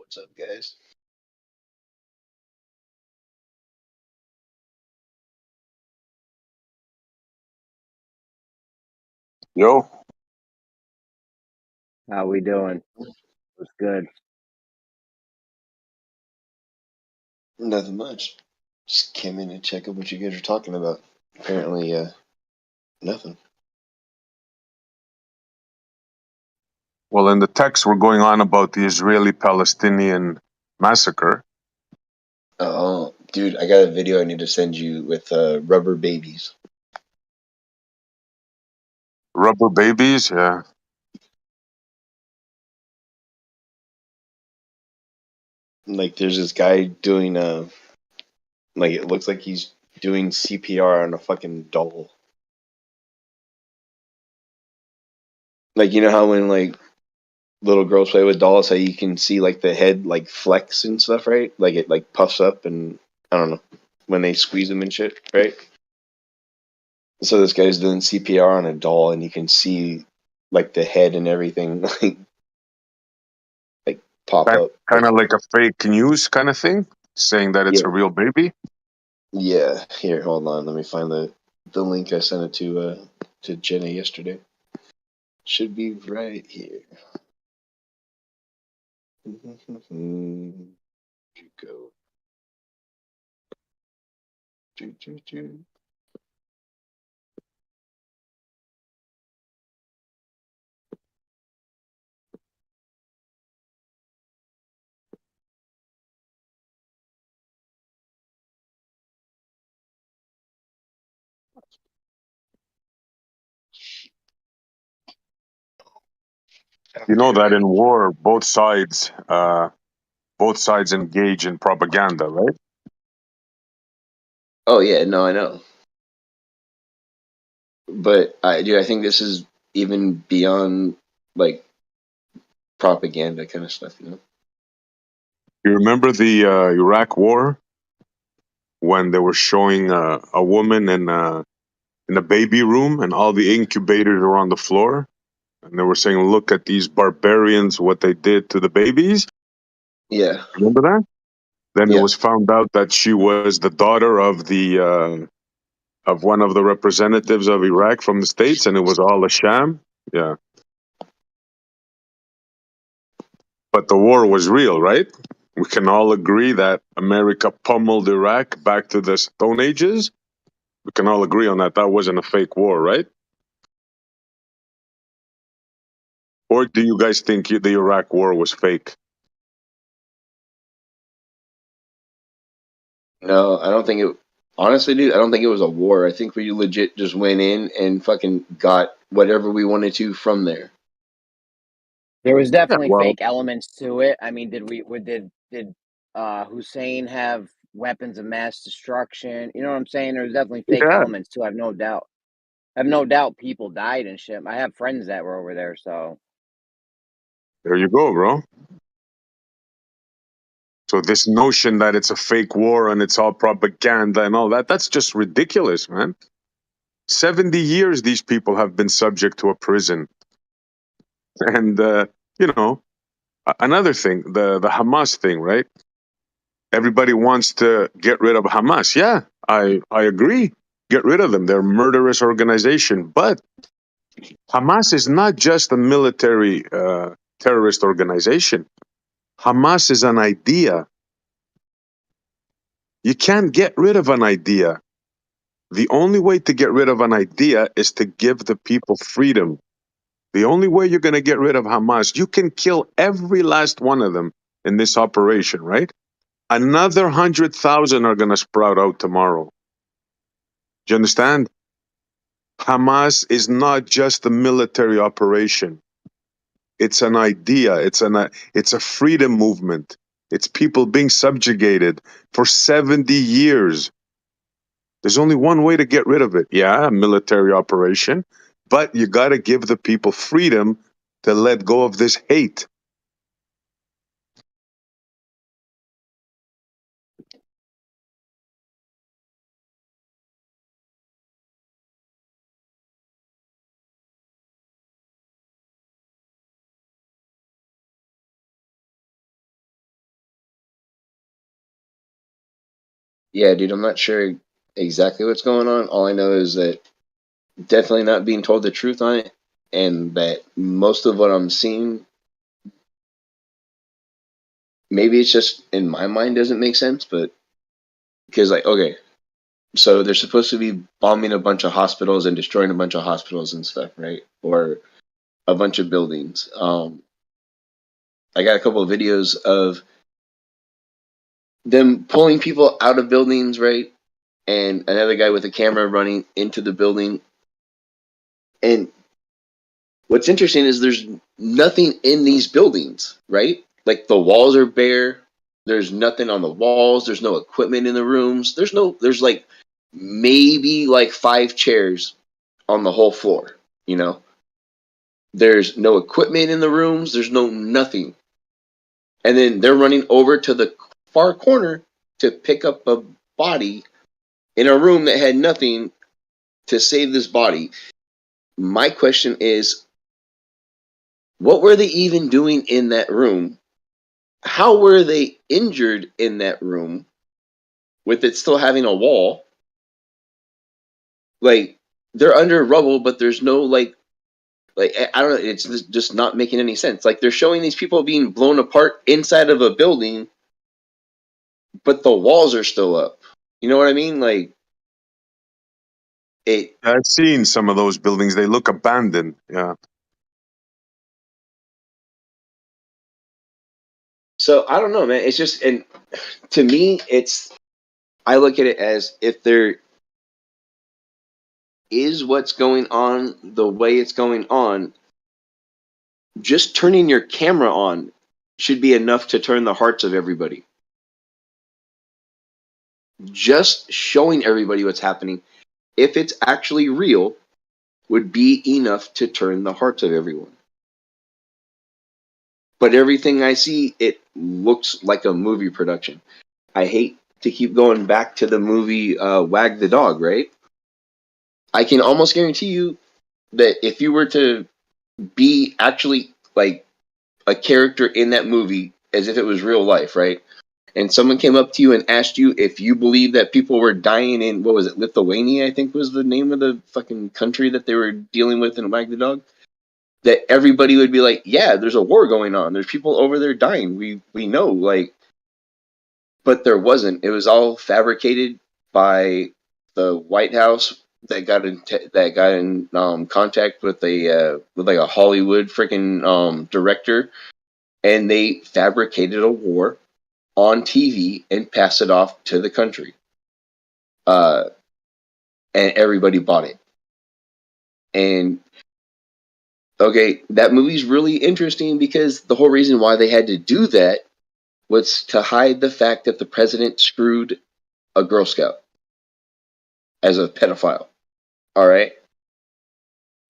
What's up, guys? Yo, How we doing? What's good? Nothing much. Just came in to check out what you guys are talking about. Apparently, nothing. well, in the text, we're going on about the Israeli Palestinian massacre. Oh, dude, I got a video I need to send you with rubber babies. Rubber babies, yeah. Like, there's this guy doing like it looks like he's doing CPR on a fucking doll. Like, you know how when like little girls play with dolls, how you can see like the head like flex and stuff, right? Like it like puffs up and I don't know when they squeeze them and shit, right? So this guy's doing CPR on a doll, and you can see like the head and everything like pop up. Kind of like a fake news kind of thing, saying that it's Yeah, a real baby. yeah. Here, hold on. Let me find the link I sent it to Jenna yesterday. Should be right here. Where'd you go? Doo, doo, doo. You know that After. in war, both sides engage in propaganda, right? Oh yeah, no, I know. But I think this is even beyond like propaganda kind of stuff, you know? You remember the Iraq War when they were showing a woman in a baby room and all the incubators were on the floor, and they were saying, "Look at these barbarians! What they did to the babies." Yeah, Remember that? Then it yeah. was found out that she was the daughter of one of the representatives of Iraq from the States, and it was all a sham. Yeah, but the war was real, right? We can all agree that America pummeled Iraq back to the Stone Ages. We can all agree on that. That wasn't a fake war, right? Or do you guys think the Iraq war was fake? No, I don't think it. Honestly, dude, I don't think it was a war. I think we legit just went in and fucking got whatever we wanted to from there. There was Yeah, definitely well, fake elements to it. I mean, did Hussein have weapons of mass destruction? You know what I'm saying? There was definitely fake yeah, elements too. I have no doubt. I have no doubt people died and shit. I have friends that were over there, so there you go, bro. So this notion that it's a fake war and it's all propaganda and all that, that's just ridiculous, man. 70 years these people have been subject to a prison. And, you know, another thing, the Hamas thing, right? Everybody wants to get rid of Hamas. Yeah, I agree. Get rid of them. They're a murderous organization. But Hamas is not just a military terrorist organization. Hamas is an idea. You can't get rid of an idea. The only way to get rid of an idea is to give the people freedom. The only way you're going to get rid of Hamas, you can kill every last one of them in this operation, right? Another 100,000 are going to sprout out tomorrow. Do you understand? Hamas is not just a military operation. It's an idea. It's a freedom movement. It's people being subjugated for 70 years. There's only one way to get rid of it. Yeah, a military operation, but you got to give the people freedom to let go of this hate. Yeah, dude, I'm not sure exactly what's going on. All I know is that definitely not being told the truth on it, and that most of what I'm seeing, maybe it's just in my mind doesn't make sense, but because like, okay, so they're supposed to be bombing a bunch of hospitals and destroying a bunch of hospitals and stuff, right? Or a bunch of buildings. I got a couple of videos of them pulling people out of buildings, right? And another guy with a camera running into the building. And what's interesting is there's nothing in these buildings, right? Like the walls are bare. There's nothing on the walls. There's no equipment in the rooms. There's like maybe like 5 chairs on the whole floor, you know? There's no equipment in the rooms. There's no nothing. And then they're running over to the far corner to pick up a body in a room that had nothing to save this body. My question is, what were they even doing in that room? How were they injured in that room with it still having a wall? Like, they're under rubble, but there's no like I don't know, it's just not making any sense. Like they're showing these people being blown apart inside of a building, but the walls are still up. You know what I mean? Like it. I've seen some of those buildings. They look abandoned. Yeah. So I don't know, man. It's just, and to me, it's, I look at it as if there is what's going on the way it's going on, just turning your camera on should be enough to turn the hearts of everybody. Just showing everybody what's happening, if it's actually real, would be enough to turn the hearts of everyone. But everything I see, it looks like a movie production. I hate to keep going back to the movie Wag the Dog, right? I can almost guarantee you that if you were to be actually like a character in that movie as if it was real life, right? And someone came up to you and asked you if you believe that people were dying in, what was it, Lithuania, I think was the name of the fucking country that they were dealing with in Wag the Dog, that everybody would be like, yeah, there's a war going on. There's people over there dying. We know, like, but there wasn't. It was all fabricated by the White House that got in contact with with like a Hollywood freaking director, and they fabricated a war on TV and passed it off to the country. Uh, and everybody bought it. And okay, that movie's really interesting because the whole reason why they had to do that was to hide the fact that the president screwed a Girl Scout as a pedophile. All right.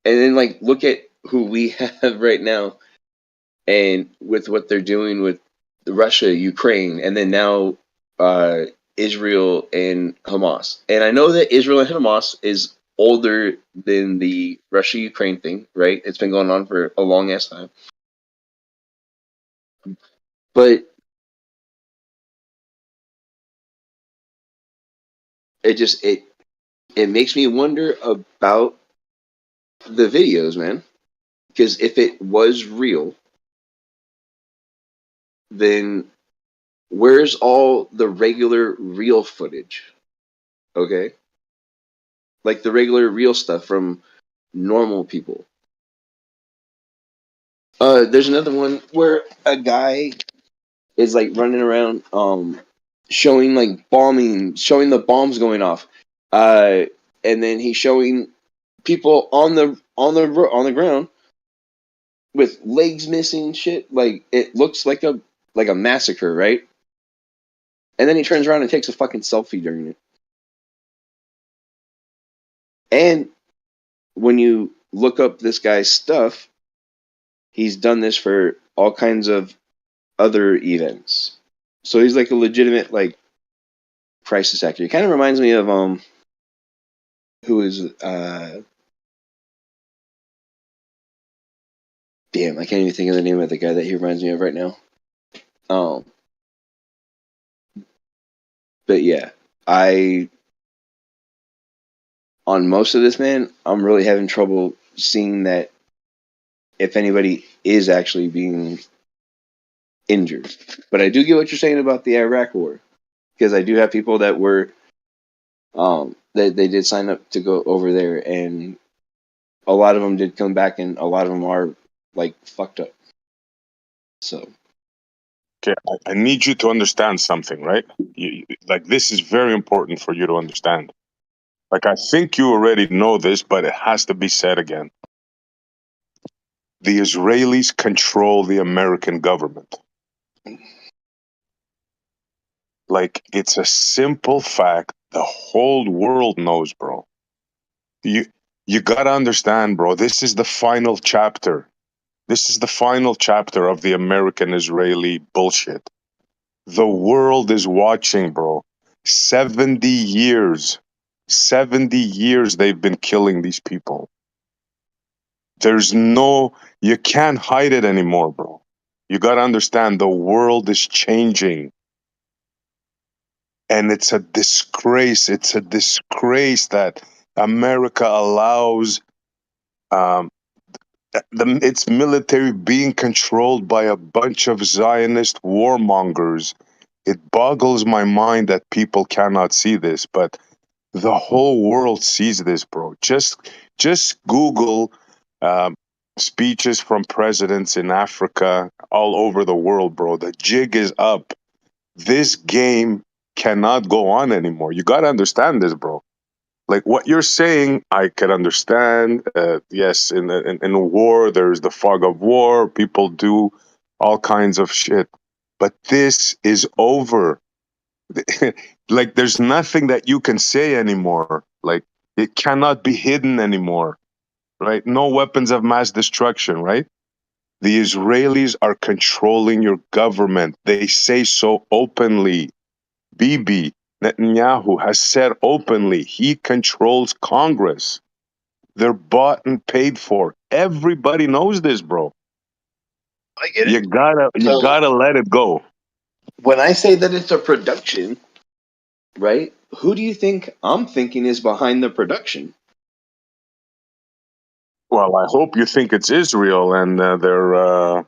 And then, like, look at who we have right now and with what they're doing with Russia, Ukraine, and then now uh, Israel and Hamas. And I know that Israel and Hamas is older than the Russia Ukraine thing, right? It's been going on for a long ass time. But it makes me wonder about the videos, man. Because if it was real, then where's all the regular real footage? Okay? Like the regular real stuff from normal people. There's another one where a guy is like running around showing like bombing, showing the bombs going off. Uh and then he's showing people on the ground with legs missing shit. Like it looks like a massacre, right? And then he turns around and takes a fucking selfie during it. And when you look up this guy's stuff, he's done this for all kinds of other events. So he's like a legitimate like crisis actor. He kind of reminds me of who is damn, I can't even think of the name of the guy that he reminds me of right now. Um but yeah. I on most of this, man, I'm really having trouble seeing that if anybody is actually being injured. But I do get what you're saying about the Iraq War, because I do have people that were they did sign up to go over there, and a lot of them did come back, and a lot of them are like fucked up. So Okay, I need you to understand something, right? Like, this is very important for you to understand. Like, I think you already know this, but it has to be said again. The Israelis control the American government. Like, it's a simple fact. The whole world knows, bro. You you gotta understand, bro. This is the final chapter. This is the final chapter of the American-Israeli bullshit. The world is watching, bro. 70 years. 70 years they've been killing these people. You can't hide it anymore, bro. You gotta understand, the world is changing. And it's a disgrace. It's a disgrace that America allows its military being controlled by a bunch of Zionist warmongers. It boggles my mind that people cannot see this, but the whole world sees this, bro. Just Google um, speeches from presidents in Africa, all over the world, bro. The jig is up. This game cannot go on anymore. You got to understand this, bro. Like, what you're saying, I can understand. Yes, in a war, there's the fog of war. People do all kinds of shit, but this is over. Like, there's nothing that you can say anymore. Like, it cannot be hidden anymore, right? No weapons of mass destruction, right? The Israelis are controlling your government. They say so openly. Bibi Netanyahu has said openly he controls Congress. They're bought and paid for. Everybody knows this, bro. I get You it. So gotta let it go. when I say that it's a production, right? Who do you think I'm thinking is behind the production? Well, I hope you think it's Israel and their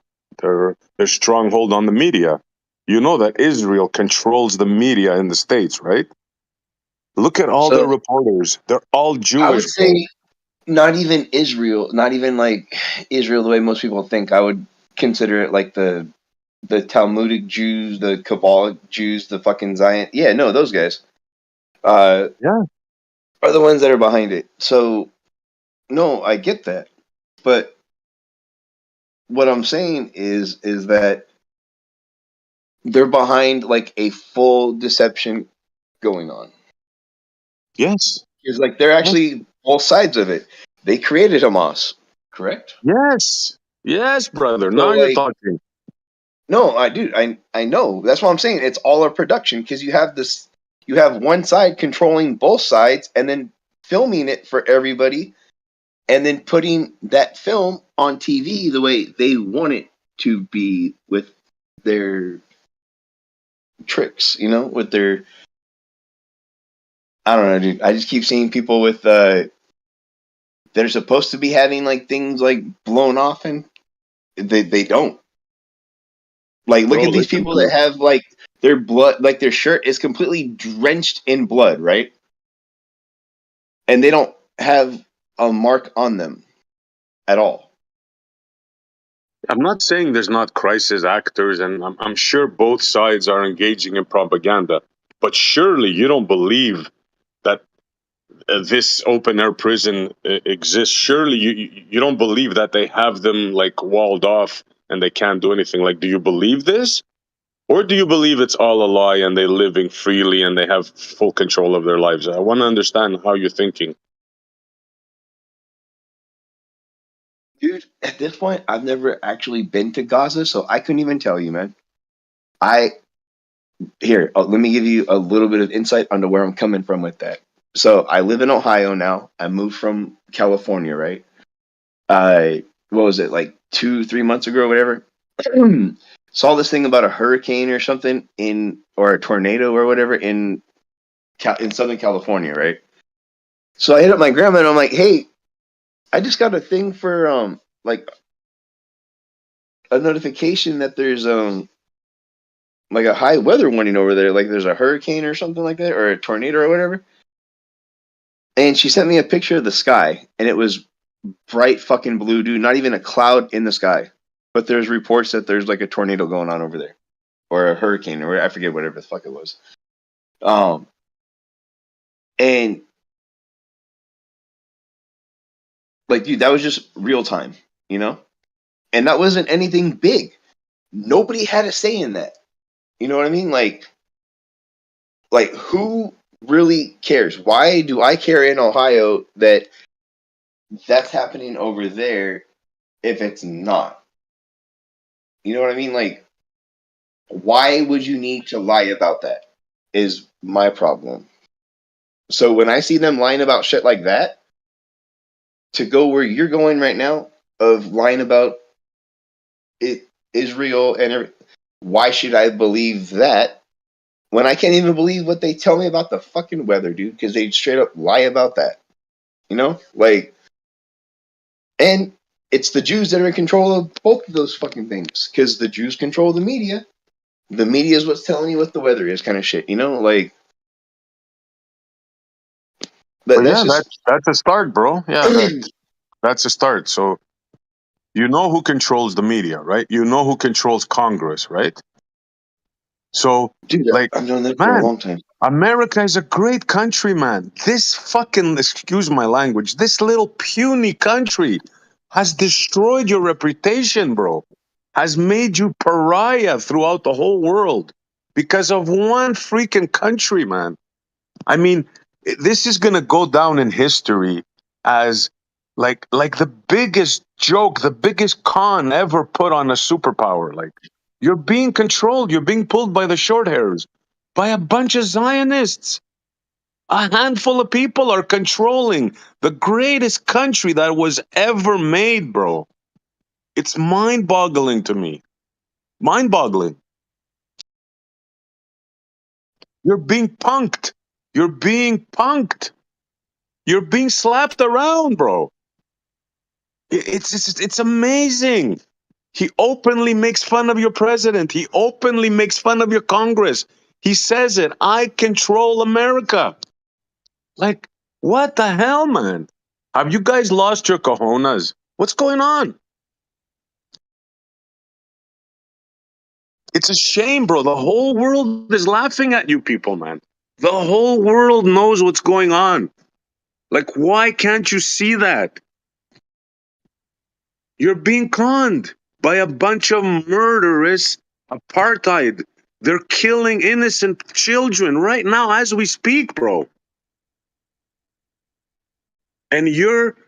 stronghold on the media. You know that Israel controls the media in the States, right? Look at all their So reporters. They're all I would Jewish, bro. say not even Israel, not even like Israel the way most people think. I would consider it like the Talmudic Jews, the Kabbalic Jews, the fucking Zion. Yeah, no, those guys uh, Yeah. are the ones that are behind it. So no, I get that, but what I'm saying is that they're behind like a full deception going on. Yes. It's like they're Yes. actually both sides of it. They created Hamas, correct? Yes. Yes, brother. So Now you're like talking. no, I do. I know. That's what I'm saying. It's all a production because you have one side controlling both sides and then filming it for everybody and then putting that film on TV the way they want it to be with their tricks, with their I don't know, dude. I just keep seeing people with they're supposed to be having like things like blown off and they don't. Like, look Bro, at these listen people to that me. have like their blood, like their shirt is completely drenched in blood, right? And they don't have a mark on them at all. I'm not saying there's not crisis actors, and I'm sure both sides are engaging in propaganda. But surely you don't believe that this open air prison exists. Surely you don't believe that they have them like walled off and they can't do anything. Like, do you believe this, or do you believe it's all a lie and they're living freely and they have full control of their lives? I want to understand how you're thinking. Dude, at this point, I've never actually been to Gaza, so I couldn't even tell you, man. I let me give you a little bit of insight onto where I'm coming from with that. So I live in Ohio now. I moved from California, right? What was it, like 2, 3 months ago or whatever? Saw this thing about a hurricane or something or a tornado or whatever in in Southern California, right? So I hit up my grandma and I'm like, hey, I just got a thing for like a notification that there's like a high weather warning over there, like there's a hurricane or something like that, or a tornado or whatever. And she sent me a picture of the sky, and it was bright fucking blue, dude. Not even a cloud in the sky. But there's reports that there's like a tornado going on over there, or a hurricane, or I forget whatever the fuck it was. And like, dude, that was just real time, you know. And that wasn't anything big. Nobody had a say in that. You know what I mean? Like who really cares? Why do I care in Ohio that that's happening over there if it's not? You know what I mean? Like, why would you need to lie about that? Is my problem. So when I see them lying about shit like that, to go where you're going right now, of lying about it, Israel and why should I believe that when I can't even believe what they tell me about the fucking weather, dude? Because they straight up lie about that. You know, like, and it's the Jews that are in control of both of those fucking things because the Jews control the media. The media is what's telling you what the weather is, kind of shit. You know, like But that's yeah, just that's a start, bro. Yeah, that's a start. So you know who controls the media, right? You know who controls Congress, right? So, dude. like, I've known that for a man, long time. America is a great country, man. This fucking, excuse my language, this little puny country has destroyed your reputation, bro. Has made you pariah throughout the whole world because of one freaking country, man. I mean, this is gonna go down in history as like the biggest joke, the biggest con ever put on a superpower. Like you're being controlled, you're being pulled by the short hairs by a bunch of Zionists. A handful of people are controlling the greatest country that was ever made, bro. It's mind-boggling to me. Mind-boggling. You're being punked. You're being punked. You're being slapped around, bro. It's amazing. He openly makes fun of your president. He openly makes fun of your Congress. He says it. I control America. Like, what the hell, man? Have you guys lost your cojones? What's going on? It's a shame, bro. The whole world is laughing at you people, man. The whole world knows what's going on. Like, why can't you see that? You're being conned by a bunch of murderous apartheid. They're killing innocent children right now as we speak, bro. And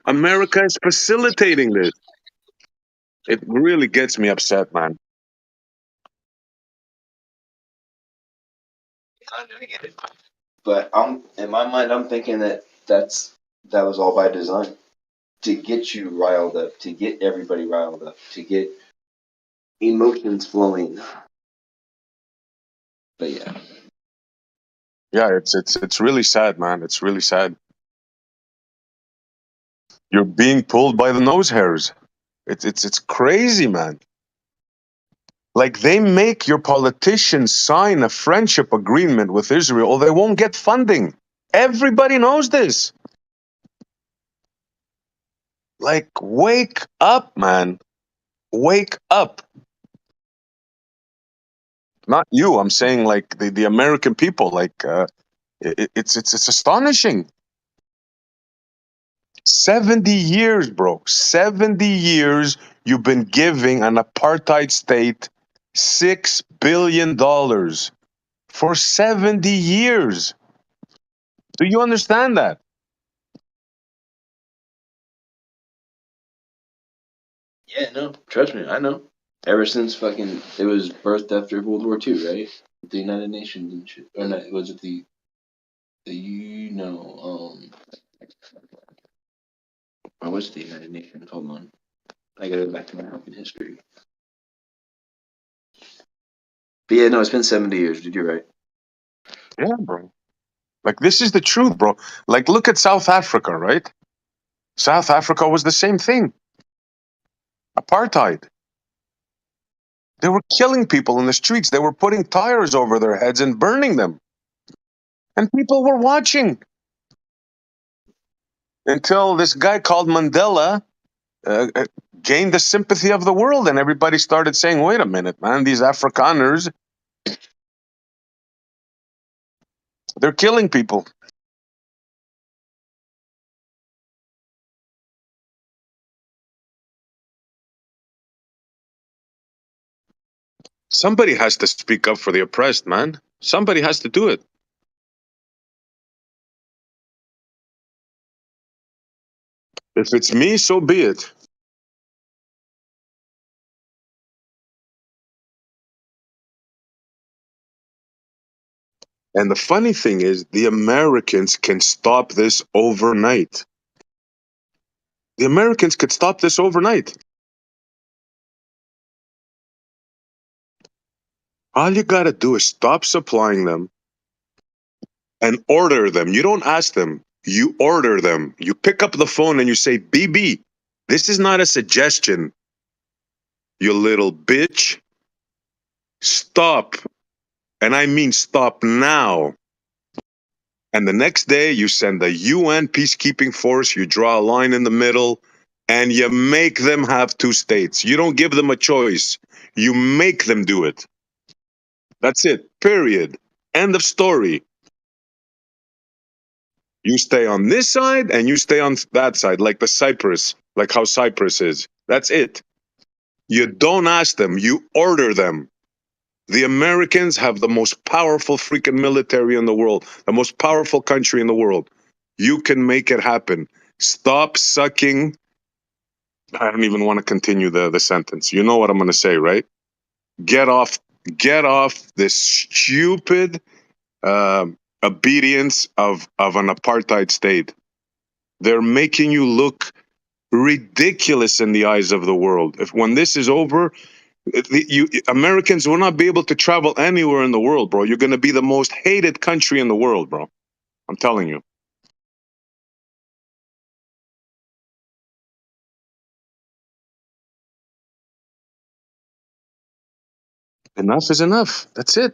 America is facilitating this. It really gets me upset, man. I get it. But I'm in my mind, I'm thinking that that was all by design to get you riled up, to get everybody riled up, to get emotions flowing. But yeah, Yeah, it's really sad, man. It's really sad. You're being pulled by the nose hairs. It's crazy, man. Like they make your politicians sign a friendship agreement with Israel, or they won't get funding. Everybody knows this. Like, wake up, man. Wake up. Not you. I'm saying like the American people. Like, it's astonishing. 70 years, bro. 70 years you've been giving an apartheid state $6 billion for 70 years. Do you understand that? yeah, no, trust me, I know. Ever since fucking it was birthed after World War II, right? The United Nations and shit, or not? Was it the you know or was it the United Nations? Hold on, I gotta go back to my fucking history. But yeah, no, it's been 70 years. Dude, you're right. Yeah, bro. Like, this is the truth, bro. Like, look at South Africa, right? South Africa was the same thing. Apartheid. They were killing people in the streets. They were putting tires over their heads and burning them. And people were watching until this guy called Mandela uh, gained the sympathy of the world. And everybody started saying, wait a minute, man, these Afrikaners, they're killing people. Somebody has to speak up for the oppressed, man. Somebody has to do it. If it's me, so be it. And the funny thing is, the Americans can stop this overnight. The Americans could stop this overnight. All you got to do is stop supplying them and order them. You don't ask them, you order them. You pick up the phone and you say, BB, this is not a suggestion, you little bitch. Stop. And I mean stop now. And the next day, you send the UN peacekeeping force, you draw a line in the middle, and you make them have two states. You don't give them a choice, you make them do it. That's it, period. End of story. You stay on this side and you stay on that side, like the Cyprus, like how Cyprus is. That's it. You don't ask them, you order them. The Americans have the most powerful freaking military in the world, the most powerful country in the world. You can make it happen. Stop sucking. I don't even want to continue the sentence. You know what I'm going to say, right? Get off, get off this stupid obedience of an apartheid state. They're making you look ridiculous in the eyes of the world. If when this is over, Americans will not be able to travel anywhere in the world, bro. You're going to be the most hated country in the world, bro. I'm telling you. Enough is enough. That's it.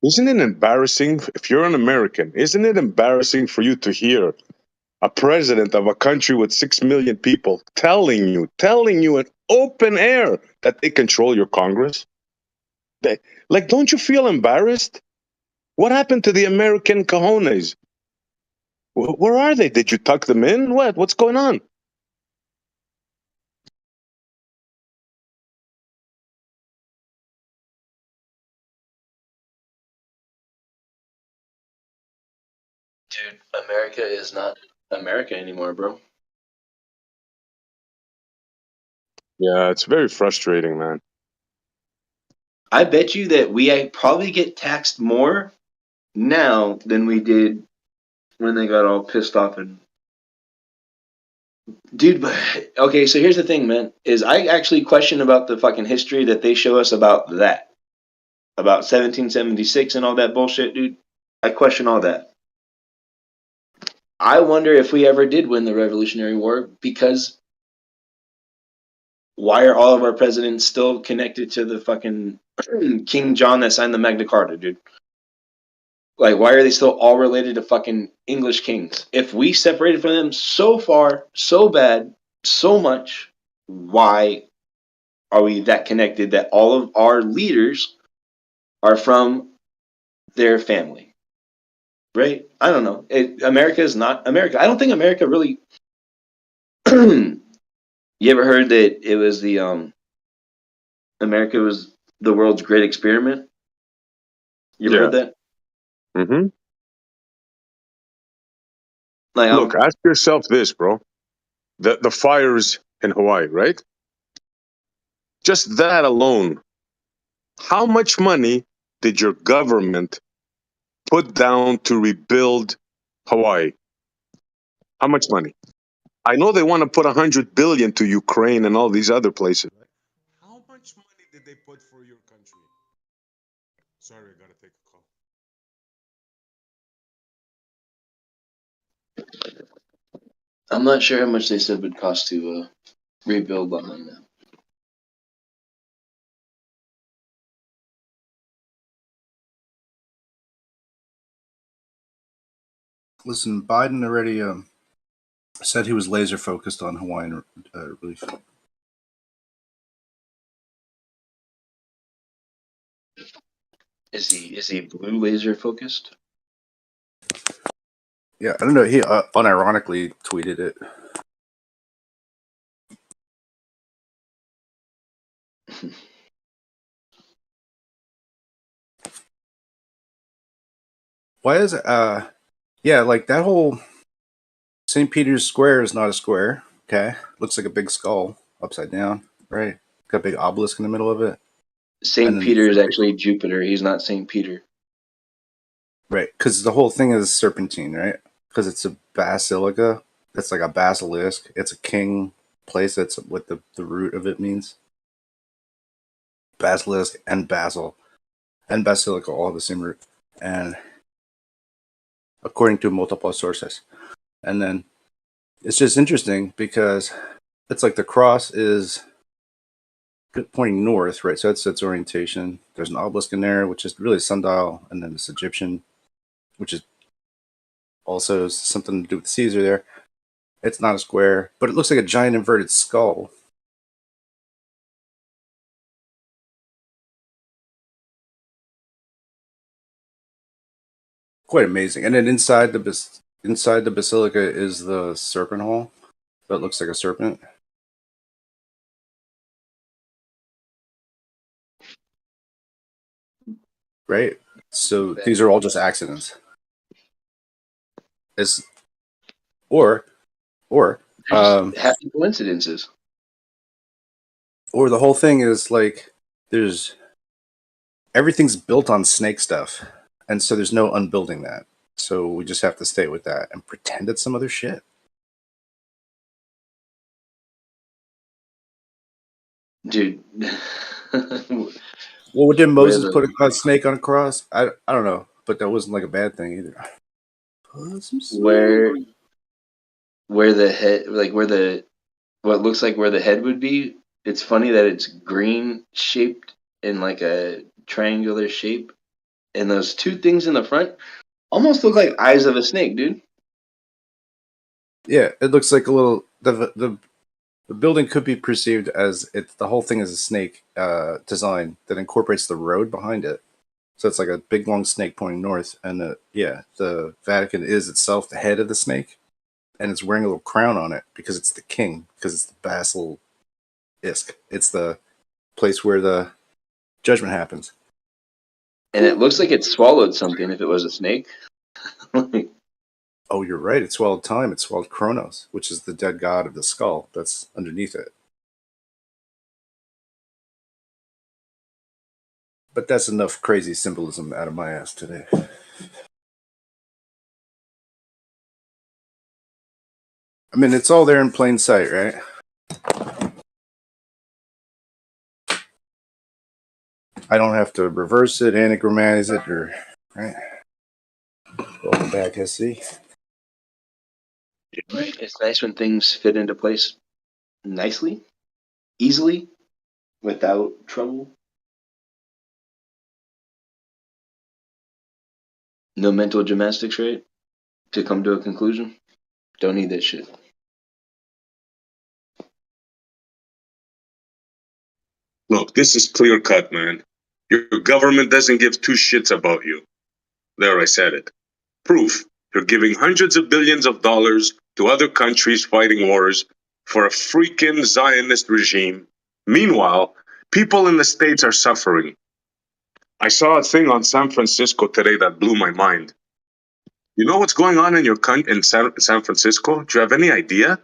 Isn't it embarrassing if you're an American? Isn't it embarrassing for you to hear a president of a country with 6 million people telling you in open air that they control your Congress? They, like, don't you feel embarrassed? What happened to the American cojones? Where are they? Did you tuck them in? What? What's going on? Dude, America is not America anymore, bro. Yeah, it's very frustrating, man. I bet you that we probably get taxed more now than we did when they got all pissed off and dude, but okay, so here's the thing, man, is I actually question about the fucking history that they show us about that. About 1776 and all that bullshit, dude. I question all that. I wonder if we ever did win the Revolutionary War because why are all of our presidents still connected to the fucking King John that signed the Magna Carta, dude? Like, why are they still all related to fucking English kings? If we separated from them so far, so bad, so much, why are we that connected that all of our leaders are from their family? Right? I don't know. America is not America. I don't think America really. You ever heard that it was the America was the world's great experiment? You ever Yeah. heard that? Mm-hmm. Like, Look, ask yourself this, bro. The fires in Hawaii, right? Just that alone. How much money did your government put down to rebuild Hawaii? How much money? I know they want to put 100 billion to Ukraine and all these other places. How much money did they put for your country? Sorry, I gotta take a call. I'm not sure how much they said would cost to rebuild London now. Listen, Biden already said he was laser focused on Hawaiian relief. Is he blue laser focused? Yeah, I don't know. He unironically tweeted it. Why is it? Yeah, like that whole St. Peter's Square is not a square. Okay, looks like a big skull upside down. Right, got a big obelisk in the middle of it. St. Peter is actually Jupiter. He's not St. Peter. Right, because the whole thing is serpentine, right? Because it's a basilica. It's like a basilisk. It's a king place. That's what the root of it means. Basilisk and basil and basilica all have the same root. And according to multiple sources. And then it's just interesting because it's like the cross is pointing north, right? So that's its orientation. There's an obelisk in there, which is really a sundial, and then this Egyptian, which is also something to do with Caesar there. It's not a square, but it looks like a giant inverted skull. Quite amazing. And then inside the basilica is the serpent hall that looks like a serpent. Right? So these are all just accidents. Or happy coincidences. Or the whole thing is like everything's built on snake stuff, and so there's no unbuilding that. So we just have to stay with that and pretend it's some other shit. Dude. Well, did Moses put a snake on a cross? I don't know, but that wasn't like a bad thing either. Where the head, like what looks like where the head would be, it's funny that it's green shaped in like a triangular shape, and those two things in the front almost look like eyes of a snake, dude. Yeah, it looks like a little. The building could be perceived as the whole thing is a snake design that incorporates the road behind it. So it's like a big long snake pointing north, and the Vatican is itself the head of the snake, and it's wearing a little crown on it because it's the king, because it's the basilisk. It's the place where the judgment happens. And it looks like it swallowed something if it was a snake. Oh, you're right. It swallowed time. It swallowed Kronos, which is the dead god of the skull that's underneath it. But that's enough crazy symbolism out of my ass today. I mean, it's all there in plain sight, right? I don't have to reverse it, anagrammatize it, right? Welcome back, SC. Right. It's nice when things fit into place nicely, easily, without trouble. No mental gymnastics, right? To come to a conclusion. Don't need that shit. Look, this is clear cut, man. Your government doesn't give two shits about you. There, I said it. Proof. You're giving hundreds of billions of dollars to other countries fighting wars for a freaking Zionist regime. Meanwhile, people in the States are suffering. I saw a thing on San Francisco today that blew my mind. You know what's going on in your country, in San Francisco? Do you have any idea?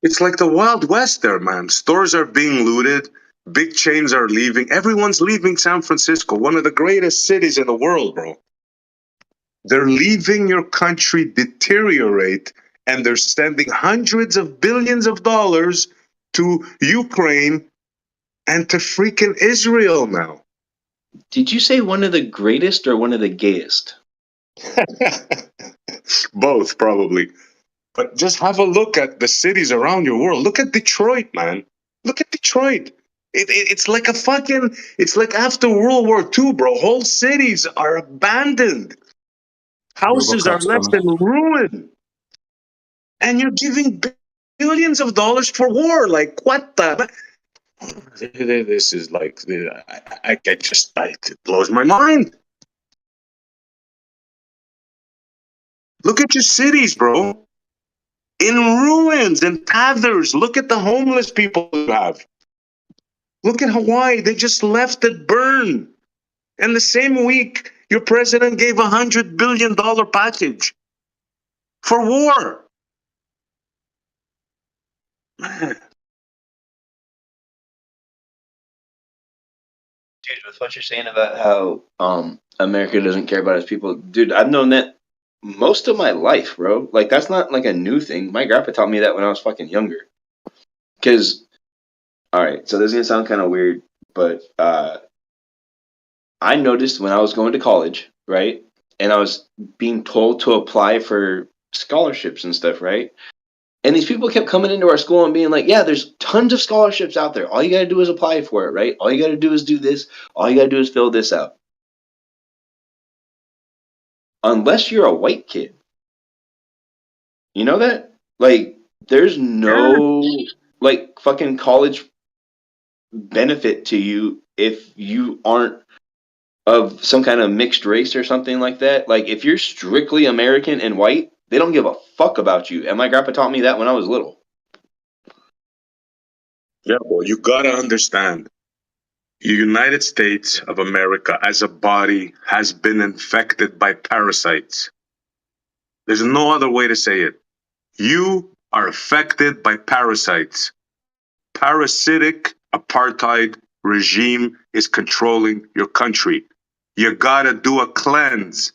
It's like the Wild West there, man. Stores are being looted. Big chains are leaving. Everyone's leaving San Francisco, one of the greatest cities in the world, bro. They're leaving your country deteriorate and they're sending hundreds of billions of dollars to Ukraine and to freaking Israel now. Did you say one of the greatest or one of the gayest? Both, probably. But just have a look at the cities around your world. Look at Detroit, man. Look at Detroit. It's like a fucking, it's like after World War II, bro. Whole cities are abandoned. Houses are RoboCop's left coming. in ruin. And you're giving billions of dollars for war. Like, what the? This is like, it blows my mind. Look at your cities, bro. In ruins and tatters. Look at the homeless people you have. Look at Hawaii. They just left it burn. And the same week, your president gave $100 billion package for war. Man. Dude, with what you're saying about how America doesn't care about its people, dude, I've known that most of my life, bro. Like that's not like a new thing. My grandpa taught me that when I was fucking younger. Cause, all right, so this is gonna sound kind of weird, but I noticed when I was going to college, right, and I was being told to apply for scholarships and stuff, right. And these people kept coming into our school and being like, yeah, there's tons of scholarships out there. All you got to do is apply for it, right? All you got to do is do this. All you got to do is fill this out. Unless you're a white kid. You know that? Like, there's no, like, fucking college benefit to you if you aren't of some kind of mixed race or something like that. Like, if you're strictly American and white, they don't give a fuck about you. And my grandpa taught me that when I was little. Yeah, well, you gotta understand. The United States of America as a body has been infected by parasites. There's no other way to say it. You are affected by parasites. Parasitic apartheid regime is controlling your country. You gotta do a cleanse.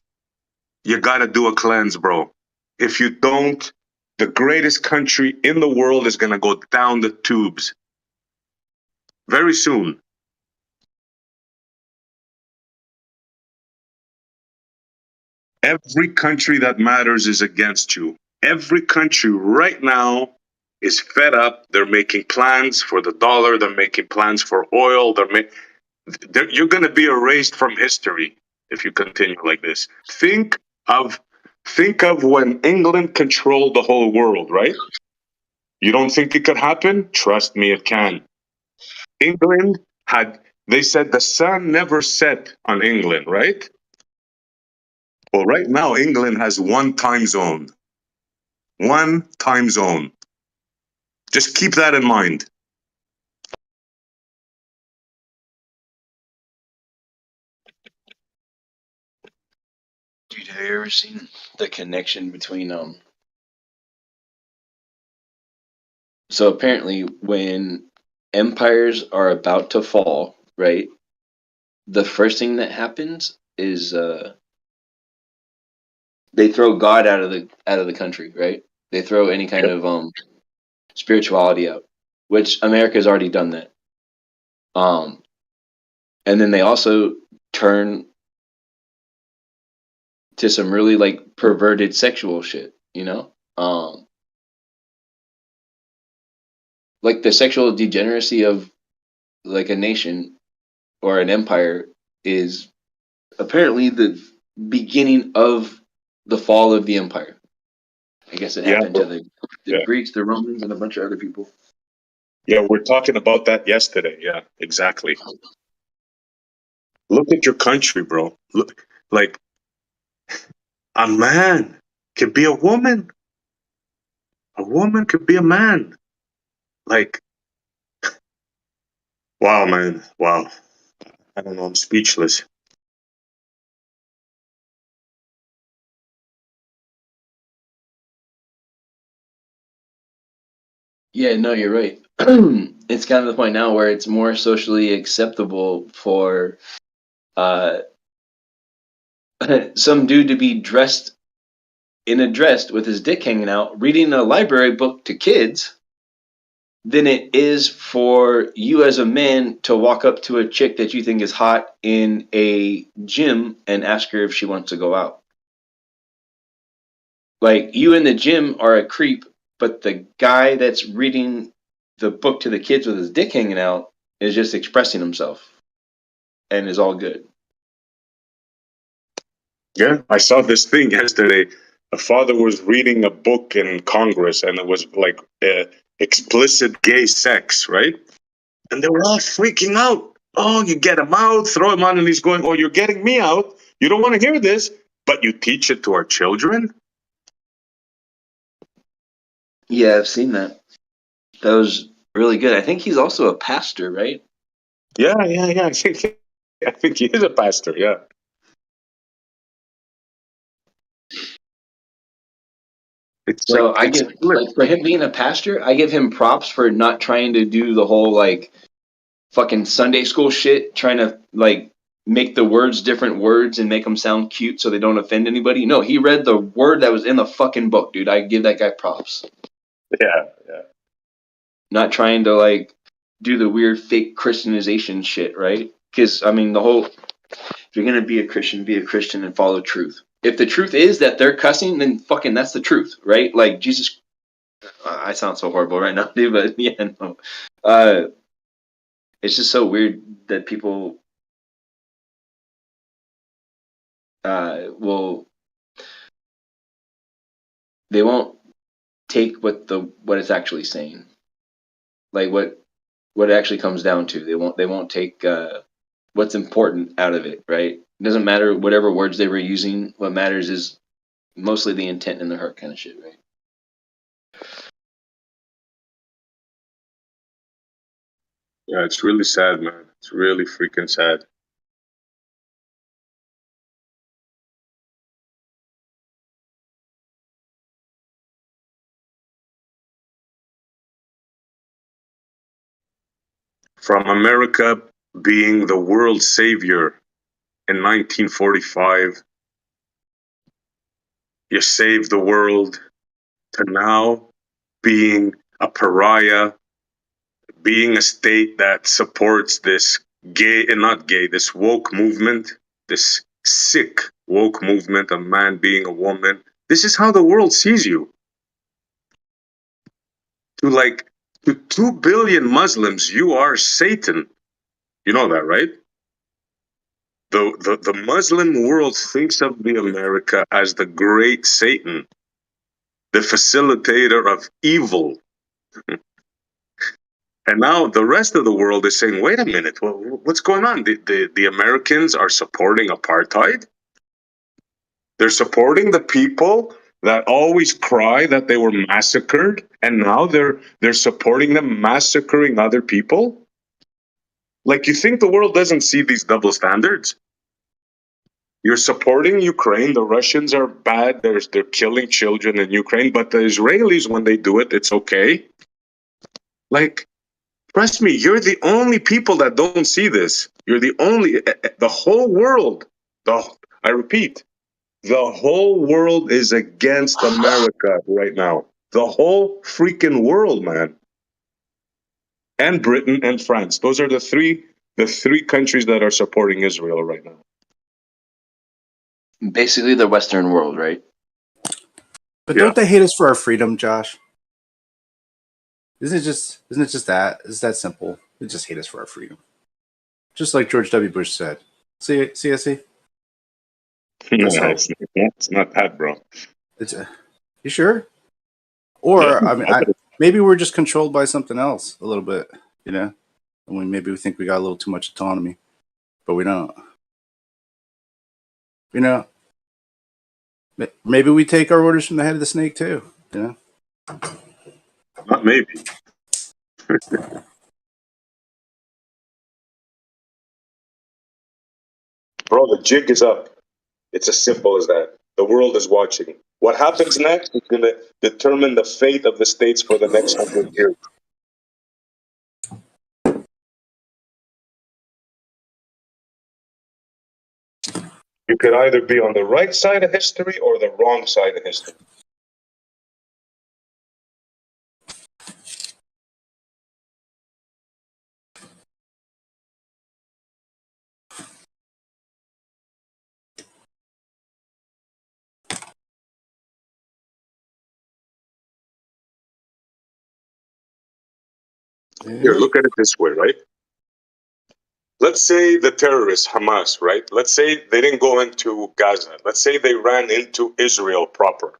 You gotta do a cleanse, bro. If you don't, the greatest country in the world is gonna go down the tubes very soon. Every country that matters is against you. Every country right now is fed up. They're making plans for the dollar. They're making plans for oil. You're going to be erased from history if you continue like this. Of think of when England controlled the whole world, right? You don't think it could happen? Trust me, it can. England they said the sun never set on England, right? Well, right now, England has one time zone. One time zone. Just keep that in mind. Dude, have you ever seen the connection between so apparently when empires are about to fall, right? The first thing that happens is they throw God out of the country, right? They throw any kind of spirituality out, which America's already done that. Um and then they also turn to some really like perverted sexual shit, you know? Like the sexual degeneracy of like a nation or an empire is apparently the beginning of the fall of the empire. I guess it happened to the Greeks, the Romans, and a bunch of other people. Yeah, we're talking about that yesterday. Yeah, exactly. Look at your country, bro. Look, like a man could be a woman. A woman could be a man. Like, wow, man. Wow. I don't know. I'm speechless. Yeah, no, you're right. It's kind of the point now where it's more socially acceptable for uh, some dude to be dressed in a dress with his dick hanging out, reading a library book to kids than it is for you as a man to walk up to a chick that you think is hot in a gym and ask her if she wants to go out. Like, you in the gym are a creep, but the guy that's reading the book to the kids with his dick hanging out is just expressing himself and is all good. Yeah, I saw this thing yesterday. A father was reading a book in Congress, and it was like explicit gay sex, right? And they were all freaking out. Oh, you get him out, throw him out, and he's going, "Oh, you're getting me out. You don't want to hear this, but you teach it to our children." Yeah, I've seen that. That was really good. I think he's also a pastor, right? Yeah. I think he is a pastor. Yeah. It's like So I it's give, like, for him being a pastor, I give him props for not trying to do the whole like fucking Sunday school shit, trying to like make the words different words and make them sound cute so they don't offend anybody. No, he read the word that was in the fucking book, dude. I give that guy props. yeah. Not trying to like do the weird fake Christianization shit, right? Because I mean, the whole, if you're gonna be a Christian and follow truth. If the truth is that they're cussing, then fucking that's the truth, right? Like Jesus. I sound so horrible right now, dude, but yeah, no. It's just so weird that people will, they won't take what it's actually saying, like what it actually comes down to. They won't take what's important out of it, right? It doesn't matter whatever words they were using. What matters is mostly the intent and the heart kind of shit, right? Yeah, it's really sad, man. It's really freaking sad. From America being the world savior in 1945, you saved the world, to now being a pariah, being a state that supports this gay and not gay, this woke movement, this sick woke movement of man being a woman. This is how the world sees you. To 2 billion Muslims, you are Satan. You know that, right? The Muslim world thinks of the America as the great Satan, the facilitator of evil. And now the rest of the world is saying, wait a minute, well, what's going on? The Americans are supporting apartheid. They're supporting the people that always cry that they were massacred, and now they're supporting them massacring other people. Like, you think the world doesn't see these double standards? You're supporting Ukraine. The Russians are bad. They're killing children in Ukraine, but the Israelis, when they do it, it's okay. Like, trust me, you're the only people that don't see this. You're the only, the whole world, I repeat, the whole world is against America right now. The whole freaking world, man. And Britain and France. Those are the three countries that are supporting Israel right now. Basically, the Western world, right? But Yeah. don't they hate us for our freedom, Josh? Isn't it just that? It's that simple. They just hate us for our freedom. Just like George W. Bush said. See? No, That's how it's not that, bro. it's you sure? Yeah. Or maybe we're just controlled by something else a little bit, you know? And maybe we think we got a little too much autonomy, but we don't. You know, maybe we take our orders from the head of the snake too, you know? Not maybe. Bro, the jig is up. It's as simple as that. The world is watching. What happens next is going to determine the fate of the states for the next 100 years. You could either be on the right side of history or the wrong side of history. Here, look at it this way, right? Let's say the terrorists, Hamas, right? Let's say they didn't go into Gaza. Let's say they ran into Israel proper.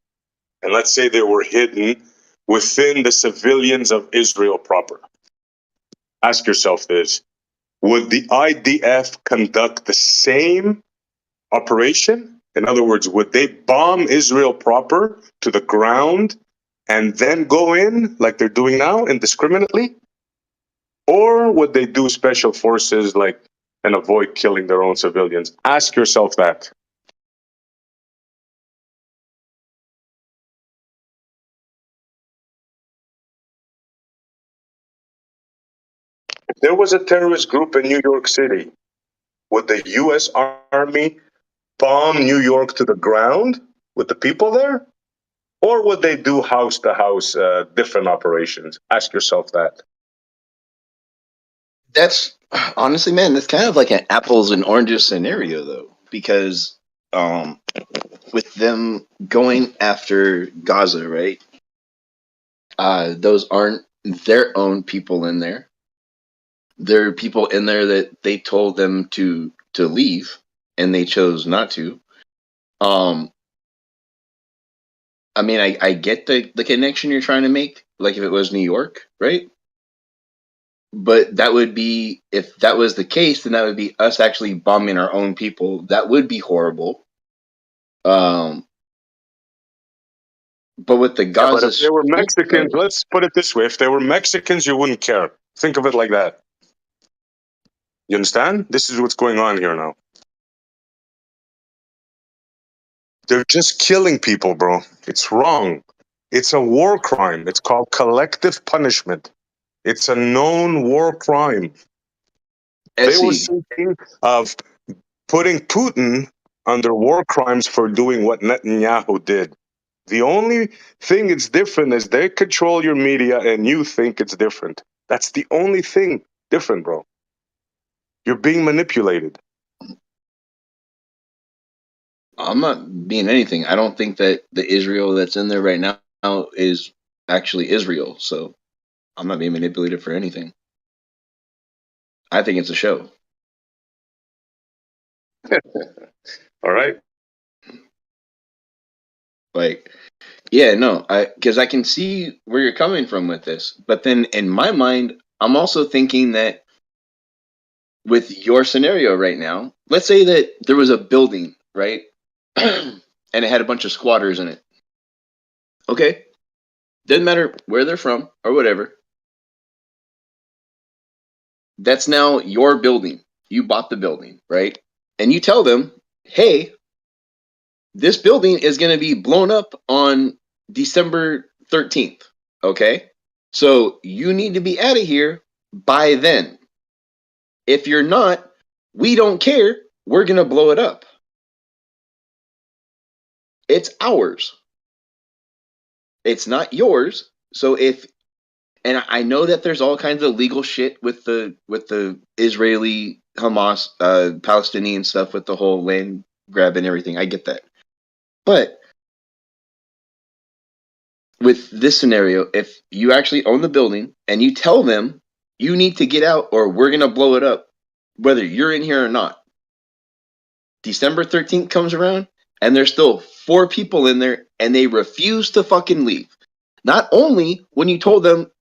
And let's say they were hidden within the civilians of Israel proper. Ask yourself this. Would the IDF conduct the same operation? In other words, would they bomb Israel proper to the ground and then go in like they're doing now indiscriminately? Or would they do special forces like and avoid killing their own civilians? Ask yourself that. If there was a terrorist group in New York City, would the US Army bomb New York to the ground with the people there? Or would they do house to house different operations? Ask yourself that. That's honestly, man, that's kind of like an apples and oranges scenario, though, because with them going after Gaza, right? Those aren't their own people in there. There are people in there that they told them to leave, and they chose not to. I mean, I get the connection you're trying to make, like if it was New York, right? But that would be, if that was the case, then that would be us actually bombing our own people. That would be horrible. But with the Yeah, but Gaza if they were Strip, Mexicans, let's put it this way: if they were Mexicans, you wouldn't care. Think of it like that. You understand? This is what's going on here now. They're just killing people, bro. It's wrong. It's a war crime. It's called collective punishment. It's a known war crime. They were Essie, thinking of putting Putin under war crimes for doing what Netanyahu did. The only thing that's different is they control your media and you think it's different. That's the only thing different, bro. You're being manipulated. I'm not being anything. I don't think that the Israel that's in there right now is actually Israel. So I'm not being manipulated for anything. I think it's a show. All right? Like, yeah, no, because I can see where you're coming from with this. But then in my mind, I'm also thinking that with your scenario right now, let's say that there was a building, right? And it had a bunch of squatters in it. Okay. Doesn't matter where they're from or whatever. That's now your building. You bought the building, right? And you tell them, hey, this building is going to be blown up on December 13th. Okay. So you need to be out of here by then. If you're not, we don't care. We're going to blow it up. It's ours. It's not yours. So if, and I know that there's all kinds of legal shit with the Israeli Hamas Palestinian stuff with the whole land grab and everything. I get that. But with this scenario, if you actually own the building and you tell them you need to get out or we're going to blow it up, whether you're in here or not, December 13th comes around and there's still 4 people in there and they refuse to fucking leave. Not only when you told them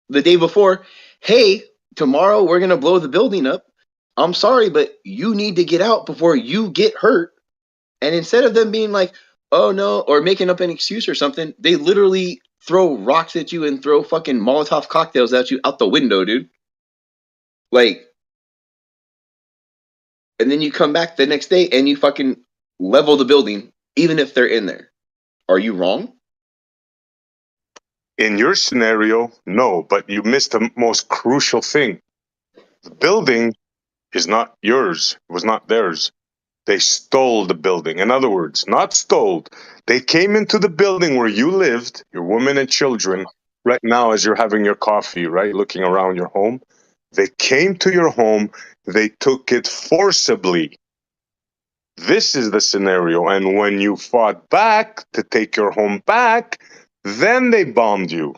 the day before, hey, tomorrow we're going to blow the building up. I'm sorry, but you need to get out before you get hurt. And instead of them being like, oh no, or making up an excuse or something, they literally throw rocks at you and throw fucking Molotov cocktails at you out the window, dude. Like, and then you come back the next day and you fucking level the building, even if they're in there. Are you wrong? In your scenario, no, but you missed the most crucial thing. The building is not yours. It was not theirs. They stole the building. In other words, not stole. They came into the building where you lived, your women and children, right now as you're having your coffee, right, looking around your home. They came to your home. They took it forcibly. This is the scenario. And when you fought back to take your home back, then they bombed you.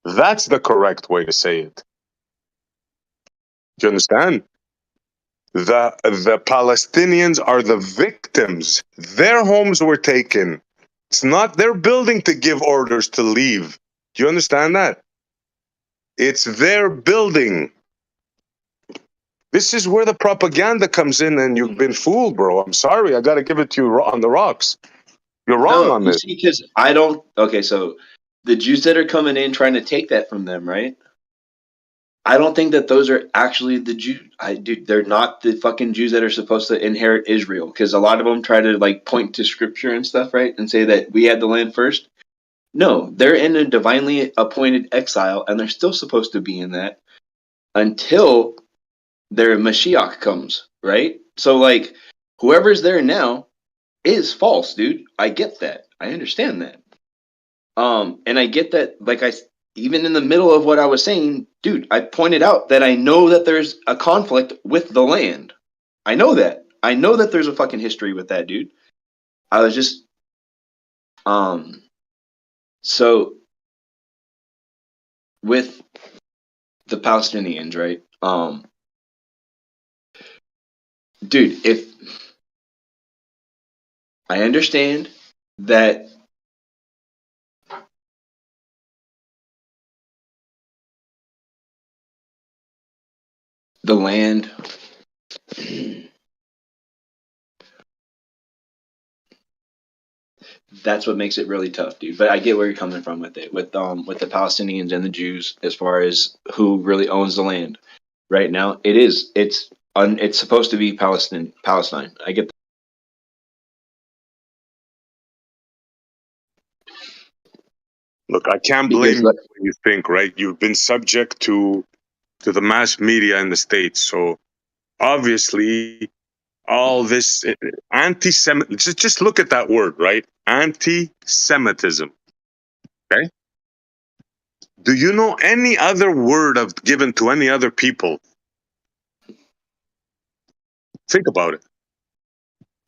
That's the correct way to say it. Do you understand? The Palestinians are the victims. Their homes were taken. It's not their building to give orders to leave. Do you understand that? It's their building. This is where the propaganda comes in, and you've been fooled, bro. I'm sorry. I got to give it to you on the rocks. You're wrong No, on you this. see, because I don't. Okay, so the Jews that are coming in trying to take that from them, right? I don't think that those are actually the Jews. Dude, they're not the fucking Jews that are supposed to inherit Israel. Because a lot of them try to like point to scripture and stuff, right, and say that we had the land first. No, they're in a divinely appointed exile, and they're still supposed to be in that until their Mashiach comes, right? So, like, whoever's there now is false, dude. I get that. I understand that. And I get that, like, even in the middle of what I was saying, dude, I pointed out that I know that there's a conflict with the land. I know that. I know that there's a fucking history with that, dude. I was just, so with the Palestinians, right? Dude, if I understand that the land, that's what makes it really tough, dude. But I get where you're coming from with it, with the Palestinians and the Jews, as far as who really owns the land. Right now, it's supposed to be Palestine. I get that. Look, I can't blame Because you when you think, right? You've been subject to the mass media in the States. So obviously, all this anti-Semitic, just look at that word, right? Anti-Semitism. Okay. Do you know any other word of given to any other people? Think about it.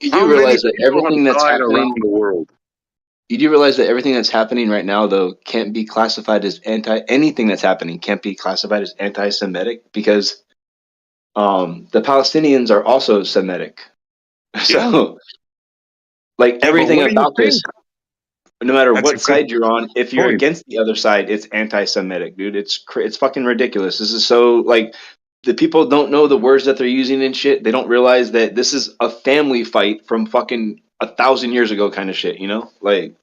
you How do many realize that people have everything that's died around happening. the world? You do realize that everything that's happening right now, though, can't be classified as anything that's happening can't be classified as anti-Semitic because the Palestinians are also Semitic. Yeah. So, like Yeah, but everything what do you about think? this, no matter That's a what good side you're on, if you're point. against the other side, it's anti-Semitic, dude. It's fucking ridiculous. This is so like the people don't know the words that they're using and shit. They don't realize that this is a family fight from fucking 1,000 years ago, kind of shit. You know, like.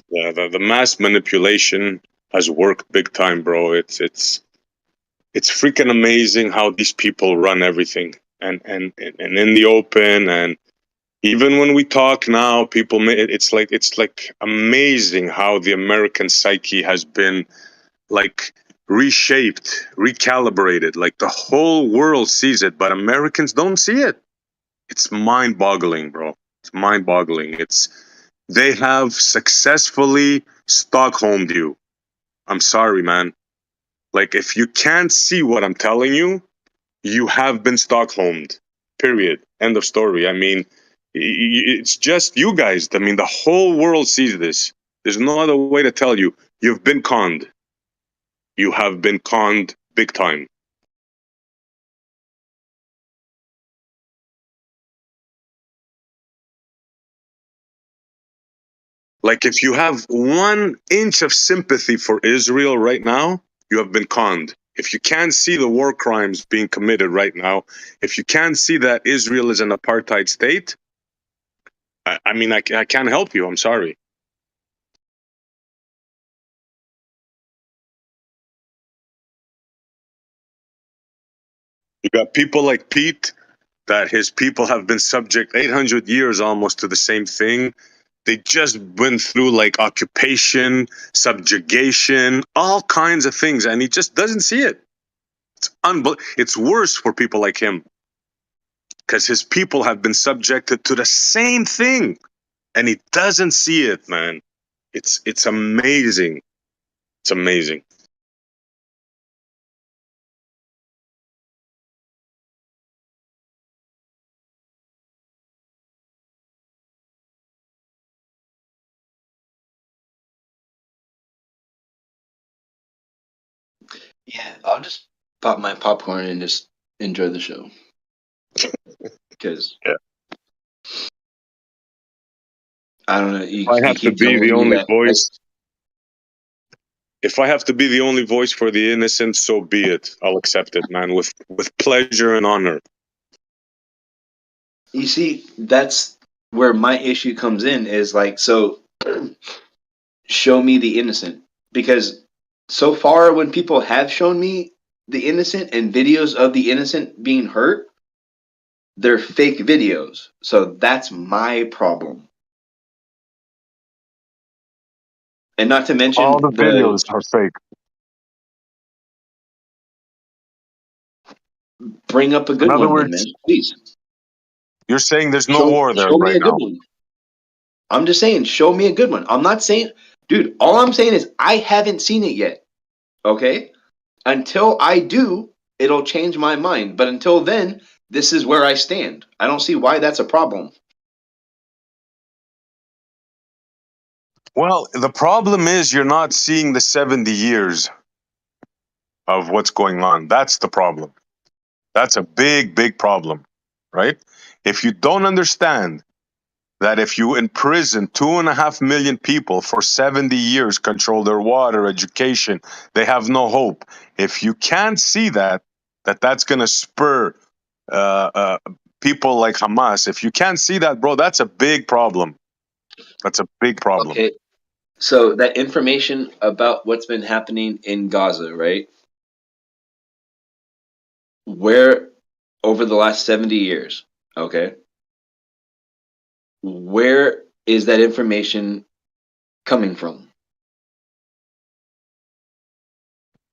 Yeah, the mass manipulation has worked big time, bro. It's freaking amazing how these people run everything, and in the open, and even when we talk now, people it's like amazing how the American psyche has been like reshaped, recalibrated. Like the whole world sees it, but Americans don't see it. It's mind-boggling, bro. It's mind-boggling. They have successfully Stockholmed you. I'm sorry, man. Like if you can't see what I'm telling you, you have been Stockholmed. Period. End of story. I mean, it's just you guys. I mean, the whole world sees this. There's no other way to tell you. You've been conned. You have been conned big time. Like if you have 1 inch of sympathy for Israel right now, you have been conned. If you can't see the war crimes being committed right now, if you can't see that Israel is an apartheid state, I mean, I can't help you. I'm sorry. You got people like Pete, that his people have been subject 800 years almost to the same thing. They just went through like occupation, subjugation, all kinds of things, and he just doesn't see it. It's worse for people like him because his people have been subjected to the same thing, and he doesn't see it, man. It's amazing. It's amazing. Yeah, I'll just pop my popcorn and just enjoy the show. Because Yeah. I don't know. You I have to keep be telling the me only that. voice. If I have to be the only voice for the innocent, so be it. I'll accept it, man, with pleasure and honor. You see, that's where my issue comes in. Is like, so show me the innocent, because so far when people have shown me the innocent and videos of the innocent being hurt, they're fake videos. So that's my problem. And not to All mention the videos are fake. bring up a In good other one then, man. words, Please. you're saying there's no war there Show me right a good now. one. I'm just saying, show me a good one. I'm not saying, dude, all I'm saying is I haven't seen it yet. Okay? Until I do, it'll change my mind. But until then, this is where I stand. I don't see why that's a problem. Well, the problem is you're not seeing the 70 years of what's going on. That's the problem. That's a big, big problem, right? If you don't understand that if you imprison 2.5 million people for 70 years, control their water, education, they have no hope. If you can't see that's going to spur people like Hamas. If you can't see that, bro, that's a big problem. That's a big problem. Okay. So that information about what's been happening in Gaza, right? Where over the last 70 years, okay? Where is that information coming from?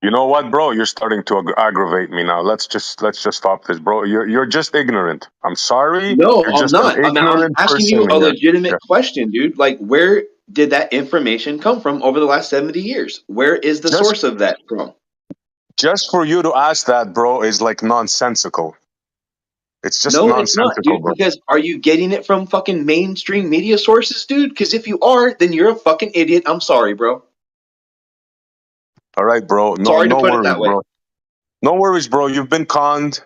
You know what, bro? You're starting to aggravate me now. Let's just stop this, bro. You're just ignorant. I'm sorry. No, You're I'm just an not. I'm ignorant asking person you a here. Yeah. legitimate question, dude. Like, where did that information come from over the last 70 years? Where is the Just source of that from? just for you to ask that, bro, is like nonsensical. It's just No, it's not, nonsensical, dude, bro. because are you getting it from fucking mainstream media sources, dude? Because if you are, then you're a fucking idiot. I'm sorry, bro. All right, bro. Sorry to No put it worries, that way. bro. No worries, bro. You've been conned.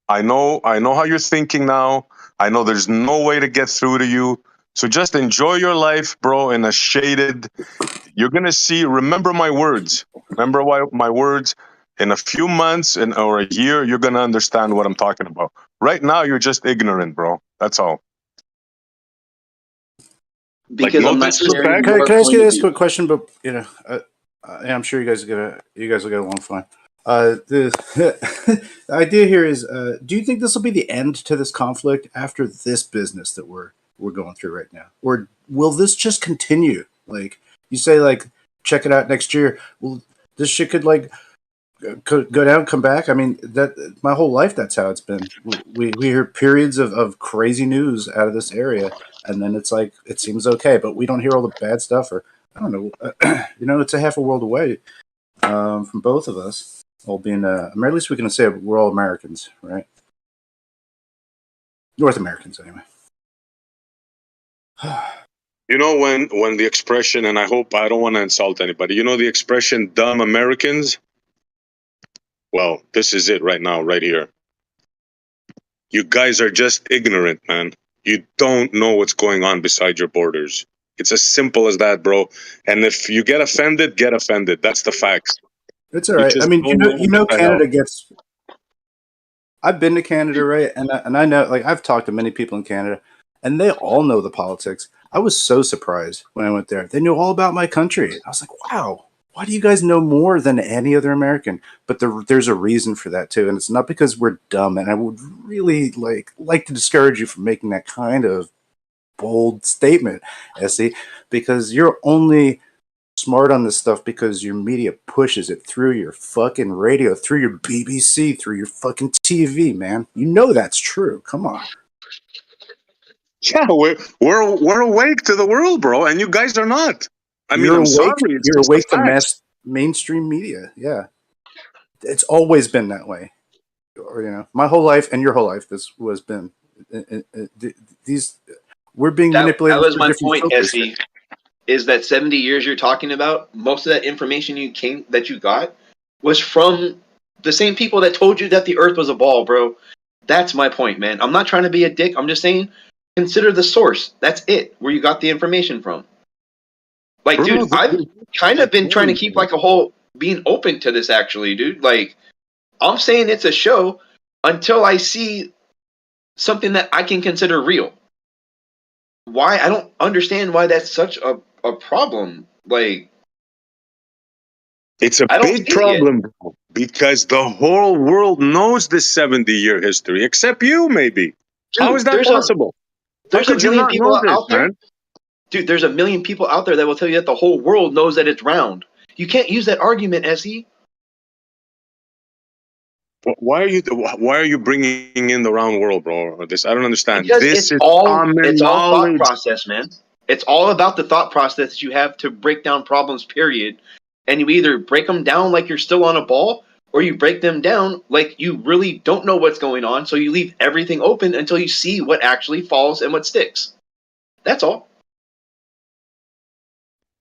I know how you're thinking now. I know there's no way to get through to you. So just enjoy your life, bro, in a shaded. You're going to see, remember my words. Remember my words. In a few months or a year, you're going to understand what I'm talking about. Right now, you're just ignorant, bro. That's all. Like, Because no I'm not sharing disrespect. your Can I ask point you of this view. quick question? But I'm sure you guys will get along fine. The the idea here is, do you think this will be the end to this conflict after this business that we're going through right now, or will this just continue? Like you say, like check it out next year. Well, this shit could like could go down, come back. I mean, that my whole life that's how it's been. We hear periods of crazy news out of this area, and then it's like it seems okay, but we don't hear all the bad stuff, or I don't know. It's a half a world away from both of us. All being, or at least we can say we're all Americans, right? North Americans, anyway. You know when the expression, and I hope I don't want to insult anybody. You know the expression "dumb Americans." Well, this is it right now, right here. You guys are just ignorant, man. You don't know what's going on beside your borders. It's as simple as that, bro. And if you get offended, get offended. That's the facts. It's all You right. I just mean, don't know what the hell. Canada gets. I've been to Canada, right? And I know, like, I've talked to many people in Canada, and they all know the politics. I was so surprised when I went there. They knew all about my country. I was like, wow, why do you guys know more than any other American? But there's a reason for that too, and it's not because we're dumb. And I would really like to discourage you from making that kind of bold statement, Essie, because you're only smart on this stuff because your media pushes it through your fucking radio, through your BBC, through your fucking TV, man. You know that's true. Come on. Yeah, we're awake to the world, bro, and you guys are not. I mean, You're I'm awake. sorry. It's You're just the awake to facts. mainstream media. Yeah, it's always been that way. Or, you know, my whole life and your whole life, this was been these. We're being That manipulated was through my different point, filters. Se. Is that 70 years you're talking about? Most of that information that you got was from the same people that told you that the Earth was a ball, bro. That's my point, man. I'm not trying to be a dick. I'm just saying, consider the source. That's it. Where you got the information from. Like, Bro, dude, I've kind of been trying to keep like a whole being open to this. Actually, dude. Like, I'm saying it's a show until I see something that I can consider real. Why? I don't understand why that's such a problem. Like, it's a I don't big see it. problem, bro, because the whole world knows this 70-year history, except you, maybe. Dude, How is that possible? How there's a could you million not know people this, out there. man? Dude, there's a million people out there that will tell you that the whole world knows that it's round. You can't use that argument, Se. Why are you bringing in the round world, bro? This I don't understand. Because This is it's common all thought knowledge. process, man. It's all about the thought process that you have to break down problems, period. And you either break them down like you're still on a ball, or you break them down like you really don't know what's going on, so you leave everything open until you see what actually falls and what sticks. That's all.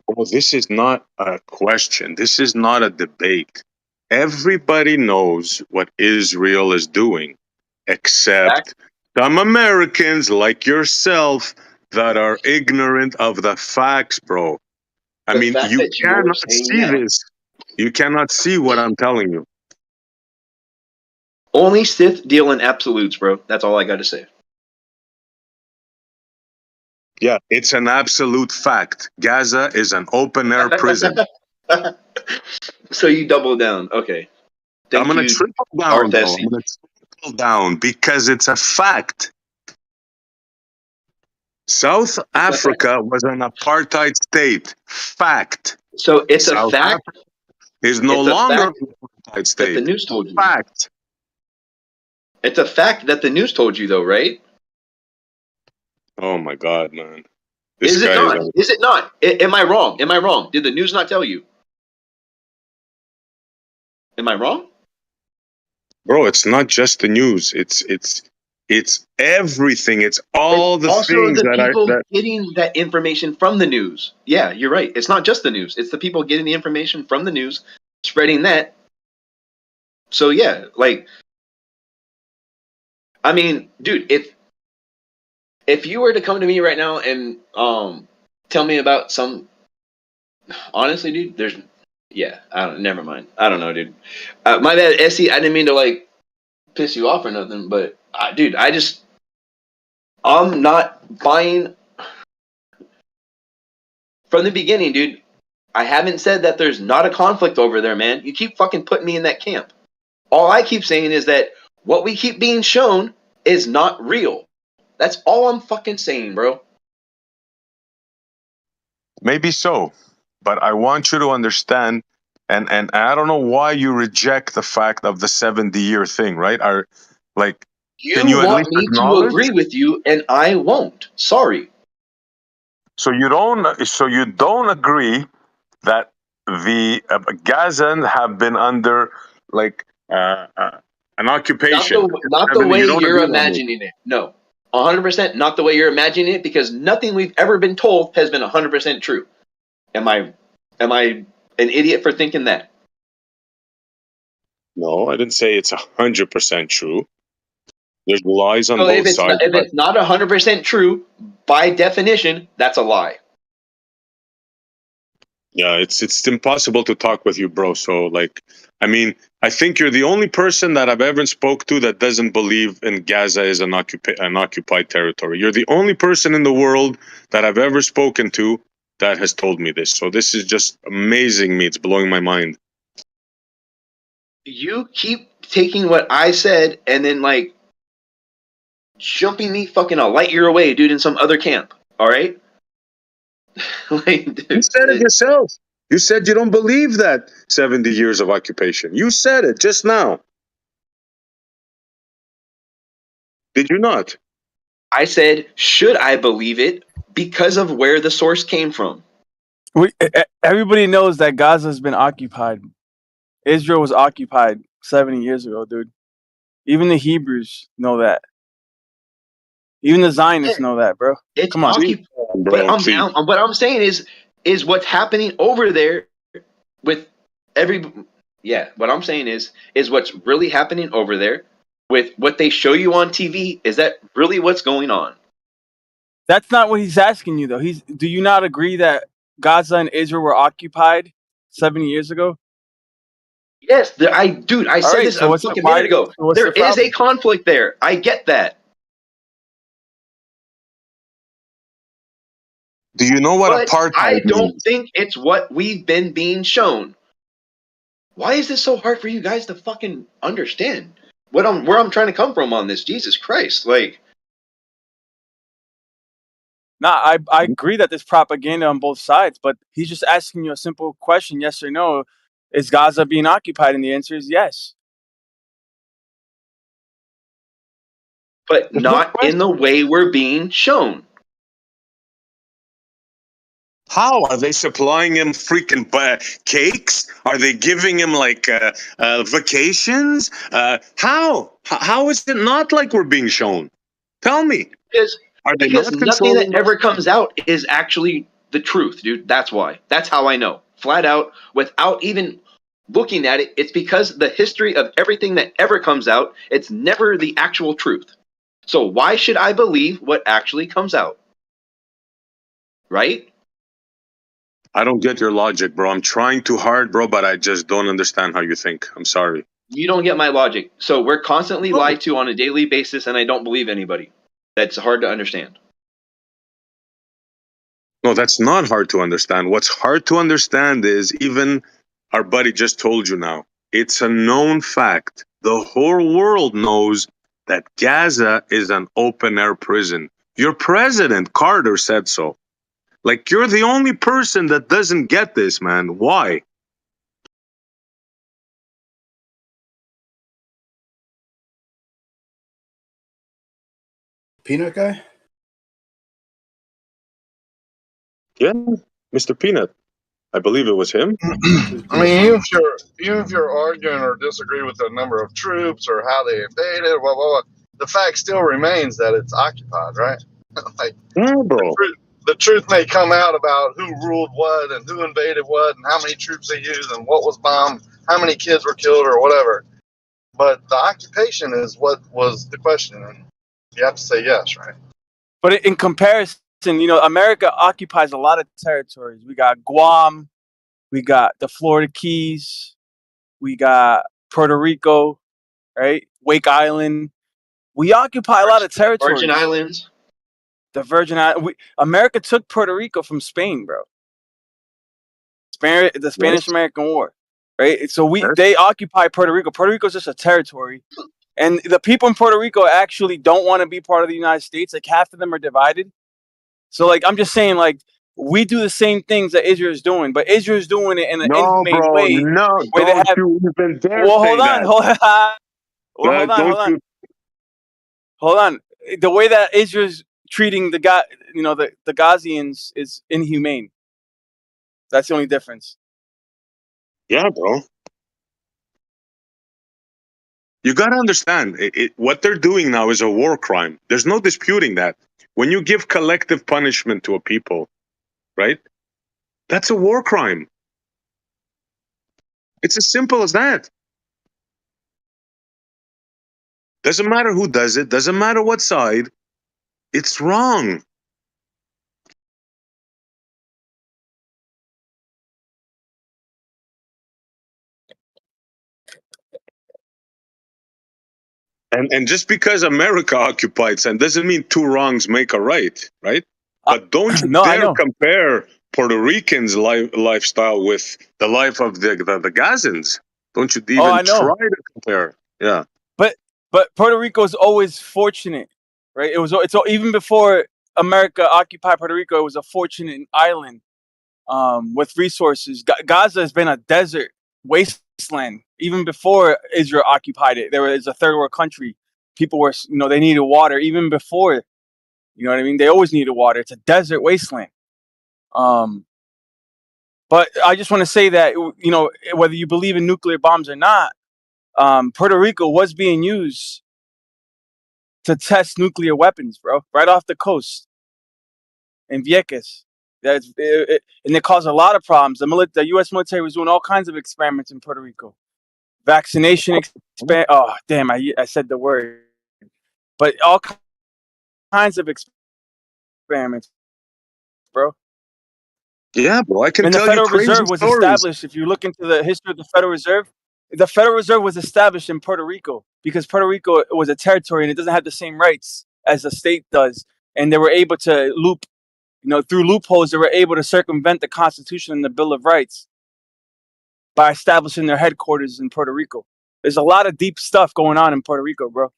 Well, this is not a question. This is not a debate. Everybody knows what Israel is doing, except some Americans like yourself that are ignorant of the facts, bro. I The mean, fact you that you're cannot saying see that. this. You cannot see what I'm telling you. Only Sith deal in absolutes, bro. That's all I got to say. Yeah, it's an absolute fact. Gaza is an open air prison. So you double down. Okay. I'm Thank going to you, triple down, bro. I'm Arthesi. going to triple down because it's a fact. South Africa was an apartheid state. Fact. So it's a South fact. Africa is no It's a longer fact an apartheid that the state. news told you. Fact. It's a fact that the news told you, though, right? Oh my God, man. This Is it guy is. not? Is it not? Am I wrong? Am I wrong? Did the news not tell you? Am I wrong? Bro, it's not just the news. It's everything. It's It's all the also things the that I people that getting that information from the news. Yeah, you're right. It's not just the news. It's the people getting the information from the news, spreading that. So yeah, like, I mean, dude, if you were to come to me right now and tell me about some, honestly, dude, there's, yeah, I don't, never mind. I don't know, dude. My bad, Se. I didn't mean to like piss you off or nothing, but dude, I'm not buying from the beginning, dude. I haven't said that there's not a conflict over there, man. You keep fucking putting me in that camp. All I keep saying is that what we keep being shown is not real. That's all I'm fucking saying, bro. maybe so, but I want you to understand, and I don't know why you reject the fact of the 70-year thing, right? Are like, can You you at want least me to acknowledge? agree with you, and I won't. Sorry. So you don't agree that the Gazans have been under like an occupation. Not the You way don't you're agree on this. imagining it. No. 100% not the way you're imagining it, because nothing we've ever been told has been 100% true. Am I an idiot for thinking that? No, I didn't say it's 100% true. There's lies on So both sides, if but it's not 100% true, by definition, that's a lie. yeah, it's impossible to talk with you, bro. So like, I mean, I think you're the only person that I've ever spoke to that doesn't believe in Gaza is an occupied territory. You're the only person in the world that I've ever spoken to that has told me this. So this is just amazing me. It's blowing my mind. You keep taking what I said and then like jumping me fucking a light year away, dude, in some other camp. All right? Like, You dude, said it yourself. You said you don't believe that 70 years of occupation. You said it just now. Did you not? I said, should I believe it because of where the source came from? Everybody knows that Gaza's been occupied. Israel was occupied 70 years ago, dude. Even the Hebrews know that. Even the Zionists know that, bro. It's Come on. occupied. Bro, What I'm saying is what's happening over there with what I'm saying is what's really happening over there with what they show you on TV. Is that really what's going on? That's not what he's asking you, though. Do you not agree that Gaza and Israel were occupied 70 years ago? Yes, I said right, this so a what's fucking why- minute ago. so what's There the is a problem? conflict there. I get that. do you know what But apartheid I don't means? think it's what we've been being shown. Why is this so hard for you guys to fucking understand? Where I'm trying to come from on this? Jesus Christ! Like, Nah, I agree that there's propaganda on both sides, but he's just asking you a simple question, yes or no. Is Gaza being occupied? And the answer is yes. but There's no not in the way we're being shown. How are they supplying him freaking cakes? Are they giving him like vacations? How is it not like we're being shown? Tell me. Because Are they because not nothing that controlling ever us? comes out is actually the truth, dude. That's why. That's how I know. Flat out, without even looking at it, it's because the history of everything that ever comes out, it's never the actual truth. So why should I believe what actually comes out? Right? I don't get your logic, bro. I'm trying too hard, bro, but I just don't understand how you think. I'm sorry. You don't get my logic. So we're constantly Oh. lied to on a daily basis, and I don't believe anybody. That's hard to understand. No, that's not hard to understand. What's hard to understand is even our buddy just told you now. It's a known fact. The whole world knows that Gaza is an open air prison. Your president, Carter, said so. Like, you're the only person that doesn't get this, man. Why? Peanut guy? Yeah, Mr. Peanut. I believe it was him. I mean, even if you're arguing or disagree with the number of troops or how they invaded, the fact still remains that it's occupied, right? Like Yeah, bro. the truth may come out about who ruled what and who invaded what and how many troops they used and what was bombed, how many kids were killed or whatever. But the occupation is what was the question, and you have to say yes, right? But in comparison, America occupies a lot of territories. We got Guam, we got the Florida Keys, we got Puerto Rico, right? Wake Island. We occupy a lot of territories. Virgin Islands. The Virgin Islands. America took Puerto Rico from Spain, bro. The Spanish-American War, right? So they occupy Puerto Rico. Puerto Rico is just a territory. And the people in Puerto Rico actually don't want to be part of the United States. Like, half of them are divided. So, like, I'm just saying, like, we do the same things that Israel is doing, but Israel is doing it in an inhumane way. No, where they don't have, you even dare well, say hold on, that. hold on. The way that Israel's treating the Gazians is inhumane. That's the only difference. Yeah, bro. You got to understand, what they're doing now is a war crime. There's no disputing that. When you give collective punishment to a people, right? That's a war crime. It's as simple as that. Doesn't matter who does it, doesn't matter what side. It's wrong. And just because America occupied some doesn't mean two wrongs make a right, right? But don't you dare compare Puerto Ricans' lifestyle with the life of the Gazans. Don't you even try to compare. Yeah. But Puerto Rico is always fortunate, right? It's even before America occupied Puerto Rico, it was a fortunate island. with resources. Gaza has been a desert wasteland even before Israel occupied it. There was a third world country. People were, they needed water even before. You know what I mean? They always needed water. It's a desert wasteland. But I just want to say that, whether you believe in nuclear bombs or not, Puerto Rico was being used to test nuclear weapons, bro, right off the coast in Vieques. And it caused a lot of problems. The U.S. military was doing all kinds of experiments in Puerto Rico. Vaccination Oh, damn! I said the word, but all kinds of experiments, bro. Yeah, bro, I can And the tell you Federal crazy Reserve was stories. established. If you look into the history of the Federal Reserve was established in Puerto Rico because Puerto Rico was a territory and it doesn't have the same rights as the state does. And they were able to through loopholes, they were able to circumvent the Constitution and the Bill of Rights by establishing their headquarters in Puerto Rico. There's a lot of deep stuff going on in Puerto Rico, bro.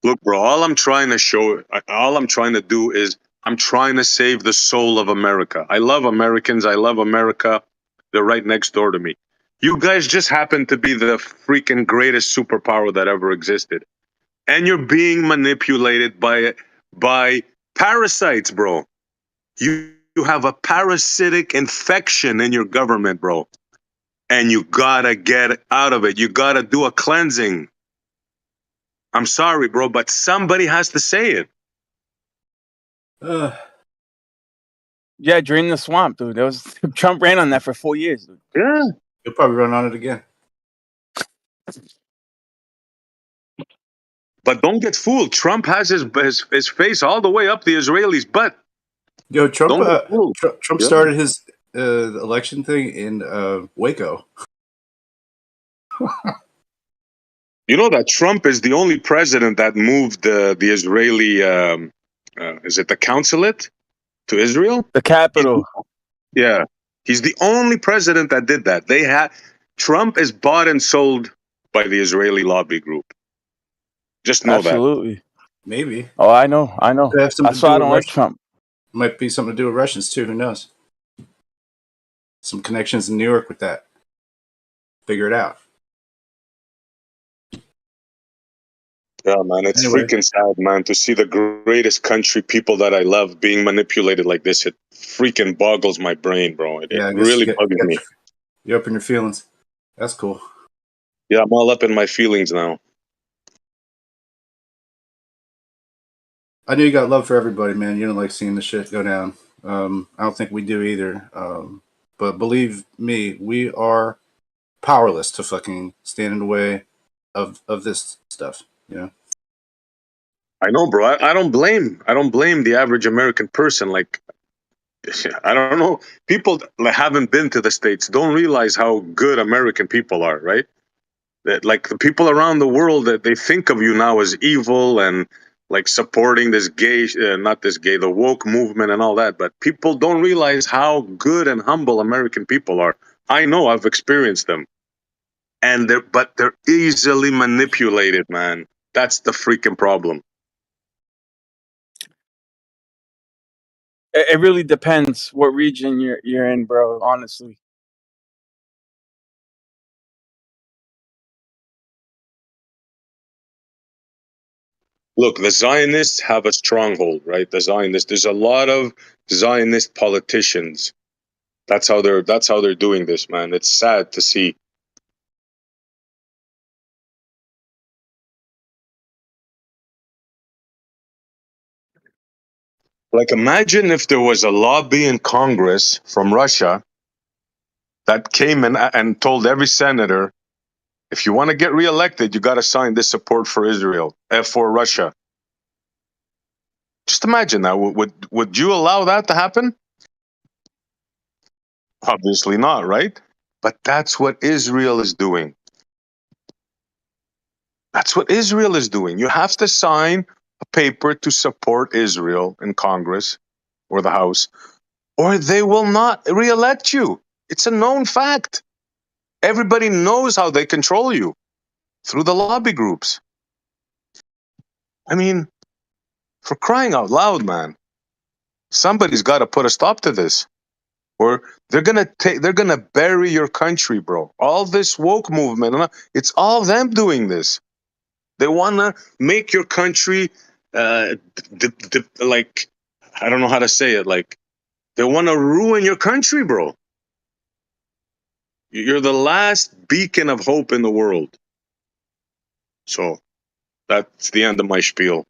Look, bro, all I'm trying to do is I'm trying to save the soul of America. I love Americans. I love America. They're right next door to me. You guys just happen to be the freaking greatest superpower that ever existed. And you're being manipulated by parasites, bro. You have a parasitic infection in your government, bro. And you gotta get out of it. You gotta do a cleansing. I'm sorry, bro, but somebody has to say it. Yeah, drain the swamp, dude. Trump ran on that for 4 years, dude. Yeah. He'll probably run on it again. But don't get fooled. Trump has his face all the way up the Israelis' butt. Yo, Trump. Don't get fooled. Trump Yeah. started his election thing in Waco. You know that Trump is the only president that moved the Israeli, is it the consulate to Israel? The capital. Yeah. He's the only president that did that. Trump is bought and sold by the Israeli lobby group. Just know Absolutely. Maybe. Oh, I know. Could have something That's to do why I with don't like Russia. Trump. Might be something to do with Russians too. Who knows? Some connections in New York with that. Figure it out. Yeah, man, it's Anyway. freaking sad, man, to see the greatest country, people that I love, being manipulated like this. It freaking boggles my brain, bro. It Yeah, I guess really bugs me. you're up in your feelings. That's cool. Yeah, I'm all up in my feelings now. I know you got love for everybody, man. You don't like seeing the shit go down. I don't think we do either. But believe me, we are powerless to fucking stand in the way of this stuff. You know. I know, bro. I don't blame the average American person. Like, I don't know. People that haven't been to the States don't realize how good American people are, right? That, like, the people around the world, that they think of you now as evil and like supporting this the woke movement and all that. But people don't realize how good and humble American people are. I know, I've experienced them. And they're easily manipulated, man. That's the freaking problem. It really depends what region you're in, bro. Honestly. Look, the Zionists have a stronghold, right? There's a lot of Zionist politicians. That's how they're doing this, man. It's sad to see. Like, imagine if there was a lobby in Congress from Russia that came in and told every senator, if you want to get reelected, you got to sign this support for Israel, for Russia. Just imagine that. Would you allow that to happen? Obviously not, right? But that's what Israel is doing. That's what Israel is doing. You have to sign a paper to support Israel in Congress or the House, or they will not reelect you. It's a known fact. Everybody knows how they control you through the lobby groups. I mean, for crying out loud, man. Somebody's got to put a stop to this, or they're gonna bury your country, bro. All this woke movement, it's all them doing this. They wanna make your country, like, I don't know how to say it. Like, they wanna ruin your country, bro. You're the last beacon of hope in the world. So that's the end of my spiel.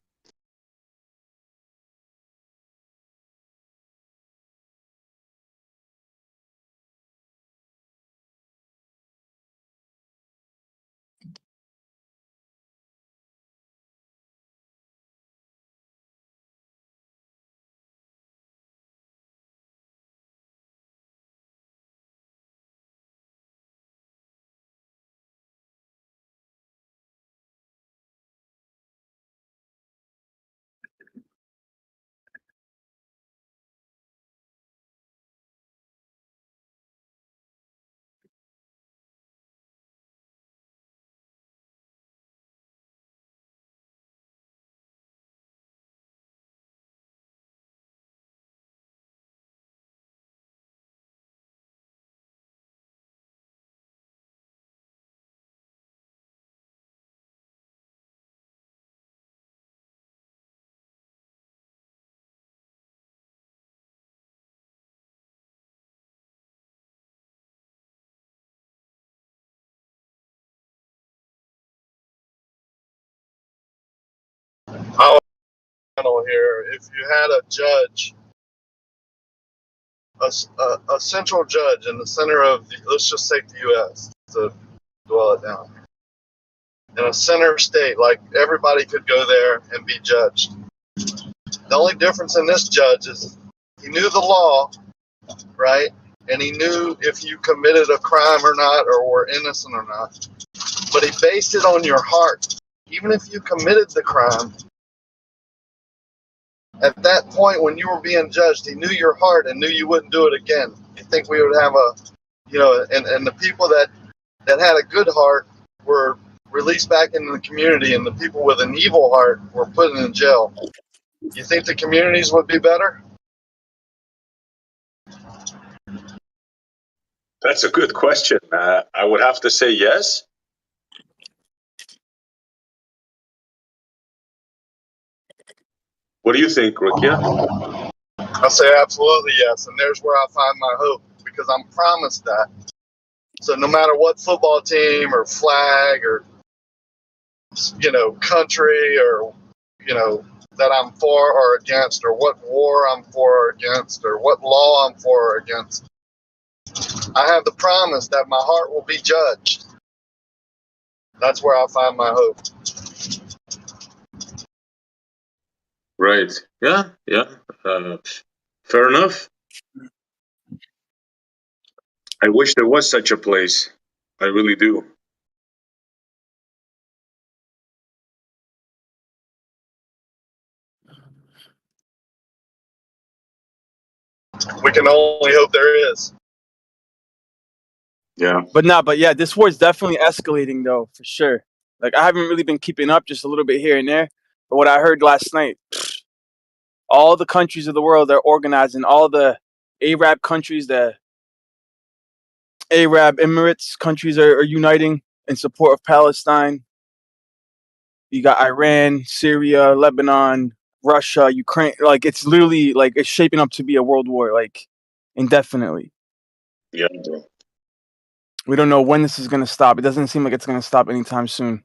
I'll handle here. If you had a judge, a central judge in the center of, let's just take the U.S. to dwell it down, in a center state, like everybody could go there and be judged. The only difference in this judge is he knew the law, right? And he knew if you committed a crime or not, or were innocent or not. But he based it on your heart. Even if you committed the crime, at that point when you were being judged, he knew your heart and knew you wouldn't do it again. You think we would have and the people that had a good heart were released back into the community, and the people with an evil heart were put in jail. You think the communities would be better? That's a good question. I would have to say yes. What do you think, Rukia? I say absolutely yes, and there's where I find my hope, because I'm promised that. So no matter what football team or flag or country or that I'm for or against, or what war I'm for or against, or what law I'm for or against, I have the promise that my heart will be judged. That's where I find my hope. Right. Yeah. Fair enough. I wish there was such a place. I really do. We can only hope there is. Yeah. But yeah, this war is definitely escalating though, for sure. Like, I haven't really been keeping up, just a little bit here and there. But what I heard last night, all the countries of the world are organizing. All the Arab countries, the Arab Emirates countries are uniting in support of Palestine. You got Iran, Syria, Lebanon, Russia, Ukraine. Like, it's literally like it's shaping up to be a world war, like, indefinitely. Yeah, bro. We don't know when this is going to stop. It doesn't seem like it's going to stop anytime soon.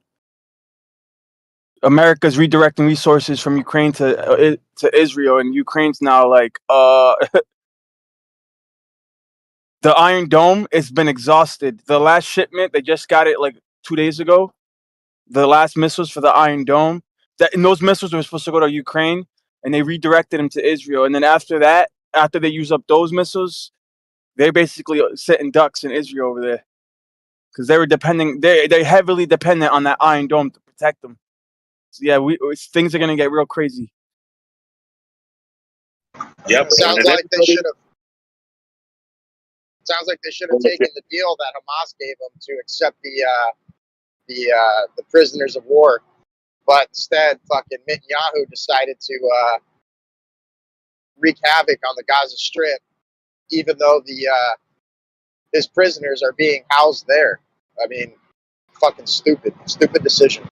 America's redirecting resources from Ukraine to Israel, and Ukraine's now like, the Iron Dome has been exhausted. The last shipment, they just got it like 2 days ago. The last missiles for the Iron Dome, and those missiles were supposed to go to Ukraine, and they redirected them to Israel. And then after that, after they use up those missiles, they're basically sitting ducks in Israel over there, because they were they're heavily dependent on that Iron Dome to protect them. So yeah, things are gonna get real crazy. Yep. Sounds like they should have. Sounds like they should have taken the deal that Hamas gave them to accept the prisoners of war, but instead, fucking Netanyahu decided to wreak havoc on the Gaza Strip, even though his prisoners are being housed there. I mean, fucking stupid decision.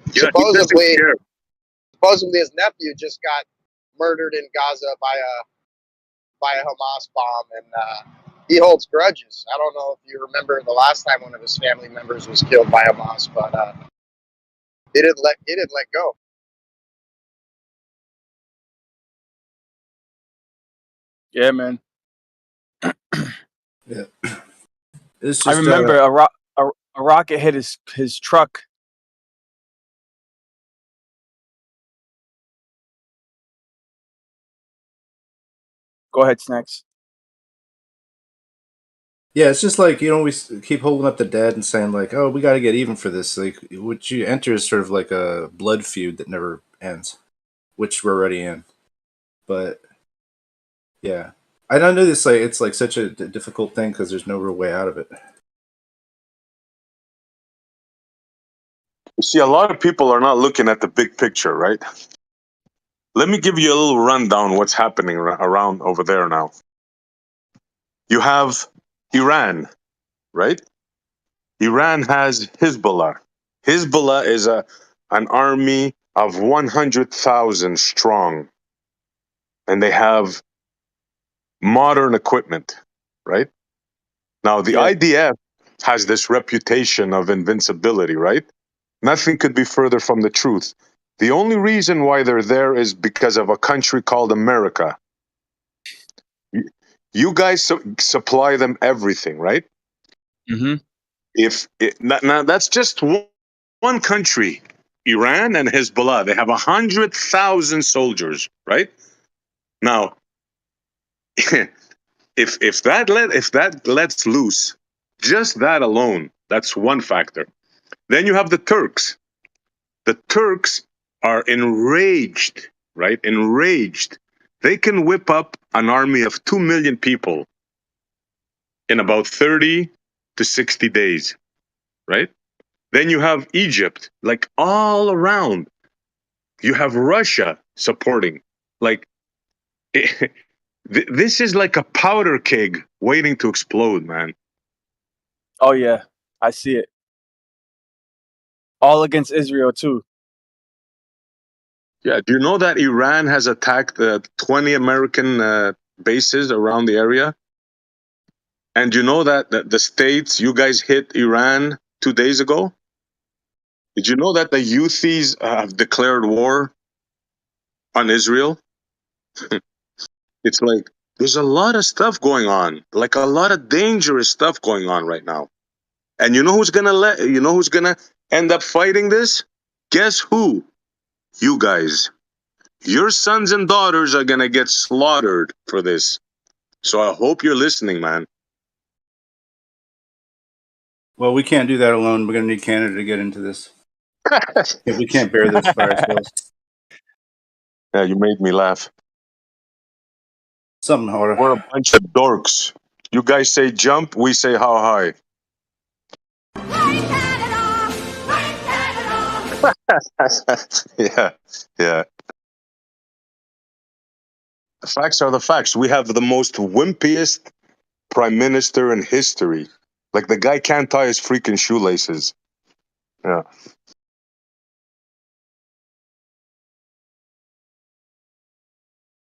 Yeah, he doesn't Supposedly care. his nephew just got murdered in Gaza by a Hamas bomb, and he holds grudges. I don't know if you remember the last time one of his family members was killed by Hamas, but he didn't let go. Yeah, man. Yeah. It's I just remember a rocket hit his truck. Go ahead, Snacks. yeah, it's just like, we keep holding up the dead and saying like, oh, we got to get even for this. Like, what you enter is sort of like a blood feud that never ends, which we're already in. But yeah, I don't know this. Like, it's like such a difficult thing because there's no real way out of it. You see, a lot of people are not looking at the big picture, right? Let me give you a little rundown what's happening around over there now. You have Iran, right? Iran has Hezbollah. Hezbollah is an army of 100,000 strong, and they have modern equipment, right? Now, the Yeah. IDF has this reputation of invincibility, right? Nothing could be further from the truth. The only reason why they're there is because of a country called America. You guys supply them everything, right? Mm-hmm. Now that's just one country, Iran and Hezbollah. They have 100,000 soldiers, right? Now, if that lets loose, just that alone, that's one factor. Then you have the Turks. The Turks are enraged, right? Enraged. They can whip up an army of 2 million people in about 30 to 60 days, right? Then you have Egypt, like all around. You have Russia supporting. Like, this is like a powder keg waiting to explode, man. Oh yeah, I see it. All against Israel too. Yeah, do you know that Iran has attacked 20 American bases around the area? And you know that the States, you guys hit Iran 2 days ago? Did you know that the Houthis have declared war on Israel? It's like there's a lot of stuff going on, like a lot of dangerous stuff going on right now. And you know who's gonna end up fighting this? Guess who? You guys. Your sons and daughters are gonna get slaughtered for this. So I hope you're listening, man. Well, we can't do that alone. We're going to need Canada to get into this. We can't bear this by ourselves. Yeah, you made me laugh. Something harder. We're a bunch of dorks. You guys say jump, we say how high. Yeah, yeah. The facts are the facts. We have the most wimpiest prime minister in history. Like, the guy can't tie his freaking shoelaces. Yeah.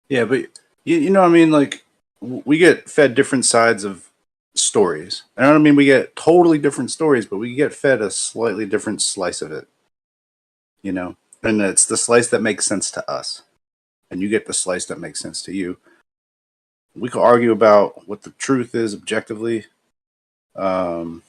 Yeah, but you know what I mean? Like, we get fed different sides of stories. And I don't mean we get totally different stories, but we get fed a slightly different slice of it. You know? And it's the slice that makes sense to us. And you get the slice that makes sense to you. We could argue about what the truth is objectively. I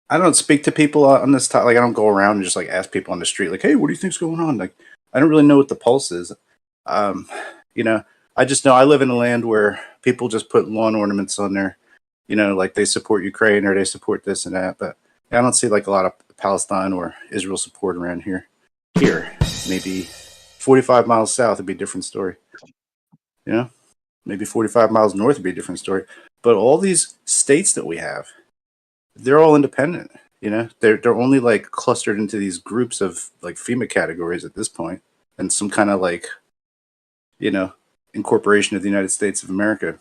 don't speak to people on this topic. Like, I don't go around and just like ask people on the street, like, "Hey, what do you think's going on?" Like, I don't really know what the pulse is. I just know I live in a land where people just put lawn ornaments on there. Like they support Ukraine or they support this and that. But I don't see like a lot of Palestine or Israel support around here. Here, maybe 45 miles south would be a different story. Maybe 45 miles north would be a different story. But all these states that we have, they're all independent. You know, they're only like clustered into these groups of like FEMA categories at this point, and some kind of like, you know, incorporation of the United States of America.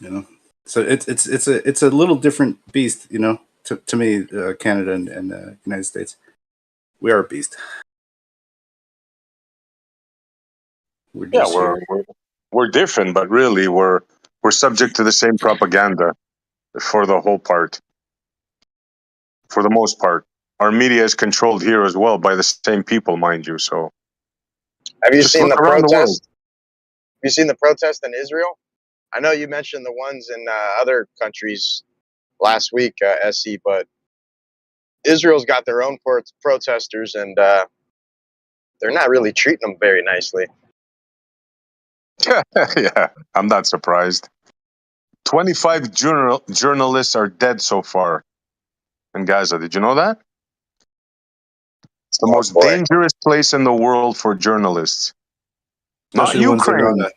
You know, so it's a little different beast. You know, to me, Canada and United States, we are a beast. We're Yeah, just here. we're different, but really we're subject to the same propaganda for the whole part. For the most part, our media is controlled here as well by the same people, mind you. So Have you just seen look the around the world. protest? Have you seen the protest in Israel? I know you mentioned the ones in other countries last week, SE, but Israel's got their own protesters, and they're not really treating them very nicely. Yeah, I'm not surprised. 25 journalists are dead so far in Gaza. Did you know that? It's the Oh most boy. dangerous place in the world for journalists. Not Especially the ones that are Ukraine.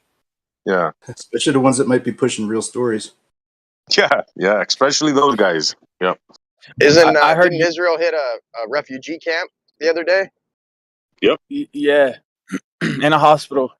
Yeah, especially the ones that might be pushing real stories. yeah, especially those guys. Yeah. I heard Didn't Israel hit a refugee camp the other day? yeah, in a hospital.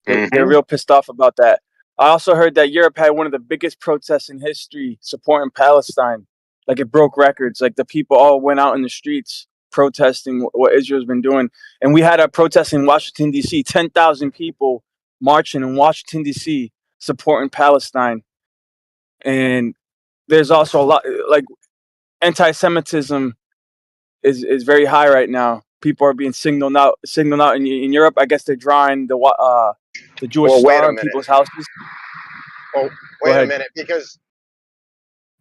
They're Mhm. real pissed off about that. I also heard that Europe had one of the biggest protests in history supporting Palestine. Like it broke records. Like the people all went out in the streets protesting what Israel's been doing. And we had a protest in Washington, D.C., 10,000 people marching in Washington, D.C., supporting Palestine. And there's also a lot, like anti Semitism is very high right now. People are being signaled out in Europe. I guess they're drawing the Jewish Well, wait star a on minute. people's houses. Oh, Go wait a ahead. minute, because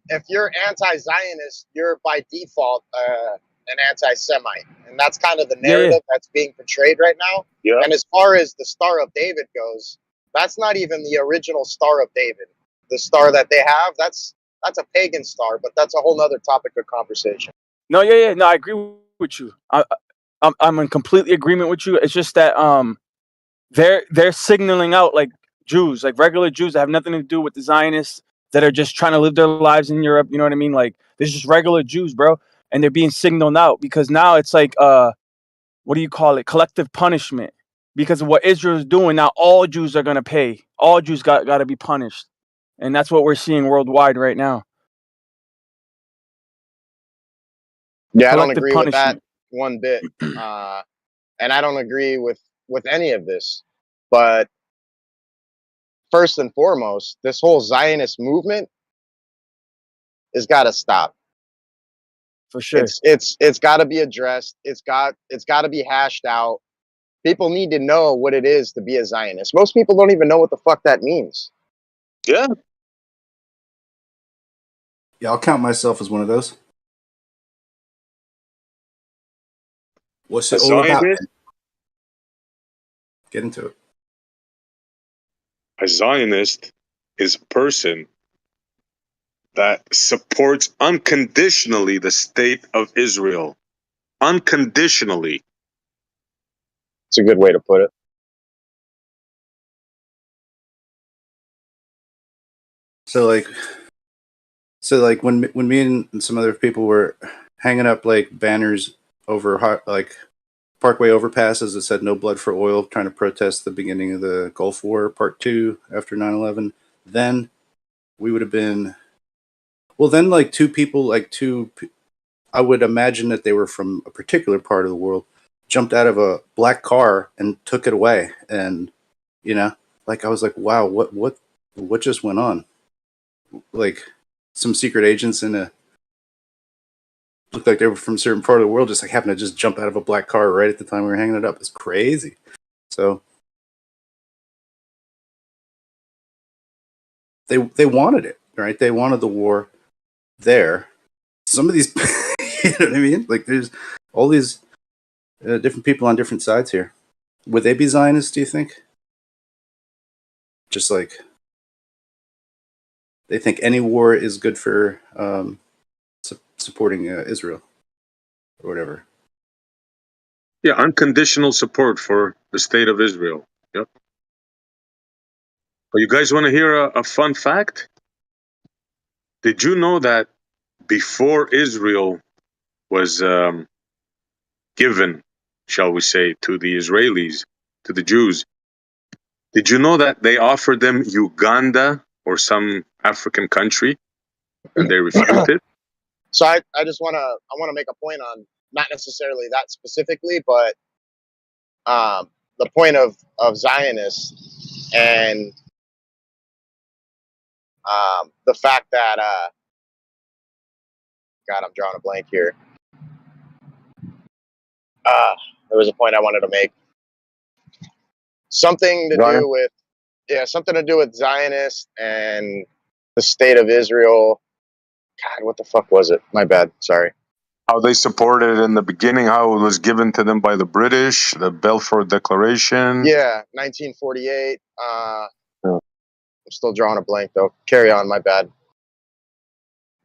if you're anti-Zionist, you're by default an anti-Semite, and that's kind of the Yeah. narrative that's being portrayed right now. Yeah. And as far as the Star of David goes, that's not even the original Star of David. The star that they have, that's a pagan star, but that's a whole other topic of conversation. No, yeah. No, I agree with you. I'm in completely agreement with you. It's just that they're signaling out like Jews, like regular Jews that have nothing to do with the Zionists that are just trying to live their lives in Europe. You know what I mean? Like there's just regular Jews, bro, and they're being signaled out because now it's like what do you call it? Collective punishment because of what Israel's doing. Now all Jews are gonna pay. All Jews got to be punished, and that's what we're seeing worldwide right now. Yeah, I don't Collective agree with that punishment. one bit, and I don't agree with any of this. But first and foremost, this whole Zionist movement has got to stop. For sure. It's got to be addressed. It's got to be hashed out. People need to know what it is to be a Zionist. Most people don't even know what the fuck that means. Yeah. Yeah, I'll count myself as one of those. What's it A all about? Zionist, Get into it. a Zionist is a person that supports unconditionally the state of Israel. Unconditionally. It's a good way to put it. So like when me and some other people were hanging up like banners over like Parkway overpasses that said "No blood for oil," trying to protest the beginning of the Gulf War Part 2 after 9/11, then we would have been. Well, then like I would imagine that they were from a particular part of the world, jumped out of a black car and took it away, and you know, like I was like, wow, what just went on? Like some secret agents in a looked like they were from a certain part of the world, just like happened to just jump out of a black car right at the time we were hanging it up. It's crazy. So they wanted it, right? They wanted the war there. Some of these, you know what I mean? Like there's all these different people on different sides here. Would they be Zionists? Do you think? Just like they think any war is good for supporting Israel or whatever. Yeah, unconditional support for the state of Israel. Yep. But you guys want to hear a fun fact? Did you know that before Israel was given, shall we say, to the Israelis, to the Jews, did you know that they offered them Uganda or some African country and they refused it? So I just wanna make a point on not necessarily that specifically, but the point of Zionists and the fact that God, I'm drawing a blank here. There was a point I wanted to make. Something to Zion. do with something to do with Zionists and the state of Israel. God, what the fuck was it? My bad. Sorry. How they supported it in the beginning, how it was given to them by the British, the Balfour Declaration. Yeah, 1948. Yeah. I'm still drawing a blank though. Carry on. My bad.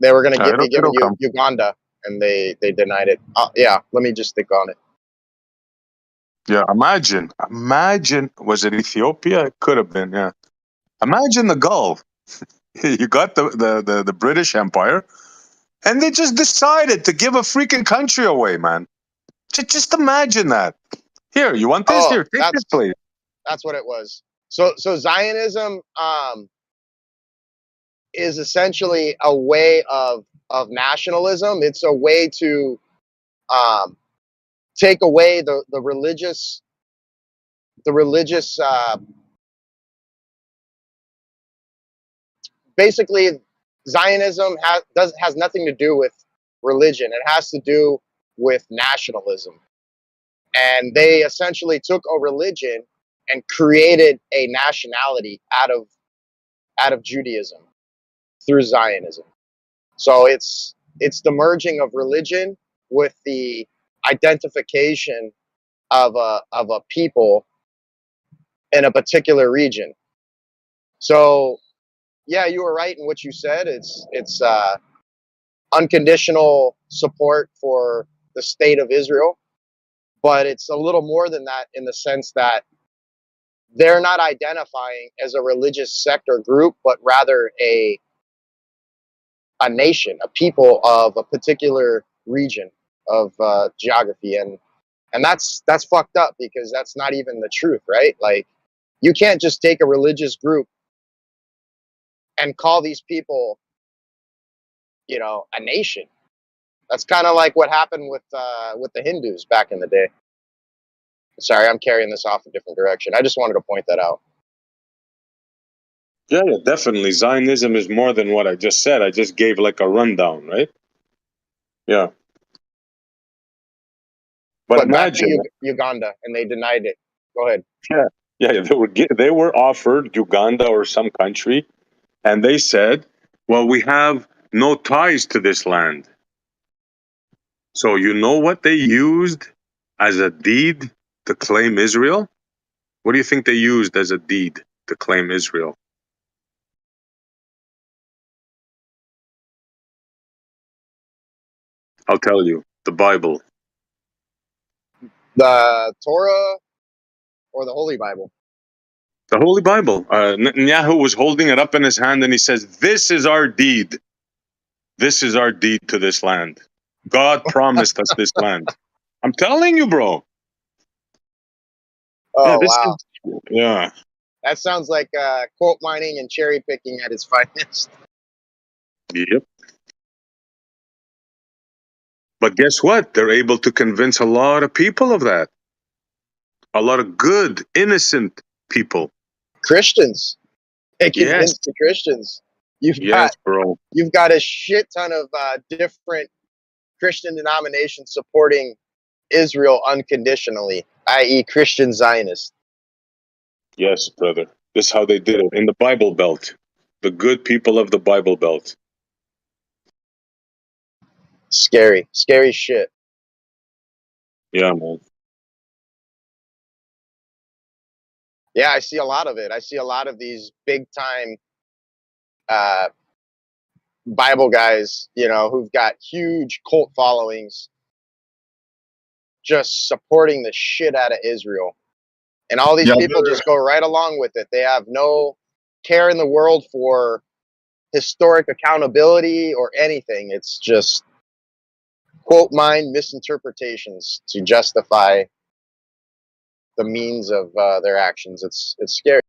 They were going to be giving It'll you come. Uganda, and they denied it. Yeah, let me just think on it. Yeah, imagine, was it Ethiopia? It could have been, yeah. Imagine the Gulf. You got the British Empire, and they just decided to give a freaking country away, man. Just imagine that. Here, you want this? Oh, Here, take this, please. that's what it was. So Zionism is essentially a way of nationalism. It's a way to take away the religious basically Zionism has nothing to do with religion. It has to do with nationalism. And they essentially took a religion and created a nationality out of Judaism through Zionism. So it's the merging of religion with the identification of a people in a particular region. So yeah, you were right in what you said. It's unconditional support for the state of Israel, but it's a little more than that in the sense that they're not identifying as a religious sect or group, but rather a nation, a people of a particular region of geography, and that's fucked up because that's not even the truth, right? Like, you can't just take a religious group and call these people, a nation. That's kind of like what happened with the Hindus back in the day. Sorry, I'm carrying this off a different direction. I just wanted to point that out. Yeah, definitely. Zionism is more than what I just said. I just gave like a rundown, right? Yeah. But back to imagine, Uganda, and they denied it. Go ahead. yeah, they were offered Uganda or some country, and they said, "Well, we have no ties to this land." So you know what they used as a deed to claim Israel? What do you think they used as a deed to claim Israel? I'll tell you, the Bible. The Torah or the Holy Bible? The Holy Bible. Netanyahu was holding it up in his hand and he says, "This is our deed. This is our deed to this land. God promised us this land." I'm telling you, bro. Yeah, Oh, wow. Yeah. That sounds like quote mining and cherry picking at its finest. Yep. But guess what? They're able to convince a lot of people of that. A lot of good, innocent people. Christians. They Yes. convince the Christians. Yes, bro. You've got a shit ton of different Christian denominations supporting Israel unconditionally, i.e., Christian Zionists. Yes, brother. This is how they did it in the Bible Belt. The good people of the Bible Belt. Scary shit. Yeah, man. Yeah, I see a lot of it. I see a lot of these big time Bible guys, who've got huge cult followings, just supporting the shit out of Israel. And all these people just go right along with it. They have no care in the world for historic accountability or anything. It's just quote mine misinterpretations to justify the means of their actions. It's scary.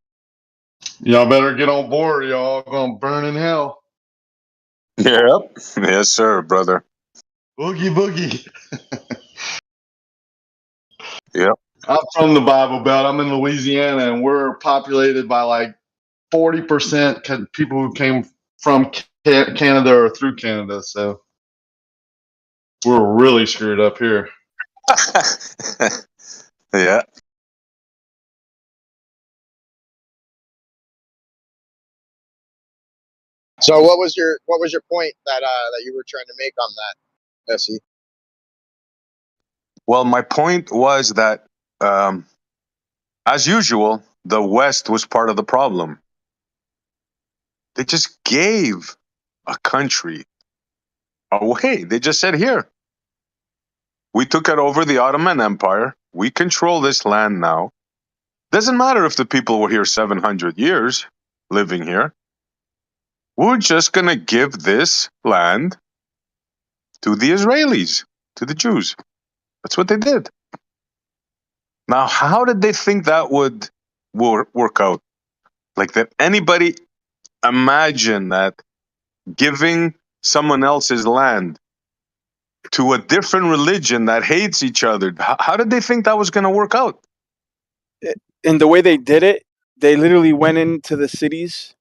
Y'all better get on board. Y'all gonna burn in hell. Yep. Yes, sir, brother. Boogie boogie. Yep. I'm from the Bible Belt. I'm in Louisiana, and we're populated by like 40% people who came from Canada or through Canada. So we're really screwed up here. Yeah. So what was your point that you were trying to make on that, Essie? Well, my point was that, as usual, the West was part of the problem. They just gave a country away. They just said, here, we took it over the Ottoman Empire. We control this land now. Doesn't matter if the people were here 700 years living here. We're just going to give this land to the Israelis, to the Jews. That's what they did. Now, how did they think that would work out? Like, that anybody imagine that giving someone else's land to a different religion that hates each other, how did they think that was going to work out? And the way they did it, they literally went into the cities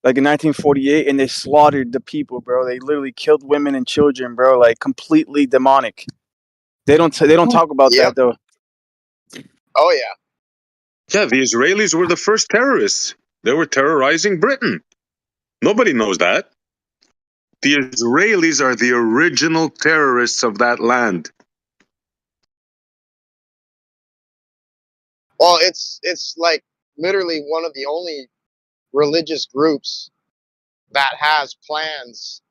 like in 1948 and they slaughtered the people, bro. They literally killed women and children, bro, like completely demonic. They don't talk about Yep. that though. Oh yeah. Yeah, the Israelis were the first terrorists. They were terrorizing Britain. Nobody knows that. The Israelis are the original terrorists of that land. Well, it's like literally one of the only religious groups that has plans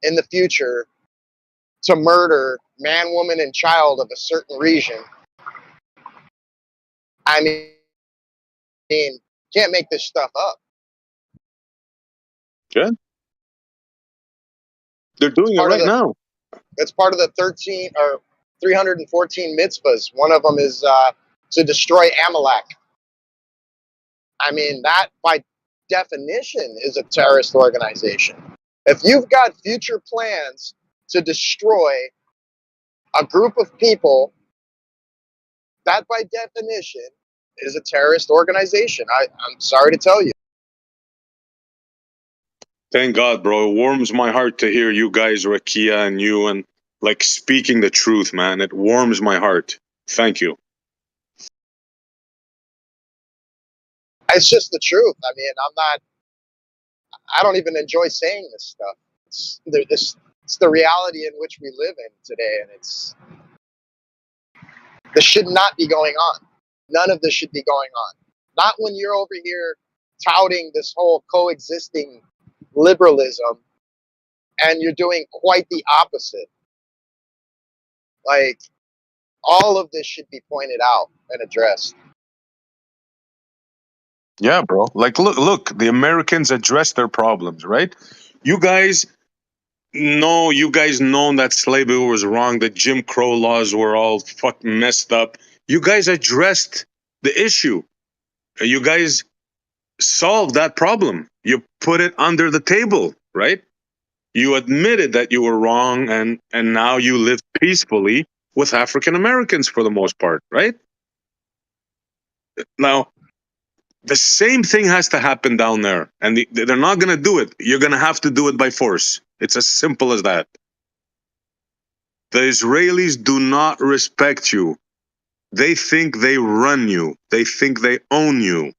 in the future to murder man, woman, and child of a certain region. I mean, can't make this stuff up. Yeah. They're doing it right now. It's part of the 13 or 314 mitzvahs. One of them is to destroy Amalek. I mean, that by definition is a terrorist organization. If you've got future plans to destroy a group of people, that by definition is a terrorist organization. I'm sorry to tell you. Thank God, bro. It warms my heart to hear you guys, Rakia and you, and like speaking the truth, man. It warms my heart. Thank you. It's just the truth. I mean, I don't even enjoy saying this stuff. It's the reality in which we live in today, and this should not be going on. None of this should be going on. Not when you're over here touting this whole coexisting liberalism, and you're doing quite the opposite. Like, all of this should be pointed out and addressed. Yeah, bro. Like, look, the Americans addressed their problems, right? You guys know that slavery was wrong, that Jim Crow laws were all fucking messed up. You guys addressed the issue. You guys solved that problem. You put it under the table, right? You admitted that you were wrong, and now you live peacefully with African Americans for the most part, right? Now, the same thing has to happen down there, and they're not going to do it. You're going to have to do it by force. It's as simple as that. The Israelis do not respect you. They think they run you. They think they own you.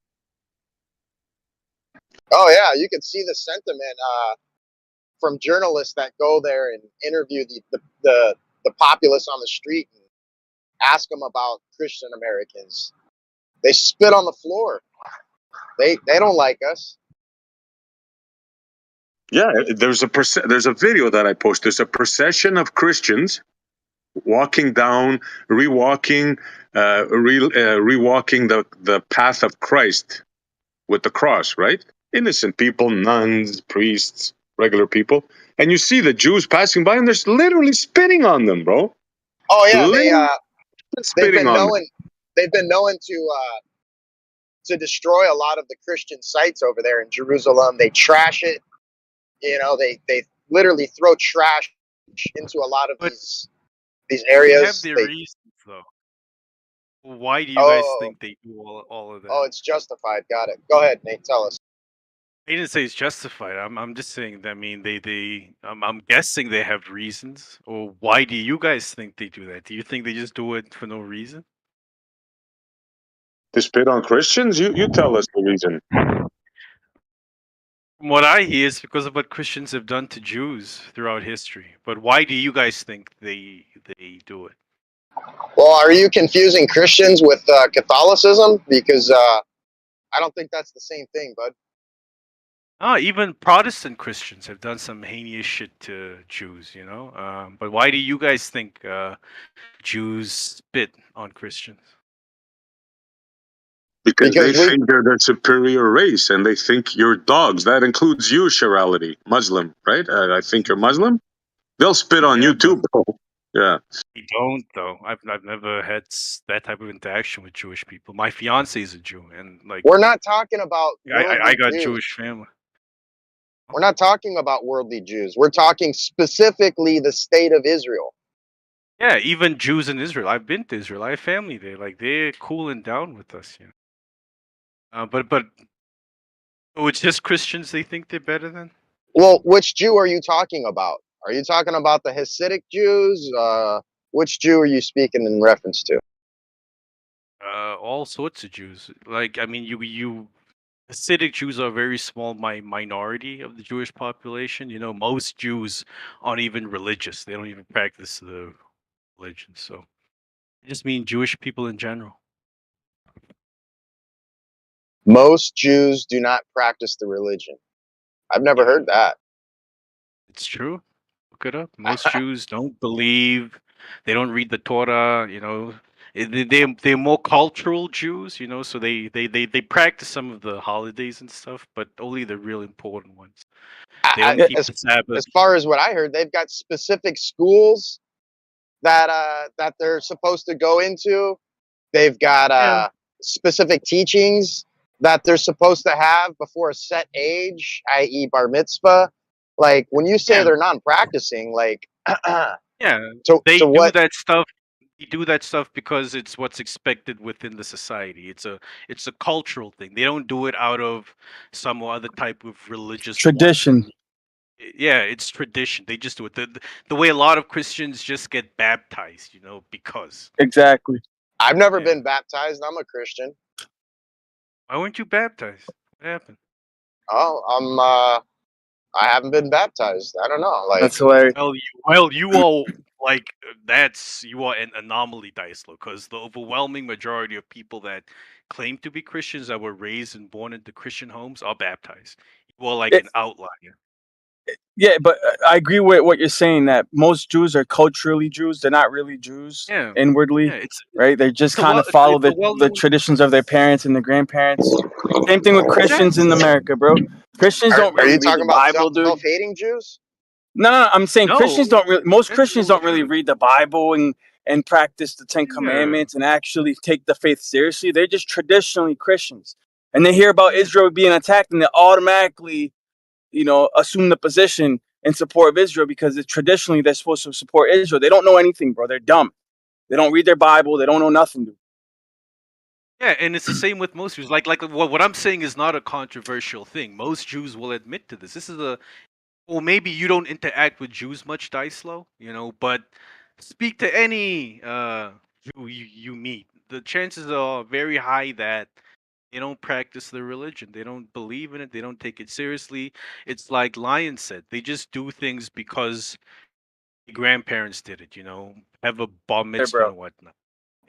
Oh yeah, you can see the sentiment from journalists that go there and interview the populace on the street and ask them about Christian Americans. They spit on the floor. They don't like us. Yeah, there's a video that I posted. There's a procession of Christians walking down, rewalking the path of Christ with the cross, right? Innocent people, nuns, priests, regular people, and you see the Jews passing by, and they're literally spitting on them, bro. Oh yeah, Literally they've spitting been on them. known to destroy a lot of the Christian sites over there in Jerusalem. They trash it. You know, they literally throw trash into a lot of But these they areas. have their reasons, though. Why do you guys Oh, think they do all of that? oh, it's justified. Got it. Go ahead, Nate. Tell us. I didn't say it's justified. I'm just saying that. I mean, I'm guessing they have reasons. Or why do you guys think they do that? Do you think they just do it for no reason? To spit on Christians? You tell us the reason. From what I hear, it's because of what Christians have done to Jews throughout history. But why do you guys think they do it? Well, are you confusing Christians with Catholicism? Because I don't think that's the same thing, bud. Even Protestant Christians have done some heinous shit to Jews, you know. But why do you guys think Jews spit on Christians? Because they Because we think they're the superior race, and they think you're dogs. That includes you, Shirality, Muslim, right? I think you're Muslim. They'll spit on Yeah, you too, bro. Yeah. We don't though. I've never had that type of interaction with Jewish people. My fiance is a Jew, and like we're not talking about I worldly got Jews. Jewish family. We're not talking about worldly Jews. We're talking specifically the state of Israel. Yeah, even Jews in Israel. I've been to Israel. I have family there. Like they're cool and down with us, you know. But oh, it's just Christians they think they're better than. Well, which Jew are you talking about? Are you talking about the Hasidic Jews? Which Jew are you speaking in reference to? All sorts of Jews. Like I mean, you Hasidic Jews are a very small minority of the Jewish population. You know, most Jews aren't even religious. They don't even practice the religion. So I just mean Jewish people in general. Most Jews do not practice the religion. I've never heard that. It's true. Look it up. Most Jews don't believe. They don't read the Torah. You know, they're more cultural Jews. You know, so they practice some of the holidays and stuff, but only the real important ones. They don't keep the Sabbath. As far as what I heard, they've got specific schools that they're supposed to go into. They've got specific teachings that they're supposed to have before a set age, i.e., bar mitzvah. Like when you say they're non-practicing, like Yeah, to they do what? that stuff. They do that stuff because it's what's expected within the society. It's a cultural thing. They don't do it out of some other type of religious Tradition. wonder. Yeah, it's tradition. They just do it. The way a lot of Christians just get baptized, you know, because. Exactly. I've never Yeah. been baptized. I'm a Christian. Why weren't you baptized? What happened? Oh, I haven't been baptized. I don't know. Like That's hilarious. Well, you all like you are an anomaly, Dicelo, because the overwhelming majority of people that claim to be Christians that were raised and born into Christian homes are baptized. You are like an outlier. Yeah, but I agree with what you're saying that most Jews are culturally Jews. They're not really Jews inwardly, right? They just kind of follow the traditions of their parents and their grandparents. Same thing with Christians in America, bro. Christians don't really read the Bible, dude. Self-hating Jews? No, I'm saying Christians don't really. Most Christians don't really read the Bible and practice the Ten Commandments and actually take the faith seriously. They're just traditionally Christians, and they hear about Israel being attacked, and they automatically, you know, assume the position in support of Israel because traditionally they're supposed to support Israel. They don't know anything, bro. They're dumb. They don't read their Bible. They don't know nothing, dude. Yeah, and it's the same with most Jews. Like what I'm saying is not a controversial thing. Most Jews will admit to this. This is well, maybe you don't interact with Jews much, Dicelo, you know, but speak to any Jew you meet. The chances are very high that they don't practice their religion. They don't believe in it. They don't take it seriously. It's like Lion said. They just do things because their grandparents did it, you know, have a bar mitzvah and whatnot.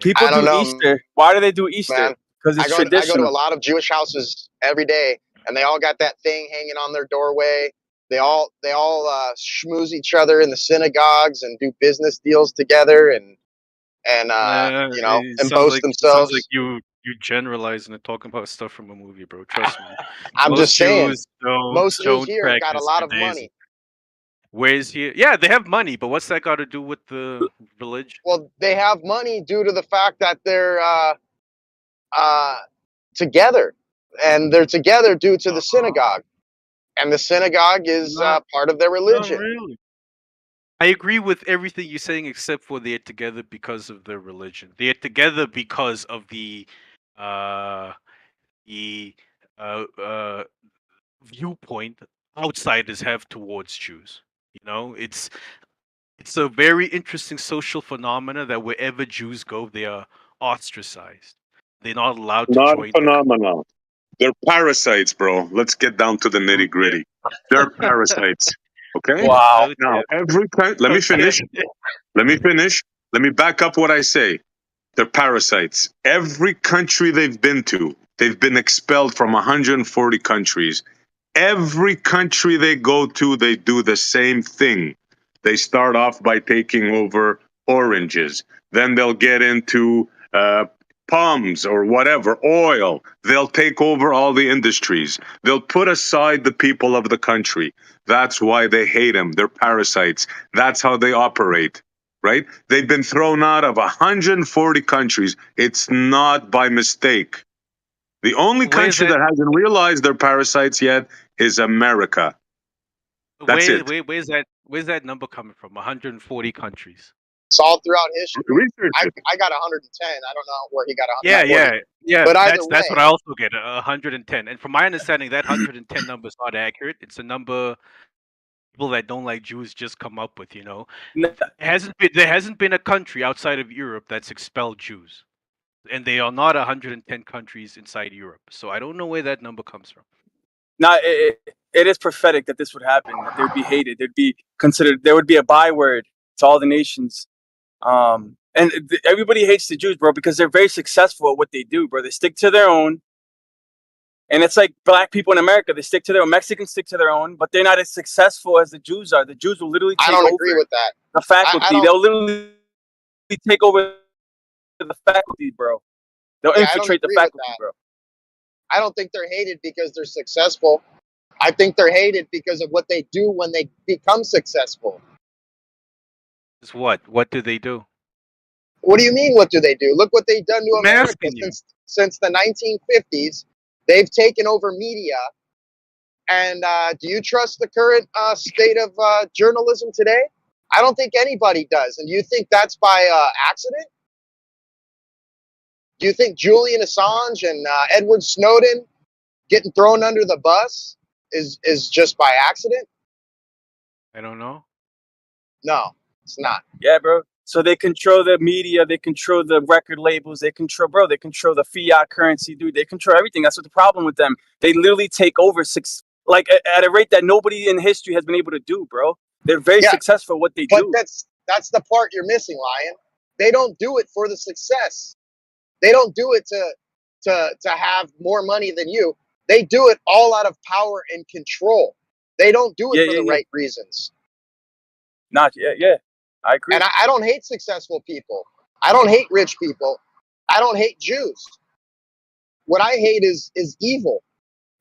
People do Easter. Why do they do Easter? Because it's traditional. I go to a lot of Jewish houses every day, and they all got that thing hanging on their doorway. They all schmooze each other in the synagogues and do business deals together, and you know, and boast themselves. Sounds like you generalizing and talking about stuff from a movie, bro. Trust me. I'm just saying, most Jews here got a lot of money. Where's he? Yeah, they have money, but what's that got to do with the religion? Well, they have money due to the fact that they're together, and they're together due to the synagogue, and the synagogue is Not, part of their not religion. really. I agree with everything you're saying, except for they're together because of their religion. They're together because of the uh, the viewpoint outsiders have towards Jews. You know, it's a very interesting social phenomena that wherever Jews go, they are ostracized. They're not allowed to Not join the. phenomenal. They're parasites, bro. Let's get down to the nitty gritty. They're parasites. Okay? Wow. Okay. Now, let me finish. Let me finish. Let me back up what I say. They're parasites. Every country they've been to, they've been expelled from 140 countries. Every country they go to, they do the same thing. They start off by taking over oranges. Then they'll get into palms or whatever, oil. They'll take over all the industries. They'll put aside the people of the country. That's why they hate them. They're parasites. That's how they operate, right? They've been thrown out of 140 countries. It's not by mistake. The only Where's country that? that hasn't realized they're parasites yet is America. That's it. Where's that number coming from? 140 countries. It's all throughout history. Research I it. got 110. I don't know where he got Yeah, 140. yeah. But either That's way, what I also get. 110. And from my understanding, that 110 number is not accurate. It's a number people that don't like Jews just come up with. You know, N- there hasn't been a country outside of Europe that's expelled Jews, and they are not 110 countries inside Europe. So I don't know where that number comes from. Now, it is prophetic that this would happen, that they would be hated. They'd be considered, there would be a byword to all the nations. And everybody hates the Jews, bro, because they're very successful at what they do, bro. They stick to their own. And it's like black people in America, they stick to their own. Mexicans stick to their own, but they're not as successful as the Jews are. The Jews will literally I take don't over agree with that. the faculty. They'll literally take over the faculty, bro. They'll Yeah, I don't infiltrate the agree with faculty, that. bro. I don't think they're hated because they're successful. I think they're hated because of what they do when they become successful. It's what? What do they do? What do you mean? What do they do? Look what they've done to I'm America asking you. since the 1950s. They've taken over media. And do you trust the current state of journalism today? I don't think anybody does. And you think that's by accident? Do you think Julian Assange and Edward Snowden getting thrown under the bus is just by accident? I don't know. No, it's not. Yeah, bro. So they control the media, they control the record labels, they control the fiat currency, dude. They control everything. That's what the problem with them. They literally take over at a rate that nobody in history has been able to do, bro. They're very successful at what they But do. that's the part you're missing, Lion. They don't do it for the success. They don't do it to have more money than you. They do it all out of power and control. They don't do it for the right reasons. Yeah. I agree. And I don't hate successful people. I don't hate rich people. I don't hate Jews. What I hate is evil.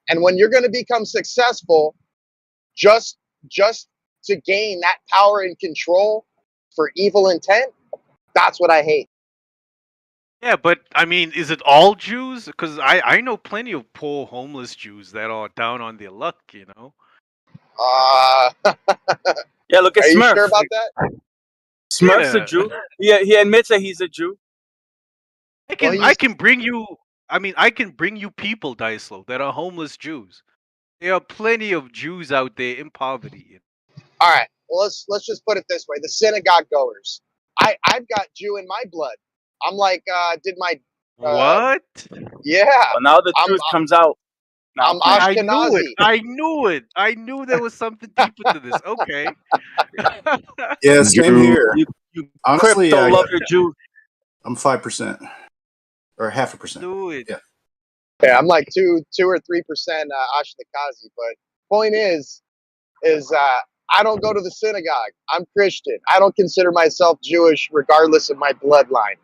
And when you're going to become successful just to gain that power and control for evil intent, that's what I hate. Yeah, but I mean, is it all Jews? Because I know plenty of poor homeless Jews that are down on their luck, you know. Yeah, look at Are you Smurf. sure about that? Smurf's a Jew. Yeah, he admits that he's a Jew. I can bring you. I mean, I can bring you people, Dyslow, that are homeless Jews. There are plenty of Jews out there in poverty. All right. Well, let's just put it this way: the synagogue goers. I've got Jew in my blood. I'm like, did my what? Yeah. Well, now the truth comes out. I'm Ashkenazi. I knew it. I knew there was something deeper to this. Okay. Yeah, same here. You Honestly, crypto love your Jew. I'm 5% or 0.5%. Do it. Yeah, I'm like 2 or 3% Ashkenazi. But point is I don't go to the synagogue. I'm Christian. I don't consider myself Jewish, regardless of my bloodline.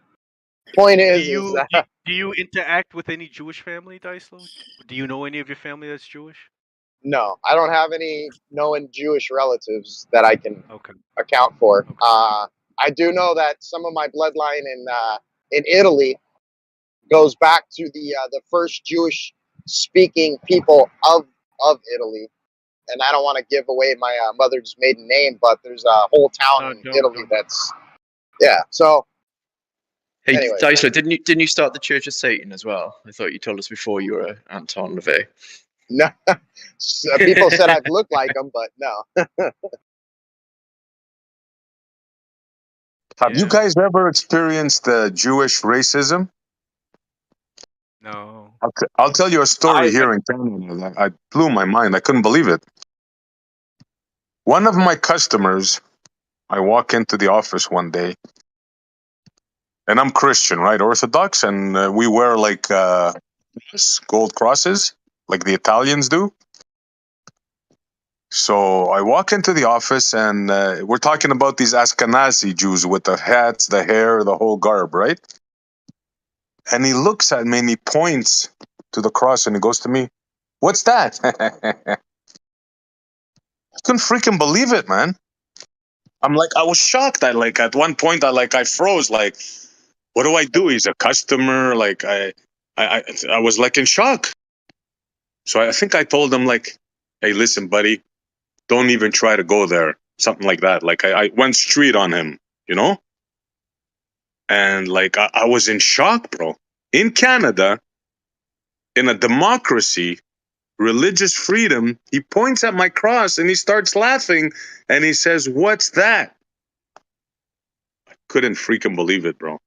Point is, do you interact with any Jewish family, Dyslow? Do you know any of your family that's Jewish? No, I don't have any known Jewish relatives that I can Okay. account for. Okay. I do know that some of my bloodline in Italy goes back to the first Jewish speaking people of Italy. And I don't want to give away my mother's maiden name, but there's a whole town No, in don't. Italy that's So, Hey, anyways, Dysler, didn't you start the Church of Satan as well? I thought you told us before you were Anton LaVey. no, people said I've looked like them, but no. Have you Yeah. guys ever experienced Jewish racism? No. I'll tell you a story I here in Canada that I blew my mind. I couldn't believe it. One of my customers, I walk into the office one day, and I'm Christian, right? Orthodox, and we wear like gold crosses, like the Italians do. So I walk into the office, and we're talking about these Ashkenazi Jews with the hats, the hair, the whole garb, right? And he looks at me and he points to the cross and he goes to me, "What's that?" I couldn't freaking believe it, man. I was shocked. At one point, I froze. Like, what do I do? He's a customer. I was like in shock. So I think I told him like, "Hey, listen, buddy, don't even try to go there." Something like that. Like I went straight on him, you know? And like, I was in shock, bro. In Canada, in a democracy, religious freedom, he points at my cross and he starts laughing and he says, "What's that?" Couldn't freaking believe it, bro.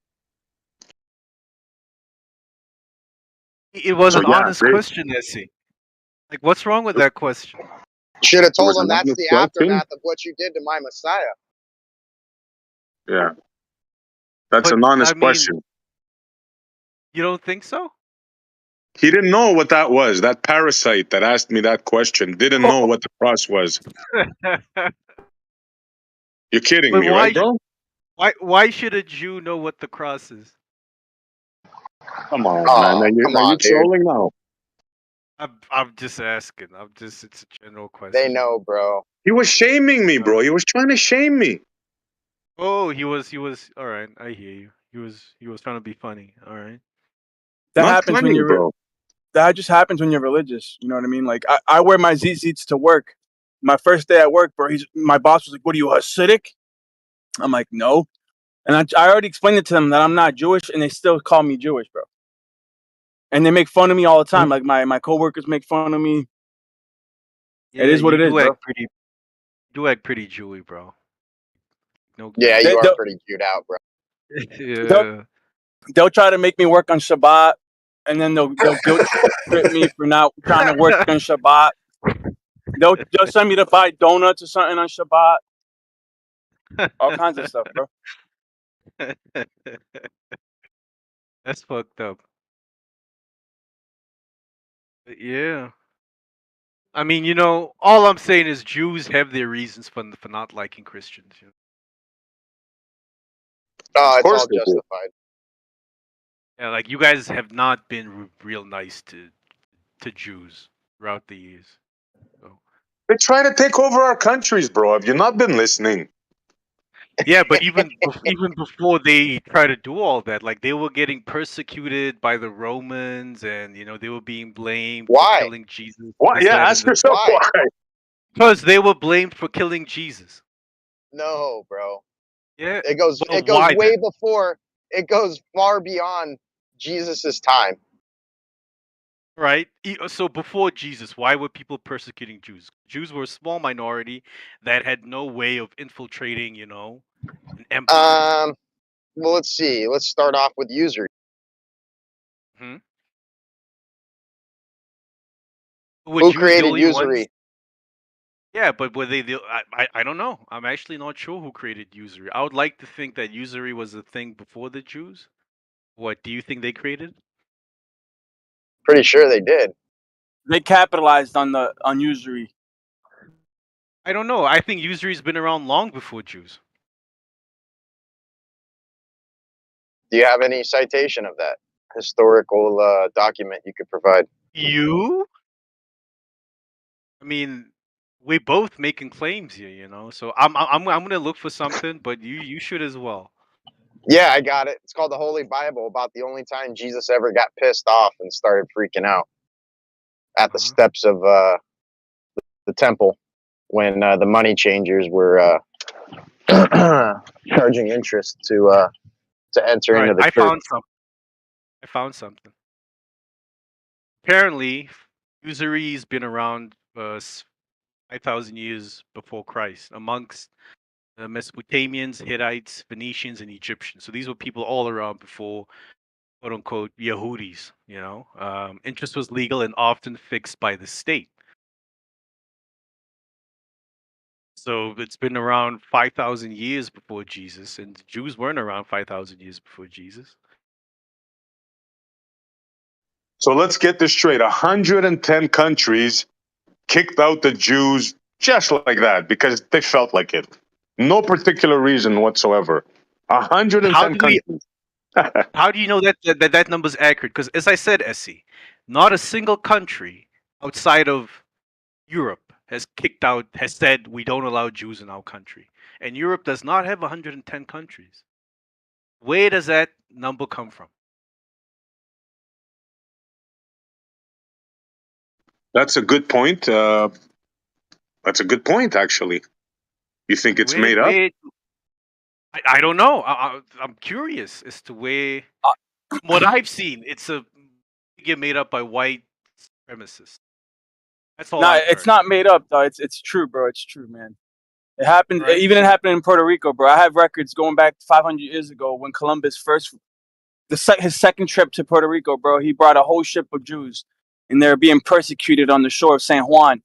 It was So an yeah, honest question, Essie. Like, what's wrong with that question? Should have it was told them an that's honest the question. aftermath of what you did to my Messiah. Yeah, that's But an I honest mean, question. you don't think so? He didn't know what that was. That parasite that asked me that question didn't know what the cross was. But You're kidding me, right, why? bro? Why should a Jew know what the cross is? Come on, man. Oh, come Are you on, dude. trolling now? I'm just asking. It's a general They question. know, bro. He was shaming me, bro. He was trying to shame me. Oh, he was. All right. I hear you. He was trying to be funny. All right. that Not happens when funny, you're bro. that just happens when you're religious. You know what I mean? Like I wear my ZZs to work. My first day at work, bro. My boss was like, "What are you, Hasidic?" I'm like, "No." And I already explained it to them that I'm not Jewish, and they still call me Jewish, bro. And they make fun of me all the time. Like my coworkers make fun of me. Yeah, It is what you it is, do bro. act pretty Jewy, bro. No, Yeah, no. you They, are they'll, pretty Jewed out, bro. they'll Yeah. they'll try to make me work on Shabbat, and then they'll guilt trip me for not trying to work on Shabbat. They'll send me to buy donuts or something on Shabbat. All kinds of stuff, bro. That's fucked up. But yeah. I mean, all I'm saying is Jews have their reasons for not liking Christians. Oh, Of it's course all they do. justified. Yeah, like you guys have not been real nice to Jews throughout the years. So. They try to take over our countries, bro. Have you not been listening? Yeah, but even before they try to do all that, like they were getting persecuted by the Romans, and they were being blamed for Why? killing Jesus. What? This, Yeah, that, and ask the yourself Why? why. because they were blamed for killing Jesus. No, bro. Yeah. It goes Well, it goes why way then? before. It goes far beyond Jesus's time. Right. So before Jesus, why were people persecuting Jews? Jews were a small minority that had no way of infiltrating, an empire. Well, let's see. Let's start off with usury. Hmm? Were Who Jews the created only ones? usury? Yeah, but were they the? I don't know. I'm actually not sure who created usury. I would like to think that usury was a thing before the Jews. What do you think they created? Pretty sure they did. They capitalized on usury. I don't know. I think usury's been around long before Jews. Do you have any citation of that historical document you could provide? You? I mean, we both making claims here, you know. So I'm gonna look for something, but you should as well. Yeah, I got it. It's called the Holy Bible, about the only time Jesus ever got pissed off and started freaking out at the Uh-huh. steps of the temple when the money changers were charging interest to enter All right, into the church. I found something. Apparently, usury's been around 5,000 years before Christ amongst the Mesopotamians, Hittites, Phoenicians, and Egyptians. So these were people all around before, quote unquote, Yehudis. You know, interest was legal and often fixed by the state. So it's been around 5,000 years before Jesus, and the Jews weren't around 5,000 years before Jesus. So let's get this straight. 110 countries kicked out the Jews just like that because they felt like it. No particular reason whatsoever. 110 How do we? countries. How do you know that number's accurate? Because as I said, Essie, not a single country outside of Europe has said we don't allow Jews in our country, and Europe does not have 110 countries. Where does that number come from? That's a good point. That's a good point, actually. You think it's made up? I don't know. I'm curious as to where. What I've seen, it's a figure made up by white supremacists. That's all No, I've it's heard. not made up though. It's true, bro. It's true, man. It happened. Right. Even it happened in Puerto Rico, bro. I have records going back 500 years ago when Columbus his second trip to Puerto Rico, bro. He brought a whole ship of Jews, and they're being persecuted on the shore of San Juan,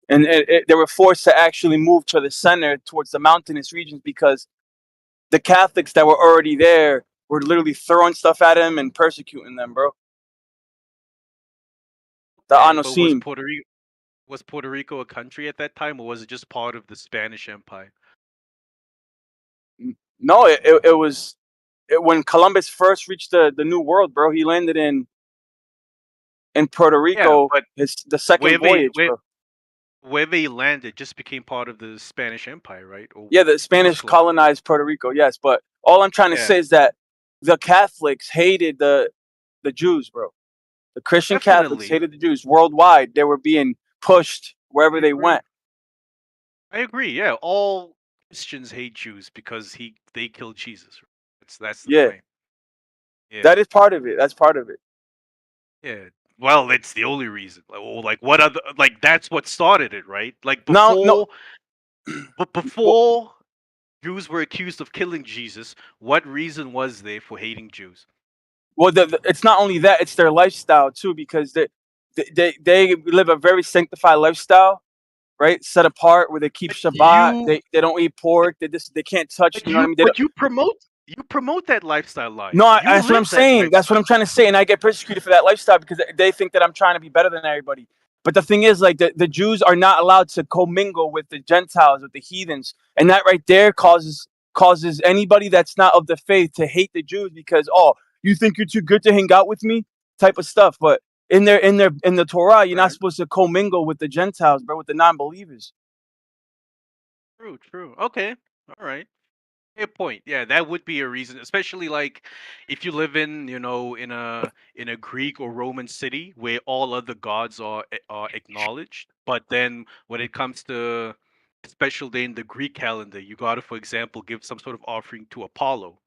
and they were forced to actually move to the center towards the mountainous regions because the Catholics that were already there were literally throwing stuff at him and persecuting them, bro. The But was Anosim. Puerto Rico a country at that time, or was it just part of the Spanish Empire? No, it was when Columbus first reached the New World, bro. He landed in Puerto Rico. but The second voyage, bro. where they landed just became part of the Spanish Empire, right? Or Yeah, the Spanish colonized Puerto Rico, yes. But all I'm trying to say is that the Catholics hated the Jews, bro. The Christian Catholics hated the Jews worldwide. They were being pushed wherever they went. I agree. Yeah, all Christians hate Jews because they killed Jesus. That's the claim. Yeah, that is part of it. That's part of it. Yeah. Well, it's the only reason. Like what other? Like that's what started it, right? Like before, No. but before Jews were accused of killing Jesus, what reason was there for hating Jews? Well, it's not only that; it's their lifestyle too, because they live a very sanctified lifestyle, right? Set apart where they keep Shabbat. They don't eat pork. They can't touch. You know what I mean? But you promote that lifestyle life. No, that's what I'm saying. That's what I'm trying to say, and I get persecuted for that lifestyle because they think that I'm trying to be better than everybody. But the thing is, like the Jews are not allowed to commingle with the Gentiles, with the heathens, and that right there causes anybody that's not of the faith to hate the Jews because you think you're too good to hang out with me, type of stuff. But in the Torah, you're not supposed to commingle with the Gentiles, bro, with the non-believers. True. Okay. All right. Fair point. Yeah, that would be a reason, especially like if you live in, in a Greek or Roman city where all other gods are acknowledged, but then when it comes to a special day in the Greek calendar, you gotta, for example, give some sort of offering to Apollo.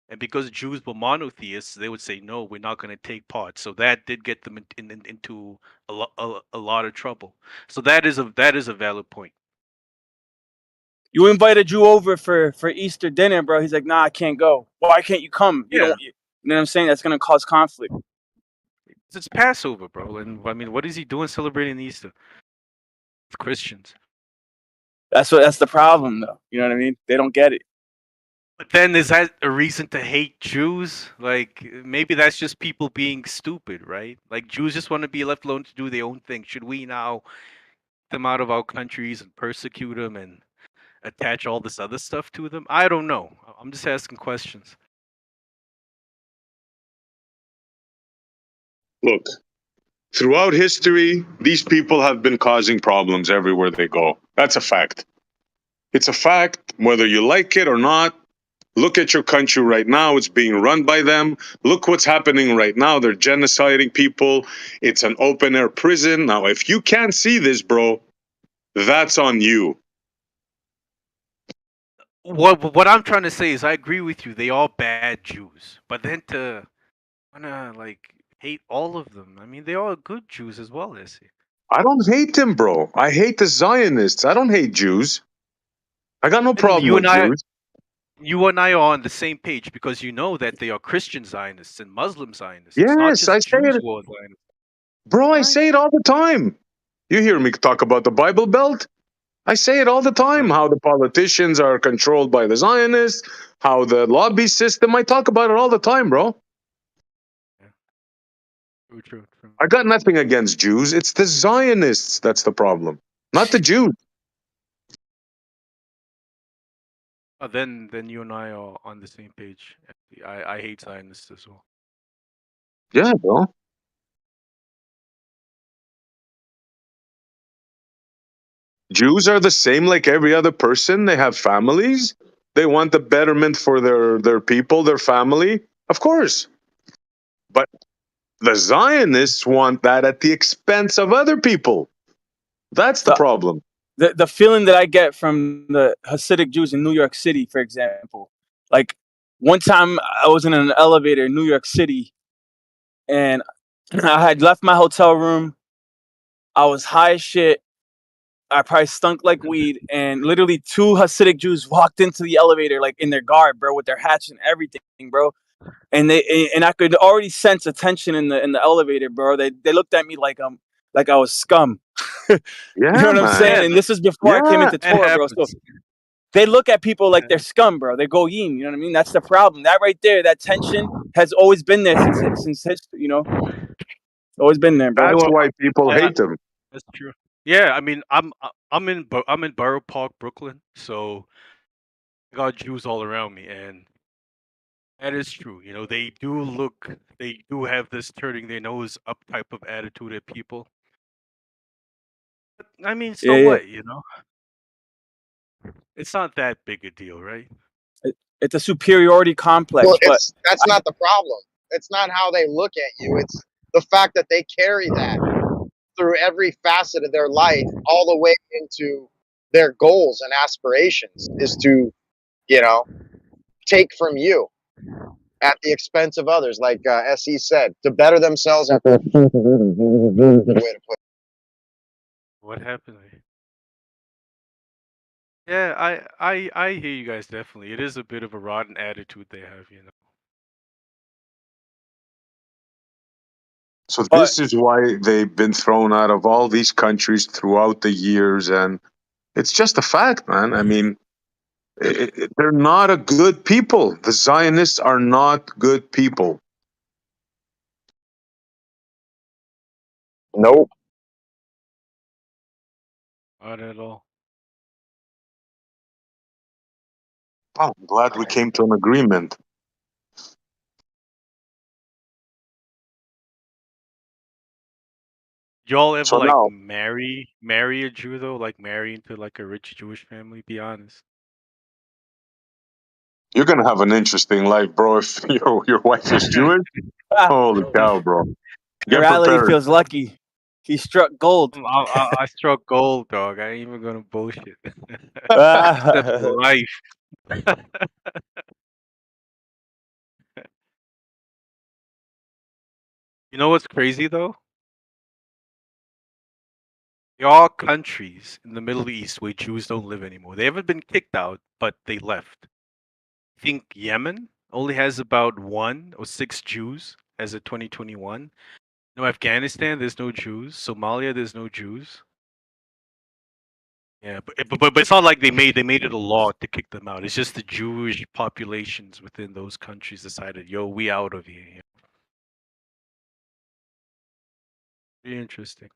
And because Jews were monotheists, they would say, no, we're not going to take part. So that did get them into a lot of trouble. So that is a valid point. You invite a Jew over for Easter dinner, bro. He's like, nah, I can't go. Why can't you come? You know what I'm saying? That's going to cause conflict. It's Passover, bro. And I mean, what is he doing celebrating Easter? With Christians. That's the problem, though. You know what I mean? They don't get it. But then is that a reason to hate Jews? Like, maybe that's just people being stupid, right? Like, Jews just want to be left alone to do their own thing. Should we now get them out of our countries and persecute them and attach all this other stuff to them? I don't know. I'm just asking questions. Look, Throughout history, these people have been causing problems everywhere they go. That's a fact. It's a fact, whether you like it or not. Look at your country right now. It's being run by them. Look what's happening right now. They're genociding people. It's an open air prison. Now, if you can't see this, bro, that's on you. What I'm trying to say is I agree with you. They all bad Jews, but then to wanna like hate all of them. I mean, they all good Jews as well, is he? I don't hate them, bro. I hate the Zionists. I don't hate Jews. I got no And problem with Jews. you and I are on the same page because you know that they are Christian Zionists and Muslim Zionists. It's not Yes, I just say Jews it. who are Zionists, Bro, I right? say it all the time. You hear me talk about the Bible Belt? I say it all the That's time, right. how the politicians are controlled by the Zionists, how the lobby system. I talk about it all the time, bro. Yeah. True. I got nothing against Jews. It's the Zionists that's the problem, not the Jews. Then you and I are on the same page. I hate Zionists as well. Yeah, bro. Jews are the same like every other person. They have families. They want the betterment for their people, their family. Of course. But the Zionists want that at the expense of other people. That's the The, problem. the feeling that I get from the Hasidic Jews in New York City, for example, like one time I was in an elevator in New York City and I had left my hotel room. I was high as shit. I probably stunk like weed, and literally two Hasidic Jews walked into the elevator like in their garb, bro, with their hats and everything, bro. And I could already sense a tension in the elevator, bro. They looked at me like I was scum. You know Yeah, what I'm man. saying? Yeah, And this is before I came Yeah. into that Torah, bro. So happens. they look at people like Yeah. they're scum, bro. They're goyim. You know what I mean? That's the problem. That right there, that tension has always been there since history. You know, always been there, You bro. know That's what? why people hate them. That's true. Yeah, I mean, I'm in Borough Park, Brooklyn, so I got Jews all around me, and that is true. You know, they do have this turning their nose up type of attitude at people. But I mean, so Yeah, yeah. what? You know, it's not that big a deal, right? It's a superiority complex, Well, but that's not the problem. It's not how they look at you. It's the fact that they carry that through every facet of their life, all the way into their goals and aspirations, is to, you know, take from you at the expense of others, like SE said, to better themselves at the way to put What happened? Yeah, I hear you guys definitely. It is a bit of a rotten attitude they have, you know. So but this is why they've been thrown out of all these countries throughout the years, and it's just a fact, man. I mean, they're not a good people. The Zionists are not good people. Nope. Not at all. Oh, I'm glad we came to an agreement. Y'all ever So like now marry a Jew though? Like marry into like a rich Jewish family? Be honest. you're gonna have an interesting life, bro. If your wife is Jewish, holy cow, bro. Get morality prepared. feels lucky. He struck gold. I struck gold, dog. I ain't even gonna bullshit. Except Ah, life. You know what's crazy though? There are countries in the Middle East where Jews don't live anymore. They haven't been kicked out, but they left. I think Yemen only has about 1 or 6 Jews as of 2021. No, Afghanistan, there's no Jews. Somalia, there's no Jews. Yeah, but it's not like they made it a law to kick them out. It's just the Jewish populations within those countries decided, yo, we out of here. Yeah. Pretty interesting.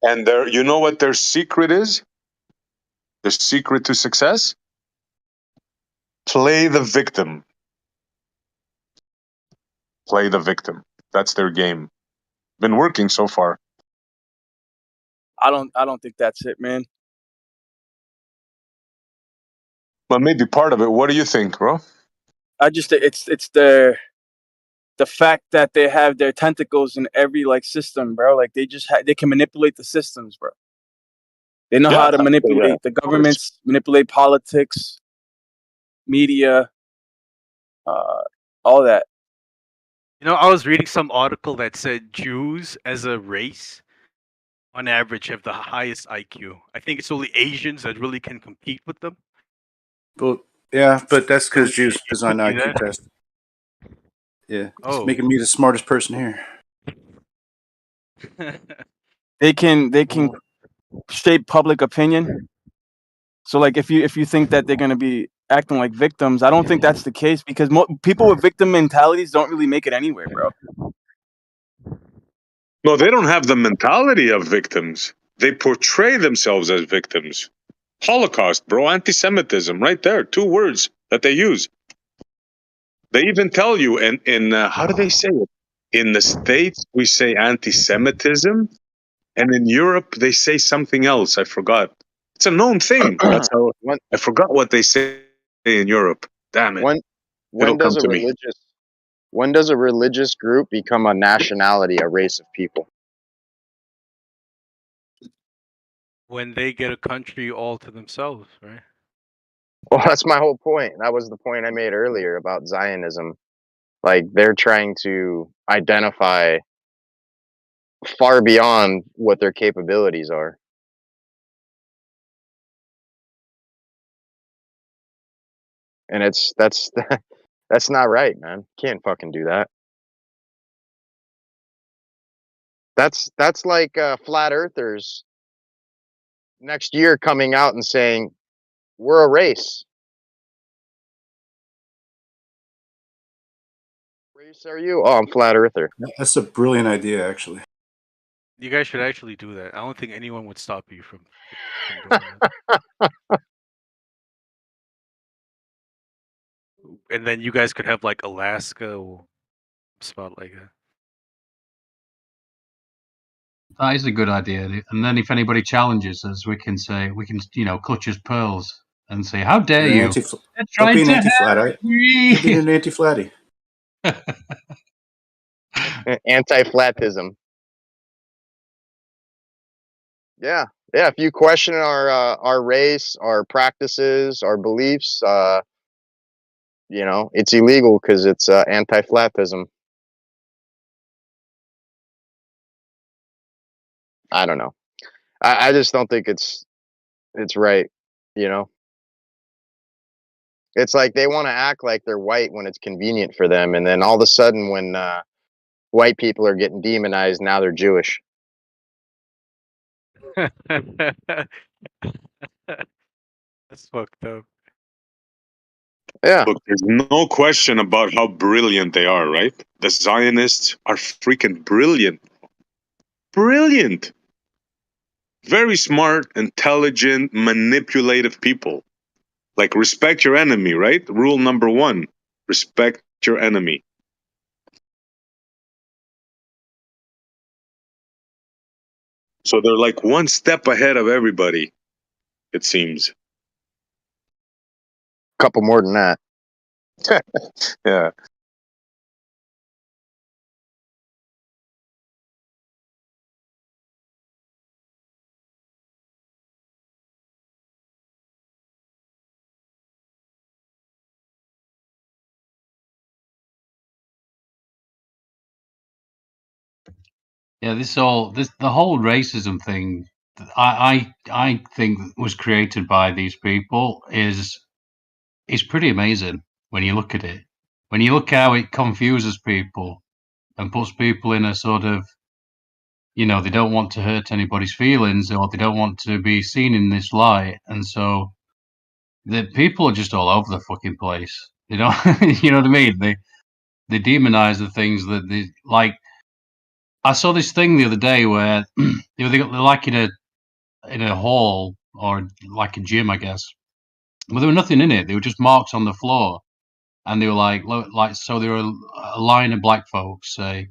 And you know what their secret is? The secret to success? Play the victim. Play the victim. That's their game. Been working so far. I don't think that's it, man. But maybe part of it. What do you think, bro? I just think it's the fact that they have their tentacles in every like system, bro. Like they can manipulate the systems, bro. They know how to manipulate the governments, manipulate politics, media, all that. You know, I was reading some article that said Jews as a race, on average, have the highest IQ. I think it's only Asians that really can compete with them. Well, yeah, but that's because Jews design See IQ that? test. Yeah, it's Oh. making me the smartest person here. They can shape public opinion. So like if you think that they're gonna be acting like victims, I don't think that's the case because people with victim mentalities don't really make it anywhere, bro. No, they don't have the mentality of victims. They portray themselves as victims. Holocaust, bro, anti-Semitism, right there. 2 words that they use. They even tell you in how do they say it? In the States, we say anti-Semitism, and in Europe, they say something else. I forgot. It's a known thing. That's how. I forgot what they say in Europe. Damn it! When does a religious group become a nationality, a race of people? When they get a country all to themselves, right? Well, that's my whole point. That was the point I made earlier about Zionism. Like they're trying to identify far beyond what their capabilities are. And that's not right, man. Can't fucking do that. That's like flat earthers next year coming out and saying we're a race. Race are you? Oh, I'm flat earther. That's a brilliant idea, actually. You guys should actually do that. I don't think anyone would stop you from doing that. And then you guys could have like Alaska or spot like that. That is a good idea. And then if anybody challenges us, we can clutch his pearls and say, "How dare you? Don't be an anti-flat. You're being an anti-flatty. Anti-flatism. Yeah. If you question our race, our practices, our beliefs, it's illegal because it's anti-flatism. I don't know. I just don't think it's right. It's like they want to act like they're white when it's convenient for them, and then all of a sudden, when white people are getting demonized, now they're Jewish. That's fucked up. Yeah. Look, there's no question about how brilliant they are, right? The Zionists are freaking brilliant. Brilliant. Very smart, intelligent, manipulative people. Like, respect your enemy, right? Rule number 1, respect your enemy. So they're like one step ahead of everybody, it seems. Couple more than that. Yeah. Yeah, the whole racism thing, I think was created by these people is pretty amazing when you look at it. When you look how it confuses people and puts people in a sort of, they don't want to hurt anybody's feelings or they don't want to be seen in this light, and so the people are just all over the fucking place. You know, you know what I mean? They demonize the things that they like. I saw this thing the other day where they're like in a hall or like a gym, I guess, Well, there was nothing in it. They were just marks on the floor, and they were so there were a line of black folks, say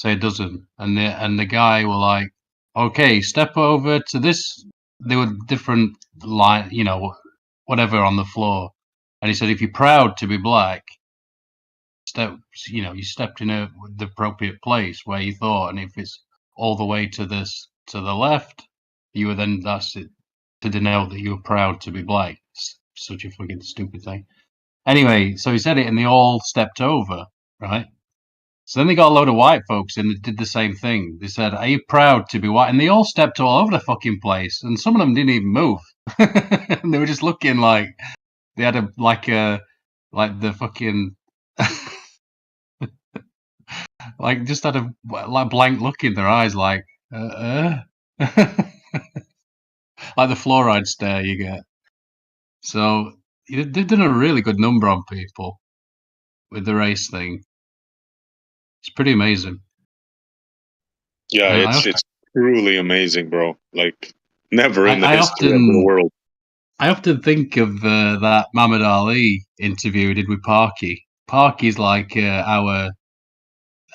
a dozen, and the guy were like, okay, step over to this. There were different line, whatever on the floor, and he said, if you're proud to be black, you stepped in the appropriate place where you thought, and if it's all the way to the left, you were then that's it to denote that you were proud to be black. It's such a fucking stupid thing. Anyway, so he said it, and they all stepped over, right? So then they got a load of white folks and did the same thing. They said, "Are you proud to be white?" And they all stepped all over the fucking place, and some of them didn't even move. And they were just looking like they had the fucking like just had a blank look in their eyes, like like the fluoride stare you get. So they've done a really good number on people with the race thing. It's pretty amazing. Yeah, it's truly amazing, bro. Like never in the history of the world. I often think of that Muhammad Ali interview he did with Parky. Parky's like our.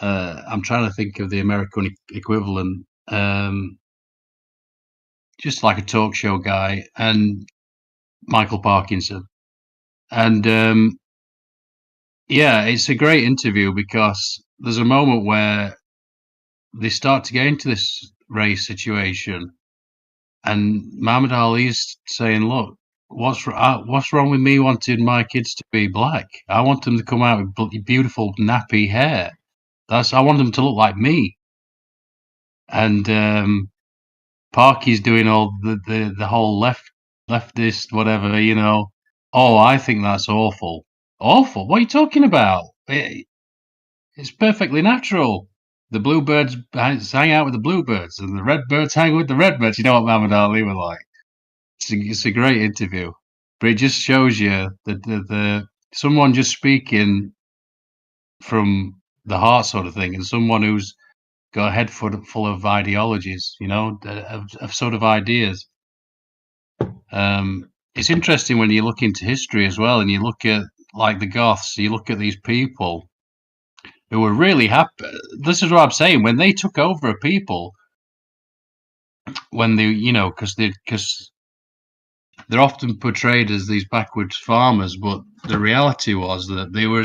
I'm trying to think of the American equivalent. Just like a talk show guy, and Michael Parkinson. And yeah, it's a great interview because there's a moment where they start to get into this race situation, and Muhammad Ali's saying, "Look, what's wrong with me wanting my kids to be black? I want them to come out with beautiful nappy hair. I want them to look like me." And Parky's doing all the whole leftist whatever, Oh, I think that's awful. Awful? What are you talking about? It's perfectly natural. The bluebirds hang out with the bluebirds, and the redbirds hang with the redbirds. You know what Muhammad Ali was like. It's a great interview, but it just shows you that the someone just speaking from the heart sort of thing, and someone who's got a head full of ideologies, of sort of ideas. It's interesting when you look into history as well, and you look at like the Goths. You look at these people who were really happy. This is what I'm saying. When they took over a people, when they, because they're often portrayed as these backwards farmers, but the reality was that they were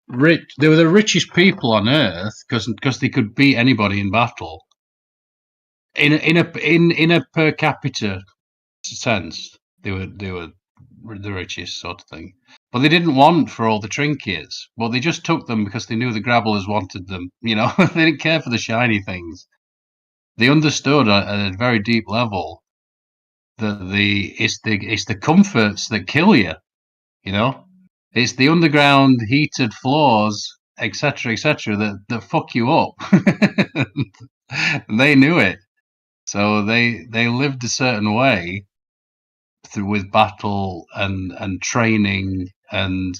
rich. They were the richest people on earth because they could beat anybody in battle. In a per capita sense, they were the richest sort of thing. But they didn't want for all the trinkets. But they just took them because they knew the grabblers wanted them. They didn't care for the shiny things. They understood at a very deep level that it's the comforts that kill you. It's the underground heated floors, etc., that fuck you up. And they knew it, so they lived a certain way with battle and training and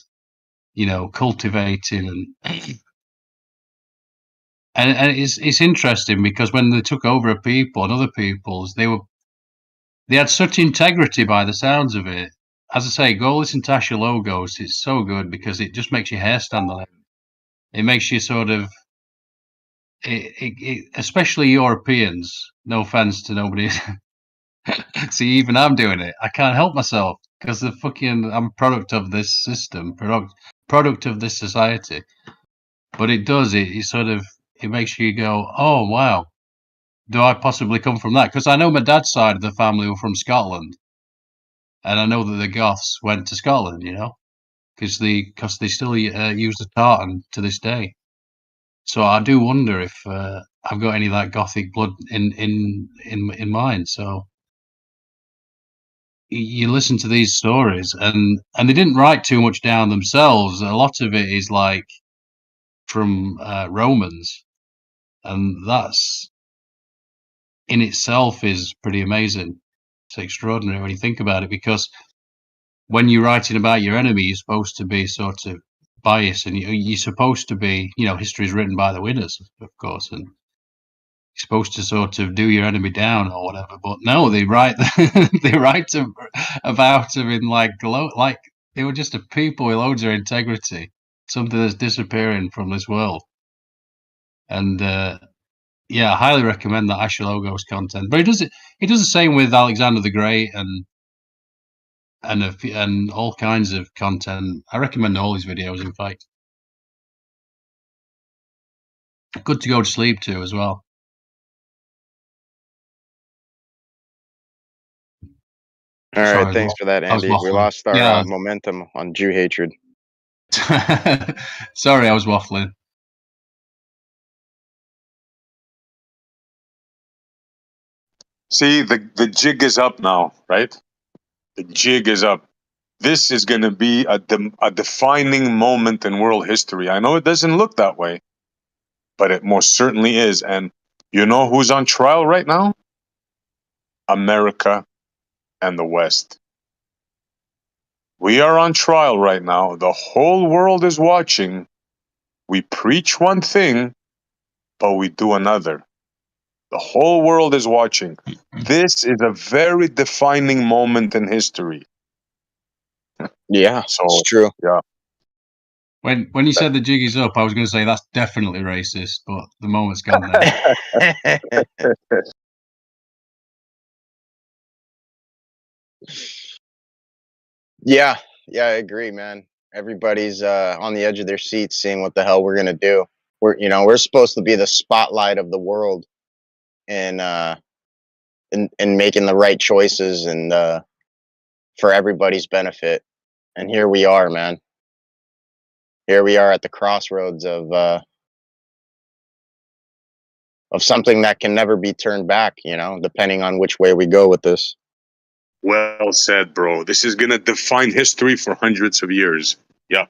cultivating and it's interesting because when they took over a people and other peoples, they had such integrity by the sounds of it. As I say, go listen to Asher Logos. It's so good because it just makes your hair stand on end. It makes you sort of especially Europeans, no offense to nobody. See, even I'm doing it. I can't help myself because I'm a product of this system, product of this society. But it does it sort of it makes you go, oh wow, do I possibly come from that? Because I know my dad's side of the family were from Scotland, and I know that the Goths went to Scotland, because they still use the tartan to this day. So I do wonder if I've got any of that Gothic blood in mine. So you listen to these stories, and they didn't write too much down themselves. A lot of it is like from Romans, and that's in itself is pretty amazing. It's extraordinary when you think about it, because when you're writing about your enemy, you're supposed to be sort of biased, and you're supposed to be, history is written by the winners, of course, and you're supposed to sort of do your enemy down or whatever. But no, they write they write about them in like they were just a people with loads of integrity, something that's disappearing from this world. And yeah, I highly recommend that Asher-Logos content. But he does the same with Alexander the Great and all kinds of content. I recommend all his videos, in fact. Good to go to sleep to as well. All right, Sorry, thanks for that, I was Andy. We waffling. lost our Yeah. momentum on Jew hatred. Sorry, I was waffling. See, the jig is up now, right? The jig is up. This is going to be a defining moment in world history. I know it doesn't look that way, but it most certainly is. And you know who's on trial right now? America and the West. We are on trial right now. The whole world is watching. We preach one thing, but we do another. The whole world is watching. This is a very defining moment in history. Yeah, So it's true. yeah. When you said the jig is up, I was going to say that's definitely racist, but the moment's gone now. Yeah, I agree, man. Everybody's on the edge of their seats, seeing what the hell we're gonna do. We're supposed to be the spotlight of the world, and making the right choices and for everybody's benefit. And here we are, man. Here we are at the crossroads of something that can never be turned back. Depending on which way we go with this. Well said, bro. This is going to define history for hundreds of years. Yeah.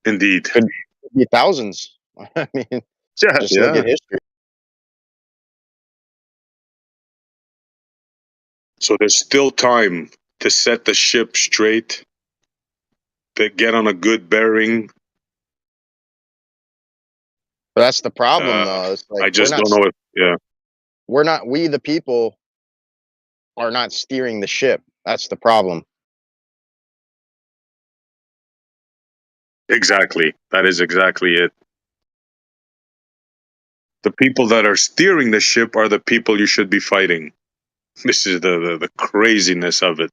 Indeed. Could be thousands. I mean, just look at history. So there's still time to set the ship straight, to get on a good bearing. But that's the problem, though. It's like I just don't know if, we the people are not steering the ship. That's the problem. Exactly. That is exactly it. The people that are steering the ship are the people you should be fighting. This is the craziness of it.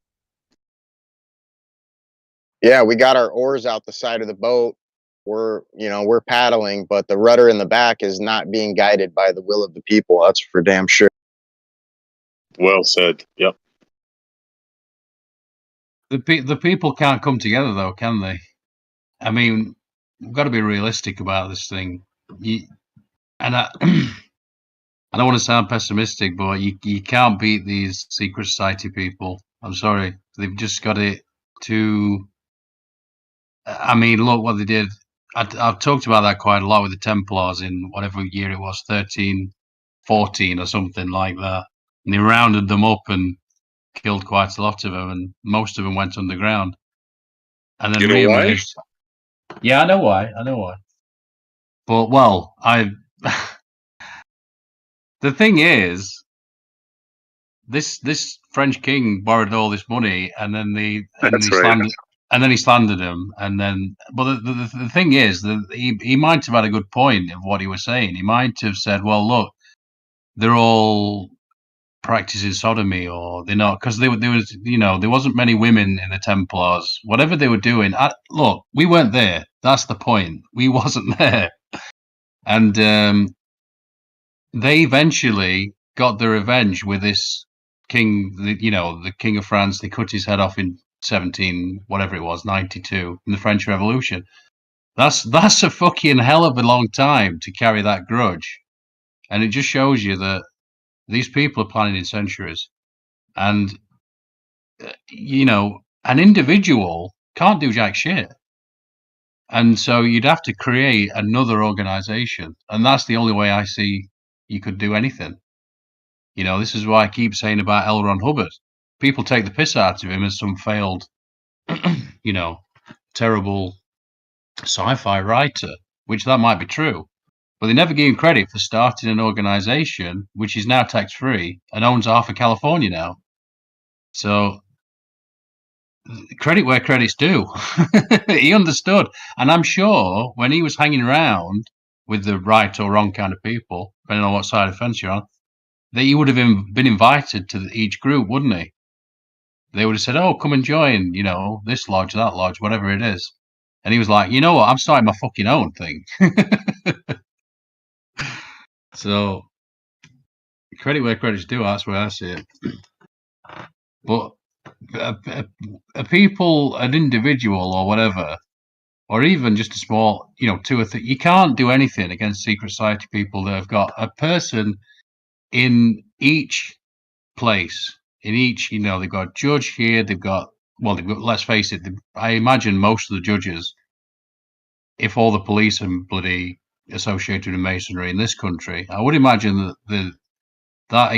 Yeah, we got our oars out the side of the boat. We're paddling, but the rudder in the back is not being guided by the will of the people. That's for damn sure. Well said. Yep. The people can't come together, though, can they? I mean, we've got to be realistic about this thing. I don't want to sound pessimistic, but you can't beat these secret society people. I'm sorry. They've just got it too... I mean, look what they did. I've talked about that quite a lot with the Templars in whatever year it was, 1314 or something like that. And they rounded them up and killed quite a lot of them, and most of them went underground. And then re-emerged. Yeah, I know why. But, well, the thing is, this French king borrowed all this money, and then he slandered him, and then. But the thing is that he might have had a good point of what he was saying. He might have said, "Well, look, they're all practicing sodomy, or they're not," because there was there wasn't many women in the Templars. Whatever they were doing, look, we weren't there. That's the point. We wasn't there, and they eventually got their revenge with this king, the king of France. They cut his head off in 92 in the French Revolution. That's a fucking hell of a long time to carry that grudge, and it just shows you that these people are planning in centuries, and an individual can't do jack shit, and so you'd have to create another organization, and that's the only way I see you could do anything. This is why I keep saying about L. Ron Hubbard. People take the piss out of him as some failed, terrible sci-fi writer, which that might be true. but they never gave him credit for starting an organization which is now tax-free and owns half of California now. So credit where credit's due. He understood. And I'm sure when he was hanging around with the right or wrong kind of people, depending on what side of the fence you're on, that he would have been invited to each group, wouldn't he? They would have said, oh, come and join, you know, this lodge, that lodge, whatever it is. And he was like, you know what? I'm starting my fucking own thing. So credit where credit's due. That's where I see it. But a people, an individual or whatever, or even just a small, you know, 2 or 3, you can't do anything against secret society people that have got a person in each place, in each, you know, they've got a judge here, they've got, let's face it, I imagine most of the judges, if all the police are bloody associated with masonry in this country, I would imagine that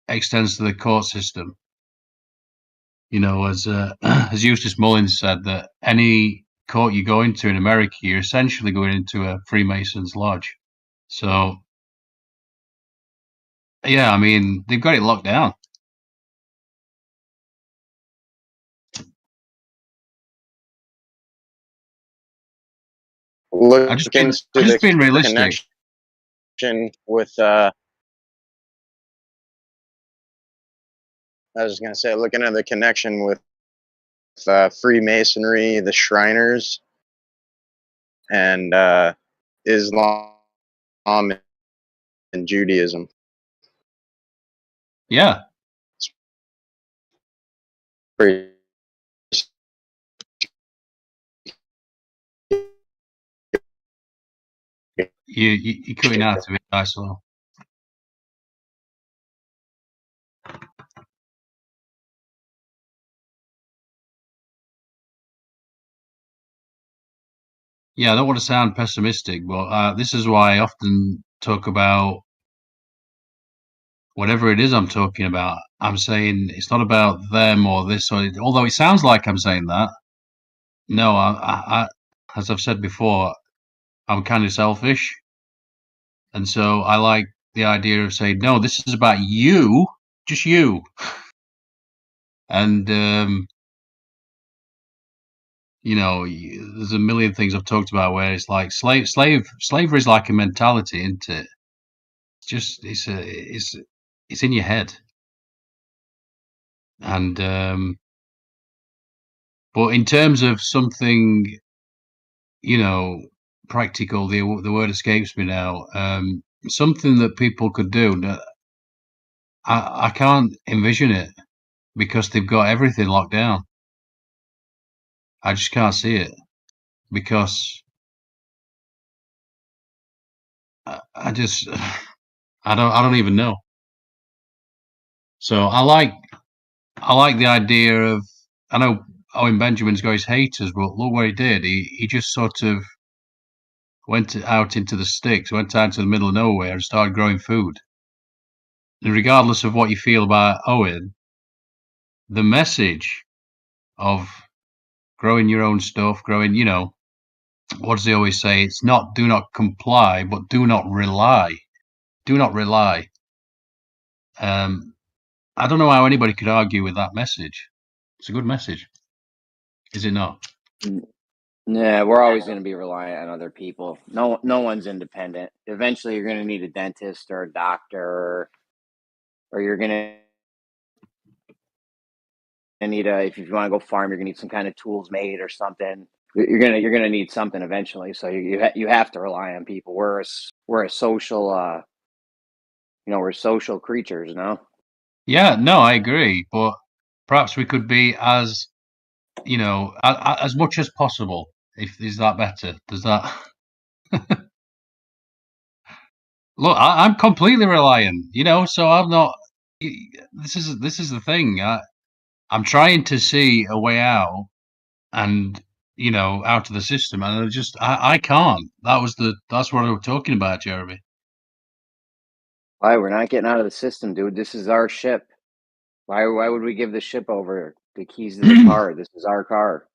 extends to the court system. You know, as as Eustace Mullins said, that any court you go into in America, you're essentially going into a Freemasons lodge. So, yeah, I mean, they've got it locked down. Look I'm just into being the realistic. connection with. I was going to say, looking at the connection with Freemasonry, the Shriners, and Islam and Judaism. Yeah. Pretty You're cutting out a bit, Isolo. Yeah, I don't want to sound pessimistic, but this is why I often talk about whatever it is I'm talking about. I'm saying it's not about them or this, although it sounds like I'm saying that. No, I as I've said before, I'm kind of selfish, and so I like the idea of saying, no, this is about you, just you, and you know, there's a million things I've talked about where it's like slavery is like a mentality, isn't it? It's just it's in your head, and but in terms of something, you know, practical, the word escapes me now. Something that people could do. I can't envision it because they've got everything locked down. I just can't see it because I just I don't even know. So I like the idea of, I know Owen Benjamin's got his haters, but look what he did. He just sort of went out into the sticks, went out to the middle of nowhere and started growing food. And regardless of what you feel about Owen, the message of growing your own stuff, growing, you know, what does he always say? It's not do not comply, but do not rely. Do not rely. I don't know how anybody could argue with that message. It's a good message, is it not? Yeah, we're always going to be reliant on other people. No one's independent. Eventually, you're going to need a dentist or a doctor, or you're going to need if you want to go farm, you're going to need some kind of tools made or something. You're gonna need something eventually. So you have to rely on people. We're a social we're social creatures, no? Yeah, no, I agree, but perhaps we could be as, you know, as much as possible. Is that better? Does that? Look, I'm completely reliant, you know, so I'm not. This is the thing. I'm trying to see a way out, and you know, out of the system, and I can't. That's what I was talking about, Jeremy. Why we're not getting out of the system, dude? This is our ship. Why would we give the ship over? The keys to the car. This is our car.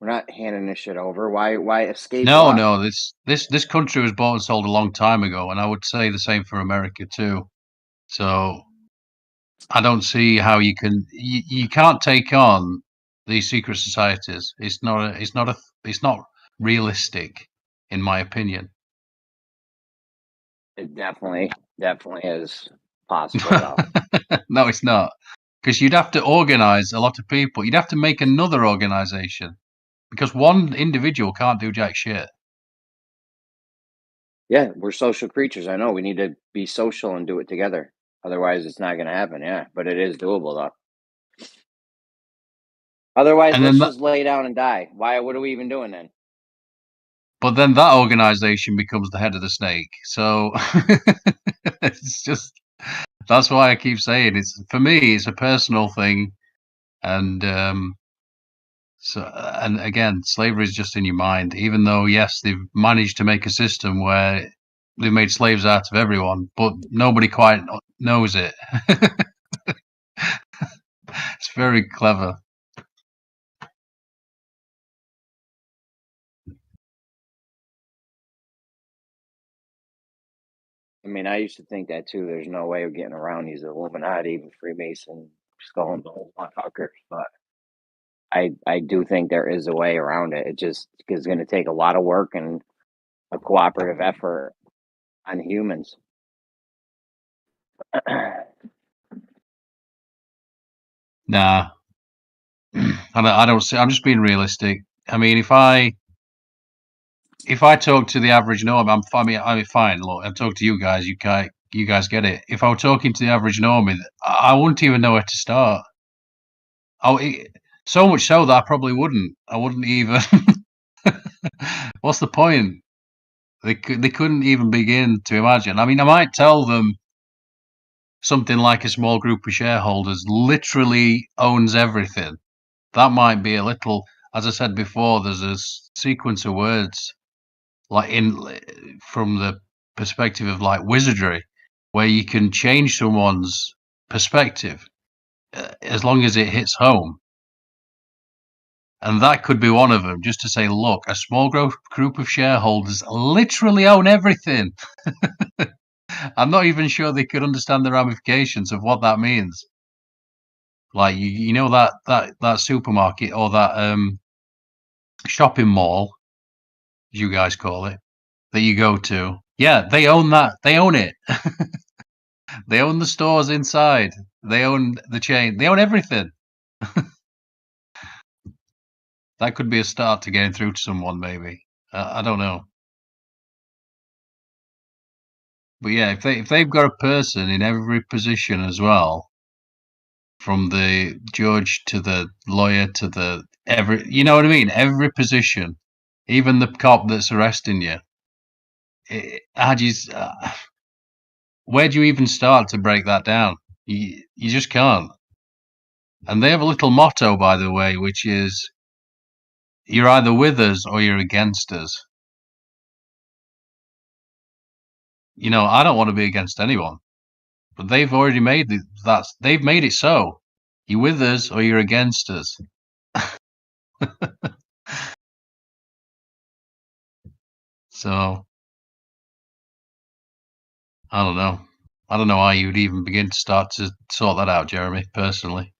We're not handing this shit over. Why escape No, what? no. This country was bought and sold a long time ago, and I would say the same for America too. So I don't see how you can't take on these secret societies. It's not realistic, in my opinion. It definitely is possible though. No, it's not. Because you'd have to organize a lot of people. You'd have to make another organization because one individual can't do jack shit. Yeah, we're social creatures. I know we need to be social and do it together. Otherwise, it's not going to happen. Yeah, but it is doable though. Otherwise, And let's then that, just lay down and die. Why? What are we even doing then? but then that organization becomes the head of the snake. So it's just that's why I keep saying it's for me. It's a personal thing, and and again, slavery is just in your mind. Even though yes, they've managed to make a system where they've made slaves out of everyone, but nobody quite knows it. It's very clever. I mean, I used to think that too. There's no way of getting around these Illuminati, even Freemason, skull and bones motherfuckers. But I do think there is a way around it. It just is going to take a lot of work and a cooperative effort on humans. Nah, I don't see. I'm just being realistic. I mean, if I talk to the average normie, I mean, fine. Look, I'm talking to you guys. You guys get it. If I were talking to the average normie, I wouldn't even know where to start. So much so that I probably wouldn't. I wouldn't even. What's the point? They couldn't even begin to imagine. I mean, I might tell them something like a small group of shareholders literally owns everything. That might be a little, as I said before, there's a sequence of words like from the perspective of like wizardry, where you can change someone's perspective as long as it hits home. And that could be one of them, just to say, look, a small group of shareholders literally own everything. I'm not even sure they could understand the ramifications of what that means. Like you know that supermarket or that shopping mall, as you guys call it, that you go to. Yeah, they own that. They own it. They own the stores inside. They own the chain. They own everything. That could be a start to getting through to someone, maybe. I don't know. But yeah, if they've got a person in every position as well, from the judge to the lawyer to the you know what I mean? Every position, even the cop that's arresting you. How do you, where do you even start to break that down? You just can't. And they have a little motto, by the way, which is you're either with us or you're against us. You know, I don't want to be against anyone, but they've already made they've made it so. You're with us or you're against us. So I don't know. I don't know how you'd even begin to start to sort that out, Jeremy, personally.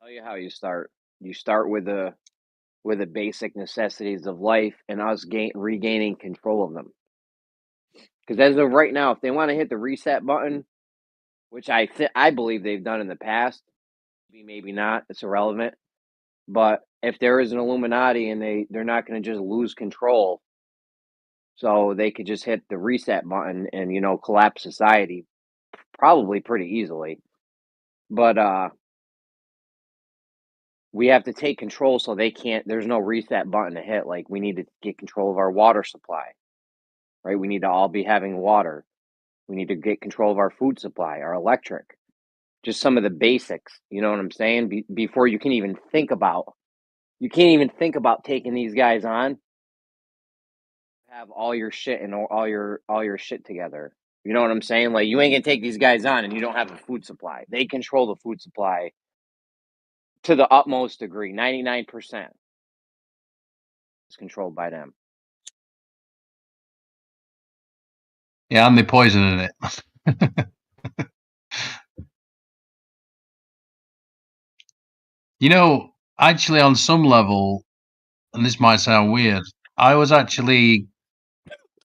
Tell you how you start. You start with the basic necessities of life and us regaining control of them. Because as of right now, if they want to hit the reset button, which I believe they've done in the past, maybe not, it's irrelevant. But if there is an Illuminati and they're not going to just lose control, so they could just hit the reset button and collapse society probably pretty easily. But we have to take control so they can't. There's no reset button to hit. Like we need to get control of our water supply, right? We need to all be having water. We need to get control of our food supply, our electric, just some of the basics. You know what I'm saying? Before you can even think about, taking these guys on. Have all your shit and all your shit together. You know what I'm saying? Like you ain't gonna take these guys on and you don't have a food supply. They control the food supply to the utmost degree. 99% is controlled by them. Yeah, and they're poisoning it. You know, actually, on some level, and this might sound weird, I was actually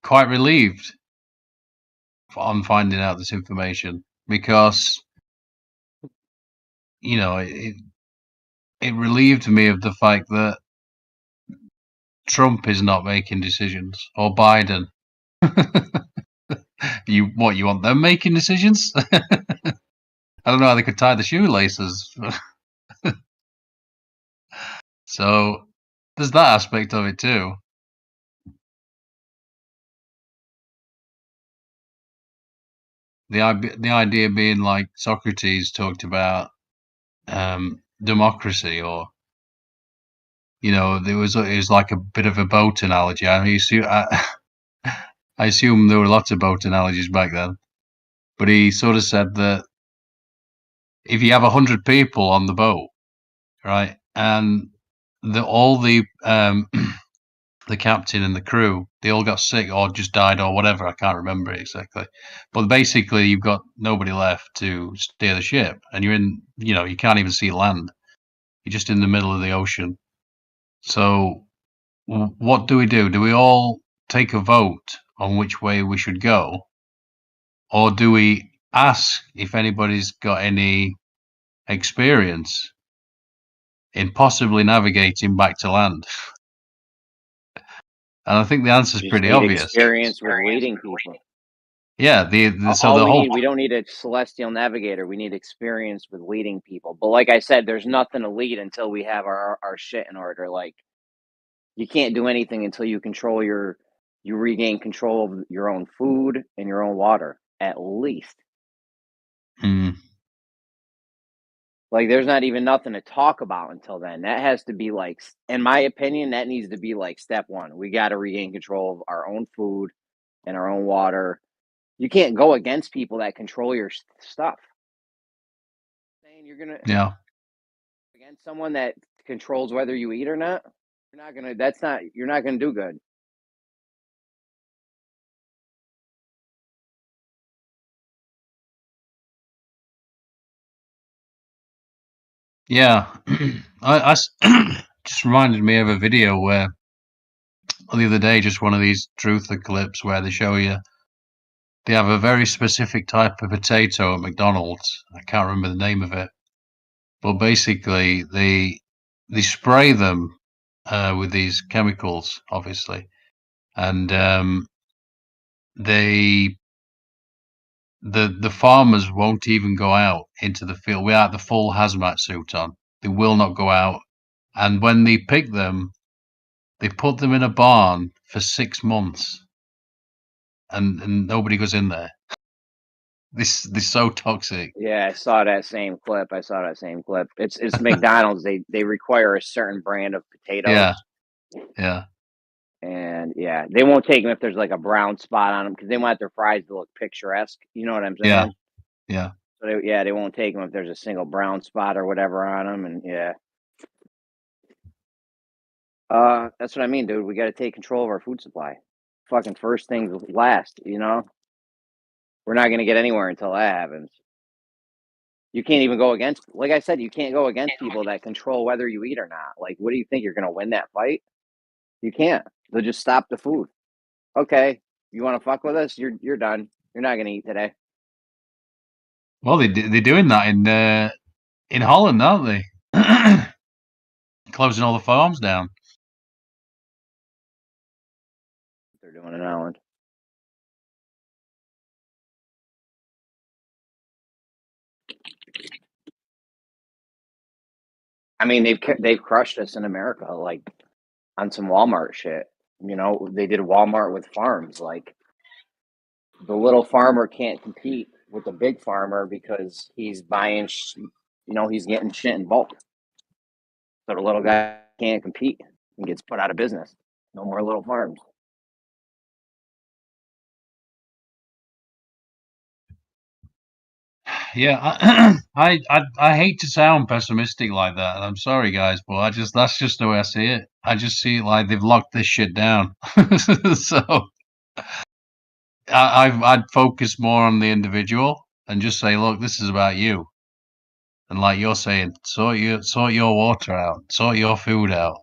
quite relieved on finding out this information because, you know, it relieved me of the fact that Trump is not making decisions, or Biden. You want them making decisions? I don't know how they could tie the shoelaces. So there's that aspect of it too. The idea being like Socrates talked about democracy, or you know, it was like a bit of a boat analogy. I mean, I assume there were lots of boat analogies back then, but he sort of said that if you have 100 people on the boat, right, and all the the captain and the crew, they all got sick or just died or whatever. I can't remember exactly. But basically, you've got nobody left to steer the ship, and you're in, you know, you can't even see land. You're just in the middle of the ocean. So, what do we do? Do we all take a vote on which way we should go? Or do we ask if anybody's got any experience in possibly navigating back to land? And I think the answer is You just pretty need obvious. experience with leading people. Yeah, We don't need a celestial navigator. We need experience with leading people. But like I said, there's nothing to lead until we have our shit in order. Like, you can't do anything until you regain control of your own food and your own water, at least. Like, there's not even nothing to talk about until then. That has to be like, in my opinion, that needs to be like step one. We got to regain control of our own food and our own water. You can't go against people that control your stuff. Saying you're gonna against someone that controls whether you eat or not, you're not gonna do good. Yeah, I just reminded me of a video where the other day, just one of these truther clips where they show you they have a very specific type of potato at McDonald's. I can't remember the name of it, but basically they spray them with these chemicals, obviously, and the farmers won't even go out into the field without the full hazmat suit on. They will not go out, and when they pick them, they put them in a barn for 6 months, and nobody goes in there. They're so toxic. Yeah, I saw that same clip. It's McDonald's. They require a certain brand of potatoes. Yeah. And yeah, they won't take them if there's like a brown spot on them because they want their fries to look picturesque. You know what I'm saying? Yeah. So they won't take them if there's a single brown spot or whatever on them. And yeah, that's what I mean, dude. We got to take control of our food supply. Fucking first things last. You know, we're not gonna get anywhere until that happens. You can't even go against, like I said, you can't go against people that control whether you eat or not. Like, what do you think? You're gonna win that fight? You can't. They'll just stop the food. Okay, you want to fuck with us? You're done. You're not gonna eat today. Well, they're doing that in Holland, aren't they? Closing all the farms down. They're doing in Holland. I mean, they've crushed us in America, like on some Walmart shit. You know, they did Walmart with farms. Like, the little farmer can't compete with the big farmer because he's buying, he's getting shit in bulk. So the little guy can't compete and gets put out of business. No more little farms. Yeah, I hate to sound pessimistic like that. I'm sorry, guys, but that's just the way I see it. I just see it like they've locked this shit down. So I'd focus more on the individual and just say, look, this is about you. And like you're saying, sort your water out, sort your food out.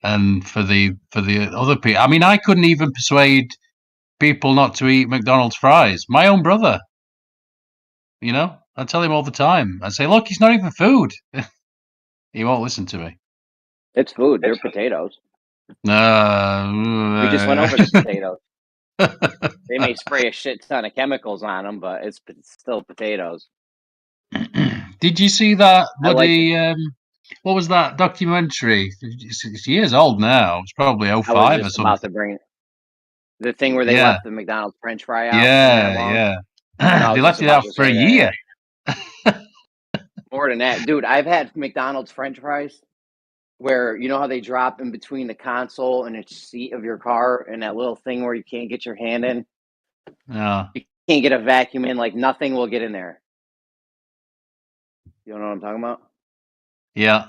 And for the other people, I mean, I couldn't even persuade people not to eat McDonald's fries. My own brother, I tell him all the time. I say, look, it's not even food. He won't listen to me. It's food. They're potatoes. We just went over Uh, the potatoes. They may spray a shit ton of chemicals on them, but it's still potatoes. Did you see that I like bloody? What was that documentary? It's years old now. It's probably I was 05 or just about to something. bring the thing where they Yeah, left the McDonald's French fry out for that yeah, long. yeah. I They was just left it about out to for a say that. year. Yeah. More than that, dude. I've had McDonald's French fries where you know how they drop in between the console and the seat of your car, and that little thing where you can't get your hand in. Yeah, You can't get a vacuum in. Like nothing will get in there. You know what I'm talking about? yeah.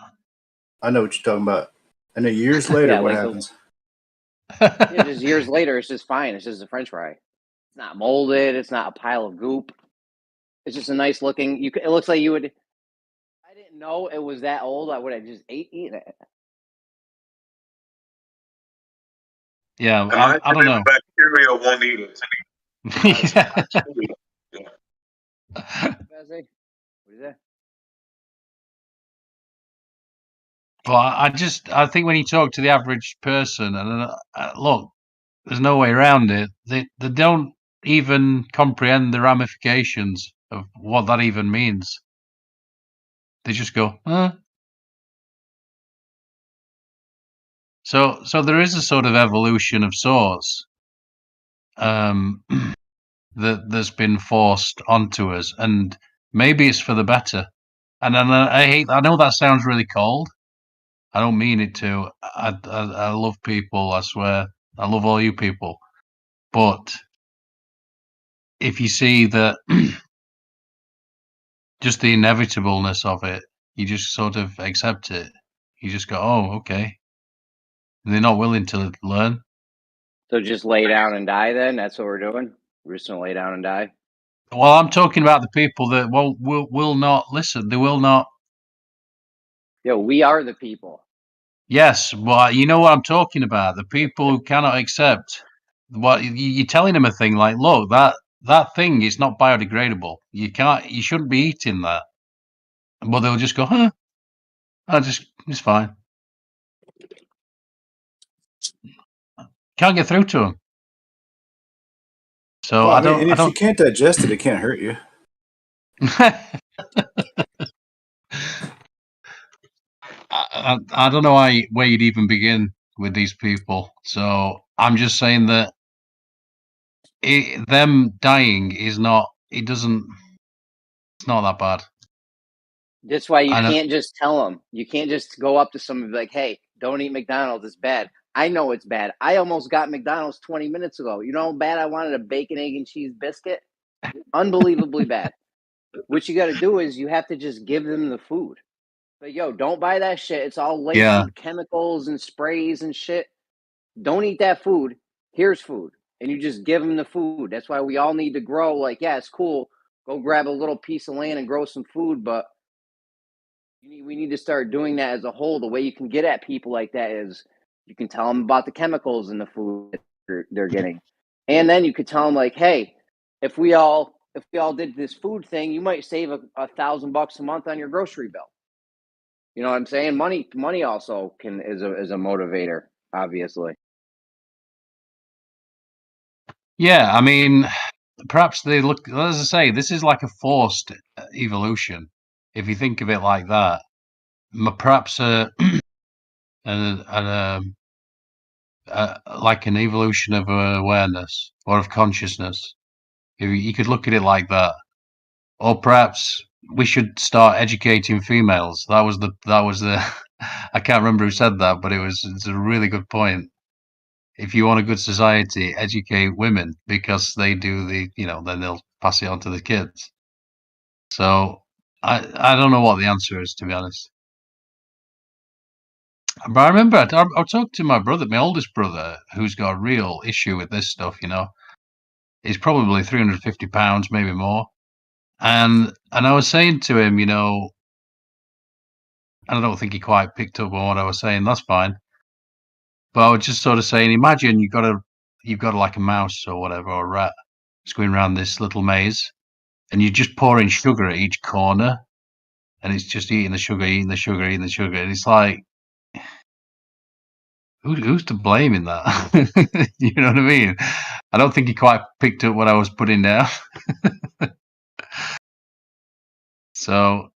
I know what you're talking about. And then years later, Yeah, what like happens? yeah, just years later, it's just fine. It's just a French fry. It's not molded. It's not a pile of goop. It's just a nice looking. It looks like you would. I didn't know it was that old. I would have just eaten it. Yeah, And my I don't know. bacteria won't eat it. What is that? Well, I think when you talk to the average person, and look, there's no way around it. They don't even comprehend the ramifications of what that even means. They just go, huh? So there is a sort of evolution of sorts that's been forced onto us, and maybe it's for the better. And I know that sounds really cold. I don't mean it to. I love people. I swear, I love all you people. But if you see that, just the inevitableness of it, you just sort of accept it. You just go, oh, okay. And they're not willing to learn. So just lay down and die. Then that's what we're doing. We're just gonna lay down and die. Well, I'm talking about the people that will not listen. They will not. Yo, we are the people. Yes, well, you know what I'm talking about. The people who cannot accept what you're telling them a thing like, look, that thing is not biodegradable. You shouldn't be eating that. But they'll just go, huh? It's fine. Can't get through to them. So Well, I I mean, don't. and I if you don't. can't digest it, it can't hurt you. I don't know where you'd even begin with these people. So I'm just saying that them dying is not. It doesn't. It's not that bad. That's why you I know. can't just tell them. You can't just go up to someone and be like, "Hey, don't eat McDonald's. It's bad." I know it's bad. I almost got McDonald's 20 minutes ago. You know how bad I wanted a bacon, egg, and cheese biscuit? Unbelievably bad. What you got to do is you have to just give them the food. But yo, don't buy that shit. It's all laced Yeah. with chemicals and sprays and shit. Don't eat that food. Here's food. And you just give them the food. That's why we all need to grow. Like, yeah, it's cool. Go grab a little piece of land and grow some food. But we need to start doing that as a whole. The way you can get at people like that is you can tell them about the chemicals in the food that they're getting. And then you could tell them like, hey, if we all did this food thing, you might save $1,000 a month on your grocery bill. You know what I'm saying? Money also is a motivator, obviously. Yeah. I mean, perhaps they look. As I say, this is like a forced evolution. If you think of it like that, perhaps an like an evolution of awareness or of consciousness. You could look at it like that, or perhaps we should start educating females. That was the. I can't remember who said that, but it's a really good point. If you want a good society, educate women because they do then they'll pass it on to the kids. So I don't know what the answer is, to be honest. But I remember I talked to my brother, my oldest brother, who's got a real issue with this stuff. He's probably 350 pounds, maybe more. And I was saying to him, and I don't think he quite picked up on what I was saying. That's fine. But I was just sort of saying, imagine you've got like a mouse or whatever, or a rat, it's going around this little maze, and you're just pouring sugar at each corner, and it's just eating the sugar, eating the sugar, eating the sugar. And it's like, who's to blame in that? You know what I mean? I don't think he quite picked up what I was putting down. So,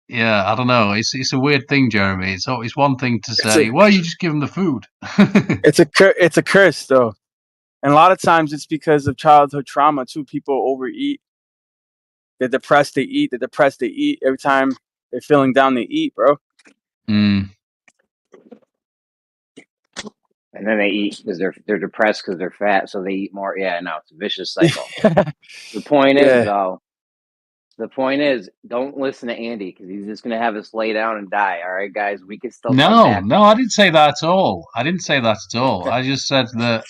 yeah, I don't know. It's a weird thing, Jeremy. It's one thing to say, well, you just give them the food. It's a curse, though, and a lot of times it's because of childhood trauma too. People overeat. They're depressed. They eat. They're depressed. They eat. Every time they're feeling down, they eat, bro. Mm. And then they eat because they're depressed because they're fat, so they eat more. Yeah, no, it's a vicious cycle. The point is, though, don't listen to Andy because he's just gonna have us lay down and die. All right, guys, we can still come back. No, I didn't say that at all. I just said that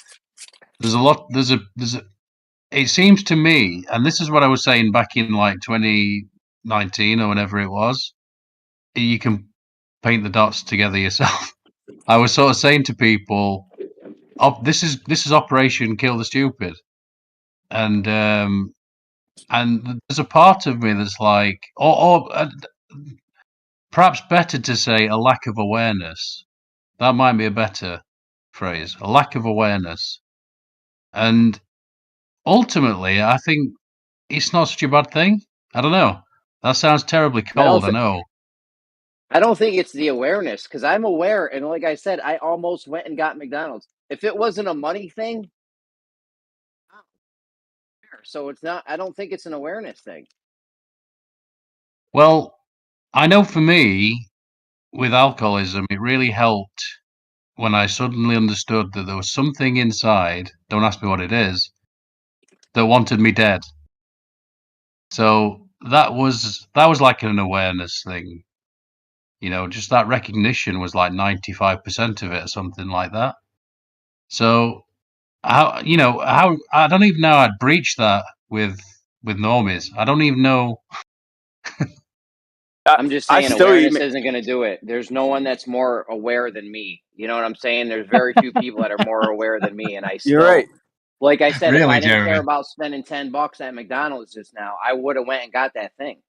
there's a lot. It seems to me, and this is what I was saying back in like 2019 or whenever it was. You can paint the dots together yourself. I was sort of saying to people, this is Operation Kill the Stupid, and there's a part of me that's like, or perhaps better to say a lack of awareness. That might be a better phrase, a lack of awareness. And ultimately, I think it's not such a bad thing. I don't know. That sounds terribly cold, I know. I don't think it's the awareness because I'm aware. And like I said, I almost went and got McDonald's. If it wasn't a money thing, so it's not, I don't think it's an awareness thing. Well, I know for me, with alcoholism, it really helped when I suddenly understood that there was something inside, don't ask me what it is, that wanted me dead. So that was like an awareness thing. Just that recognition was like 95% of it or something like that. So how I don't even know I'd breach that with normies. I don't even know. I'm just saying awareness isn't going to do it. There's no one that's more aware than me. You know what I'm saying? There's very few people that are more aware than me, and I still. You're right. Like I said, really, if I didn't Jeremy? care about spending $10 at McDonald's just now, I would have went and got that thing.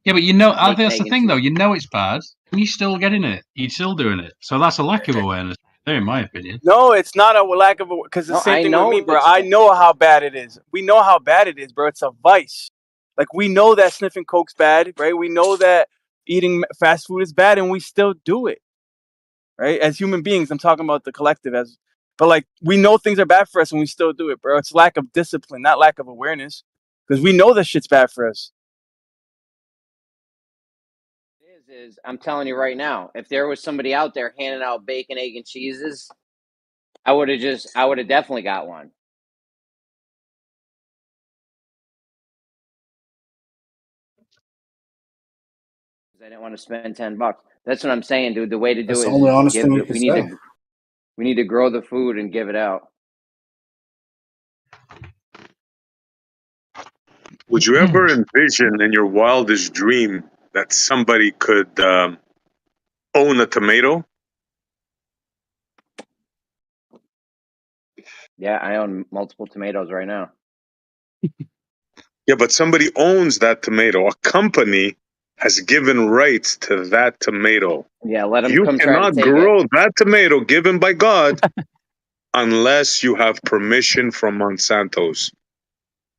Yeah, but that's the thing, though. You know it's bad, and you're still getting it. You're still doing it. So that's a lack of awareness, there, in my opinion. No, it's not a lack of because the same thing with me, bro. I know how bad it is. We know how bad it is, bro. It's a vice. Like we know that sniffing coke's bad, right? We know that eating fast food is bad, and we still do it, right? As human beings, I'm talking about the collective but like we know things are bad for us, and we still do it, bro. It's lack of discipline, not lack of awareness, because we know that shit's bad for us. Is I'm telling you right now, if there was somebody out there handing out bacon, egg, and cheeses, I would have definitely got one. I didn't want to spend $10. That's what I'm saying, dude. The way to do it is we need to grow the food and give it out. Would you ever envision in your wildest dream that somebody could own a tomato? Yeah, I own multiple tomatoes right now. Yeah, but somebody owns that tomato. A company has given rights to that tomato. Yeah, let them You come try to cannot take grow it. that tomato given by God unless you have permission from Monsanto's.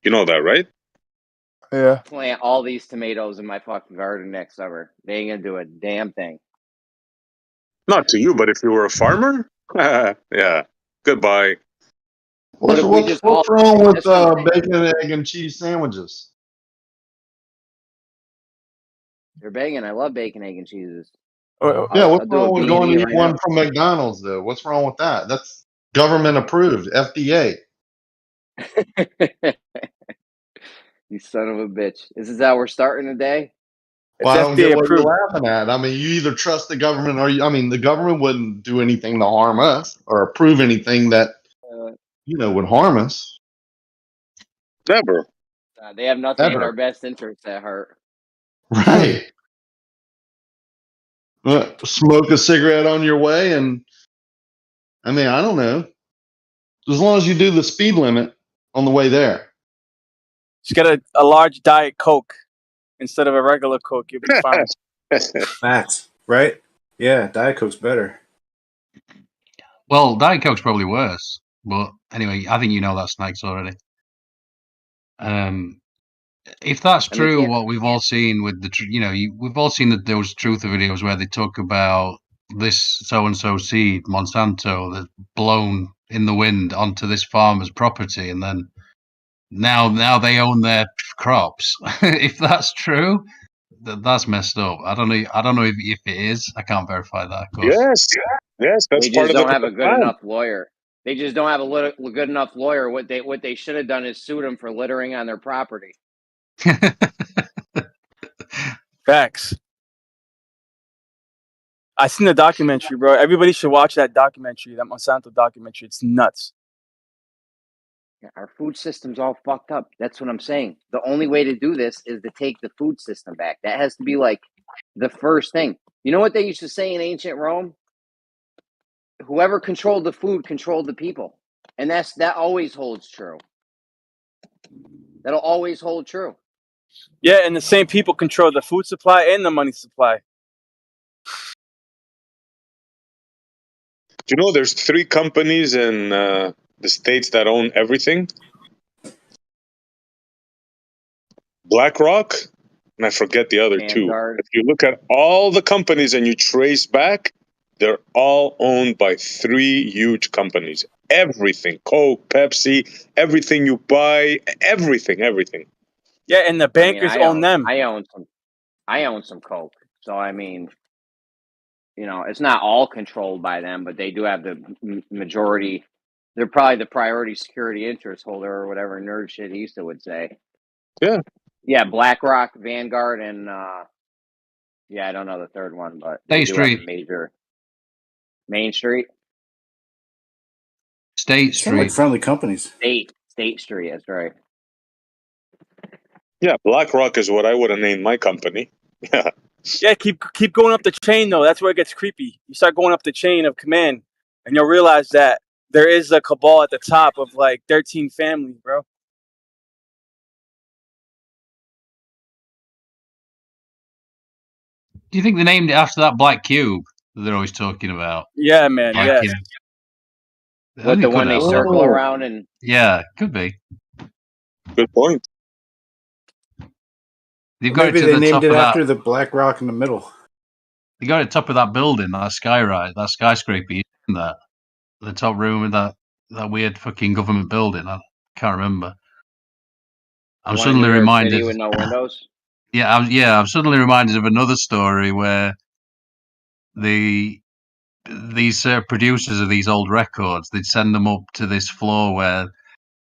You know that, right? Yeah. Plant all these tomatoes in my fucking garden next summer. They ain't gonna do a damn thing. Not to you, but if you were a farmer, yeah. Goodbye. What's wrong with bacon, egg, and cheese sandwiches? They're banging. I love bacon, egg, and cheeses. Yeah, what's wrong with going to eat one from McDonald's, though? What's wrong with that? That's government approved, FDA. You son of a bitch. This is how we're starting today? Well, I It's don't get FDA what you're approved. laughing at. I mean, you either trust the government or the government wouldn't do anything to harm us or approve anything that, Uh, would harm us. Never. they have nothing but our Ever. best interests at heart. Right. Smoke a cigarette on your way, and I don't know. As long as you do the speed limit on the way there. Just get a large Diet Coke instead of a regular Coke. You'll be fine. Facts, right? Yeah, Diet Coke's better. Well, Diet Coke's probably worse. But anyway, I think you know that, Snakes, already. If that's I mean, true, can't, what we've all seen with we've all seen that those truth videos where they talk about this so-and-so seed, Monsanto, that's blown in the wind onto this farmer's property, and then now they own their crops. If that's true, that's messed up. I don't know if it is. I can't verify that, of course. Yes, that's they part just of the don't have a good plan. enough lawyer. They just don't have a good enough lawyer. What they should have done is sued them for littering on their property. Facts. I seen the documentary, bro. Everybody should watch that documentary, that Monsanto documentary. It's nuts. Yeah, our food system's all fucked up. That's what I'm saying. The only way to do this is to take the food system back. That has to be like the first thing. You know what they used to say in ancient Rome? Whoever controlled the food controlled the people. And that always holds true. That'll always hold true. Yeah, and the same people control the food supply and the money supply. Do you know there's 3 companies in the States that own everything? BlackRock, and I forget the other 2. Vanguard. If you look at all the companies and you trace back, they're all owned by 3 huge companies. Everything, Coke, Pepsi, everything you buy, everything. Yeah, and the bankers own them. I own some Coke. So I mean, it's not all controlled by them, but they do have the majority. They're probably the priority security interest holder or whatever nerd shit Issa would say. Yeah. Yeah, BlackRock, Vanguard, and I don't know the third one, but they do have a major Main Street. State It's kind of like Street. friendly companies. State Street, that's right. Yeah, BlackRock is what I would have named my company. Yeah. Yeah, keep going up the chain though. That's where it gets creepy. You start going up the chain of command, and you'll realize that there is a cabal at the top of like 13 families, bro. Do you think they named it after that black cube that they're always talking about? Yeah, man. Like, Yeah. What, the one they circle around and? Yeah, could be. Good point. They've got Maybe it to they the named top it of after that. the black rock in the middle. They got it top of that building, that skyrise, that skyscraper. You seen that? The top room of that weird fucking government building. I can't remember. I'm suddenly reminded. City with no windows. I'm suddenly reminded of another story where these producers of these old records, they'd send them up to this floor where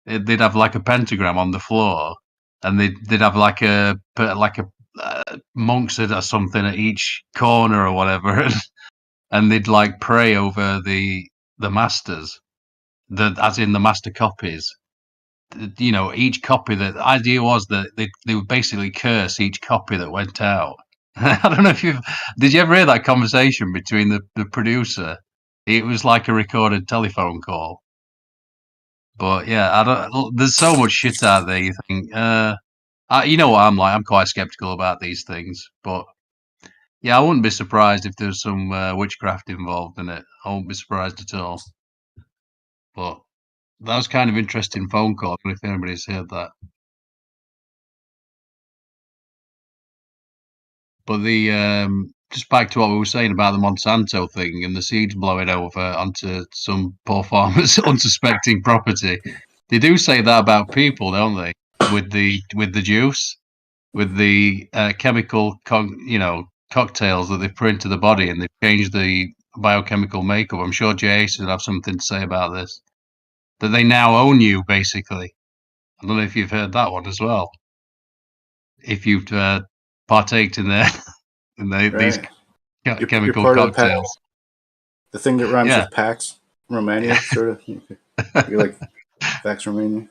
they'd have like a pentagram on the floor, and they'd have like a monks or something at each corner or whatever, and they'd like pray over the masters, as in the master copies. Each copy. The idea was that they would basically curse each copy that went out. I don't know if did you ever hear that conversation between the producer? It was like a recorded telephone call. But yeah, there's so much shit out there. You think, you know what I'm like? I'm quite skeptical about these things. But yeah, I wouldn't be surprised if there's some witchcraft involved in it. I wouldn't be surprised at all. But that was kind of interesting phone call. I don't know if anybody's heard that. But just back to what we were saying about the Monsanto thing and the seeds blowing over onto some poor farmer's unsuspecting property. They do say that about people, don't they? With the juice, with the chemical, cocktails that they put into the body, and they've changed the biochemical makeup. I'm sure Jace would have something to say about this. That they now own you, basically. I don't know if you've heard that one as well. if you've partaked in these Right. You're chemical part of the pack. cocktails. The thing that rhymes Yeah. with Pax Romania, sort of. You're like Pax Romania.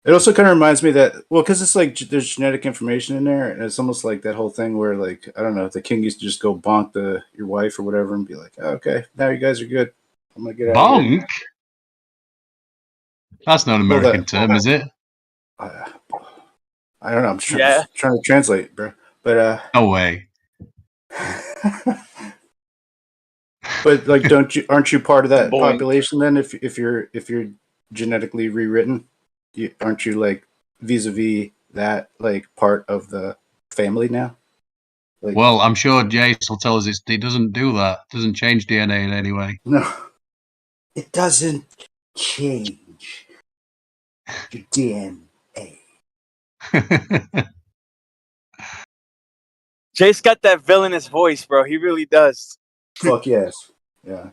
It also kind of reminds me that, well, because it's like there's genetic information in there, and it's almost like that whole thing where, like, I don't know, the king used to just go bonk your wife or whatever and be like, oh, okay, now you guys are good. I'm gonna get out of here. Bonk? That's not an Well, American term, is it? I don't know. I'm Yeah. trying to translate, bro. But No way. but like, aren't you part of that Boink. population then? If you're genetically rewritten, aren't you like vis-a-vis that like part of the family now? Like, Well, I'm sure Jace will tell us it doesn't do that. It doesn't change DNA in any way. no, it doesn't change your DNA. Jace got that villainous voice, bro. He really does. Fuck yes, yeah.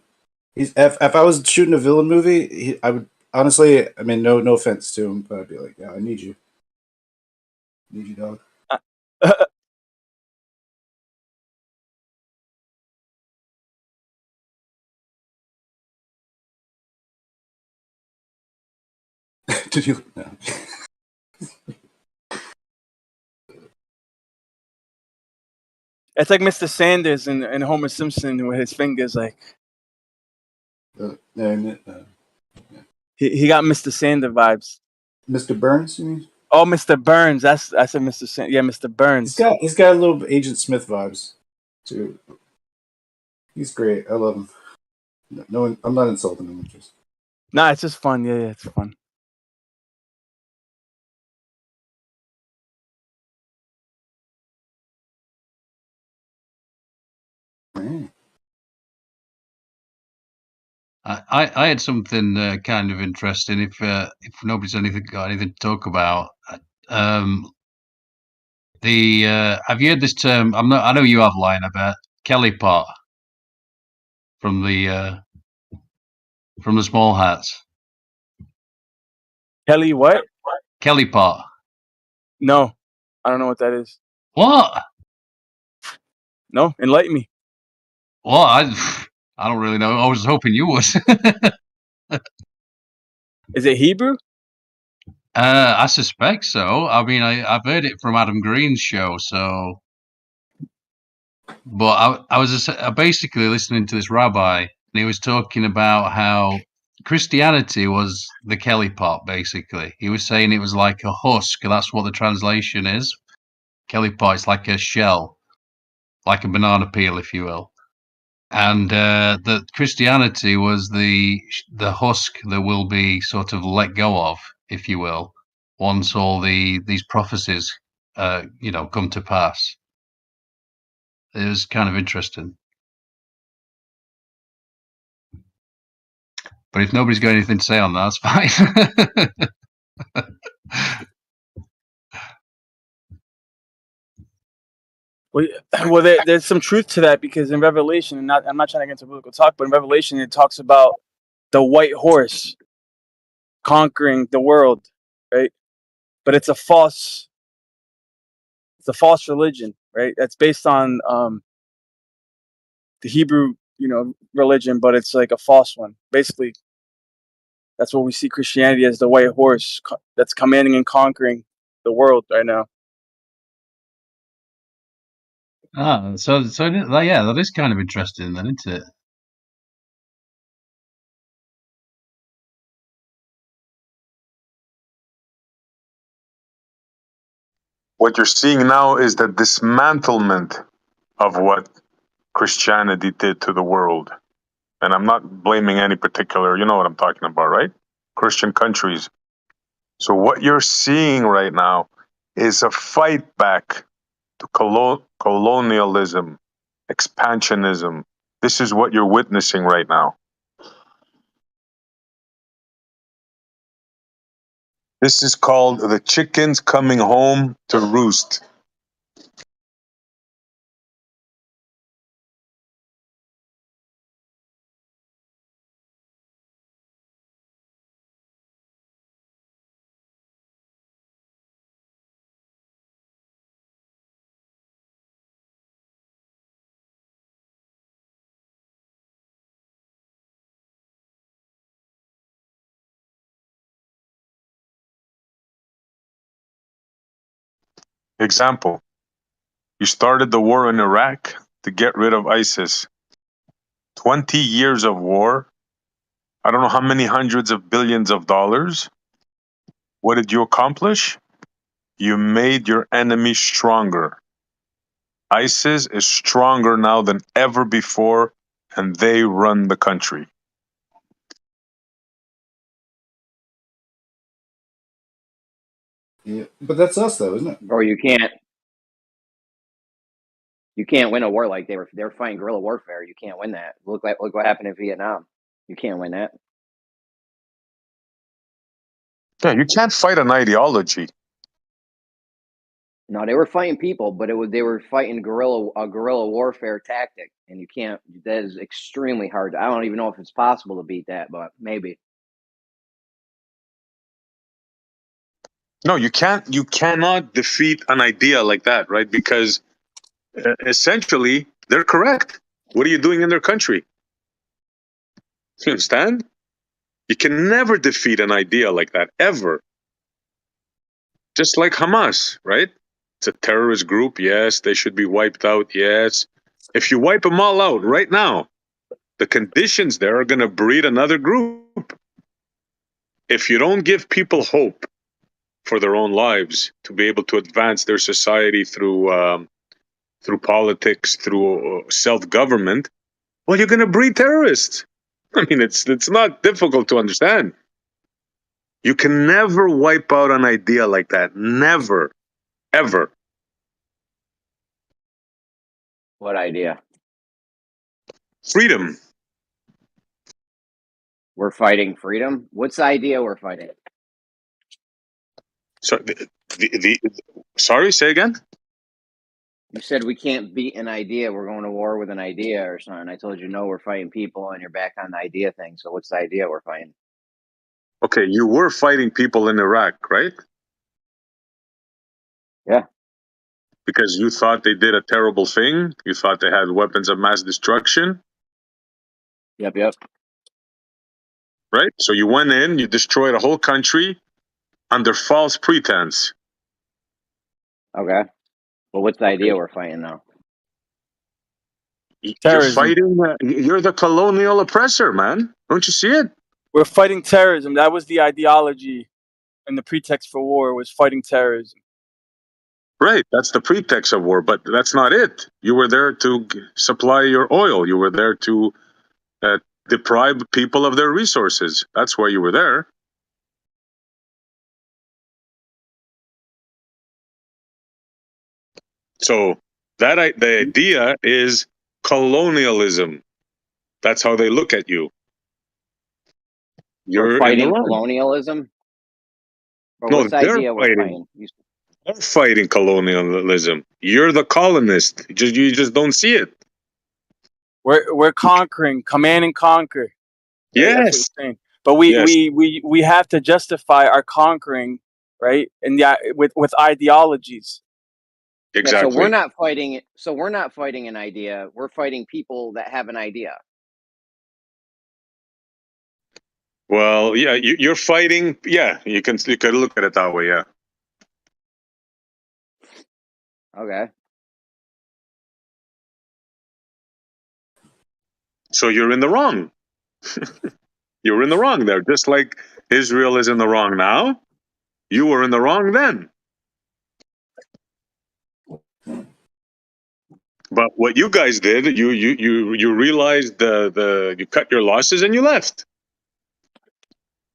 He's if I was shooting a villain movie, I would honestly. I mean, no offense to him, but I'd be like, yeah, I need you, dog. Did you? No. It's like Mr. Sanders and Homer Simpson with his fingers. Like No. he got Mr. Sander vibes. Mr. Burns, you mean? Oh, Mr. Burns. I said Mr. Sanders. Yeah, Mr. Burns. He's got a little Agent Smith vibes too. He's great. I love him. No, I'm not insulting him. Just Nah, it's just fun. Yeah, it's fun. man. I had something kind of interesting. If nobody's got anything to talk about, have you heard this term? I know you have, Lion. I bet Kelly pot from the Small Hats. Kelly, what? Kelly pot. No, I don't know what that is. What? No, enlighten me. Well, I don't really know. I was hoping you would. Is it Hebrew? I suspect so. I mean, I've heard it from Adam Green's show, so. But I was basically listening to this rabbi, and he was talking about how Christianity was the Kelly pot, basically. He was saying it was like a husk. That's what the translation is. Kelly pot is like a shell, like a banana peel, if you will. And that Christianity was the husk that will be sort of let go of, if you will, once all these prophecies, come to pass. It was kind of interesting. But if nobody's got anything to say on that, that's fine. Well, there's some truth to that because in Revelation, and I'm not trying to get into political talk, but in Revelation it talks about the white horse conquering the world, right? But it's a false religion, right? That's based on the Hebrew, religion, but it's like a false one. Basically, that's what we see Christianity as, the white horse that's commanding and conquering the world right now. So yeah, that is kind of interesting, then, isn't it? What you're seeing now is the dismantlement of what Christianity did to the world. And I'm not blaming any particular, you know what I'm talking about, right? Christian countries. So what you're seeing right now is a fight back to colonialism, expansionism. This is what you're witnessing right now. This is called the chickens coming home to roost. Example, you started the war in Iraq to get rid of ISIS. 20 years of war. I don't know how many hundreds of billions of dollars. What did you accomplish? You made your enemy stronger. ISIS is stronger now than ever before, and they run the country. Yeah, but that's us, though, isn't it? Or you can't win a war like they're fighting guerrilla warfare. You can't win that. Look what happened in Vietnam. You can't win that. Yeah, you can't fight an ideology. No, they were fighting people, but they were fighting guerrilla warfare tactic, and you can't. That is extremely hard. I don't even know if it's possible to beat that, but maybe. No, you can't. You cannot defeat an idea like that, right? Because essentially, they're correct. What are you doing in their country? You understand? You can never defeat an idea like that, ever. Just like Hamas, right? It's a terrorist group. Yes, they should be wiped out. Yes. If you wipe them all out right now, the conditions there are going to breed another group. If you don't give people hope for their own lives to be able to advance their society through politics, through self-government, well, you're going to breed terrorists. I mean, it's not difficult to understand. You can never wipe out an idea like that. Never, ever. What idea? Freedom. We're fighting freedom. What's the idea we're fighting? So, sorry, say again. You said we can't beat an idea. We're going to war with an idea or something. I told you no. We're fighting people, and you're back on the idea thing. So what's the idea we're fighting? Okay, you were fighting people in Iraq, right? Yeah. Because you thought they did a terrible thing. You thought they had weapons of mass destruction, Yep. right? So you went in, you destroyed a whole country under false pretense. Okay. Well, what's the Okay. idea we're fighting now? You're Terrorism. fighting. You're the colonial oppressor, man. Don't you see it? We're fighting terrorism. That was the ideology, and the pretext for war was fighting terrorism. Right. That's the pretext of war, but that's not it. You were there to supply your oil. You were there to deprive people of their resources. That's why you were there. So the idea is colonialism. That's how they look at you. We're You're in the fighting wrong. colonialism? Or No, what's the they're idea we're fighting. fighting? They're fighting colonialism. You're the colonist. You just don't see it. We're conquering, command and conquer. Right? That's what Yes. you're saying. But Yes. we have to justify our conquering, right? And with ideologies. Exactly. Yeah, so we're not fighting. So we're not fighting an idea. We're fighting people that have an idea. Well, yeah, you're fighting. Yeah, you could look at it that way. Yeah. Okay. So you're in the wrong. You're in the wrong there. Just like Israel is in the wrong now, you were in the wrong then. But what you guys did, you realized you cut your losses and you left.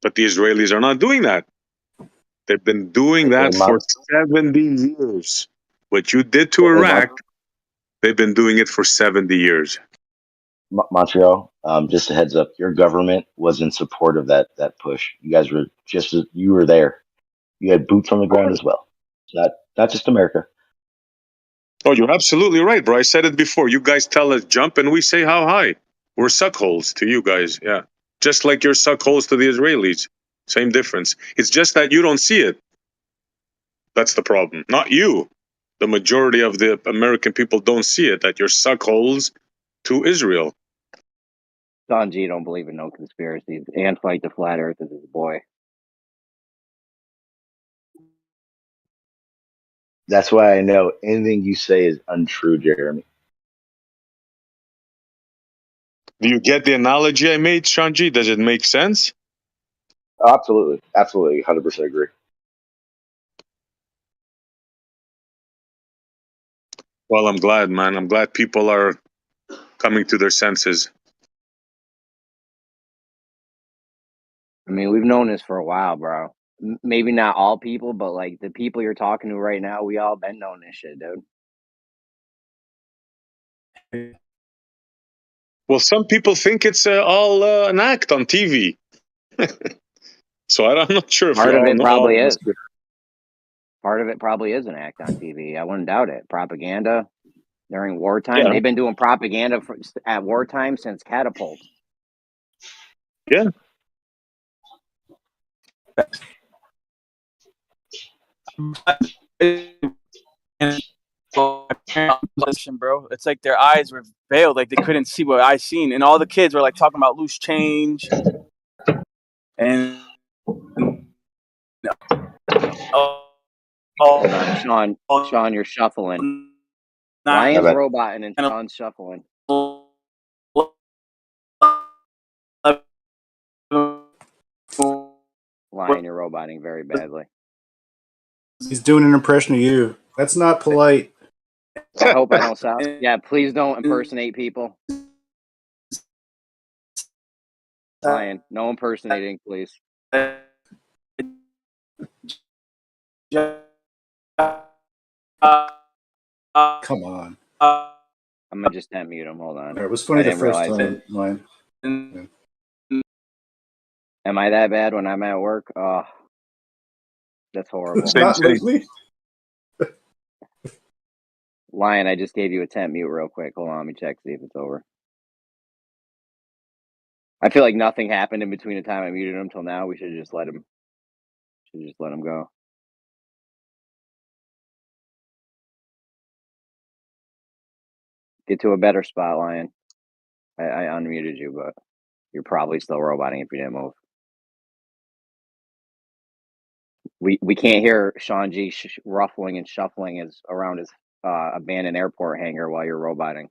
But the Israelis are not doing that. They've been doing that for 70 years. What you did to Iraq, they've been doing it for 70 years. Montreal, just a heads up, your government was in support of that push. You guys were you were there. You had boots on the ground as well. Not just America. Oh, you're absolutely right, bro. I said it before. You guys tell us jump and we say how high. We're suckholes to you guys. Yeah. Just like you're suckholes to the Israelis. Same difference. It's just that you don't see it. That's the problem. Not you. The majority of the American people don't see it, that you're suckholes to Israel. Don G don't believe in no conspiracies and fight the flat earth as his boy. That's why I know anything you say is untrue, Jeremy. Do you get the analogy I made, Shanji? Does it make sense? Oh, absolutely, absolutely, 100% agree. Well, I'm glad, man. I'm glad people are coming to their senses. I mean, we've known this for a while, bro. Maybe not all people, but like the people you're talking to right now, we all been knowing this shit, dude. Well, some people think it's all an act on TV. So I'm not sure if you Part of all it know all probably this. is. Part of it probably is an act on TV. I wouldn't doubt it. Propaganda during wartime. Yeah, They've been doing propaganda at wartime since catapult. yeah. Bro, it's like their eyes were veiled, like they couldn't see what I seen, and all the kids were like talking about loose change and Hold on, Sean. Sean, you're shuffling. Lion's roboting and Sean's shuffling. Lion, you're roboting very badly. He's doing an impression of you. That's not polite. I hope I don't sound. Yeah, please don't impersonate people. Lion, no impersonating, please. Come on. I'm gonna just mute him. Hold on. It was funny I the didn't first realize time, it. Lion. Am I that bad when I'm at work? Oh, that's horrible. Not lately. Lion, I just gave you a temp mute real quick. Hold on, let me check, see if it's over. I feel like nothing happened in between the time I muted him till now. We should just let him. Go. Get to a better spot, Lion. I unmuted you, but you're probably still roboting if you didn't move. We can't hear Sean G ruffling and shuffling around his abandoned airport hangar while you're roboting.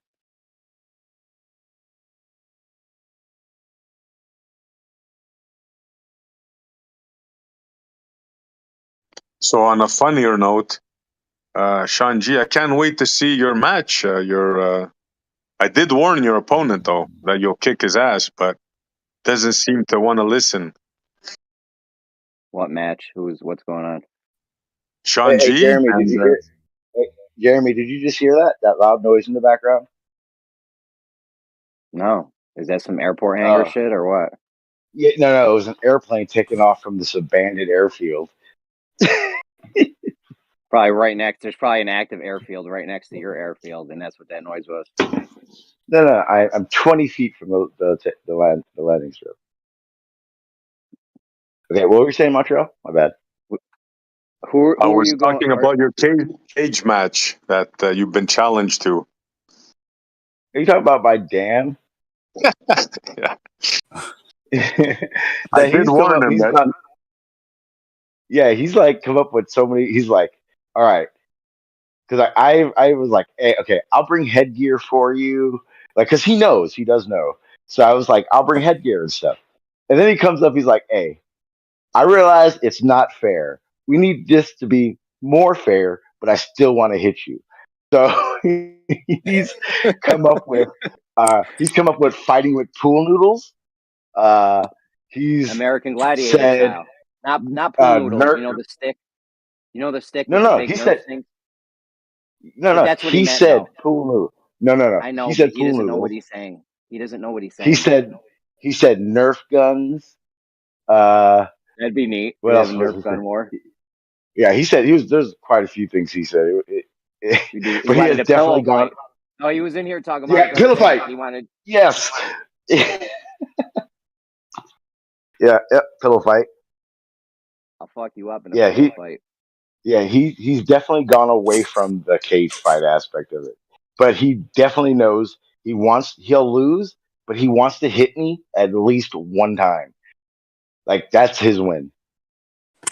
So on a funnier note, Shanji, I can't wait to see your match. I did warn your opponent though that you'll kick his ass, but doesn't seem to want to listen. What match? What's going on? Shanji. Hey, Jeremy, did you hear? Hey, Jeremy, did you just hear that? That loud noise in the background? No. Is that some airport hangar shit or what? Yeah, no. It was an airplane taking off from this abandoned airfield. Probably right next. There's probably an active airfield right next to your airfield, and that's what that noise was. No. I'm 20 feet from the landing strip. Okay, what were you saying, Montreal? My bad. Who I are was you going? talking about your cage match that you've been challenged to. Are you talking about my Dan? Yeah. That I did warn him that. Yeah, he's like come up with so many. He's like, all right, because I was like, hey, okay, I'll bring headgear for you, like, because he does know. So I was like, I'll bring headgear and stuff. And then he comes up, he's like, hey, I realize it's not fair. We need this to be more fair, but I still want to hit you. So he's come up with fighting with pool noodles. He's American Gladiator said, style. Not pool noodles. Nerf. You know the stick. You know the stick No, with the no. big He Nerf said things? no, But no. that's what He he meant, said though. pool noodle. No. I know, He but said he pool doesn't know what noodles. he's saying. He doesn't know what he's saying. He said Nerf guns. That'd be neat. What We'd else have a was Nerf he gun saying? war. Yeah, he said there's quite a few things he said. He But he has wanted a definitely pillow gone. fight. Oh, he was in here talking about a gun Pillow fight. fight. He wanted. Yes. Yeah, pillow fight. I'll fuck you up in a pillow fight. Yeah, he's definitely gone away from the cage fight aspect of it. But he definitely knows he'll lose, but he wants to hit me at least one time. Like that's his win.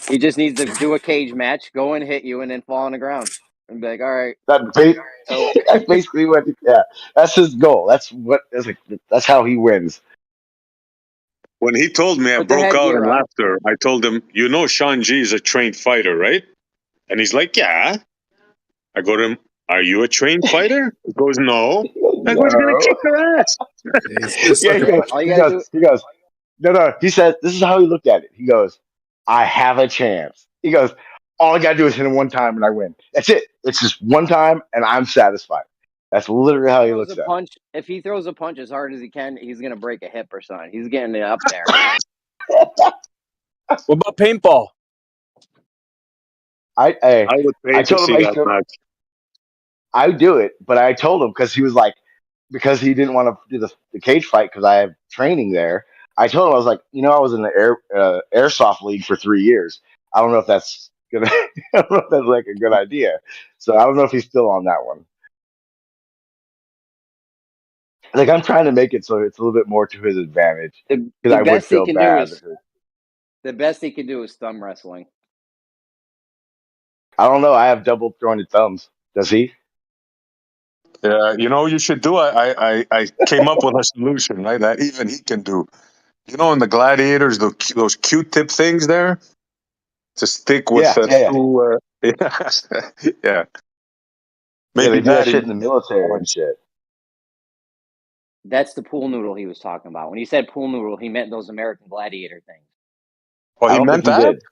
He just needs to do a cage match, go and hit you, and then fall on the ground. And be like, all right, so That's basically what. Yeah, that's his goal. That's how he wins. When he told me, I put the broke out in headgear on. laughter. I told him, "You know, Shanji is a trained fighter, right?" And he's like, "Yeah." I go to him, "Are you a trained fighter?" He goes, "No." I go, "He's gonna No. kick your ass." He's gonna Yeah, sucker punch. All you he gotta goes. do, He goes. No. He said this is how he looked at it. He goes, "I have a chance." He goes, "All I gotta do is hit him one time and I win. That's it. It's just one time and I'm satisfied." That's literally how he throws looks a at punch. If he throws a punch as hard as he can, he's gonna break a hip or something. He's getting it up there. it. What about paintball? I would I pay to told him see that match. I would do it, but I told him because he was like, because he didn't want to do the cage fight because I have training there. I told him I was like, I was in the airsoft league for 3 years. I don't know if that's gonna. I don't know if that's like a good idea. So I don't know if he's still on that one. Like I'm trying to make it so it's a little bit more to his advantage The because the I would best he feel can do bad. is the best he can do is thumb wrestling. I don't know. I have double jointed thumbs. Does he? Yeah, you should do. I came up with a solution, right? That even he can do. In the gladiators, those Q-tip things there to stick with Yeah, yeah. two. Yeah, Yeah, maybe they do that that is shit in the military and shit. That's the pool noodle he was talking about. When he said pool noodle, he meant those American Gladiator things. Oh, I he don't think meant he that? did.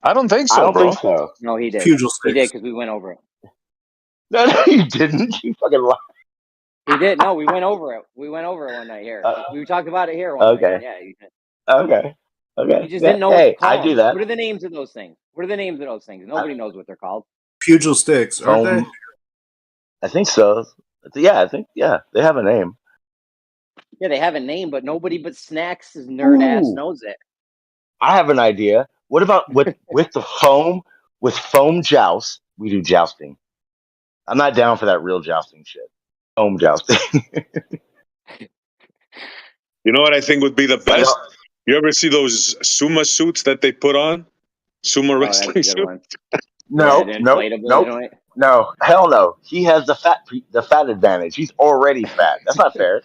I don't think I so, don't think bro. so. No, he did. Pugil He did sticks. because we went over it. No, you didn't. You fucking lied. He did. No, we went over it. We went over it one night here. Uh, We talked about it here one night. okay. Yeah, you did. Okay. He Okay. just Yeah. didn't know what to Hey, I call do them. that. What are the names of those things? What are the names of those things? I, Nobody knows what they're called. Pugil sticks, aren't they? foam. I think so. Yeah, I think they have a name. Yeah, they have a name, but nobody but Snacks' nerd ass Ooh, knows it. I have an idea. What about with the foam with foam joust? We do jousting. I'm not down for that real jousting shit. Foam jousting. You know what I think would be the I best? don't. You ever see those Suma suits that they put on? Sumo Oh, that's a wrestling good suit? one. Yeah, No. the Nope. inflatable Nope. joint. No. Hell no. He has the fat advantage. He's already fat. That's not fair.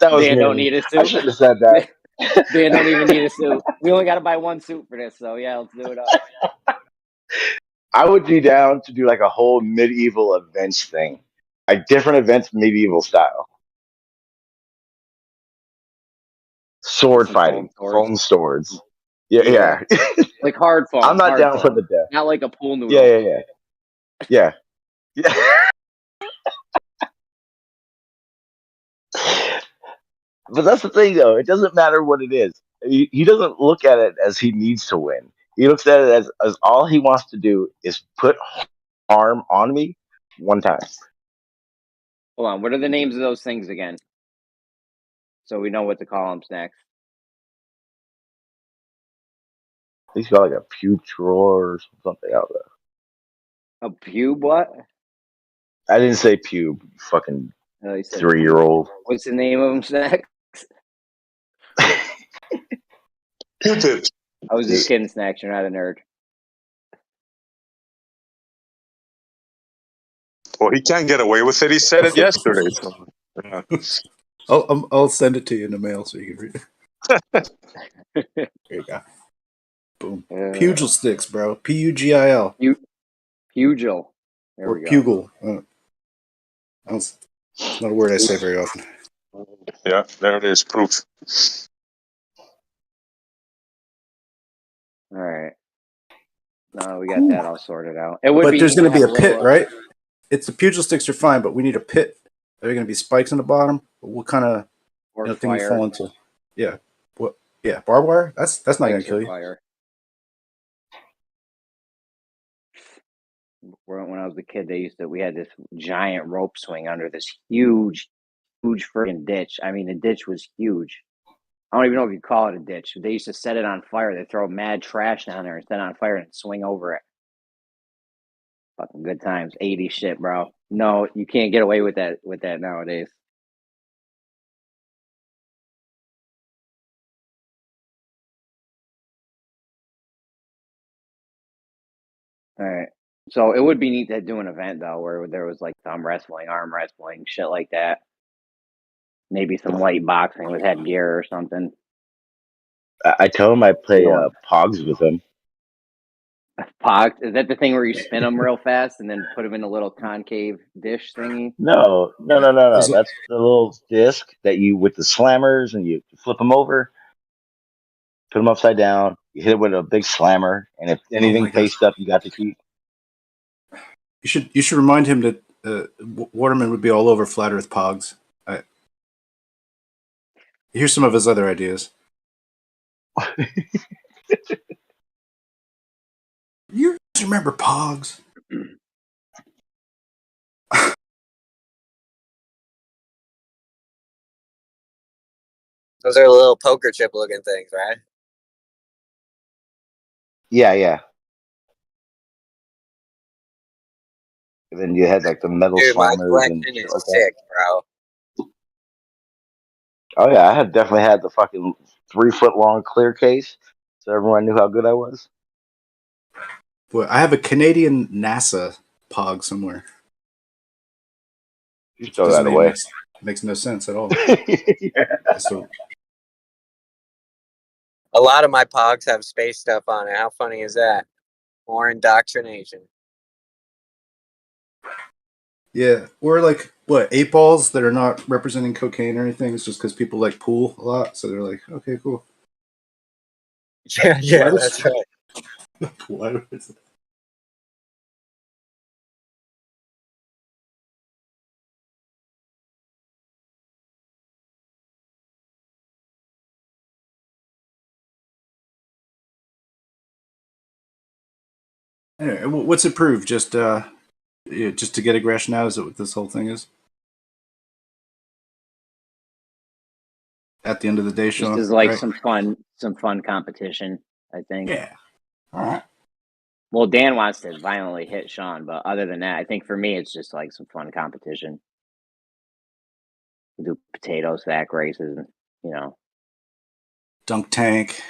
That was Dan don't mean. need a I suit. shouldn't have said that. Dan don't even need a suit. We only got to buy one suit for this, so yeah, let's do it up. I would be down to do like a whole medieval events thing, like different events, medieval style, With sword some foam fighting, swords. foam swords. Yeah, Yeah, yeah. like hard I'm foam, not hard down for foam, the death. not like a pool Yeah, noodle. yeah, yeah, yeah, yeah. But that's the thing, though. It doesn't matter what it is. He doesn't look at it as he needs to win. He looks at it as all he wants to do is put harm on me one time. Hold on, what are the names of those things again? So we know what to call them. Snacks. He's got like a putrid or something out there. A pube? What? I didn't say pube. You fucking No, he said pube. 3-year-old. What's the name of them? Snacks. Q-tips. I was just kidding. Snacks. You're not a nerd. Well, he can't get away with it. He said it yesterday. So, yeah. I'll send it to you in the mail so you can read it. There you go. Boom. Pugil sticks, bro. Pugil. Pugil. There Or we go. pugil. It's not a word I say very often. Yeah, there it is. Proof. All right. No, we got that all sorted out. It would But be there's neat going to to be have a a little. pit, right? It's the pugil sticks are fine, but we need a pit. Are there going to be spikes in the bottom? What kind of Or thing you fire. fall into? Yeah. What? Yeah, barbed wire. That's not going to Spikes or kill you. fire. When I was a kid, we had this giant rope swing under this huge freaking ditch. I mean, the ditch was huge. I don't even know if you call it a ditch. They used to set it on fire. They throw mad trash down there and set it on fire and swing over it. Fucking good times. 80 shit, bro. No, you can't get away with that nowadays. All right. So it would be neat to do an event though, where there was like thumb wrestling, arm wrestling, shit like that. Maybe some light boxing with headgear or something. I tell him I play Yeah. Pogs with him. Pogs, is that the thing where you spin them real fast and then put them in a little concave dish thingy? No. That's the little disc that you with the slammers and you flip them over, put them upside down. You hit it with a big slammer, and if Oh anything my gosh. faced up, you got to keep. You should remind him that Waterman would be all over flat Earth Pogs. Here's some of his other ideas. You guys remember Pogs? Those are little poker chip looking things, right? Yeah. And then you had like the metal Dude, my slammers and collection shit is like that. sick, bro. Oh yeah, I had definitely had the fucking 3 foot long clear case, so everyone knew how good I was. Boy, I have a Canadian NASA Pog somewhere. You throw that away. Makes no sense at all. Yeah. So A lot of my pogs have space stuff on it. How funny is that? More indoctrination. yeah, or like what 8 balls that are not representing cocaine or anything. It's just because people like pool a lot, so they're like, okay, cool. Yeah, that's right. What is it? Anyway, what's it prove? Just to get aggression out? Is it what this whole thing is? At the end of the day, Just Sean. as like right? some fun competition, I think. Yeah. All right. Well, Dan wants to violently hit Sean, but other than that, I think for me it's just like some fun competition. We'll do potato sack races, Dunk tank.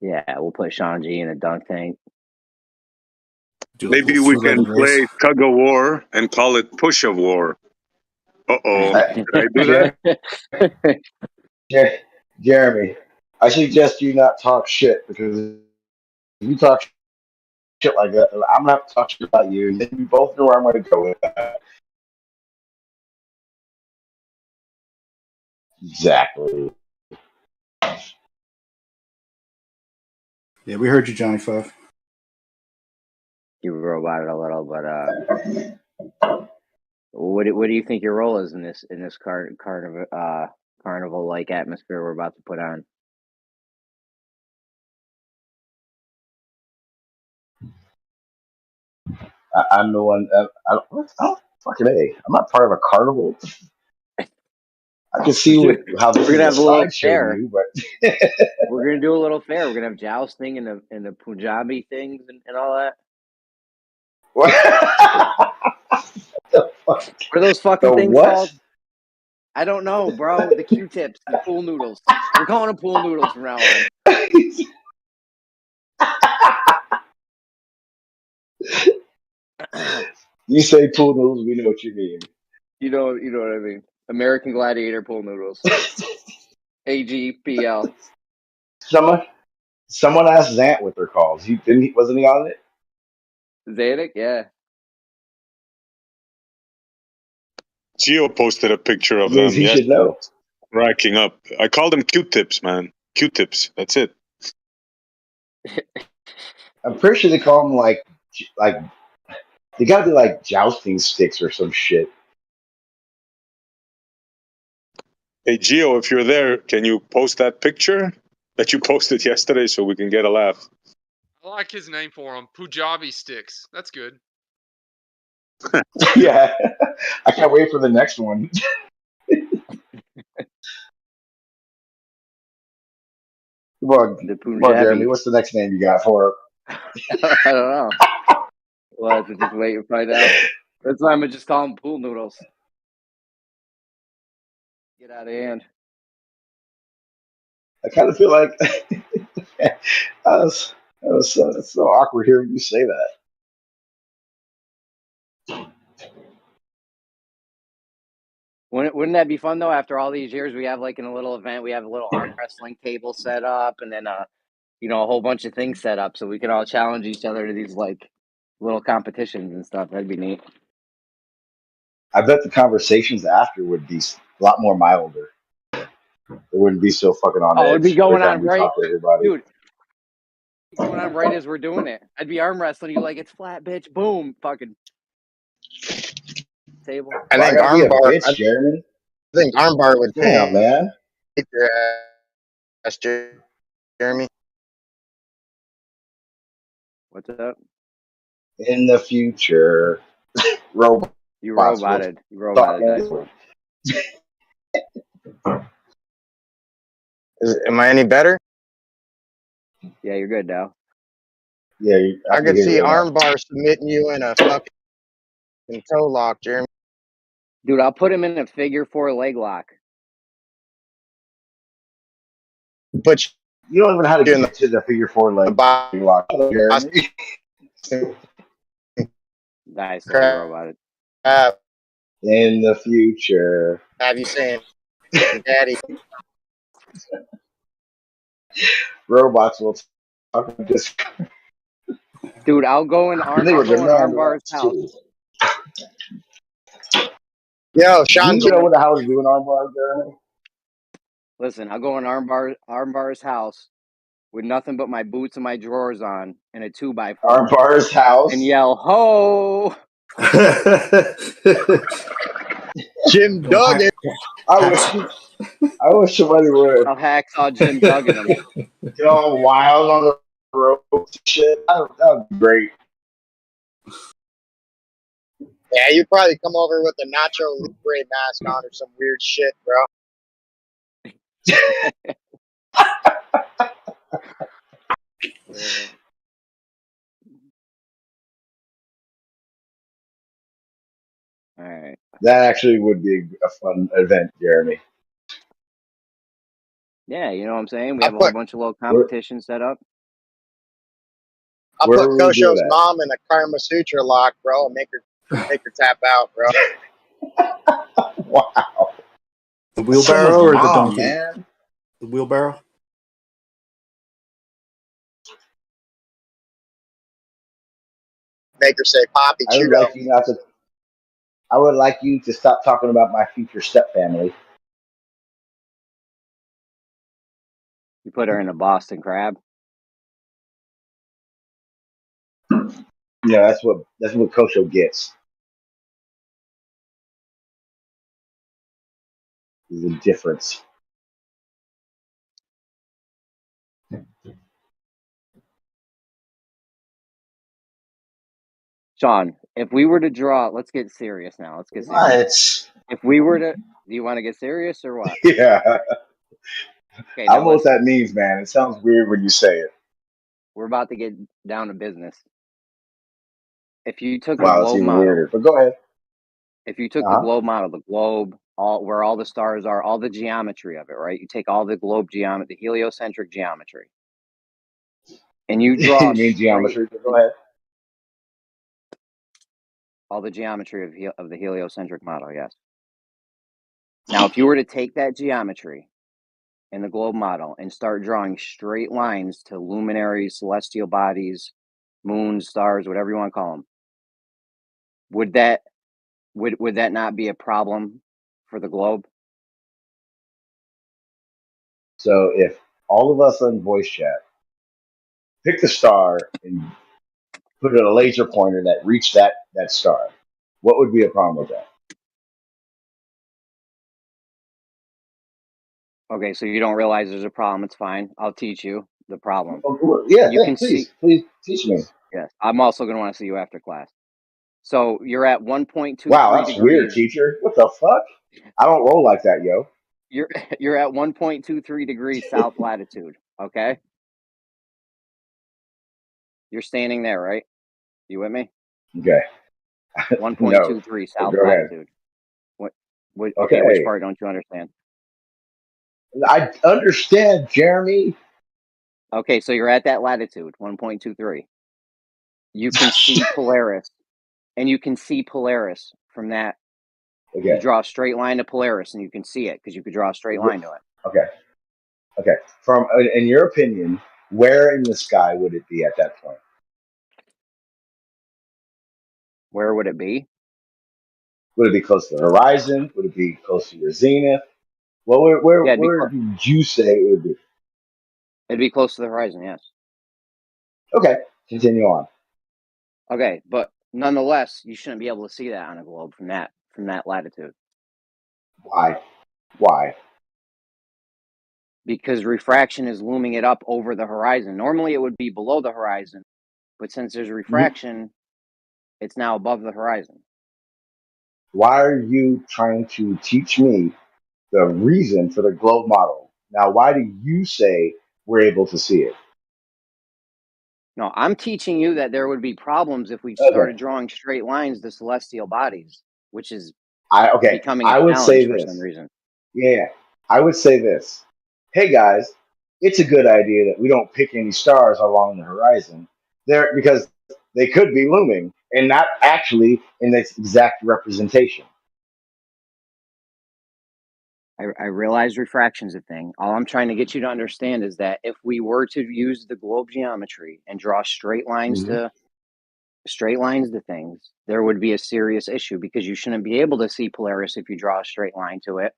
Yeah, we'll put Sean G in a dunk tank. Do like Maybe we can play tug of war and call it push of war. Uh-oh. Did I do that? Jeremy, I suggest you not talk shit, because if you talk shit like that, I'm gonna have to talk shit about you, and then we both know where I'm gonna go with that. Exactly. Yeah, we heard you, Johnny Five. You wrote about it a little, but what do you think your role is in this carnival like atmosphere we're about to put on? I'm the one. I don't fucking A. I'm not part of a carnival. I can see how this We're is gonna a have a little sideshow fair. to you, but We're gonna do a little fair. We're gonna have jousting and the Punjabi things and all that. what the fuck? What are those fucking The things what? called? I don't know, bro. The Q-tips, the pool noodles. We're calling them pool noodles from now on. You say pool noodles, we know what you mean. You know what I mean. American Gladiator pool noodles. AGPL. Someone asked Zant what they're called. Wasn't he on it? Zanuck, yeah. Gio posted a picture of Means them he should know. racking up. I call them Q-tips, man. Q-tips. That's it. I'm pretty sure they call them like they gotta be like jousting sticks or some shit. Hey, Gio, if you're there, can you post that picture that you posted yesterday so we can get a laugh? I like his name for him. Punjabi sticks. That's good. Yeah. I can't wait for the next one. Come on, Jeremy. What's the next name you got for I don't know. We'll have to just wait and find out. That's why I'm gonna just call them pool noodles. Get out of hand. I kind of feel like that was so awkward hearing you say that. Wouldn't that be fun though? After all these years, we have like in a little event, we have a little arm wrestling table set up, and then a whole bunch of things set up, so we could all challenge each other to these like little competitions and stuff. That'd be neat. I bet the conversations after would be a lot more milder. It wouldn't be so fucking on Oh, it'd be edge every going time on we right, talk to everybody. dude. Going on right as we're doing it. I'd be arm wrestling you like it's flat, bitch. Boom, fucking table. I Why think gotta be a armbar. bitch, Jeremy? I think armbar would Damn, man. take your ass, Jeremy. What's up? In the future, robots You will roboted. You talk. roboted, Dyson. Am I any better? Yeah, you're good now. Yeah, I could see right now. armbar submitting you in a fucking toe lock, Jeremy. Dude, I'll put him in a figure 4 leg lock. But You don't even know how to get to the figure 4 leg lock, Jeremy. Nice, so you're roboted. In the future, Have you saying, Daddy? robots will talk about this. Dude, I'll go in armbar's house. Yo, Sean, Do you know what the hell is doing armbar, Jeremy? Listen, I'll go in armbar's house with nothing but my boots and my drawers on and a 2x4. Armbar's house. And yell, ho! Jim Duggan. I wish somebody would. I'll hacksaw Jim Duggan him. Get all wild on the road. Shit, that would be great. Yeah, you'd probably come over with a Nacho Libre mask on or some weird shit, bro. All right. That actually would be a fun event, Jeremy. Yeah, you know what I'm saying? We have a whole bunch of little competitions set up. I'll put Kosho's mom in a Karma Sutra lock, bro, and make her tap out, bro. Wow. The wheelbarrow or the donkey? Man. The wheelbarrow? Make her say, Poppy, I would like you not to. I would like you to stop talking about my future step family. You put her in a Boston crab. Yeah, that's what Kosho gets. There's a difference. Sean, if we were to draw, let's get serious now. Let's get serious. If we were to, do you want to get serious or what? Yeah. Okay, I know what that means, man. It sounds weird when you say it. We're about to get down to business. If you took a Wow, it's globe even model, weirder. But go ahead. if you took the globe model, the globe, where all the stars are, all the geometry of it, right? You take all the globe geometry, the heliocentric geometry, and you draw. You mean geometry? Go ahead. All the geometry of the heliocentric model, yes. Now, if you were to take that geometry in the globe model and start drawing straight lines to luminaries, celestial bodies, moons, stars, whatever you want to call them, would that not be a problem for the globe? So if all of us on voice chat pick the star and put a laser pointer that reached that star, what would be a problem with that? Okay, so you don't realize there's a problem. It's fine. I'll teach you the problem. Yeah, please teach me. Yes, I'm also going to want to see you after class. So you're at 1.23 Wow, that's degrees. weird, teacher. What the fuck? I don't roll like that, yo. You're at 1.23 degrees south latitude. Okay. You're standing there, right? You with me? Okay. 1.23 south latitude. Okay, which part don't you understand? I understand, Jeremy. Okay, so you're at that latitude, 1.23. You can see Polaris, and you can see Polaris from that You Okay. draw a straight line to Polaris, and you can see it because you could draw a straight line to it. Okay. Okay. From in your opinion, where in the sky would it be at that point? Where would it be? Would it be close to the horizon? Would it be close to your zenith? Well, Yeah, where did you say it would be? it'd be close to the horizon. Yes. Okay. Continue on. Okay, but nonetheless, you shouldn't be able to see that on a globe from that latitude Why? Why? because refraction is looming it up over the horizon. Normally, it would be below the horizon, but since there's refraction, it's now above the horizon. Why are you trying to teach me the reason for the globe model? Now, why do you say we're able to see it? No, I'm teaching you that there would be problems if we Okay. started drawing straight lines to celestial bodies, which is Okay. becoming a I would say challenge for some this. reason. Yeah. I would say this. Hey guys, it's a good idea that we don't pick any stars along the horizon there because they could be looming and not actually in its exact representation. I realize refraction's a thing. All I'm trying to get you to understand is that if we were to use the globe geometry and draw straight lines Mhm. to things, there would be a serious issue because you shouldn't be able to see Polaris if you draw a straight line to it.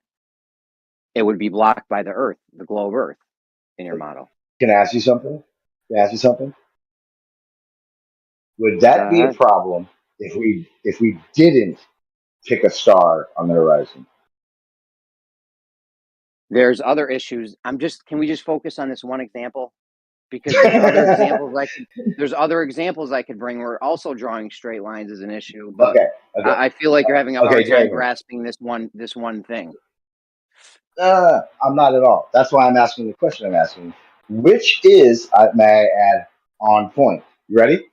It would be blocked by the Earth, the globe Earth, in your model. Can I ask you something? Can I ask you something? Would Go that be a ahead. problem if we didn't pick a star on the horizon? There's other issues. Can we just focus on this one example? Because there's other examples I could bring where also drawing straight lines is an issue, but Okay. Okay. I feel like you're having a Okay, hard time Jeremy. grasping this one thing. I'm not at all. That's why I'm asking the question I'm asking, which is, may I add, on point. You ready?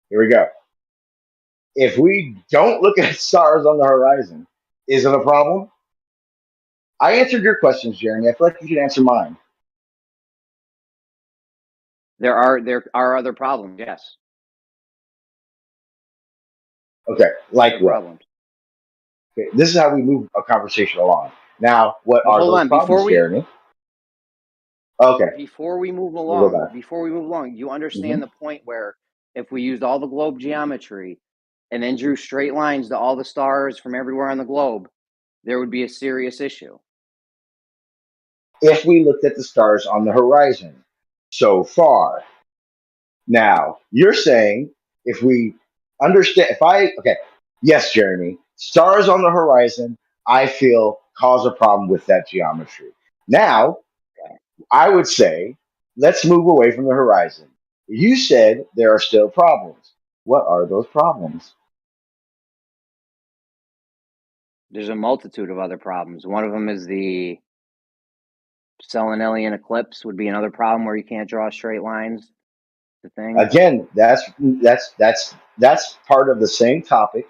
Here we go. If we don't look at stars on the horizon, is it a problem? I answered your questions, Jeremy. I feel like you should answer mine. There are other problems, yes. Okay, like Other what? problems. Okay, this is how we move a conversation along. Now, what But are hold those on, problems, Jeremy? Okay, before we move we'll go along, back. you hmm understand the point where if we used all the globe geometry and then drew straight lines to all the stars from everywhere on the globe, there would be a serious issue. If we looked at the stars on the horizon so far, now you're saying if we understand, okay, yes, Jeremy, stars on the horizon, I feel cause a problem with that geometry. Now, I would say, let's move away from the horizon. You said there are still problems. What are those problems? There's a multitude of other problems. One of them is the Selenelian eclipse would be another problem where you can't draw straight lines to things. Again, that's part of the same topic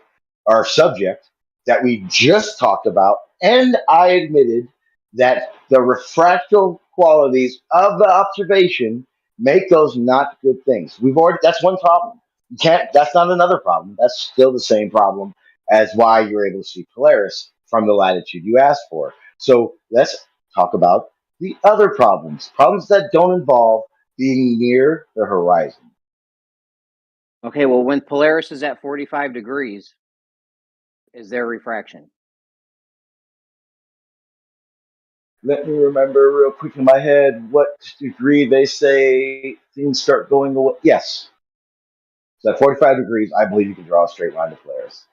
or subject that we just talked about, and I admitted that the refractal qualities of the observation make those not good things. We've already that's one problem. You can't. That's not another problem. That's still the same problem as why you're able to see Polaris from the latitude you asked for. So let's talk about the other problems that don't involve being near the horizon. Okay, well, when Polaris is at 45 degrees, is there refraction? Let me remember real quick in my head what degree they say things start going away. Yes. So at 45 degrees, I believe you can draw a straight line to Polaris.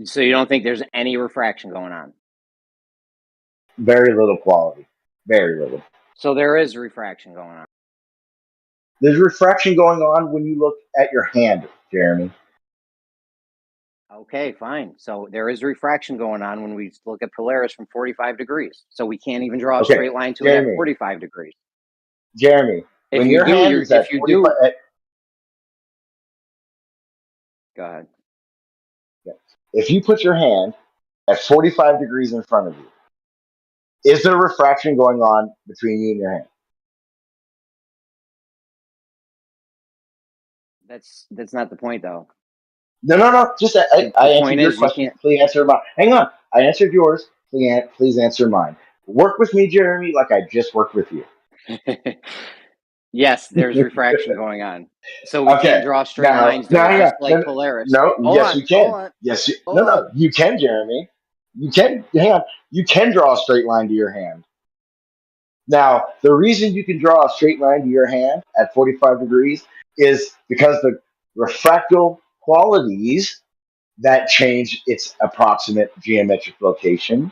So you don't think there's any refraction going on? Very little quality. Very little. So there is refraction going on. There's refraction going on when you look at your hand, Jeremy. Okay, fine. So there is refraction going on when we look at Polaris from 45 degrees. So we can't even draw a Okay, straight line to it at Jeremy. 45 degrees. Jeremy, If when you your do, hand is at 45, go ahead. if you put your hand at 45 degrees in front of you, is there refraction going on between you and your hand? That's not the point though. No. Just The I point answered your is, you question. can't. Please answer mine. Hang on. I answered yours. Please answer mine. Work with me, Jeremy, like I just worked with you. Yes, there's refraction going on. So we Okay. can't draw straight Now, lines no, though, hang on. just like Polaris. No. Hold Yes, on, you hold can. on, Yes. hold on. You can, Jeremy. You can. Hang on. You can draw a straight line to your hand. Now, the reason you can draw a straight line to your hand at 45 degrees is because the refractal qualities that change its approximate geometric location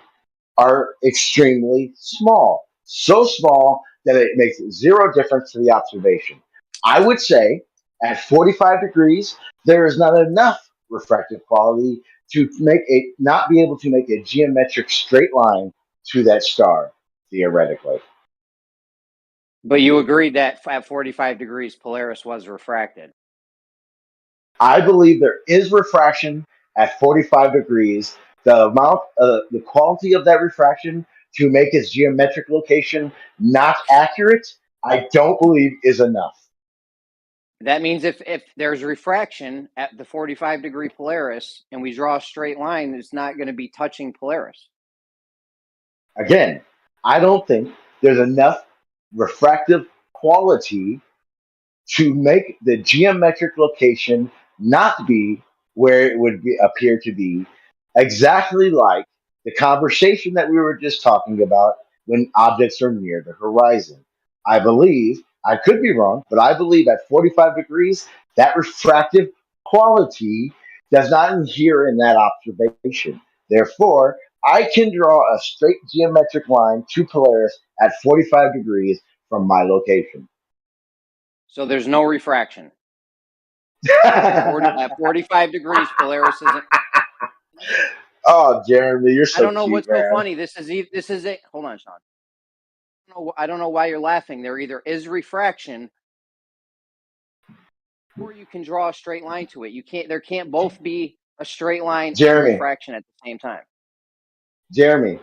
are extremely small. So small that it makes zero difference to the observation. I would say at 45 degrees, there is not enough refractive quality to make it not be able to make a geometric straight line to that star, theoretically. But you agreed that at 45 degrees, Polaris was refracted. I believe there is refraction at 45 degrees. The quality of that refraction to make its geometric location not accurate, I don't believe is enough. That means if there's refraction at the 45 degree Polaris and we draw a straight line, it's not going to be touching Polaris. Again, I don't think there's enough refractive quality to make the geometric location not be where it would appear to be, exactly like the conversation that we were just talking about when objects are near the horizon. I believe, I could be wrong, but I believe at 45 degrees, that refractive quality does not adhere in that observation. Therefore, I can draw a straight geometric line to Polaris at 45 degrees from my location. So there's no refraction. At 45 degrees, Polaris isn't. Oh, Jeremy, you're I so don't know cute, what's so man. funny. This is it. Hold on, Sean. I don't know why you're laughing. There either is refraction or you can draw a straight line to it. You can't. There can't both be a straight line and Jeremy, refraction at the same time. Jeremy,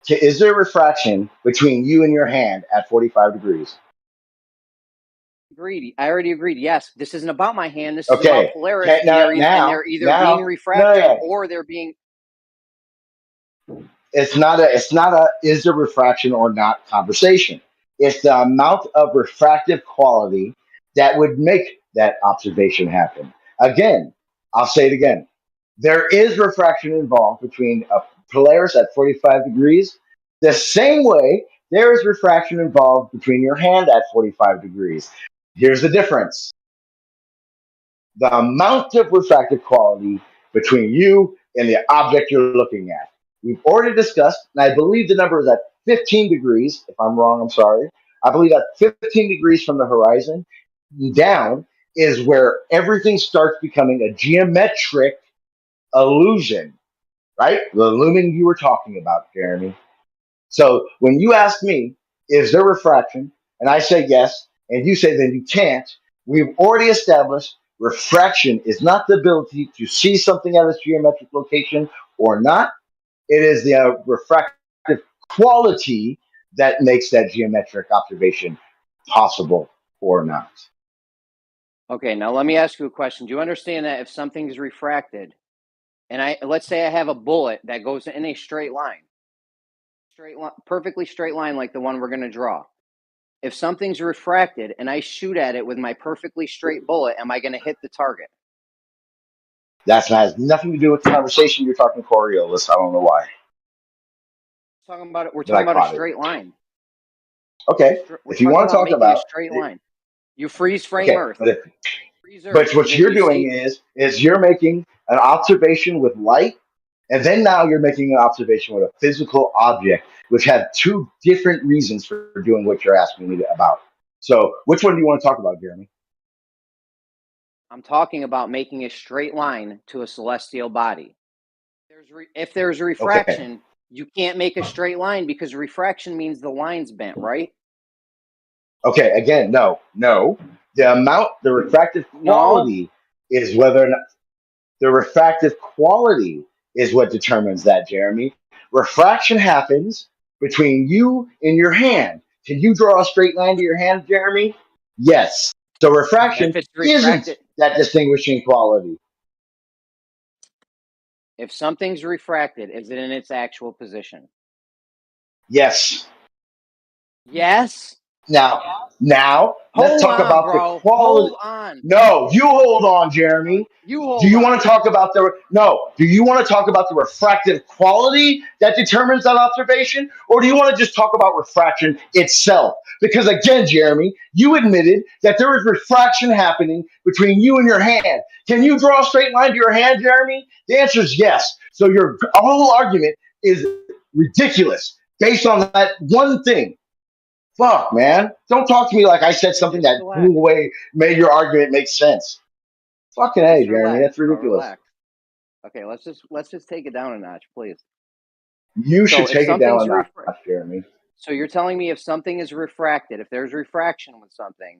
is there refraction between you and your hand at 45 degrees? Agreed. I already agreed. Yes, this isn't about my hand. This is about Okay. Polaris, and they're either being Now, no, refracted yeah. or they're being. It's not a is there refraction or not conversation. It's the amount of refractive quality that would make that observation happen. Again, I'll say it again. There is refraction involved between a Polaris at 45 degrees, the same way there is refraction involved between your hand at 45 degrees. Here's the difference: the amount of refractive quality between you and the object you're looking at. We've already discussed, and I believe the number is at 15 degrees. If I'm wrong, I'm sorry. I believe at 15 degrees from the horizon down is where everything starts becoming a geometric illusion, right? The illusion you were talking about, Jeremy. So when you ask me, is there refraction? And I say yes, and you say then you can't, we've already established refraction is not the ability to see something at its geometric location or not. It is the refractive quality that makes that geometric observation possible or not. Okay, now let me ask you a question. Do you understand that if something is refracted, and let's say I have a bullet that goes in a straight line, perfectly straight line like the one we're going to draw. If something's refracted and I shoot at it with my perfectly straight bullet, am I going to hit the target? That has nothing to do with the conversation you're talking Coriolis. I don't know why, We're but I talking about a caught it. straight line. Okay, We're if you talking want to about talk making a about straight it, line. You freeze frame okay, Earth. Freeze but Earth, and what then you're you doing see. is you're making an observation with light, and then now you're making an observation with a physical object, which have two different reasons for doing what you're asking me about. So, which one do you want to talk about, Jeremy? I'm talking about making a straight line to a celestial body. If there's Okay. refraction, you can't make a straight line because refraction means the line's bent, right? Okay. Again, no. The refractive No. quality is whether or not the refractive quality is what determines that, Jeremy. Refraction happens between you and your hand. Can you draw a straight line to your hand, Jeremy? Yes. So If refraction it's isn't refracted, that distinguishing quality. If something's refracted, is it in its actual position? Yes. Yes. Now, let's Hold talk on, about the bro. quality. Hold on. No, you hold on, Jeremy. You Do hold you on. want to talk about the no? Do you want to talk about the refractive quality that determines that observation, or do you want to just talk about refraction itself? Because again, Jeremy, you admitted that there is refraction happening between you and your hand. Can you draw a straight line to your hand, Jeremy? The answer is yes. So your whole argument is ridiculous based on that one thing. Fuck, man. Don't talk to me like I said something Just that relax. blew away, made your argument make sense. Fucking A, Just Jeremy. relax, That's bro. ridiculous. Relax. Okay, let's just take it down a notch, please. You So should if take it down something's a notch, Jeremy. so you're telling me if something is refracted, if there's refraction with something,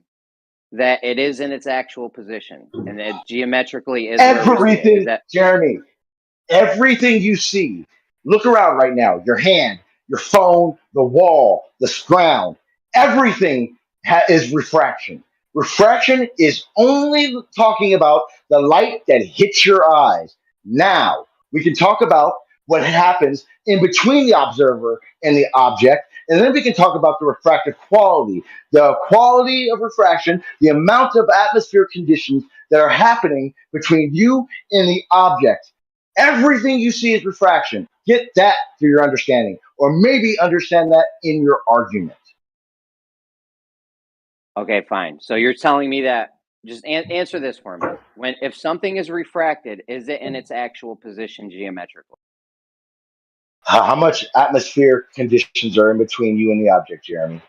that it is in its actual position and it geometrically is where we see it. Is Everything, that Jeremy, everything you see, look around right now, your hand, your phone, the wall, the ground, everything is refraction. Refraction is only talking about the light that hits your eyes. Now, we can talk about what happens in between the observer and the object, and then we can talk about the refractive quality, the quality of refraction, the amount of atmospheric conditions that are happening between you and the object. Everything you see is refraction. Get that to your understanding, or maybe understand that in your argument. okay? Fine. So you're telling me that just answer this for me. If something is refracted, is it in its actual position geometrically? How much atmospheric conditions are in between you and the object, Jeremy?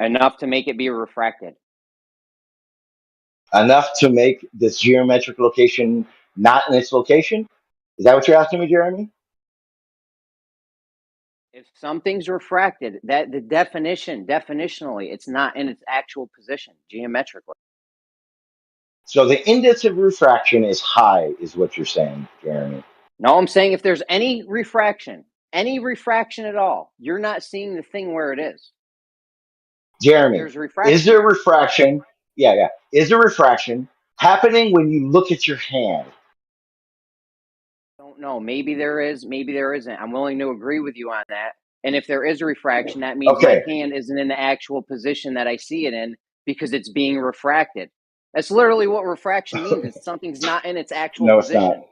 Enough to make it be refracted. Enough to make this geometric location not in its location? Is that what you're asking me, Jeremy? If something's refracted, that the definitionally, it's not in its actual position geometrically. So the index of refraction is high, is what you're saying, Jeremy. No, I'm saying if there's any refraction at all, you're not seeing the thing where it is. Jeremy, There's refraction. is there refraction? Yeah. Is there refraction happening when you look at your hand? Don't know. Maybe there is, maybe there isn't. I'm willing to agree with you on that. And if there is refraction, that means Okay. my hand isn't in the actual position that I see it in because it's being refracted. That's literally what refraction means. It's something's not in its actual No, it's position. not.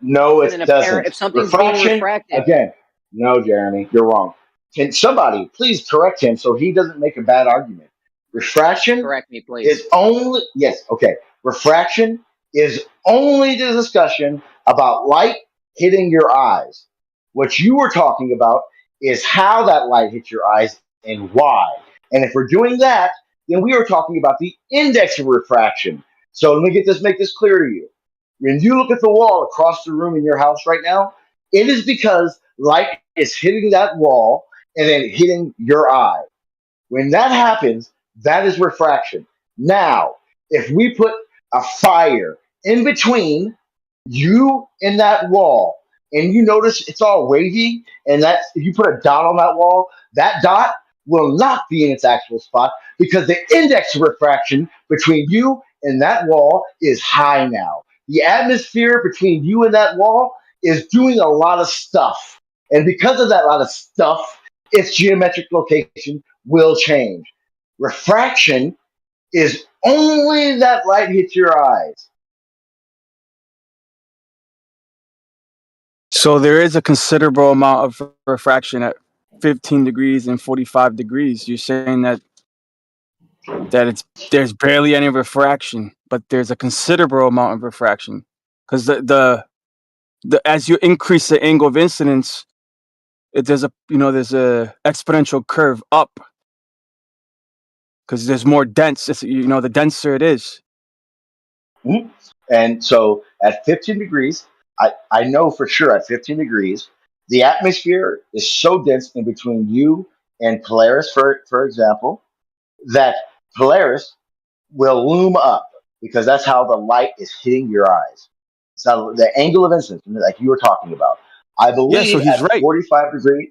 No, Isn't it an apparent doesn't. if something's being Refraction, refracted. again, no, Jeremy, you're wrong. Can somebody please correct him so he doesn't make a bad argument? Refraction Correct me, please. is only, yes, okay. Refraction is only the discussion about light hitting your eyes. What you were talking about is how that light hits your eyes and why. And if we're doing that, then we are talking about the index of refraction. So let me make this clear to you. When you look at the wall across the room in your house right now, it is because light is hitting that wall and then hitting your eye. When that happens, that is refraction. Now, if we put a fire in between you and that wall, and you notice it's all wavy, and that if you put a dot on that wall, that dot will not be in its actual spot because the index of refraction between you and that wall is high now. The atmosphere between you and that wall is doing a lot of stuff. And because of that lot of stuff, its geometric location will change. Refraction is only that light hits your eyes. So there is a considerable amount of refraction at 15 degrees and 45 degrees. You're saying that there's barely any refraction, but there's a considerable amount of refraction because the as you increase the angle of incidence, there's a exponential curve up because there's more dense. It's, the denser it is. Mhm. And so at 15 degrees, I know for sure at 15 degrees, the atmosphere is so dense in between you and Polaris, for example, that Polaris will loom up because that's how the light is hitting your eyes. So the angle of incidence, like you were talking about, I Yeah, so believe he's at right. 45 degrees.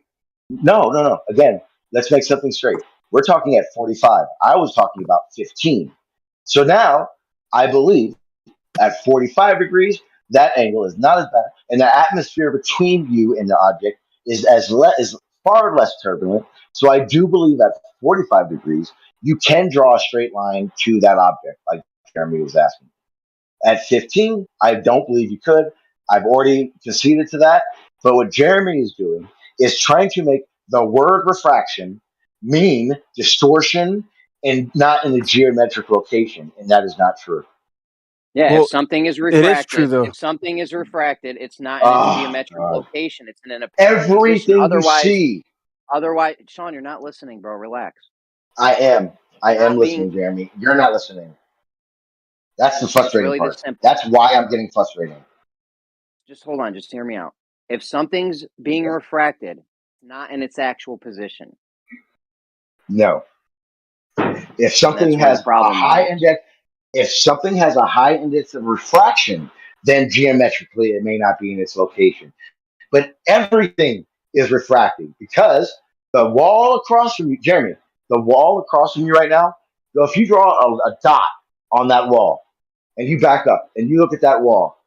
No. Again, let's make something straight. We're talking at 45. I was talking about 15. So now I believe At 45 degrees, that angle is not as bad, and the atmosphere between you and the object is far less turbulent. So I do believe at 45 degrees, you can draw a straight line to that object, like Jeremy was asking. At 15, I don't believe you could. I've already conceded to that. But what Jeremy is doing is trying to make the word refraction mean distortion and not in a geometric location, and that is not true. Yeah, Well, if something is it is true refracted, though. if something is refracted, it's not in its Oh, geometric God. location. It's in an apparent position. Everything you see, Otherwise, Sean, you're not listening, bro. Relax. I am. I Not am being. listening, Jeremy. You're not listening. That's the It's frustrating really this part. simple. That's why I'm getting frustrated. Just hold on. Just hear me out. If something's being refracted, not in its actual position. No. If And something that's where the has a problem high lies. index, if something has a high index of refraction, then geometrically it may not be in its location. But everything is refracting because the wall across from you, Jeremy, the wall across from you right now. So if you draw a dot on that wall and you back up and you look at that wall,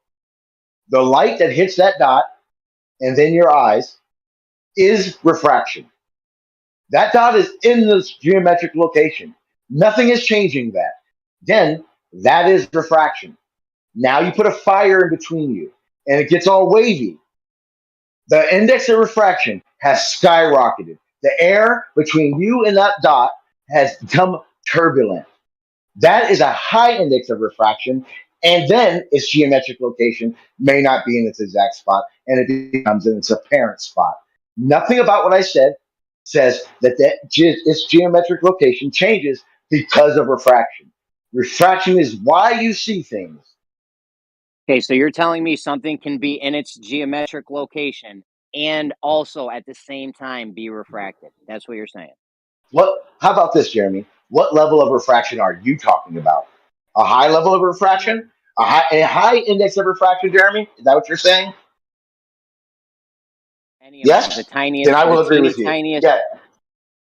the light that hits that dot and then your eyes is refraction. That dot is in this geometric location. Nothing is changing that. Then that is refraction. Now you put a fire in between you and it gets all wavy. The index of refraction has skyrocketed. The air between you and that dot has become turbulent. That is a high index of refraction, and then its geometric location may not be in its exact spot, and it becomes in its apparent spot. Nothing about what I said says that its geometric location changes because of refraction. Refraction is why you see things. Okay, so you're telling me something can be in its geometric location and also at the same time be refracted. That's what you're saying. How about this, Jeremy? What level of refraction are you talking about? A high level of refraction? A high index of refraction, Jeremy? Is that what you're saying? Any amount, Yes? the tiniest, Then I the will agree teeny with you. tiniest. Yeah.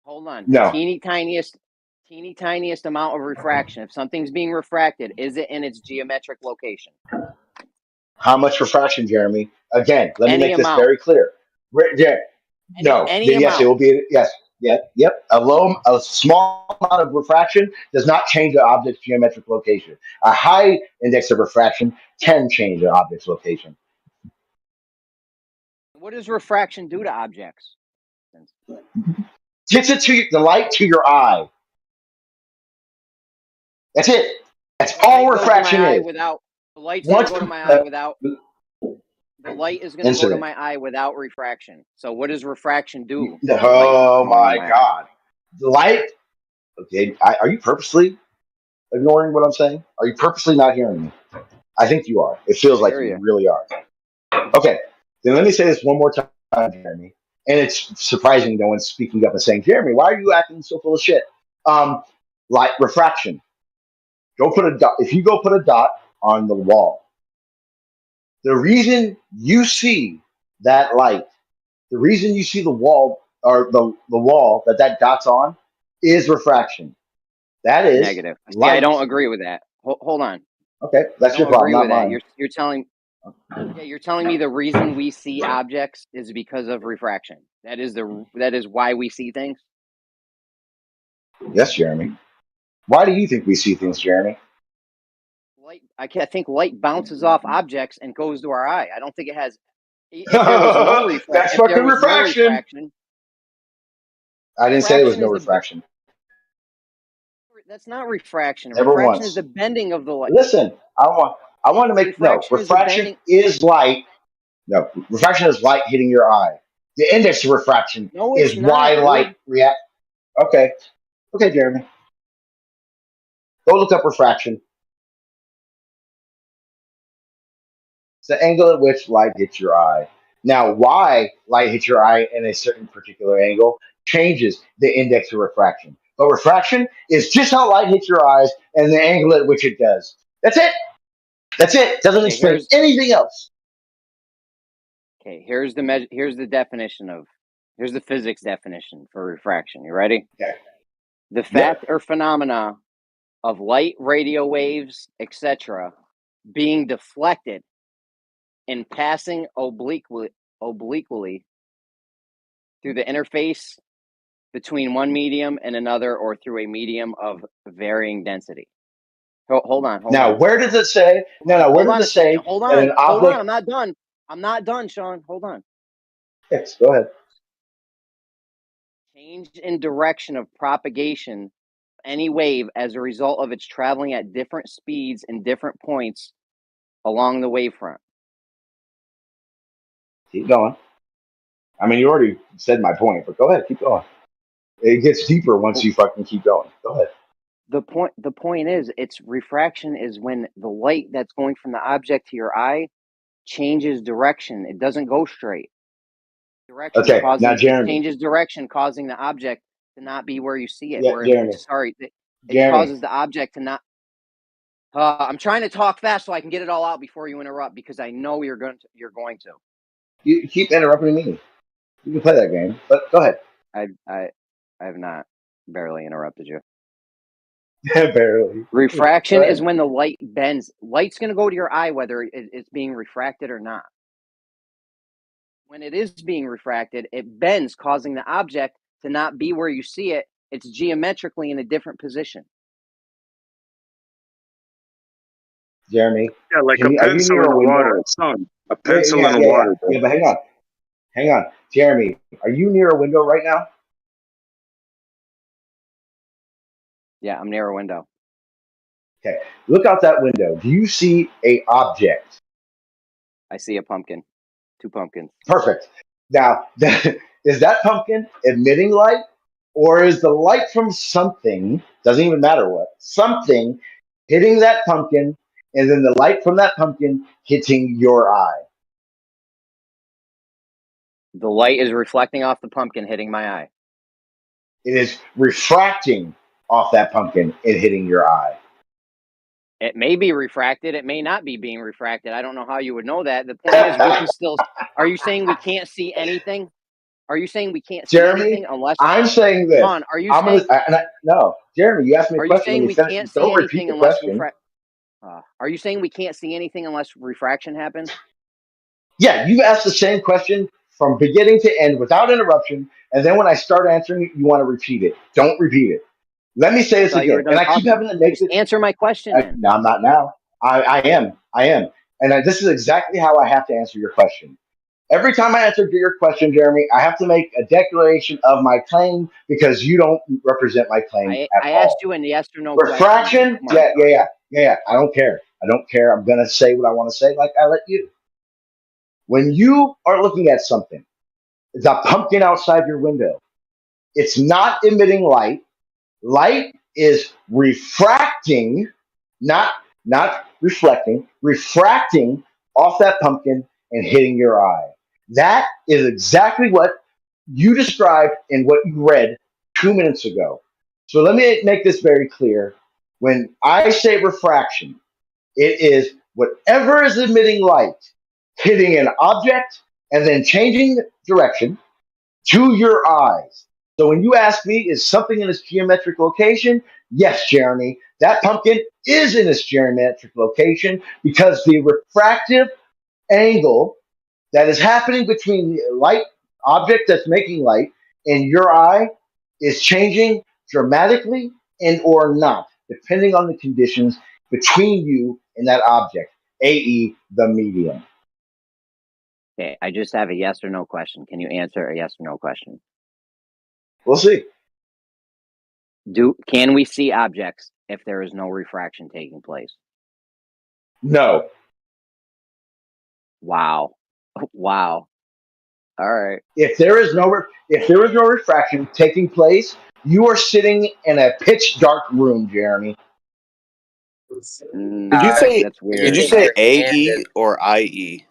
Hold on, the No. teeny tiniest amount of refraction. If something's being refracted, is it in its geometric location? How much refraction, Jeremy? Again, let me Any make this amount. very clear. Yeah. No. Any Yes, it amount. will be. Yes. Yep. A small amount of refraction does not change the object's geometric location. A high index of refraction can change an object's location. What does refraction do to objects? Gets it to the light to your eye. That's it. That's all refraction is. The light's Once going to go to my eye without. The light is going to go to incident. my eye without refraction. So what does refraction do? Oh my God. The light. Okay. Are you purposely ignoring what I'm saying? Are you purposely not hearing me? I think you are. It feels like you really are. Okay. Then let me say this one more time, Jeremy. And it's surprising no one's speaking up and saying, Jeremy, why are you acting so full of shit? Light refraction. Go put a dot. If you go put a dot on the wall, the reason you see that light, the reason you see the wall or the wall that dot's on is refraction. That is negative. light. See, I don't agree with that. Hold on. Okay, that's your problem, not mine. You're telling. Yeah, you're telling me the reason we see objects is because of refraction. That is why we see things. Yes, Jeremy. Why do you think we see things, Jeremy? I think light bounces off objects and goes to our eye. I don't think it has. If there was no refraction, that's fucking refraction. I didn't say there was no refraction. That's not refraction. Never refraction once. is the bending of the light. Listen, I want to make refraction is light. No, refraction is light hitting your eye. The index of refraction is why light react. Okay, Jeremy. Go look up refraction. It's the angle at which light hits your eye. Now, why light hits your eye in a certain particular angle changes the index of refraction. But refraction is just how light hits your eyes and the angle at which it does. That's it. That's it. Doesn't explain anything else. Okay, here's the definition of. Here's the physics definition for refraction. You ready? Okay. The fact or phenomena of light, radio waves, etc., being deflected and passing obliquely through the interface between one medium and another, or through a medium of varying density. Hold on. Now, where does it say? No, where does it say Hold that on. an object? I'm not done. I'm not done, Sean. Hold on. Yes, go ahead. Change in direction of propagation of any wave as a result of its traveling at different speeds and different points along the wavefront. Keep going. I mean, you already said my point, but go ahead, keep going. It gets deeper once you fucking keep going. Go ahead. The point is, it's refraction is when the light that's going from the object to your eye changes direction. It doesn't go straight. Direction Okay, now Jeremy. changes direction, causing the object to not be where you see it. Yeah, Jeremy. It causes the object to not. I'm trying to talk fast so I can get it all out before you interrupt, because I know you're going to. You keep interrupting me. You can play that game, but go ahead. I have not barely interrupted you. Barely. Refraction is when the light bends. Light's going to go to your eye whether it's being refracted or not. When it is being refracted, it bends, causing the object to not be where you see it. It's geometrically in a different position. Jeremy. Yeah, like a pencil in water. Son, a pencil in water. Yeah, but hang on. Jeremy, are you near a window right now? Yeah, I'm near a window. Okay, look out that window. Do you see a object? I see a pumpkin. 2 pumpkins. Perfect. Now, is that pumpkin emitting light, or is the light from something, doesn't even matter what, something hitting that pumpkin, and then the light from that pumpkin hitting your eye? The light is reflecting off the pumpkin, hitting my eye. It is refracting off that pumpkin and hitting your eye. It may be refracted. It may not be being refracted. I don't know how you would know that. The point is, we can still. Are you saying we can't see anything? Are you saying we can't see anything unless? I'm saying this. John, are you saying? No, Jeremy, you asked me a question. Are you saying we can't see anything unless are you saying we can't see anything unless refraction happens? Yeah, you asked the same question from beginning to end without interruption, and then when I start answering it, you want to repeat it. Don't repeat it. Let me say this again, and I keep having to make this. Answer my question. No, I'm not now. I am, and this is exactly how I have to answer your question. Every time I answer your question, Jeremy, I have to make a declaration of my claim because you don't represent my claim at all. I asked you a yes or no refraction. Yeah. I don't care. I'm gonna say what I want to say, like I let you. When you are looking at something, it's a pumpkin outside your window. It's not emitting light. Light is refracting, not reflecting, refracting off that pumpkin and hitting your eye. That is exactly what you described in what you read 2 minutes ago. So let me make this very clear. When I say refraction, it is whatever is emitting light hitting an object and then changing direction to your eyes. So when you ask me, is something in its geometric location? Yes, Jeremy, that pumpkin is in its geometric location because the refractive angle that is happening between the light object that's making light and your eye is changing dramatically and or not, depending on the conditions between you and that object, i.e. the medium. Okay, I just have a yes or no question. Can you answer a yes or no question? We'll see. Can we see objects if there is no refraction taking place? No. Wow. All right. If there is no refraction taking place, you are sitting in a pitch dark room, Jeremy. Did you say? That's weird. Did you say AE or IE?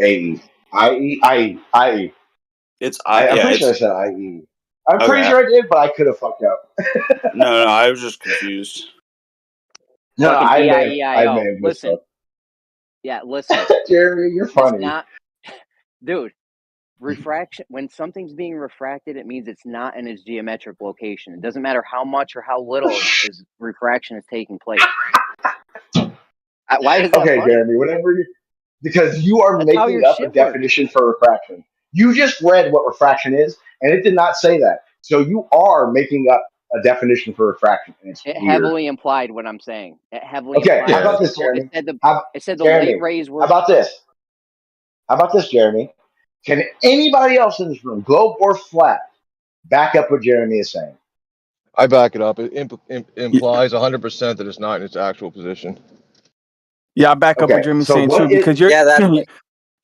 AE. IE. It's I'm pretty sure I said IE. I'm pretty sure I did, but I could have fucked up. No, I was just confused. No, I may have listen. Yeah, listen. Jeremy, you're funny. Dude, refraction, when something's being refracted, it means it's not in its geometric location. It doesn't matter how much or how little refraction is taking place. Why is that Okay, funny? Jeremy, whatever you, because you are That's how making your up a shit works. definition for refraction. You just read what refraction is, and it did not say that. So you are making up a definition for refraction, and it's It weird. heavily implied what I'm saying. It heavily Okay, how implied. Yeah. about this, Jeremy? It said the light Jeremy, rays how were. about this? How about this, Jeremy? Can anybody else in this room, globe or flat, back up what Jeremy is saying? I back it up. It implies 100% that it's not in its actual position. Yeah, I back up what Okay, Jeremy's so saying too, what is because you're Yeah, that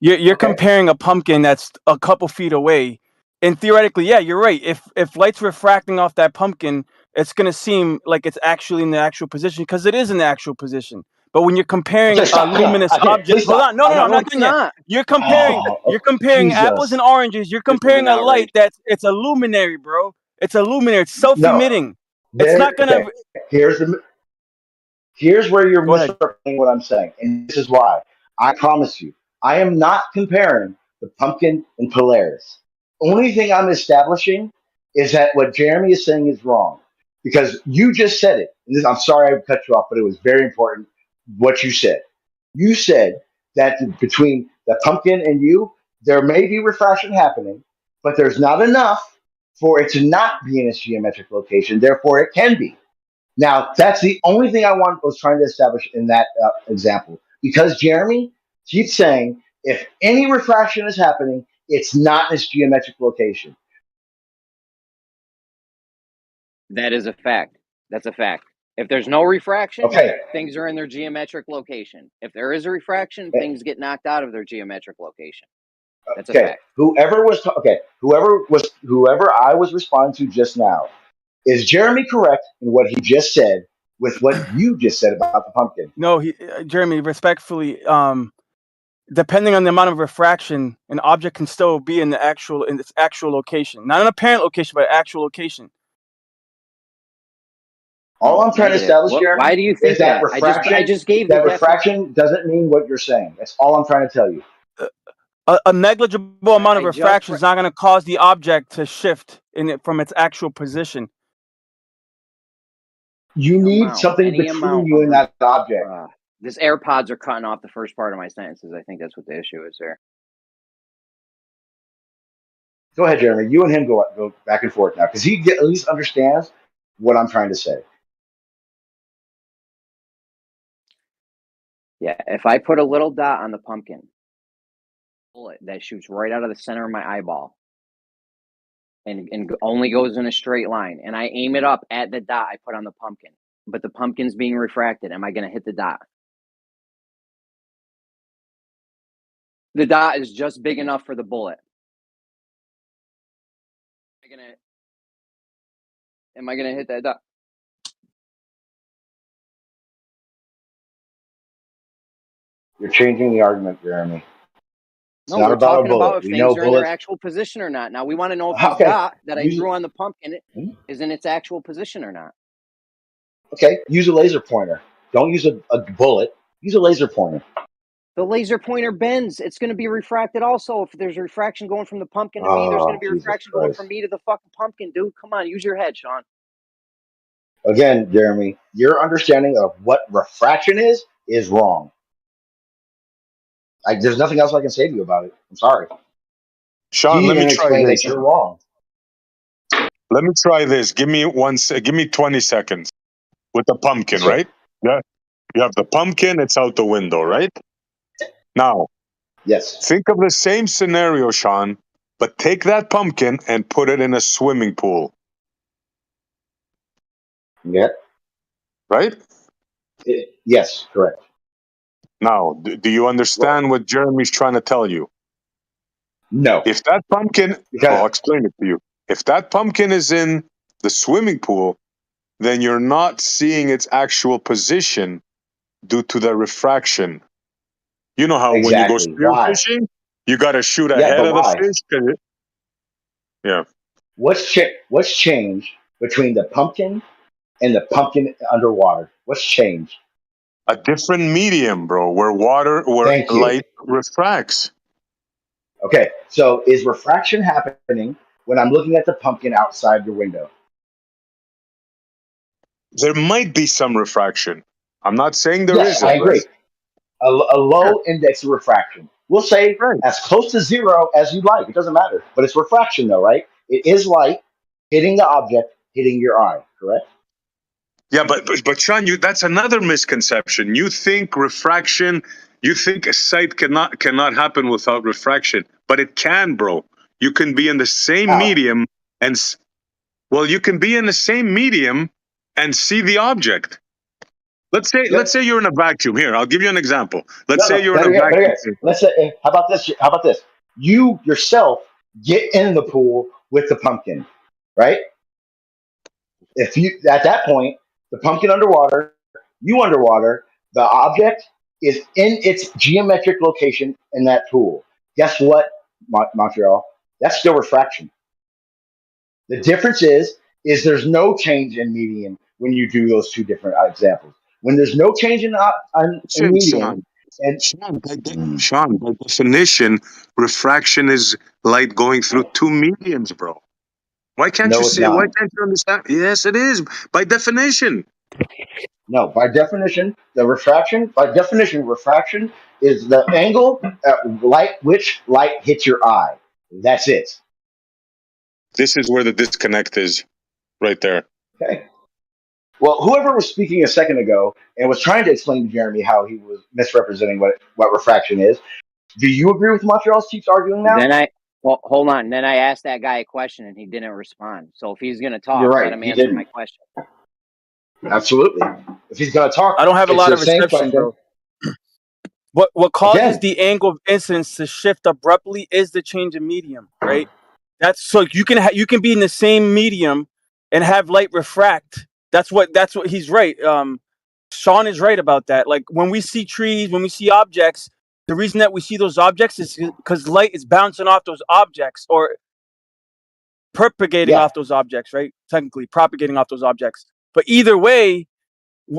you're okay? comparing a pumpkin that's a couple feet away, and theoretically, yeah, you're right. If light's refracting off that pumpkin, it's gonna seem like it's actually in the actual position because it is in the actual position. But when you're comparing Okay, a stop. luminous Okay, object, please hold stop. on, no, I'm No, not it's done yet. not. You're comparing apples and Jesus. oranges. You're This is comparing an a light outrage. it's a luminary, bro. It's a luminary. It's No, self-emitting. It's not gonna. okay. Here's the Here's where you're Go ahead. misrepresenting what I'm saying, and this is why. I promise you, I am not comparing the pumpkin and Polaris. Only thing I'm establishing is that what Jeremy is saying is wrong because you just said it. And I'm sorry I cut you off, but it was very important what you said. You said that between the pumpkin and you, there may be refraction happening, but there's not enough for it to not be in its geometric location. Therefore, it can be. Now, that's the only thing was trying to establish in that example. Because Jeremy keeps saying if any refraction is happening, it's not in its geometric location. That is a fact. That's a fact. If there's no refraction, Okay. things are in their geometric location. If there is a refraction, Eh, things get knocked out of their geometric location. That's a Okay. fact. Whoever I was responding to just now, is Jeremy correct in what he just said with what you just said about the pumpkin? No, Jeremy, respectfully, depending on the amount of refraction, an object can still be in its actual location, not an apparent location, but actual location. All No, I'm trying to negative. establish, Why Jeremy, do you is think that that? I just gave the refraction doesn't mean what you're saying. That's all I'm trying to tell you. A negligible amount of I just refraction is not going to cause the object to shift from its actual position. You need amount, something any between amount you of and that object. this AirPods are cutting off the first part of my sentences. I think that's what the issue is there. Go ahead, Jeremy. You and him go back and forth now because at least understands what I'm trying to say. Yeah, if I put a little dot on the pumpkin, bullet that shoots right out of the center of my eyeball, and only goes in a straight line, and I aim it up at the dot I put on the pumpkin, but the pumpkin's being refracted, am I going to hit the dot? The dot is just big enough for the bullet. Am I gonna hit that dot? You're changing the argument, Jeremy. It's No, not we're about a talking about bullet. if We know things are in their bullets. actual position or not. Now we want to know if this Okay. dot that I drew on the pumpkin is in its actual position or not. Okay. Use a laser pointer. Don't use a bullet. Use a laser pointer. The laser pointer bends. It's going to be refracted also. If there's refraction going from the pumpkin to me, there's going to Oh, be Jesus refraction going Christ. from me to the fucking pumpkin, dude. Come on, use your head, Sean. Again, Jeremy, your understanding of what refraction is wrong. There's nothing else I can say to you about it. I'm sorry. Sean, He let me even try explained this. that you're wrong. Let me try this. Give me 20 seconds with the pumpkin, Yes, sir. right? Yeah. You have the pumpkin, it's out the window, right? Now, yes. Think of the same scenario, Sean, but take that pumpkin and put it in a swimming pool. Yeah. Right? Yes, correct. Now, do you understand what Jeremy's trying to tell you? No. If that pumpkin, I'll explain it to you. If that pumpkin is in the swimming pool, then you're not seeing its actual position due to the refraction. You know how when you go Exactly. Why? spearfishing, you got to shoot Yeah, ahead but of the why? fish. Yeah. What's changed between the pumpkin and the pumpkin underwater? What's changed? A different medium, bro, where Thank you. light refracts. Okay, so is refraction happening when I'm looking at the pumpkin outside the window? There might be some refraction. I'm not saying there Yes, I isn't, agree. right? A low index of refraction. We'll say Right. as close to zero as you'd like. It doesn't matter. But it's refraction, though, right? It is light hitting the object, hitting your eye, correct? Yeah, but Sean, that's another misconception. You think refraction, you think a sight cannot happen without refraction, but it can, bro. You can be in the same How? medium well, you can be in the same medium and see the object. Let's Yep. say you're in a vacuum. Here, I'll give you an example. Let's No, say no. you're in a Better yet, better vacuum. yet. Let's say. How about this? How about this? You yourself get in the pool with the pumpkin, right? If you at that point, the pumpkin underwater, you underwater, the object is in its geometric location in that pool. Guess what, Montreal? That's still refraction. The difference is there's no change in medium when you do those two different examples. When there's no change in medium, Sean, and Sean, by definition, refraction is light going through two mediums, bro. Why can't you no, it's see? Why not. can't you understand? Yes, it is by definition. No, by definition, refraction is the angle at which light hits your eye. That's it. This is where the disconnect is, right there. Okay. Well, whoever was speaking a second ago and was trying to explain to Jeremy how he was misrepresenting what refraction is, do you agree with Montreal's keeps arguing now? Well, hold on. Then I asked that guy a question and he didn't respond. So if he's going to You're talk, let right. him He answer my didn't. question. Absolutely. If he's going to talk, I don't have a it's lot the of same reception, question. bro. What causes Again, the angle of incidence to shift abruptly is the change in medium, right? That's so you can be in the same medium and have light refract. That's what he's right. Sean is right about that. Like when we see trees, when we see objects, the reason that we see those objects is because light is bouncing off those objects or propagating yeah, off those objects, right? Technically, propagating off those objects. But either way,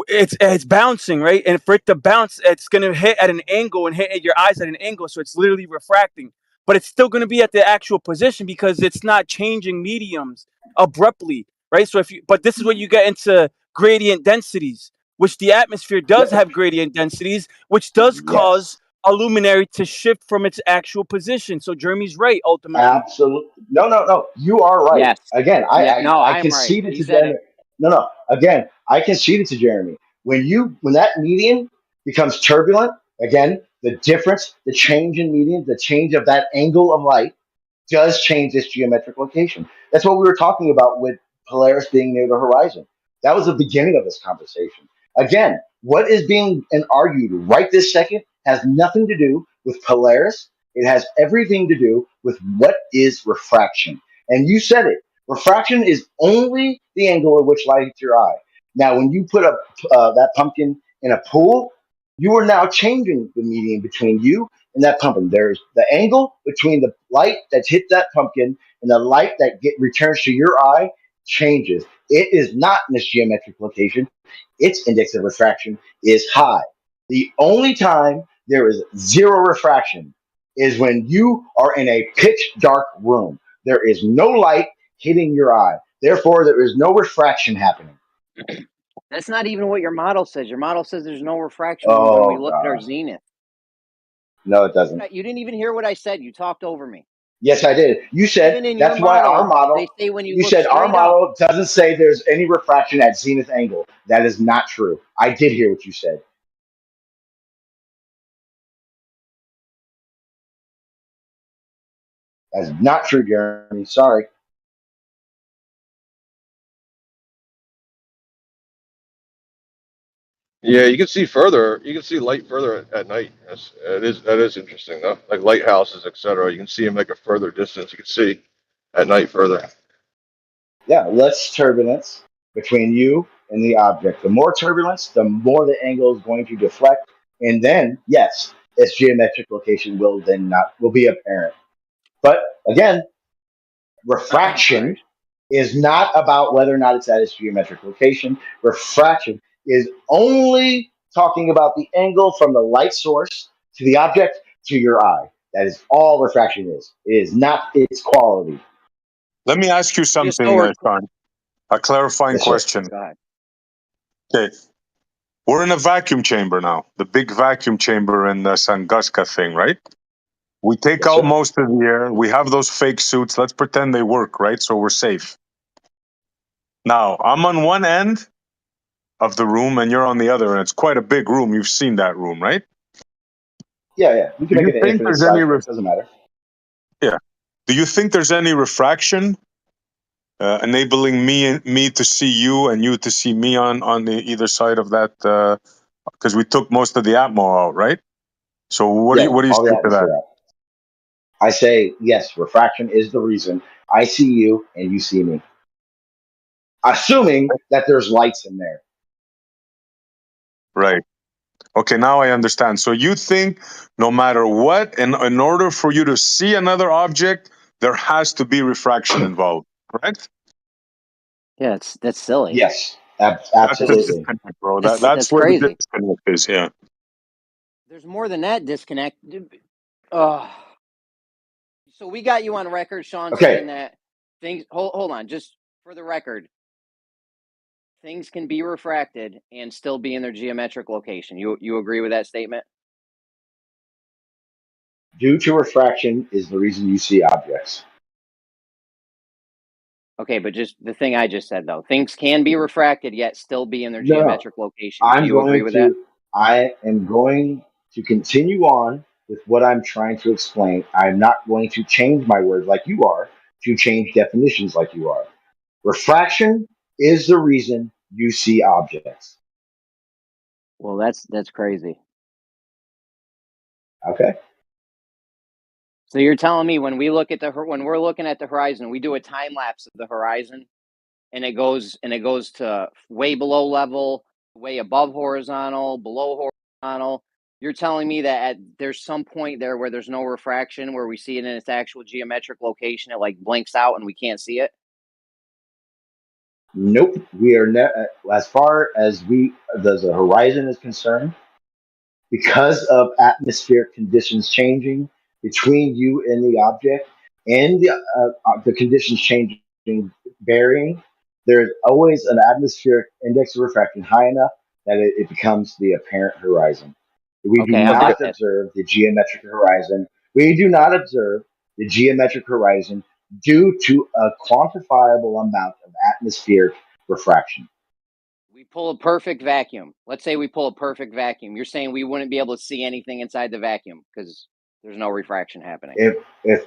it's bouncing, right? And for it to bounce, it's going to hit at an angle and hit at your eyes at an angle. So it's literally refracting, but it's still going to be at the actual position because it's not changing mediums abruptly, right? So but this is where you get into gradient densities, which the atmosphere does have gradient densities, which does cause yes. a luminary to shift from its actual position. So Jeremy's right ultimately. Absolutely. No, no, no. You are right. Yes. Again, Yeah. I, No, I I'm right. conceded He to said Jeremy. it. No, no. Again, I conceded to Jeremy. When that median becomes turbulent, again, the difference, the change in median, the change of that angle of light does change this geometric location. That's what we were talking about with Polaris being near the horizon. That was the beginning of this conversation. Again, what is being argued right this second has nothing to do with Polaris. It has everything to do with what is refraction. And you said it. Refraction is only the angle at which light hits your eye. Now, when you put that pumpkin in a pool, you are now changing the median between you and that pumpkin. There's the angle between the light that's hit that pumpkin and the light that returns to your eye changes. It is not in this geometric location. Its index of refraction is high. The only time there is zero refraction is when you are in a pitch dark room. There is no light hitting your eye. Therefore, there is no refraction happening. That's not even what your model says. Your model says there's no refraction when we Oh, look at our God. zenith. No, it doesn't. You didn't even hear what I said. You talked over me. Yes, I did. You said Even in your that's why our model, model. they say when you You look said our straight up. model doesn't say there's any refraction at zenith angle. That is not true. I did hear what you said. That's not true, Jeremy. Sorry. Yeah, you can see further. You can see light further at night. That is interesting though. Like lighthouses, etc. You can see them like a further distance. You can see at night further. Yeah, less turbulence between you and the object. The more turbulence, the more the angle is going to deflect, and then yes, its geometric location will be apparent. But again, refraction is not about whether or not it's at its geometric location. Refraction is only talking about the angle from the light source to the object to your eye. That is all refraction is. It is not its quality. Let me ask you something, Sean. A clarifying Yes, sir. question. Go ahead. Okay. We're in a vacuum chamber now, the big vacuum chamber in the Sangaska thing, right? We take Yes, out sir. most of the air. We have those fake suits. Let's pretend they work, right? So we're safe. Now, I'm on one end of the room and you're on the other, and it's quite a big room. You've seen that room, right? Yeah. We can Do make you it an think infinite there's size, any but it doesn't matter. yeah. Do you think there's any refraction enabling me to see you and you to see me on the either side of that? Because we took most of the atmo out, right? So what do you All the say to that? atmosphere out. I say yes. Refraction is the reason I see you and you see me. Assuming that there's lights in there. Right. Okay, now I understand. So you think no matter what, in order for you to see another object, there has to be refraction involved, correct? Yeah, that's silly. Yes, That's the absolutely. disconnect, bro. That's That's where the crazy. disconnect is. Yeah. There's more than that disconnect. So we got you on record, Sean, Okay. saying that things. Hold on, just for the record, things can be refracted and still be in their geometric location. You agree with that statement? Due to refraction is the reason you see objects. Okay, but just the thing I just said though, things can be refracted yet still be in their No. geometric location. Do you agree with that? I am going to continue on with what I'm trying to explain. I'm not going to change my words like you are to change definitions like you are. Refraction is the reason you see objects. Well, that's crazy. Okay. So you're telling me when we're looking at the horizon, we do a time lapse of the horizon, and it goes to way below level, way above horizontal, below horizontal. You're telling me that there's some point there where there's no refraction, where we see it in its actual geometric location, it like blinks out and we can't see it? Nope. We are as far as the horizon is concerned, because of atmospheric conditions changing between you and the object, and the conditions changing, varying. There's always an atmospheric index of refraction high enough that it becomes the apparent horizon. We do Okay, I not like that. observe the geometric horizon. We do not observe the geometric horizon due to a quantifiable amount of atmospheric refraction. We pull a perfect vacuum. Let's say we pull a perfect vacuum. You're saying we wouldn't be able to see anything inside the vacuum because there's no refraction happening. If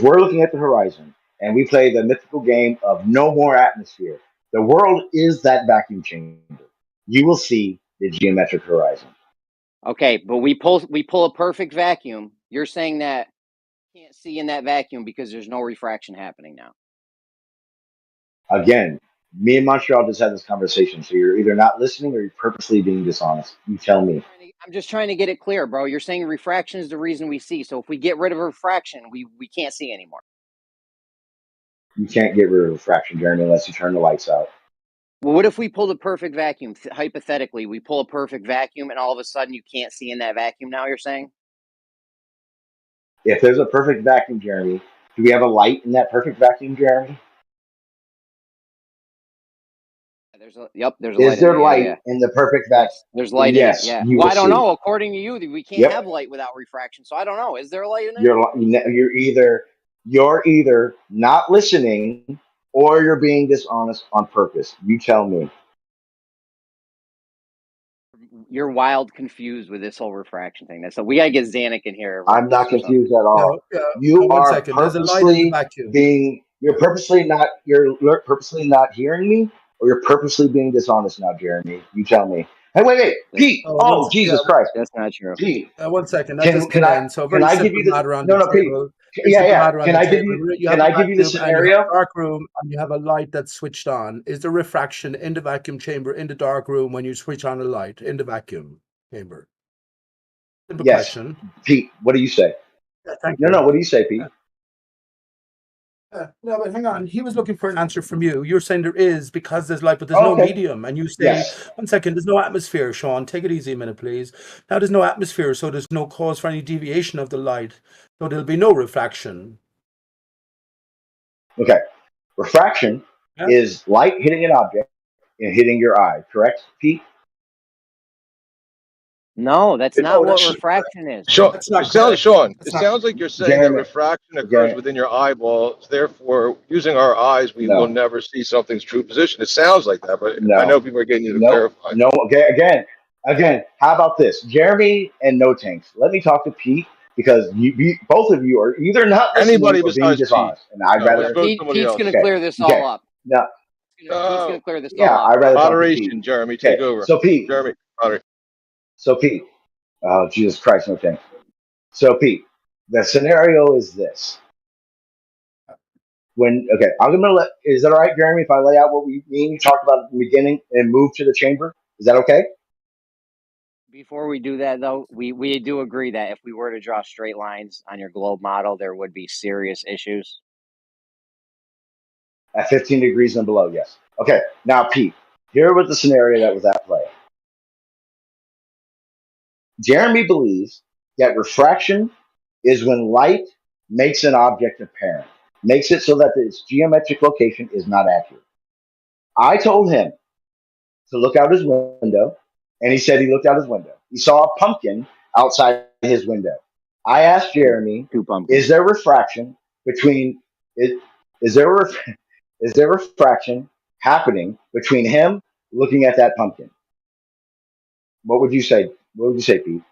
we're looking at the horizon and we play the mythical game of no more atmosphere, the world is that vacuum chamber. You will see the geometric horizon. Okay, but we pull a perfect vacuum. You're saying that you can't see in that vacuum because there's no refraction happening now. Again, me and Montreal just had this conversation, so you're either not listening or you're purposely being dishonest. You tell me. I'm just trying to get it clear, bro. You're saying refraction is the reason we see. So if we get rid of refraction, we can't see anymore. You can't get rid of refraction, Jeremy, unless you turn the lights out. Well, what if we pulled a perfect vacuum? Hypothetically, we pull a perfect vacuum and all of a sudden you can't see in that vacuum now, you're saying? If there's a perfect vacuum, Jeremy, do we have a light in that perfect vacuum, Jeremy? There's a light Is there in there. light in the perfect vacuum? Yes, there's light in it. Yeah. You Well, will I don't see. know. According to you, we can't have light without refraction. So I don't know. Is there a light in there? You're either not listening or you're being dishonest on purpose. You tell me. You're wild confused with this whole refraction thing. So we gotta get Zanuck in here. I'm not confused at all. You one are second. There's a light in the purposely vacuum. you're purposely not hearing me, or you're purposely being dishonest now, Jeremy. You tell me. Hey, wait, Pete. Oh, Jesus Christ. That's not true. Pete. One second. That just came in. So Can very I give simple you this? matter on No, the no, Pete. table. Yeah. Can I give you the And you have scenario? a dark room and you have a light that's switched on. Is there refraction in the vacuum chamber in the dark room when you switch on a light in the vacuum chamber? Simple question. Pete, what do you say? Yeah, thank No, you. no, what do you say, Pete? No, but hang on. He was looking for an answer from you. You're saying there is because there's light, but there's no medium. And you say, 1 second, there's no atmosphere, Sean. Take it easy a minute, please. Now there's no atmosphere, so there's no cause for any deviation of the light. So there'll be no refraction. Okay. Refraction is light hitting an object and hitting your eye. Correct, Pete? No, that's It- not No, what that's refraction is. Sean, that's it not sounds, correct. Sean, That's it not. sounds like you're saying that Jeremy, refraction occurs Jeremy, within your eyeballs. Therefore, using our eyes, we will no, never see something's true position. It sounds like that, but I no, know people are getting you to no, clarify. no. Okay, again. How about this, Jeremy and No Tanks? Let me talk to Pete because both of you are either not listening Anybody or being besides Pete? dishonest, and I'd No, Yeah, let's rather. go to somebody Pete's gonna else. Okay, clear this okay. all up. No, Pete's gonna clear this all yeah, up. I'd rather talk to Pete. Moderation, Jeremy, take Okay, over. so Pete, Jeremy, moderate. so Pete. Oh, Jesus Christ, No Tanks. So Pete, the scenario is this. I'm gonna let. Is that all right, Jeremy? If I lay out what we mean, you talked about at the beginning, and move to the chamber. Is that okay? Before we do that, though, we do agree that if we were to draw straight lines on your globe model, there would be serious issues. At 15 degrees and below, yes. Okay. Now, Pete, here was the scenario that was at play. Jeremy believes that refraction is when light makes an object apparent, makes it so that its geometric location is not accurate. I told him to look out his window, and he said he looked out his window. He saw a pumpkin outside his window. I asked Jeremy, Two pumpkins. is there refraction between is, is there ref- is there refraction happening between him looking at that pumpkin? What would you say? What would you say, Pete?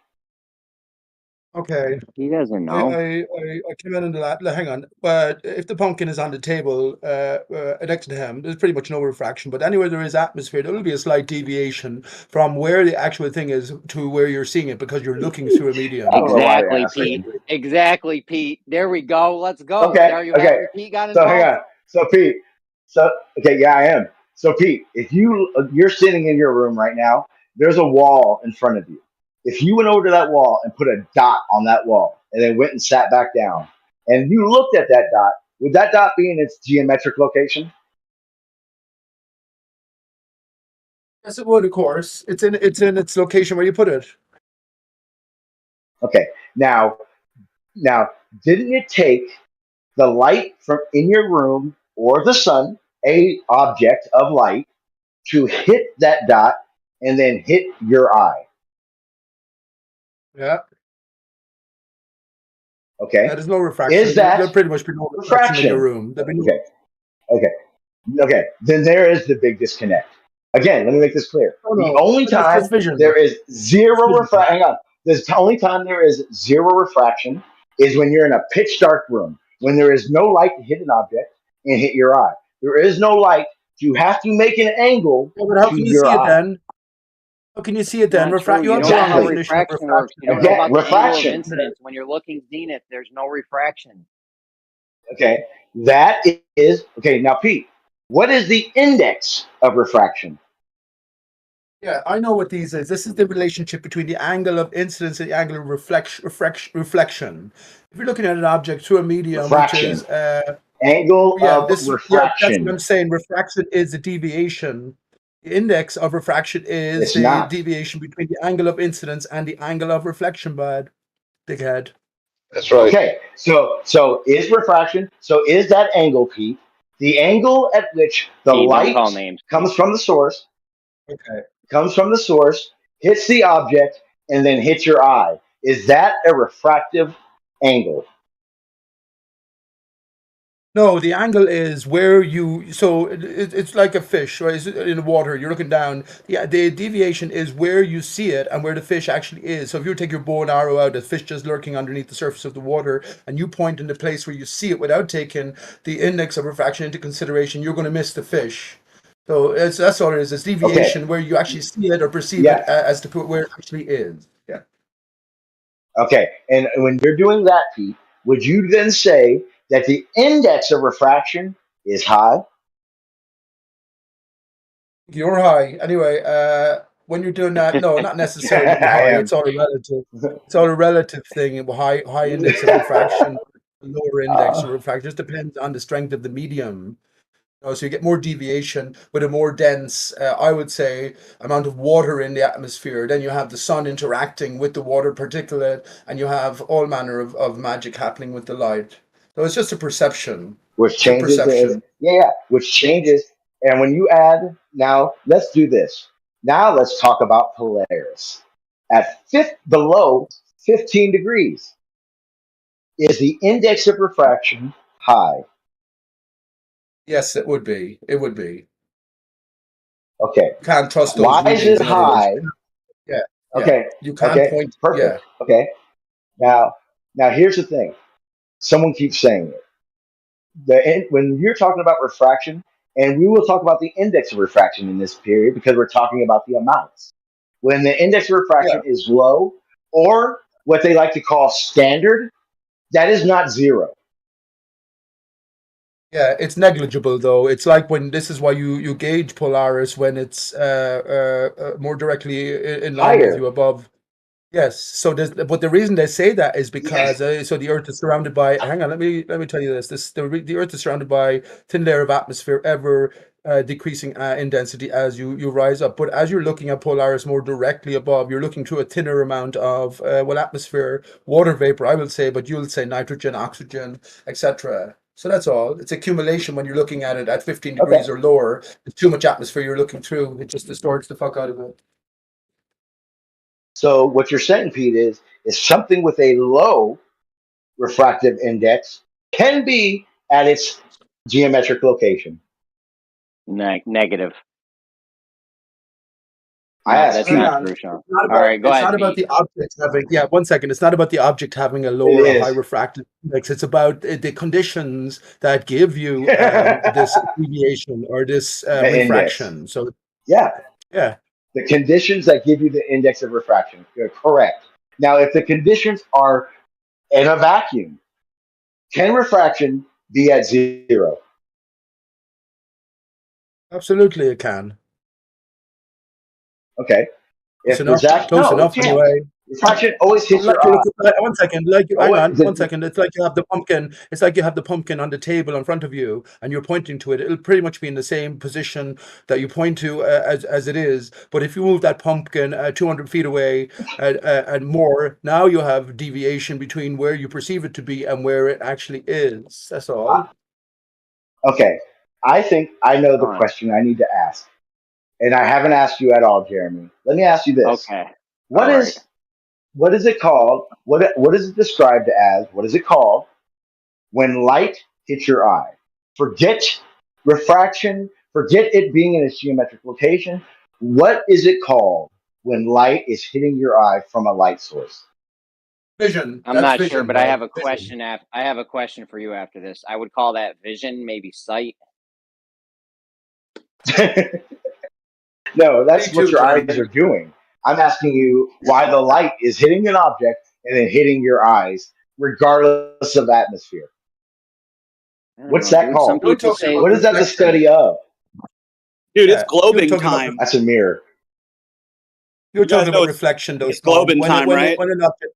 Okay. He doesn't I, know. I, I came in into that. Hang on. But if the pumpkin is on the table next to him, there's pretty much no refraction. But anywhere there is atmosphere, there will be a slight deviation from where the actual thing is to where you're seeing it because you're looking through a medium. I don't know why you Exactly, asked that. Pete. Exactly, Pete. There we go. Let's go. Okay, Are you okay. happy Pete got So hang involved? on. So Pete. So okay, yeah, I am. So Pete, if you're sitting in your room right now, there's a wall in front of you. If you went over to that wall and put a dot on that wall, and then went and sat back down, and you looked at that dot, would that dot be in its geometric location? Yes, it would, of course. It's in its location where you put it. Okay. Now, didn't it take the light from in your room or the sun, a object of light, to hit that dot and then hit your eye? Yeah. Okay. There's no refraction. Is There'll that pretty much be no refraction in your refraction? room. There'll be no. Okay. Okay. Okay. Then there is the big disconnect. Again, let me make this clear. Oh, The no. only But that's time vision. there is zero Vision. refraction. Hang on. The only time there is zero refraction is when you're in a pitch dark room, when there is no light to hit an object and hit your eye. There is no light. You have to make an angle Yeah, but how to can you your see it eye. then? How can you see it then? Not true. You You have don't the know wrong how Exactly. definition of refraction works. refraction. You don't know Again, about the angle of refraction. incidence. When you're looking zenith, there's no refraction. Okay. That is okay. Now, Pete, what is the index of refraction? Yeah, I know what these is. This is the relationship between the angle of incidence and the angle of reflection. If you're looking at an object through a medium, which is Refraction. Angle of that's what refraction. I'm saying. Refraction is the deviation. The index of refraction is It's the not. deviation between the angle of incidence and the angle of reflection, bud. Big head. That's right. Okay. So is refraction. So is that angle, Pete, the angle at which the Pete, don't call light names. comes from the source, Okay. hits the object, and then hits your eye? Is that a refractive angle? No, the angle is where you. So it's like a fish, right? It's in the water. You're looking down. Yeah, the deviation is where you see it and where the fish actually is. So if you take your bow and arrow out, the fish just lurking underneath the surface of the water, and you point in the place where you see it without taking the index of refraction into consideration, you're going to miss the fish. So that's all it is. It's Okay. deviation where you actually see it or perceive Yeah. it as to where it actually is. Yeah. Okay. And when you're doing that, Pete, would you then say that the index of refraction is high? You're high. Anyway, when you're doing that, no, not necessarily I high. am. It's all a relative. It's all a relative thing. High index of refraction, lower index of refraction. Just depends on the strength of the medium. So you get more deviation with a more dense, I would say, amount of water in the atmosphere. Then you have the sun interacting with the water particulate, and you have all manner of magic happening with the light. So it's just a perception. Which It's a changes perception. which changes And when you add, now let's do this. Now let's talk about Polaris. At below 15 degrees, is the index of refraction high? Yes, it would be. It would be. Okay. You can't trust those Why is readings, it in other words. high? Yeah, yeah. Okay. You can't Okay. point. Yeah. Perfect. Okay. Now, here's the thing. Someone keeps saying it. When you're talking about refraction, and we will talk about the index of refraction in this period because we're talking about the amounts. When the index of refraction is low, or what they like to call standard, that is not zero. Yeah, it's negligible though. It's like when this is why you gauge Polaris when it's more directly in line with Higher. you above. Yes. So but the reason they say that is because so the Earth is surrounded by. Hang on, let me tell you this. The Earth is surrounded by thin layer of atmosphere, ever decreasing in density as you rise up. But as you're looking at Polaris more directly above, you're looking through a thinner amount of atmosphere, water vapor, I will say, but you'll say nitrogen, oxygen, etc. So that's all. It's accumulation when you're looking at it at 15 Okay. degrees or lower. There's too much atmosphere you're looking through. It just distorts the fuck out of it. So what you're saying, Pete, is something with a low refractive index can be at its geometric location. Negative. I No, asked that's Pete. not On. true, Sean. It's not All about, right, go ahead, about Pete. the object having, yeah, 1 second. It's not about the object having a It lower or high is. refractive index. It's about the conditions that give you this deviation or this The index. refraction. So, Yeah. yeah. The conditions that give you the index of refraction. You're correct. Now, if the conditions are in a vacuum, can refraction be at zero? Absolutely, it can. Okay. Close enough. Close No, it enough can't. anyway. Refraction always hits Like your you eye. look, 1 second. Hang on, The, 1 second. It's like you have the pumpkin. It's like you have the pumpkin on the table in front of you, and you're pointing to it. It'll pretty much be in the same position that you point to as it is. But if you move that pumpkin 200 feet away and more, now you have deviation between where you perceive it to be and where it actually is. That's all. okay. I think I know the Go on. question I need to ask. And I haven't asked you at all, Jeremy. Let me ask you this. Okay. What All is right. what is it called? What is it described as? What is it called when light hits your eye? Forget refraction, forget it being in its geometric location. What is it called when light is hitting your eye from a light source? Vision. I'm That's not sure, vision, but I bro. have a question. I have a question for you after this. I would call that vision, maybe sight. No, that's Me what too, your eyes Jeremy. are doing. I'm asking you why the light is hitting an object and then hitting your eyes, regardless of atmosphere. I don't What's know, that dude. Some called? You're people talking say about What is that the reflection. study of? Dude, it's Yeah, you're globing talking about time. That's a mirror. you're You guys talking know about it's reflection, though, it's Sean. globing time, right? When an object.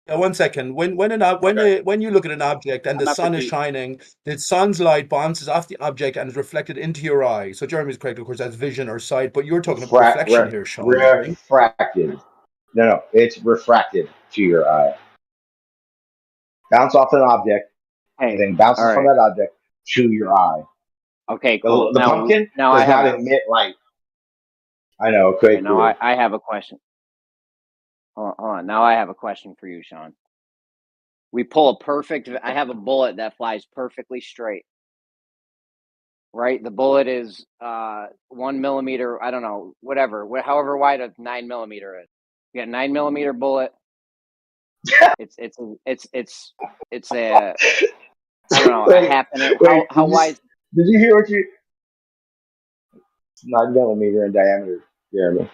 1 second. Okay. When you look at an object and I'm the after sun is Pete. shining, the sun's light bounces off the object and is reflected into your eye. So Jeremy's correct, of course, that's vision or sight. But you're talking about reflection here, Sean. I think. Refracted. No, it's refracted to your eye. Bounce off an object and Hey, then all bounces from right. that object to your eye. Okay, cool. The pumpkin Now I does have not a emit light. I know. okay. Okay, Now cool. I have a question. Hold on. Now I have a question for you, Sean. We pull a perfect. I have a bullet that flies perfectly straight. Right, the bullet is 1 millimeter. I don't know, whatever, however wide a 9 millimeter is. You got a 9 millimeter bullet. It's a I don't know, a Wait, half an inch. wait. How wide? Did you hear what you? 9 millimeter in diameter, Jeremy.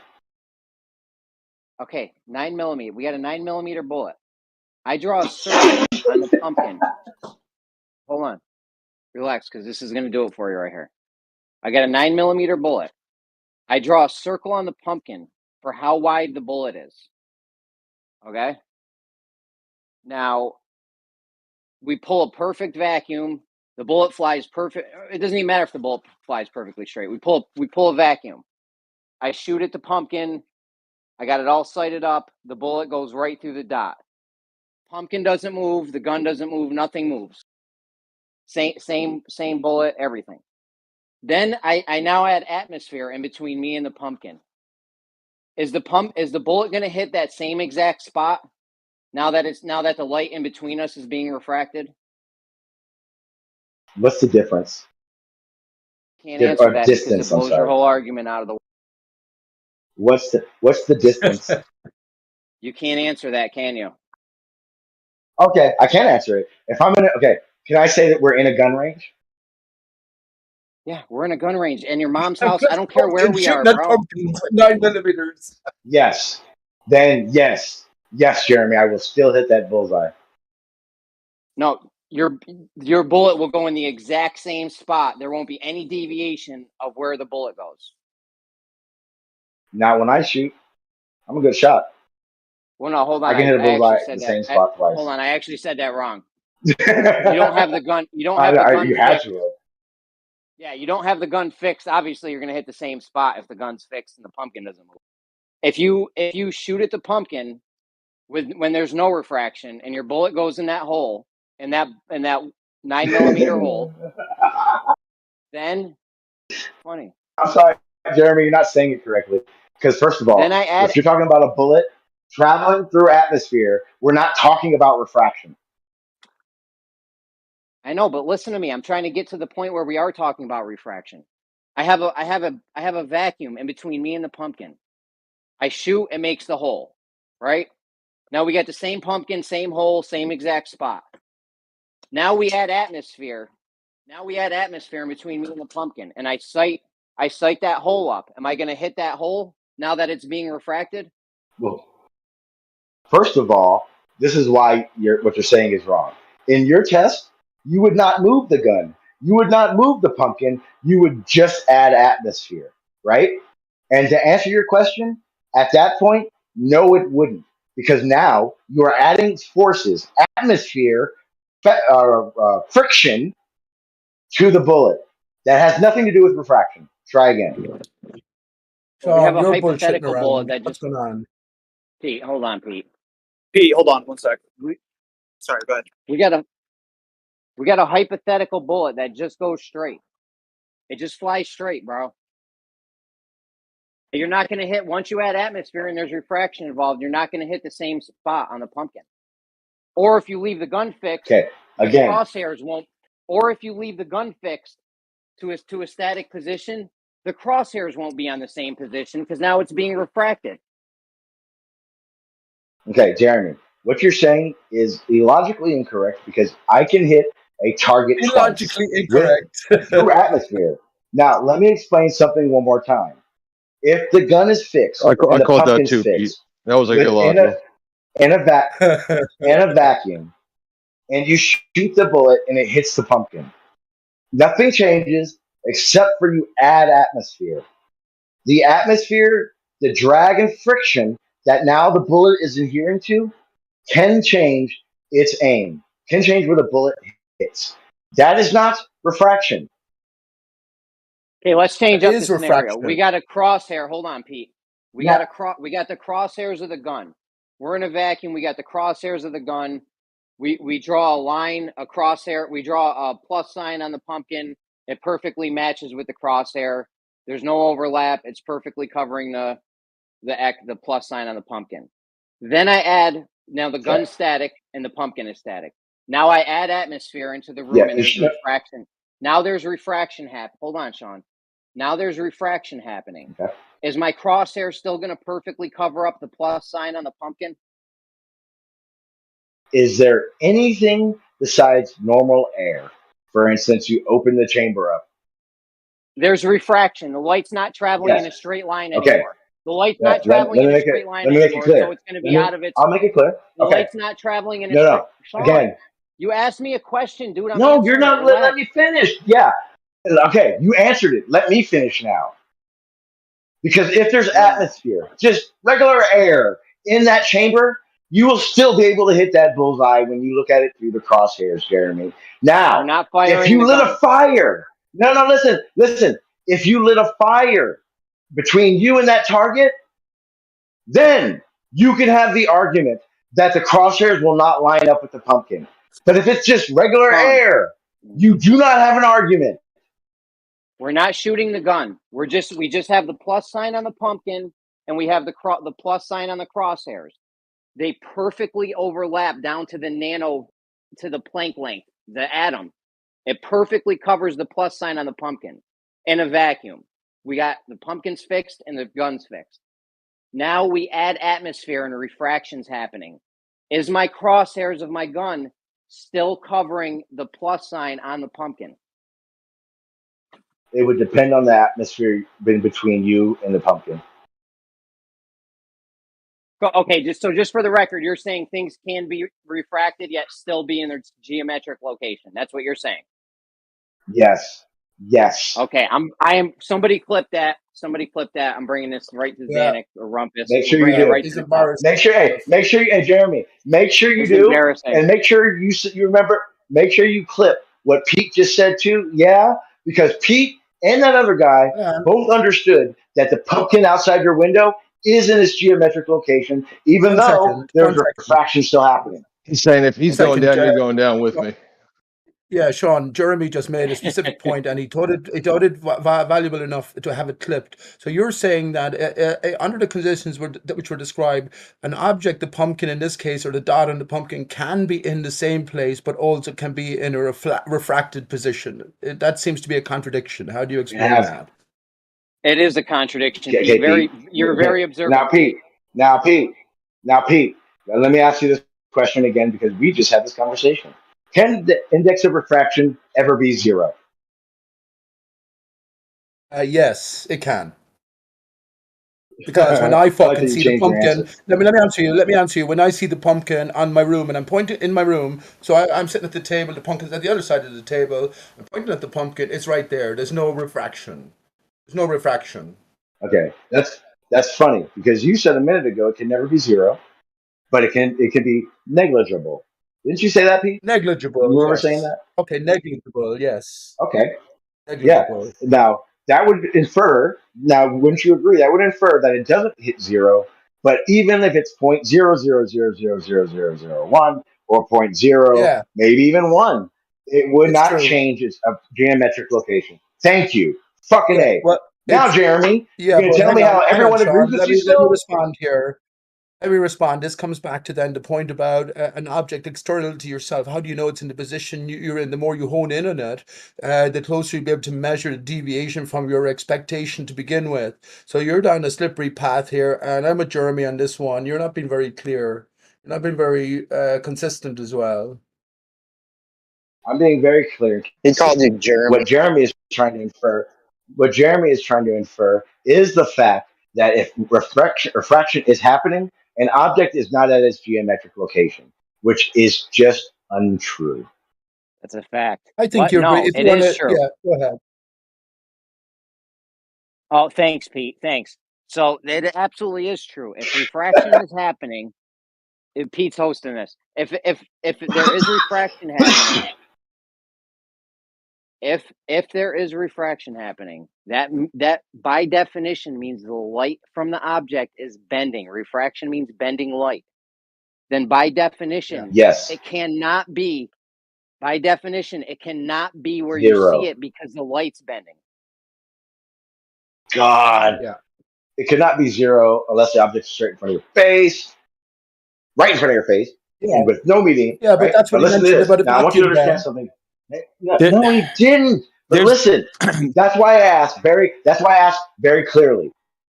Okay, 9 millimeter. We got a 9 millimeter bullet. I draw a circle on the pumpkin. Hold on, relax, because this is gonna do it for you right here. I got a 9 millimeter bullet. I draw a circle on the pumpkin for how wide the bullet is. Okay. Now we pull a perfect vacuum. The bullet flies perfect. It doesn't even matter if the bullet flies perfectly straight. We pull a vacuum. I shoot at the pumpkin. I got it all sighted up. The bullet goes right through the dot. Pumpkin doesn't move. The gun doesn't move. Nothing moves. Same bullet. Everything. Then I now add atmosphere in between me and the pumpkin. Is the bullet going to hit that same exact spot now that the light in between us is being refracted? What's the difference? Can't answer that because Distance, it I'm blows your sorry. whole argument out of the way. What's the distance? You can't answer that, can you? Okay, I can answer it. If I'm can I say that we're in a gun range? Yeah, we're in a gun range. And your mom's I'm house, I just don't care where pumpkin we are, shooting at bro. pumpkins with 9mm. Yes. Then yes, Jeremy, I will still hit that bullseye. No, your bullet will go in the exact same spot. There won't be any deviation of where the bullet goes. Now, when I shoot, I'm a good shot. Well, no, hold on. I can hit a I bullseye actually at said the that. same spot twice. Hold on, I actually said that wrong. You don't have the gun. You don't have the gun You had fixed. to. Yeah, you don't have the gun fixed. Obviously, you're going to hit the same spot if the gun's fixed and the pumpkin doesn't move. If you shoot at the pumpkin when there's no refraction and your bullet goes in that hole in that 9mm hole, then funny. I'm sorry, Jeremy, you're not saying it correctly. Because first of all, Then I add. if you're talking about a bullet traveling through atmosphere, we're not talking about refraction. I know, but listen to me. I'm trying to get to the point where we are talking about refraction. I have a vacuum in between me and the pumpkin. I shoot, it makes the hole, right? Now we got the same pumpkin, same hole, same exact spot. Now we add atmosphere. Now we add atmosphere in between me and the pumpkin, and I sight that hole up. Am I going to hit that hole now that it's being refracted? Well, first of all, this is why what you're saying is wrong. In your test, you would not move the gun. You would not move the pumpkin. You would just add atmosphere, right? And to answer your question, at that point, no, it wouldn't. Because now you are adding forces, atmosphere, friction to the bullet. That has nothing to do with refraction. Try again. Well, we have Sean, a you're bullshitting hypothetical bullet around. that What's just. going on? Pete, hold on, Pete. Pete, hold on one sec. We, Sorry, go ahead. we got a hypothetical bullet that just goes straight. It just flies straight, bro. You're not going to hit, once you add atmosphere and there's refraction involved, you're not going to hit the same spot on the pumpkin. Or if you leave the gun fixed, Okay, again. the crosshairs won't. Or if you leave the gun fixed to a static position, the crosshairs won't be on the same position because now it's being refracted. Okay, Jeremy, what you're saying is illogically incorrect because I can hit a target Illogically incorrect. through atmosphere. Now, let me explain something one more time. If the gun is fixed, I and the called that pumpkin's too, Pete. fixed, That was like in illogical. a vacuum, and you shoot the bullet and it hits the pumpkin, nothing changes except for you add atmosphere. The atmosphere, the drag and friction that now the bullet is adhering to can change its aim, can change where the bullet hits. That is not refraction. Okay, let's change up the scenario. Refraction. We got a crosshair. Hold on, Pete. We Yeah. got the crosshairs of the gun. We're in a vacuum. We got the crosshairs of the gun. We draw a line, a crosshair. We draw a plus sign on the pumpkin. It perfectly matches with the crosshair. There's no overlap. It's perfectly covering the plus sign on the pumpkin. Then I add, now the gun's static and the pumpkin is static. Now I add atmosphere into the room and there's refraction. Now there's refraction happening. Hold on, Sean. Now there's refraction happening. Okay. Is my crosshair still going to perfectly cover up the plus sign on the pumpkin? Is there anything besides normal air? For instance, you open the chamber up. There's refraction. The light's not traveling in a straight line anymore. Okay. The light's not traveling in a straight line anymore, so it's going to be out of its. I'll make it clear. The Okay. light's not traveling in a straight. Sean, again. You asked me a question, dude. No, you're not. Let me finish. Yeah. Okay, you answered it. Let me finish now. Because if there's atmosphere, just regular air in that chamber, you will still be able to hit that bullseye when you look at it through the crosshairs, Jeremy. Now, if you lit a fire, listen. If you lit a fire between you and that target, then you can have the argument that the crosshairs will not line up with the pumpkin. But if it's just regular air, you do not have an argument. We're not shooting the gun. We just have the plus sign on the pumpkin, and we have the plus sign on the crosshairs. They perfectly overlap down to the to the Planck length, the atom. It perfectly covers the plus sign on the pumpkin in a vacuum. We got the pumpkins fixed and the guns fixed. Now we add atmosphere and a refraction's happening. Is my crosshairs of my gun still covering the plus sign on the pumpkin? It would depend on the atmosphere in between you and the pumpkin. Okay, just for the record, you're saying things can be refracted yet still be in their geometric location. That's what you're saying. Yes. Yes. Okay, I am. Somebody clip that. Somebody clip that. I'm bringing this right to Yeah. Xanax or Rumpus. Make sure We're you bringing it do. right He's to the top. embarrassed. Make sure, hey, Jeremy, make sure you It's do, embarrassing. and make sure you remember. Make sure you clip what Pete just said too. Yeah, because Pete and that other guy Yeah. both understood that the pumpkin outside your window is in its geometric location, even though there's refraction still happening. He's saying if he's going down, you're going down with me. Yeah, Sean, Jeremy just made a specific point, and he thought it valuable enough to have it clipped. So you're saying that under the conditions which were described, an object, the pumpkin in this case, or the dot on the pumpkin, can be in the same place, but also can be in a refracted position. That seems to be a contradiction. How do you explain that? It is a contradiction. Okay, Pete. You're very observant. Now, Pete. Let me ask you this question again because we just had this conversation. Can the index of refraction ever be 0? Yes, it can. Because when I fucking see the pumpkin, let me answer you. When I see the pumpkin on my room and I'm pointing in my room, so I'm sitting at the table, the pumpkin's at the other side of the table, I'm pointing at the pumpkin, it's right there. There's no refraction. There's no refraction. Okay, that's funny because you said a minute ago it can never be 0, but it can be negligible. Didn't you say that, Pete? Negligible. You remember yes. saying that? Okay, negligible. Yes. Okay. Negligible. Yeah. Now that would infer. Now, wouldn't you agree? That would infer that it doesn't hit 0. But even if it's 0.00000001 or 0.0, Yeah. maybe even 1, it would It's not true. change its geometric location. Thank you. Fucking Yeah, A. well, Now, Jeremy, yeah, you're gonna but tell me how hang on, everyone agrees Sean. with Let you me still? respond here. Let me respond. This comes back to then the point about an object external to yourself. How do you know it's in the position you're in? The more you hone in on it, the closer you'll be able to measure the deviation from your expectation to begin with. So you're down a slippery path here, and I'm with Jeremy on this one. You're not being very clear. You're not being very consistent as well. I'm being very clear. He called you Jeremy. What Jeremy is trying to infer is the fact that if refraction is happening, an object is not at its geometric location, which is just untrue. That's a fact. I think No, if it you want is to, true. yeah, go ahead. Oh, thanks, Pete. Thanks. So it absolutely is true. If refraction is happening, if Pete's hosting this, if there is refraction happening, if there is refraction happening, that by definition means the light from the object is bending. Refraction means bending light. Then by definition, Yes. it cannot be. By definition, it cannot be where 0. you see it because the light's bending. God. Yeah. It cannot be 0 unless the object is straight in front of your face, right in front of your face, and with no median. Yeah, but right? that's what he listen to mentioned this. about a Now, I want you to vacuum understand then. something. No, he didn't. But listen, that's why I asked very clearly: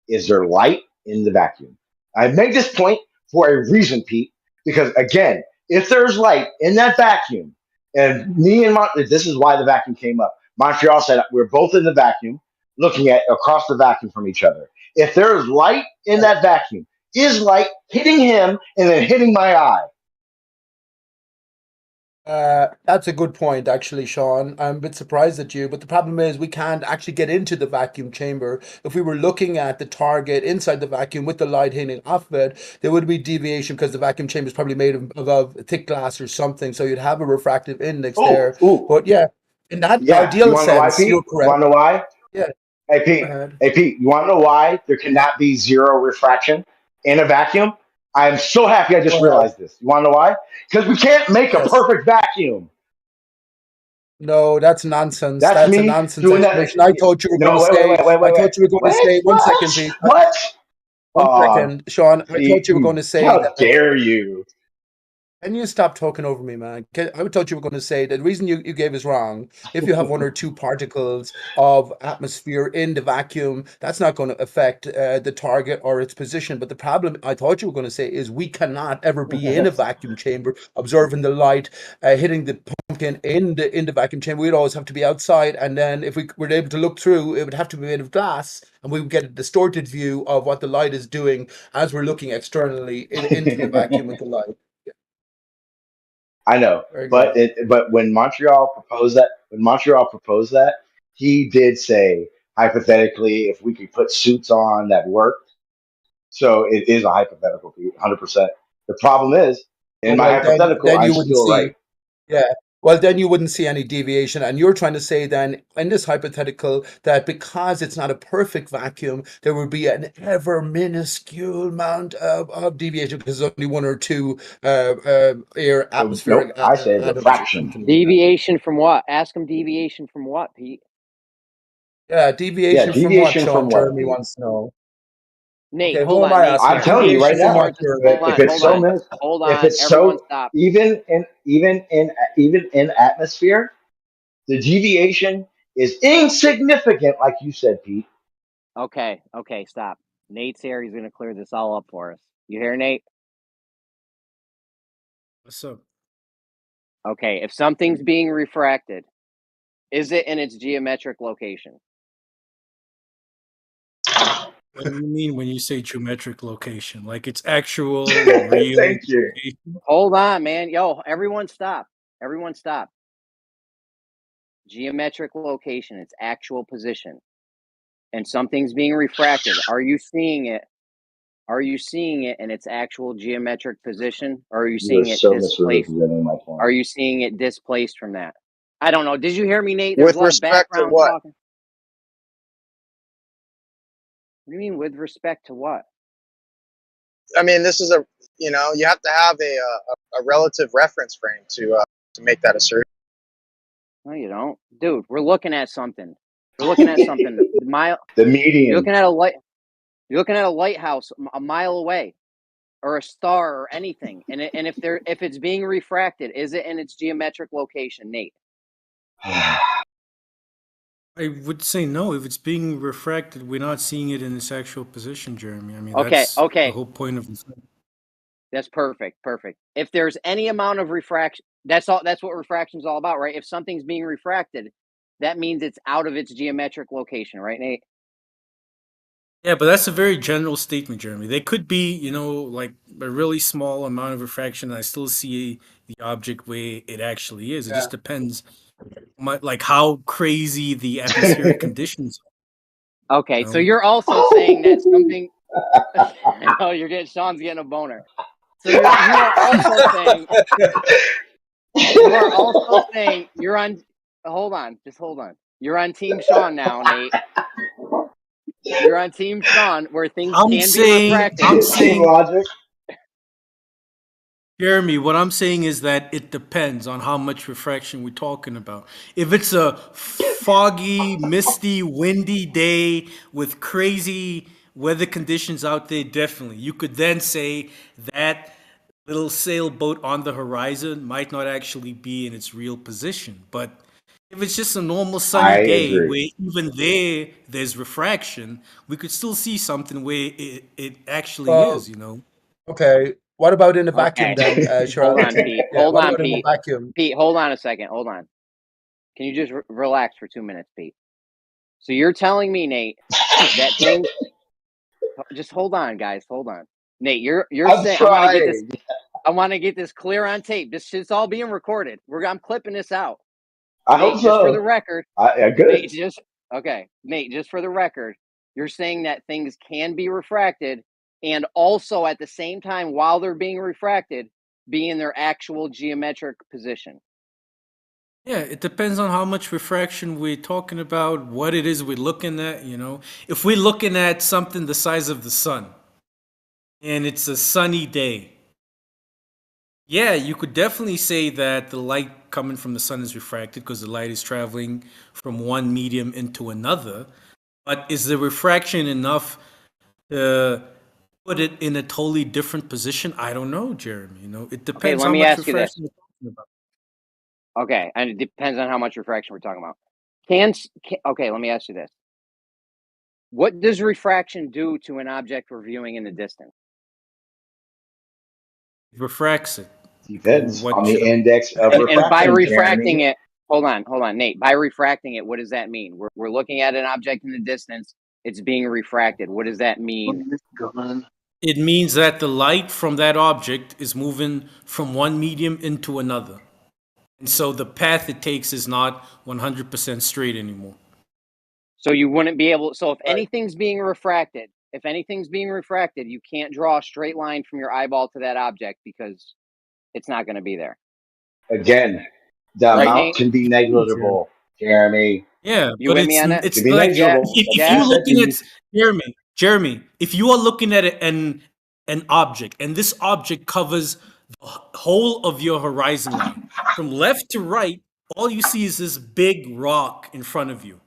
is there light in the vacuum? I make this point for a reason, Pete, because again, if there's light in that vacuum, and this is why the vacuum came up. Montreal said we're both in the vacuum, looking at across the vacuum from each other. If there is light in that vacuum, is light hitting him and then hitting my eye? That's a good point, actually, Sean. I'm a bit surprised at you, but the problem is we can't actually get into the vacuum chamber. If we were looking at the target inside the vacuum with the light hitting off of it, there would be deviation because the vacuum chamber is probably made of thick glass or something, so you'd have a refractive index there. But yeah, in that You ideal want to know why, sense, Pete? you're You correct. want to know why? Yeah. Hey, Pete, you want to know why there cannot be 0 refraction in a vacuum? I'm so happy I just realized this. You want to know why? Because we can't make a perfect vacuum. No, that's nonsense. That's That's a me nonsense doing that. explanation. I thought you were going No, to wait, wait, say. wait, wait, I wait, wait. thought you were going to Wait, say. One second, what? Pete. What? One second, Sean. I thought Pete, you were going to say how that. dare you? Can you stop talking over me, man? I thought you were going to say that the reason you gave is wrong. If you have one or two particles of atmosphere in the vacuum, that's not going to affect the target or its position. But the problem I thought you were going to say is we cannot ever be in a vacuum chamber observing the light hitting the pumpkin in the vacuum chamber. We'd always have to be outside, and then if we were able to look through, it would have to be made of glass, and we would get a distorted view of what the light is doing as we're looking externally into the vacuum with the light. I know, Very good. but when Montreal proposed that, he did say hypothetically if we could put suits on that worked. So it is a hypothetical, 100%. The problem is, in Oh, my well, hypothetical, then I'm you wouldn't still right. see, yeah. Well, then you wouldn't see any deviation. And you're trying to say then in this hypothetical that because it's not a perfect vacuum, there would be an ever minuscule amount of deviation because there's only one or two air So nope, atmospheric I say atoms or refraction. something like that. Deviation from what? Ask him deviation from what, Pete? Yeah, Yeah, deviation from what, deviation Sean? from what, Jeremy Pete? wants to know. Nate, Okay, who hold am on. I Nate's I'm asking? here. telling you Nate, right Deviation just from now. what, start. Jeremy? Hold If on, it's hold so on, min, hold if on. it's Everyone so stop. even in atmosphere, the deviation is insignificant, like you said, Pete. Okay, stop. Nate's here. He's going to clear this all up for us. You hear, Nate? What's up? Okay, if something's being refracted, is it in its geometric location? What do you mean when you say geometric location? Like it's actual, real Thank you. location? Hold on, man. Yo, everyone stop. Everyone stop. Geometric location, its actual position. And something's being refracted. Are you seeing it? Are you seeing it in its actual geometric position? Or are you You are seeing it so displaced? misrepresenting my point. Are you seeing it displaced from that? I don't know. Did you hear me, Nate? There's a With lot of respect to background what? talking. What do you mean with respect to what? I mean, this is you have to have a relative reference frame to make that assertion. No, you don't. Dude, we're looking at something. We're looking at something. The You're median. looking at a light. You're looking at a lighthouse a mile away, or a star, or anything. And if it's being refracted, is it in its geometric location, Nate? I would say no. If it's being refracted, we're not seeing it in its actual position, Jeremy. I mean, Okay, that's the whole point of the thing. that's perfect. If there's any amount of refraction, that's all. That's what refraction is all about, right? If something's being refracted, that means it's out of its geometric location, right, Nate? Yeah, but that's a very general statement, Jeremy. They could be, like a really small amount of refraction, and I still see the object where it actually is. It Yeah. just depends, like how crazy the atmospheric conditions are. Okay, so you're also saying that something. Oh, Sean's getting a boner. So you are also saying you're on. Hold on, just hold on. You're on Team Sean now, Nate. You're on Team Sean, where things I'm can be saying, refracted. Logic. Jeremy, what I'm saying is that it depends on how much refraction we're talking about. If it's a foggy, misty, windy day with crazy weather conditions out there, definitely. You could then say that little sailboat on the horizon might not actually be in its real position. But if it's just a normal sunny I day agree. where even there's refraction, we could still see something where it actually Well, is. okay. What about in a vacuum Okay, then, hold Cheryl? on, Pete. Yeah, Hold what on, about in a Pete. vacuum? Pete, hold on a second. Hold on. Can you just relax for 2 minutes, Pete? So you're telling me, Nate, that things. Just hold on, guys. Hold on, Nate. You're I'm saying I want to get this. trying. I want to get this clear on tape. This shit's all being recorded. I'm clipping this out. I hope Nate, just for the so. record. Good. Nate, just for the record, you're saying that things can be refracted and also at the same time, while they're being refracted, be in their actual geometric position. Yeah, it depends on how much refraction we're talking about, what it is we're looking at. If we're looking at something the size of the sun and it's a sunny day, yeah, you could definitely say that the light coming from the sun is refracted because the light is traveling from one medium into another. But is the refraction enough to put it in a totally different position? I don't know, Jeremy. You know, it depends let how me much ask you this. refraction you're talking about. Okay, and it depends on how much refraction we're talking about. Okay, let me ask you this. What does refraction do to an object we're viewing in the distance? It refracts it. Depends on What the should I? index of And by refraction, refracting Jeremy. it, hold on, Nate. By refracting it, what does that mean? We're looking at an object in the distance. It's being refracted. What does that mean? It means that the light from that object is moving from one medium into another. And so the path it takes is not 100% straight anymore. So you wouldn't be able. So if anything's being refracted, you can't draw a straight line from your eyeball to that object because it's not going to be there. Again, the Right, amount Nate? can be negligible, Jeremy. Yeah, You but with me on that? It it's can be like negligible. if That's what I you're said to looking at you. Jeremy, if you are looking at an object and this object covers the whole of your horizon line from left to right, all you see is this big rock in front of you.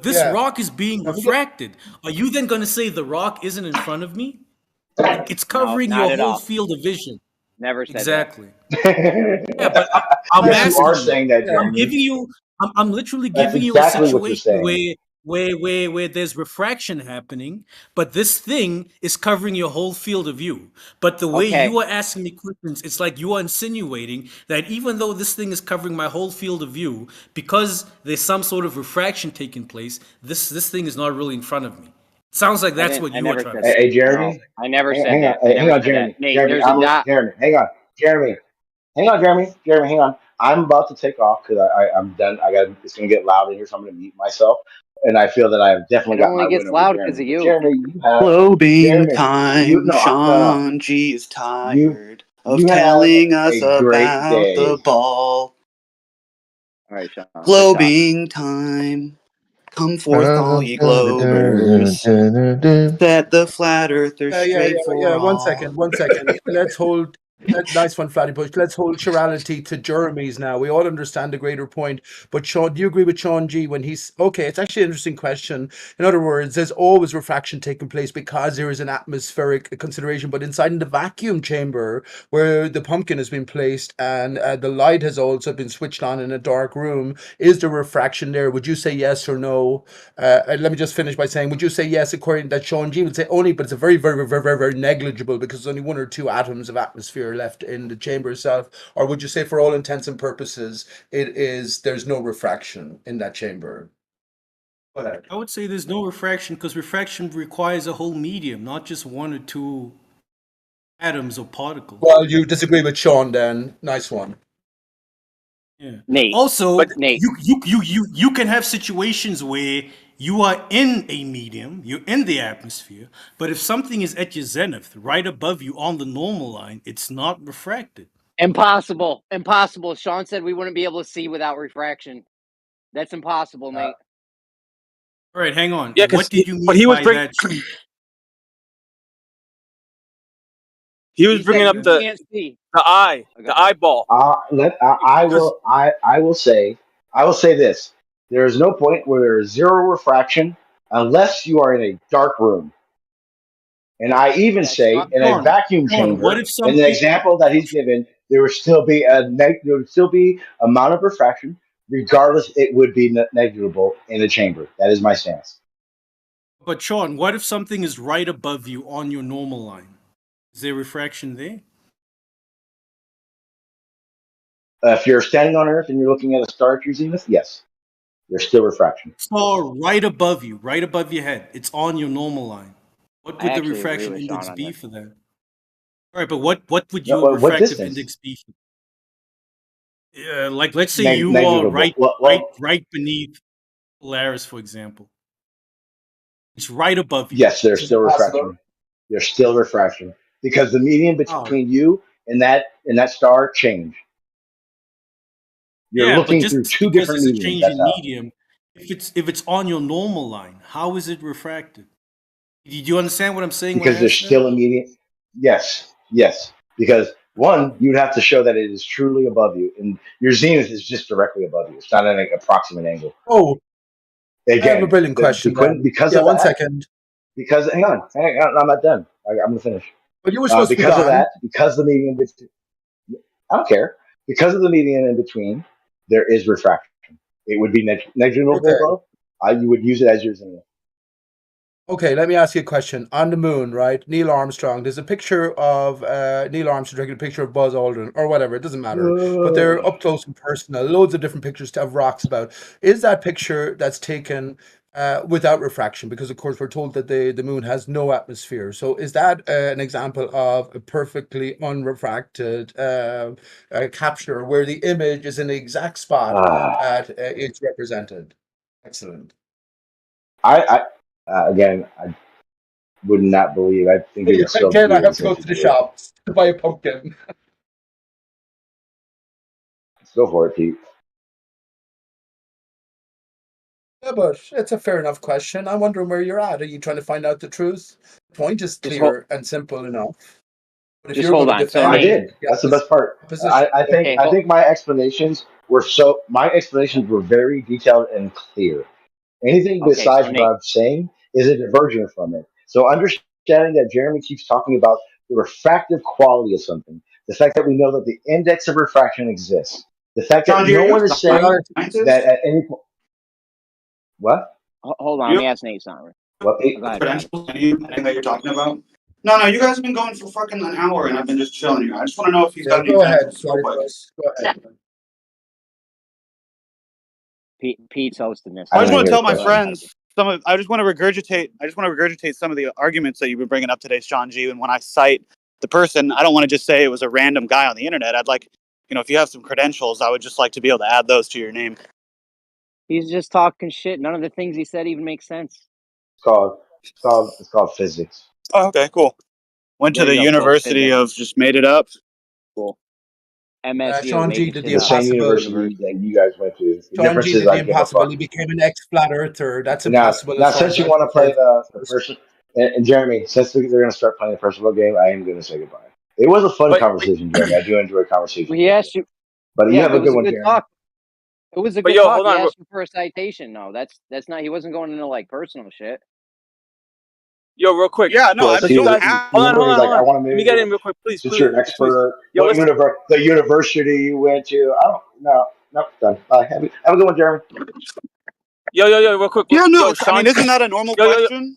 This Yeah. rock is being Now we get- refracted. Are you then going to say the rock isn't in front of me? It's No, covering not your at whole all. field of vision. Never said Exactly. Yeah, but I'm Yes, you asking are you. saying that, I'm Jeremy. giving you. I'm literally That's giving you a exactly what you're situation saying. where there's refraction happening, but this thing is covering your whole field of view. But the way Okay. you are asking me questions, it's like you are insinuating that even though this thing is covering my whole field of view, because there's some sort of refraction taking place, this thing is not really in front of me. It sounds like that's what I you are never trying said to that. say. Hey, Jeremy. No, I never said Hang on. that. I Hey, never hang on, said Jeremy. that. Nate, Jeremy, there's a dot. Jeremy, hang on. Jeremy, hang on, Jeremy. Jeremy, hang on. I'm about to take off because I'm done. It's gonna get loud in here, so I'm gonna mute myself. And I feel that I've definitely It got my only win gets over loud because Jeremy. of But you. Jeremy, you have Clobing Jeremy. You time. no, Sean G is you tired of you have telling us a great about the day. ball. All right, Sean. Good talk. Globing time. Come forth, all ye globers. Set the flat earthers straight for all. 1 second. Let's hold. Nice one, Fatty Bush. Let's hold chirality to Jeremy's now. We all understand the greater point. But Sean, do you agree with Sean G when he's okay? It's actually an interesting question. In other words, there's always refraction taking place because there is an atmospheric consideration. But inside in the vacuum chamber where the pumpkin has been placed and the light has also been switched on in a dark room, is there refraction there? Would you say yes or no? And let me just finish by saying, would you say yes, according that Sean G would say only, but it's a very, very, very, very, very negligible because there's only 1 or 2 atoms of atmosphere left in the chamber itself? Or would you say for all intents and purposes, there's no refraction in that chamber? Go ahead. I would say there's no refraction because refraction requires a whole medium, not just 1 or 2 atoms or particles. Well, you disagree with Sean then. Nice one. Yeah. Nate. Also, But Nate. you can have situations where you are in a medium, you're in the atmosphere, but if something is at your zenith, right above you on the normal line, it's not refracted. Impossible. Sean said we wouldn't be able to see without refraction. That's impossible, Nate. All right, hang on. Yeah, What did you mean but he was by bringing that? he was He bringing said up you can't see. the eyeball. I will say this. There is no point where there is zero refraction unless you are in a dark room. And I even say Sean, in a vacuum Sean, what chamber, if in the something? example that he's given, there would still be amount of refraction. Regardless, it would be negligible in the chamber. That is my stance. But Sean, what if something is right above you on your normal line? Is there refraction there? If you're standing on Earth and you're looking at a star at your zenith, yes, there's still refraction. Star right above you, right above your head. It's on your normal line. What would the refraction index be for that? All right, but what would your refractive index be? Like, let's say you are right beneath Polaris, for example. It's right above you. Yes, there's still refraction. There's still refraction because the medium between you and that star change. You're looking but through just 2 because different it's a mediums. change in medium, if it's on your normal line, how is it refracted? Do you understand what I'm saying? Because there's still a medium. Yes, because One, you'd have to show that it is truly above you, and your zenith is just directly above you. It's not an approximate angle. Oh, I have a Again, brilliant question then. because Yeah, of one that, second. because hang on, I'm not done. I'm going to finish. But you were supposed to be Because of gone. that, because the median, I don't care. Because of the median in between, there is refraction. It would be negligible Okay. above. You would use it as your zenith. Okay, let me ask you a question. On the moon, right? Neil Armstrong. There's a picture of Neil Armstrong taking a picture of Buzz Aldrin or whatever. It doesn't matter. But they're up close and personal. Loads of different pictures to have rocks about. Is that picture that's taken without refraction? Because of course we're told that the moon has no atmosphere. So is that an example of a perfectly unrefracted capture where the image is in the exact spot that it's represented? Excellent. Again, I would not believe. I think it would still Again, be I have to go insane to to the do it. shops to buy a pumpkin. Let's go for it, Pete. Yeah, but it's a fair enough question. I'm wondering where you're at. Are you trying to find out the truth? The point is Just hold, clear and simple enough. But if just you're hold going to on. So defend I Nate, did. That's the best part. position, I think okay, I think my explanations were very detailed and clear. Anything okay, besides so what Nate, I'm saying is a diversion from it. So understanding that Jeremy keeps talking about the refractive quality of something, the fact that we know that the index of refraction exists, the fact that John, are no you one a is saying that scientist? at any point. What? hold on. Let You me ask Nate something. What? Oh, go have ahead, Travis. credentials? Anything that you're talking about? No, no, you guys have been going for fucking an hour, and I've been just chilling here. I just want to know if he's yeah, got any go ahead. credentials, real Sorry, quick. Chris. Go ahead. Pete's hosting this, I so I don't just even want to hear the tell my go ahead, question. friends some of. I just want to regurgitate. I just want to regurgitate some of the arguments that you've been bringing up today, Sean G. And when I cite the person, I don't want to just say it was a random guy on the internet. I'd like, if you have some credentials, I would just like to be able to add those to your name. He's just talking shit. None of the things he said even make sense. It's called physics. Oh, okay, cool. Went to There the you go. Cool. University Physics. of just made it up. Cool. MSU, Sean G Major did the The Civic same impossible. university that you guys went to. The Sean difference G is did the I give a impossible. fuck. He became an ex-flat earther. That's Now, impossible now as far since as you I'm want to play concerned. the person, and Jeremy, since they're going to start playing the personal game, I am going to say goodbye. It was a fun But conversation, Jeremy. I do enjoy conversations he like this. asked you. But you Yeah, have it a good was a one, good Jeremy. talk. It was a but good yo, talk. hold He on. asked you for a citation. No, that's not. He wasn't going into like personal shit. Yo, real quick. Yeah, no, I Because So he you don't was, guys, have. hold on, remember, hold he's on, like, hold I on. want to Let me get in know real quick, please, since please, you're an please. expert, Yo, what listen. the university you went to. I don't know. No, done. Bye. Have a good one, Jeremy. Yo, real quick. Yeah, Yo, no, I Sean. mean, isn't that a normal Yo. question?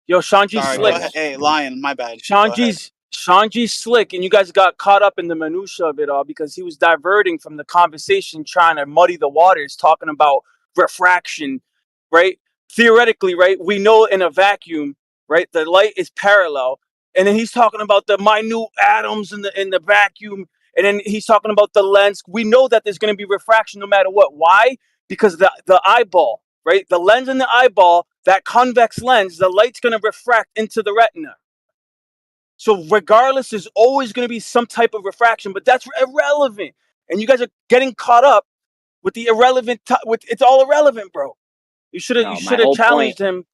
Yo, Sean G Sorry, go slick. ahead. Hey, Lion, my bad. Sean Go ahead. G's slick, and you guys got caught up in the minutia of it all because he was diverting from the conversation, trying to muddy the waters, talking about refraction, right? Theoretically, right? We know in a vacuum, right? The light is parallel, and then he's talking about the minute atoms in the vacuum, and then he's talking about the lens. We know that there's going to be refraction no matter what. Why? Because the eyeball, right? The lens in the eyeball, that convex lens, the light's going to refract into the retina. So regardless, there's always going to be some type of refraction, but that's irrelevant. And you guys are getting caught up with the irrelevant. With it's all irrelevant, bro. You should No, my have whole point. challenged him.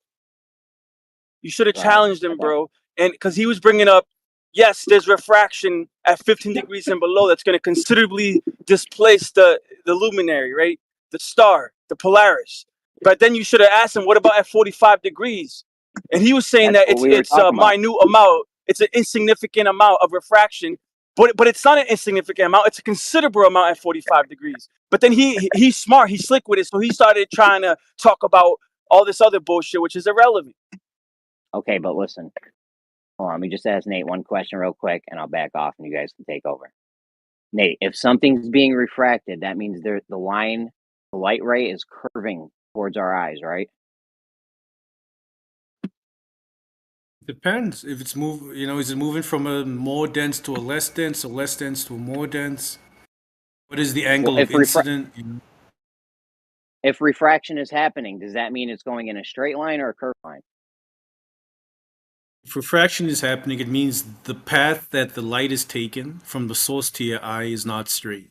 You should have Go ahead. challenged him, bro. And because he was bringing up, yes, there's refraction at 15 degrees and below that's going to considerably displace the luminary, right? The star, the Polaris. But then you should have asked him, what about at 45 degrees? And he was saying That's that what we were it's a talking about. minute amount, it's an insignificant amount of refraction, but it's not an insignificant amount. It's a considerable amount at 45 degrees. But then he's smart, he's slick with it, so he started trying to talk about all this other bullshit, which is irrelevant. Okay, but listen. Hold on, let me just ask Nate one question real quick, and I'll back off, and you guys can take over. Nate, if something's being refracted, that means the light ray is curving towards our eyes, right? Depends if it's is it moving from a more dense to a less dense, or less dense to a more dense? What is the angle Well, of incident? if refraction is happening, does that mean it's going in a straight line or a curved line? If refraction is happening, it means the path that the light is taken from the source to your eye is not straight.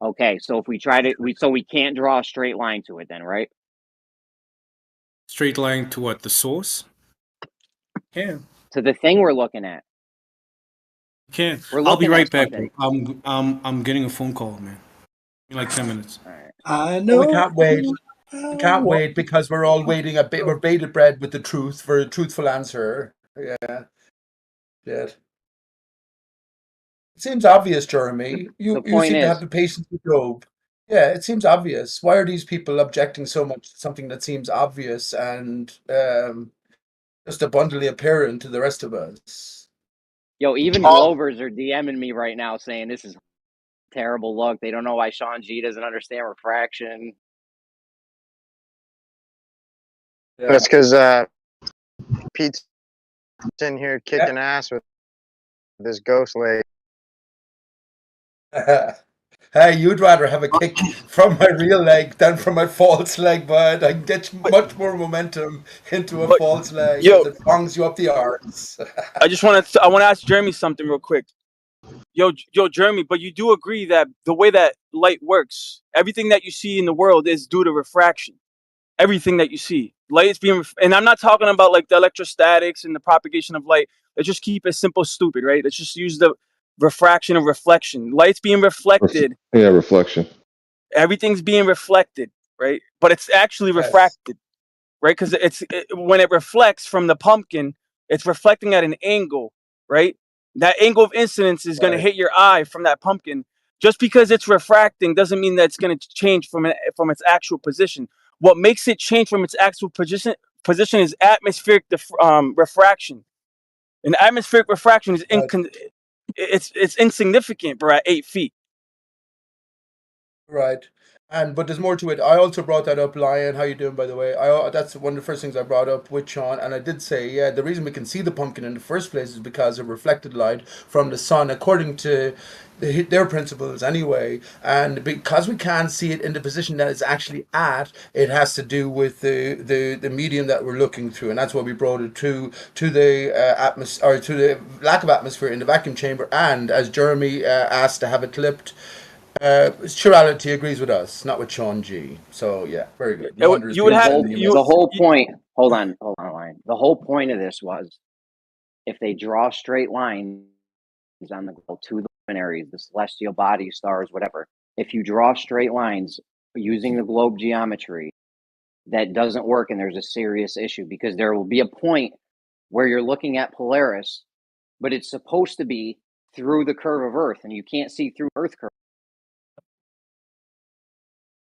Okay, so if we try to, we can't draw a straight line to it then, right? Straight line to what? The source? Yeah. To the thing we're looking at. Can't. We're I'll be looking at right back, bro. something. I'm getting a phone call, man. In like 10 minutes. All right. I Oh, we know. can't wait. We can't wait because we're all waiting. We're bated bread with the truth for a truthful answer. Yeah. Yeah. It seems obvious, Jeremy. The You point seem to have is, the patience with Job. Yeah, it seems obvious. Why are these people objecting so much to something that seems obvious and just abundantly apparent to the rest of us? yo, even All, Glovers are DMing me right now saying this is terrible luck. They don't know why Sean G doesn't understand refraction. Yeah. That's because Pete's in here kicking ass with this ghost leg. Hey, you'd rather have a kick from my real leg than from my false leg, bud. I can get much more momentum into a But false leg yo, because it bongs you up the arse. I want to ask Jeremy something real quick. Yo, Jeremy, but you do agree that the way that light works, everything that you see in the world is due to refraction. Everything that you see, light is being, and I'm not talking about like the electrostatics and the propagation of light. Let's just keep it simple, stupid, right? Let's just use the refraction and reflection. Light's being reflected. Yeah, reflection. Everything's being reflected, right? But it's actually Yes. refracted, right? Because when it reflects from the pumpkin, it's reflecting at an angle, right? That angle of incidence is going to Right. hit your eye from that pumpkin. Just because it's refracting doesn't mean that it's going to change from its actual position. What makes it change from its actual position is atmospheric refraction. And atmospheric refraction is Right. it's insignificant, bro, at 8 feet. Right. But there's more to it. I also brought that up, Lion. How you doing, by the way? That's one of the first things I brought up with Sean, and I did say, yeah, the reason we can see the pumpkin in the first place is because of reflected light from the sun, according to their principles, anyway. And because we can't see it in the position that it's actually at, it has to do with the medium that we're looking through, and that's why we brought it to the atmosphere, or to the lack of atmosphere in the vacuum chamber. And as Jeremy asked to have it clipped. Chirality agrees with us, not with Sean G. So yeah, very good. No wonder his You would The have PhD in whole the you the US. whole point. Hold on, Ryan. The whole point of this was if they draw straight lines on the globe to the luminaries, the celestial bodies, stars, whatever. If you draw straight lines using the globe geometry, that doesn't work, and there's a serious issue because there will be a point where you're looking at Polaris, but it's supposed to be through the curve of Earth, and you can't see through Earth curve.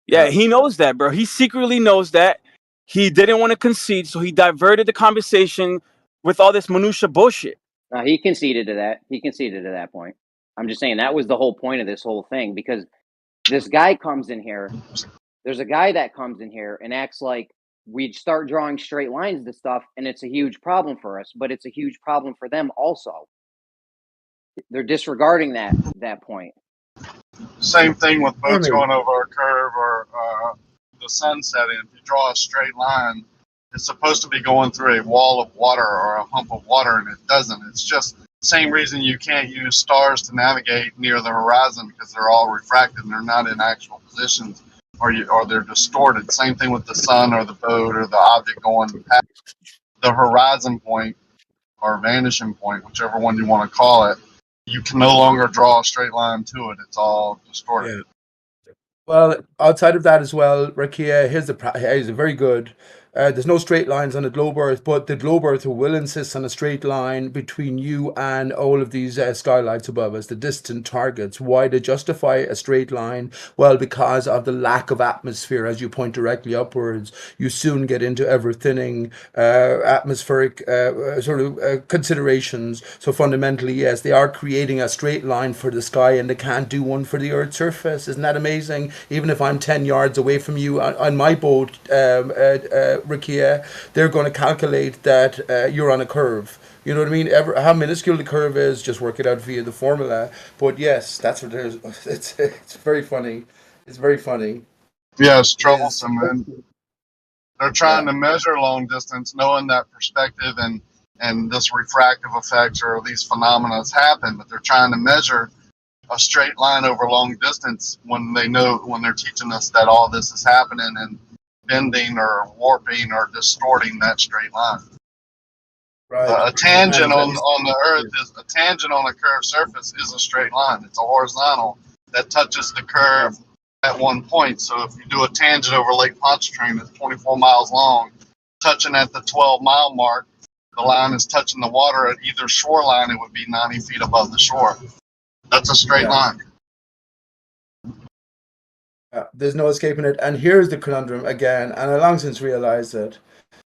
Yeah, Yeah. he knows that, bro. He secretly knows that. He didn't want to concede, so he diverted the conversation with all this minutia bullshit. He conceded to that. He conceded to that point. I'm just saying that was the whole point of this whole thing because this guy comes in here. There's a guy that comes in here and acts like we'd start drawing straight lines to stuff, and it's a huge problem for us, but it's a huge problem for them also. They're disregarding that point. same thing with boats Jeremy. going over a curve or the sun setting. If you draw a straight line, it's supposed to be going through a wall of water or a hump of water, and it doesn't. It's just the same reason you can't use stars to navigate near the horizon because they're all refracted and they're not in actual positions, or they're distorted. Same thing with the sun or the boat or the object going past the horizon point or vanishing point, whichever one you want to call it. You can no longer draw a straight line to it. It's all distorted. Yeah. Well, outside of that as well, Rakia, here's a very good. There's no straight lines on the globe Earth, but the globe Earth will insist on a straight line between you and all of these skylights above us, the distant targets. Why they justify a straight line? Well, because of the lack of atmosphere. As you point directly upwards, you soon get into ever thinning atmospheric considerations. So fundamentally, yes, they are creating a straight line for the sky, and they can't do one for the Earth's surface. Isn't that amazing? Even if I'm 10 yards away from you on my boat, Rakia, they're going to calculate that you're on a curve. You know what I mean? How minuscule the curve is, just work it out via the formula. But yes, that's what it is. It's very funny. It's very funny. Yeah, it's It is. troublesome, man. They're trying to measure long distance, knowing that perspective and this refractive effects or these phenomena happen, but they're trying to measure a straight line over long distance when they're teaching us that all this is happening and bending or warping or distorting that straight line. Right. A tangent And on the Earth is a tangent on a curved surface is a straight line. It's a horizontal that touches the curve at one point. So if you do a tangent over Lake Pontchartrain that's 24 miles long, touching at the 12-mile mark, the line is touching the water at either shoreline. It would be 90 feet above the shore. That's a straight line. there's no escaping it. And here's the conundrum again, and I long since realized it.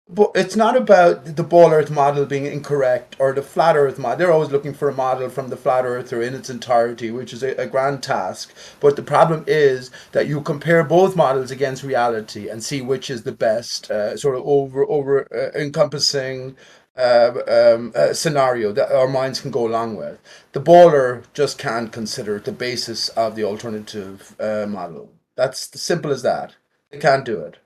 But it's not about the ball earth model being incorrect or the flat earth model. They're always looking for a model from the flat earther in its entirety, which is a grand task. But the problem is that you compare both models against reality and see which is the best sort of over encompassing scenario that our minds can go along with. The baller just can't consider the basis of the alternative model. That's simple as that. They can't do it.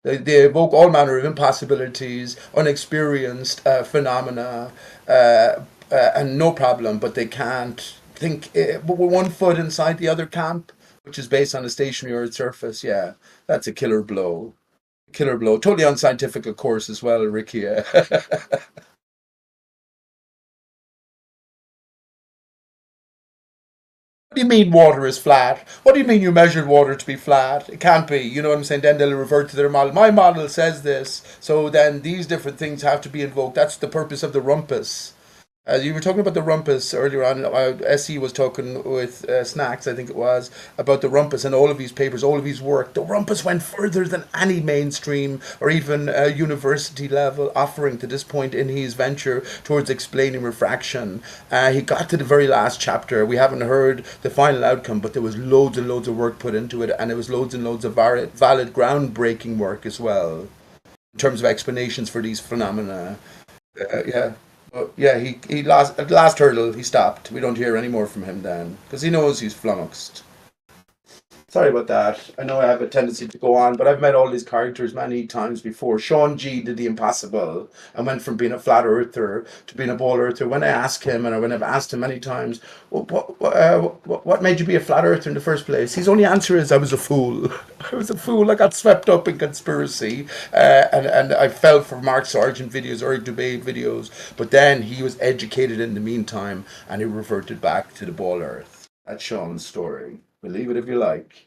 They evoke all manner of impossibilities, unexperienced phenomena, and no problem, but they can't think with one foot inside the other camp, which is based on a stationary Earth surface. Yeah, that's a killer blow. Killer blow. Totally unscientific, of course, as well, Ricky. What do you mean water is flat? What do you mean you measured water to be flat? It can't be. You know what I'm saying? Then they'll revert to their model. My model says this, so then these different things have to be invoked. That's the purpose of the rumpus. You were talking about the rumpus earlier on. SE was talking with Snacks, I think it was, about the rumpus and all of his papers, all of his work. The rumpus went further than any mainstream or even university level offering to this point in his venture towards explaining refraction. He got to the very last chapter. We haven't heard the final outcome, but there was loads and loads of work put into it, and it was loads and loads of valid groundbreaking work as well in terms of explanations for these phenomena. Yeah. Yeah, he lost at last hurdle. He stopped. We don't hear any more from him then because he knows he's flummoxed. Sorry about that. I know I have a tendency to go on, but I've met all these characters many times before. Sean G did the impossible and went from being a flat earther to being a ball earther. When I ask him, and when I've asked him many times, what made you be a flat earther in the first place? His only answer is, I was a fool. I was a fool. I got swept up in conspiracy, and I fell for Mark Sargent videos or debate videos. But then he was educated in the meantime, and he reverted back to the ball earth. That's Sean's story. Believe it if you like.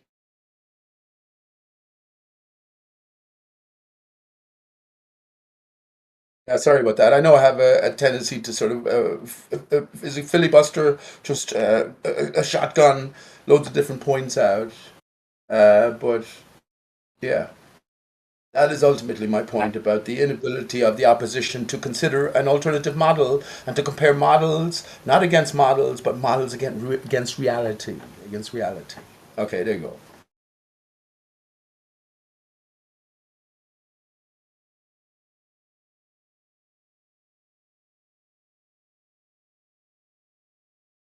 Yeah, sorry about that. I know I have a tendency to sort of is a filibuster, just a shotgun, loads of different points out. But yeah, that is ultimately my point about the inability of the opposition to consider an alternative model and to compare models not against models, but models against reality. Against reality. Okay, there you go.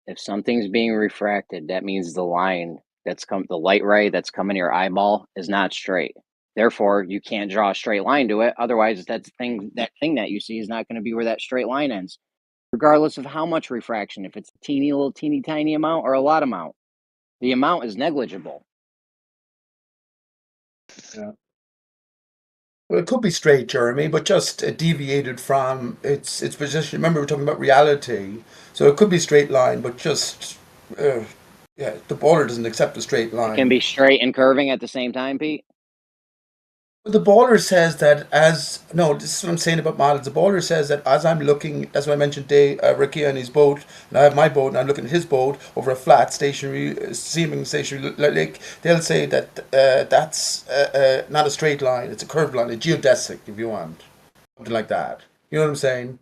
If something's being refracted, that means the light ray that's coming to your eyeball is not straight. Therefore, you can't draw a straight line to it. Otherwise, that thing that you see is not going to be where that straight line ends, regardless of how much refraction. If it's a teeny tiny amount or a lot amount, the amount is negligible. Yeah. Well, it could be straight, Jeremy, but just deviated from its position. Remember, we're talking about reality, so it could be straight line, but just yeah, the baller doesn't accept a straight It can line. be straight and curving at the same time, Pete. The baller says that this is what I'm saying about models. The baller says that as I'm looking, that's why I mentioned Ricky and his boat, and I have my boat, and I'm looking at his boat over a flat, seeming stationary lake. They'll say that that's not a straight line; it's a curved line, a geodesic, if you want, something like that. You know what I'm saying?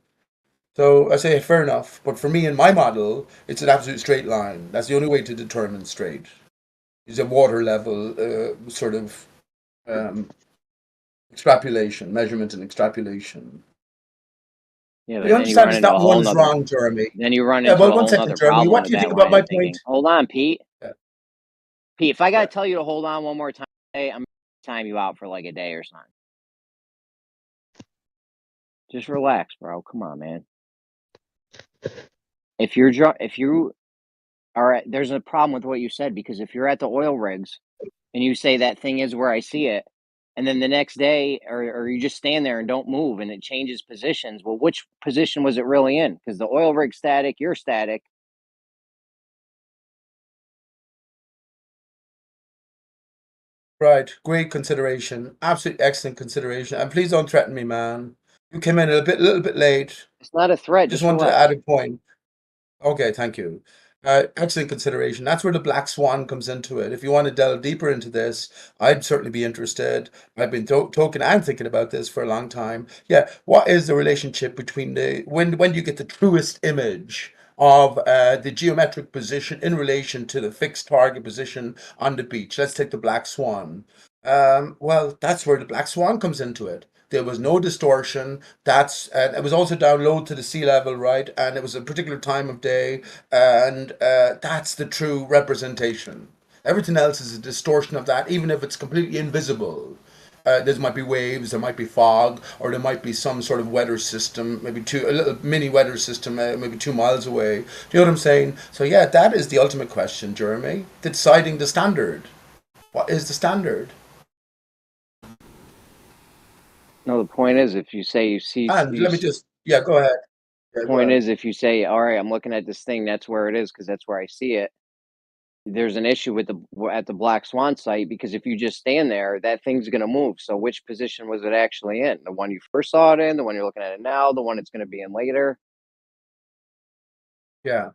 So I say fair enough, but for me in my model, it's an absolute straight line. That's the only way to determine straight. It's a water level sort of. Extrapolation, measurement and extrapolation. Yeah, but You then you understand run it's into not a whole one is nother. wrong, Jeremy. Then you run Yeah, into well, a one whole second, nother Jeremy. problem What with do you think that about line my of point? thinking. Hold on, Pete. Yeah, Pete, if I yeah. gotta tell you to hold on one more time, I'm gonna time you out for like a day or something. Just relax, bro. Come on, man. If you are, there's a problem with what you said, because if you're at the oil rigs and you say that thing is where I see it, and then the next day, or you just stand there and don't move, and it changes positions. Well, which position was it really in? Because the oil rig's static, you're static. Right. Great consideration. Absolutely excellent consideration. And please don't threaten me, man. You came in a little bit late. It's not a threat. Just Just wanted to add relax. a point. Okay, thank you. Excellent consideration. That's where the black swan comes into it. If you want to delve deeper into this, I'd certainly be interested. I've been talking and thinking about this for a long time. Yeah, what is the relationship between the when you get the truest image of the geometric position in relation to the fixed target position on the beach? Let's take the black swan. Well, that's where the black swan comes into it. There was no distortion. That's it was also down low to the sea level, right? And it was a particular time of day, and that's the true representation. Everything else is a distortion of that, even if it's completely invisible. There might be waves, there might be fog, or there might be some sort of weather system, maybe a little mini weather system, maybe 2 miles away. Do you know what I'm saying? So yeah, that is the ultimate question, Jeremy. Deciding the standard. What is the standard? No, the point is, if you say you see, And let me just, yeah, go ahead. Yeah, go point ahead. is, if you say, all right, I'm looking at this thing, that's where it is because that's where I see it. There's an issue with the at the Black Swan site because if you just stand there, that thing's going to move. So which position was it actually in? The one you first saw it in, the one you're looking at it now, the one it's going to be in later? Yeah.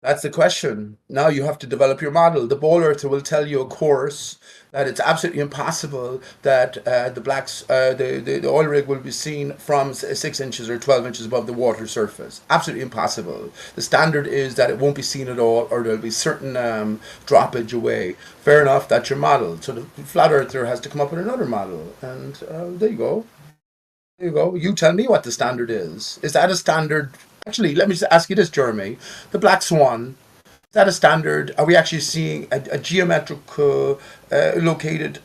That's the question. Now you have to develop your model. The ball earther will tell you, of course, that it's absolutely impossible that the oil rig will be seen from 6 inches or 12 inches above the water surface. Absolutely impossible. The standard is that it won't be seen at all, or there'll be certain droppage away. Fair enough. That's your model. So the flat earther has to come up with another model, and there you go. There you go. You tell me what the standard is. Is that a standard? Actually, let me just ask you this, Jeremy. The black swan, is that a standard? Are we actually seeing a geometric located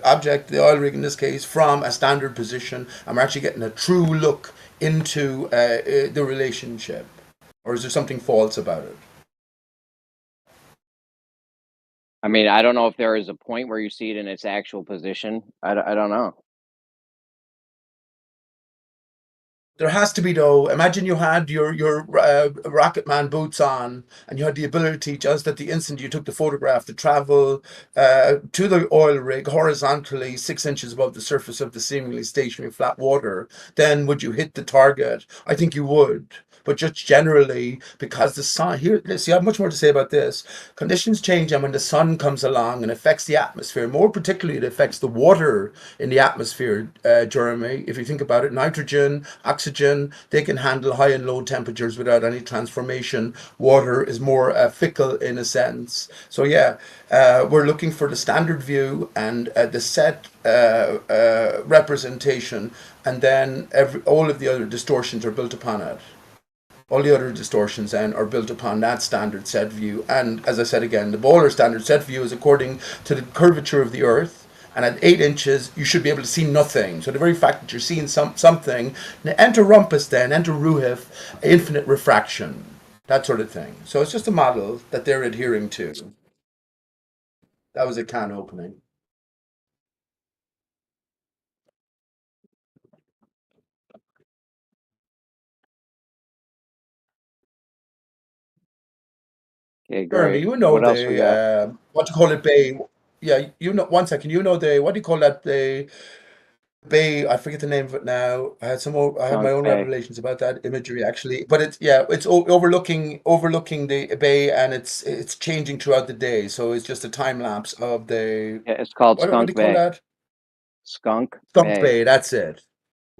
object, the oil rig in this case, from a standard position, and we're actually getting a true look into the relationship? Or is there something false about it? I mean, I don't know if there is a point where you see it in its actual position. I don't know. There has to be though. Imagine you had your rocket man boots on, and you had the ability just at the instant you took the photograph to travel to the oil rig horizontally 6 inches above the surface of the seemingly stationary flat water. Then would you hit the target? I think you would. But just generally, because the sun here, see, I have much more to say about this. Conditions change, and when the sun comes along and affects the atmosphere, more particularly, it affects the water in the atmosphere, Jeremy. If you think about it, nitrogen, oxygen, they can handle high and low temperatures without any transformation. Water is more fickle in a sense. So yeah, we're looking for the standard view and the set representation, and then all of the other distortions are built upon it. All the other distortions then are built upon that standard set view. And as I said again, the Bowler standard set view is according to the curvature of the Earth. And at 8 inches, you should be able to see nothing. So the very fact that you're seeing something, enter rumpus then, enter ruhif, infinite refraction, that sort of thing. So it's just a model that they're adhering to. That was a can opening. Okay, Jeremy, great. you know What else we got? the, what do you call it, bay? Yeah, you know, 1 second, you know the, what do you call that, the bay, I forget the name of it now. I had my Skunk own Bay. revelations about that imagery actually. But it's, yeah, it's overlooking the bay, and it's changing throughout the day. So it's just a time lapse of the, Yeah, it's called what do Skunk you call Bay. that? Skunk Skunk Bay. Bay. That's it.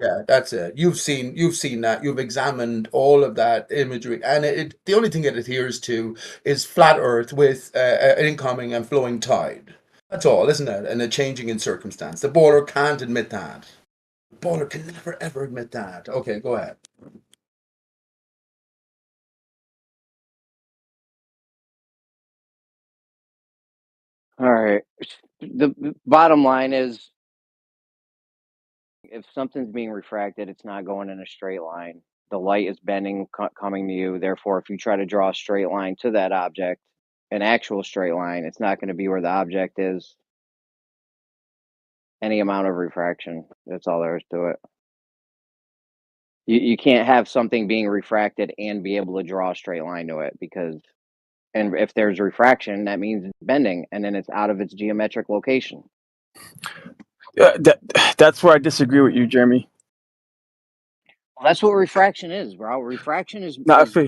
Yeah, that's it. You've seen that. You've examined all of that imagery, and the only thing it adheres to is flat Earth with an incoming and flowing tide. That's all, isn't it? And a changing in circumstance. The bowler can't admit that. The bowler can never ever admit that. Okay, go ahead. All right. The bottom line is, if something's being refracted, it's not going in a straight line. The light is bending, coming to you. Therefore, if you try to draw a straight line to that object, an actual straight line, it's not going to be where the object is. Any amount of refraction. That's all there is to it. You can't have something being refracted and be able to draw a straight line to it, because, and if there's refraction, that means it's bending, and then it's out of its geometric location. Yeah, that's where I disagree with you, Jeremy. Well, that's what refraction is, bro. Refraction is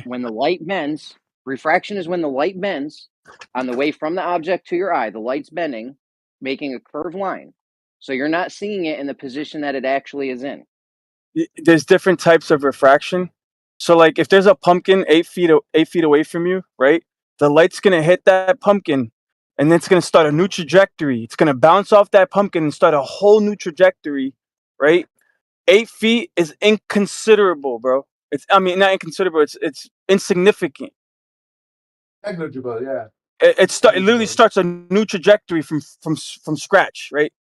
when the light bends. Refraction is when the light bends on the way from the object to your eye. The light's bending, making a curved line. So you're not seeing it in the position that it actually is in. There's different types of refraction. So, like, if there's a pumpkin 8 feet away from you, right? The light's gonna hit that pumpkin, and then it's gonna start a new trajectory. It's gonna bounce off that pumpkin and start a whole new trajectory, right? 8 feet is inconsiderable, bro. I mean, not inconsiderable. It's insignificant. Negligible, yeah. It literally starts a new trajectory from scratch, right?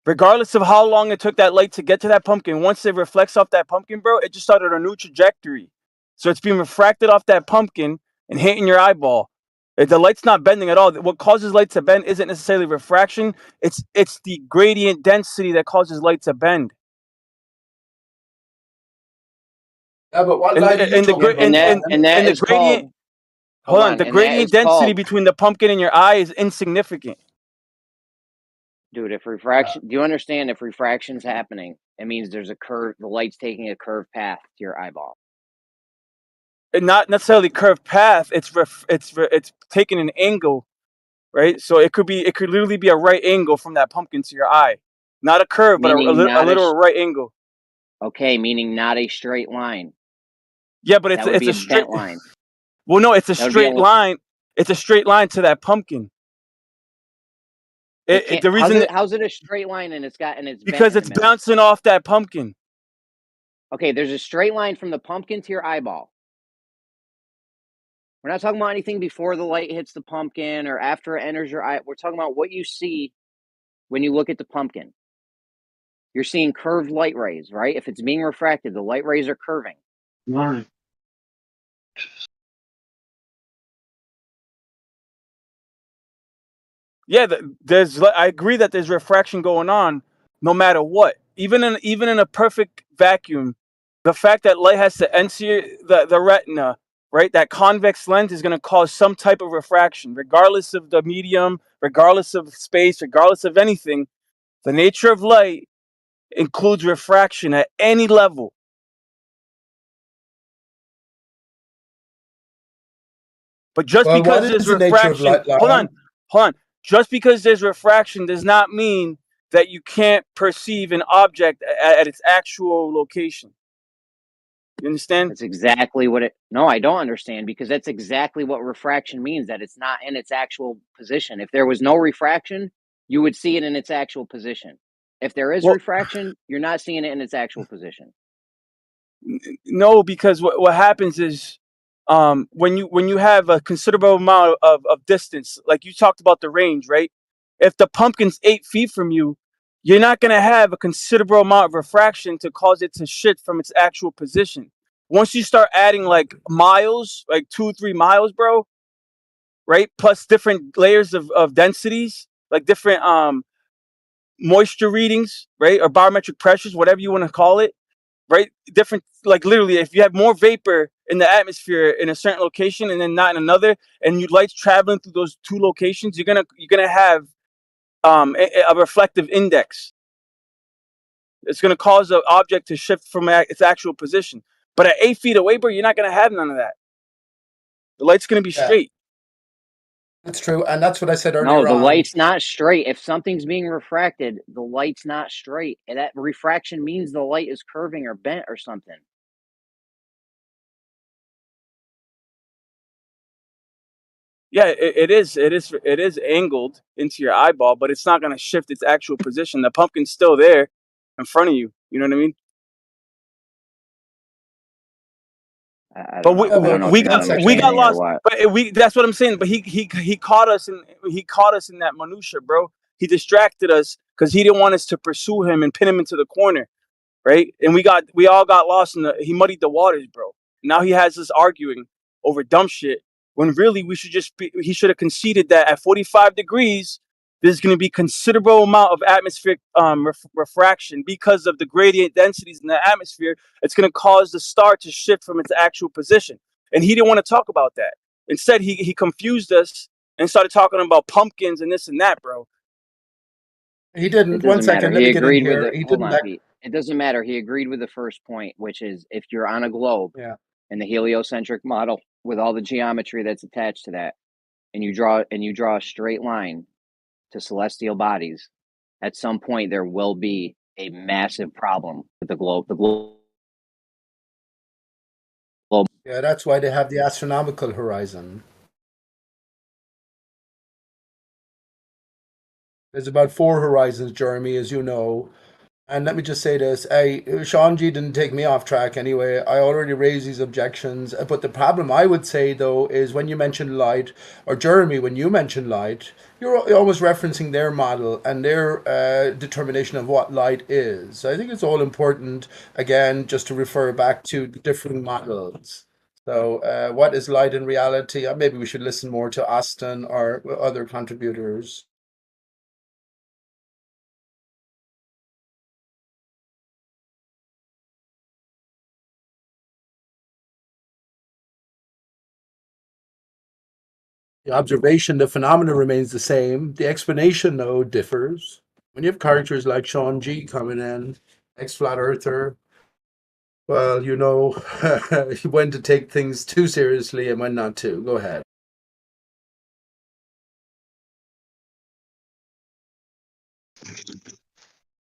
Regardless of how long it took that light to get to that pumpkin, once it reflects off that pumpkin, bro, it just started a new trajectory. So it's being refracted off that pumpkin and hitting your eyeball. The light's not bending at all. What causes light to bend isn't necessarily refraction. It's the gradient density that causes light to bend. Yeah, but what light are you talking about? And that is gradient. Hold on, the gradient density between the pumpkin and your eye is insignificant. Dude, if refraction, do you understand? If refraction's happening, it means there's a curve. The light's taking a curved path to your eyeball. And not necessarily curved path. It's taking an angle, right? So it could literally be a right angle from that pumpkin to your eye, not a curve, but a literal right angle. Okay, meaning not a straight line. Yeah, but it's a straight line. Well, no, it's a straight line. It's a straight line to that pumpkin. The reason how's it a straight line and it's because it's bouncing off that pumpkin. Okay, there's a straight line from the pumpkin to your eyeball. We're not talking about anything before the light hits the pumpkin or after it enters your eye. We're talking about what you see when you look at the pumpkin. You're seeing curved light rays, right? If it's being refracted, the light rays are curving. Right. Yeah, I agree that there's refraction going on no matter what. Even in a perfect vacuum, the fact that light has to enter the retina, right? That convex lens is going to cause some type of refraction, regardless of the medium, regardless of space, regardless of anything. The nature of light includes refraction at any level. But just because there's refraction, hold on. Just because there's refraction does not mean that you can't perceive an object at its actual location. You understand? That's exactly what No, I don't understand, because that's exactly what refraction means, that it's not in its actual position. If there was no refraction, you would see it in its actual position. If there is refraction, you're not seeing it in its actual position. No, because what happens is when you have a considerable amount of distance, like you talked about the range, right? If the pumpkin's 8 feet from you, you're not going to have a considerable amount of refraction to cause it to shift from its actual position. Once you start adding like miles, like 2-3 miles, bro, right? Plus different layers of densities, like different moisture readings, right? Or barometric pressures, whatever you want to call it, right? Different, like literally, if you have more vapor in the atmosphere in a certain location and then not in another, and you light's traveling through those two locations, you're gonna have a reflective index. It's gonna cause the object to shift from its actual position. But at 8 feet away, bro, you're not gonna have none of that. The light's gonna be straight. That's true, and that's what I said earlier. No, the light's not straight. If something's being refracted, the light's not straight. And that refraction means the light is curving or bent or something. Yeah, it is angled into your eyeball, but it's not going to shift its actual position. The pumpkin's still there in front of you. You know what I mean? But we got lost. But that's what I'm saying. But he caught us in that minutia, bro. He distracted us because he didn't want us to pursue him and pin him into the corner, right? And we all got lost he muddied the waters, bro. Now he has us arguing over dumb shit when really he should have conceded that at 45 degrees there's going to be considerable amount of atmospheric refraction because of the gradient densities in the atmosphere. It's going to cause the star to shift from its actual position. And he didn't want to talk about that. Instead, he confused us and started talking about pumpkins and this and that, bro. He It didn't. One doesn't matter. second. Let He me get in agreed with here. it. He Hold didn't on, back. Pete. It doesn't matter. He agreed with the first point, which is if you're on a globe Yeah. in the heliocentric model with all the geometry that's attached to that, and you draw a straight line to celestial bodies, at some point there will be a massive problem with the globe. The globe. Yeah, that's why they have the astronomical horizon. There's about 4 horizons, Jeremy, as you know. And let me just say this: Sean G didn't take me off track anyway. I already raised these objections. But the problem I would say, though, is when you mention light, or Jeremy, when you mention light, you're always referencing their model and their determination of what light is. So I think it's all important, again, just to refer back to the differing models. So what is light in reality? Maybe we should listen more to Austin or other contributors. The observation, the phenomena remains the same. The explanation, though, differs. When you have characters like Sean G coming in, ex-flat earther, well, you know when to take things too seriously and when not to. Go ahead.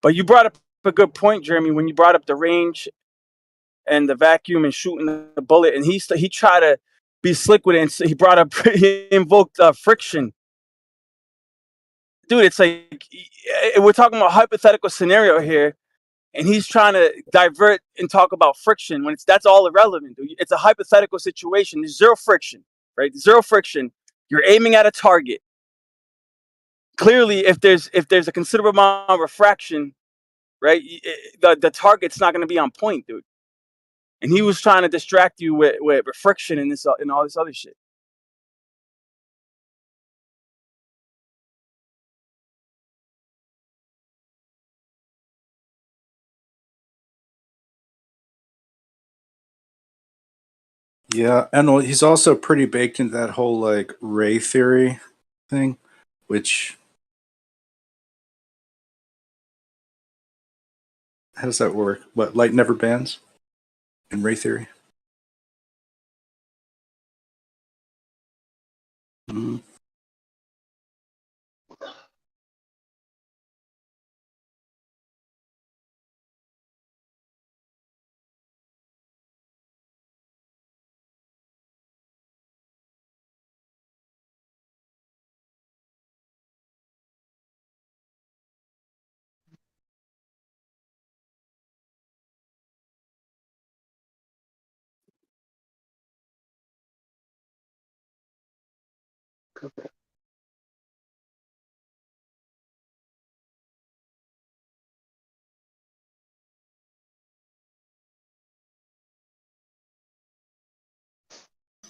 But you brought up a good point, Jeremy, when you brought up the range and the vacuum and shooting the bullet, and he tried to be slick with it, and so he brought up he invoked friction. Dude, it's like we're talking about a hypothetical scenario here, and he's trying to divert and talk about friction when that's all irrelevant, dude. It's a hypothetical situation. There's zero friction, right? Zero friction. You're aiming at a target. Clearly, if there's a considerable amount of refraction, right, the target's not going to be on point, dude. And he was trying to distract you with friction and this and all this other shit. Yeah, and he's also pretty baked into that whole like ray theory thing, which how does that work? What, light never bends in ray theory? Mm-hmm.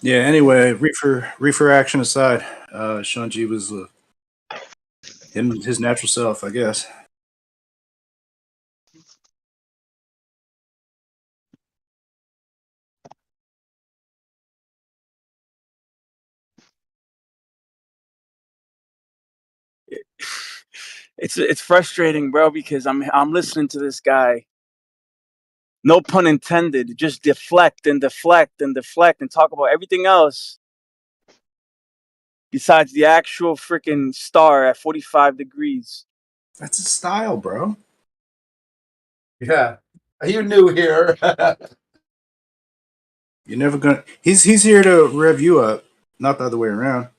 Yeah. Anyway, reefer action aside, Sean G was his natural self, I guess. It's frustrating, bro, because I'm listening to this guy. No pun intended. Just deflect and deflect and deflect and talk about everything else besides the actual freaking star at 45 degrees. That's his style, bro. Yeah, you knew here. You're never gonna. He's here to rev you up, not the other way around.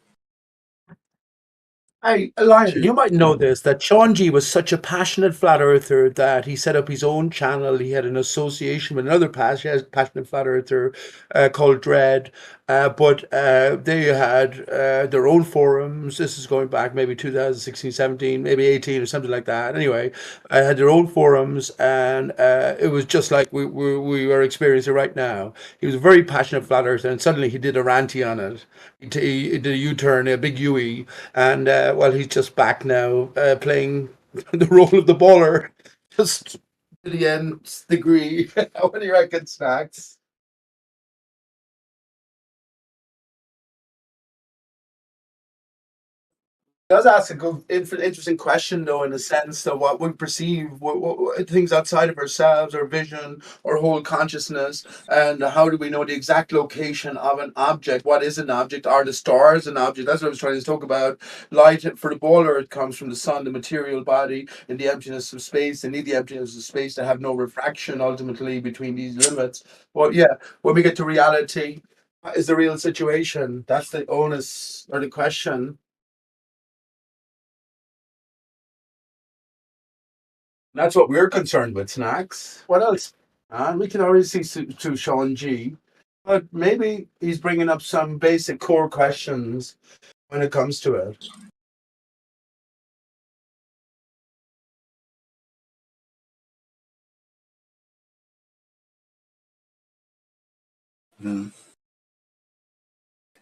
Hey, Elias, you might know this, that Sean G was such a passionate flat earther that he set up his own channel. He had an association with another passionate flat earther called Dread. But they had their own forums. This is going back maybe 2016, 17, maybe 18 or something like that. Anyway, I had their own forums, and it was just like we are experiencing right now. He was a very passionate flat earther, and suddenly he did a ranty on it. He did a U-turn, a big UE, and well, he's just back now playing the role of the baller, just to the nth degree. What do you reckon, Snacks? Does ask a good, interesting question, though, in the sense of what we perceive, things outside of ourselves, our vision, our whole consciousness, and how do we know the exact location of an object? What is an object? Are the stars an object? That's what I was trying to talk about. Light for the baller, it comes from the sun, the material body, in the emptiness of space. They need the emptiness of space to have no refraction ultimately between these limits. Well, yeah, when we get to reality, what is the real situation? That's the onus or the question. That's what we're concerned with, Snacks. What else? We can already see to Sean G, but maybe he's bringing up some basic core questions when it comes to it.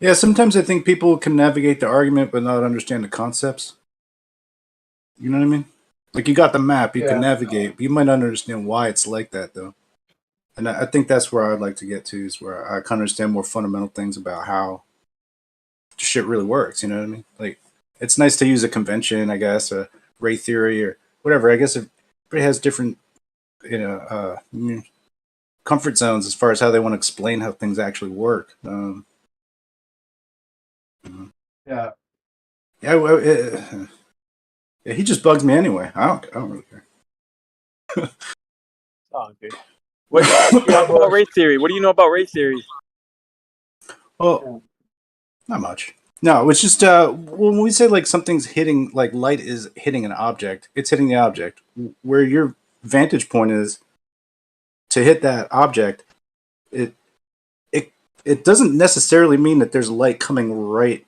Yeah, sometimes I think people can navigate the argument but not understand the concepts. You know what I mean? Like you got the map, you can navigate, but you might not understand why it's like that though. And I think that's where I'd like to get to, is where I can understand more fundamental things about how shit really works. You know what I mean? Like it's nice to use a convention, I guess, a ray theory or whatever. I guess everybody has different, comfort zones as far as how they want to explain how things actually work. Yeah. Yeah, well, yeah, he just bugs me anyway. I don't really care. Oh, okay. What do you know about ray theory? What do you know about ray theory? Well, not much. No, it's just when we say like something's hitting, like light is hitting an object, it's hitting the object. Where your vantage point is to hit that object, it doesn't necessarily mean that there's light coming right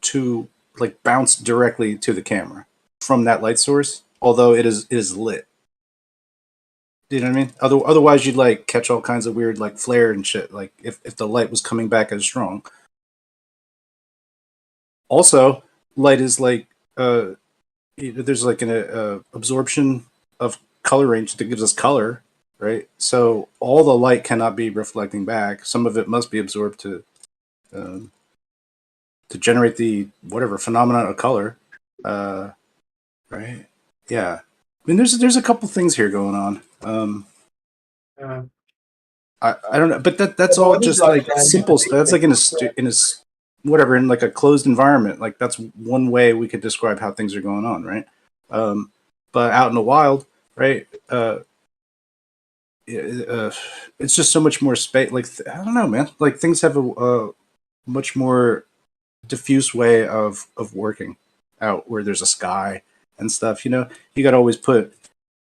to like bounce directly to the camera from that light source, although it is lit. Do you know what I mean? Otherwise, you'd like catch all kinds of weird like flare and shit. Like if the light was coming back as strong. Also, light is like there's like an absorption of color range that gives us color, right? So all the light cannot be reflecting back. Some of it must be absorbed to generate the whatever phenomenon of color, right? Yeah, I mean there's a couple things here going on. I don't know, but that's all just like simple stuff. That's like in a whatever, in like a closed environment. Like that's one way we could describe how things are going on, right? But out in the wild, right? It's just so much more space. Like I don't know, man. Like things have a much more diffuse way of working out where there's a sky and stuff. You know, you got to always put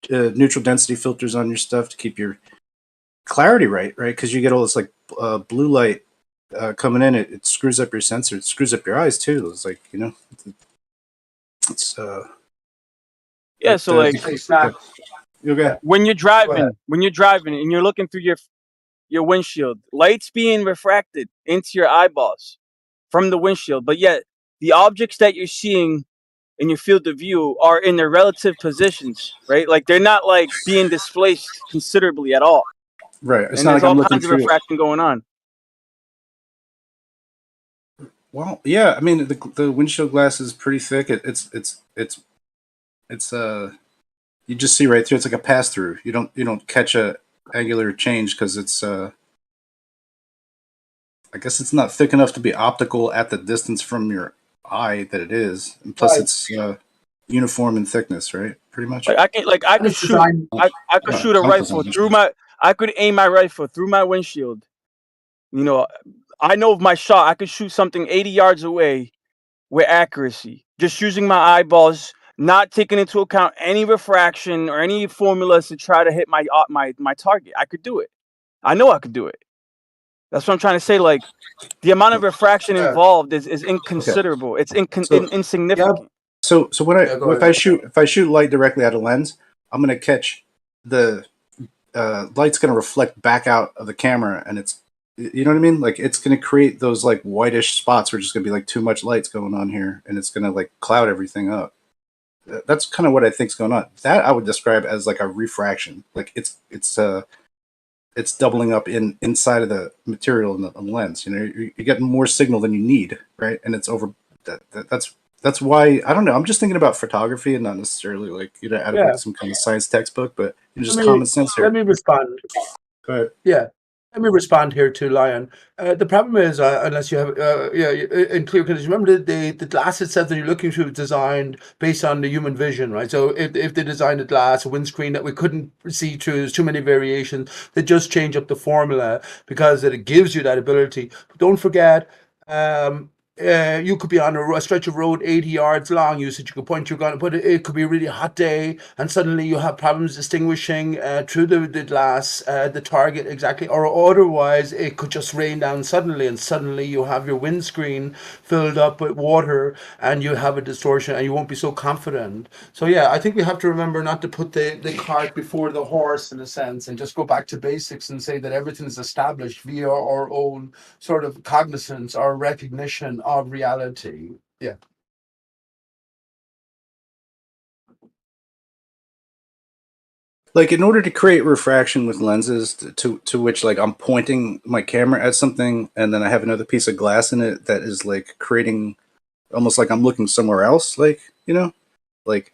neutral density filters on your stuff to keep your clarity right? Because you get all this like blue light coming in. It screws up your sensor. It screws up your eyes too. It's like it's Yeah, so like okay. when you're driving and you're looking through your windshield, light's being refracted into your eyeballs from the windshield, but yet the objects that you're seeing in your field of view are in their relative positions, right? Like they're not like being displaced considerably at all. Right. It's And not there's like I'm all looking kinds of through. refraction going on. Well, yeah. I mean, the windshield glass is pretty thick. It's you just see right through. It's like a pass through. You don't catch a angular change because it's I guess it's not thick enough to be optical at the distance from your eye that it is. And plus, it's uniform in thickness, right? Pretty much. Like I could shoot a rifle through I could aim my rifle through my windshield. You know, I know of my shot. I could shoot something 80 yards away with accuracy, just using my eyeballs, not taking into account any refraction or any formulas to try to hit my target. I could do it. I know I could do it. That's what I'm trying to say. Like the amount of refraction Yeah. involved is inconsiderable. It's So insignificant. So when Yeah, go if ahead. I shoot light directly at a lens, I'm gonna catch the light's gonna reflect back out of the camera, and it's, you know what I mean? Like it's gonna create those like whitish spots where it's just gonna be like too much light's going on here, and it's gonna like cloud everything up. That's kind of what I think's going on. That I would describe as like a refraction. Like it's doubling up inside of the material in the lens. You know, you're getting more signal than you need, right? And it's over. That's why I don't know. I'm just thinking about photography and not necessarily like, you know, out of Yeah. like some kind of science textbook, but just Let common me sense let here. me respond. Go ahead. Yeah. Let me respond here to Lion. The problem is, unless you have, in clear conditions, remember the glass itself that you're looking through is designed based on the human vision, right? So if they designed a glass, a windscreen that we couldn't see through, there's too many variations, they just change up the formula because it gives you that ability. But don't forget, you could be on a stretch of road 80 yards long. You said you could point your gun, but it could be a really hot day, and suddenly you have problems distinguishing through the glass the target exactly, or otherwise it could just rain down suddenly, and suddenly you have your windscreen filled up with water, and you have a distortion, and you won't be so confident. So yeah, I think we have to remember not to put the cart before the horse in a sense, and just go back to basics and say that everything is established via our own sort of cognizance or recognition of reality. Yeah. Like in order to create refraction with lenses to which like I'm pointing my camera at something and then I have another piece of glass in it that is like creating almost like I'm looking somewhere else, like, you know, like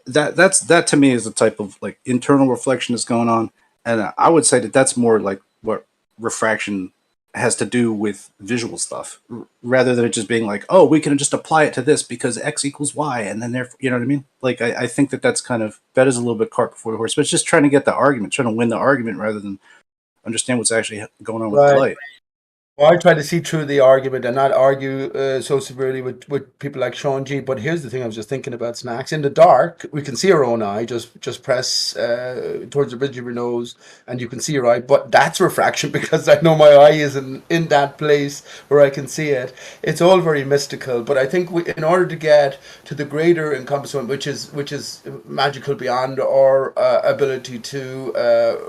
that to me is the type of like internal reflection that's going on, and I would say that that's more like what refraction has to do with visual stuff, rather than it just being like, oh, we can just apply it to this because x equals y, and then therefore, you know what I mean? Like I think that that's kind of, that is a little bit cart before the horse, but it's just trying to get the argument, trying to win the argument rather than understand what's actually going on with the Right. light. Well, I try to see through the argument and not argue so severely with people like Sean G. But here's the thing: I was just thinking about snacks. In the dark, we can see our own eye. Just press towards the bridge of your nose, and you can see your eye. But that's refraction because I know my eye is in that place where I can see it. It's all very mystical. But I think in order to get to the greater encompassment, which is magical beyond our ability to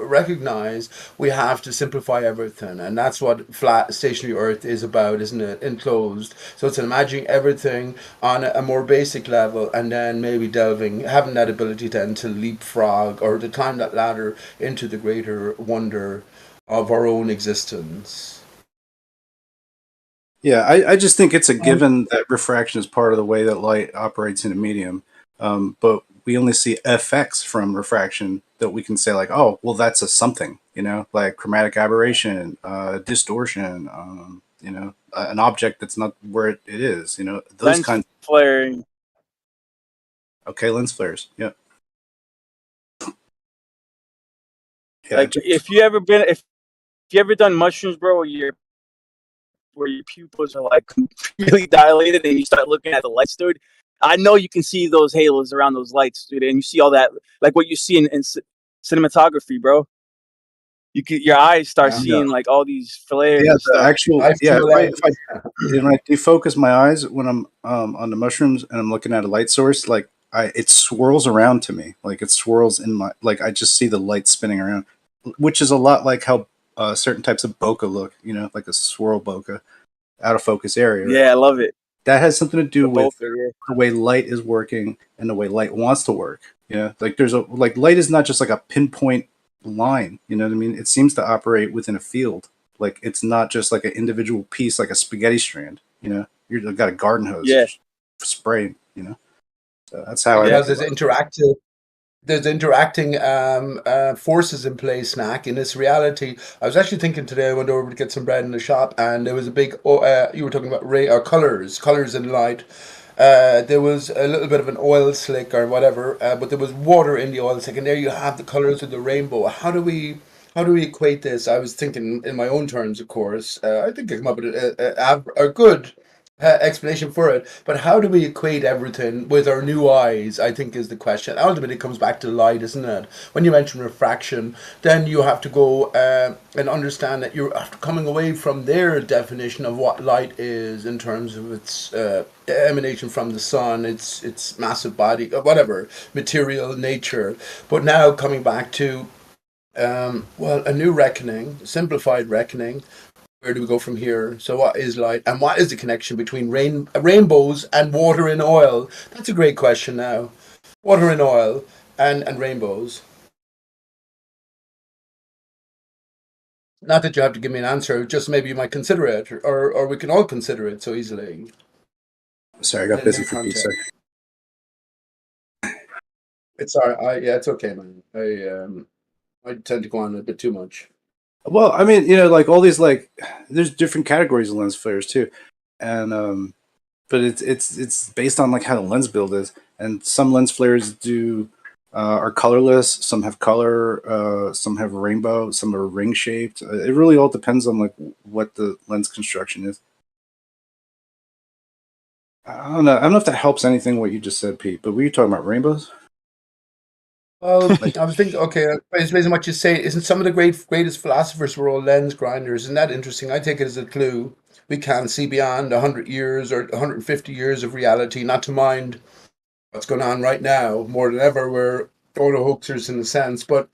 recognize, we have to simplify everything, and that's what flat stationary Earth is about, isn't it? Enclosed. So it's imagining everything on a more basic level, and then maybe having that ability then to leapfrog or to climb that ladder into the greater wonder of our own existence. Yeah, I just think it's a given that refraction is part of the way that light operates in a medium. But we only see effects from refraction that we can say like, oh, well, that's a something, you know, like chromatic aberration, distortion, you know, an object that's not where it is, you know, those Lens kinds. flaring. Okay, lens flares. Yeah. Yeah. Like if you ever done mushrooms, bro, where your pupils are like really dilated and you start looking at the lights, dude. I know you can see those halos around those lights, dude, and you see all that, like what you see in cinematography, bro. Your eyes start Yeah. seeing like all these flares Yeah, and the stuff. actual, I yeah. feel If I defocus my eyes when I'm on the mushrooms and I'm looking at a light source, like it swirls around to me, like it swirls in my, like I just see the light spinning around, which is a lot like how certain types of bokeh look, you know, like a swirl bokeh, out of focus area. Right? Yeah, I love it. That has something to do The with bokeh, yeah. the way light is working and the way light wants to work. Yeah, like there's a, like light is not just like a pinpoint line. You know what I mean? It seems to operate within a field. Like it's not just like an individual piece, like a spaghetti strand. You know, you've got a garden hose Yeah. for spraying. You know, so that's how because I. there's interacting forces in play, Snack, in this reality. I was actually thinking today, I went over to get some bread in the shop, and there was a big you were talking about ray or colors in light. There was a little bit of an oil slick or whatever, but there was water in the oil slick, and there you have the colors of the rainbow. How do we equate this? I was thinking in my own terms, of course. I think I come up with a good explanation for it. But how do we equate everything with our new eyes, I think is the question. Ultimately, it comes back to light, isn't it? When you mention refraction, then you have to go and understand that you're coming away from their definition of what light is in terms of its emanation from the sun, its massive body, whatever, material nature. But now coming back to well, a new reckoning, simplified reckoning. Where do we go from here? So, what is light, and what is the connection between rainbows and water in oil? That's a great question. Now, water in oil and rainbows. Not that you have to give me an answer, just maybe you might consider it, or we can all consider it so easily. Sorry, I got busy for Pete's sake. It's all right. Yeah, it's okay, man. I tend to go on a bit too much. Well, I mean, like all these, like, there's different categories of lens flares too, and but it's based on like how the lens build is, and some lens flares are colorless, some have color, some have rainbow, some are ring shaped. It really all depends on like what the lens construction is. I don't know if that helps anything what you just said, Pete. But were you talking about rainbows? Well, I was thinking, okay, based on what you say, isn't some of the greatest philosophers were all lens grinders? Isn't that interesting? I take it as a clue. We can't see beyond 100 years or 150 years of reality, not to mind what's going on right now, more than ever. We're photo hoaxers in a sense, but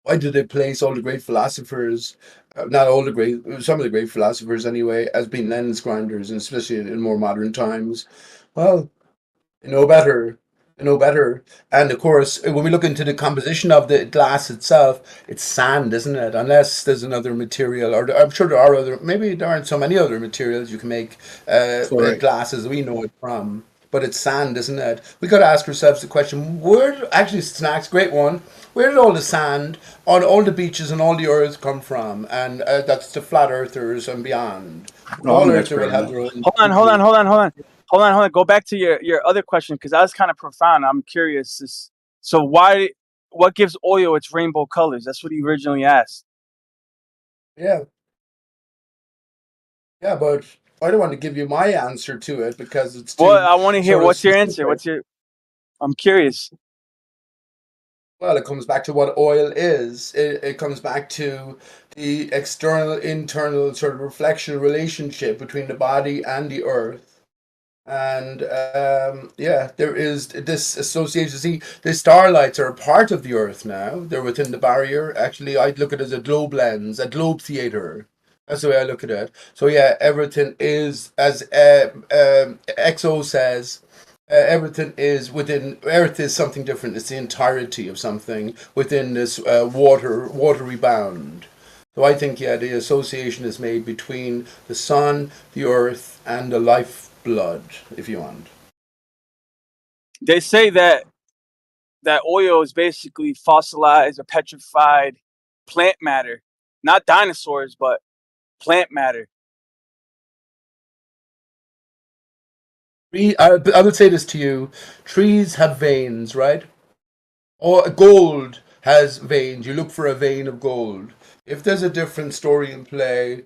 why do they place all the great philosophers, not all the great, some of the great philosophers anyway, as being lens grinders, and especially in more modern times? Well, you know better. You know better. And of course, when we look into the composition of the glass itself, it's sand, isn't it? Unless there's another material, or I'm sure there are other, maybe there aren't so many other materials you can make Right. glasses we know it from. But it's sand, isn't it? We got to ask ourselves the question: actually, snacks, great one. Where did all the sand on all the beaches and all the earth come from? And that's the flat earthers and beyond. No, I'm All an earthers expert will on have that. their own. Hold on. Go back to your other question because that was kind of profound. I'm curious. So what gives oil its rainbow colors? That's what he originally asked. Yeah. Yeah, but I don't want to give you my answer to it because it's Well, too I want to hear sort of what's your answer. specific. I'm curious. Well, it comes back to what oil is. It comes back to the external, internal sort of reflection relationship between the body and the earth. And yeah, there is this association. See, the starlights are a part of the earth now. They're within the barrier. Actually, I'd look at it as a globe lens, a globe theater. That's the way I look at it. So yeah, everything is, as XO says, everything is within. Earth is something different. It's the entirety of something within this watery bound. So I think, yeah, the association is made between the sun, the earth, and the lifeblood, if you want. They say that oil is basically fossilized or petrified plant matter, not dinosaurs, but plant matter. I would say this to you: trees have veins, right? Or gold has veins. You look for a vein of gold. If there's a different story in play,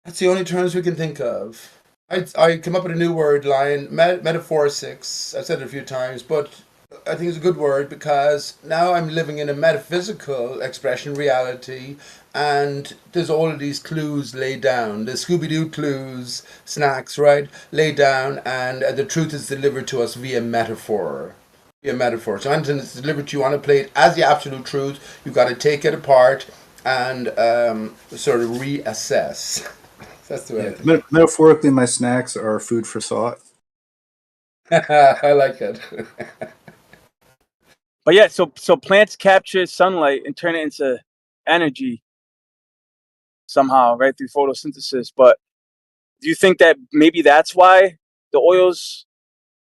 that's the only terms we can think of. I come up with a new word line, metaphorisics. I've said it a few times, but I think it's a good word because now I'm living in a metaphysical expression reality, and there's all of these clues laid down. The Scooby Doo clues, snacks, right? Laid down, and the truth is delivered to us via metaphor. Via metaphor. So anything that's delivered to you on a plate as the absolute truth, you've got to take it apart and sort of reassess. That's the way I Yeah, think. metaphorically, my snacks are food for thought. I like it. But yeah, so plants capture sunlight and turn it into energy somehow, right, through photosynthesis. But do you think that maybe that's why the oils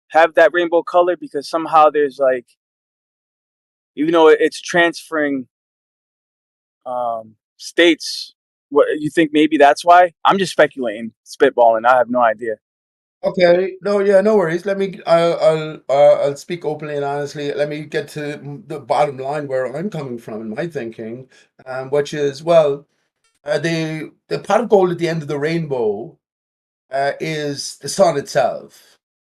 have that rainbow color? Because somehow there's like, even though it's transferring states, what you think maybe that's why? I'm just speculating, spitballing. I have no idea. Okay, no, yeah, no worries. Let me. I'll speak openly and honestly. Let me get to the bottom line where I'm coming from in my thinking, which is well, the pot of gold at the end of the rainbow. is the sun itself.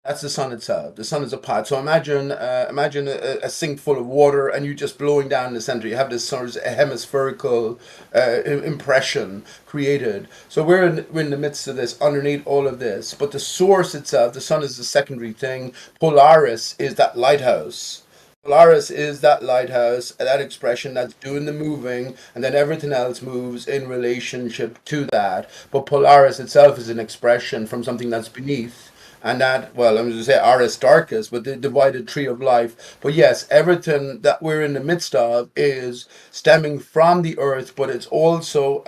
That's the sun itself. The sun is a pot. So imagine a sink full of water, and you just blowing down the center. You have this sort of hemispherical impression created. So we're in the midst of this, underneath all of this. But the source itself, the sun is the secondary thing. Polaris is that lighthouse. Polaris is that lighthouse, that expression that's doing the moving, and then everything else moves in relationship to that. But Polaris itself is an expression from something that's beneath. And that, well, I'm going to say Aristarchus, but the divided tree of life. But yes, everything that we're in the midst of is stemming from the earth, but it's also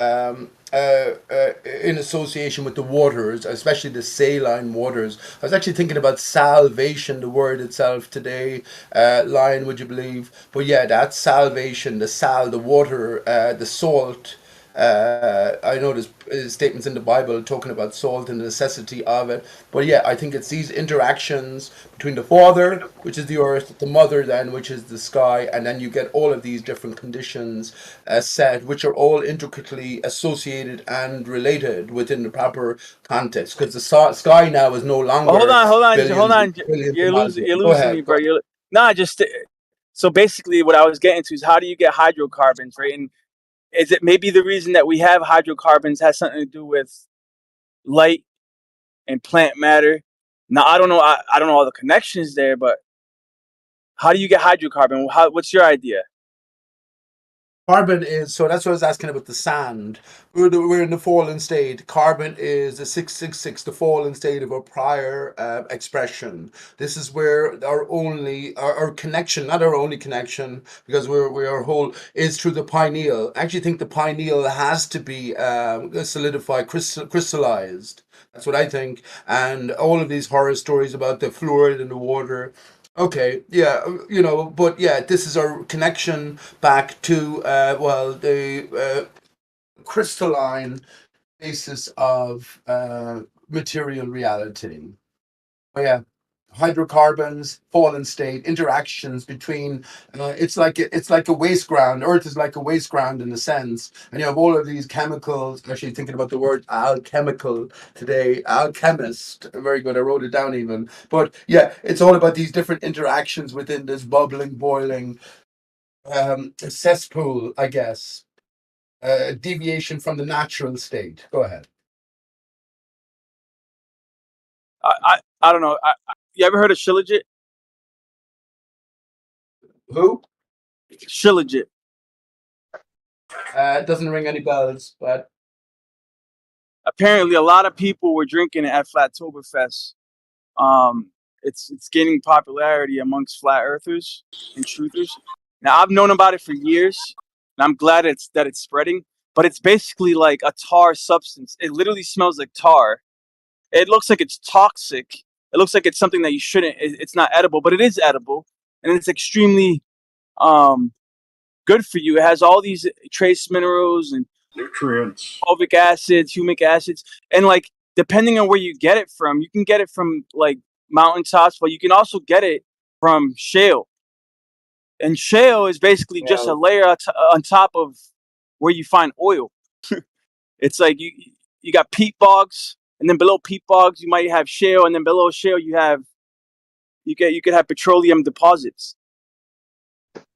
in association with the waters, especially the saline waters. I was actually thinking about salvation, the word itself today, Lion, would you believe? But yeah, that's salvation, the water, the salt. I know there's statements in the Bible talking about salt and the necessity of it. But yeah, I think it's these interactions between the Father, which is the earth, the Mother, then, which is the sky, and then you get all of these different conditions set, which are all intricately associated and related within the proper context. Because the sky now is no longer hold on. billions of You're miles losing, away. you're Go losing ahead. me, bro. Nah, just so basically, what I was getting to is how do you get hydrocarbons, right? And is it maybe the reason that we have hydrocarbons has something to do with light and plant matter? Now I don't know. I don't know all the connections there, but how do you get hydrocarbon? What's your idea? Carbon is, so that's what I was asking about the sand. We're in the fallen state. Carbon is the 666, the fallen state of a prior expression. This is where our connection, not our only connection, because we are whole, is through the pineal. I actually think the pineal has to be solidified, crystallized. That's what I think. And all of these horror stories about the fluoride in the water. Okay, yeah, but yeah, this is our connection back to, well, the crystalline basis of material reality. Oh, yeah, hydrocarbons, fallen state, interactions between. It's like a waste ground. Earth is like a waste ground in a sense, and you have all of these chemicals. Actually, thinking about the word alchemical today, alchemist. Very good. I wrote it down even. But yeah, it's all about these different interactions within this bubbling, boiling cesspool, I guess. Deviation from the natural state. Go ahead. I don't know. You ever heard of Shilajit? Who? Shilajit. It doesn't ring any bells, but Apparently, a lot of people were drinking it at Flattoberfest. It's gaining popularity amongst flat earthers and truthers. Now, I've known about it for years, and I'm glad that it's spreading. But it's basically like a tar substance. It literally smells like tar. It looks like it's toxic. It looks like it's something that you shouldn't. It's not edible, but it is edible, and it's extremely good for you. It has all these trace minerals and Nutrients. fulvic acids, humic acids, and like depending on where you get it from, you can get it from like mountaintops, but you can also get it from shale. And shale is basically just a layer on top of where you find oil. It's like you got peat bogs, and then below peat bogs you might have shale, and then below shale you could have petroleum deposits.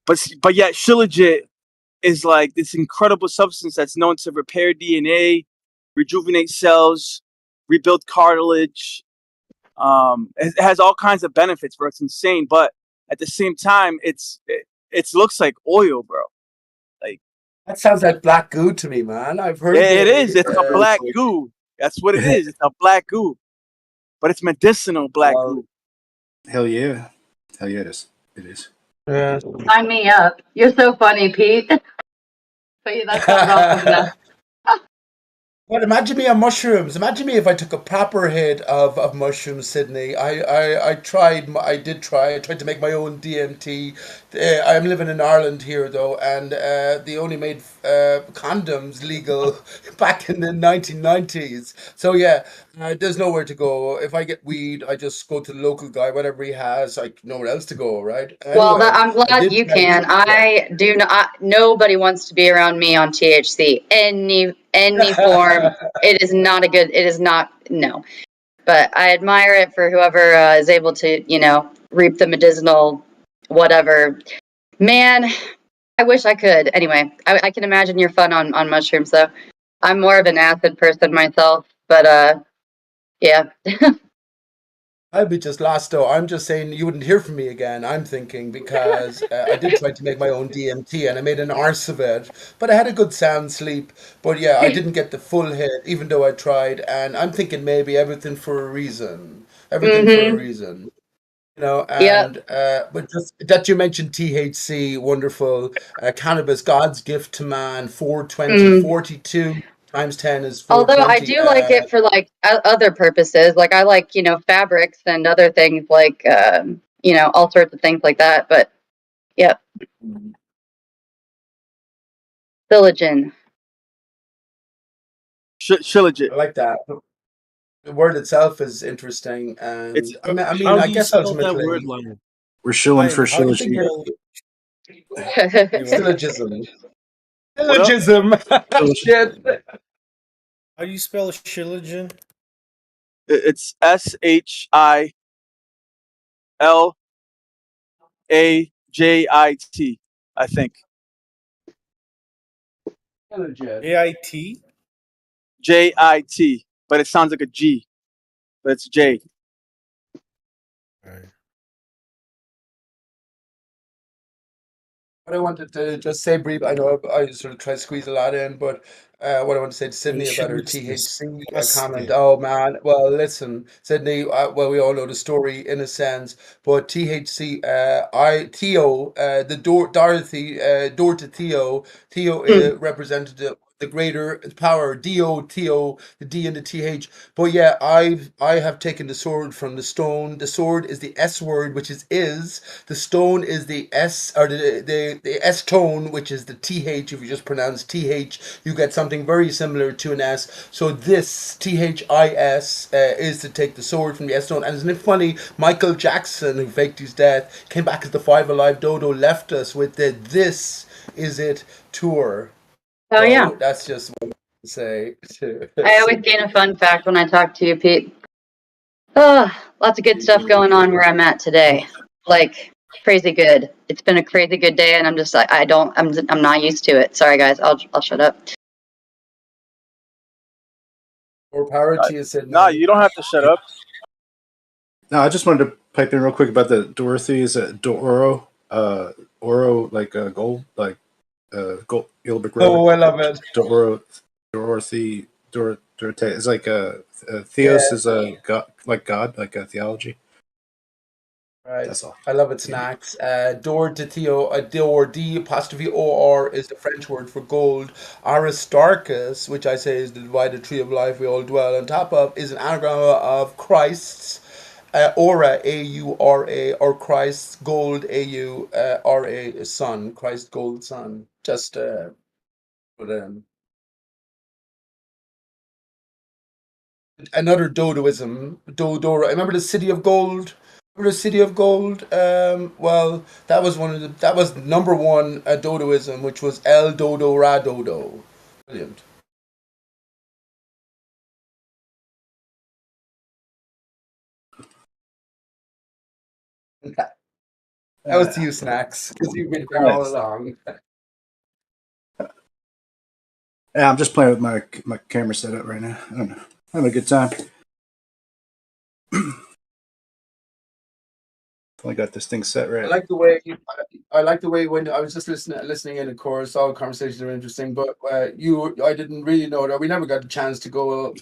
But yet Shilajit is like this incredible substance that's known to repair DNA, rejuvenate cells, rebuild cartilage. It has all kinds of benefits, bro. It's insane, but at the same time, it looks like oil, bro. Like that sounds like black goo to me, man. I've heard it is. It's a black goo. That's what it is. It's a black goo, but it's medicinal black goo. Hell yeah, it is. It is. Yeah. Sign me up. You're so funny, Pete. But yeah, that sounds awesome though. But imagine me on mushrooms. Imagine me if I took a proper hit of mushrooms, Sydney. I tried to make my own DMT. I'm living in Ireland here though, and they only made condoms legal back in the 1990s. So yeah, there's nowhere to go. If I get weed, I just go to the local guy, whatever he has. Like nowhere else to go, right? Well, Anyway, I'm glad you can. I do not. Nobody wants to be around me on THC. any form. It is not a good. It is not no. But I admire it for whoever is able to, reap the medicinal, whatever. Man, I wish I could. Anyway, I can imagine your fun on mushrooms, though. I'm more of an acid person myself, but yeah. I'd be just lost though. I'm just saying you wouldn't hear from me again. I'm thinking because I did try to make my own DMT and I made an arse of it, but I had a good sound sleep. But yeah, I didn't get the full hit, even though I tried. And I'm thinking maybe everything for a reason. Everything for a reason. Yep. But just that you mentioned THC, wonderful. Cannabis, God's gift to man, 420, Mm. 42 times 10 is Although I 420. do like it for like other purposes, like I like fabrics and other things like all sorts of things like that. But yep, Psilocin. Shilajit. I like that. The word itself is interesting, It's and I mean, How I do you guess spell that word, ultimately, Lionel? We're shilling for I How do you think Shilajit. spell? Wait, what? syllogism. what up? Syllogism. Shit. How do you spell Shilajit? It's SHILAJIT. I think Legit. AIT? JIT, but it sounds like a G, but it's J. Right. What I wanted to just say brief, I know I sort of try to squeeze a lot in, but what I want to say to The Sydney about her shit is THC comment. disgusting. Oh man, well listen, Sydney. Well, we all know the story in a sense, but THC. Theo, Dorothy, Theo Mm. represented the greater power. Theo, the D and the TH. But yeah, I have taken the sword from the stone. The sword is the S word, which is. The stone is the S, or the S tone, which is the TH. If you just pronounce TH, you get something very similar to an S. So this THIS is to take the sword from the S tone. And isn't it funny? Michael Jackson, who faked his death, came back as the Five Alive Dodo, left us with the This Is It tour. Oh yeah. So that's just what I want to say to I always Sydney. gain a fun fact when I talk to you, Pete. Oh, lots of good stuff going on where I'm at today. Like crazy good. It's been a crazy good day, and I'm just I'm not used to it. Sorry guys, I'll shut up. More power Uh, to you, Nah, Sydney. you don't have to shut up. No, I just wanted to pipe in real quick about the Dorothy. Is it Doro? Oro, like gold, like gold, Yellowbrick Road. Oh, I love it. Doro, Dorothy, Dorothy. It's like Theos Yeah, is a god, like a theology. right. That's all. I love it, snacks. Door de Theo, door, D apostrophe OR is the French word for gold. Aristarchus, which I say is the divided tree of life we all dwell on top of, is an anagram of Christ's. Aura, AURA, or Christ's gold, AURA, sun. Christ gold sun. Just put in. Another Dodoism. Dodora. Remember the City of Gold? Remember the City of Gold? Well, that was that was number one Dodoism, which was El Dodo Ra Dodo. Brilliant. That was to you, Snacks, because you've been here all Nice. along. Yeah, I'm just playing with my camera setup right now. I don't know. Having a good time. Finally got this thing set I right. like the way I like the way when I was just listening in. Of course, all conversations are interesting, but I didn't really know that we never got the chance to go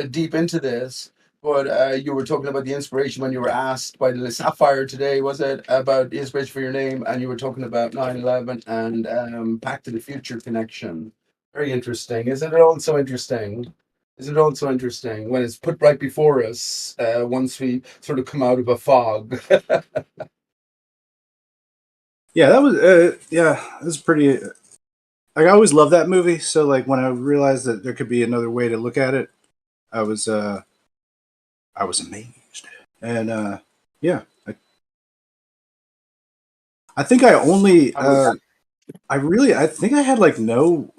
deep into this. But you were talking about the inspiration when you were asked by the Sapphire today, was it about the inspiration for your name? And you were talking about 9/11 and Back to the Future connection. Very interesting. Isn't it all so interesting? Isn't it all so interesting when it's put right before us once we sort of come out of a fog? Yeah, that was that was pretty. Like I always loved that movie. So like when I realized that there could be another way to look at it, I was amazed. And yeah, I think I only I think I had like no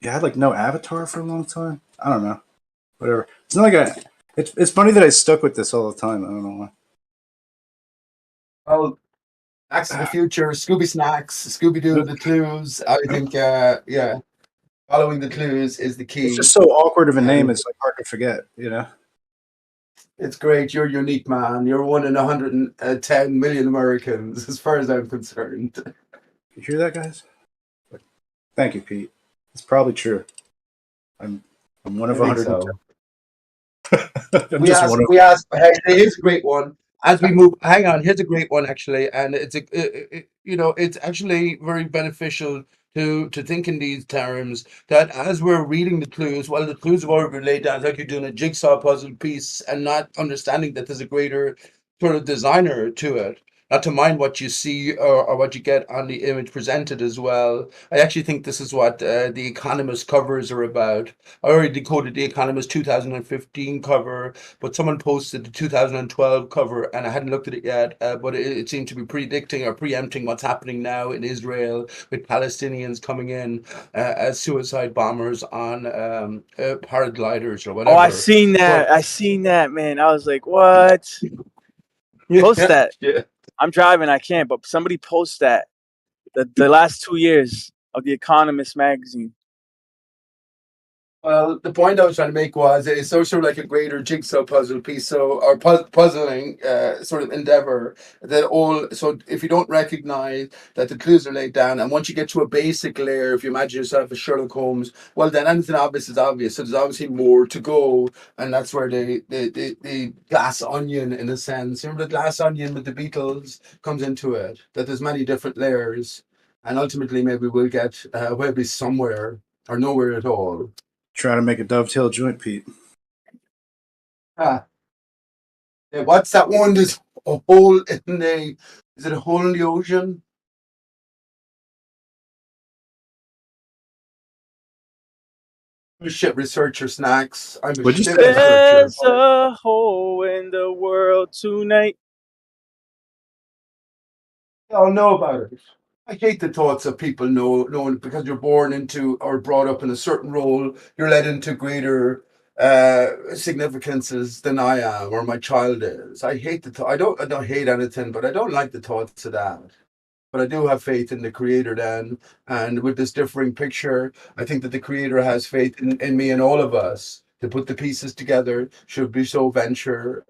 you had like no avatar for a long time. I don't know. Whatever. It's not like it's funny that I stuck with this all the time. I don't know why. Well, Snacks of the Future, Scooby Snacks, Scooby Doo, the clues. I think, yeah, following the clues is the It's key. just so awkward of a name. And It's like hard to forget. You know. it's great. You're unique, man. You're one in 110 million Americans, as far as I'm concerned. You hear that, guys? Thank you, Pete. It's probably true. I'm one I of think 110. so. I'm just one of. We asked. Hey, here's a great one. As we move, hang on. Here's a great one actually, and it's actually very beneficial to think in these terms. That as we're reading the clues, well, the clues have already been laid down. It's like you're doing a jigsaw puzzle piece, and not understanding that there's a greater sort of designer to it. Not to mind what you see or what you get on the image presented as well. I actually think this is what the Economist covers are about. I already decoded the Economist 2015 cover, but someone posted the 2012 cover, and I hadn't looked at it yet. But it seemed to be predicting or preempting what's happening now in Israel with Palestinians coming in as suicide bombers on paragliders or whatever. Oh, I seen that. I seen that, man. I was like, what? Post that. Yeah. I'm driving. I can't, but somebody post that. The last 2 years of the Economist magazine. Well, the point I was trying to make was it's sort of like a greater jigsaw puzzle piece, so or puzzling sort of endeavor that all. So if you don't recognize that the clues are laid down, and once you get to a basic layer, if you imagine yourself as Sherlock Holmes, well, then anything obvious is obvious. So there's obviously more to go, and that's where the glass onion, in a sense, remember the glass onion with the Beatles comes into it. That there's many different layers, and ultimately maybe we'll get maybe somewhere or nowhere at all. Try to make a dovetail joint, Pete. Ah, yeah, what's that one? There's a hole in the. Is it a hole in the ocean? I'm a shit researcher, Snacks. I'm a What'd you shit say? researcher. There's a hole in the world tonight. I'll know about it. I hate the thoughts of people knowing because you're born into or brought up in a certain role, you're led into greater significances than I am or my child is. I hate the thought. I don't hate anything, but I don't like the thoughts of that. But I do have faith in the creator then. And with this differing picture, I think that the creator has faith in me and all of us to put the pieces together. Should we so venture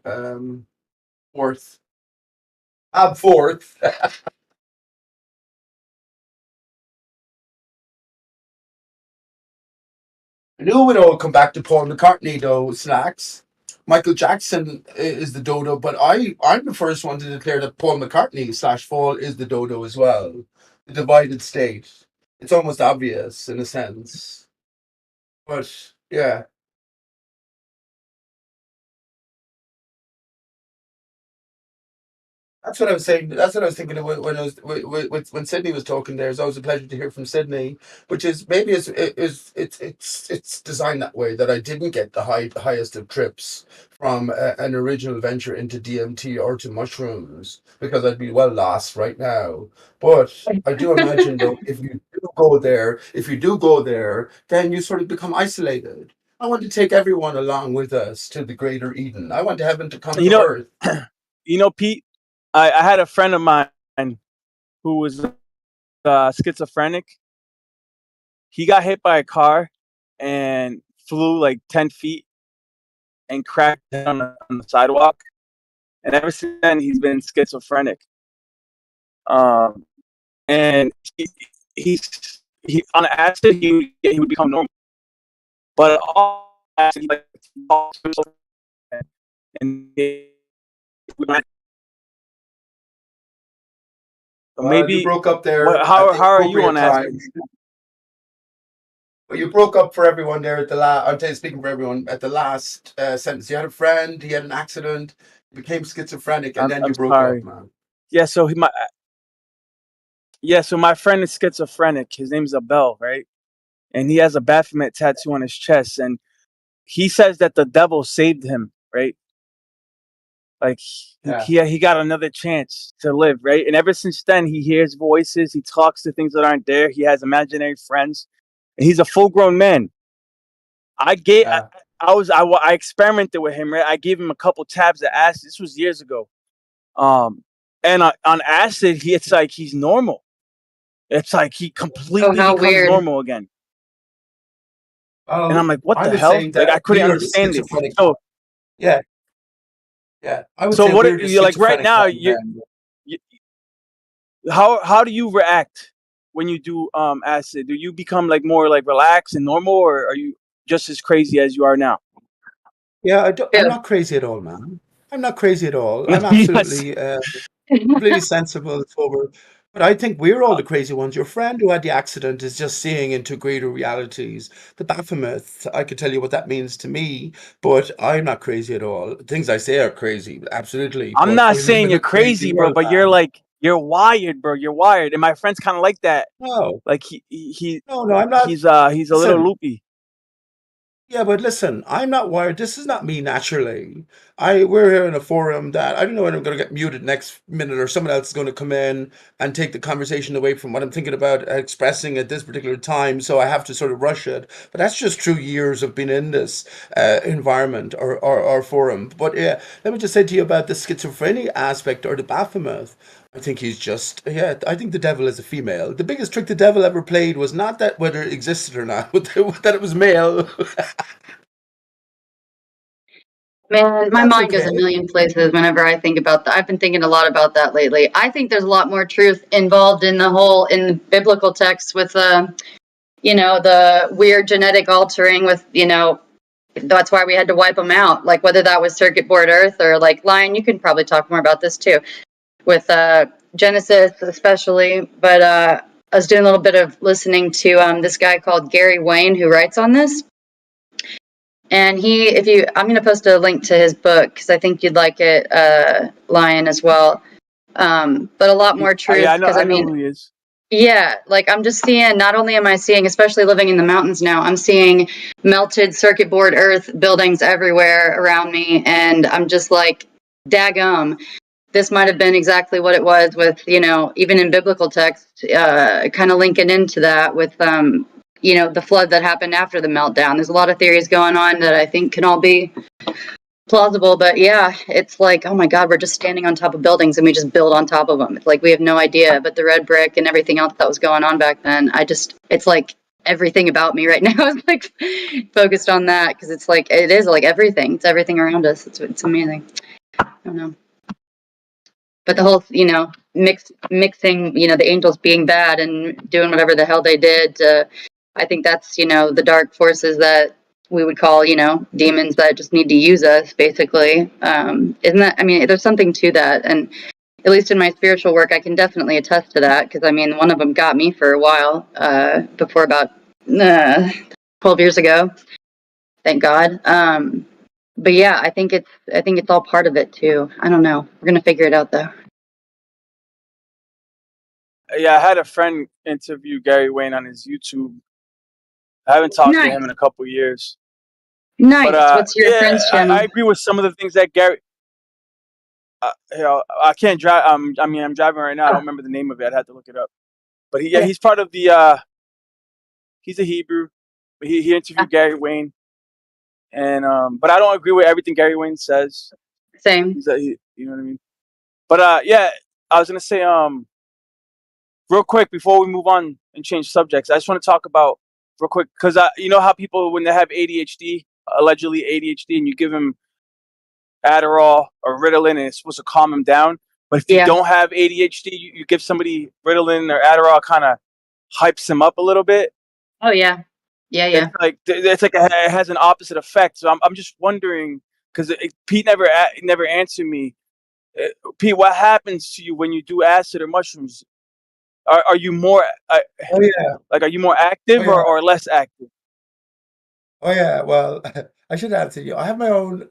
forth. Forth. I knew it would all come back to Paul McCartney, though, Snacks. Michael Jackson is the dodo, but I'm the first one to declare that Paul McCartney / Fall is the dodo as well. The divided state. It's almost obvious in a sense. But yeah. That's what I was saying. That's what I was thinking of when I was when Sydney was talking. There, it's always a pleasure to hear from Sydney, which is maybe it's designed that way that I didn't get the highest of trips from an original venture into DMT or to mushrooms because I'd be well lost right now. But I do imagine though, if you do go there, then you sort of become isolated. I want to take everyone along with us to the greater Eden. I want heaven to come You to know, earth. Pete, I had a friend of mine who was schizophrenic. He got hit by a car and flew like 10 feet and cracked on the sidewalk. And ever since then, he's been schizophrenic. And he on acid, he would become normal. But all acid, like, and maybe you broke up there how at the are you on appropriate acid? time. Well, you broke up for everyone there at the last. I'm speaking for everyone at the last sentence. You had a friend. He had an accident. Became schizophrenic, and then you broke sorry. up, man. Yeah, so my friend is schizophrenic. His name's Abel, right? And he has a Baphomet tattoo on his chest, and he says that the devil saved him, right? Like he got another chance to live, right? And ever since then, he hears voices, he talks to things that aren't there, he has imaginary friends, and he's a full-grown man. I Yeah. experimented with him, right? I gave him a couple tabs of acid. This was years ago. And on acid, it's like he's normal. It's like he completely how becomes weird. normal again. And I'm like, what I the would hell? say Like, that I couldn't we're the understand it. schizophrenic. So, Yeah. Yeah. I would so say what? we're the You're like right schizophrenic now. kind of men. How do you react when you do acid? Do you become like more like relaxed and normal, or are you just as crazy as you are now? Yeah, I'm Yeah. not crazy at all, man. I'm not crazy at all. I'm Yes. absolutely completely sensible and sober. But I think we're all the crazy ones. Your friend who had the accident is just seeing into greater realities. The Baphomet, I could tell you what that means to me, but I'm not crazy at all. Things I say are crazy, absolutely. I'm But not we live saying in you're a crazy crazy, bro, world, but you're man. like you're wired, bro. You're wired, and my friend's kind of like that. No, Like no, I'm not. he's a little Listen, loopy. yeah, but listen, I'm not wired. This is not me naturally. We're here in a forum that I don't know when I'm going to get muted next minute, or someone else is going to come in and take the conversation away from what I'm thinking about expressing at this particular time. So I have to sort of rush it. But that's just through years of being in this environment or forum. But yeah, let me just say to you about the schizophrenia aspect or the Baphomet. I think he's just, yeah, I think the devil is a female. The biggest trick the devil ever played was not that whether it existed or not, but that it was male. Man, my That's mind goes okay. a million places whenever I think about that. I've been thinking a lot about that lately. I think there's a lot more truth involved in the biblical text with the weird genetic altering with, that's why we had to wipe them out. Like whether that was circuit board Earth or like Lion, you can probably talk more about this too with Genesis especially. But I was doing a little bit of listening to this guy called Gary Wayne who writes on this. And I'm going to post a link to his book because I think you'd like it, Lion, as well. But a lot more Yeah, truth because I know who he is. yeah, like I'm just seeing, not only am I seeing, especially living in the mountains now, I'm seeing melted circuit board earth buildings everywhere around me. And I'm just like, daggum, this might have been exactly what it was with, even in biblical text, kind of linking into that with, the flood that happened after the meltdown. There's a lot of theories going on that I think can all be plausible, but yeah, it's like, oh my God, we're just standing on top of buildings and we just build on top of them. It's like we have no idea, but the red brick and everything else that was going on back then, it's like everything about me right now is like focused on that because it's like, it is like everything. It's everything around us. It's amazing. I don't know. But the whole, mixing, the angels being bad and doing whatever the hell they did, I think that's, the dark forces that we would call, demons that just need to use us, basically. Isn't that, there's something to that. And at least in my spiritual work, I can definitely attest to that because, one of them got me for a while, before about 12 years ago. Thank God. But yeah, I think it's all part of it too. I don't know. We're gonna figure it out though. Yeah, I had a friend interview Gary Wayne on his YouTube. I haven't talked to Nice. him in a couple years. Nice. But What's your yeah, friend's channel? I agree with some of the things that Gary. I can't drive. I'm driving right now. I don't remember the name of it. I'd have to look it up. But he's part of the. He's a Hebrew. He interviewed Gary Wayne, and but I don't agree with everything Gary Wayne says. Same. You know what I mean? But yeah, I was gonna say real quick before we move on and change subjects, I just want to talk about real quick because you know how people when they have ADHD, allegedly ADHD, and you give them Adderall or Ritalin and it's supposed to calm them down. But if you don't have ADHD, you give somebody Ritalin or Adderall, kind of hypes them up a little bit. Oh yeah, yeah. It's like it has an opposite effect. So I'm just wondering because Pete never answered me. Pete, what happens to you when you do acid or mushrooms? Are you more Oh yeah. like are you more active Oh yeah. or less active? Oh yeah. Well, I should answer you. I have my own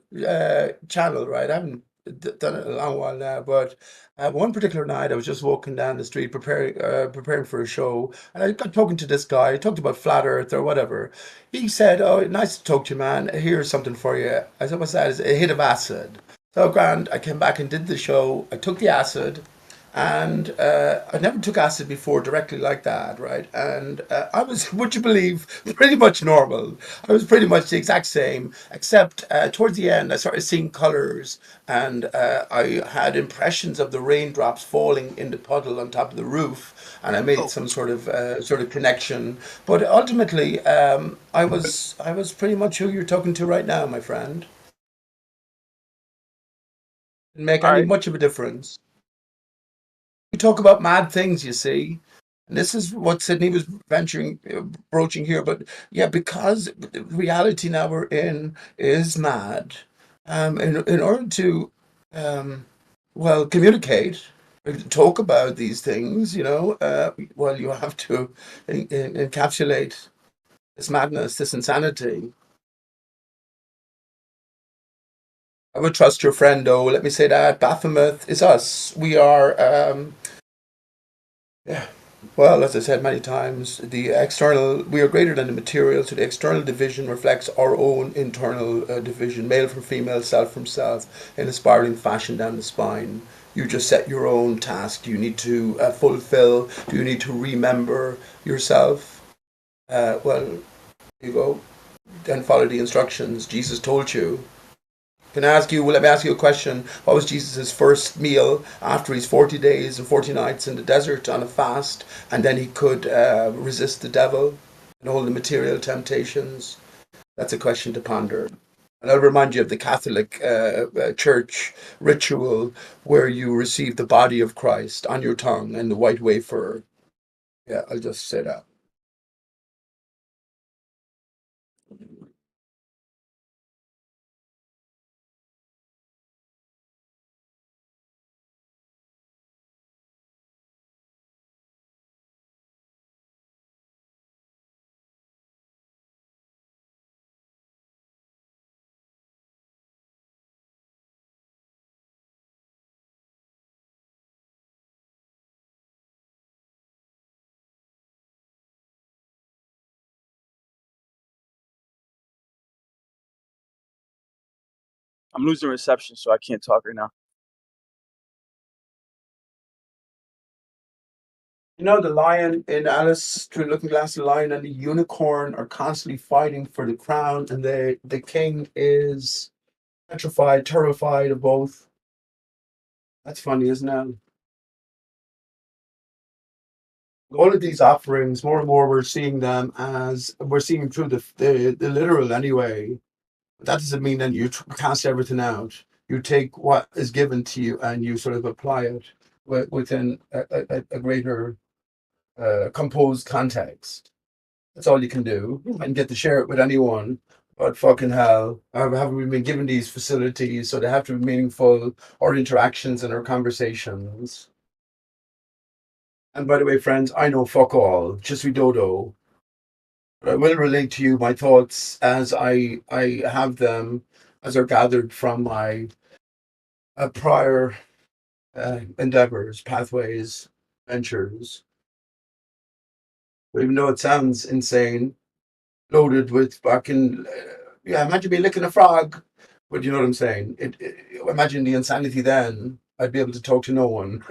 channel, right? I haven't done it in a long while now, but one particular night I was just walking down the street preparing for a show, and I got talking to this guy. He talked about flat Earth or whatever. He said, "Oh, nice to talk to you, man. Here's something for you." I said, "What's that?" It's a hit of acid. So grand. I came back and did the show. I took the acid. And I never took acid before directly like that, right? And I was, would you believe, pretty much normal. I was pretty much the exact same, except towards the end, I started seeing colors, and I had impressions of the raindrops falling in the puddle on top of the roof, and I made some sort of connection. But ultimately, I was pretty much who you're talking to right now, my friend. Didn't make All any right. much of a difference. We talk about mad things, you see. And this is what Sydney was broaching here. But yeah, because the reality now we're in is mad. In order to, um, well, communicate, talk about these things, well, you have to encapsulate this madness, this insanity. I would trust your friend, though. Let me say that Baphomet is us. We are. Yeah. Well, as I said many times, we are greater than the material, so the external division reflects our own internal division, male from female, self from self, in a spiraling fashion down the spine. You just set your own task. You need to fulfill. Do you need to remember yourself? Well, you go. Then follow the instructions. Jesus told you. Let me ask you a question. What was Jesus' first meal after his 40 days and 40 nights in the desert on a fast, and then he could resist the devil and all the material temptations? That's a question to ponder. And I'll remind you of the Catholic Church ritual where you receive the body of Christ on your tongue and the white wafer. Yeah, I'll just say that. I'm losing reception, so I can't talk right now. You know, the lion in Alice Through the Looking Glass, the lion and the unicorn are constantly fighting for the crown, and the king is petrified, terrified of both. That's funny, isn't it? All of these offerings, more and more, we're seeing through the literal anyway. But that doesn't mean that you cast everything out. You take what is given to you and you sort of apply it within a greater composed context. That's all you can do, and get to share it with anyone. But fucking hell, haven't we been given these facilities, so they have to be meaningful, our interactions and our conversations. And by the way, friends, I know fuck all, just we dodo. But I will relate to you my thoughts as I have them, as are gathered from my prior endeavors, pathways, ventures. But even though it sounds insane, loaded with fucking yeah, imagine me licking a frog. But you know what I'm saying? Imagine the insanity then. I'd be able to talk to no one.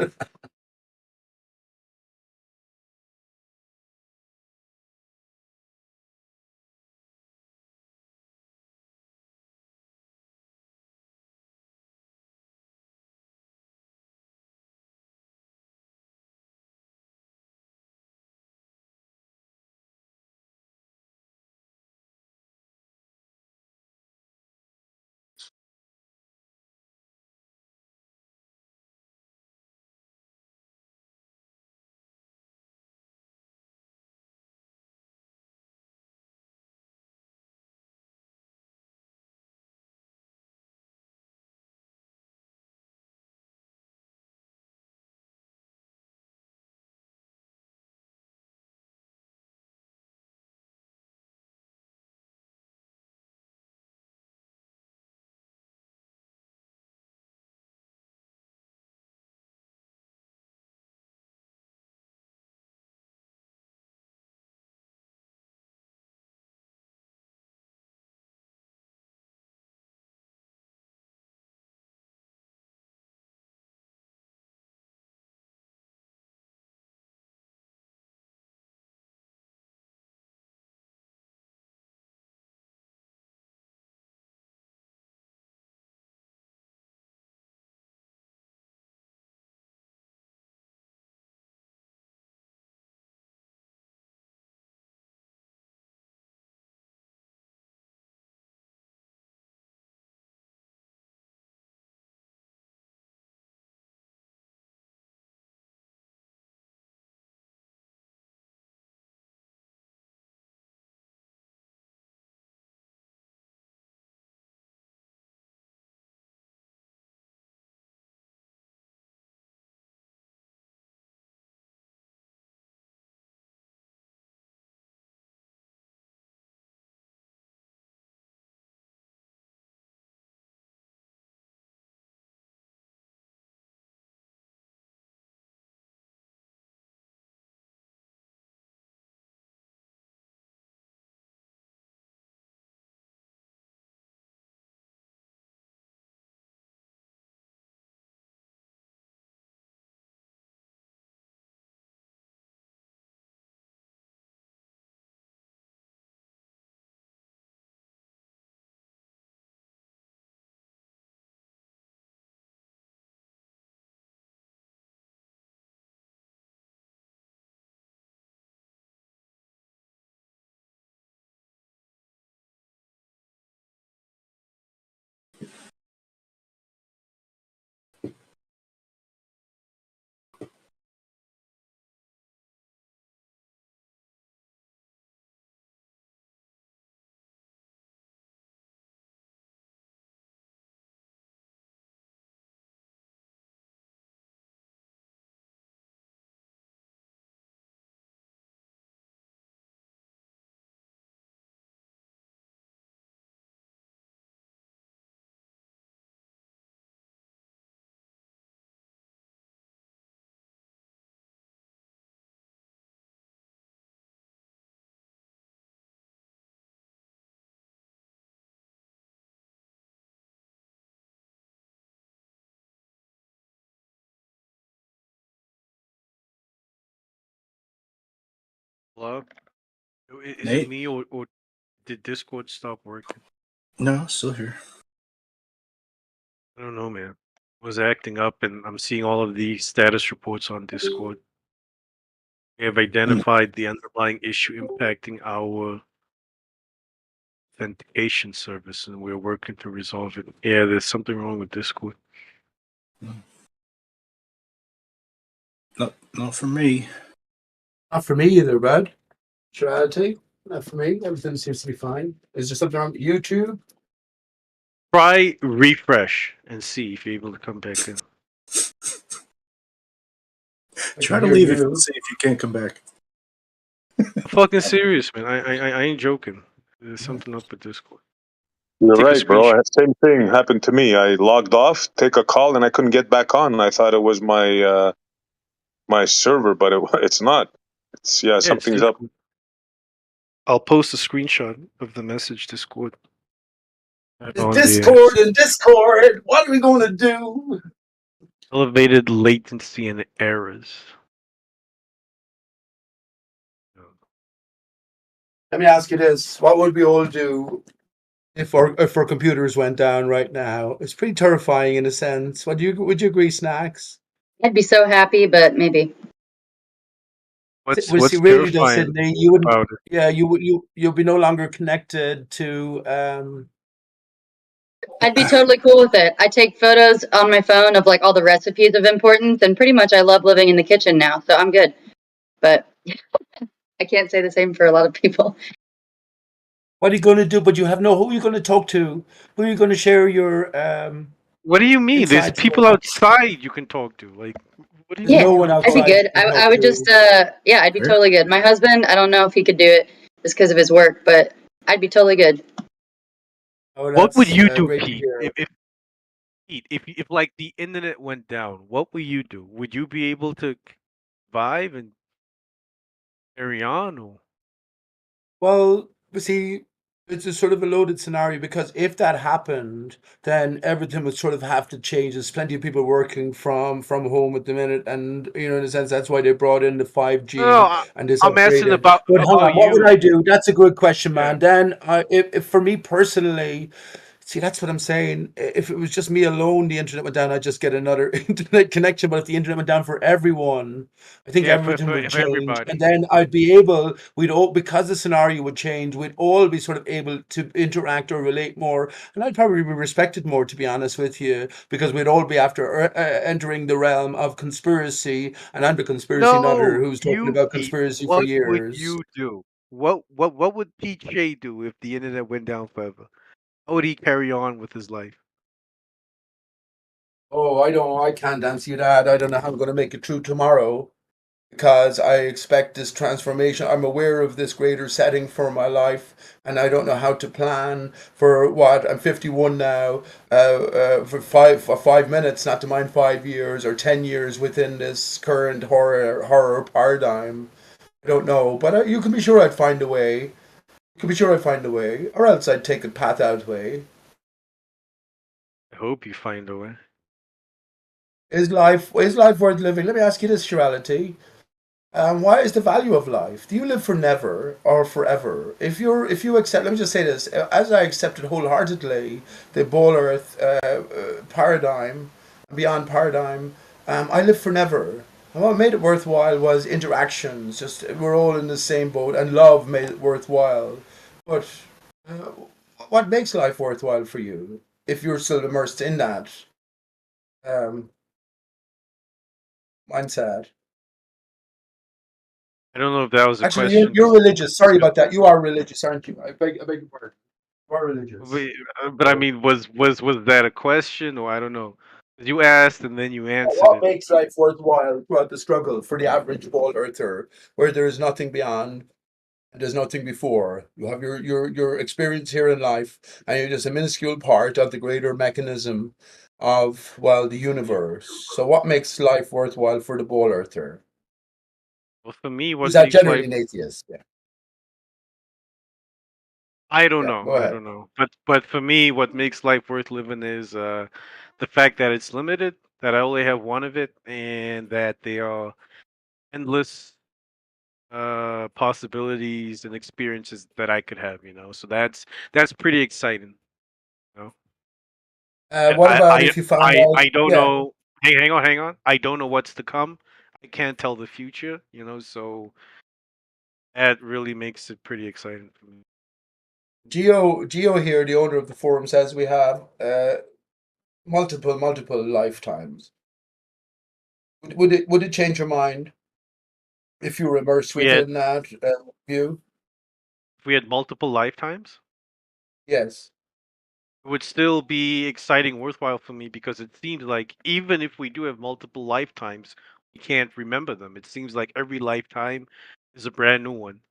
Hello? Is it Nate? me or did Discord stop working? No, still here. I don't know, man. I was acting up, and I'm seeing all of the status reports on Discord. We have identified the underlying issue impacting our authentication service, and we're working to resolve it. Yeah, there's something wrong with Discord. No, not for me. Not for me either, bud. Strategy? Not for me. Everything seems to be fine. Is there something wrong with YouTube? Try refresh and see if you're able to come back in. Try to leave and see if you can't come back. I'm fucking serious, man. I ain't joking. There's something up with Discord. You're Take a right, bro. screenshot. Same thing happened to me. I logged off, take a call, and I couldn't get back on. I thought it was my my server, but it's not. It's Yeah, it's something's up. Discord. I'll post a screenshot of the message Discord. On Discord and Discord. What are we going to do? Elevated latency and errors. Let me ask you this: what would we all do if our computers went down right now? It's pretty terrifying in a sense. Would you agree, Snacks? I'd be so happy, but maybe. What's See, really though, terrifying Sydney, you wouldn't. about it? Yeah, you'll be no longer connected to. I'd be totally cool with it. I take photos on my phone of like all the recipes of importance, and pretty much I love living in the kitchen now, so I'm good. But I can't say the same for a lot of people. What are you going to do? But you have who are you going to talk to? Who are you going to share your What do you mean? There's insights people with? outside you can talk to. Like, what do you There's Yeah, no one I'd be outside good. you can I talk would to. just, yeah, I'd be totally good. My husband, I don't know if he could do it just because of his work, but I'd be totally good. Oh, What would that's you do, great to Pete? hear. If like the internet went down, what would you do? Would you be able to survive and carry on? Or Well, see, it's a sort of a loaded scenario because if that happened, then everything would sort of have to change. There's plenty of people working from home at the minute, and in a sense, that's why they brought in the 5G no, and this I'm asking upgraded. about But hang on, what would you. I do? That's a good question, Yeah. man. Then, if for me personally. See, that's what I'm saying. If it was just me alone, the internet went down, I'd just get another internet connection. But if the internet went down for everyone, I think Yeah, everything would for change. everybody. And then I'd be able, we'd all, because the scenario would change, we'd all be sort of able to interact or relate more. And I'd probably be respected more, to be honest with you, because we'd all be after entering the realm of conspiracy. And I'm the conspiracy nutter No, who's talking you, about Pete. conspiracy for What would years. you do? What would Pete Shea do if the internet went down forever? How would he carry on with his life? Oh, I can't answer you that. I don't know how I'm going to make it through tomorrow because I expect this transformation. I'm aware of this greater setting for my life, and I don't know how to plan for what I'm 51 now. For 5 minutes, not to mind 5 years or 10 years within this current horror paradigm. I don't know, but you can be sure I'd find a way. You can be sure I'd find a way, or else I'd take a path out way. I hope you find a way. Is life worth living? Let me ask you this, Shirality. What is the value of life? Do you live for never or forever? If you accept, let me just say this: as I accepted wholeheartedly the Ball Earth paradigm, beyond paradigm, I live for never. And what made it worthwhile was interactions. Just we're all in the same boat, and love made it worthwhile. But uh, what makes life worthwhile for you if you're still immersed in that um, mindset? I don't know if that was a Actually, question. you're religious. Sorry about that. You are religious, aren't you? I beg your pardon. You are religious. But I mean, was that a question, or I don't know? You asked and then you answered What it. makes life worthwhile throughout the struggle for the average ball earther, where there is nothing beyond and there's nothing before? You have your experience here in life, and you're just a minuscule part of the greater mechanism of the universe. So, what makes life worthwhile for the ball earther? Well, for me, Who's what that? makes Generally life an atheist. Yeah. I don't Yeah. know. Go I ahead. don't know. But for me, what makes life worth living is the fact that it's limited, that I only have one of it, and that they are endless possibilities and experiences that I could have, so that's pretty exciting, you know. What about I if you found out? I don't Yeah, know. Hey, hang on. I don't know what's to come. I can't tell the future, so that really makes it pretty exciting for me. Geo here, the owner of the forum, says we have multiple lifetimes. Would it change your mind if you were immersed We had within that view? if we had multiple lifetimes, Yes. it would still be exciting, worthwhile for me because it seems like even if we do have multiple lifetimes, we can't remember them. It seems like every lifetime is a brand new one.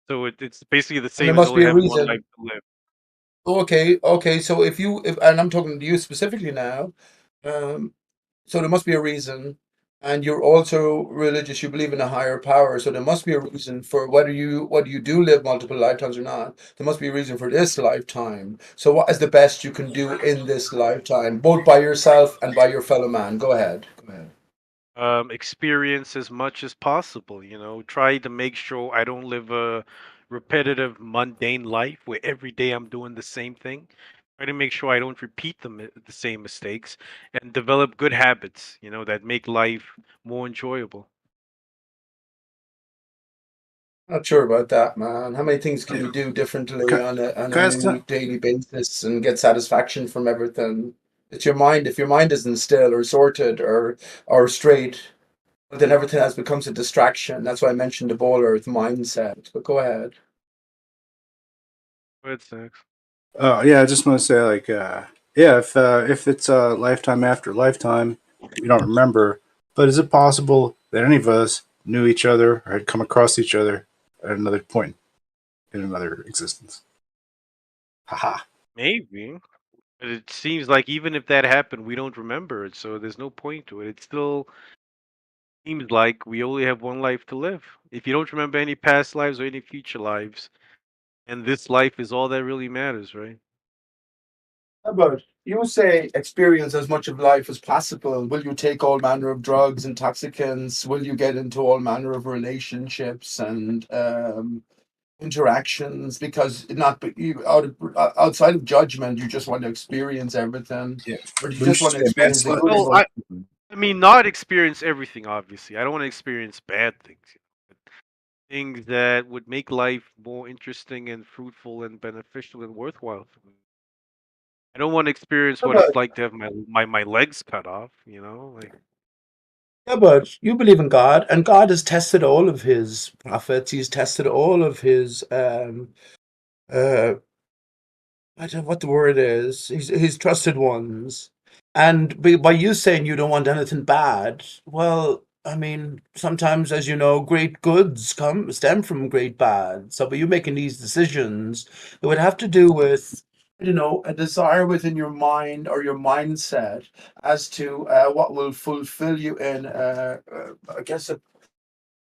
So it's basically the And there same as must be only a having one life reason. to live. Okay. So if and I'm talking to you specifically now, um, so there must be a reason, and you're also religious. You believe in a higher power, so there must be a reason for whether you do live multiple lifetimes or not. There must be a reason for this lifetime. So what is the best you can do in this lifetime, both by yourself and by your fellow man? Go ahead. Go ahead. Experience as much as possible, try to make sure I don't live a repetitive, mundane life where every day I'm doing the same thing. Try to make sure I don't repeat the same mistakes and develop good habits, that make life more enjoyable. Not sure about that, man. How many things can Yeah. you do differently Can, on a can I ask new daily basis and get satisfaction from everything? It's your mind. If your mind isn't still or sorted or straight, well, then everything else becomes a distraction. That's why I mentioned the ball earth mindset. But go ahead. Go ahead, Snacks. Yeah, I just want to say, like, yeah, if it's lifetime after lifetime, we don't remember. But is it possible that any of us knew each other or had come across each other at another point in another existence? Haha. Maybe. But it seems like even if that happened, we don't remember it, so there's no point to it. It still seems like we only have one life to live. If you don't remember any past lives or any future lives, and this life is all that really matters, right? How about you say experience as much of life as possible? Will you take all manner of drugs, intoxicants? Will you get into all manner of relationships and interactions? Because not outside of judgment, you just want to experience everything, Yeah. or do you Wouldn't just you want to say a bad experience the slut? good Well, about? I mean, not experience everything, obviously. I don't want to experience bad things. But things that would make life more interesting and fruitful and beneficial and worthwhile for me. I don't want to experience How what it's about like to have my legs cut off, like Yeah, but you believe in God, and God has tested all of his prophets. He's tested all of his uh I don't know what the word is. He's trusted ones. And by you saying you don't want anything bad, well, I mean, sometimes, as you know, great goods stem from great bad. So by you making these decisions, it would have to do with, a desire within your mind or your mindset as to what will fulfill you in, I guess, a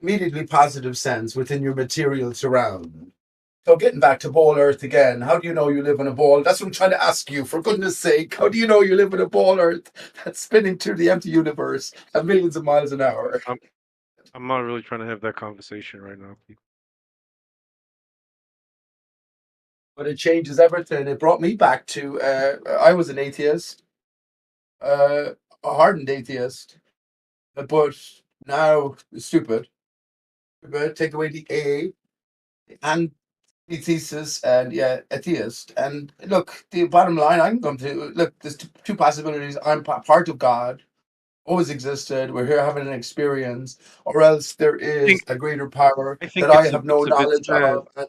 immediately positive sense within your material surround. So getting back to ball earth again, how do you know you live on a ball? That's what I'm trying to ask you, for goodness sake. How do you know you live on a ball earth that's spinning through the empty universe at millions of miles an hour? I'm I'm not really trying to have that conversation right now. But it changes everything. It brought me back to I was an atheist, a hardened atheist, but now stupid. But take away the A and thesis and yeah, atheist. And look, the bottom line I can come to look, there's two possibilities. I'm part of God, always existed. We're here having an experience, or else there I think is a greater power I that think I it's a have no it's a bit knowledge sad. of, and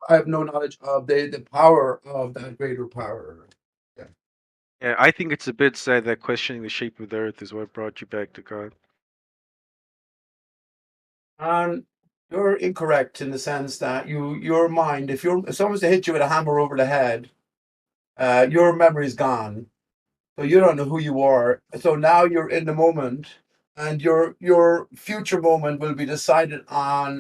I have no knowledge of the power of that greater power. Yeah. Yeah, I think it's a bit sad that questioning the shape of the earth is what brought you back to God. And you're incorrect in the sense that your mind, if someone was to hit you with a hammer over the head, your memory's gone. So you don't know who you are. So now you're in the moment, and your future moment will be decided on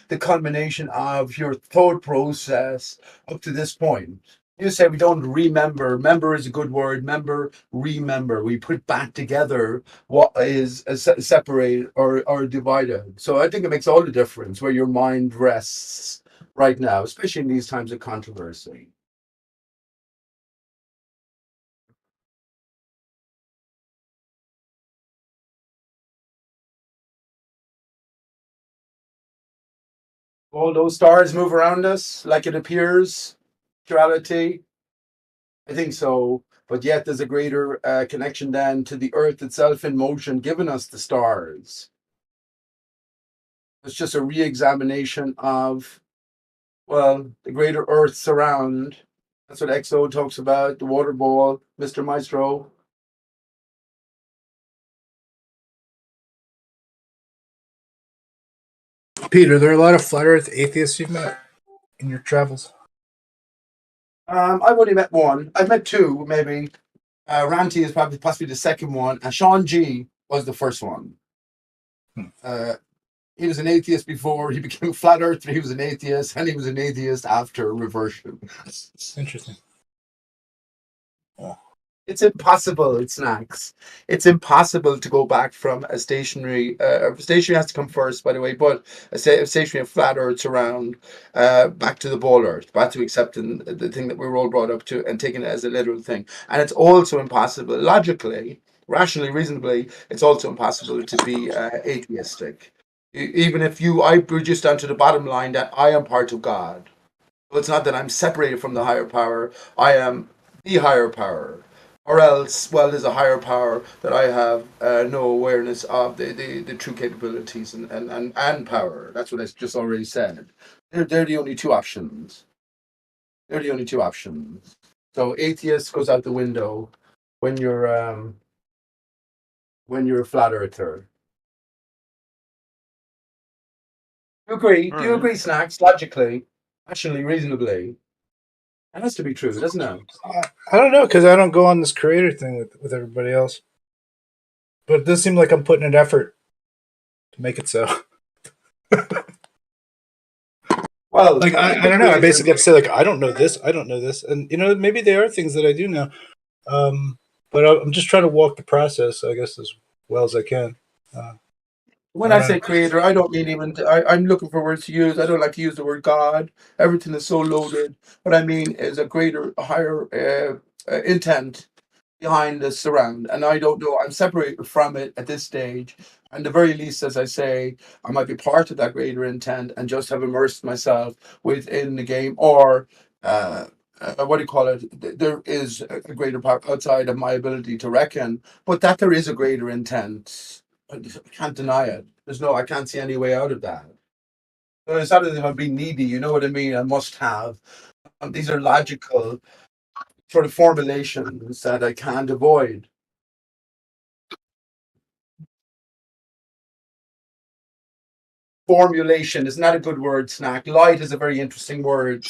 the culmination of your thought process up to this point. You say we don't remember. Remember is a good word. Remember. We put back together what is separated or divided. So I think it makes all the difference where your mind rests right now, especially in these times of controversy. All those stars move around us like it appears. Reality. I think so. But yet there's a greater connection then to the earth itself in motion, giving us the stars. It's just a re-examination of, well, the greater earth surround. That's what XO talks about, the water ball, Mr. Maestro. Peter, there are a lot of flat earth atheists you've met in your travels. I've only met one. I've met two, maybe. Ranty is probably possibly the second one, and Sean G was the first one. He was an atheist before he became a flat earther. He was an atheist, and he was an atheist after reversion. Interesting. It's impossible. It's snacks. It's impossible to go back from a stationary. Stationary has to come first, by the way. But a stationary of flat Earths around, back to the ball Earth, back to accepting the thing that we were all brought up to and taking it as a literal thing. And it's also impossible, logically, rationally, reasonably. It's also impossible to be atheistic. Even if I reduce down to the bottom line that I am part of God. Well, it's not that I'm separated from the higher power. I am the higher power. Or else, well, there's a higher power that I have no awareness of the true capabilities and power. That's what I just already said. They're the only two options. They're the only two options. So atheist goes out the window when you're a flat earther. Do you agree? Do you agree, Snacks? Logically, rationally, reasonably. It has to be true, doesn't it? I don't know, because I don't go on this creator thing with everybody else. But it does seem like I'm putting an effort to make it so. Well, like I don't know. I basically have to say, like, I don't know this, and maybe there are things that I do know, but I'm just trying to walk the process, I guess, as well as I can. When I say creator, I don't mean even. I'm looking for words to use. I don't like to use the word God. Everything is so loaded. What I mean is a greater, higher intent behind the surround, and I don't know. I'm separated from it at this stage. And the very least, as I say, I might be part of that greater intent and just have immersed myself within the game, or what do you call it? There is a greater power outside of my ability to reckon, but that there is a greater intent. I can't deny it. I can't see any way out of that. So it's not as if I'm being needy, you know what I mean? I must have. These are logical sort of formulations that I can't avoid. Formulation is not a good word, Snack. Light is a very interesting word.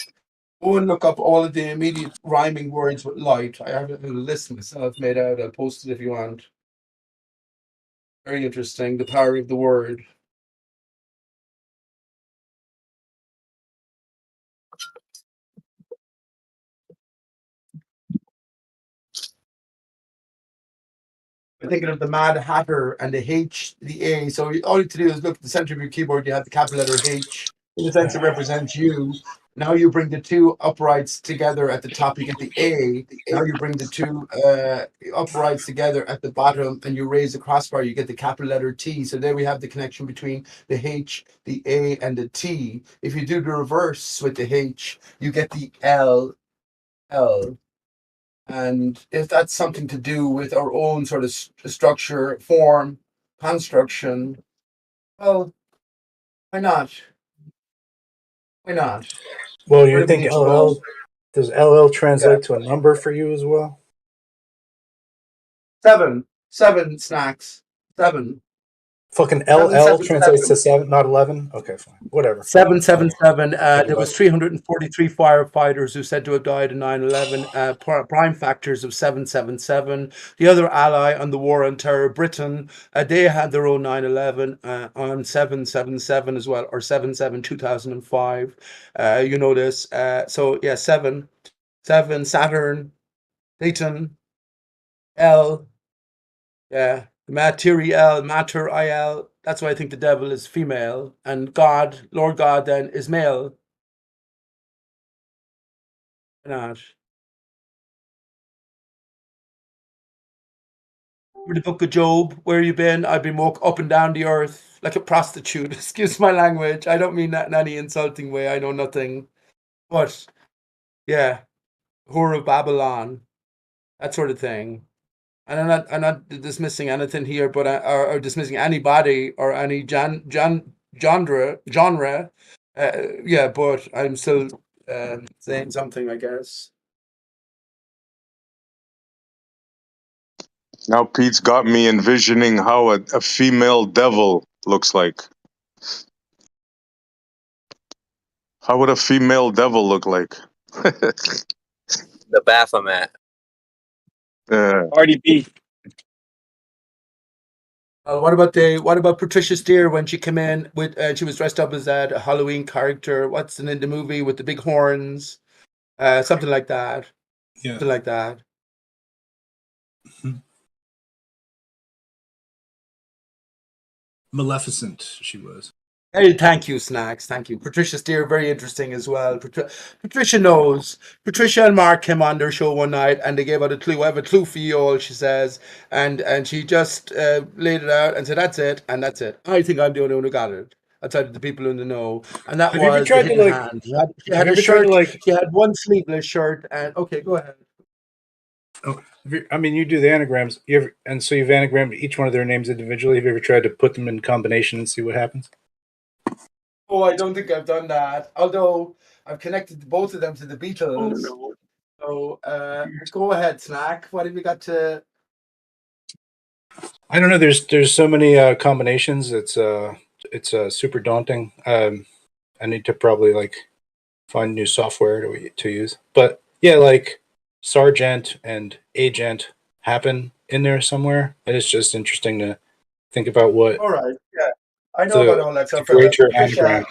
Go and look up all of the immediate rhyming words with light. I have a little list myself made out. I'll post it if you want. Very interesting. The power of the word. I'm thinking of the Mad Hatter and the H, the A. So all you have to do is look at the center of your keyboard. You have the capital letter H. In the sense, it represents you. Now you bring the two uprights together at the top. You get the A. Now you bring the two uprights together at the bottom, and you raise the crossbar. You get the capital letter T. So there we have the connection between the H, the A, and the T. If you do the reverse with the H, you get the L. And if that's something to do with our own sort of structure, form, construction, well, why not? Why not? Well, you think LL, does LL translate to a number for you as well? 7 snacks. 7. Fucking LL translates to 7, not 11? Okay, fine. Whatever. 777. There was 343 firefighters who said to have died in 9/11. Prime factors of 777. The other ally on the war on terror, Britain, they had their own 9/11 on 777 as well, or 77 2005. You know this. So yeah, 7. 7, Saturn, Satan, L, yeah, material, matter, il. That's why I think the devil is female, and God, Lord God, then is male. Why not? Read the book of Job. Where you been? I've been walk up and down the earth like a prostitute. Excuse my language. I don't mean that in any insulting way. I know nothing. But yeah, whore of Babylon, that sort of thing. And I'm not dismissing anything here, but or dismissing anybody or any genre. Yeah, but I'm still saying something, I guess. Now Pete's got me envisioning how a female devil looks like. How would a female devil look like? The Baphomet. Cardi B. What about Patricia Steer when she came in with she was dressed up as a Halloween character? What's in the movie with the big horns? Something like that. Yeah. Something like that. Maleficent, she was. Hey, thank you, Snacks. Thank you. Patricia Steer, very interesting as well. Patricia knows. Patricia and Mark came on their show one night and they gave out a clue. I have a clue for you all, she says. And she just laid it out and said, that's it, and that's it. I think I'm the only one who got it. Outside of the people in the know. And that Have you ever was the tried to, hidden like- hand. She had have you a ever tried to, shirt. like- She had one sleeveless shirt and okay, go ahead. Oh, I mean, you do the anagrams. And so you've anagrammed each one of their names individually. Have you ever tried to put them in combination and see what happens? Oh, I don't think I've done that. Although I've connected both of them to the Beatles. Oh, no. So go ahead, Snack. What have you got to? I don't know. There's so many combinations. It's super daunting. I need to probably find new software to use. But yeah, Sergeant and Agent happen in there somewhere, and it's just interesting to think about what. All right, yeah, I know about all that stuff. greater Patricia, anagram.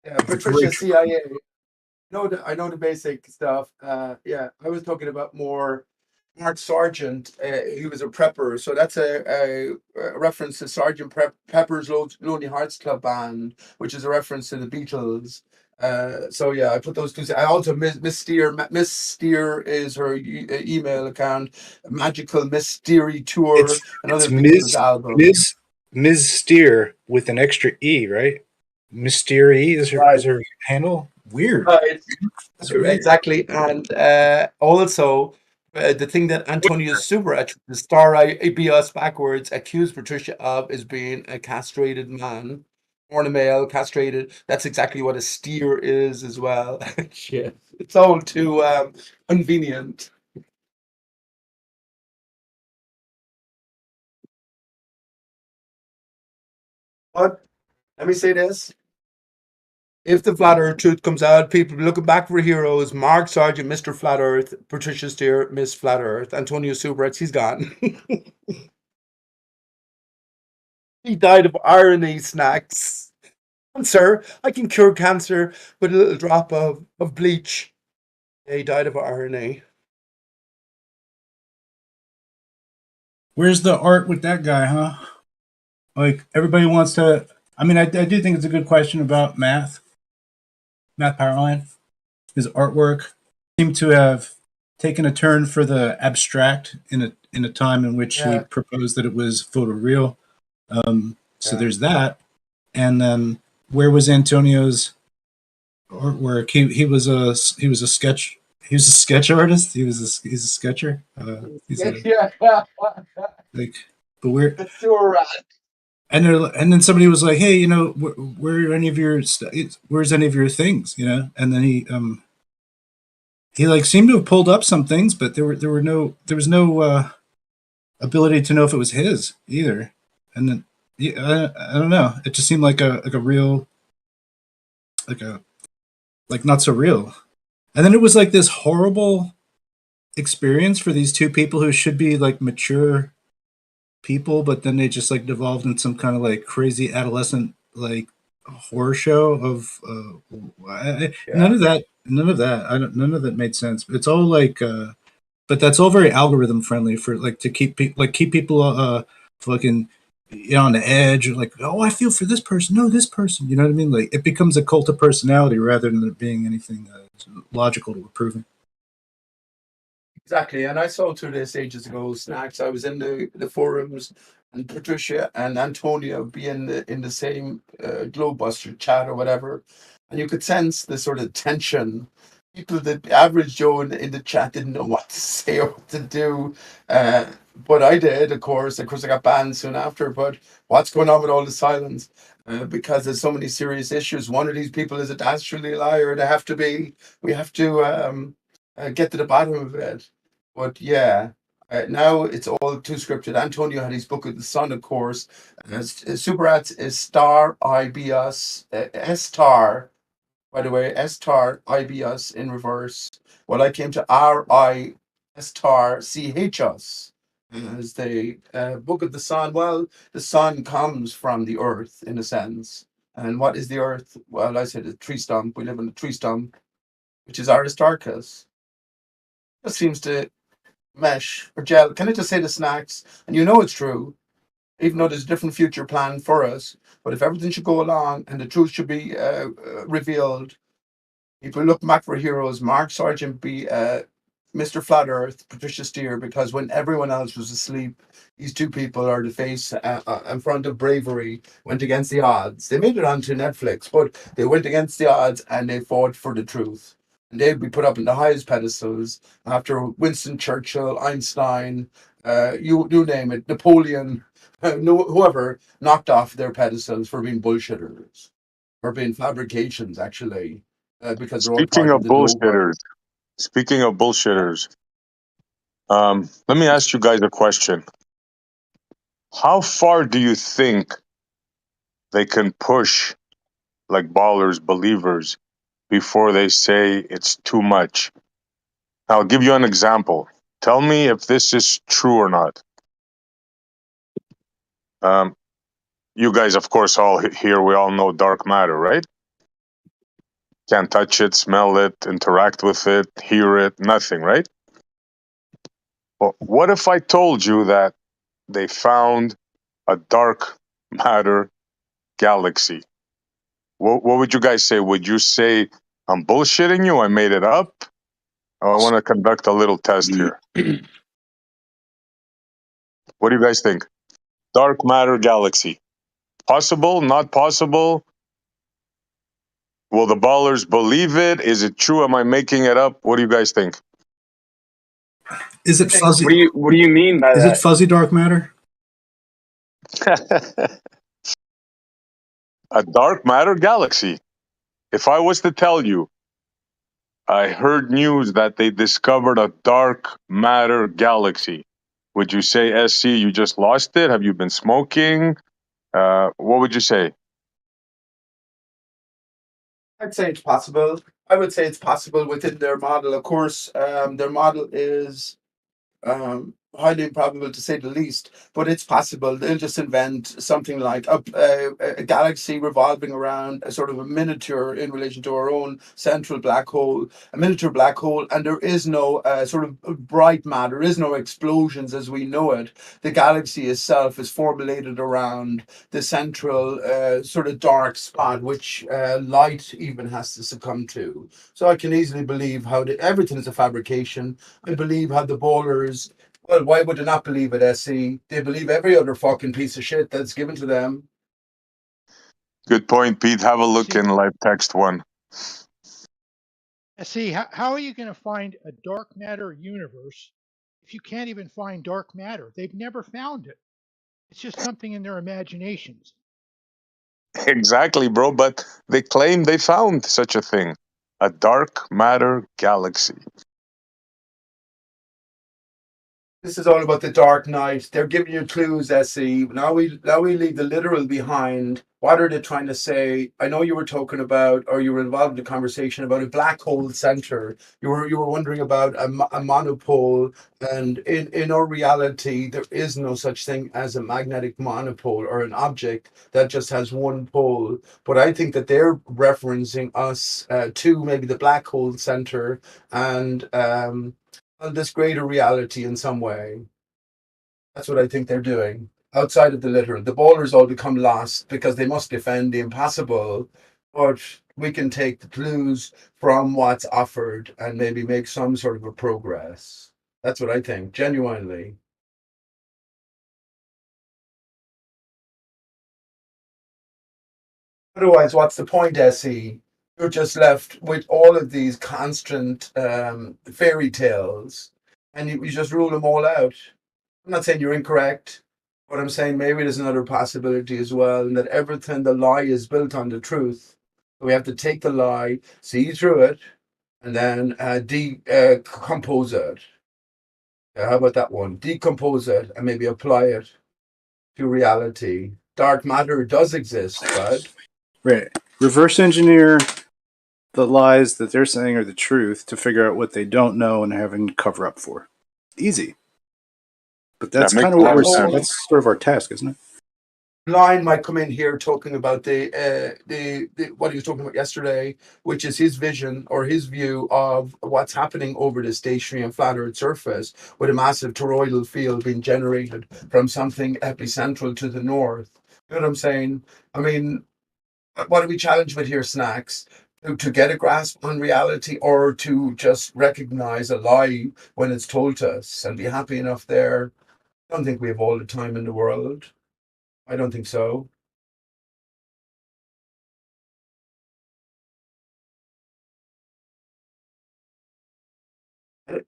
yeah, Patricia, CIA. I know the basic stuff. Yeah, I was talking about more Mark Sargent. He was a prepper, so that's a reference to Sergeant Pepper's Lonely Hearts Club Band, which is a reference to the Beatles. So yeah, I put those two. I also Miss Steer is her email account. Magical Mystery Tour, another Beatles album. Ms. Steer with an extra E, right? Mystery is her handle. Weird. Right. That's weird. Exactly, and also the thing that Antonio Subarach, the star IBS backwards, accused Patricia of is being a castrated man, born a male, castrated. That's exactly what a steer is as well. Shit, it's all too convenient. But let me say this. If the Flat Earth truth comes out, people looking back for heroes. Mark Sargent, Mr. Flat Earth. Patricia Steer, Miss Flat Earth. Antonio Subarach, he's gone. He died of irony, Snacks. Cancer. I can cure cancer with a little drop of bleach. Yeah, he died of irony. Where's the art with that guy, huh? Everybody wants to. I mean, I do think it's a good question about Matt Powerline. His artwork seemed to have taken a turn for the abstract in a time in which he proposed that it was photoreal. So there's that. And then where was Antonio's artwork? He was a sketch. He was a sketch artist. He's a sketcher. But where? And then somebody was like, "Hey, where are any of your where's any of your things?" And then he seemed to have pulled up some things, but there was no ability to know if it was his either. And then I don't know. It just seemed like a real not so real. And then it was this horrible experience for these two people who should be mature people, but then they just devolved in some kind of crazy adolescent horror show of none of that. None of that. I don't. None of that made sense. It's all like, but that's all very algorithm friendly for like to keep keep people fucking on the edge. Like, oh, I feel for this person. No, this person. You know what I mean? Like, it becomes a cult of personality rather than it being anything logical to proving. Exactly, and I saw through this ages ago. Snacks. I was in the forums, and Patricia and Antonio be in the same Globebuster chat or whatever, and you could sense the sort of tension. People, the average Joe in the chat didn't know what to say or what to do, uh, but I did, of course. Of course, I got banned soon after. But what's going on with all the silence? Because there's so many serious issues. One of these people is a dastardly liar. They have to be. We have to get to the bottom of it. But yeah, now it's all too scripted. Antonio had his book of the Sun, of course. Super Rats is star IBS S star. By the way, S star IBS in reverse. Well, I came to RI S star CHS as the book of the Sun. Well, the Sun comes from the Earth in a sense. And what is the Earth? Well, I said a tree stump. We live on a tree stump, which is Aristarchus. It seems to mesh or gel. Can I just say the snacks? And you know it's true, even though there's a different future plan for us. But if everything should go along and the truth should be revealed, people look back for heroes. Mark Sargent be Mr. Flat Earth, Patricia Steer, because when everyone else was asleep, these two people are the face in front of bravery, went against the odds. They made it onto Netflix, but they went against the odds and they fought for the truth. And they'd be put up in the highest pedestals after Winston Churchill, Einstein, you name it, Napoleon, whoever knocked off their pedestals for being bullshitters or being fabrications, actually, because they're all Speaking part of of the global. bullshitters, let me ask you guys a question. How far do you think they can push like ballers, believers, before they say it's too much? I'll give you an example. Tell me if this is true or not. You guys, of course, all here, we all know dark matter, right? Can't touch it, smell it, interact with it, hear it, nothing, right? Well, what if I told you that they found a dark matter galaxy? What would you guys say? Would you say I'm bullshitting you? I made it up? I want to conduct a little test here. What do you guys think? Dark matter galaxy. Possible? Not possible? Will the ballers believe it? Is it true? Am I making it up? What do you guys think? Is it fuzzy? What do you mean by Is that? it fuzzy dark matter? A dark matter galaxy. If I was to tell you, I heard news that they discovered a dark matter galaxy, would you say, SC, you just lost it? Have you been smoking? What would you say? I'd say it's possible. I would say it's possible within their model. Of course, their model is highly improbable to say the least, but it's possible. They'll just invent something like a galaxy revolving around a sort of a miniature in relation to our own central black hole, a miniature black hole, and there is no sort of bright matter, there is no explosions as we know it. The galaxy itself is formulated around the central sort of dark spot, which light even has to succumb to. So I can easily believe how everything is a fabrication. I believe how the ballers, well, why would they not believe it, SC? They believe every other fucking piece of shit that's given to them. Good point, Pete. Have a look in live text one. See, how are you going to find a dark matter universe if you can't even find dark matter? They've never found it. It's just something in their imaginations. Exactly, bro. But they claim they found such a thing, a dark matter galaxy. This is all about the Dark Knight. They're giving you clues, SE. Now we leave the literal behind. What are they trying to say? I know you were talking about, or you were involved in a conversation about a black hole center. You were wondering about a monopole, and in our reality, there is no such thing as a magnetic monopole or an object that just has one pole. But I think that they're referencing us to maybe the black hole center and this greater reality in some way. That's what I think they're doing. Outside of the literal, the ballers all become lost because they must defend the impossible. But we can take the clues from what's offered and maybe make some sort of a progress. That's what I think, genuinely. Otherwise, what's the point, SE? You're just left with all of these constant fairy tales, and you just rule them all out. I'm not saying you're incorrect, but I'm saying maybe there's another possibility as well, and that everything, the lie is built on the truth. We have to take the lie, see through it, and then decompose it. How about that one? Decompose it and maybe apply it to reality. Dark matter does exist, but Right. Reverse engineer the lies that they're saying are the truth to figure out what they don't know and having to cover up for. Easy. But that's kind of what that's sort of our task, isn't it? Line might come in here talking about the what he was talking about yesterday, which is his vision or his view of what's happening over the stationary and flat Earth surface, with a massive toroidal field being generated from something epicentral to the north. You know what I'm saying? I mean, what are we challenged with here, Snacks? To get a grasp on reality, or to just recognize a lie when it's told to us and be happy enough there? I don't think we have all the time in the world. I don't think so.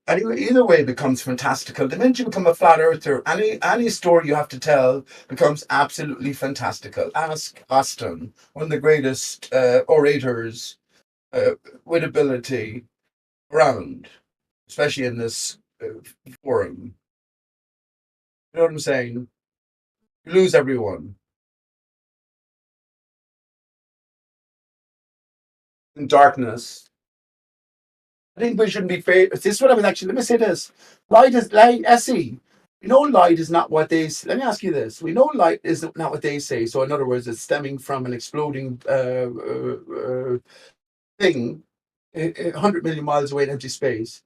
Anyway, either way becomes fantastical. The minute you become a flat earther, any story you have to tell becomes absolutely fantastical. Ask Austin, one of the greatest orators with ability around, especially in this forum. You know what I'm saying? You lose everyone. In darkness. I think we shouldn't be fair. This is what I would actually, let me say this. Light is light, SE. We know light is not what they let me ask you this. We know light is not what they say. So in other words, it's stemming from an exploding thing 100 million miles away in empty space.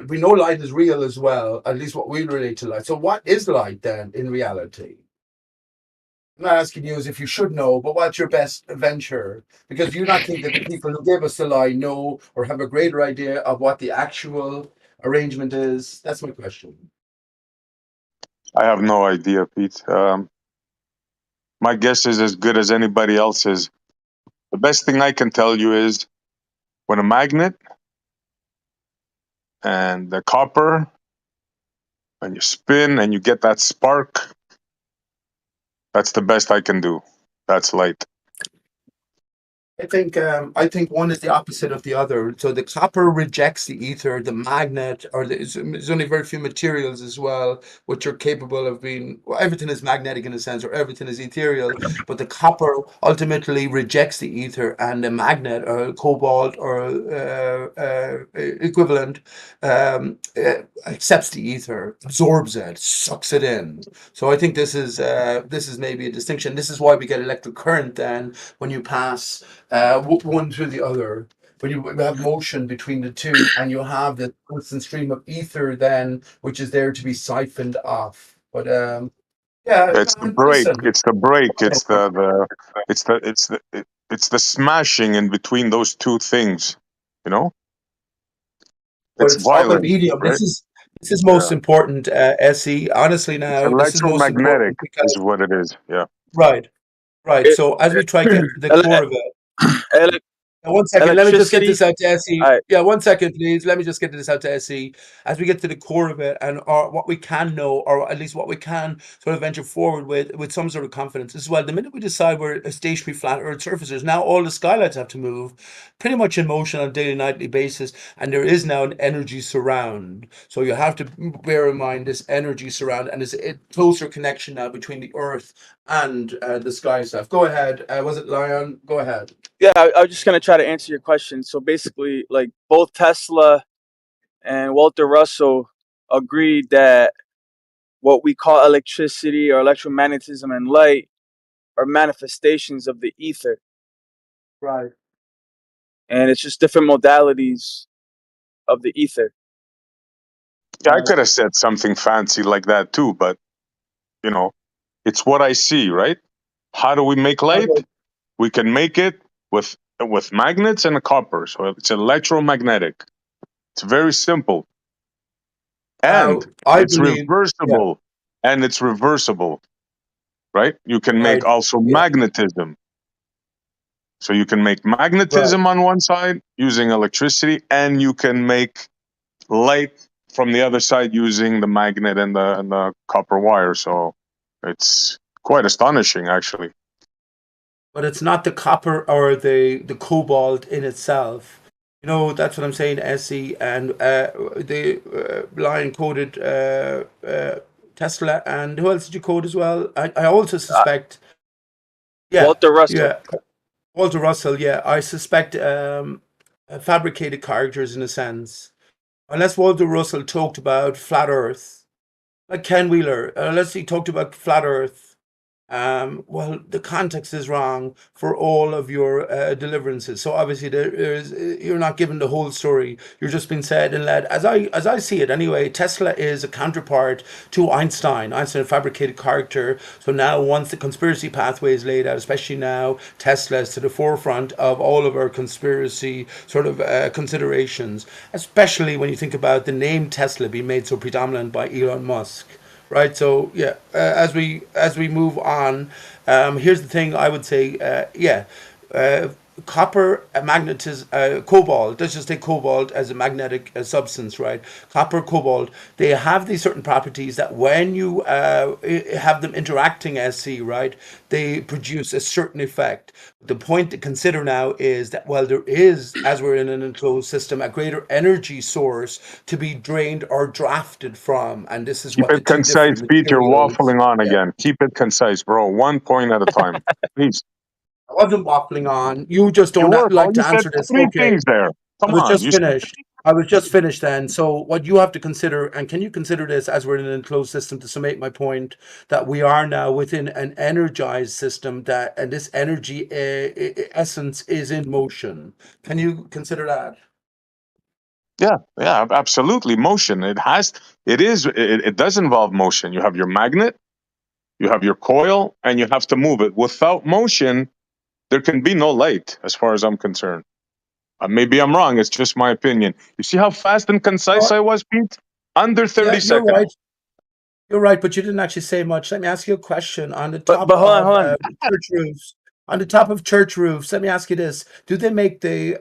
We know light is real as well, at least what we relate to light. So what is light then in reality? I'm not asking you as if you should know, but what's your best venture? Because you not think that the people who gave us the lie know or have a greater idea of what the actual arrangement is? That's my question. I have no idea, Pete. My guess is as good as anybody else's. The best thing I can tell you is when a magnet and the copper, and you spin and you get that spark, that's the best I can do. That's light. I think one is the opposite of the other. So the copper rejects the ether, the magnet, or there's only very few materials as well which are capable of being. Well, everything is magnetic in a sense, or everything is ethereal. But the copper ultimately rejects the ether, and the magnet, or cobalt, or equivalent, accepts the ether, absorbs it, sucks it in. So I think this is maybe a distinction. This is why we get electric current then when you pass one through the other. When you have motion between the two, and you have the constant stream of ether, then which is there to be siphoned off. But yeah, It's the man, break. listen. It's the break. It's the smashing in between those two things. You know, But it's it's all the violent, medium. right? This is most Yeah, important, SE. Honestly, it's now this is most electromagnetic, important because is what it is. Yeah. right. It, So as we try to get to the ele- core of it, One second, let me just get this electricity. out to SE. All right. Yeah, 1 second, please. Let me just get this out to SE as we get to the core of it and what we can know, or at least what we can sort of venture forward with some sort of confidence as well. The minute we decide we're a stationary flat Earth surfaces, now all the skylights have to move pretty much in motion on a daily, nightly basis, and there is now an energy surround. So you have to bear in mind this energy surround, and there's a closer connection now between the Earth and the sky stuff. Go ahead. Was it Lion? Go ahead. Yeah, I was just gonna try to answer your question. So basically, like both Tesla and Walter Russell agreed that what we call electricity or electromagnetism and light are manifestations of the ether, Right. and it's just different modalities of the ether. Yeah, I could have said something fancy like that too, but you know, it's what I see, right? How do we make light? We can make it with magnets and copper. So it's electromagnetic. It's very simple. And I it's believe, yeah, reversible. And it's reversible, right? You can make right, also yeah, magnetism. So you can make right. magnetism on one side using electricity, and you can make light from the other side using the magnet and the copper wire. So it's quite astonishing, actually. But it's not the copper or the cobalt in itself. You know, that's what I'm saying, SE. And the Lion coded Tesla. And who else did you code as well? I also suspect, yeah, Walter Russell. yeah, Walter Russell, yeah. I suspect fabricated characters in a sense. Unless Walter Russell talked about flat Earth, like Ken Wheeler, unless he talked about flat Earth, well, the context is wrong for all of your deliverances. So obviously, you're not given the whole story. You're just being said and led. As I see it, anyway, Tesla is a counterpart to Einstein. Einstein, a fabricated character. So now, once the conspiracy pathway is laid out, especially now, Tesla is to the forefront of all of our conspiracy sort of considerations. Especially when you think about the name Tesla being made so predominant by Elon Musk. Right. So yeah, as we move on, here's the thing. I would say, yeah, copper, magnetism, cobalt. Let's just take cobalt as a magnetic substance, right? Copper, cobalt. They have these certain properties that when you have them interacting as C, right, they produce a certain effect. The point to consider now is that while there is, as we're in an enclosed system, a greater energy source to be drained or drafted from, and this is Keep what the it two concise, different Pete. You're materials. waffling on Yeah, again. Keep it concise, bro. 1 point at a time. Please. I wasn't waffling on. You just You don't were, bro. like You to said answer this. three Okay, things there. I Come was on. just You said finished. I was just finished then. So what you have to consider, and can you consider this as we're in an enclosed system to summate my point, that we are now within an energized system that, and this energy essence is in motion. Can you consider that? yeah, absolutely. Motion. It does involve motion. You have your magnet, you have your coil, and you have to move it. Without motion, there can be no light, as far as I'm concerned. Maybe I'm wrong. It's just my opinion. You see how fast and concise Oh, I was, Pete? Under 30 yeah, you're seconds. right. You're right, but you didn't actually say much. Let me ask you a question on the But top hold on, of hold on. church roofs. On the top of church roofs, let me ask you this: do they make the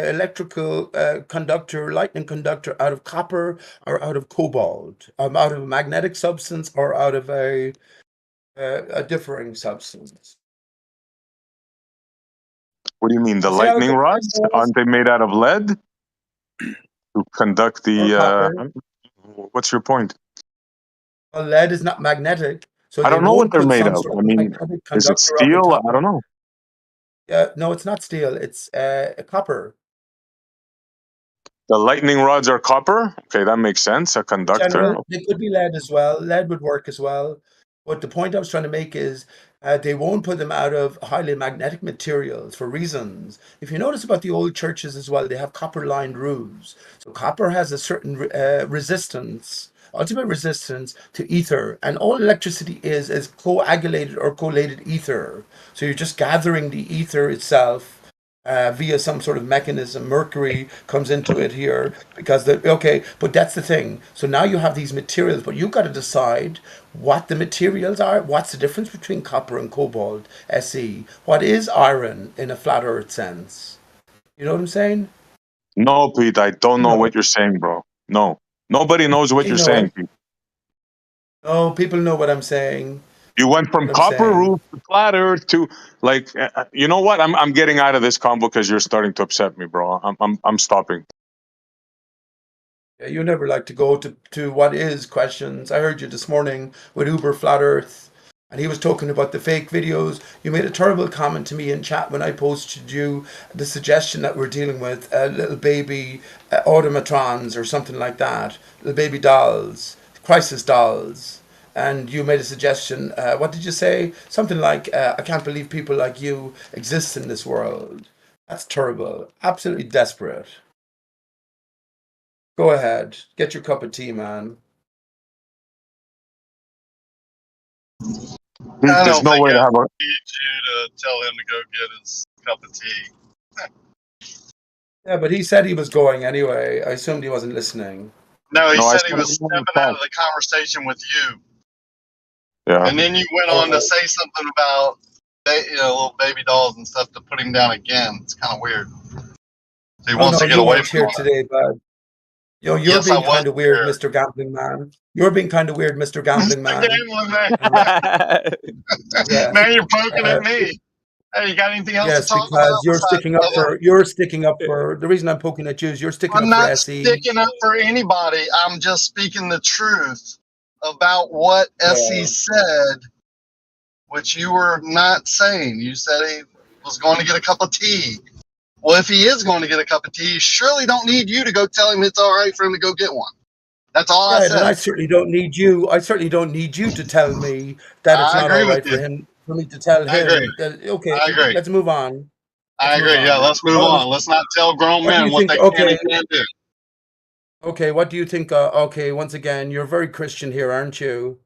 electrical conductor, lightning conductor, out of copper or out of cobalt? Out of a magnetic substance or out of a differing substance? What do you mean? The You see how it lightning depends, rods? Aren't they made out of lead to conduct or the? copper? What's your point? Well, lead is not magnetic, so I they don't know what won't they're put made some of. sort I of mean, magnetic is it conductor on the steel? top I of. don't know. No, it's not steel. It's copper. The lightning rods are copper. Okay, that makes sense. A conductor. General, they could be lead as well. Lead would work as well. But the point I was trying to make is they won't put them out of highly magnetic materials for reasons. If you notice about the old churches as well, they have copper lined roofs. So copper has a certain resistance, ultimate resistance to ether. And all electricity is coagulated or collated ether. So you're just gathering the ether itself via some sort of mechanism. Mercury comes into it here because okay, but that's the thing. So now you have these materials, but you've got to decide what the materials are. What's the difference between copper and cobalt? Se. What is iron in a flat Earth sense? You know what I'm saying? No, Pete, I don't know No. what you're saying, bro. No. Nobody knows what You you're know saying, it. Pete. No, people know what I'm saying. You went from What I'm copper saying. roof to flat earth to like you know what? I'm getting out of this combo because you're starting to upset me, bro. I'm stopping. Yeah, you never like to go to what is questions. I heard you this morning with Uber Flat Earth, and he was talking about the fake videos. You made a terrible comment to me in chat when I posted you the suggestion that we're dealing with little baby automatrons or something like that, little baby dolls, crisis dolls. And you made a suggestion. What did you say? Something like, I can't believe people like you exist in this world. That's terrible. Absolutely desperate. Go ahead. Get your cup of tea, man. Pete, I there's don't no think way I to have a need you to tell him to go get his cup of tea. Yeah, but he said he was going anyway. I assumed he wasn't listening. No, he no. I said said he I was don't want to stepping out talk. of the conversation with you, Yeah. and then you went All on to right. say something about little baby dolls and stuff to put him down again. It's kind of weird. So he Oh wants no, to get you away weren't from here all that. today, bud. You're Yes, I being was kind of weird, there. Mr. Gambling Man. You're being kind of weird, Mr. Gambling Mr. Man. Gambling Man. Yeah. Now you're poking Uh, at me. Hey, you got anything else to yes, talk because about besides you're sticking up for the reason I'm poking at you is you're sticking I'm up for not SE. sticking up for anybody. I'm just speaking the truth about what SE Yeah. said, which you were not saying. You said he was going to get a cup of tea. Well, if he is going to get a cup of tea, he surely don't need you to go tell him it's all right for him to go get one. That's all I Right, and said. I certainly don't need you. I certainly don't need you to tell me that it's I not all agree with right you. for me to tell I agree. him that. Okay, I agree. let's move on. I Let's move agree. Yeah, on. let's move on. Let's not tell grown What do men you what think? they can Okay, and can't do. okay. What do you think? Okay, once again, you're very Christian here, aren't you?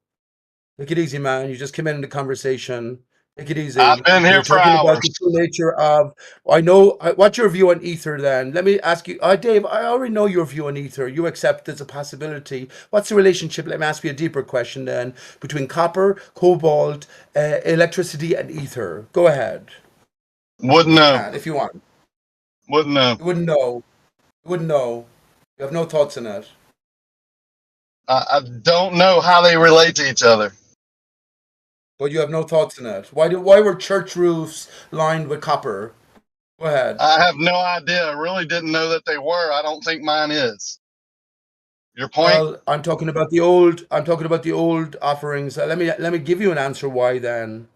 Take it easy, man. You just came in the conversation. Take it I've easy. been You here were for talking about hours. the true nature of. I know. What's your view on ether? Then let me ask you, Dave. I already know your view on ether. You accept there's a possibility. What's the relationship? Let me ask you a deeper question then between copper, cobalt, electricity, and ether. Go ahead. Wouldn't If you know. can, if you want. Wouldn't know. You wouldn't know. You wouldn't know. You have no thoughts on it. I don't know how they relate to each other. But you have no thoughts on it. Why were church roofs lined with copper? Go ahead. I have no idea. I really didn't know that they were. I don't think mine is. Your point? Well, I'm talking about the old. I'm talking about the old offerings. Let me give you an answer why then,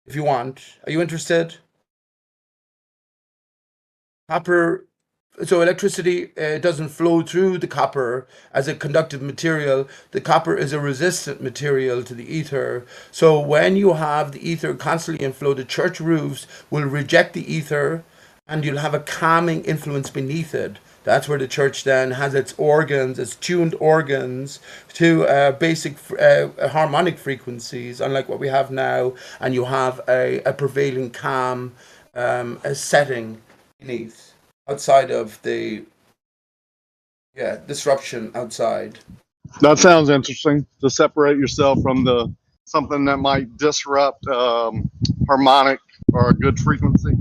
if you want. Are you interested? Copper. So electricity doesn't flow through the copper as a conductive material. The copper is a resistant material to the ether. So when you have the ether constantly in flow, the church roofs will reject the ether, and you'll have a calming influence beneath it. That's where the church then has its organs, its tuned organs to basic harmonic frequencies, unlike what we have now, and you have a prevailing calm a setting beneath outside of the disruption outside. That sounds interesting. To separate yourself from the something that might disrupt harmonic or a good frequency.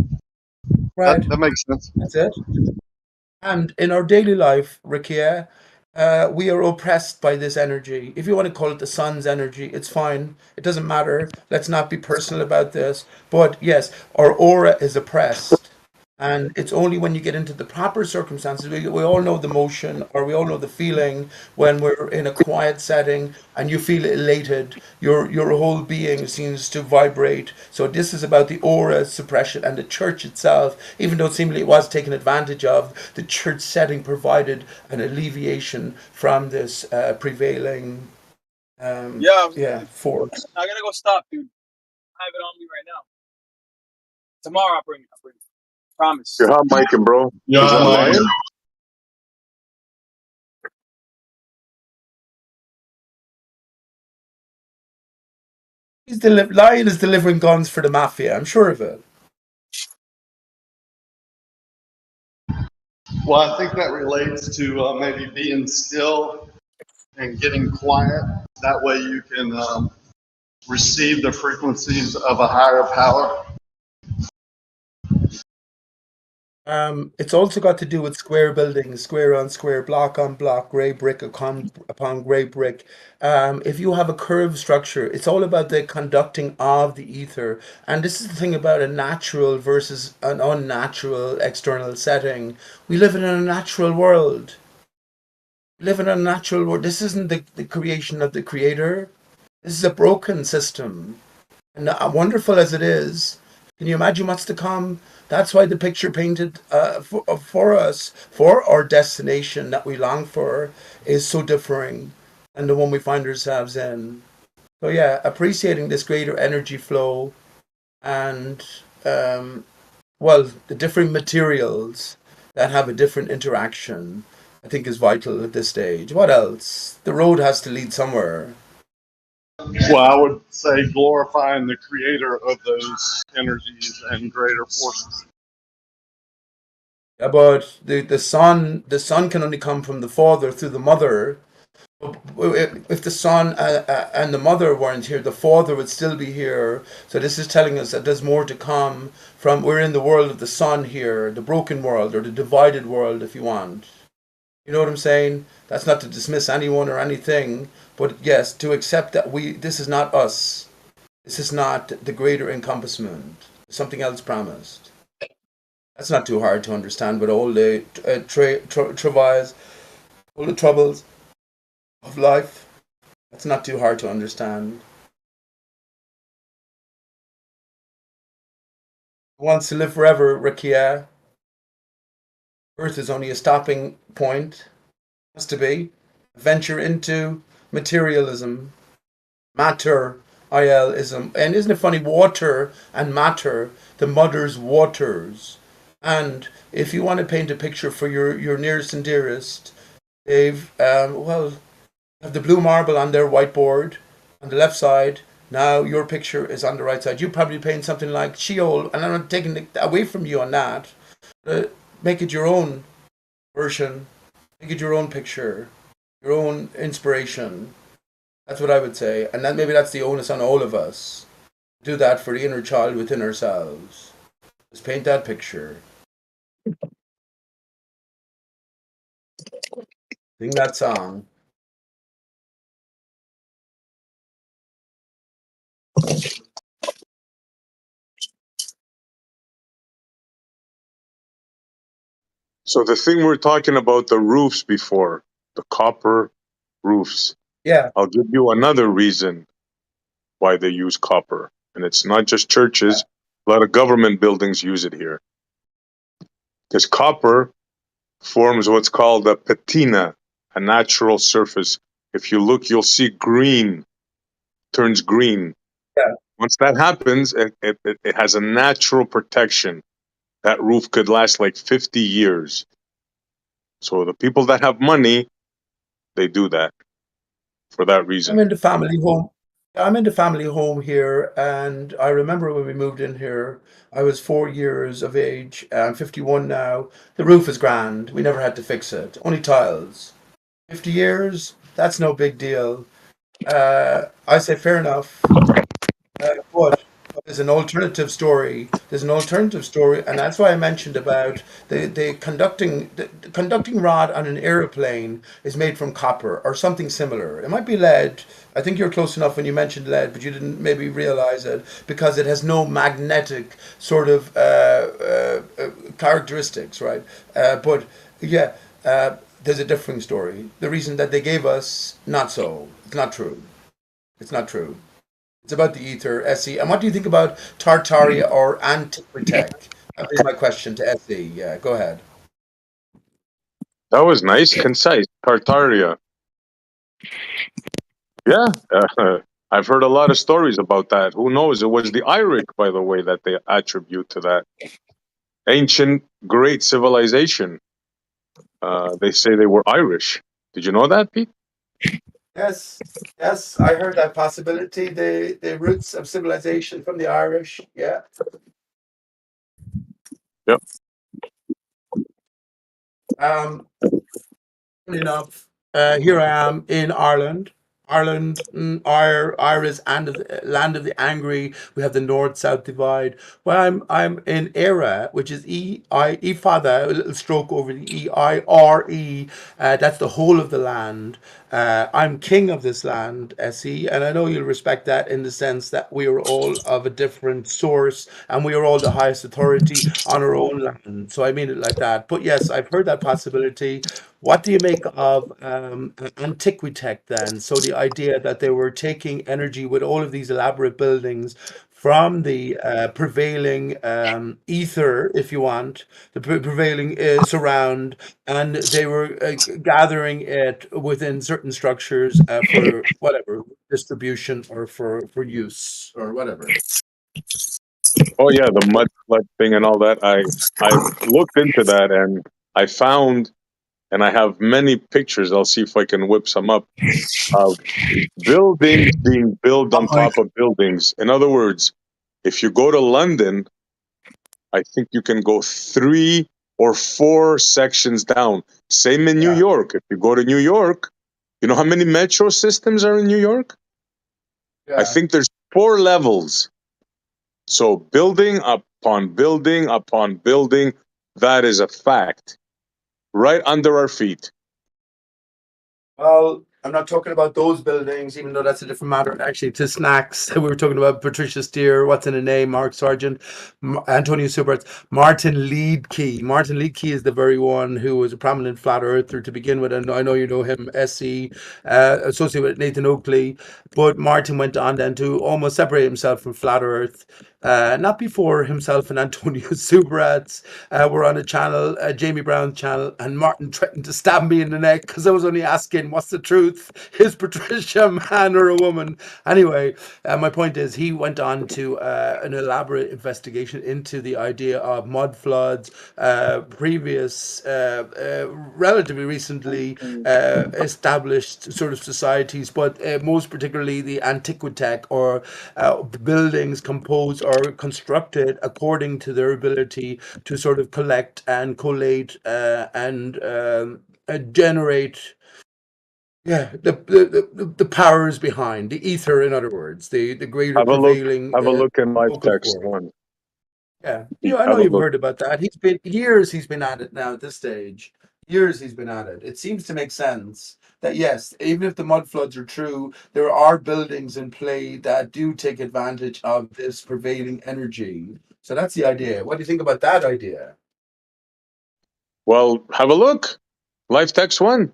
Right. That makes sense. That's it. And in our daily life, Rikia, we are oppressed by this energy. If you want to call it the sun's energy, it's fine. It doesn't matter. Let's not be personal about this. But yes, our aura is oppressed. And it's only when you get into the proper circumstances, we all know the motion or we all know the feeling when we're in a quiet setting and you feel elated, your whole being seems to vibrate. So this is about the aura suppression, and the church itself, even though seemingly it was taken advantage of, the church setting provided an alleviation from this prevailing force. I gotta go stop, dude. I have it on me right now. Tomorrow I'll bring it. Promise. You're hot micing, bro. Yeah, Is that Mike. Lion? Lion is delivering guns for the mafia. I'm sure of it. Well, I think that relates to maybe being still and getting quiet. That way you can receive the frequencies of a higher power. It's also got to do with square buildings, square on square, block on block, grey brick upon grey brick. If you have a curved structure, it's all about the conducting of the ether. And this is the thing about a natural versus an unnatural external setting. We live in a natural world. We live in a natural world. This isn't the creation of the creator. This is a broken system. And wonderful as it is, can you imagine what's to come? That's why the picture painted for us, for our destination that we long for, is so differing than the one we find ourselves in. So yeah, appreciating this greater energy flow and well, the different materials that have a different interaction, I think is vital at this stage. What else? The road has to lead somewhere. Well, I would say glorifying the creator of those energies and greater forces. Yeah, but the son can only come from the father through the mother. If the son and the mother weren't here, the father would still be here. So this is telling us that there's more to come from. We're in the world of the son here, the broken world or the divided world, if you want. You know what I'm saying? That's not to dismiss anyone or anything, but yes, to accept that this is not us. This is not the greater encompassment. Something else promised. That's not too hard to understand, but all the travails, all the troubles of life, that's not too hard to understand. Who wants to live forever, Rakia? Earth is only a stopping point. Has to be. Venture into materialism, matter, ism. And isn't it funny? Water and matter, the mother's waters. And if you want to paint a picture for your nearest and dearest, they've, well, have the blue marble on their whiteboard on the left side. Now your picture is on the right side. You probably paint something like Sheol, and I'm not taking it away from you on that. Make it your own version. Make it your own picture, your own inspiration. That's what I would say. And then maybe that's the onus on all of us. Do that for the inner child within ourselves. Just paint that picture. Sing that song. So the thing we're talking about, the roofs before, the copper roofs. Yeah. I'll give you another reason why they use copper. And it's not just churches. A lot of government buildings use it here. Because copper forms what's called a patina, a natural surface. If you look, you'll see green, turns green. Yeah. Once that happens, it has a natural protection. That roof could last like 50 years. So the people that have money, they do that for that reason. I'm in the family home. I'm in the family home here, and I remember when we moved in here, I was 4 years of age. I'm 51 now. The roof is grand. We never had to fix it. Only tiles. 50 years? That's no big deal. I say fair enough. But there's an alternative story. There's an alternative story, and that's why I mentioned about the conducting rod on an airplane is made from copper or something similar. It might be lead. I think you're close enough when you mentioned lead, but you didn't maybe realize it because it has no magnetic sort of characteristics, right? But yeah, there's a differing story. The reason that they gave us, not so. It's not true. It's not true. It's about the ether, SE. And what do you think about Tartaria or Antiquitech? That was my question to SE. Yeah, go ahead. That was nice, concise. Tartaria. Yeah, I've heard a lot of stories about that. Who knows? It was the Irish, by the way, that they attribute to that ancient, great civilization. They say they were Irish. Did you know that, Pete? Yes, yes, I heard that possibility. The roots of civilization from the Irish. Yeah. Yep. Funny enough, here I am in Ireland. Ireland, Ire is land of the angry. We have the north-south divide. Well, I'm in Era, which is E father, a little stroke over the EIRE. That's the whole of the land. I'm king of this land, SE, and I know you'll respect that in the sense that we are all of a different source and we are all the highest authority on our own land. So I mean it like that. But yes, I've heard that possibility. What do you make of Antiquitech then? So the idea that they were taking energy with all of these elaborate buildings from the prevailing ether, if you want, the prevailing surround, and they were gathering it within certain structures for whatever distribution or for use or whatever. Oh yeah, the mud flood thing and all that. I've looked into that and I found, and I have many pictures. I'll see if I can whip some up of buildings being built on top of buildings. In other words, if you go to London, I think you can go 3 or 4 sections down. Same in New York. If you go to New York, you know how many metro systems are in New York? I think there's 4 levels. So building upon building upon building, that is a fact. Right under our feet. Well, I'm not talking about those buildings, even though that's a different matter. Actually, to snacks, we were talking about Patricia Steer, what's in a name, Mark Sargent, Antonio Suberts, Martin Leedkey. Martin Leedkey is the very one who was a prominent flat earther to begin with, and I know you know him, SE, associated with Nathan Oakley. But Martin went on then to almost separate himself from flat earth. Not before himself and Antonio Suberats were on a channel, Jamie Brown's channel, and Martin threatened to stab me in the neck because I was only asking, what's the truth? Is Patricia a man or a woman? Anyway, my point is he went on to an elaborate investigation into the idea of mud floods, previous, relatively recently established sort of societies, but most particularly the Antiquitech, or buildings composed or constructed according to their ability to sort of collect and collate and generate the powers behind the ether, in other words, the greater Have a look. prevailing Have a look in live local text force. one. Yeah, I know Have a you've look. heard about that. He's been years. He's been at it now. At this stage, years he's been at it. It seems to make sense that yes, even if the mud floods are true, there are buildings in play that do take advantage of this prevailing energy. So that's the idea. What do you think about that idea? Well, have a look. Live text one.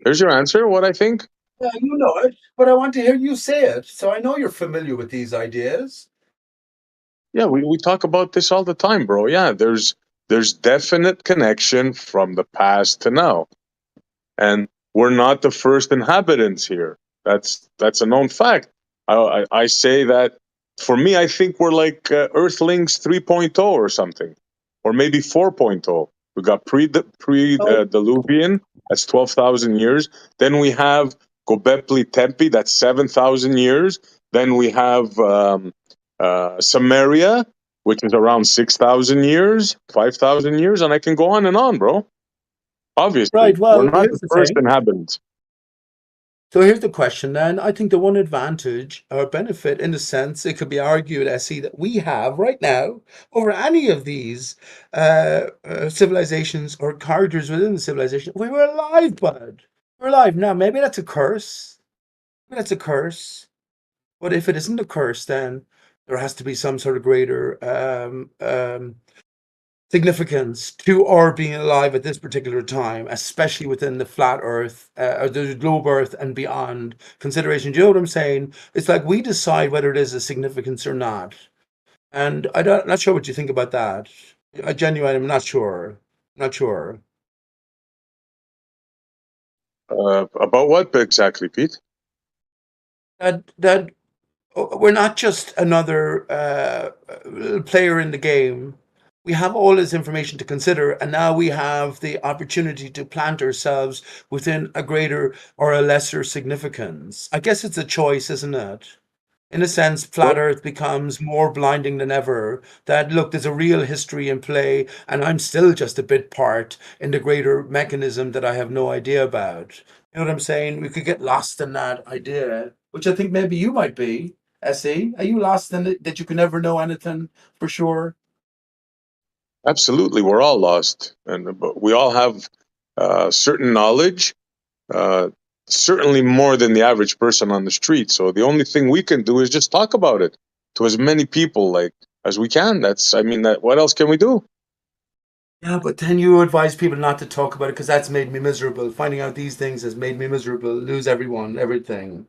There's your answer. What I think. Yeah, you know it, but I want to hear you say it, so I know you're familiar with these ideas. Yeah, we talk about this all the time, bro. Yeah, there's definite connection from the past to now, and we're not the first inhabitants here. That's a known fact. I say that for me. I think we're like Earthlings 3.0 or something, or maybe 4.0. We got pre-Diluvian. That's 12,000 years. Then we have Gobekli Tepe. That's 7,000 years. Then we have Samaria, which is around 6,000 years, 5,000 years, and I can go on and on, bro. Obviously, Right. we're Well, not the here's the first thing. inhabitants. So here's the question then. I think the one advantage or benefit, in the sense it could be argued, SE, that we have right now over any of these civilizations or characters within the civilization, we were alive, bud. We're alive. Now, maybe that's a curse. Maybe that's a curse. But if it isn't a curse, then there has to be some sort of greater significance to our being alive at this particular time, especially within the flat Earth, or the globe Earth and beyond consideration. Do you know what I'm saying? It's like we decide whether it is a significance or not. And not sure what you think about that. I genuinely am not sure. Not sure. About what exactly, Pete? That we're not just another player in the game. We have all this information to consider, and now we have the opportunity to plant ourselves within a greater or a lesser significance. I guess it's a choice, isn't it? In a sense, flat Earth becomes more blinding than ever. That, look, there's a real history in play, and I'm still just a bit part in the greater mechanism that I have no idea about. You know what I'm saying? We could get lost in that idea, which I think maybe you might be. SE, are you lost in it that you can never know anything for sure? Absolutely, we're all lost, but we all have certain knowledge, uh, certainly more than the average person on the street. So the only thing we can do is just talk about it to as many people like as we can. What else can we do? Yeah, but then you advise people not to talk about it because that's made me miserable. Finding out these things has made me miserable. Lose everyone, everything.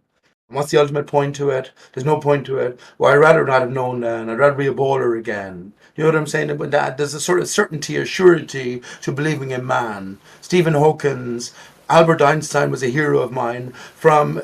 And what's the ultimate point to it? There's no point to it. Well, I'd rather not have known then. I'd rather be a bowler again. You know what I'm saying? But that there's a sort of certainty or surety to believing in man. Stephen Hawkins, Albert Einstein was a hero of mine. From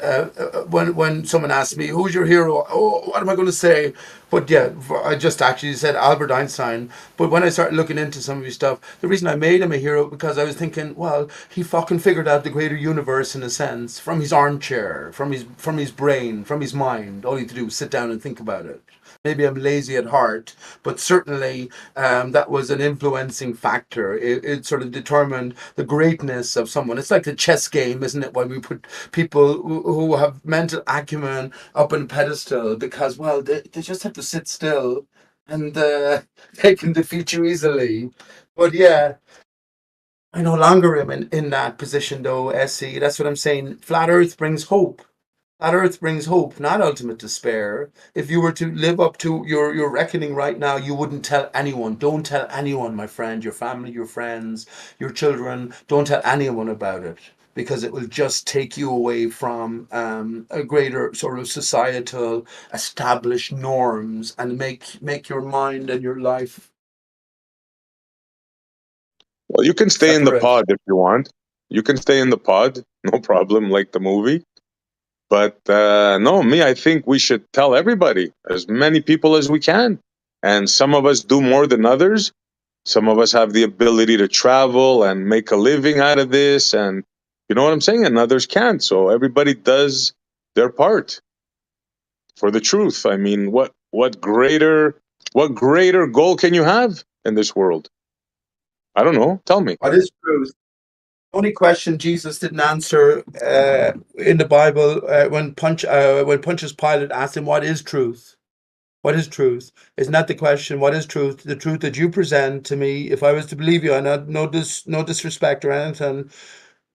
when someone asked me, "Who's your hero?" Oh, what am I going to say? But yeah, I just actually said Albert Einstein. But when I started looking into some of his stuff, the reason I made him a hero because I was thinking, well, he fucking figured out the greater universe in a sense from his armchair, from his brain, from his mind. All he had to do was sit down and think about it. Maybe I'm lazy at heart, but certainly that was an influencing factor. It sort of determined the greatness of someone. It's like the chess game, isn't it? Why we put people who have mental acumen up on a pedestal because, well, they just have to sit still and they can defeat you easily. But yeah, I no longer am in that position though, SC. That's what I'm saying. Flat Earth brings hope. Flat Earth brings hope, not ultimate despair. If you were to live up to your reckoning right now, you wouldn't tell anyone. Don't tell anyone, my friend, your family, your friends, your children. Don't tell anyone about it because it will just take you away from a greater sort of societal established norms and make your mind and your life Well, you can stay in the separate. pod if you want. You can stay in the pod, no problem, like the movie. But no, I think we should tell everybody, as many people as we can. And some of us do more than others. Some of us have the ability to travel and make a living out of this. And you know what I'm saying? And others can't. So everybody does their part for the truth. I mean, what greater goal can you have in this world? I don't know. Tell me. What is truth? Only question Jesus didn't answer in the Bible when Pontius Pilate asked him, "What is truth? What is truth?" Isn't that the question? What is truth? The truth that you present to me. If I was to believe you, and no disrespect or anything,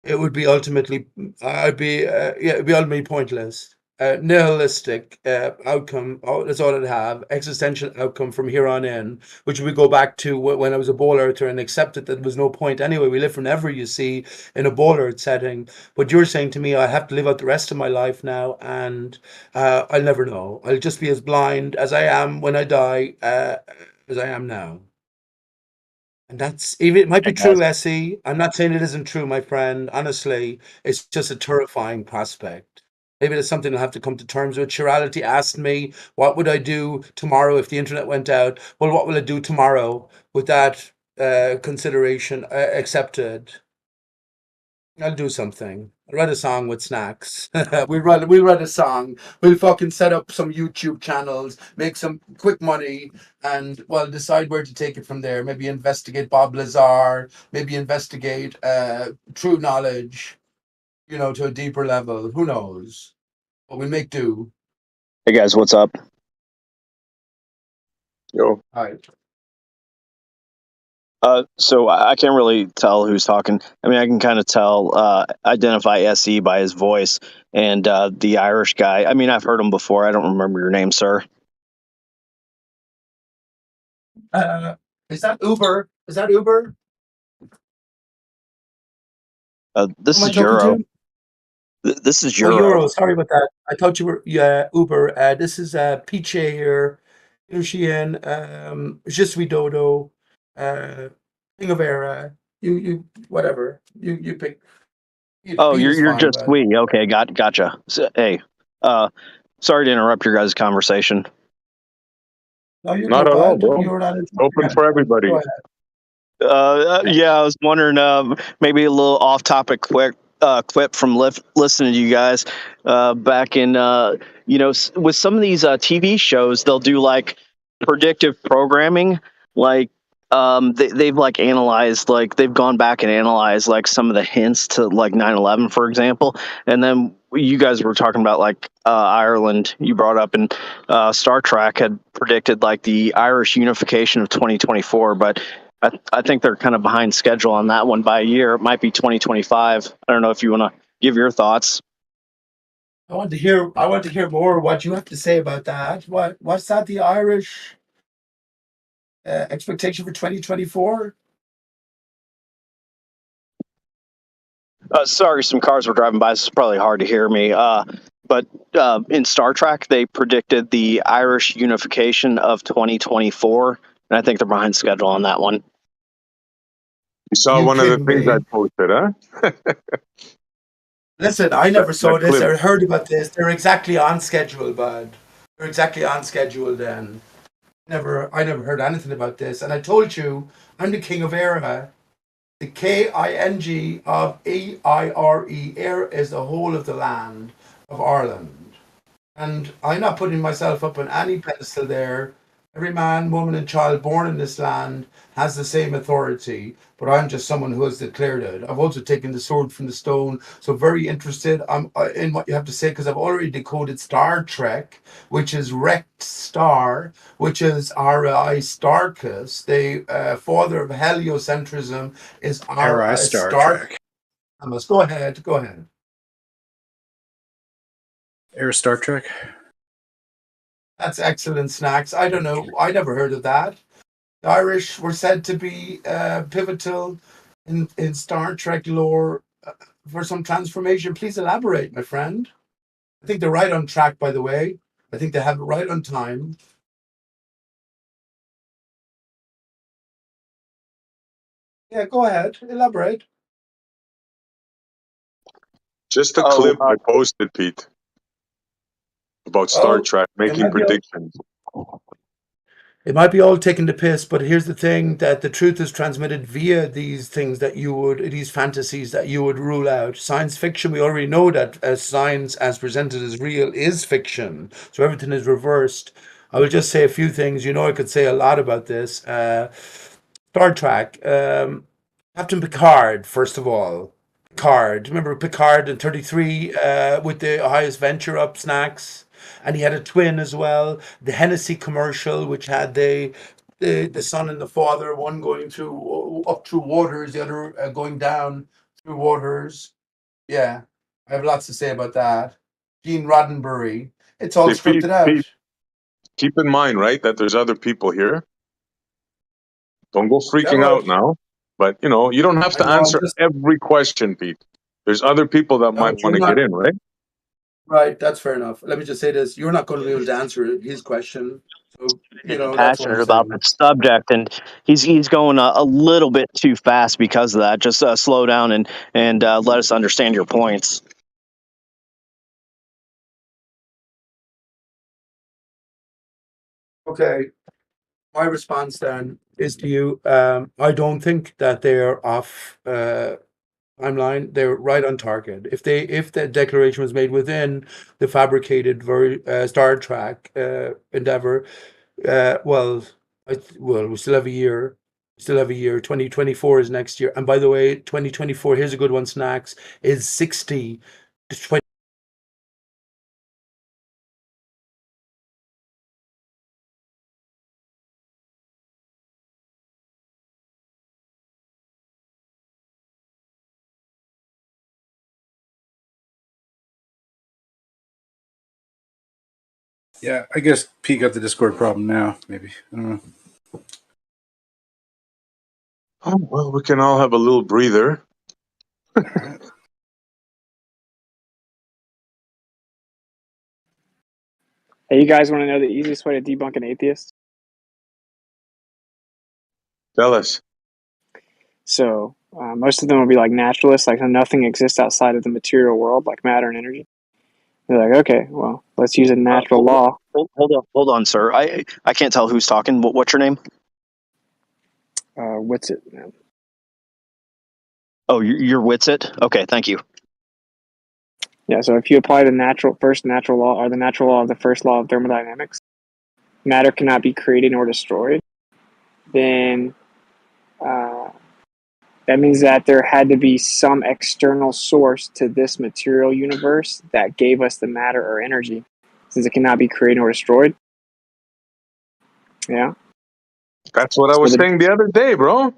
it would be ultimately, it'd be ultimately pointless. Nihilistic outcome. Oh, that's all I'd have. Existential outcome from here on in, which we go back to when I was a ball earther and accepted that there was no point anyway. We live forever, you see, in a ball earth setting. But you're saying to me, I have to live out the rest of my life now, and I'll never know. I'll just be as blind as I am when I die, as I am now. And that's even it might be Hey guys. true, Essie. I'm not saying it isn't true, my friend. Honestly, it's just a terrifying prospect. Maybe it's something I'll have to come to terms with. Chirality asked me, what would I do tomorrow if the internet went out? Well, what will I do tomorrow with that consideration accepted? I'll do something. I'll write a song with snacks. we'll write a song. We'll fucking set up some YouTube channels, make some quick money, and well, decide where to take it from there. Maybe investigate Bob Lazar. Maybe investigate true knowledge. To a deeper level. Who knows? But we make do. Hey guys, what's up? Yo. Hi. So I can't really tell who's talking. I mean, I can kind of identify SE by his voice and the Irish guy. I mean, I've heard him before. I don't remember your name, sir. Is that Uber? Is that Uber? This Who am I is talking Euro. to? This is Oh, Euro. Euro. Sorry about that. I thought you were Uber. This is Piche here. Lucian. Je suis Dodo. Primavera. You whatever. You pick. Oh, Pete is you're fine, just but we. Okay, gotcha. So, hey, sorry to interrupt your guys' conversation. no, you're Not no at all, bad. bro. You're not Open for everybody. Go ahead. Yeah, I was wondering maybe a little off-topic quick clip from listening to you guys back in with some of these TV shows they'll do like predictive programming like they've like analyzed, like they've gone back and analyzed like some of the hints to like 9/11, for example. And then you guys were talking about like Ireland, you brought up, and Star Trek had predicted like the Irish unification of 2024, but I think they're kind of behind schedule on that one by a year. It might be 2025. I don't know if you want to give your thoughts. I want to hear more what you have to say about that. What's that? The Irish expectation for 2024? Sorry, some cars were driving by, so it's probably hard to hear me. But in Star Trek, they predicted the Irish unification of 2024, and I think they're behind schedule on that one. You saw You one of the kidding things me? I posted, huh? Listen, I never saw that this clip. or heard about this. They're exactly on schedule, bud. They're exactly on schedule then. I never heard anything about this. And I told you, I'm the king of Eire. The King of Eire. Eire is the whole of the land of Ireland. And I'm not putting myself up on any pedestal there. Every man, woman, and child born in this land has the same authority, but I'm just someone who has declared it. I've also taken the sword from the stone, so very interested in what you have to say, because I've already decoded Star Trek, which is Rect Star, which is R.I. Starkus. The father of heliocentrism is R.I. Star Trek. I must go ahead. Era Star Trek. That's excellent, Snacks. I don't know. I never heard of that. The Irish were said to be pivotal in Star Trek lore for some transformation. Please elaborate, my friend. I think they're right on track, by the way. I think they have it right on time. Yeah, go ahead. Elaborate. Just a clip I posted, Pete, about Star Trek making predictions. It might be all taken to piss, but here's the thing, that the truth is transmitted via these things these fantasies that you would rule out. Science fiction, we already know that science as presented as real is fiction. So everything is reversed. I will just say a few things. I could say a lot about this. Star Trek, Captain Picard, first of all. Picard. Remember Picard in 33 with the highest venture up, Snacks? And he had a twin as well. The Hennessy commercial, which had the son and the father, one going up through waters, the other going down through waters. Yeah, I have lots to say about that. Gene Roddenberry. It's all Hey, scripted out. Pete, keep in mind, right, that there's other people here. Don't go freaking right? out now. But, you don't have to I know, answer every question, Pete. There's other people that might want to get in, right? Right, that's fair enough. Let me just say this: you're not going to be able to answer his question. So that's what Passionate I'm about saying. the subject, and he's going a little bit too fast because of that. Just slow down and let us understand your points. Okay, my response then is to you. I don't think that they're off timeline. They're right on target. If the declaration was made within the fabricated Star Trek endeavor, we still have a year. 2024 is next year. And by the way, 2024, here's a good one, Snacks, is 60 to 20. Yeah, I guess Pete got the Discord problem now, maybe. I don't know. Oh, well, we can all have a little breather. Hey, you guys want to know the easiest way to debunk an atheist? Tell us. So most of them will be like naturalists, like nothing exists outside of the material world, like matter and energy. They're like, okay, well, let's use a natural law. Hold on, sir. I can't tell who's talking. What's your name? What's it? Man? Oh, you're Witsit? Okay, thank you. Yeah, so if you apply the first natural law, or the natural law of the first law of thermodynamics, matter cannot be created nor destroyed, then That means that there had to be some external source to this material universe that gave us the matter or energy, since it cannot be created or destroyed. Yeah. That's what I So was saying the other day, bro.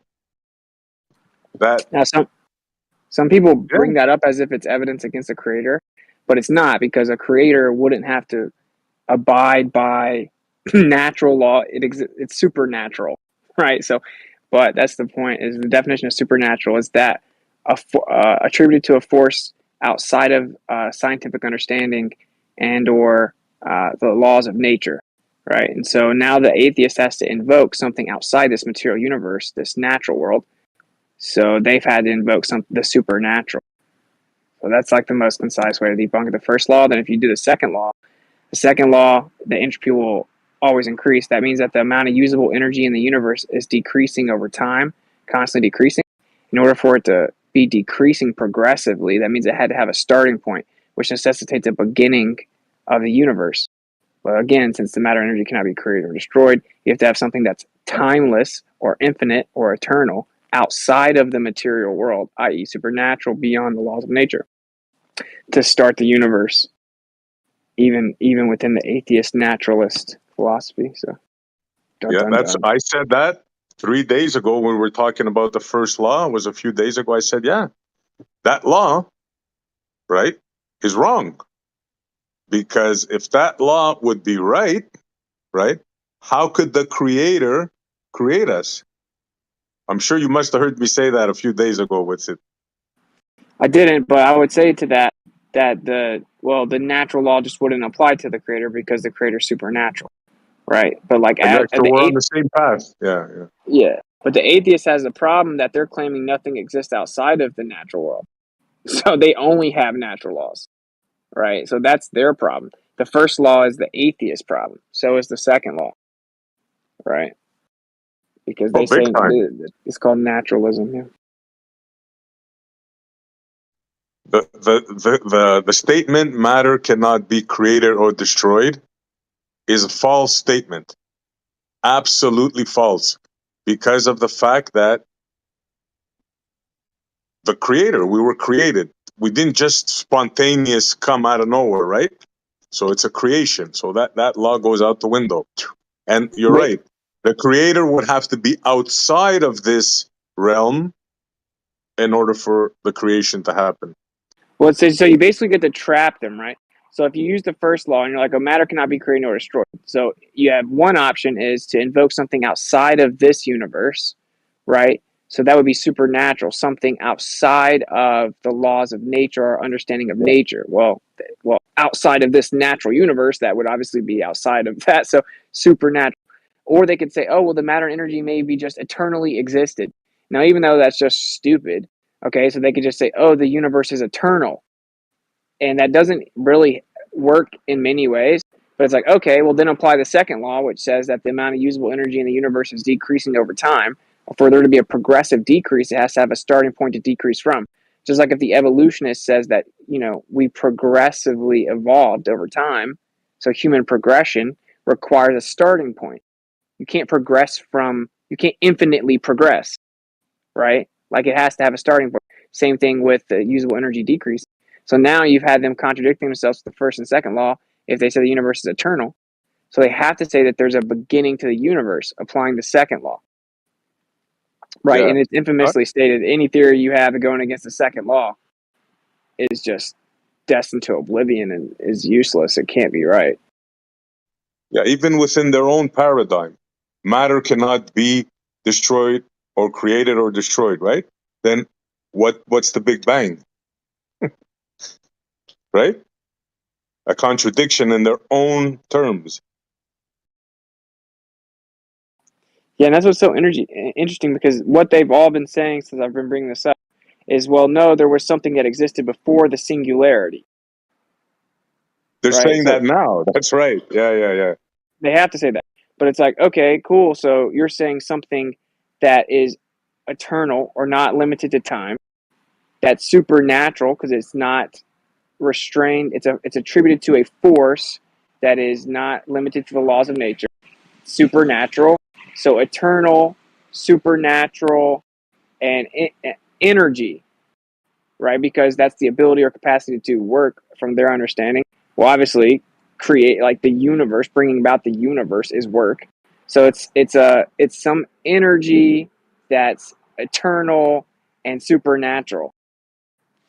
That now some people yeah, bring that up as if it's evidence against a creator, but it's not, because a creator wouldn't have to abide by natural law. It's supernatural, right? So, but that's the point. Is the definition of supernatural is that attributed to a force outside of scientific understanding and or the laws of nature, right? And so now the atheist has to invoke something outside this material universe, this natural world. So they've had to invoke the supernatural. So that's like the most concise way to debunk the first law. Then if you do the second law, the entropy will always increase. That means that the amount of usable energy in the universe is decreasing over time, constantly decreasing. In order for it to be decreasing progressively, that means it had to have a starting point, which necessitates a beginning of the universe. But again, since the matter energy cannot be created or destroyed, you have to have something that's timeless or infinite or eternal outside of the material world, i.e., supernatural, beyond the laws of nature, to start the universe, even within the atheist naturalist philosophy. So, dun, yeah. dun, That's dun. I said that 3 days ago when we were talking about the first law. It was a few days ago. I said, yeah, that law, right, is wrong. Because if that law would be right, how could the creator create us? I'm sure you must have heard me say that a few days ago with it. I didn't, but I would say to that the natural law just wouldn't apply to the creator because the creator's supernatural, right? But like Yeah, at so the we're on the same path. Yeah, yeah. yeah, but the atheist has a problem that they're claiming nothing exists outside of the natural world, so they only have natural laws, right? So that's their problem. The first law is the atheist problem. So is the second law, right? Because Oh, they big say time. it's called naturalism. Yeah. The statement matter cannot be created or destroyed is a false statement. Absolutely false. Because of the fact that the creator, we were created. We didn't just spontaneous come out of nowhere, right? So it's a creation. So that law goes out the window. And you're Wait, right. The creator would have to be outside of this realm in order for the creation to happen. well, so you basically get to trap them, right? So if you use the first law and you're like, "A matter cannot be created or destroyed," so you have one option is to invoke something outside of this universe, right? So that would be supernatural, something outside of the laws of nature or understanding of nature. Well, outside of this natural universe, that would obviously be outside of that. So supernatural. Or they could say, "Oh, well, the matter and energy may be just eternally existed." Now, even though that's just stupid, okay, so they could just say, "Oh, the universe is eternal," and that doesn't really work in many ways. But it's like, okay, well, then apply the second law, which says that the amount of usable energy in the universe is decreasing over time. For there to be a progressive decrease, it has to have a starting point to decrease from. Just like if the evolutionist says that, we progressively evolved over time, so human progression requires a starting point. You can't infinitely progress, right? Like it has to have a starting point. Same thing with the usable energy decrease. So now you've had them contradicting themselves with the first and second law if they say the universe is eternal. So they have to say that there's a beginning to the universe applying the second law. Right. Yeah. And it's infamously stated any theory you have going against the second law is just destined to oblivion and is useless. It can't be right. Yeah, even within their own paradigm, matter cannot be destroyed or created or destroyed, right? Then what's the Big Bang? Right? A contradiction in their own terms. Yeah, and that's what's so interesting because what they've all been saying since I've been bringing this up is, well, no, there was something that existed before the singularity. They're Right? saying So that now. That's right. Yeah. they have to say that. But it's like, okay, cool. So you're saying something that is eternal or not limited to time, that's supernatural because it's not restrained. It's attributed to a force that is not limited to the laws of nature. Supernatural. So eternal, supernatural, and energy, right? Because that's the ability or capacity to work from their understanding. Well, obviously, create like the universe, bringing about the universe is work. So it's some energy that's eternal and supernatural.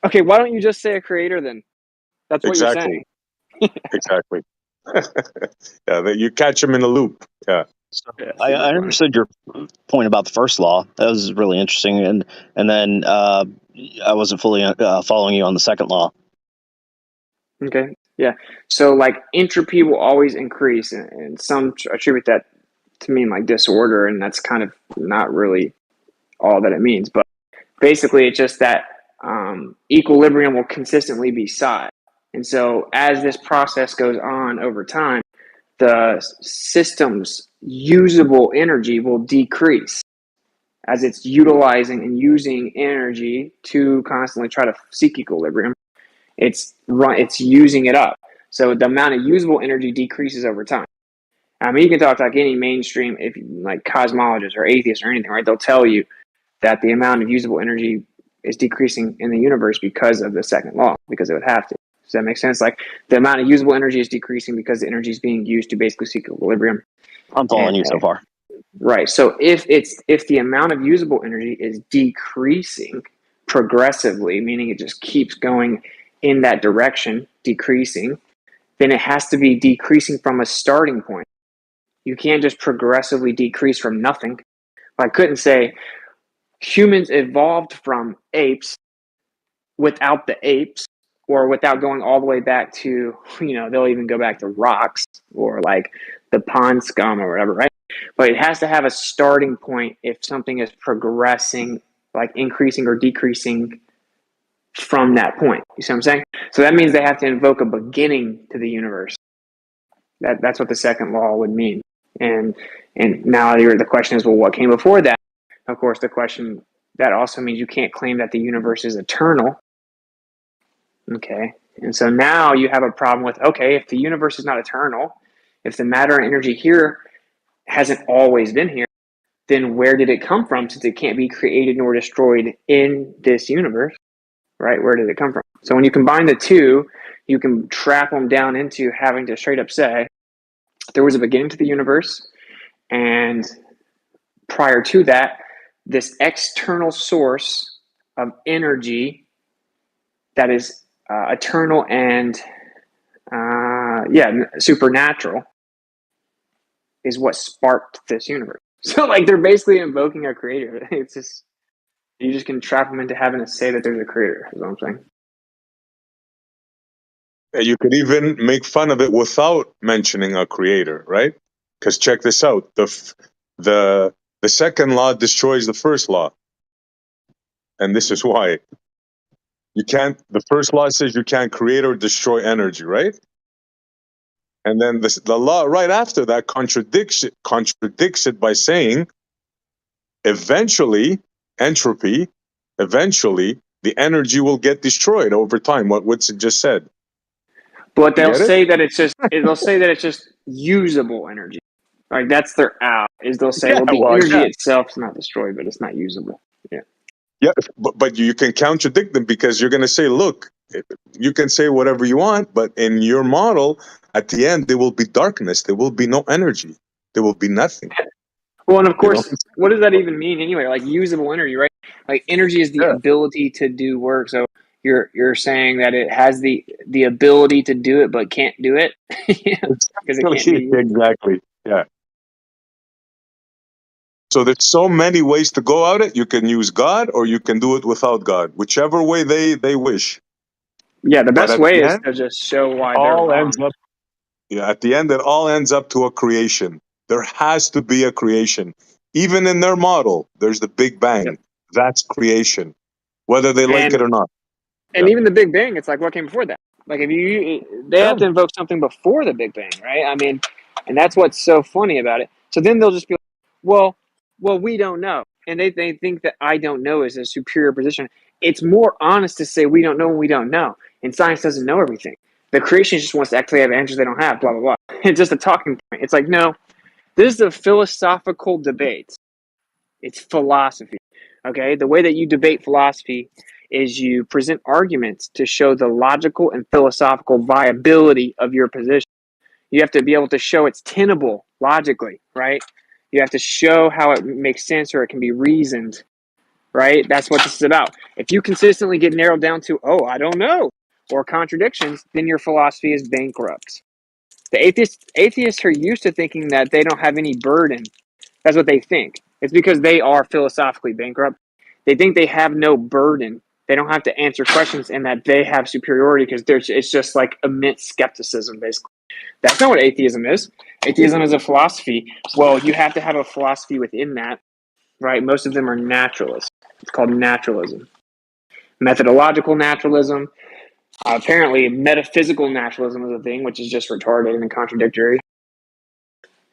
Okay, why don't you just say a creator then? That's what you're saying. Exactly. Yeah, you catch them in a loop. Yeah. I understood your point about the first law. That was really interesting, and then I wasn't fully following you on the second law. Okay. Yeah. So like entropy will always increase, and some attribute that to mean like disorder, and that's kind of not really all that it means. But basically, it's just that equilibrium will consistently be sought. And so as this process goes on over time, the system's usable energy will decrease as it's utilizing and using energy to constantly try to seek equilibrium. It's using it up. So the amount of usable energy decreases over time. I mean, you can talk to like any mainstream, if like cosmologists or atheists or anything, right? They'll tell you that the amount of usable energy is decreasing in the universe because of the second law, because it would have to. Does that make sense? Like the amount of usable energy is decreasing because the energy is being used to basically seek equilibrium. I'm following you so far. Right. So if the amount of usable energy is decreasing progressively, meaning it just keeps going in that direction, decreasing, then it has to be decreasing from a starting point. You can't just progressively decrease from nothing. I couldn't say humans evolved from apes without the apes, or without going all the way back to, they'll even go back to rocks or like the pond scum or whatever, right? But it has to have a starting point if something is progressing, like increasing or decreasing from that point. You see what I'm saying? So that means they have to invoke a beginning to the universe. That's what the second law would mean. And now the question is, well, what came before that? Of course, the question that also means you can't claim that the universe is eternal. Okay. And so now you have a problem with, okay, if the universe is not eternal, if the matter and energy here hasn't always been here, then where did it come from, since it can't be created nor destroyed in this universe, right? Where did it come from? So when you combine the two, you can trap them down into having to straight up say, there was a beginning to the universe, and prior to that, this external source of energy that is eternal and supernatural is what sparked this universe. So like they're basically invoking a creator. It's just, you just can trap them into having to say that there's a creator, is what I'm saying. You could even make fun of it without mentioning a creator, right? Because check this out: the second law destroys the first law, and this is why. You can't. The first law says you can't create or destroy energy, right? And then the law right after that contradicts it by saying, eventually, entropy, eventually the energy will get destroyed over time. What Woodson just said. But they'll say that it's just usable energy. Like that's their out. Is they'll say, the energy itself is not destroyed, but it's not usable. Yeah. Yeah, but you can contradict them, because you're going to say, look, you can say whatever you want, but in your model, at the end, there will be darkness. There will be no energy. There will be nothing. Well, and of course, what does that even mean anyway? Like usable energy, right? Like energy is the ability to do work. So you're saying that it has the ability to do it, but can't do it because it can't be. Exactly. Yeah. So there's so many ways to go at it. You can use God, or you can do it without God, whichever way they wish. Yeah, the best way is to just show why they're wrong. At the end, it all ends up to a creation. There has to be a creation. Even in their model, there's the Big Bang. Yep. That's creation, whether they like it or not. And even the Big Bang, it's like, what came before that? Like they have to invoke something before the Big Bang, right? I mean, and that's what's so funny about it. So then they'll just be like, well, we don't know. And they think that I don't know is a superior position. It's more honest to say we don't know when we don't know. And science doesn't know everything. The creationist just wants to actually have answers they don't have, blah, blah, blah. It's just a talking point. It's like, no, this is a philosophical debate. It's philosophy. Okay, the way that you debate philosophy is you present arguments to show the logical and philosophical viability of your position. You have to be able to show it's tenable logically, right? You have to show how it makes sense or it can be reasoned, right? That's what this is about. If you consistently get narrowed down to, oh, I don't know, or contradictions, then your philosophy is bankrupt. The atheists are used to thinking that they don't have any burden. That's what they think. It's because they are philosophically bankrupt. They think they have no burden. They don't have to answer questions and that they have superiority because it's just like immense skepticism, basically. That's not what atheism is. Atheism is a philosophy. Well, you have to have a philosophy within that, right? Most of them are naturalists. It's called naturalism. Methodological naturalism. Apparently, metaphysical naturalism is a thing, which is just retarded and contradictory.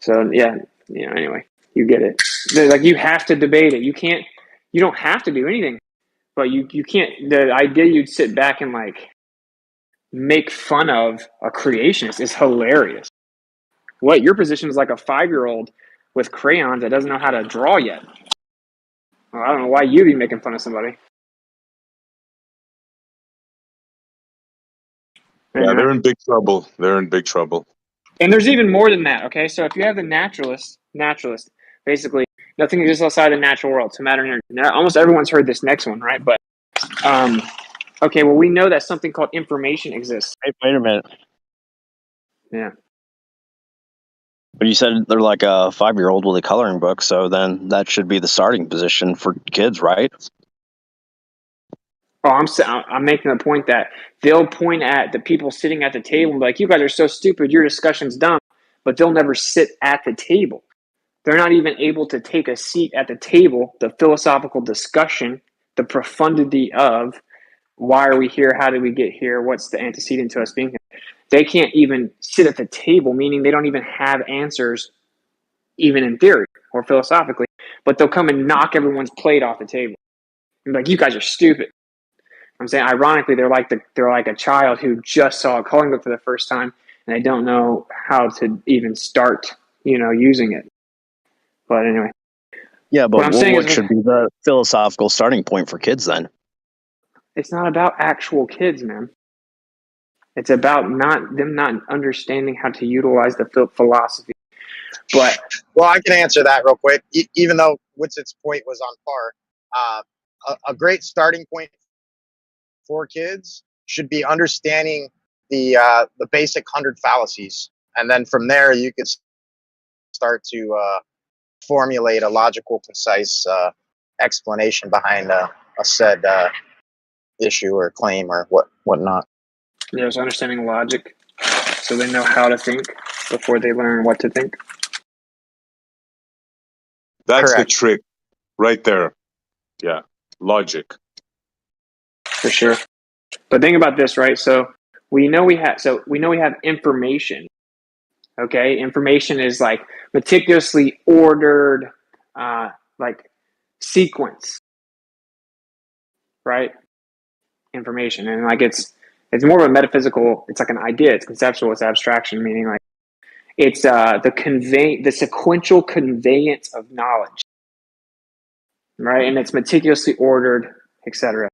So, yeah, anyway, you get it. Like, you have to debate it. You don't have to do anything, but you can't. The idea you'd sit back and, like, make fun of a creationist is hilarious. What, your position is like a 5-year-old with crayons that doesn't know how to draw yet. Well, I don't know why you'd be making fun of somebody. Yeah, they're in big trouble. They're in big trouble. And there's even more than that, okay? So if you have the naturalist, basically, nothing exists outside the natural world. It's a matter of energy. Now, almost everyone's heard this next one, right? But, okay, well, we know that something called information exists. Wait a minute. Yeah. But you said they're like a 5-year-old with a coloring book, so then that should be the starting position for kids, right? Oh, I'm making the point that they'll point at the people sitting at the table and be like, you guys are so stupid, your discussion's dumb, but they'll never sit at the table. They're not even able to take a seat at the table, the philosophical discussion, the profundity of why are we here, how did we get here, what's the antecedent to us being here. They can't even sit at the table, meaning they don't even have answers, even in theory or philosophically, but they'll come and knock everyone's plate off the table and be like, you guys are stupid. I'm saying, ironically, they're like a child who just saw a coloring book for the first time and they don't know how to even start, using it. But anyway. Yeah, but what is, should be the philosophical starting point for kids then? It's not about actual kids, man. It's about them not understanding how to utilize the philosophy. But well, I can answer that real quick. Even though Witset's point was on par, a great starting point for kids should be understanding the basic 100 fallacies, and then from there you could start to formulate a logical, concise explanation behind a said issue or claim or whatnot. Yeah, so understanding logic, so they know how to think before they learn what to think. That's Correct. the trick, right there. Yeah, logic. For sure. But think about this, right? So we know we have information. Okay, information is like meticulously ordered, like sequence, right? Information, and like it's more of a metaphysical. It's like an idea. It's conceptual. It's abstraction, meaning like it's the sequential conveyance of knowledge, right? And it's meticulously ordered, etc.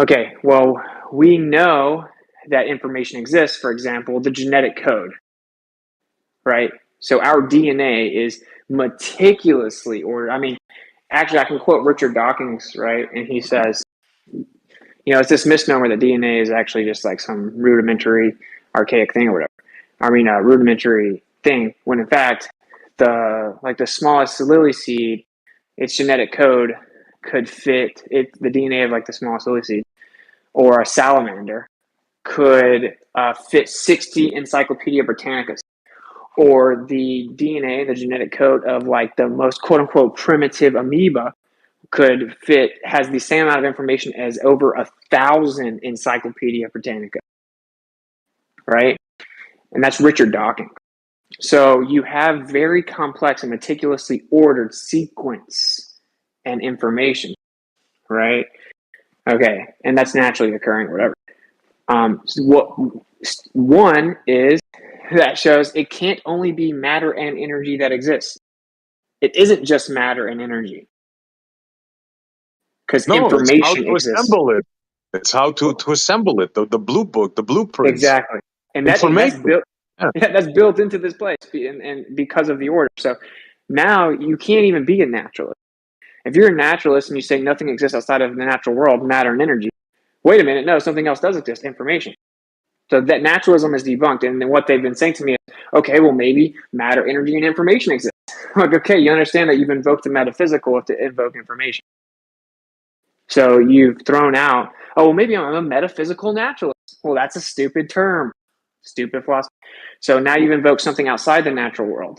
Okay, well, we know that information exists. For example, the genetic code, right? So our DNA is meticulously ordered. I mean, actually, I can quote Richard Dawkins, right? And he says, it's this misnomer that DNA is actually just like some rudimentary, archaic thing or whatever. I mean, a rudimentary thing, when in fact, the smallest lily seed, its genetic code could fit the DNA of like the smallest lily seed, or a salamander could fit 60 Encyclopedia Britannicas, or the DNA, the genetic code of like the most quote unquote primitive amoeba has the same amount of information as over 1,000 Encyclopedia Britannica, right? And that's Richard Dawkins. So you have very complex and meticulously ordered sequence and information, right? Okay, and that's naturally occurring, whatever. One is that shows it can't only be matter and energy that exists. It isn't just matter and energy. because No, it's how information to exists. assemble it. It's how to assemble it. The blue book, the blueprints. Exactly, and that's Information. built. Yeah. Yeah, that's built into this place, and because of the order. So now you can't even be a naturalist. If you're a naturalist and you say nothing exists outside of the natural world, matter and energy, wait a minute, no, something else does exist, information. So that naturalism is debunked, and then what they've been saying to me is, okay, well maybe matter, energy, and information exist. Like, okay, you understand that you've invoked the metaphysical to invoke information. So you've thrown out, oh, well, maybe I'm a metaphysical naturalist. Well, that's a stupid term, stupid philosophy. So now you've invoked something outside the natural world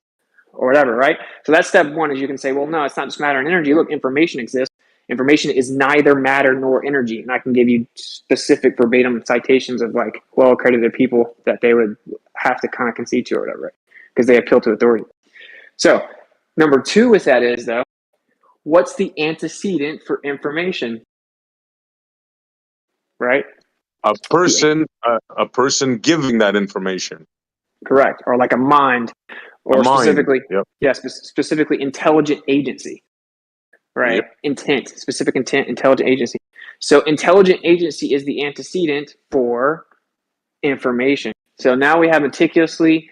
or whatever, right? So that's step one, is you can say, well, no, it's not just matter and energy. Look, information exists. Information is neither matter nor energy. And I can give you specific verbatim citations of like well-accredited people that they would have to kind of concede to or whatever, right? Because they appeal to authority. So number two with that is, though, what's the antecedent for information? Right? A person giving that information. Correct. Or like a mind, or specifically, Yep. yes, specifically intelligent agency, right? Yep. Intent, specific intent, intelligent agency. So intelligent agency is the antecedent for information. So now we have meticulously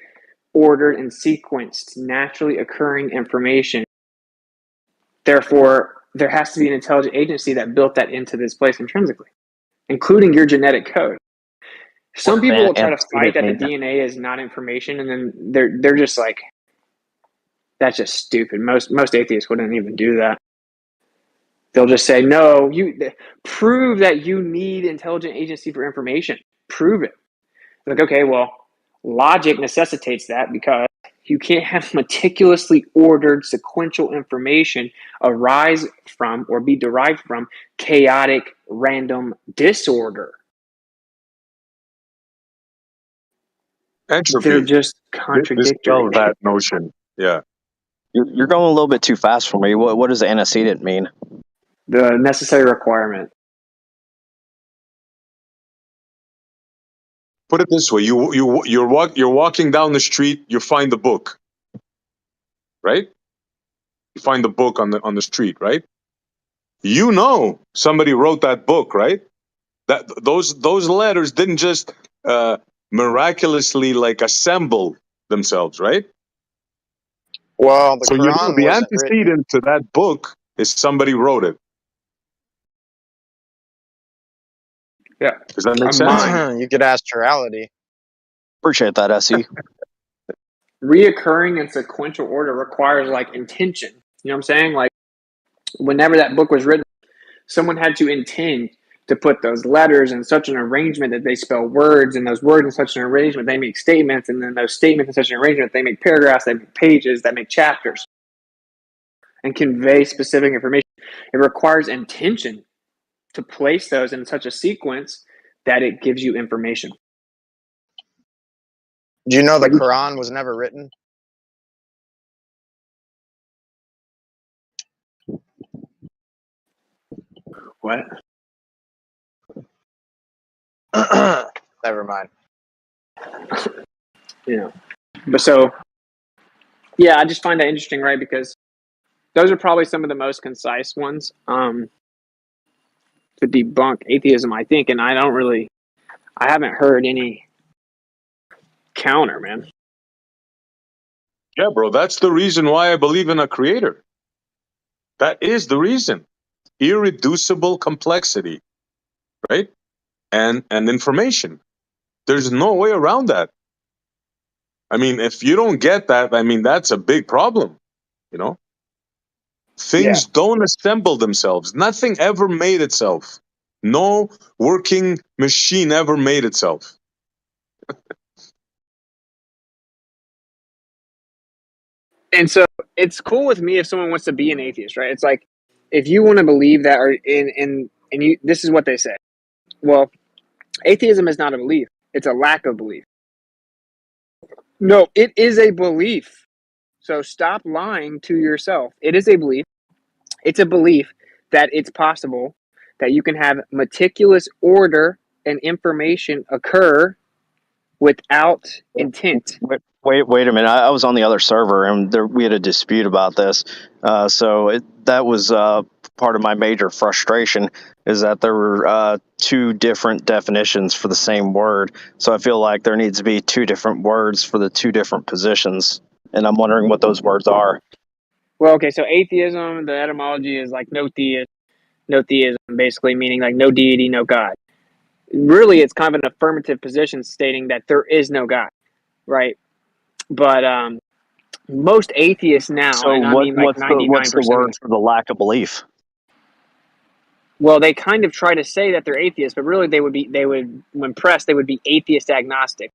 ordered and sequenced, naturally occurring information. Therefore, there has to be an intelligent agency that built that into this place intrinsically, including your genetic code. Some people will try to fight that the DNA is not information, and then they're just like, that's just stupid. Most atheists wouldn't even do that. They'll just say, no, you prove that you need intelligent agency for information. Prove it. Like, okay, well, logic necessitates that because you can't have meticulously ordered sequential information arise from or be derived from chaotic random disorder. Entropy. They're just contradictory. Dispel that notion. Yeah. You're going a little bit too fast for me. What does antecedent mean? The necessary requirement. Put it this way: you're walking down the street, you find the book, right? You find the book on the street, right? You know somebody wrote that book, right? That those letters didn't just miraculously like assemble themselves, right? Well, the So you know Quran the wasn't written. antecedent to that book is somebody wrote it. Yeah. Does that make sense? You could ask Chirality. Appreciate that, SE. Reoccurring in sequential order requires like intention. You know what I'm saying? Like whenever that book was written, someone had to intend to put those letters in such an arrangement that they spell words, and those words in such an arrangement they make statements, and then those statements in such an arrangement they make paragraphs, they make pages, that make chapters, and convey specific information. It requires intention to place those in such a sequence that it gives you information. Do you know the Quran was never written? What? Never mind. Yeah. But so, yeah, I just find that interesting, right? Because those are probably some of the most concise ones to debunk atheism, I think. And I haven't heard any counter, man. Yeah, bro, that's the reason why I believe in a creator. That is the reason. Irreducible complexity, right? And information. There's no way around that. I mean, if you don't get that, I mean, that's a big problem, you know? Things don't assemble themselves. Nothing ever made itself. No working machine ever made itself. And so it's cool with me if someone wants to be an atheist, right? It's like if you want to believe that, or and you, this is what they say. Well, atheism is not a belief; it's a lack of belief. No, it is a belief. So stop lying to yourself. It is a belief. It's a belief that it's possible that you can have meticulous order and information occur without intent. Wait a minute. I was on the other server, and we had a dispute about this. So that was part of my major frustration is that there were two different definitions for the same word. So I feel like there needs to be two different words for the two different positions, and I'm wondering what those words are. Well, okay, so atheism, the etymology is like no theism, basically meaning like no deity, no God. Really, it's kind of an affirmative position stating that there is no God, right? But most atheists now, So and I mean like what's the 99% of word them, for the lack of belief? well, they kind of try to say that they're atheists, but really they would, when pressed, they would be atheist agnostic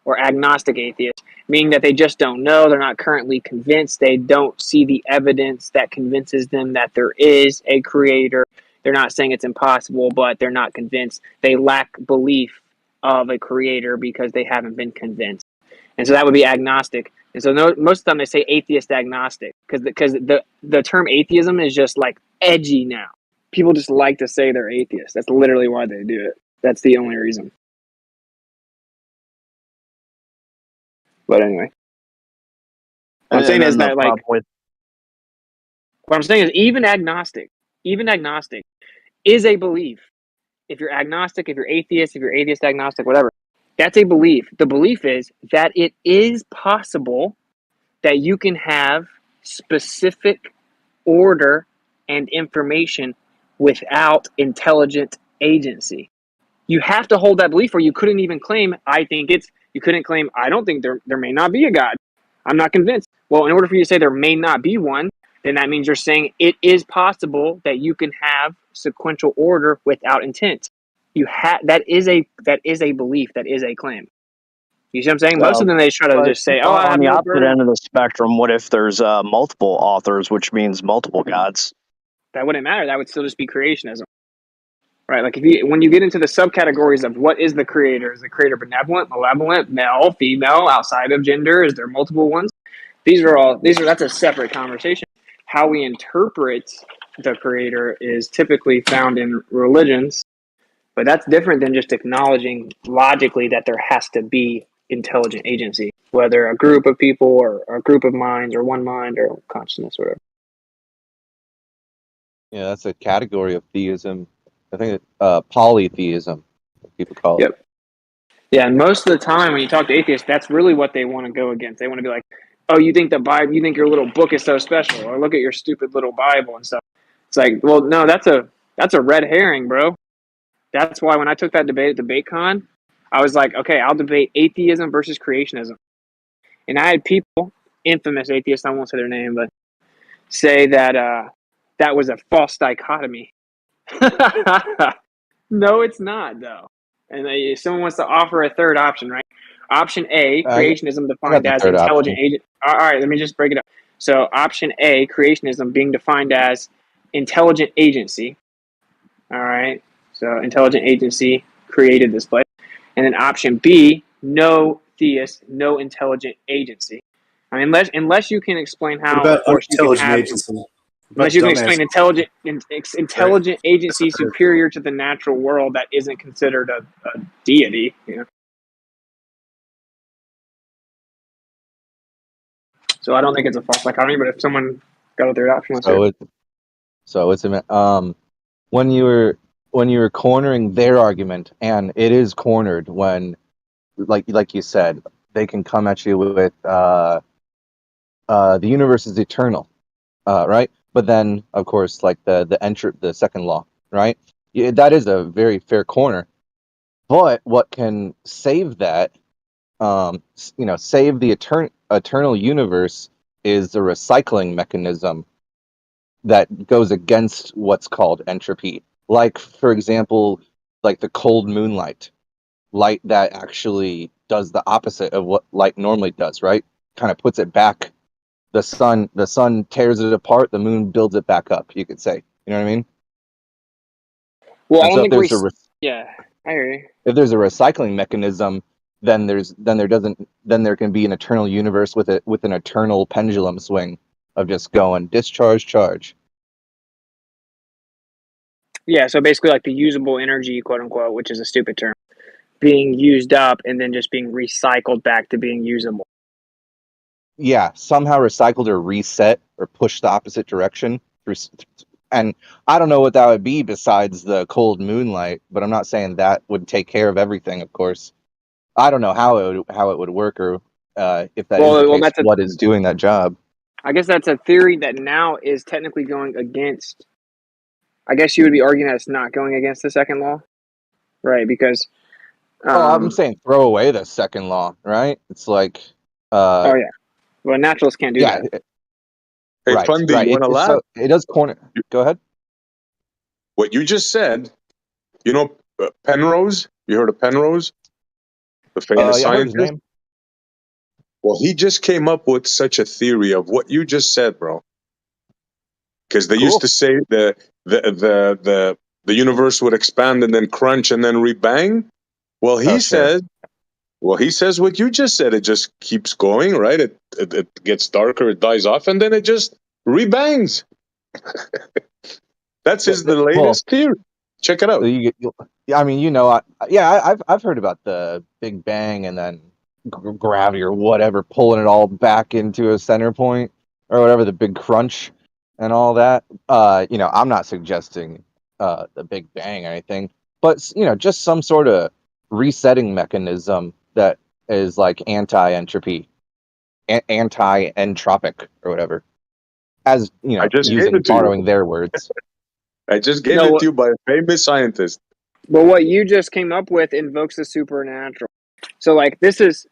or agnostic atheist, meaning that they just don't know, they're not currently convinced, they don't see the evidence that convinces them that there is a creator. They're not saying it's impossible, but they're not convinced. They lack belief of a creator because they haven't been convinced. And so that would be agnostic. And so most of the time they say atheist agnostic because the term atheism is just like edgy now. People just like to say they're atheists. That's literally why they do it. That's the only reason. But anyway, what I'm saying is that like what I'm saying is even agnostic is a belief. If you're agnostic, if you're atheist, if you're atheist agnostic, whatever, that's a belief. The belief is that it is possible that you can have specific order and information without intelligent agency. You have to hold that belief, or you couldn't even claim, you couldn't claim, I don't think there may not be a God. I'm not convinced. Well, in order for you to say there may not be one, then that means you're saying it is possible that you can have sequential order without intent. That is a belief, that is a claim. You see what I'm saying? Most of them, they try to But just say, oh, I on have the no opposite proof. end of the spectrum, what if there's multiple authors, which means multiple gods? That wouldn't matter. That would still just be creationism. Right, like when you get into the subcategories of what is the creator? Is the creator benevolent, malevolent, male, female, outside of gender? Is there multiple ones? That's a separate conversation. How we interpret the creator is typically found in religions, but that's different than just acknowledging logically that there has to be intelligent agency, whether a group of people or a group of minds or one mind or consciousness or whatever. Yeah, that's a category of theism. I think polytheism, people call it. Yep. Yeah, and most of the time when you talk to atheists, that's really what they want to go against. They want to be like, "Oh, you think the Bible? You think your little book is so special? Or look at your stupid little Bible and stuff." It's like, well, no, that's a red herring, bro. That's why when I took that debate at DebateCon, I was like, okay, I'll debate atheism versus creationism, and I had people, infamous atheists, I won't say their name, but say that that was a false dichotomy. No, it's not, though. And if someone wants to offer a third option, right? Option A, creationism I got defined the as third intelligent option. agent. All right, let me just break it up. So, option A, creationism being defined as intelligent agency. All right, so intelligent agency created this place. And then option B, no theist, no intelligent agency. I mean, unless you can explain What how, of about course, you can unintelligent have. agency? What Unless about you can explain dumbass? intelligent That's a agency better. superior to the natural world that isn't considered a deity. You know? So I don't think it's a false dichotomy. But if someone got a third option, let's hear it. So it's when you were cornering their argument, and it is cornered when, like you said, they can come at you with the universe is eternal, right? But then, of course, like the second law, right? Yeah, that is a very fair corner. But what can save that, save the eternal universe is the recycling mechanism that goes against what's called entropy. Like, for example, like the cold moonlight, light that actually does the opposite of what light normally does, right? Kind of puts it back. The sun tears it apart, the moon builds it back up, you could say. You know what I mean? Well, I And don't so think we. Yeah, I hear you. if there's a recycling mechanism, then there can be an eternal universe with an eternal pendulum swing of just going discharge, charge. Yeah, so basically, like the usable energy, quote unquote, which is a stupid term, being used up and then just being recycled back to being usable. Yeah, somehow recycled or reset or pushed the opposite direction And I don't know what that would be besides the cold moonlight, but I'm not saying that would take care of everything, of course. I don't know how it would work, or if that is the Well, case, that's a. what is doing that job. I guess that's a theory that now is technically going against. I guess you would be arguing that it's not going against the second law, right? Because, Oh, I'm saying throw away the second law, right? It's like, oh yeah, well, naturalists can't do yeah, that. Hey, right, Fundy, right. you want to laugh? So it does corner. Go ahead. What you just said, you know, Penrose? You heard of Penrose, the famous Yeah, I heard his scientist? name. Well, he just came up with such a theory of what you just said, bro. Because they used Cool. to say the universe would expand and then crunch and then rebang. Well, Oh, sure. he says what you just said. It just keeps going, right? It gets darker, it dies off, and then it just rebangs. That's the Well, latest theory. Check it out. I mean, I've heard about the Big Bang and then gravity or whatever pulling it all back into a center point or whatever, the big crunch and all that. I'm not suggesting the Big Bang or anything, but just some sort of resetting mechanism that is like anti-entropy, anti-entropic or whatever. As I just gave it to you. borrowing their words. I just gave No, it to you by a famous scientist. but what you just came up with invokes the supernatural. So, like, this is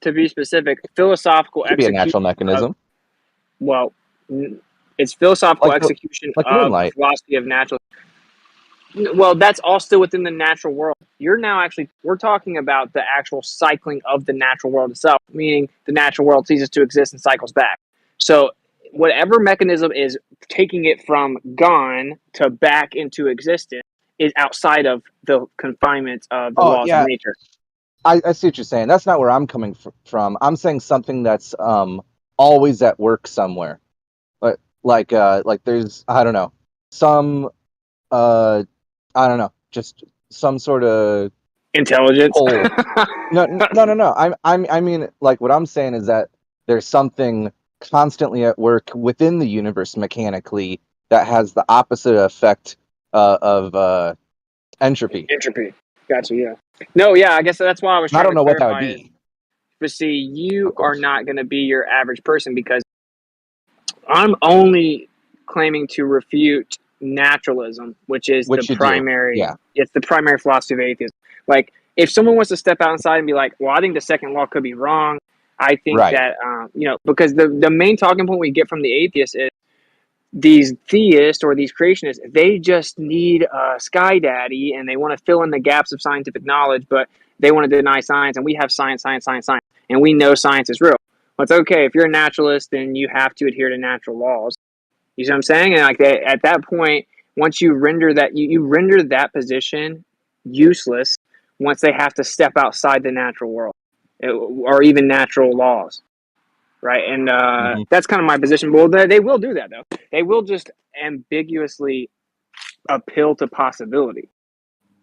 to be specific, philosophical Could be a natural execution of, mechanism, well, it's philosophical like execution of the moonlight. philosophy of natural. Well, that's all still within the natural world. You're now actually, we're talking about the actual cycling of the natural world itself, meaning the natural world ceases to exist and cycles back. So, whatever mechanism is taking it from gone to back into existence is outside of the confinement of the Oh laws of yeah, nature. I see what you're saying. That's not where I'm coming from. I'm saying something that's always at work somewhere. Like there's, I don't know, some I don't know, just some sort of Intelligence. pull. No. I mean, like, what I'm saying is that there's something constantly at work within the universe mechanically that has the opposite effect of entropy. Entropy. Gotcha. Yeah. No. Yeah. I guess that's why I was And I trying don't to know what that would clarify it. be, But see, you of are course. not going to be your average person because I'm only claiming to refute naturalism, which is the Which you do, primary. yeah, It's the primary philosophy of atheism. Like, if someone wants to step outside and be like, "Well, I think the second law could be wrong," I think right. that because the main talking point we get from the atheists is these theists or these creationists, they just need a sky daddy and they want to fill in the gaps of scientific knowledge, but they want to deny science. And we have science, and we know science is real. Well, it's okay if you're a naturalist, then you have to adhere to natural laws. You see what I'm saying? And like at that point, once you render that, you render that position useless once they have to step outside the natural world or even natural laws, right? And Hmm. that's kind of my position. Well, they will do that though. They will just ambiguously appeal to possibility.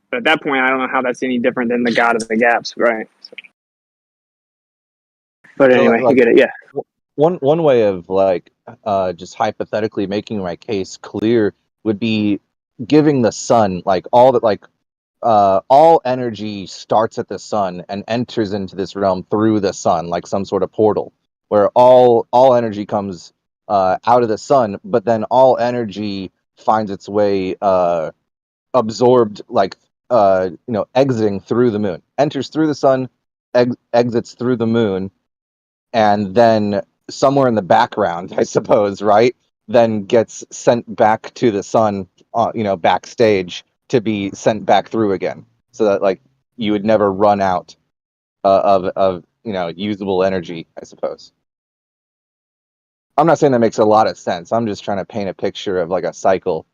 But at that point, I don't know how that's any different than the God of the gaps, right? So, but So anyway, you get it, yeah. one way of like just hypothetically making my case clear would be giving the sun like all energy starts at the sun and enters into this realm through the sun, like some sort of portal where all energy comes out of the sun, but then all energy finds its way absorbed, like exiting through the moon, enters through the sun, exits through the moon, and then somewhere in the background, I suppose, right, then gets sent back to the sun, backstage to be sent back through again, so that like you would never run out of usable energy, I suppose. I'm not saying that makes a lot of sense. I'm just trying to paint a picture of like a cycle: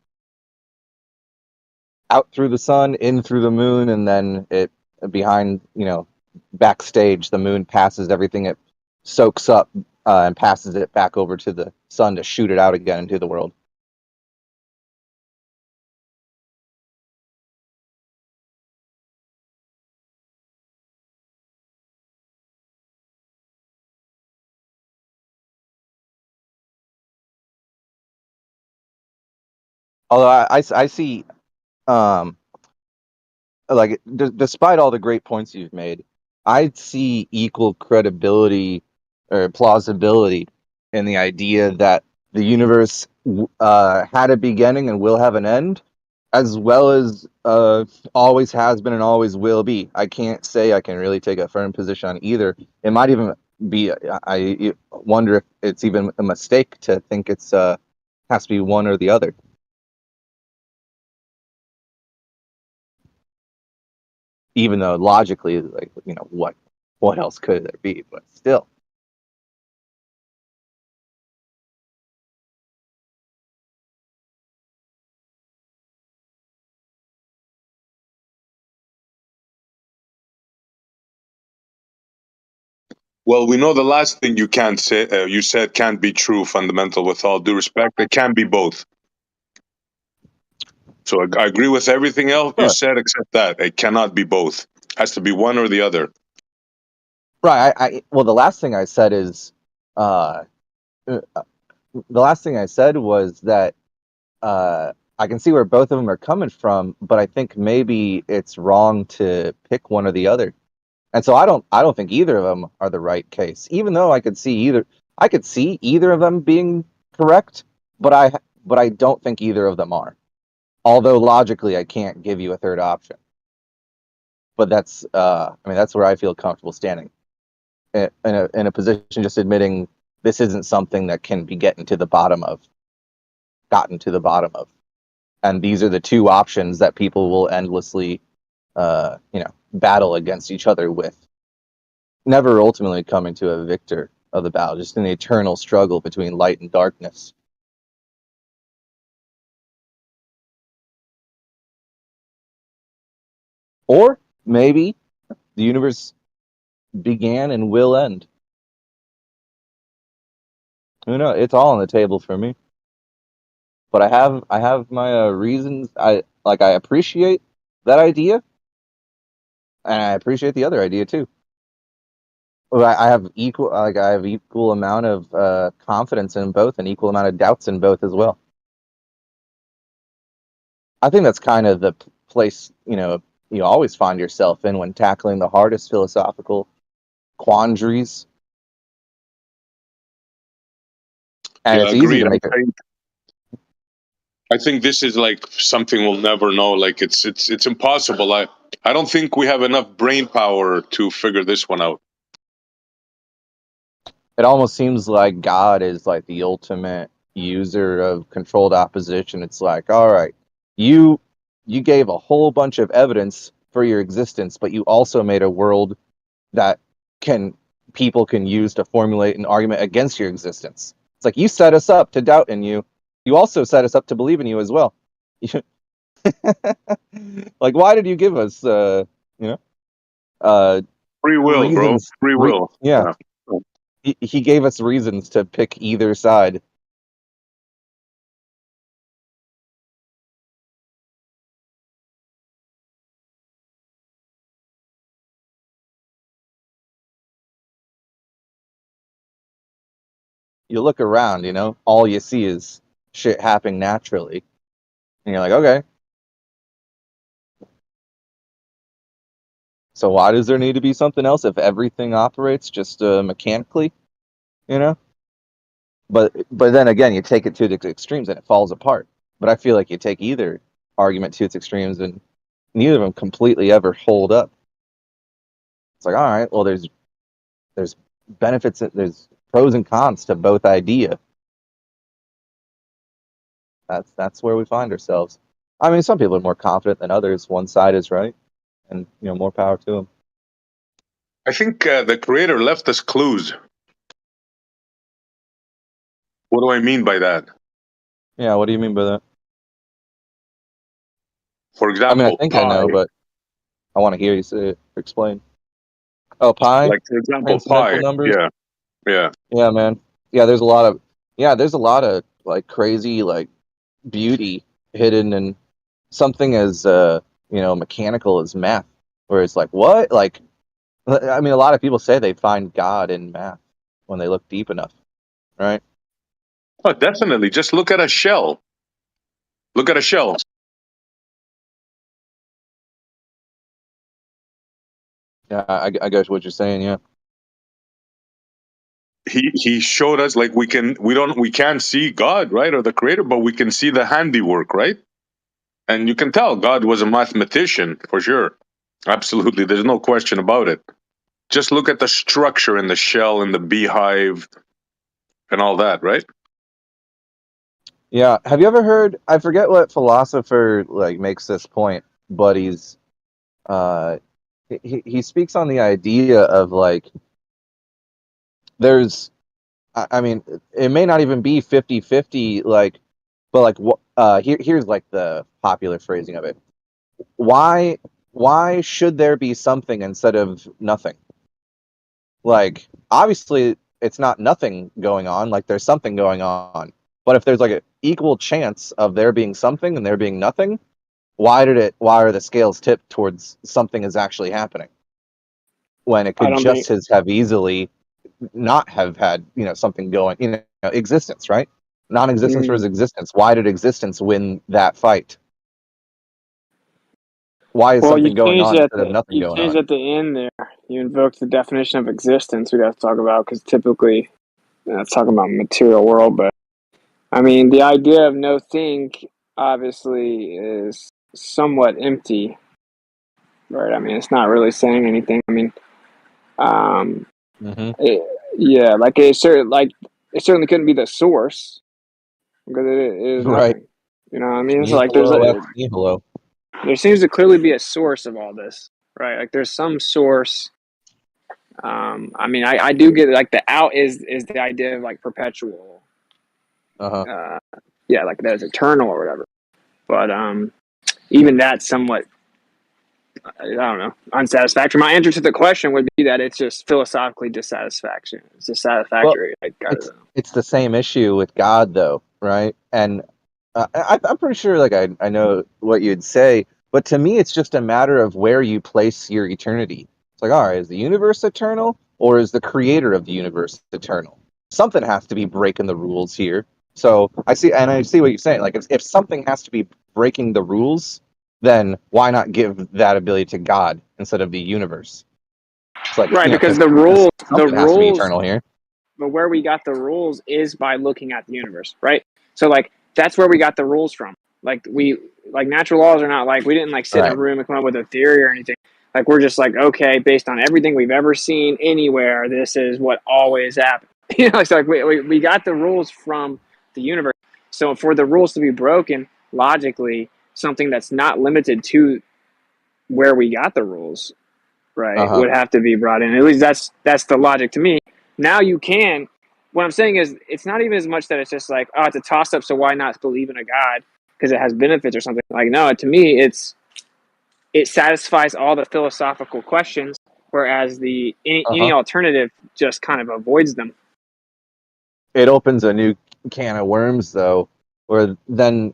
out through the sun, in through the moon, and then it behind, backstage, the moon passes everything it soaks up and passes it back over to the sun to shoot it out again into the world. Although I see, um, like despite all the great points you've made, I see equal credibility or plausibility in the idea that the universe had a beginning and will have an end, as well as always has been and always will be. I can't say I can really take a firm position on either. It might even be. I wonder if it's even a mistake to think it's has to be one or the other. Even though logically, like, what else could there be? But still, Well, we know the last thing you can't say. You said can't be true. Fundamental, with all due respect, it can be both. So I agree with everything else you sure. said, except that it cannot be both. Has to be one or the other. Right. Well, the last thing I said is, uh, the last thing I said was that I can see where both of them are coming from, but I think maybe it's wrong to pick one or the other. And so I don't think either of them are the right case. Even though I could see either of them being correct, but I don't think either of them are. Although logically I can't give you a third option. But that's that's where I feel comfortable standing. In a position just admitting this isn't something that can be gotten to the bottom of. And these are the two options that people will endlessly battle against each other with, never ultimately coming to a victor of the battle, just an eternal struggle between light and darkness. Or maybe the universe began and will end. Who knows? It's all on the table for me. But I have my reasons. I appreciate that idea, and I appreciate the other idea too. I have equal amount of confidence in both, and equal amount of doubts in both as well. I think that's kind of the place you always find yourself in when tackling the hardest philosophical quandaries, and Yeah, it's easy agreed. to make it. I think this is like something we'll never know. Like it's impossible. I don't think we have enough brain power to figure this one out. It almost seems like God is like the ultimate user of controlled opposition. It's like, all right, you gave a whole bunch of evidence for your existence, but you also made a world that people can use to formulate an argument against your existence. It's like you set us up to doubt in you. You also set us up to believe in you as well. Like, why did you give us Free will, bro. reasons? Free will. Yeah. Yeah. He gave us reasons to pick either side. You look around, all you see is shit happening naturally. And you're like, okay. So why does there need to be something else if everything operates just mechanically, you know? But then again, you take it to the extremes and it falls apart. But I feel like you take either argument to its extremes and neither of them completely ever hold up. It's like, all right, well, there's benefits, there's pros and cons to both idea. That's where we find ourselves. I mean, some people are more confident than others. One side is right, and more power to them. I think the creator left us clues. What do I mean by that? Yeah, what do you mean by that? For example, I think pi. I know, but I want to hear you say it. Explain. Oh, pi. Like for example, Transcendental pi. numbers. Yeah. Yeah, man. Yeah, there's a lot of like crazy like beauty hidden in something as mechanical as math, where it's like, what? Like, I mean, a lot of people say they find God in math when they look deep enough, right? Oh, definitely. Just look at a shell. Look at a shell. Yeah, I get what you're saying. Yeah. He showed us like we can't see God, right, or the creator, but we can see the handiwork, right? And you can tell God was a mathematician for sure. Absolutely, there's no question about it. Just look at the structure in the shell and the beehive and all that, right? Yeah. Have you ever heard? I forget what philosopher like makes this point, but uh, he speaks on the idea of like there's. I mean, it may not even be 50-50, like, but like what? Here's like the popular phrasing of it. Why should there be something instead of nothing? Like, obviously, it's not nothing going on. Like, there's something going on. But if there's like an equal chance of there being something and there being nothing, why are the scales tipped towards something is actually happening when it I could don't just think. as have easily not have had something going, existence, right? Non-existence Mm, versus existence. Why did existence win that fight? Why is well, something going on instead of nothing you going changed on? at the end there. You invoked the definition of existence. We'd have to talk about because typically it's talking about material world, but I mean the idea of no think obviously is somewhat empty, right? I mean it's not really saying anything. I mean, um, Hmm. it, yeah, it certainly couldn't be the source because it is Right. nothing. You know what I mean? It's like Nihilo ex nihilo. there seems to clearly be a source of all this, right? Like there's some source. I mean, I do get like the out is the idea of like perpetual, Uh-huh. yeah, like that is eternal or whatever. But even that's somewhat, I don't know, unsatisfactory. My answer to the question would be that it's just philosophically dissatisfaction. It's Well, dissatisfactory. Like, I don't know. it's the same issue with God, though, right? And I'm pretty sure, like I know what you'd say, but to me, it's just a matter of where you place your eternity. It's like, all right, is the universe eternal, or is the creator of the universe eternal? Something has to be breaking the rules here. So I see what you're saying. Like, if something has to be breaking the rules, then why not give that ability to God instead of the universe? It's like, Right, because because the something has to be rules, eternal here. but where we got the rules is by looking at the universe, right? So like that's where we got the rules from. Like natural laws are not like we didn't like sit in a Right. room and come up with a theory or anything. Like we're just like, okay, based on everything we've ever seen anywhere, this is what always happens. You know, it's like we got the rules from the universe. So for the rules to be broken, logically, something that's not limited to where we got the rules, right, Uh-huh. would have to be brought in. At least that's the logic to me. Now you can. What I'm saying is, it's not even as much that it's just like, oh, it's a toss up, so why not believe in a God because it has benefits or something. Like, no, to me, it satisfies all the philosophical questions, whereas the any Uh-huh. alternative just kind of avoids them. It opens a new can of worms, though, where then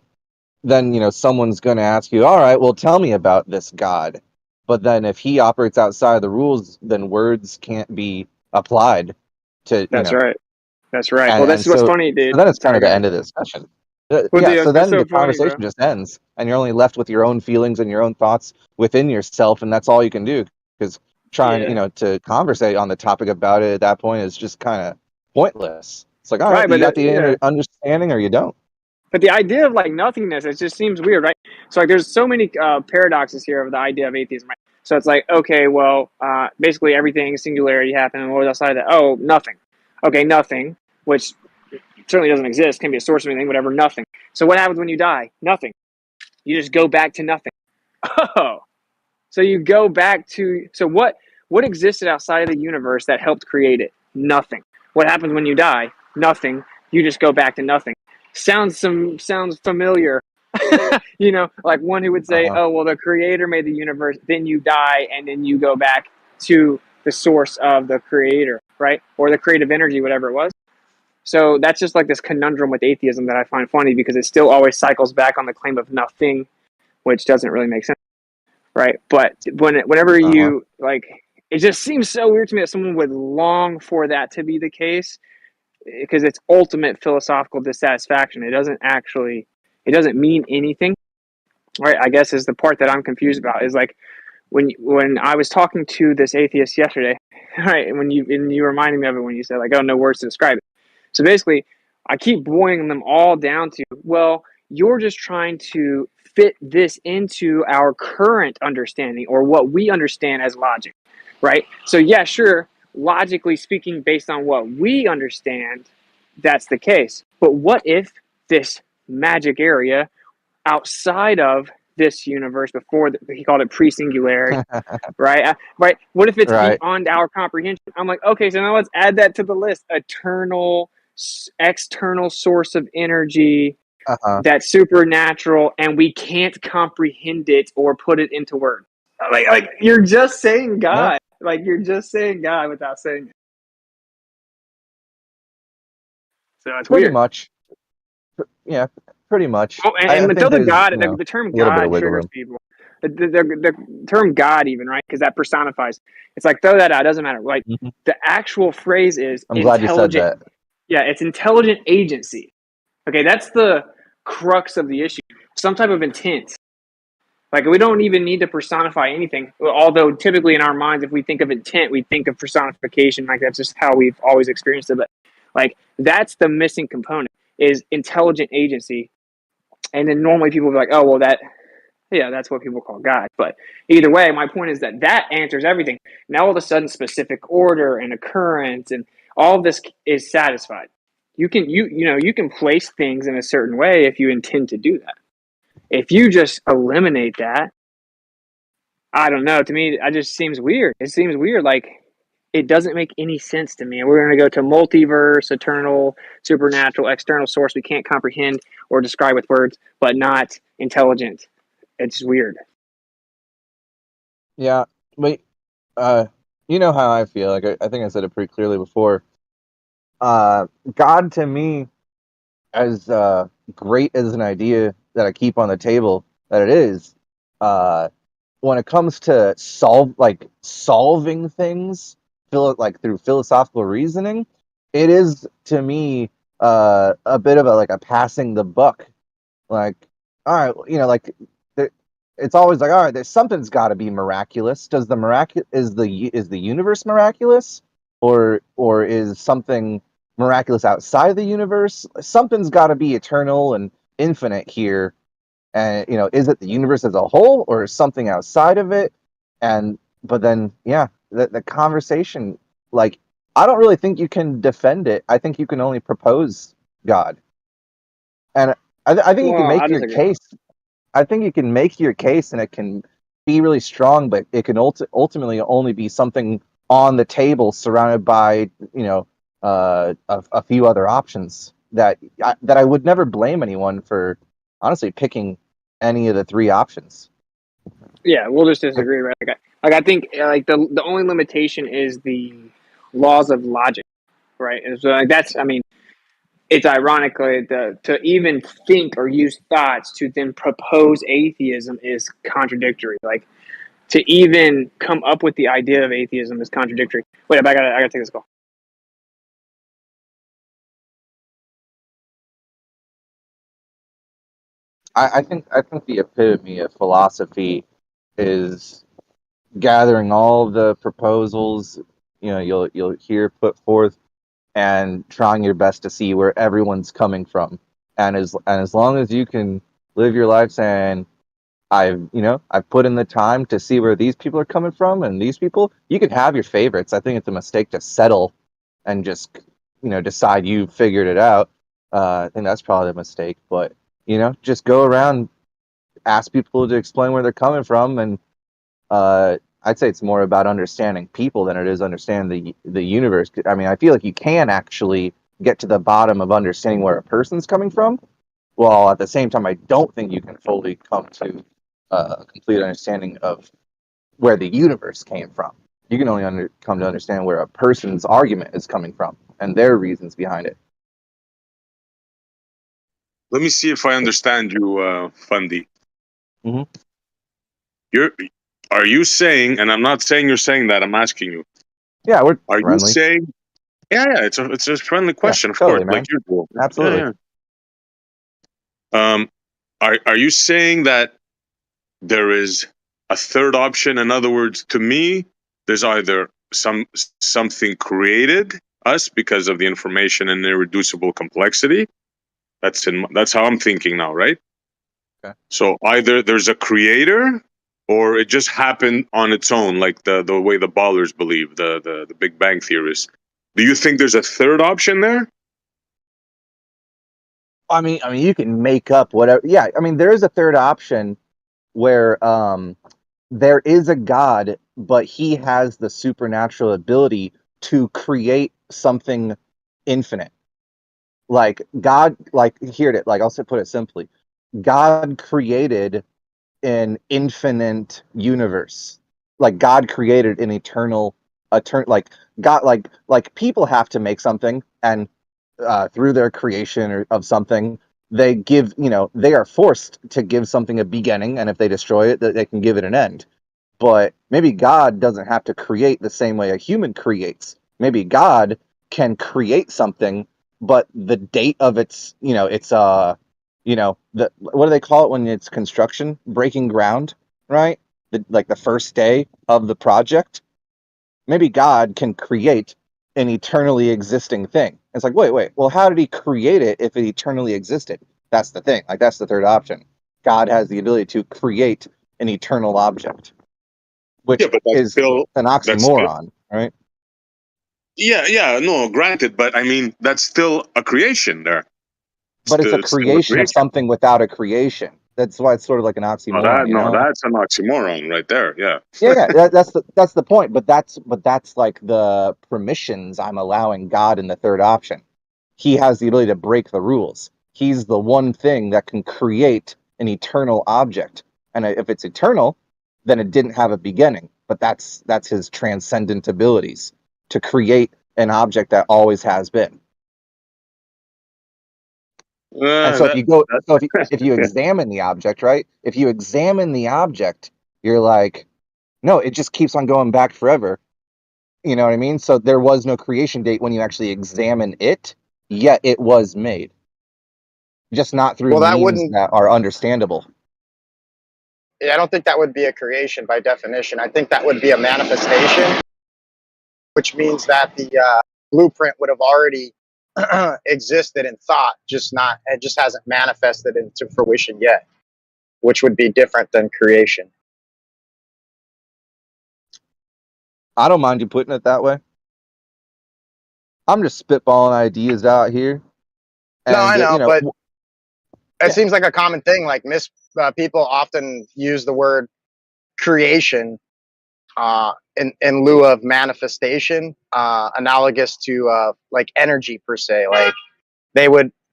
someone's going to ask you, all right, well, tell me about this God. But then if he operates outside of the rules, then words can't be applied to That's right. That's right. Well, and this is what's so funny, dude. then it's kind Sorry, of go the ahead. end of the discussion. Well, Yeah, so dude, that's then so the funny, bro. conversation just ends, and you're only left with your own feelings and your own thoughts within yourself, and that's all you can do. Because trying, Yeah. to conversate on the topic about it at that point is just kind of pointless. It's like, all right, Right, you but got the yeah. understanding, or you don't. But the idea of like nothingness, it just seems weird, right? So like, there's so many paradoxes here of the idea of atheism, right? So it's like, okay, well, basically everything singularity happened, and what was outside of that? Oh, nothing. Okay, nothing, which certainly doesn't exist, can be a source of anything, whatever. Nothing. So what happens when you die? Nothing. You just go back to nothing. Oh, so you go back to what existed outside of the universe that helped create it? Nothing. What happens when you die? Nothing. You just go back to nothing. Sounds familiar. Like one who would say, Uh-huh. "Oh, well, the creator made the universe, then you die and then you go back to the source of the creator, right? Or the creative energy, whatever it was." So that's just like this conundrum with atheism that I find funny because it still always cycles back on the claim of nothing, which doesn't really make sense, right? But whenever Uh-huh. you like, it just seems so weird to me that someone would long for that to be the case because it's ultimate philosophical dissatisfaction. It doesn't actually It doesn't mean anything, right? I guess is the part that I'm confused about. Is like when I was talking to this atheist yesterday, right? And you reminded me of it when you said like, oh, no words to describe it. So basically, I keep boiling them all down to, well, you're just trying to fit this into our current understanding or what we understand as logic, right? So yeah, sure, logically speaking, based on what we understand, that's the case. But what if this magic area outside of this universe before he called it pre-singularity, right? Right. What if it's Right. beyond our comprehension? I'm like, okay, so now let's add that to the list. Eternal, external source of energy Uh-huh. that's supernatural, and we can't comprehend it or put it into words. Like you're just saying Yeah. God. Like you're just saying God without saying it. So it's Pretty weird. much. Yeah, pretty much. Oh, I and think until the there's, God, you know, the term a little bit of God wiggle triggers room. people. The term God, even, right? Because that personifies. It's like, throw that out. It doesn't matter. Like, Hmm. the actual phrase is I'm glad you said intelligent. that. Yeah, it's intelligent agency. Okay, that's the crux of the issue. Some type of intent. Like, we don't even need to personify anything. Although, typically in our minds, if we think of intent, we think of personification. Like, that's just how we've always experienced it. But, like, that's the missing component, is intelligent agency. And then normally people will be like, oh, well, that's what people call God. But either way, my point is that answers everything. Now all of a sudden, specific order and occurrence and all of this is satisfied. You can place things in a certain way if you intend to do that. If you just eliminate that, I don't know. To me, it just seems weird. It seems weird. Like, it doesn't make any sense to me. We're going to go to multiverse, eternal, supernatural, external source we can't comprehend or describe with words, but not intelligent. It's weird. Yeah, but you know how I feel. Like I think I said it pretty clearly before. God to me, as great as an idea that I keep on the table that it is, when it comes to solving things, through philosophical reasoning, it is to me a bit of a passing the buck. Like, all right, it's always like, all right, there's something's got to be miraculous. Does the is the universe miraculous, or is something miraculous outside of the universe? Something's got to be eternal and infinite here. And is it the universe as a whole, or is something outside of it? But then, yeah, the conversation, like, I don't really think you can defend it. I think you can only propose God, and I think you can Well, I make your disagree. case. I think you can make your case, and it can be really strong, but it can ultimately only be something on the table, surrounded by a few other options that I would never blame anyone for, honestly, picking any of the three options. Yeah, we'll just disagree, right? I think the only limitation is the laws of logic, right? And so that's, I mean, it's ironically to even think or use thoughts to then propose atheism is contradictory. Like, to even come up with the idea of atheism is contradictory. Wait, I gotta take this call. I think the epitome of philosophy is gathering all the proposals you'll hear put forth, and trying your best to see where everyone's coming from. And as long as you can live your life saying, I've put in the time to see where these people are coming from, and these people, you can have your favorites. I think it's a mistake to settle and just decide you figured it out. I think that's probably a mistake. But just go around, ask people to explain where they're coming from, and I'd say it's more about understanding people than it is understanding the universe. I mean, I feel like you can actually get to the bottom of understanding where a person's coming from, while at the same time, I don't think you can fully come to a complete understanding of where the universe came from. You can only come to understand where a person's argument is coming from and their reasons behind it. Let me see if I understand you, Fundy. Mm-hmm. Are you saying, and I'm not saying you're saying that, I'm asking you. Yeah, we're Are friendly. you saying? Yeah, it's a friendly question, Yeah, of totally, course, man. like usual. Absolutely. Yeah. are you saying that there is a third option? In other words, to me, there's either something created us because of the information and irreducible complexity. That's how I'm thinking now, right? Okay. So either there's a creator, or it just happened on its own, like the way the ballers believe, the Big Bang theorists. Do you think there's a third option there? I mean, you can make up whatever. Yeah, I mean, there is a third option where there is a God, but he has the supernatural ability to create something infinite. Like God, like here it, like I'll put it simply, God created an infinite universe. Like God created an like God, like people have to make something, and through their creation of something, they give, they are forced to give something a beginning, and if they destroy it, they can give it an end. But maybe God doesn't have to create the same way a human creates. Maybe God can create something, but the date of its, the what do they call it when it's construction? Breaking ground, right? Like the first day of the project. Maybe God can create an eternally existing thing. It's like, wait. Well, how did he create it if it eternally existed? That's the thing. Like, that's the third option. God has the ability to create an eternal object, which But is an oxymoron, right? Yeah, no, granted, but I mean, that's still a creation there. But it's a Still a creation of creation. something without a creation. That's why it's sort of like an oxymoron, That's an oxymoron right there. Yeah. Yeah, that's the point. But that's like the permissions I'm allowing God in the third option. He has the ability to break the rules. He's the one thing that can create an eternal object. And if it's eternal, then it didn't have a beginning. But that's his transcendent abilities to create an object that always has been. And so if you examine the object, right? If you examine the object, you're like, no, it just keeps on going back forever. You know what I mean? So there was no creation date when you actually examine it, yet it was made. Just not through Well, that means wouldn't. that are understandable. Yeah, I don't think that would be a creation by definition. I think that would be a manifestation, which means that the blueprint would have already existed in thought, it just hasn't manifested into fruition yet, which would be different than creation. I don't mind you putting it that way. I'm just spitballing ideas out here. No, I know, but yeah. It seems like a common thing. Like people often use the word creation in lieu of manifestation, analogous to like energy per se. Like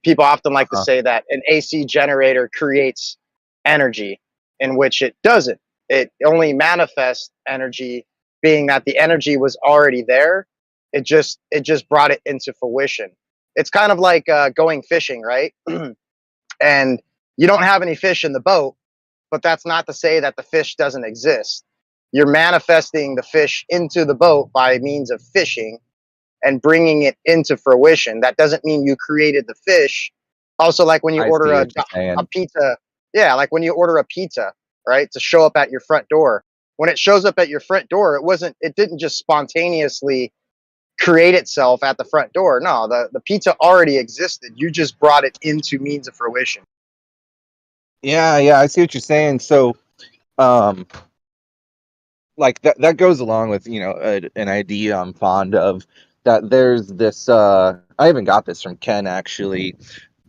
people often like to say that an AC generator creates energy, in which it doesn't. It only manifests energy, being that the energy was already there. It just brought it into fruition. It's kind of like going fishing, right? And you don't have any fish in the boat, but that's not to say that the fish doesn't exist. You're manifesting the fish into the boat by means of fishing and bringing it into fruition. That doesn't mean you created the fish. Also, like when you order a pizza, yeah, like when you order a pizza, right, to show up at your front door. When it shows up at your front door, it didn't just spontaneously create itself at the front door. No, the pizza already existed. You just brought it into means of fruition. Yeah, I see what you're saying. So, like that goes along with an idea I'm fond of, that there's this. I even got this from Ken actually.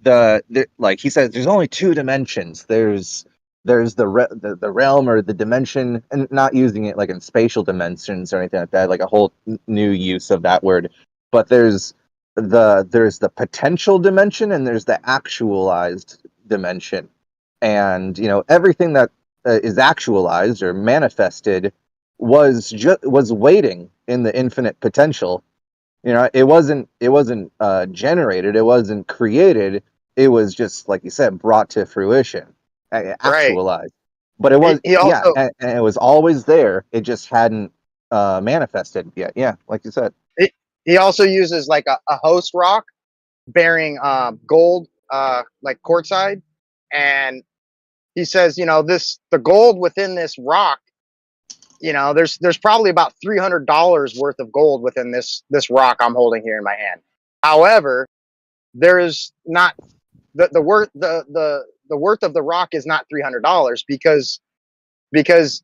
Like he says, there's only two dimensions. There's the realm or the dimension, and not using it like in spatial dimensions or anything like that, like a whole new use of that word. But there's the potential dimension and there's the actualized dimension. And everything that is actualized or manifested was waiting in the infinite potential. It wasn't generated, it wasn't created, it was just, like you said, brought to fruition, actualized. But it was and it was always there, it just hadn't manifested yet. Yeah, like you said. He also uses like a host rock bearing gold, like quartzite, and he says, you know, the gold within this rock, you know, there's probably about $300 worth of gold within this rock I'm holding here in my hand. However, there is not the worth the worth of the rock is not $300 because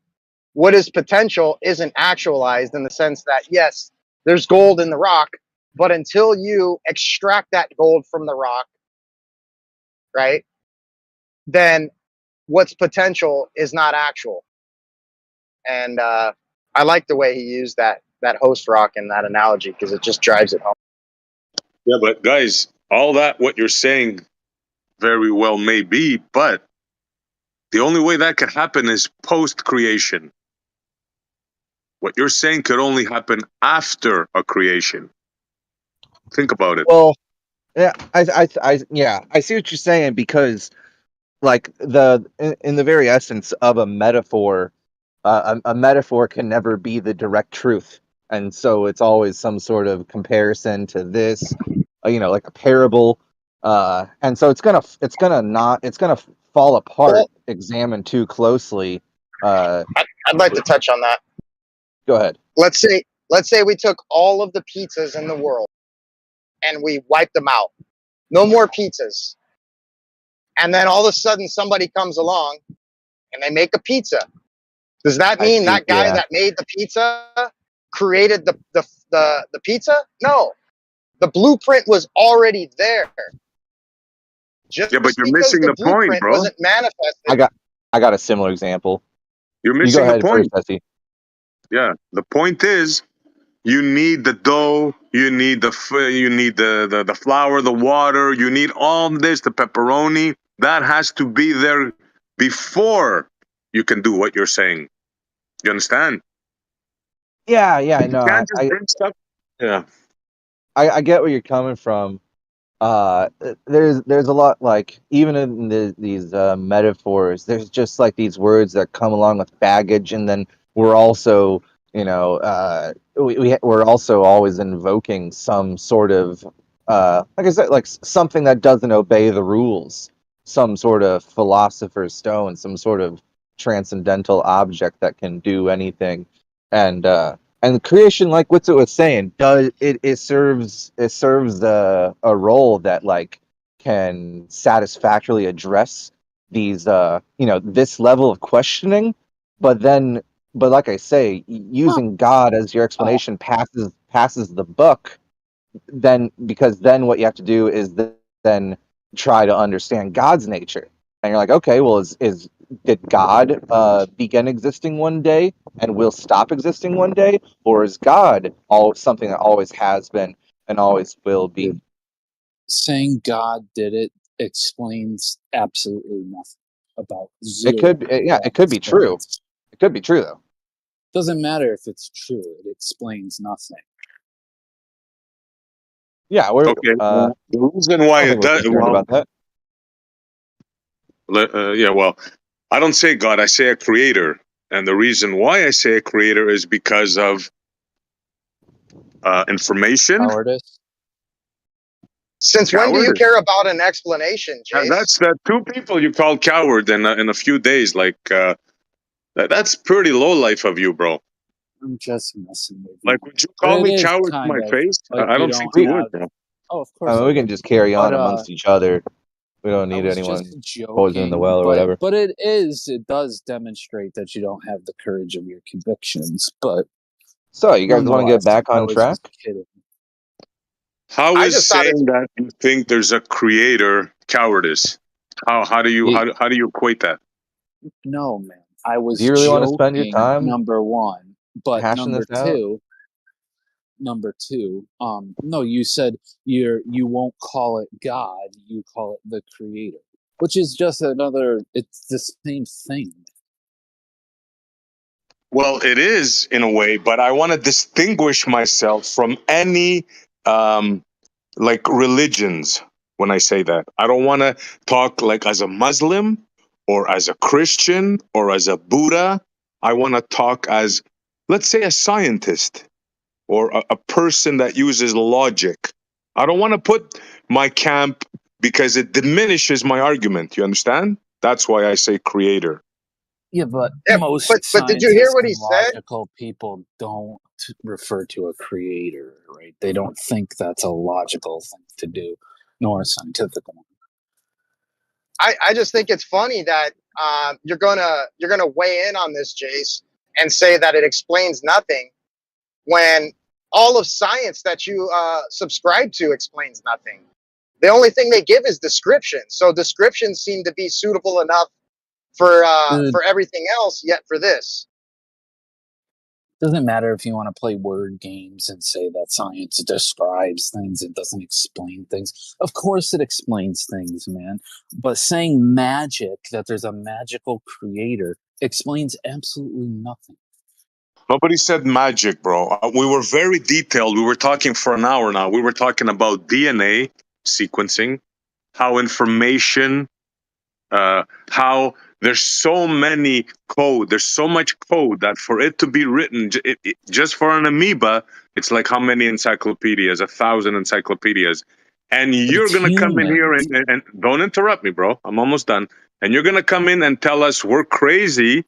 what is potential isn't actualized in the sense that yes, there's gold in the rock, but until you extract that gold from the rock, right, then what's potential is not actual. And I like the way he used that host rock in that analogy because it just drives it home. Yeah, but guys, all that what you're saying very well may be, but the only way that could happen is post-creation. What you're saying could only happen after a creation. Think about it. Well, yeah, I see what you're saying because, like, in the very essence of a metaphor, a metaphor can never be the direct truth, and so it's always some sort of comparison to this, like a parable, and so it's gonna fall apart. Well, Examined too closely. I'd like to touch on that. Go ahead. Let's say we took all of the pizzas in the world and we wiped them out. No more pizzas. And then all of a sudden somebody comes along and they make a pizza. Does that mean that guy that made the pizza created the pizza? No. The blueprint was already there. Just Yeah, but you're because missing the point, blueprint bro. wasn't manifested. I got a similar example. You're You go missing the ahead point. first, Jesse. Yeah, the point is you need the dough, you need the flour, the water, you need all this, the pepperoni. That has to be there before you can do what you're saying. You understand? Yeah, You no, can't just bring stuff. Yeah. I get where you're coming from. There's a lot, like, even in these metaphors, there's just like these words that come along with baggage, and then we're also, we're also always invoking some sort of, like I said, like something that doesn't obey the rules, some sort of philosopher's stone, some sort of transcendental object that can do anything, and creation, like Witsit was saying, it serves a role that, like, can satisfactorily address these this level of questioning, but like I say, using God as your explanation passes the buck. Then, because then what you have to do is then try to understand God's nature, and you're like, okay, well, did God begin existing one day and will stop existing one day, or is God something that always has been and always will be? Saying God did it explains absolutely nothing about It could be true. It could be true, though. Doesn't matter if it's true. It explains nothing. Yeah, we're okay. The reason why it does about that. Well, I don't say God, I say a creator, and the reason why I say a creator is because of information. Cowardice. Since when do you care about an explanation, Jace? That's two people you called coward in a few days. Like that's pretty low life of you, bro. I'm just messing with you. Like, would you call me coward to my face? Like, I don't think you would, bro. Oh, of course. We can just carry on amongst each other. We don't need anyone poisoning the well or whatever. But it does demonstrate that you don't have the courage of your convictions. But so you guys want to get back on track? How is saying that you think there's a creator cowardice? How do you equate that? No, man. I was. Do you really want to spend your time? Number one, but hashing number this out? Number two, no, you said you won't call it God, you call it the creator, which is just it's the same thing. Well, it is in a way, but I want to distinguish myself from any like religions when I say that. I don't want to talk like as a Muslim or as a Christian or as a Buddha. I want to talk as, let's say, a scientist or a person that uses logic. I don't want to put my camp because it diminishes my argument. You understand? That's why I say creator. Yeah, but Yeah, most but did you hear scientists what and he said? logical people don't refer to a creator, right? They don't think that's a logical thing to do, nor a scientific one. I just think it's funny that you're gonna weigh in on this, Jace, and say that it explains nothing when all of science that you subscribe to explains nothing. The only thing they give is descriptions. So descriptions seem to be suitable enough Dude, for everything else, yet for this. doesn't matter if you want to play word games and say that science describes things, it doesn't explain things. Of course it explains things, man. But saying magic, that there's a magical creator, explains absolutely nothing. Nobody said magic, bro. We were very detailed. We were talking for an hour now. We were talking about DNA sequencing, how information, how there's so many code. There's so much code that for it to be written, just for an amoeba, it's like how many encyclopedias? 1,000 encyclopedias. And you're going to come in here and don't interrupt me, bro. I'm almost done. And you're going to come in and tell us we're crazy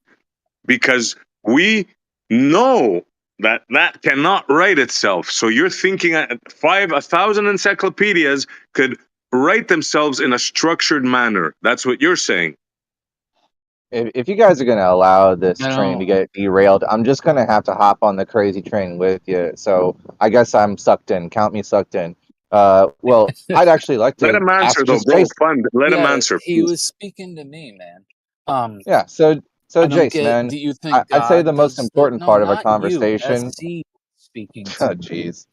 because we know that that cannot write itself. So you're thinking 1,000 encyclopedias could write themselves in a structured manner. That's what you're saying. If you guys are going to allow this train to No. get derailed, I'm just going to have to hop on the crazy train with you. So I guess I'm sucked in. Count me sucked in. Well, I'd actually like Let to him answer ask though, just bro. Jace. Fun. Let him Yeah, answer, he please. was speaking to me, man. Yeah, so I don't Jace, get, man, do you think I'd say the God most does the, important no, part of our not you, conversation. SC speaking Oh, to me. jeez.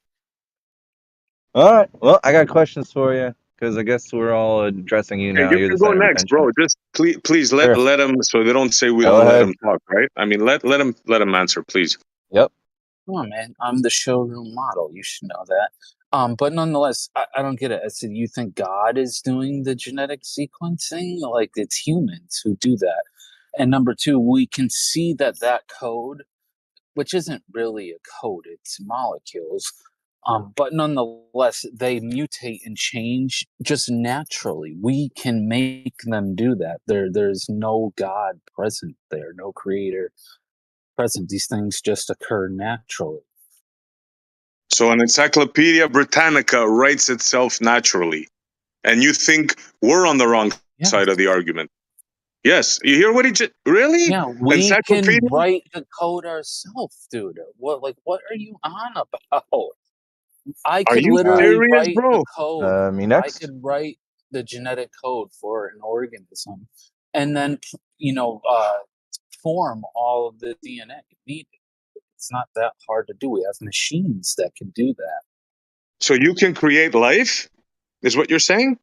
All right. Well, I got questions for you because I guess we're all addressing you Okay, now. you You're can the go center of next, attention. bro. Just please Sure. let him, so they don't say we Go don't let ahead. him talk, right? I mean, let him answer, please. Yep. Come on, man. I'm the showroom model. You should know that. But nonetheless, I don't get it. I said, you think God is doing the genetic sequencing? Like, it's humans who do that. And number two, we can see that that code, which isn't really a code, it's molecules. But nonetheless, they mutate and change just naturally. We can make them do that. There's no God present there, no creator present. These things just occur naturally. So an Encyclopedia Britannica writes itself naturally, and you think we're on the wrong side of the argument? Yes. You hear what he just really? Yeah, we Encyclopedia. can write the code ourselves, dude. What are you on about? I Are could you literally serious, write the bro? code. Me I next. could write the genetic code for an organism, and then form all of the DNA needed. It's not that hard to do. We have machines that can do that. So you can create life, is what you're saying?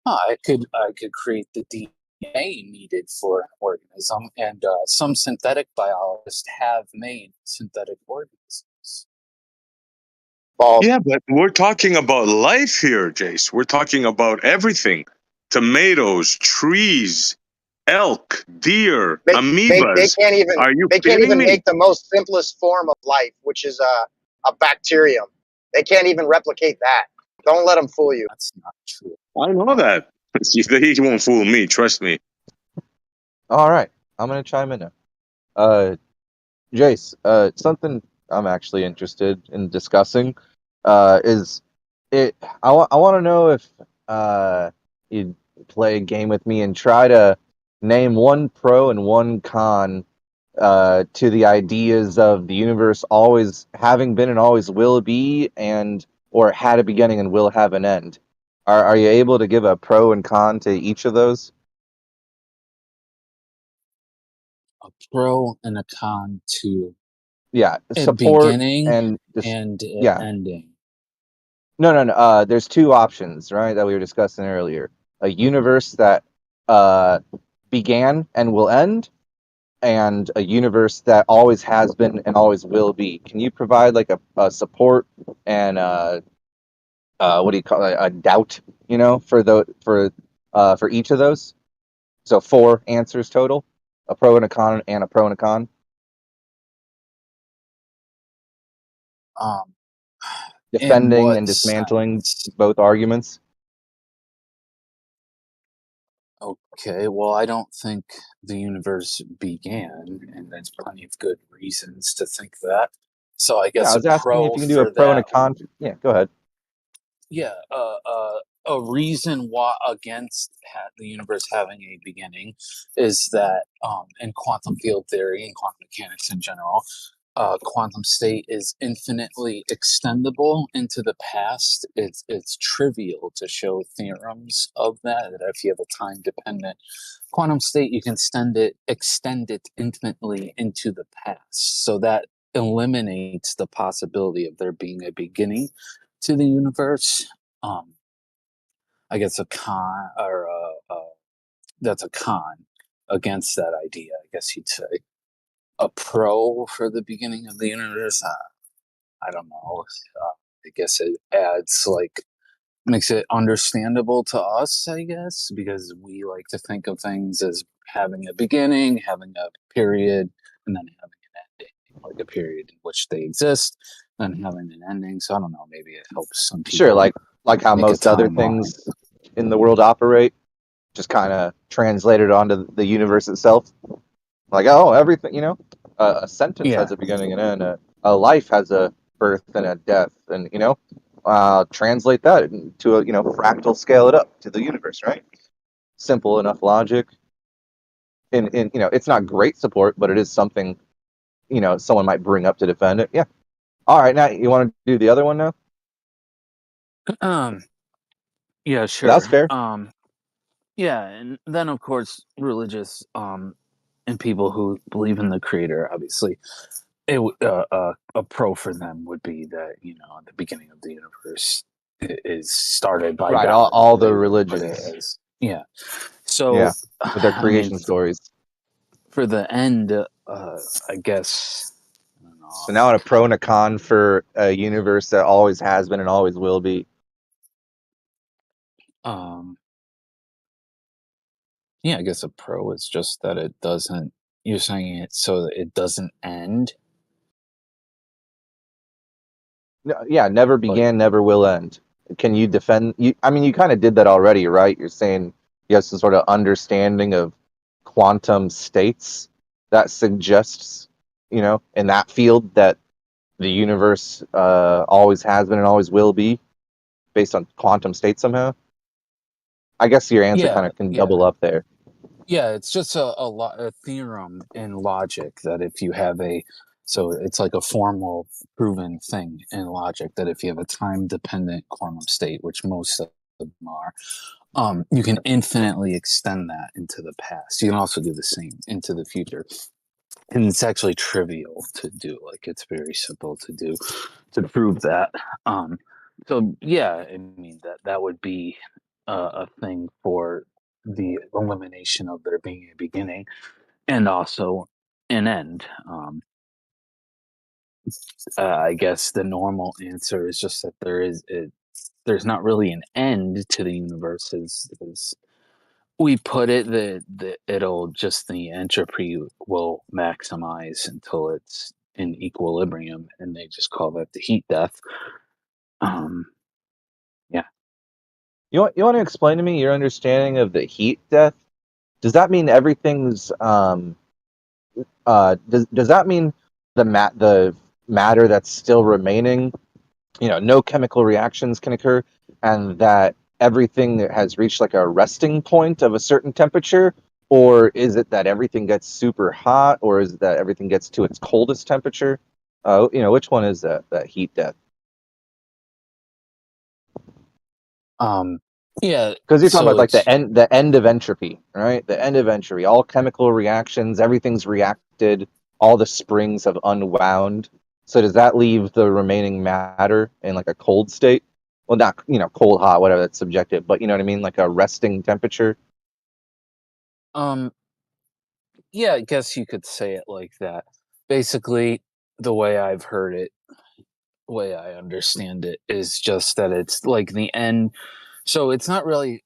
I could create the DNA needed for an organism, and some synthetic biologists have made synthetic organisms. Yeah, but we're talking about life here, Jace. We're talking about everything. Tomatoes, trees, elk, deer, They amoebas. can't even Are you kidding me? make the most simplest form of life, which is a bacterium. They can't even replicate that. Don't let them fool you. That's not true. I know that. He won't fool me, trust me. All right. I'm going to chime in now. Jace, something I'm actually interested in discussing is it. I want to know if you'd play a game with me and try to name one pro and one con to the ideas of the universe always having been and always will be, and or had a beginning and will have an end. Are you able to give a pro and con to each of those? A pro and a con to Yeah, a support beginning and and yeah. ending. No. There's two options, right, that we were discussing earlier. A universe that began and will end, and a universe that always has been and always will be. Can you provide like a support and what do you call it, a doubt, for each of those? So 4 answers total, a pro and a con, and a pro and a con. In Defending what and dismantling sense? both arguments. Okay, well, I don't think the universe began, and there's plenty of good reasons to think that. So I Yeah, guess I a was asking if pro you can do a for pro and a that. con. Yeah, go ahead. Yeah, a reason why against the universe having a beginning is that in quantum field theory and quantum mechanics in general, quantum state is infinitely extendable into the past. It's trivial to show theorems of that. That if you have a time dependent quantum state, you can extend it infinitely into the past. So that eliminates the possibility of there being a beginning to the universe. Um, I guess a con or that's a con against that idea. I guess you'd say a pro for the beginning of the universe. I don't know. I guess it adds makes it understandable to us, I guess, because we like to think of things as having a beginning, having a period, and then having an ending, like a period in which they exist, and having an ending. So I don't know. Maybe it helps some Sure, people like how make a most other timeline. things in the world operate, just kind of translated onto the universe itself. Like, oh, everything, a sentence Yeah. has a beginning and end. A life has a birth and a death, and translate that into a fractal scale it up to the universe, right? Simple enough logic. And it's not great support, but it is something someone might bring up to defend it. Yeah. All right, now you want to do the other one now? Yeah, That's sure. fair. Yeah, and then of course religious and people who believe in the creator, obviously, a pro for them would be that the beginning of the universe is started by Right, God, all they the would put it religions. as. Yeah. So Yeah, with their I mean, creation stories. for the end, I guess. I don't know, So now a pro and a con for a universe that always has been and always will be. Yeah, I guess a pro is just that it doesn't. You're saying it so that it doesn't end. Yeah, never began, never will end. Can you defend? I mean, you kind of did that already, right? You're saying you have some sort of understanding of quantum states that suggests, in that field that the universe always has been and always will be based on quantum states somehow. I guess your answer kind Yeah, of can yeah. double up there. Yeah, it's just a theorem in logic that if you have so it's like a formal proven thing in logic that if you have a time dependent quantum state, which most of them are, you can infinitely extend that into the past. You can also do the same into the future. And it's actually trivial to do. Like it's very simple to do to prove that. So yeah, I mean that would be a thing for the elimination of there being a beginning and also an end. I guess the normal answer is just that there's not really an end to the universe as we put it. That it'll just the entropy will maximize until it's in equilibrium, and they just call that the heat death. Yeah. You want to explain to me your understanding of the heat death? Does that mean everything's does that mean the matter that's still remaining, no chemical reactions can occur, and that everything has reached like a resting point of a certain temperature? Or is it that everything gets super hot, or is it that everything gets to its coldest temperature? Which one is that heat death? Yeah. Because you're talking So about like it's the end of entropy, right? The end of entropy. All chemical reactions, everything's reacted, all the springs have unwound. So does that leave the remaining matter in like a cold state? Well, not cold, hot, whatever, that's subjective, but you know what I mean, like a resting temperature. yeah, I guess you could say it like that. Basically, the way I've heard it, way I understand it, is just that it's like the end. So it's not really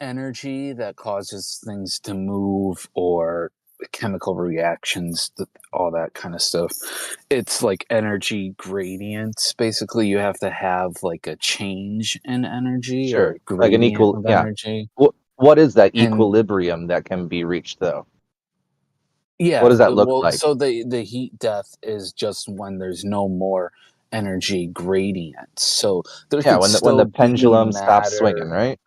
energy that causes things to move or chemical reactions, all that kind of stuff. It's like energy gradients. Basically, you have to have like a change in energy or Sure, a like an gradient equal, of yeah. energy. what is that And equilibrium that can be reached, though? yeah, What does that look well, like? so the heat death is just when there's no more energy gradient. So there Yeah, could when still the be pendulum stops swinging, matter. right?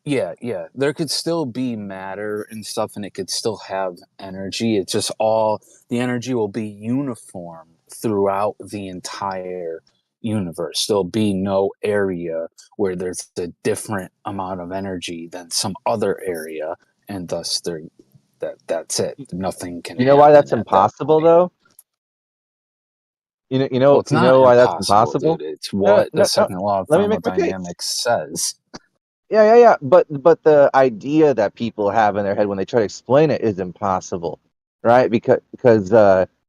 Yeah. There could still be matter and stuff, and it could still have energy. It's just all the energy will be uniform throughout the entire universe. There'll be no area where there's a different amount of energy than some other area, and thus that's it. Nothing can You know why that's happen at that impossible, point. though? Well, it's You not know why that's impossible, impossible? dude. It's No, what the no, no. second law of Let me make my case. thermodynamics says. Yeah. But the idea that people have in their head when they try to explain it is impossible, right? Because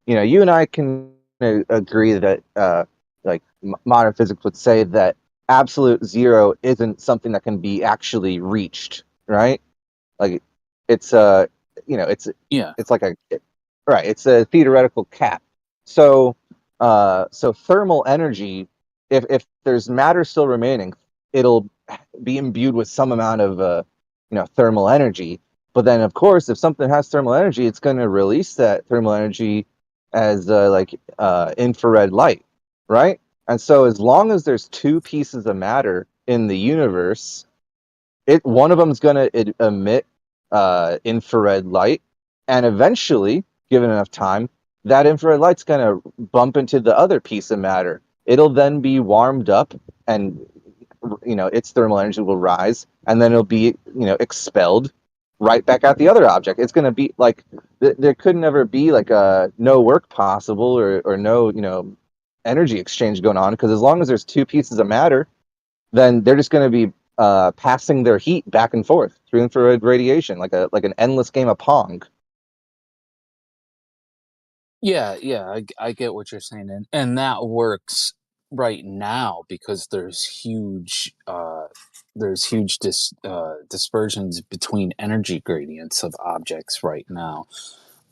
you and I can agree that like modern physics would say that absolute zero isn't something that can be actually reached, right? Like it's Yeah. it's like right. It's a theoretical cap. So so thermal energy, if there's matter still remaining, it'll be imbued with some amount of thermal energy. But then, of course, if something has thermal energy, it's going to release that thermal energy as infrared light, right? And so, as long as there's two pieces of matter in the universe, one of them is going to emit infrared light, and eventually, given enough time, that infrared light's going to bump into the other piece of matter. It'll then be warmed up, and its thermal energy will rise, and then it'll be expelled right back at the other object. It's going to be like there could never be like a no work possible or no energy exchange going on, because as long as there's two pieces of matter, then they're just going to be passing their heat back and forth through infrared radiation, like an endless game of Pong. Yeah, I get what you're saying, and that works right now because there's huge dispersions between energy gradients of objects right now.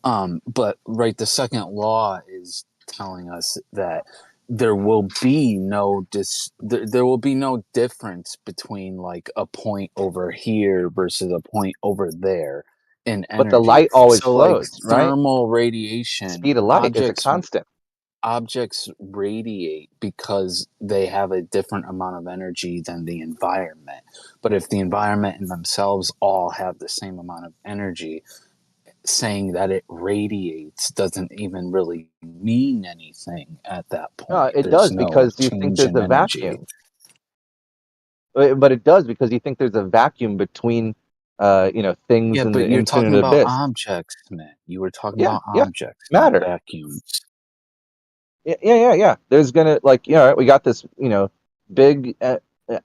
But right, the second law is telling us that there will be there will be no difference between like a point over here versus a point over there in But the energy. light always So like flows, right? thermal radiation, Speed of light is a constant. objects radiate because they have a different amount of energy than the environment. But if the environment and themselves all have the same amount of energy, saying that it radiates doesn't even really mean anything at that No, point. it There's does, no because you think change there's in a energy. vacuum. But it does because you think there's a vacuum between things Yeah, in but the you're talking infinite about abyss. objects, man. You were talking Yeah, about yeah, objects, not matter. vacuums. Yeah. There's gonna we got this big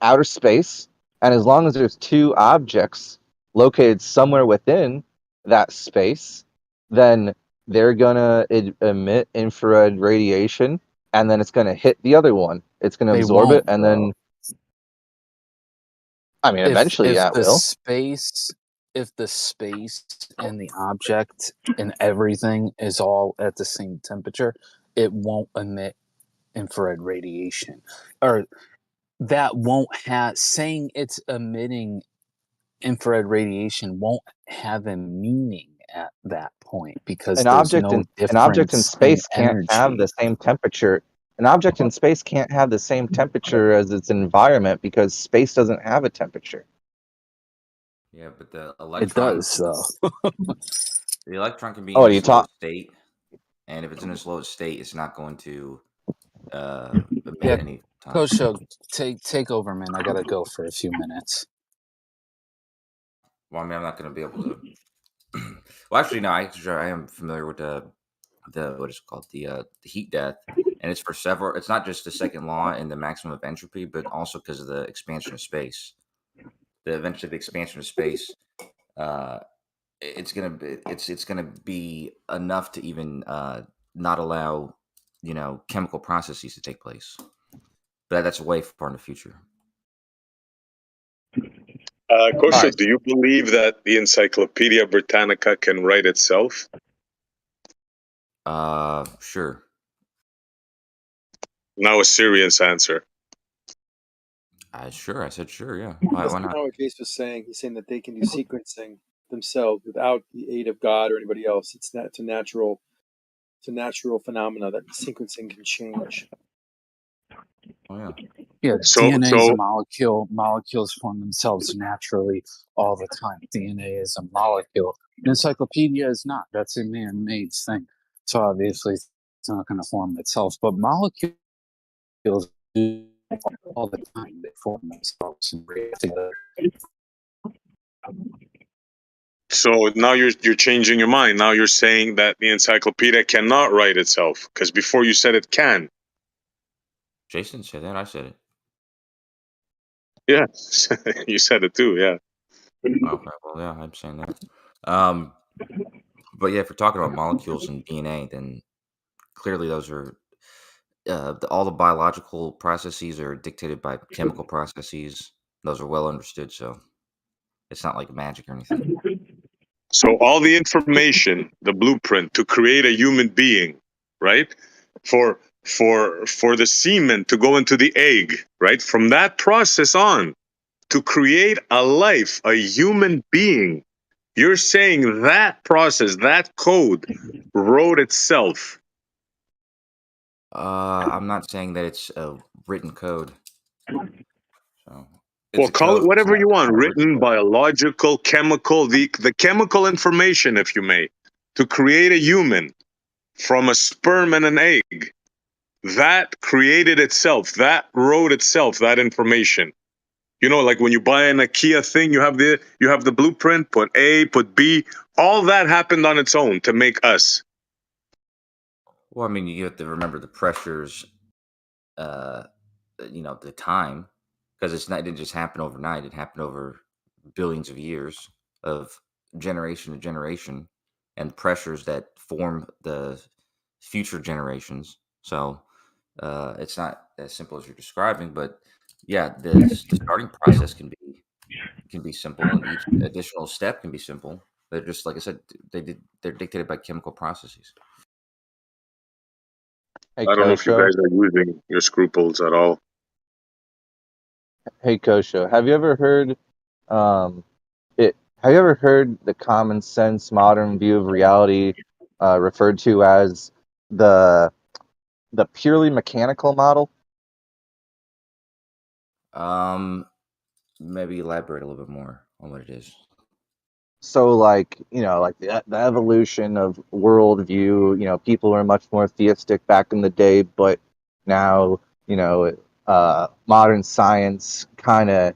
outer space, and as long as there's two objects located somewhere within that space, then they're gonna emit infrared radiation, and then it's gonna hit the other one. It's gonna They absorb it, won't, and though. then I mean, eventually, yeah, it will. If the space and the object and everything is all at the same temperature, it won't emit infrared radiation. Or that won't have saying it's emitting infrared radiation won't have a meaning at that point because there's no An object in difference in space can't have the energy. same temperature. An object in space can't have the same temperature as its environment because space doesn't have a temperature. Yeah, but the It electron, does, though. the electron can be Oh, in a you slow talk. state, and if it's in a slow state, it's not going to Yeah, emit any time. Coach Show, take over, man. I gotta go for a few minutes. Well, I mean, I'm not going to be able to. Well, actually, no. I am familiar with the what is it called, the heat death, and it's for several. It's not just the second law and the maximum of entropy, but also because of the expansion of space. Eventually the expansion of space. Uh, it's gonna be enough to even not allow chemical processes to take place. But that's way far in the future. Kosho, right. do you believe that the Encyclopedia Britannica can write itself? Sure. Now a serious answer. Sure. I said sure. Yeah. That's Why kind not? of what Case was saying. He's saying that they can do sequencing themselves without the aid of God or anybody else. It's a natural phenomena that sequencing can change. Oh yeah. Yeah, So DNA is a so molecule. Molecules form themselves naturally all the time. DNA is a molecule. An encyclopedia is not. That's a man-made thing. So obviously it's not going to form itself. But molecules do all the time. They form themselves and react together. so now you're changing your mind. Now you're saying that the encyclopedia cannot write itself because before you said it can. Jason said that. I said it. Yeah, you said it too. Yeah. Okay. Well, yeah, I'm saying that. Um, but yeah, if we're talking about molecules and DNA, then clearly those are all the biological processes are dictated by chemical processes. Those are well understood, so it's not like magic or anything. So all the information, the blueprint to create a human being, right? For the semen to go into the egg, right? From that process on to create a life, a human being. You're saying that process, that code wrote itself. I'm not saying that it's a written code. So it's Well, a call it code. It's whatever not you want, a written written, code. biological, chemical, the chemical information, if you may, to create a human from a sperm and an egg. That created itself. That wrote itself. That information. You know, like when you buy an IKEA thing, you have the blueprint. Put A, put B. All that happened on its own to make us. Well, I mean, you have to remember the pressures, uh, the time, because it didn't just happen overnight. It happened over billions of years of generation to generation, and pressures that form the future generations. So it's not as simple as you're describing, but yeah, the starting process can be simple, and each additional step can be simple. They're just like I said, they're dictated by chemical processes. Hey, I don't know if you Kosho. guys are using your scruples at all. Hey, Kosho. Have you ever heard have you ever heard the common sense modern view of reality referred to as the purely mechanical model? Maybe elaborate a little bit more on what it is. So, like, like the evolution of worldview, people were much more theistic back in the day, but now, modern science kind of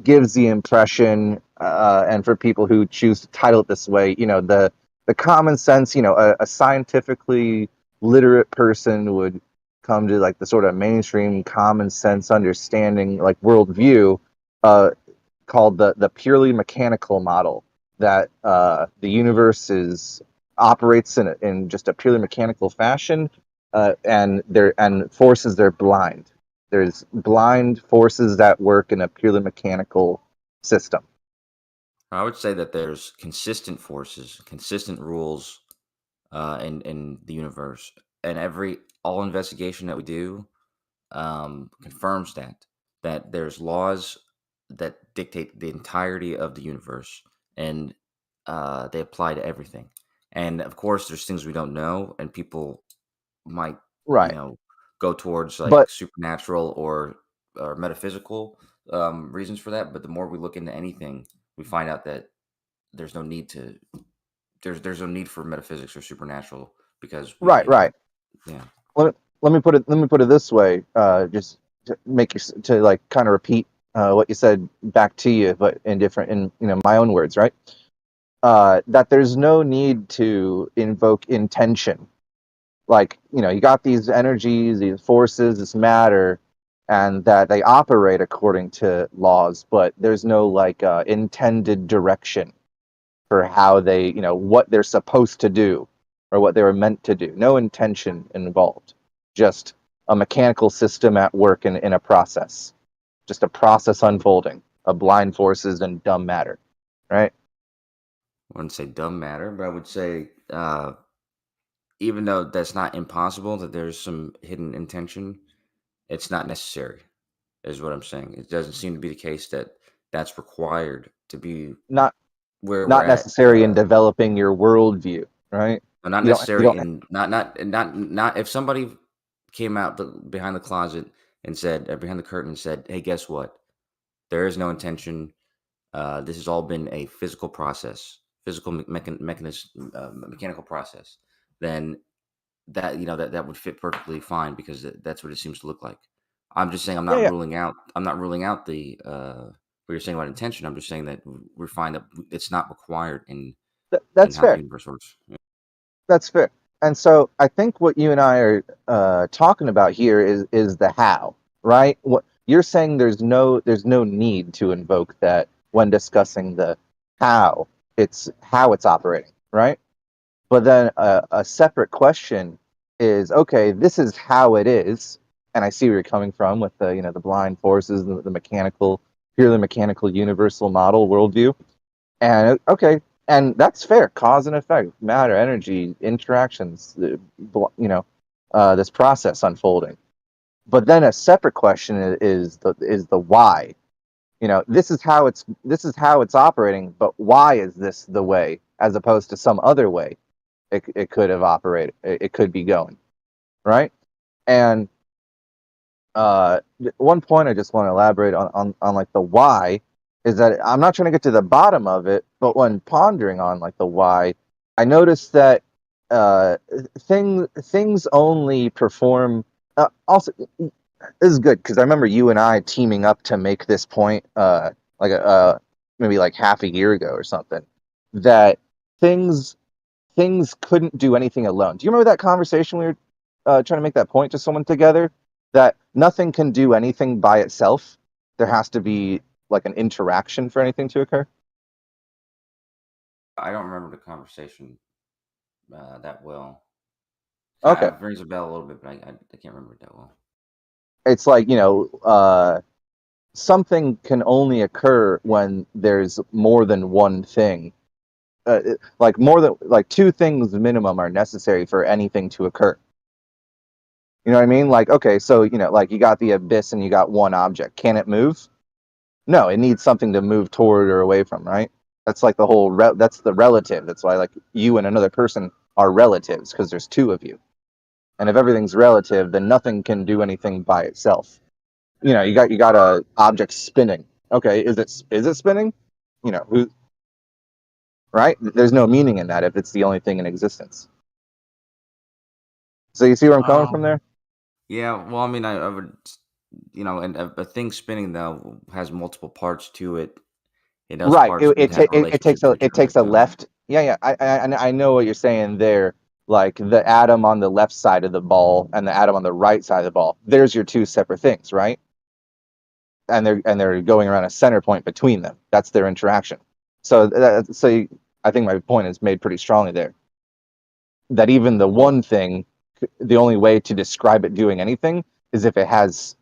gives the impression, and for people who choose to title it this way, the common sense, a scientifically literate person would come to like the sort of mainstream common sense understanding, like worldview, called the purely mechanical model, that the universe operates in just a purely mechanical fashion, and forces they're blind. There's blind forces that work in a purely mechanical system. I would say that there's consistent forces, consistent rules in the universe, and all investigation that we do confirms that there's laws that dictate the entirety of the universe, and they apply to everything. And of course, there's things we don't know, and people might, Right. go towards like But supernatural or metaphysical reasons for that. But the more we look into anything, we find out that there's no need to there's no need for metaphysics or supernatural because right. yeah. Let me put it this way, just to make you to like kind of repeat what you said back to you, but in my own words, right? That there's no need to invoke intention. Like, you got these energies, these forces, this matter, and that they operate according to laws, but there's no like intended direction for how they, what they're supposed to do or what they were meant to do. No intention involved. Just a mechanical system at work in a process. Just a process unfolding of blind forces and dumb matter, right? I wouldn't say dumb matter, but I would say even though that's not impossible, that there's some hidden intention, it's not necessary. is what I'm saying. It doesn't seem to be the case that that's required to be Not where we're not at. necessary in developing your worldview, right? Not You necessary don't in not if somebody came out behind the closet and said behind the curtain and said, "Hey, guess what? There is no intention. This has all been a physical process, physical mechanical process." Then that would fit perfectly fine because that's what it seems to look like. I'm just saying I'm yeah, not yeah. ruling out the what you're saying about intention. I'm just saying that we find that it's not required in That's how the fair. universe works. Yeah. That's fair. And so I think what you and I are talking about here is the how, right? What you're saying, there's no need to invoke that when discussing the how it's operating, right? But then a separate question is, okay, this is how it is, and I see where you're coming from with the blind forces, the mechanical, purely mechanical universal model worldview. And okay, and that's fair. Cause and effect, matter, energy, interactions. This process unfolding. But then a separate question is the why. This is how it's operating. But why is this the way, as opposed to some other way it could have operated? It could be going, right? And one point I just want to elaborate on like the why is that I'm not trying to get to the bottom of it, but when pondering on like the why, I noticed that uh, things only perform. Also, this is good because I remember you and I teaming up to make this point, maybe like half a year ago or something, that things couldn't do anything alone. Do you remember that conversation we were trying to make that point to someone together? That nothing can do anything by itself. There has to be like an interaction for anything to occur. I don't remember the conversation that well. Okay, It rings a bell a little bit, but I can't remember it that well. it's like something can only occur when there's more than one thing. Like more than like two things minimum are necessary for anything to occur. You know what I mean? Like, okay, so like you got the abyss and you got one object. Can it move? No, it needs something to move toward or away from, right? That's like the whole that's the relative. That's why like you and another person are relatives because there's two of you. And if everything's relative, then nothing can do anything by itself. You got a object spinning. Okay, is it spinning? Who, right? There's no meaning in that if it's the only thing in existence. So you see where I'm coming from there? Yeah, well, I mean, I would, and a thing spinning though has multiple parts to it. It has Right. parts that have It relationship with each other. takes a So left. Yeah, yeah. I know what you're saying there. Like the atom on the left side of the ball and the atom on the right side of the ball. There's your two separate things, right? And they're going around a center point between them. That's their interaction. So I think my point is made pretty strongly there. That even the well, one thing, the only way to describe it doing anything is if it has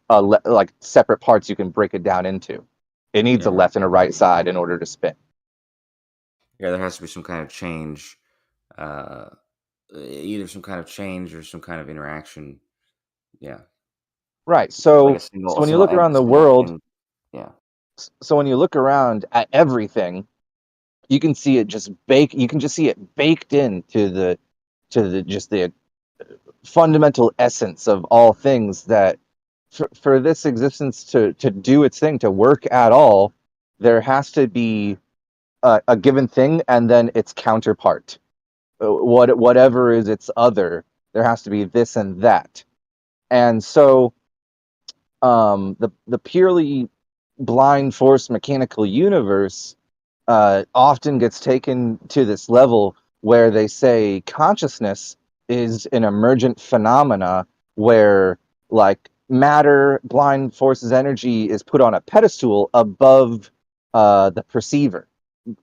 like separate parts you can break it down into. It needs a yeah, left and a right side in order to spin. yeah, there has to be some kind of change, uh, either some kind of change or some kind of interaction. Yeah, Right. like a So a when you single look end, around a the single world, end. Yeah, so when you look around at everything, you can see it just you can just see it baked into the just the fundamental essence of all things that for this existence to do its thing, to work at all, there has to be a given thing and then its counterpart. Whatever is its other, there has to be this and that. And so the purely blind force mechanical universe often gets taken to this level where they say consciousness is an emergent phenomena where like matter, blind forces, energy is put on a pedestal above the perceiver,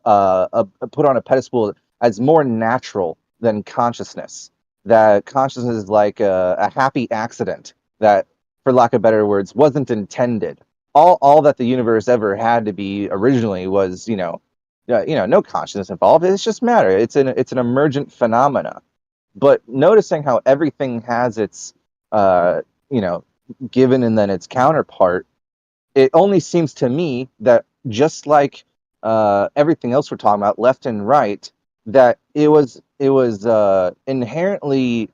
put on a pedestal as more natural than consciousness. That consciousness is like a happy accident that, for lack of better words, wasn't intended. All that the universe ever had to be originally was, no consciousness involved. It's just matter. It's an emergent phenomena. But noticing how everything has its, uh, you know, given and then its counterpart, it only seems to me that just like everything else we're talking about, left and right, that it was inherently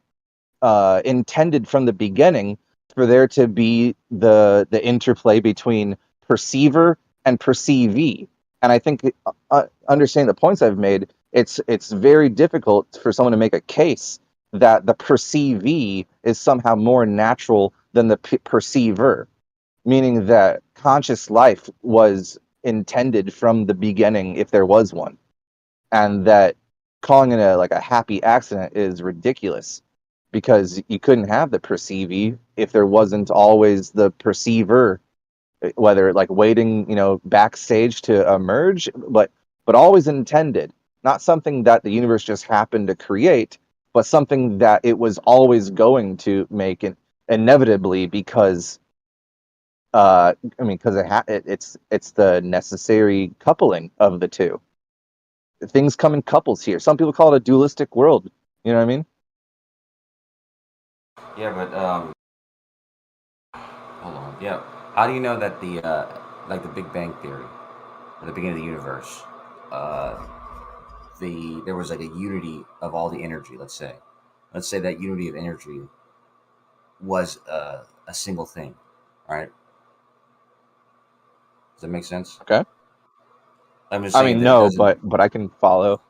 intended from the beginning for there to be the interplay between perceiver and perceivee. And I think understanding the points I've made, it's very difficult for someone to make a case that the perceivee is somehow more natural than the perceiver, meaning that conscious life was intended from the beginning if there was one, and that calling it a happy accident is ridiculous because you couldn't have the perceivee if there wasn't always the perceiver, whether like waiting, backstage to emerge, but always intended, not something that the universe just happened to create, but something that it was always going to make it inevitably because because it's the necessary coupling of the two. Things come in couples here. Some people call it a dualistic world. You know what I mean? Yeah, but hold on. Yeah, how do you know that the like the Big Bang Theory, at the beginning of the universe, there was like a unity of all the energy. Let's say that unity of energy was a single thing, right? Does that make sense? Okay. I'm just I saying mean, that it no, doesn't. but I can follow.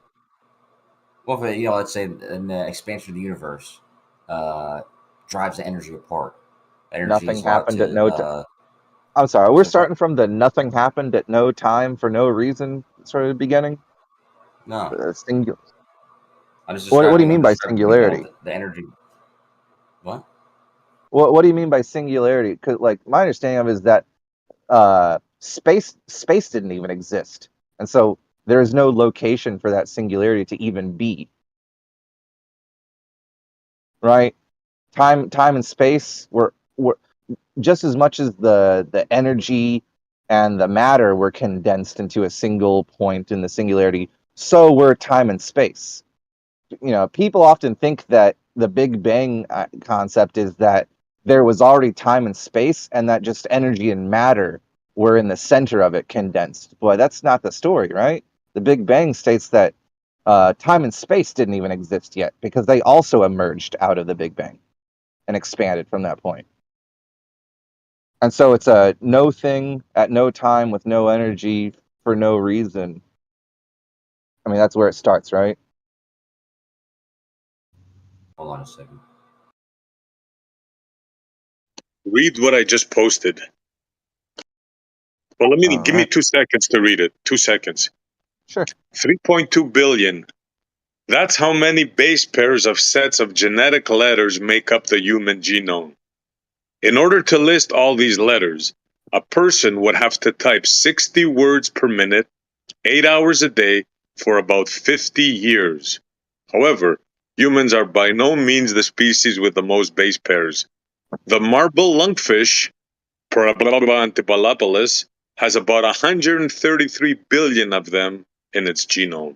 Well, if let's say in the expansion of the universe drives the energy apart. Energy Nothing is allowed happened at to. no time. I'm sorry. We're So what? starting from the nothing happened at no time for no reason sort of beginning. No, Singular. I'm just What do you describing. mean I'm by describing the singularity? the energy. What? What do you mean by singularity? Because like my understanding of it is that space didn't even exist, and so there is no location for that singularity to even be. Right? Time and space were just as much as the energy and the matter were condensed into a single point in the singularity, so were time and space. People often think that the Big Bang concept is that there was already time and space and that just energy and matter were in the center of it condensed. Boy, that's not the story, right? The Big Bang states that time and space didn't even exist yet because they also emerged out of the Big Bang and expanded from that point. And so it's a no thing at no time with no energy for no reason. I mean, that's where it starts, right? Hold on a second. Read what I just posted. Well, give me 2 seconds to read it. 2 seconds. Sure. 3.2 billion. That's how many base pairs of sets of genetic letters make up the human genome. In order to list all these letters, a person would have to type 60 words per minute, 8 hours a day, for about 50 years. However, humans are by no means the species with the most base pairs. The marble lungfish, Parabola antipalapalis, has about 133 billion of them in its genome.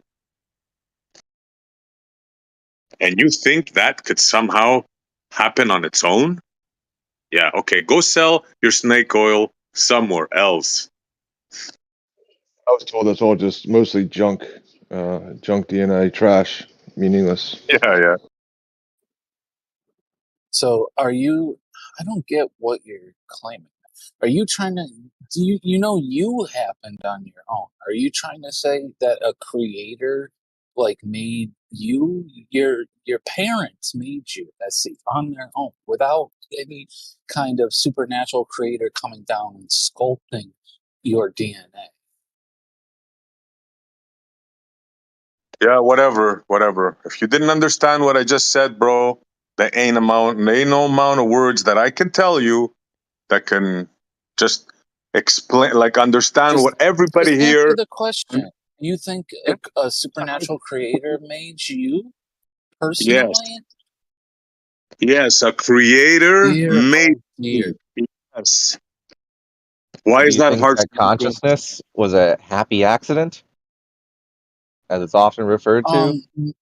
And you think that could somehow happen on its own? Yeah, okay, go sell your snake oil somewhere else. I was told that's all just mostly junk DNA, trash, meaningless. Yeah. So are you? I don't get what you're claiming. Are you trying to? Do you happened on your own? Are you trying to say that a creator made you? Your parents made you, on their own without any kind of supernatural creator coming down and sculpting your DNA. Yeah, whatever. If you didn't understand what I just said, bro, there ain't no amount of words that I can tell you that can just explain, understand Just what everybody answer here. the question. You think a supernatural creator made you Yes, personally? yes, a creator Dear, made oh dear. me. Yes. Why Do is you that think hard that for you to understand? consciousness was a happy accident, as it's often referred to?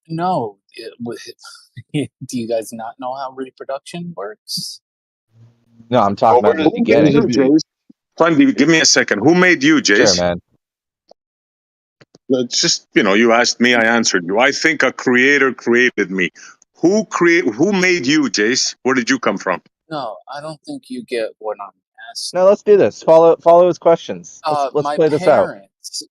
No. Do you guys not know how reproduction works? No, I'm talking Well, about in the where does beginning. it be? Fundy, give me a second. Who made you, Sure, Jace? man. It's just, you asked me, I answered you. I think a creator created me. Who made you, Jace? Where did you come from? No, I don't think you get what I'm asking. No, let's do this. Follow his questions. Let's My play this out. parents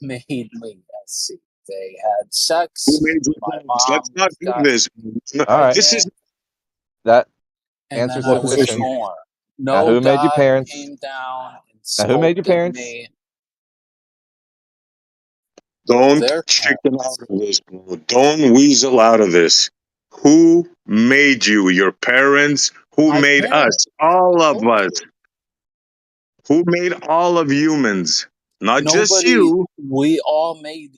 made me SC. They had sex. Who made you? My Let's mom not do got this. All right. This is That and then answers I the was question. born. Now, No who made your God parents? came down and Now, who made your sculpted parents? me. don't Their chicken out of this, bro. Don't weasel out of this. Who made you? Your parents? Who My made us? parents. All I of told us. you. Who made all of humans? Not just Nobody. you. We all made.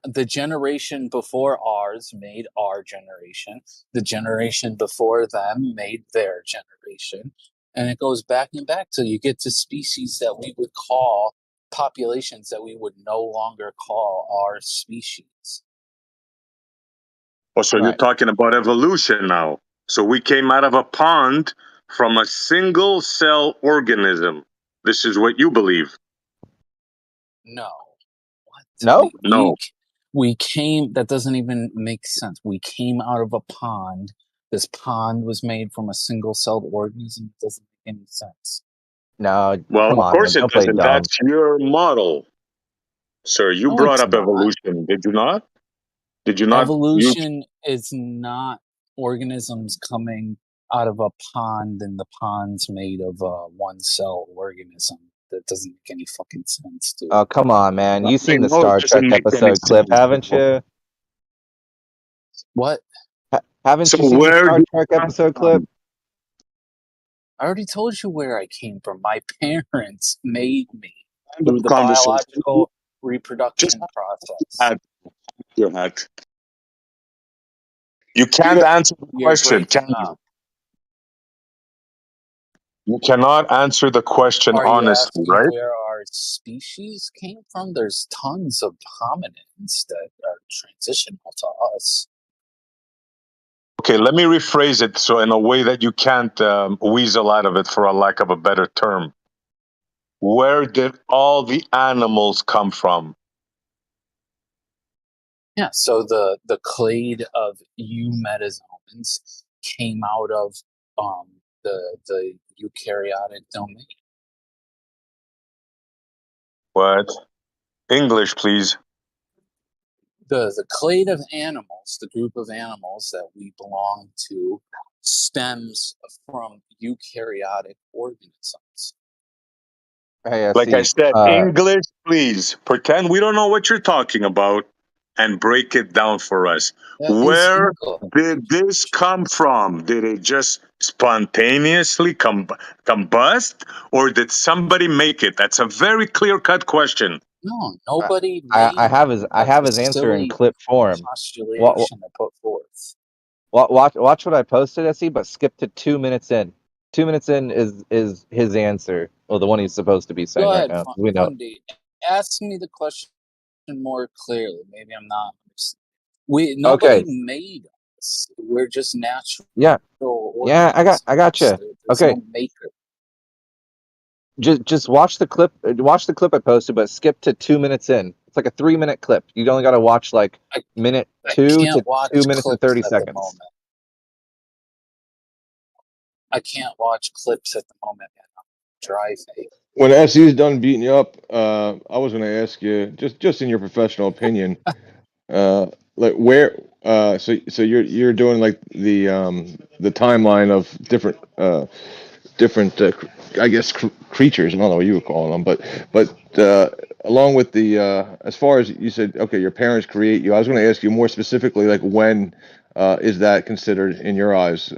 The generation before ours made our generation. The generation before them made their generation. And it goes back and back till you get to species that we would call populations that we would no longer call our species. Oh, so you're talking about evolution now. So we came out of a pond from a single cell organism. This is what you believe. No. What? No? No. We came, that doesn't even make sense. We came out of a pond. This pond was made from a single celled organism. It doesn't make any sense. No, Well, come of on, course man. it Don't play doesn't. dumb. That's your model. Sir, you No, brought it's up not. evolution, did you not? Did you not? Evolution is not organisms coming out of a pond and the pond's made of a one cell organism. That doesn't make any fucking sense, dude. Oh, come on, man. You've seen the No, it Star doesn't Trek make any episode clip, sense. haven't you? What? Haven't So you seen the where Star do Trek you come episode from? clip? I already told you where I came from. My parents made me End of through the conversation. biological Just reproduction process. hat your hat. You can't answer the You're question, can breaking you? up. You cannot answer the question Are you honestly, asking right? where our species came from? There's tons of hominins that are transitional to us. Okay, let me rephrase it so in a way that you can't weasel out of it, for a lack of a better term. Where did all the animals come from? Yeah, so the clade of eumetazoans came out of the eukaryotic domain. What? English, please. The clade of animals, the group of animals that we belong to, stems from eukaryotic organisms. Hey, Like I SC, said, English, please. Pretend we don't know what you're talking about and break it down for us. That is Where English. did this come from? Did it just spontaneously combust, or did somebody make it? That's a very clear-cut question. No, nobody I made have his that's a answer in silly clip form. postulation to put forth. Watch what I posted, SC, but skip to 2 minutes in. 2 minutes in is his answer, or the one he's supposed to be saying Go right ahead, now. We know. Fundy. Ask me the question more clearly. Maybe I'm not. Nobody Okay. made us. We're just natural. Yeah. Yeah, I got you. There's Okay. no maker. Just watch the clip. Watch the clip I posted, but skip to 2 minutes in. It's like a 3-minute clip. You only got to watch like minute 2 to 2 minutes and 30 at the seconds. moment. I can't watch clips at the moment. I'm driving. When SU's done beating you up, I was going to ask you, just in your professional opinion, like where, so you're doing like the timeline of different I guess creatures. I don't know what you would call them, but along with the as far as you said, okay, your parents create you. I was going to ask you more specifically, like when is that considered in your eyes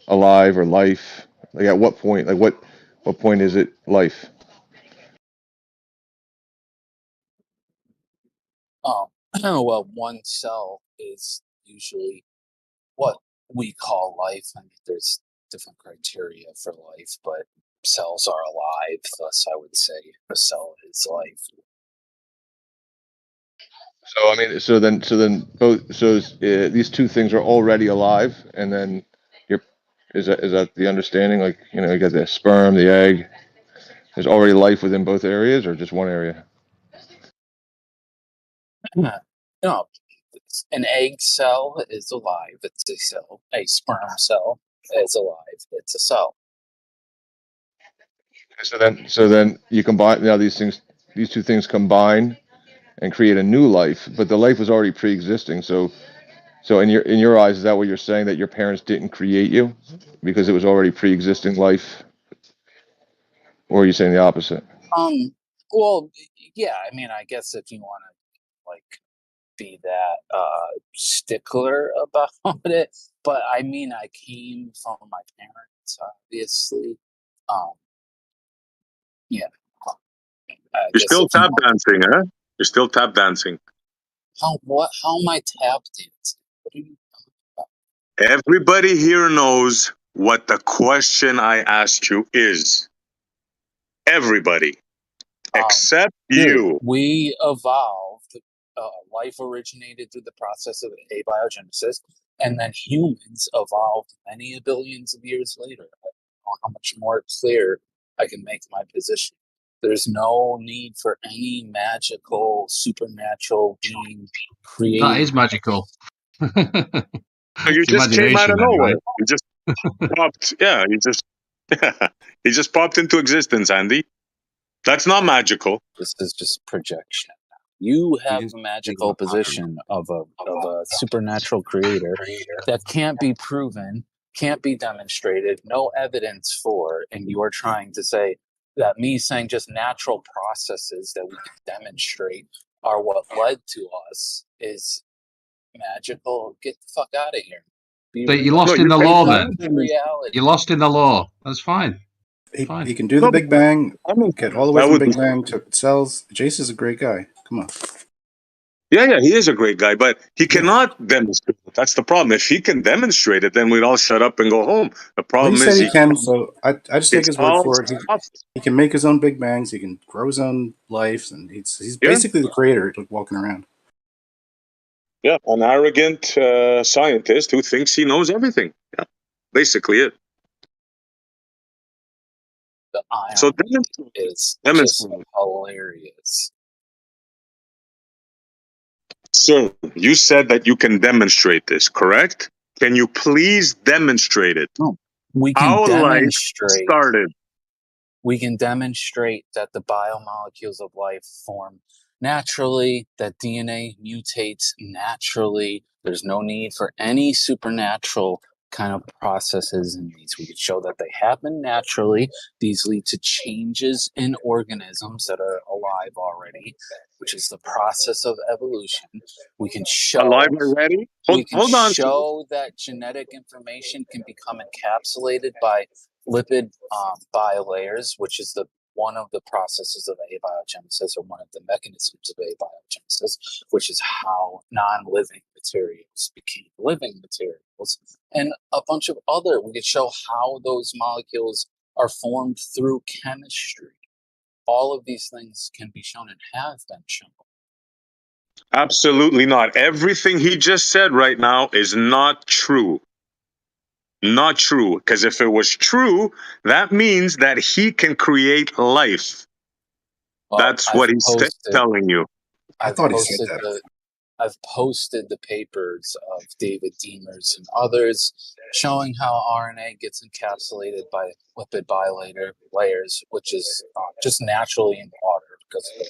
alive or life? Like at what point? Like what point is it life? Well, one cell is usually what we call life. I mean, there's different criteria for life, but cells are alive. Thus, I would say a cell is life. So I mean, so then both these two things are already alive, and then you're is that the understanding? Like you got the sperm, the egg, There's already life within both areas, or just one area? No, an egg cell is alive. It's a cell. A sperm cell is alive. It's a cell. So then you combine now these two things combine and create a new life, but the life was already pre-existing. So in your eyes, is that what you're saying, that your parents didn't create you because it was already pre-existing life, or are you saying the opposite? Well, yeah. I mean, I guess if you want to like be that stickler about it, but I mean, I came from my parents, obviously. Yeah. I You're guess still if you tap want, dancing, huh? You're still tap dancing. how am I tap dancing? What are you talking about? Everybody here knows what the question I asked you is. Everybody, except Dude, you. we evolved. Life originated through the process of abiogenesis, and then humans evolved many billions of years later. I don't know how much more clear I can make my position. There's no need for any magical, supernatural being That created. is magical. You It's just came out imagination, of anyway. nowhere. You just popped. Yeah, he just popped into existence, Andy. That's not magical. This is just projection. You have a magical position of a supernatural creator that can't be proven, can't be demonstrated, no evidence for, and you are trying to say that me saying just natural processes that we can demonstrate are what led to us is magical. Get the fuck out of here. So you lost in the law then. Reality. You lost in the law. That's fine. He can do the Big Bang, get all the way from the Big Bang to cells. Jace is a great guy. Come on. Yeah, he is a great guy, but he cannot demonstrate it. That's the problem. If he can demonstrate it, then we'd all shut up and go home. The Well, problem he said is he can, so I just take it's his word all for it. He can make his own Big Bangs. He can grow his own life, and he's Yeah. basically the creator, like walking around. Yeah, an arrogant scientist who thinks he knows everything. Yeah, basically it. The So irony is just hilarious. Sir, you said that you can demonstrate this, correct? Can you please demonstrate it? No, we can How life demonstrate. started. We can demonstrate that the biomolecules of life form naturally, that DNA mutates naturally. There's no need for any supernatural kind of processes in these. We can show that they happen naturally. These lead to changes in organisms that are alive already, which is the process of evolution. We can show Alive already? Hold on. show that genetic information can become encapsulated by lipid biolayers, which is one of the processes of abiogenesis, or one of the mechanisms of abiogenesis, which is how non-living materials became living materials, and a bunch of other. We could show how those molecules are formed through chemistry. All of these things can be shown and have been shown. Absolutely not. Everything he just said right now is not true. Not true. Because if it was true, that means that he can create life. Well, That's what he's telling you. I thought he said that. I've posted the papers of David Demers and others showing how RNA gets encapsulated by lipid bilayer layers, which is just naturally in water because of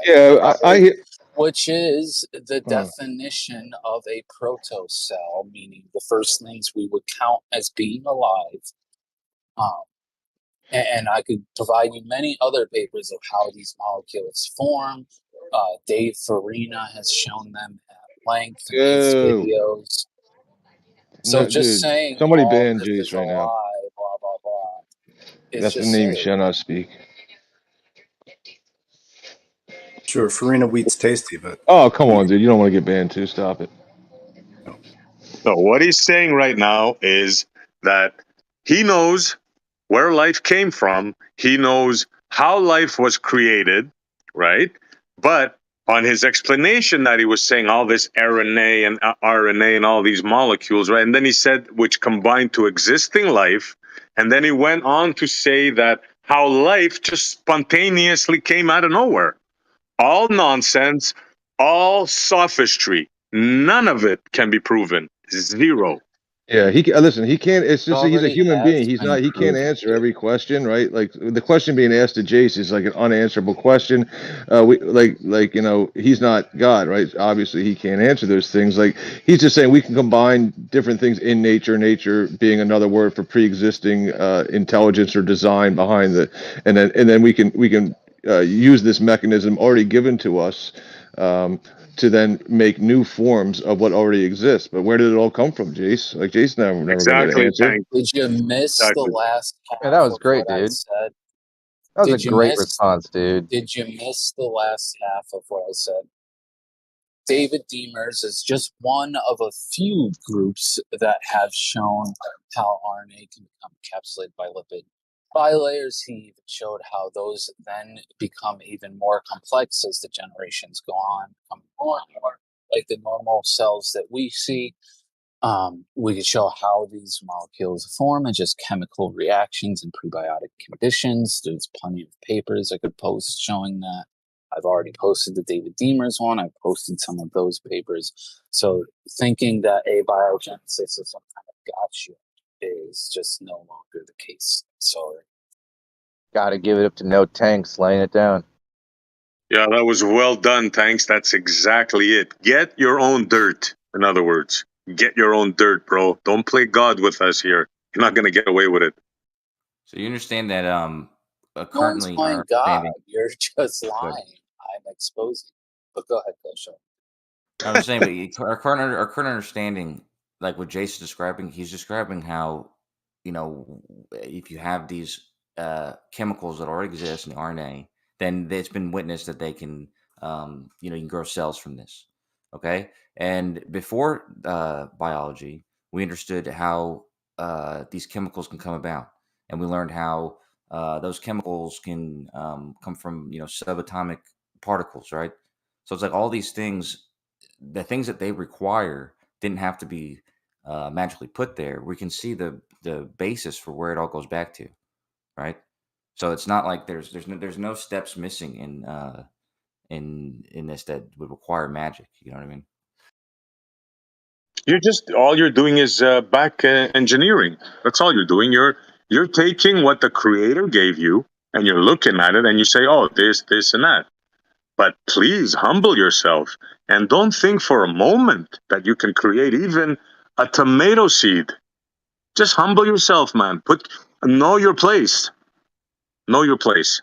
the I hear. Which is the definition of a protocell, meaning the first things we would count as being alive. And I could provide you many other papers of how these molecules form. Dave Farina has shown them at length in his videos. So No, just dude, saying somebody all ban this Jace is right now. alive, blah, blah, blah, is That's the just name silly. shall not speak. Sure, Farina wheat's tasty, but Oh, come on, dude. You don't want to get banned too. Stop it. No, what he's saying right now is that he knows where life came from. He knows how life was created, right? But on his explanation that he was saying all this RNA and RNA and all these molecules, right? And then he said which combined to existing life. And then he went on to say that how life just spontaneously came out of nowhere. All nonsense, all sophistry. None of it can be proven. Zero. Yeah, listen. He can't. It's just he's a Already human being. has He's been not. He can't proven, answer dude. every question, right? Like the question being asked to Jace is like an unanswerable question. We like he's not God, right? Obviously, he can't answer those things. Like he's just saying we can combine different things in nature. Nature being another word for pre-existing intelligence or design behind the, and then we can use this mechanism already given to us. To then make new forms of what already exists. But where did it all come from, Jace? Like Jace never gonna get an Exactly, answer. Tank. Did you miss the Exactly. last Yeah, half that was of great, what I dude. said? That was a Did you great miss? response, dude. Did you miss the last half of what I said? David Demers is just one of a few groups that have shown how RNA can become encapsulated by lipid bilayers. He even showed how those then become even more complex as the generations go on, become more and more like the normal cells that we see. We could show how these molecules form and just chemical reactions in prebiotic conditions. There's plenty of papers I could post showing that. I've already posted the David Demers one. I've posted some of those papers. So thinking that abiogenesis is some kind of gotcha is just no longer the case. So Gotta give it up to No Tanks laying it down. Yeah, that was well done, Tanks. That's exactly it. Get your own dirt. In other words, get your own dirt, bro. Don't play God with us here. You're not gonna get away with it. So you understand that no one's currently playing our God. understanding. You're just Good. lying. I'm exposing. But go ahead, Gosha. I'm saying, but our current understanding, like what Jason's describing, he's describing how, if you have these chemicals that already exist in the RNA, then it's been witnessed that they can, you can grow cells from this. Okay, and before biology, we understood how these chemicals can come about, and we learned how those chemicals can come from subatomic particles, right? So it's like all these things, the things that they require didn't have to be magically put there. We can see the basis for where it all goes back to, right? So it's not like there's no steps missing in this that would require magic. You know what I mean? All you're doing is back engineering. That's all you're doing. You're taking what the creator gave you and you're looking at it and you say, oh, this, and that. But please humble yourself and don't think for a moment that you can create even a tomato seed. Just humble yourself, man. Know your place. Know your place.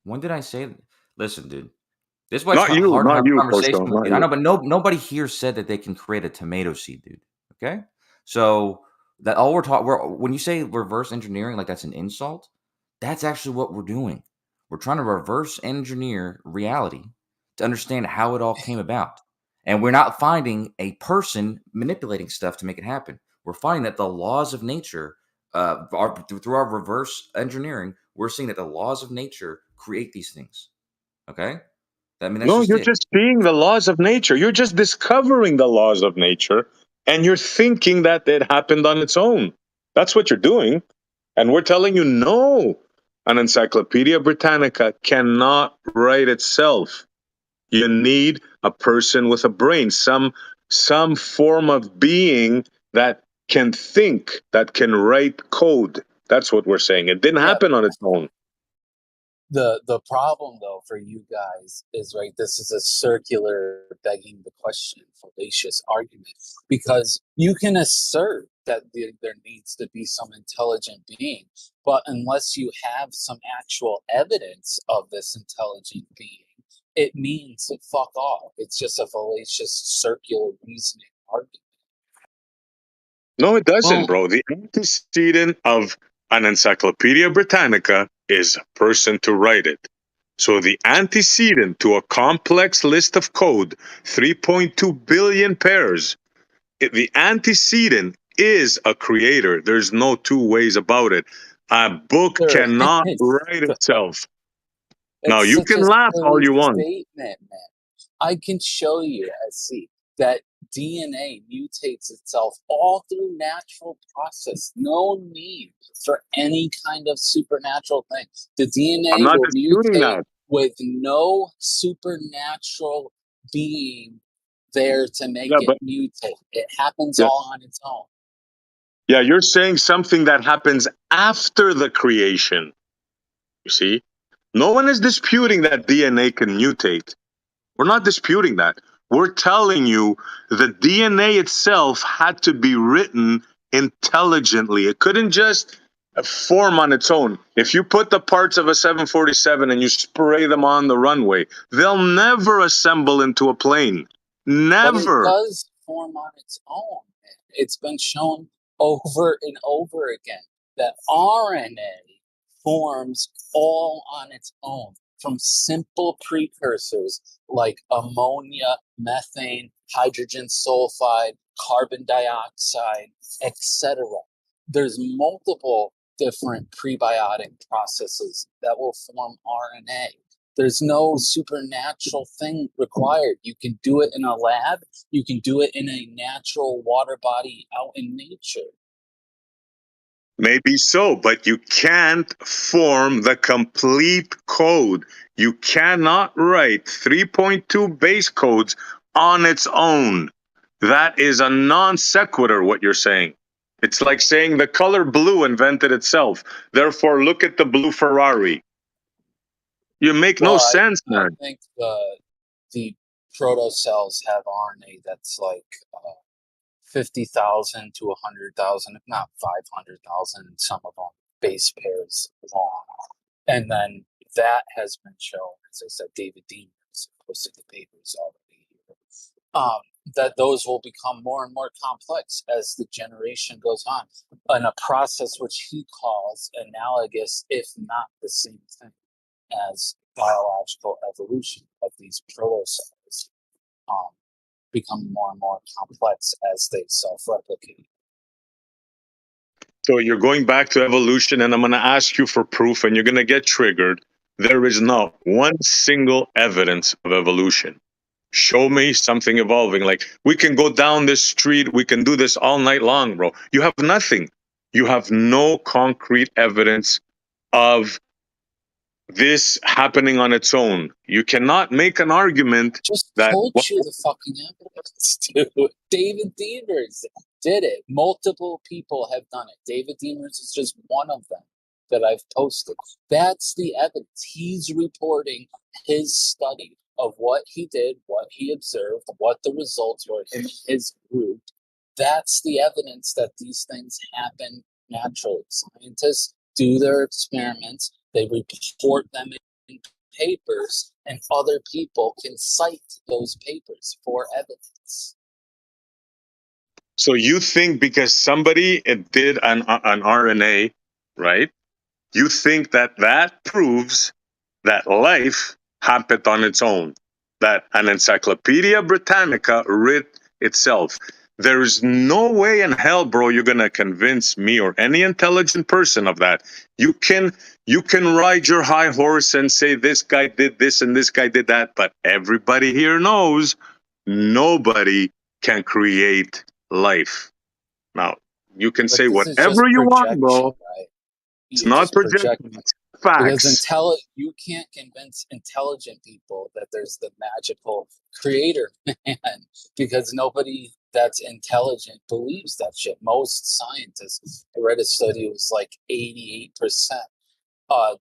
When did I say? Listen, dude. This is why it's Not you, hard to not have a you, conversation Costo, with not you. I you. know, but nobody here said that they can create a tomato seed, dude. Okay, so that all we're talking, when you say reverse engineering, like that's an insult. That's actually what we're doing. We're trying to reverse engineer reality to understand how it all came about, and we're not finding a person manipulating stuff to make it happen. We're finding that the laws of nature, through our reverse engineering, we're seeing that the laws of nature create these things. Okay. I mean, that's No, just you're it. just seeing the laws of nature. You're just discovering the laws of nature and you're thinking that it happened on its own. That's what you're doing. And we're telling you, no, an Encyclopedia Britannica cannot write itself. You need a person with a brain, some form of being that can think, that can write code. That's what we're saying. It didn't Yeah. happen on its own. The problem though for you guys is right, this is a circular begging the question fallacious argument, because you can assert that there needs to be some intelligent being, but unless you have some actual evidence of this intelligent being, it means fuck off. It's just a fallacious circular reasoning argument. No, it doesn't, Well, bro. The antecedent of an Encyclopedia Britannica is a person to write it. So the antecedent to a complex list of code, 3.2 billion pairs, the antecedent is a creator. There's no two ways about it. A book Sir, cannot write itself. Now, it's you such can a laugh all silly you want. statement, man. I can show you, SC, that DNA mutates itself all through natural process. No need for any kind of supernatural thing. The I'm DNA not will disputing mutate that. with no supernatural being there to make Yeah, it but mutate. It happens yeah, all on its own. yeah, you're saying something that happens after the creation. You see, no one is disputing that DNA can mutate. We're not disputing that. We're telling you the DNA itself had to be written intelligently. It couldn't just form on its own. If you put the parts of a 747 and you spray them on the runway, they'll never assemble into a plane. But it Never. does form on its own. It's been shown over and over again that RNA forms all on its own from simple precursors like ammonia, methane, hydrogen sulfide, carbon dioxide, etc. There's multiple different prebiotic processes that will form RNA. There's no supernatural thing required. You can do it in a lab. You can do it in a natural water body out in nature. Maybe so, but you can't form the complete code. You cannot write 3.2 base codes on its own. That is a non sequitur, what you're saying. It's like saying the color blue invented itself. Therefore, look at the blue Ferrari. You make no Well, sense, I man. think the protocells have RNA that's like 50,000 to 100,000, if not 500,000, some of them base pairs long. And then that has been shown, as I said, David Dean has posted the papers already here, that those will become more and more complex as the generation goes on, in a process which he calls analogous, if not the same thing, as biological evolution of these protocells. Become more and more complex as they self-replicate. So you're going back to evolution, and I'm going to ask you for proof, and you're going to get triggered. There is not one single evidence of evolution. Show me something evolving. Like, we can go down this street, we can do this all night long, bro. You have nothing. You have no concrete evidence of this happening on its own. You cannot make an argument Just that, told you the fucking evidence, dude. David Demers did it. Multiple people have done it. David Demers is just one of them that I've posted. That's the evidence. He's reporting his study of what he did, what he observed, what the results were in his group. That's the evidence that these things happen naturally. Scientists do their experiments, they report them in papers, and other people can cite those papers for evidence. so you think because somebody did an RNA, right? You think that that proves that life happened on its own, that an Encyclopedia Britannica writ itself. There is no way in hell, bro, you're gonna convince me or any intelligent person of that. You can ride your high horse and say this guy did this and this guy did that, but everybody here knows nobody can create life. Now, you can But say this is just whatever you want, projection, bro. right? It's You're not just projection, projecting. it's Because facts. you can't convince intelligent people that there's the magical creator, man, because nobody that's intelligent believes that shit. Most scientists, I read a study, it was like 88%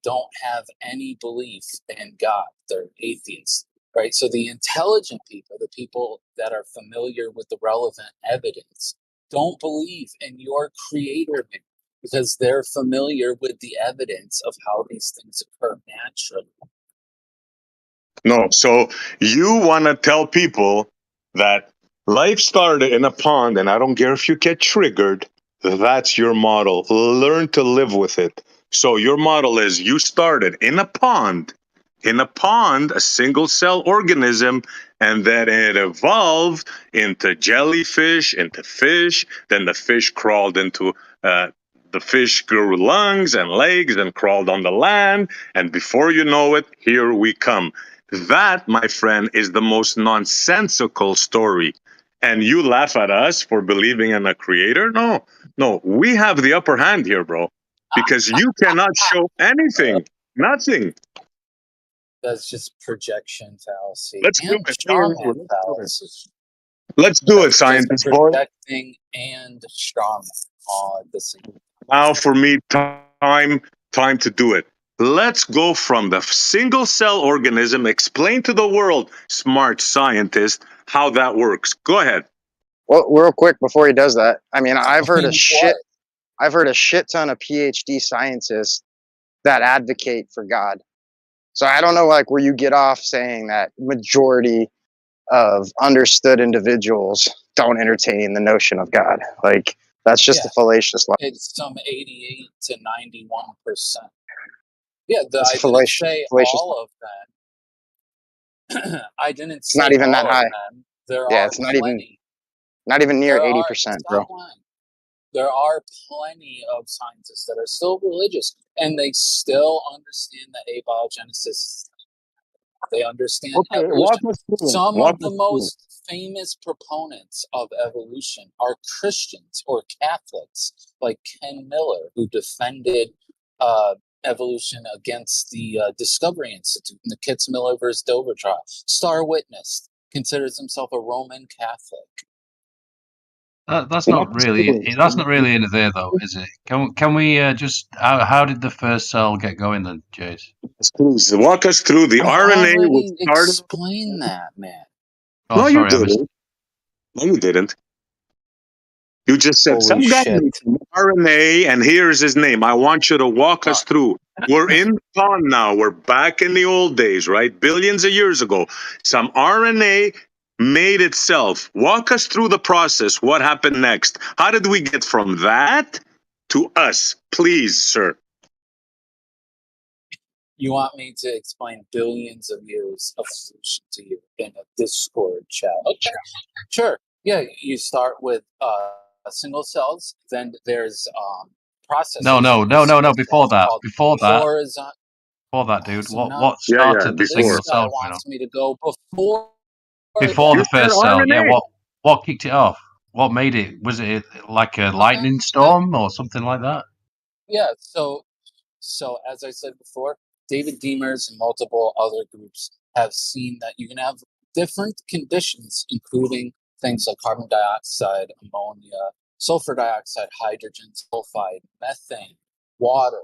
don't have any belief in God. They're atheists, right? So the intelligent people, the people that are familiar with the relevant evidence, don't believe in your creator, man, because they're familiar with the evidence of how these things occur naturally. No, so you want to tell people that life started in a pond, and I don't care if you get triggered, that's your model. Learn to live with it. So your model is you started in a pond, a single cell organism, and then it evolved into jellyfish, into fish. Then the fish crawled into the fish grew lungs and legs and crawled on the land. And before you know it, here we come. That, my friend, is the most nonsensical story. and you laugh at us for believing in a creator? No, we have the upper hand here, bro, because you cannot show anything, nothing. That's just projection fallacy Let's do and it. strawman fallacy. Let's do it, That's just scientist boy. projecting and strawman all at the same time. Now for me, time to do it. Let's go from the single cell organism. Explain to the world, smart scientist, how that works. Go ahead. Well, real quick before he does that, I mean, I've heard a Explain shit ton of PhD scientists that advocate for God. So I don't know, like, where you get off saying that majority of understood individuals don't entertain the notion of God. Like, that's just Yeah. a fallacious lie. It's some 88 to 91%. Yeah, It's I didn't fallacious, say fallacious. all of them. I didn't It's say not even that all of high. them. There Yeah, are it's not plenty. even near There are 80%, bro. stop lying. There are plenty of scientists that are still religious, and they still understand that abiogenesis. They understand Okay, walk evolution. us through. Some Walk of the us through. most famous proponents of evolution are Christians or Catholics, like Ken Miller, who defended evolution against the Discovery Institute in the Kitzmiller versus Dover trial. Star Witness considers himself a Roman Catholic. That's not really in there though, is it? Can we just how did the first cell get going then, Jace? Please walk us through the I RNA. already Which started... explained that, man. Oh, no, sorry, you didn't. No, you didn't. You just said Holy some guy shit. made some RNA, and here's his name. I want you to walk us through. We're in Pond now. We're back in the old days, right? Billions of years ago. Some RNA made itself. Walk us through the process. What happened next? How did we get from that to us? Please, sir. You want me to explain billions of years of evolution to you in a Discord chat? Okay, sure. Yeah, you start with single cells, then there's processes. No. Before that, dude. So now What started the this single guy cell? wants me to go before The first cell. Yeah. RNA. What kicked it off? What made it? Was it like a lightning storm or something like that? Yeah. So as I said before, David Demers and multiple other groups have seen that you can have different conditions, including things like carbon dioxide, ammonia, sulfur dioxide, hydrogen sulfide, methane, water.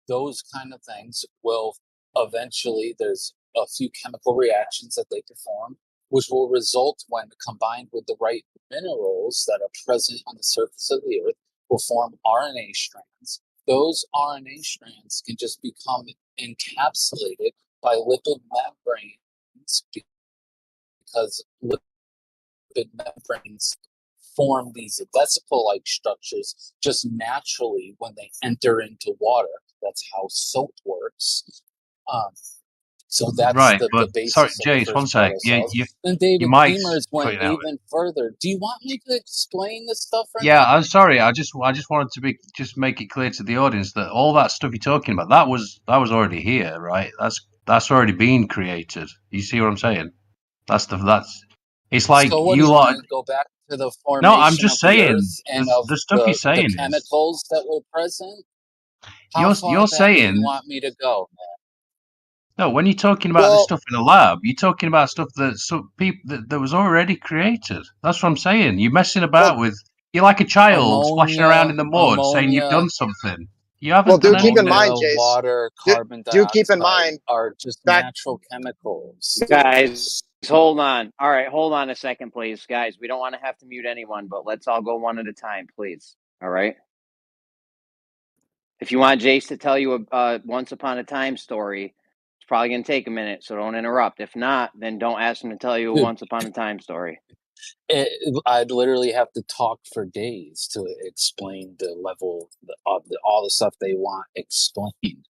Those kind of things will eventually, there's a few chemical reactions that they perform, which will result when combined with the right minerals that are present on the surface of the earth, will form RNA strands. Those RNA strands can just become encapsulated by lipid membranes because lipid membranes form these vesicle-like structures just naturally when they enter into water. That's how soap works. So that's right, the but basis sorry, of the Jace, one first sec. protocells. Then David mic's Demers went cutting out. even further. Do you want me to explain this stuff right Yeah, now? I'm sorry. I just wanted to just make it clear to the audience that all that stuff you're talking about that was already here, right? That's already been created. You see what I'm saying? It's like So what do you you lot. want to go back to the No, I'm formation just of the saying earth and of the stuff you're the saying is chemicals that were present? How far you're back do you saying want me to go, man? no. When you're talking about this stuff in the lab, you're talking about stuff that some people that was already created. That's what I'm saying. You're messing about with. You're like a child splashing around in the mud, saying you've done something. You haven't done keep in anything. mind, Jace. Water, do carbon keep in dioxide mind are just that natural chemicals. Guys, hold on. All right, hold on a second, please. Guys, we don't want to have to mute anyone, but let's all go one at a time, please. All right? If you want Jace to tell you a once upon a time story, it's probably going to take a minute, so don't interrupt. If not, then don't ask him to tell you a Dude. once upon a time story. I'd literally have to talk for days to explain the level of all the stuff they want explained.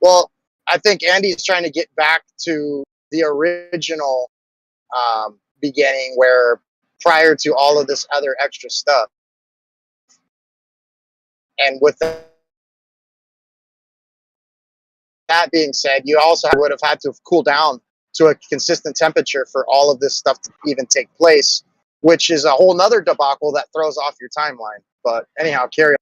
Well, I think Andy's trying to get back to the original beginning where prior to all of this other extra stuff. And with that being said, you also would have had to cool down to a consistent temperature for all of this stuff to even take place. which is a whole nother debacle that throws off your timeline. But anyhow, carry on.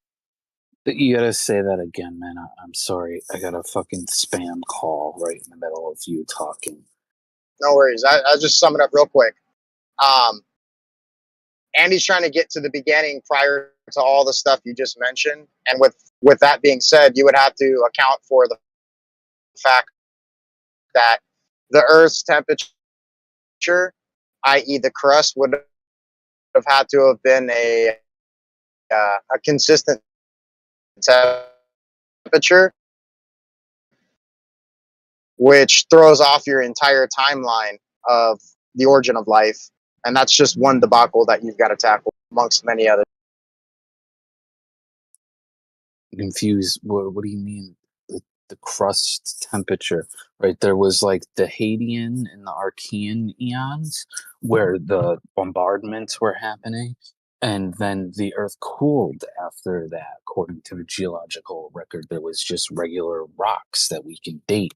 You gotta say that again, man. I'm sorry. I got a fucking spam call right in the middle of you talking. No worries. I'll just sum it up real quick. Andy's trying to get to the beginning prior to all the stuff you just mentioned. And with that being said, you would have to account for the fact that the Earth's temperature, i.e. the crust, would have had to have been a consistent temperature, which throws off your entire timeline of the origin of life. And that's just one debacle that you've got to tackle amongst many others. I'm confused. What do you mean? The crust temperature, right? There was like the Hadean and the Archean eons where the bombardments were happening, and then the Earth cooled after that. According to the geological record, there was just regular rocks that we can date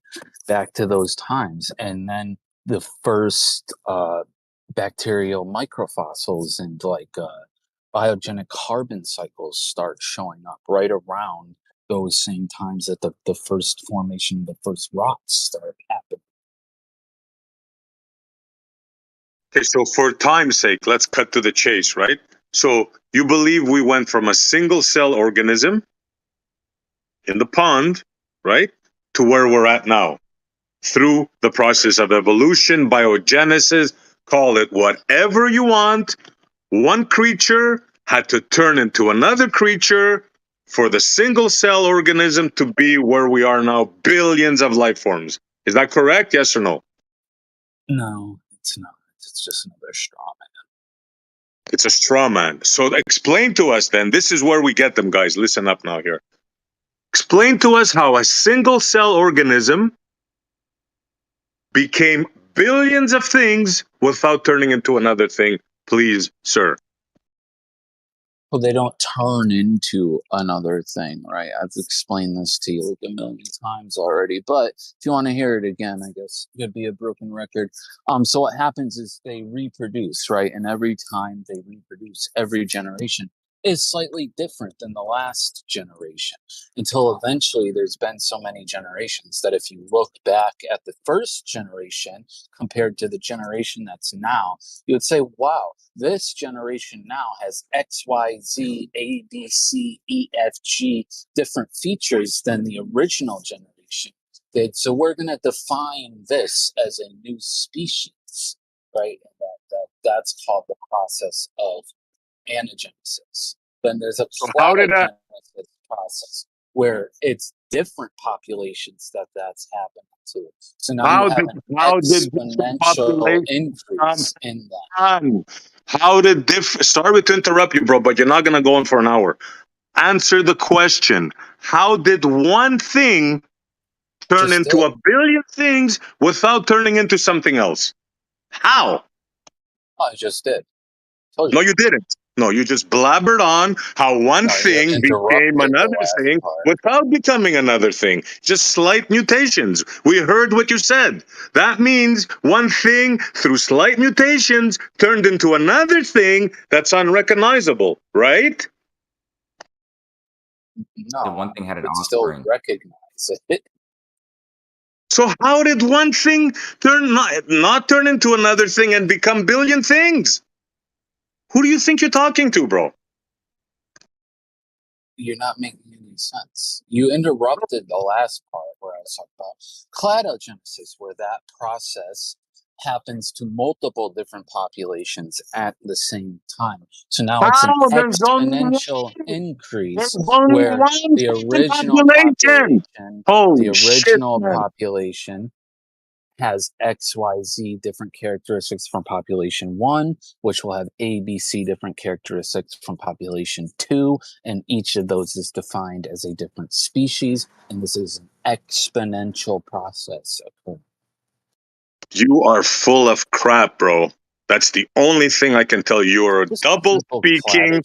back to those times. And then the first bacterial microfossils and like biogenic carbon cycles start showing up right around those same times that the first formation, the first rocks start happening. Okay, so for time's sake, let's cut to the chase, right? So you believe we went from a single cell organism in the pond, right, to where we're at now through the process of evolution, biogenesis, call it whatever you want. One creature had to turn into another creature for the single cell organism to be where we are now, billions of life forms. Is that correct? Yes or no? No, it's not. It's just another straw man. It's a straw man. So explain to us then, this is where we get them, guys. Listen up now here. Explain to us how a single cell organism became billions of things without turning into another thing, please, sir. Well, they don't turn into another thing, right? I've explained this to you like a million times already, but if you want to hear it again, I guess it could be a broken record. So what happens is they reproduce, right? And every time they reproduce, every generation is slightly different than the last generation, until eventually there's been so many generations that if you look back at the first generation compared to the generation that's now, you would say, wow, this generation now has X, Y, Z, A, B, C, E, F, G different features than the original generation did. So we're going to define this as a new species, right? And that's called the process of anagenesis. Then there's a cladogenesis process where it's different populations that's happening to. So now you have an exponential increase in that. Sorry to interrupt you, bro, but you're not gonna go on for an hour. Answer the question. How did one thing turn into a billion things without turning into something else? How? I just did. No, you didn't. No, you just blabbered on how one thing became another thing without becoming another thing. Just slight mutations. We heard what you said. That means one thing through slight mutations turned into another thing that's unrecognizable, right? No, the one thing had an still offspring. recognize it. So how did one thing not turn into another thing and become billion things? Who do you think you're talking to, bro? You're not making any sense. You interrupted the last part where I was talking about cladogenesis, where that process happens to multiple different populations at the same time. So now it's an exponential increase where the original population has X, Y, Z different characteristics from population 1, which will have A, B, C different characteristics from population 2, and each of those is defined as a different species, and this is an exponential process occurring. You are full of crap, bro. That's the only thing I can tell you. You're double speaking.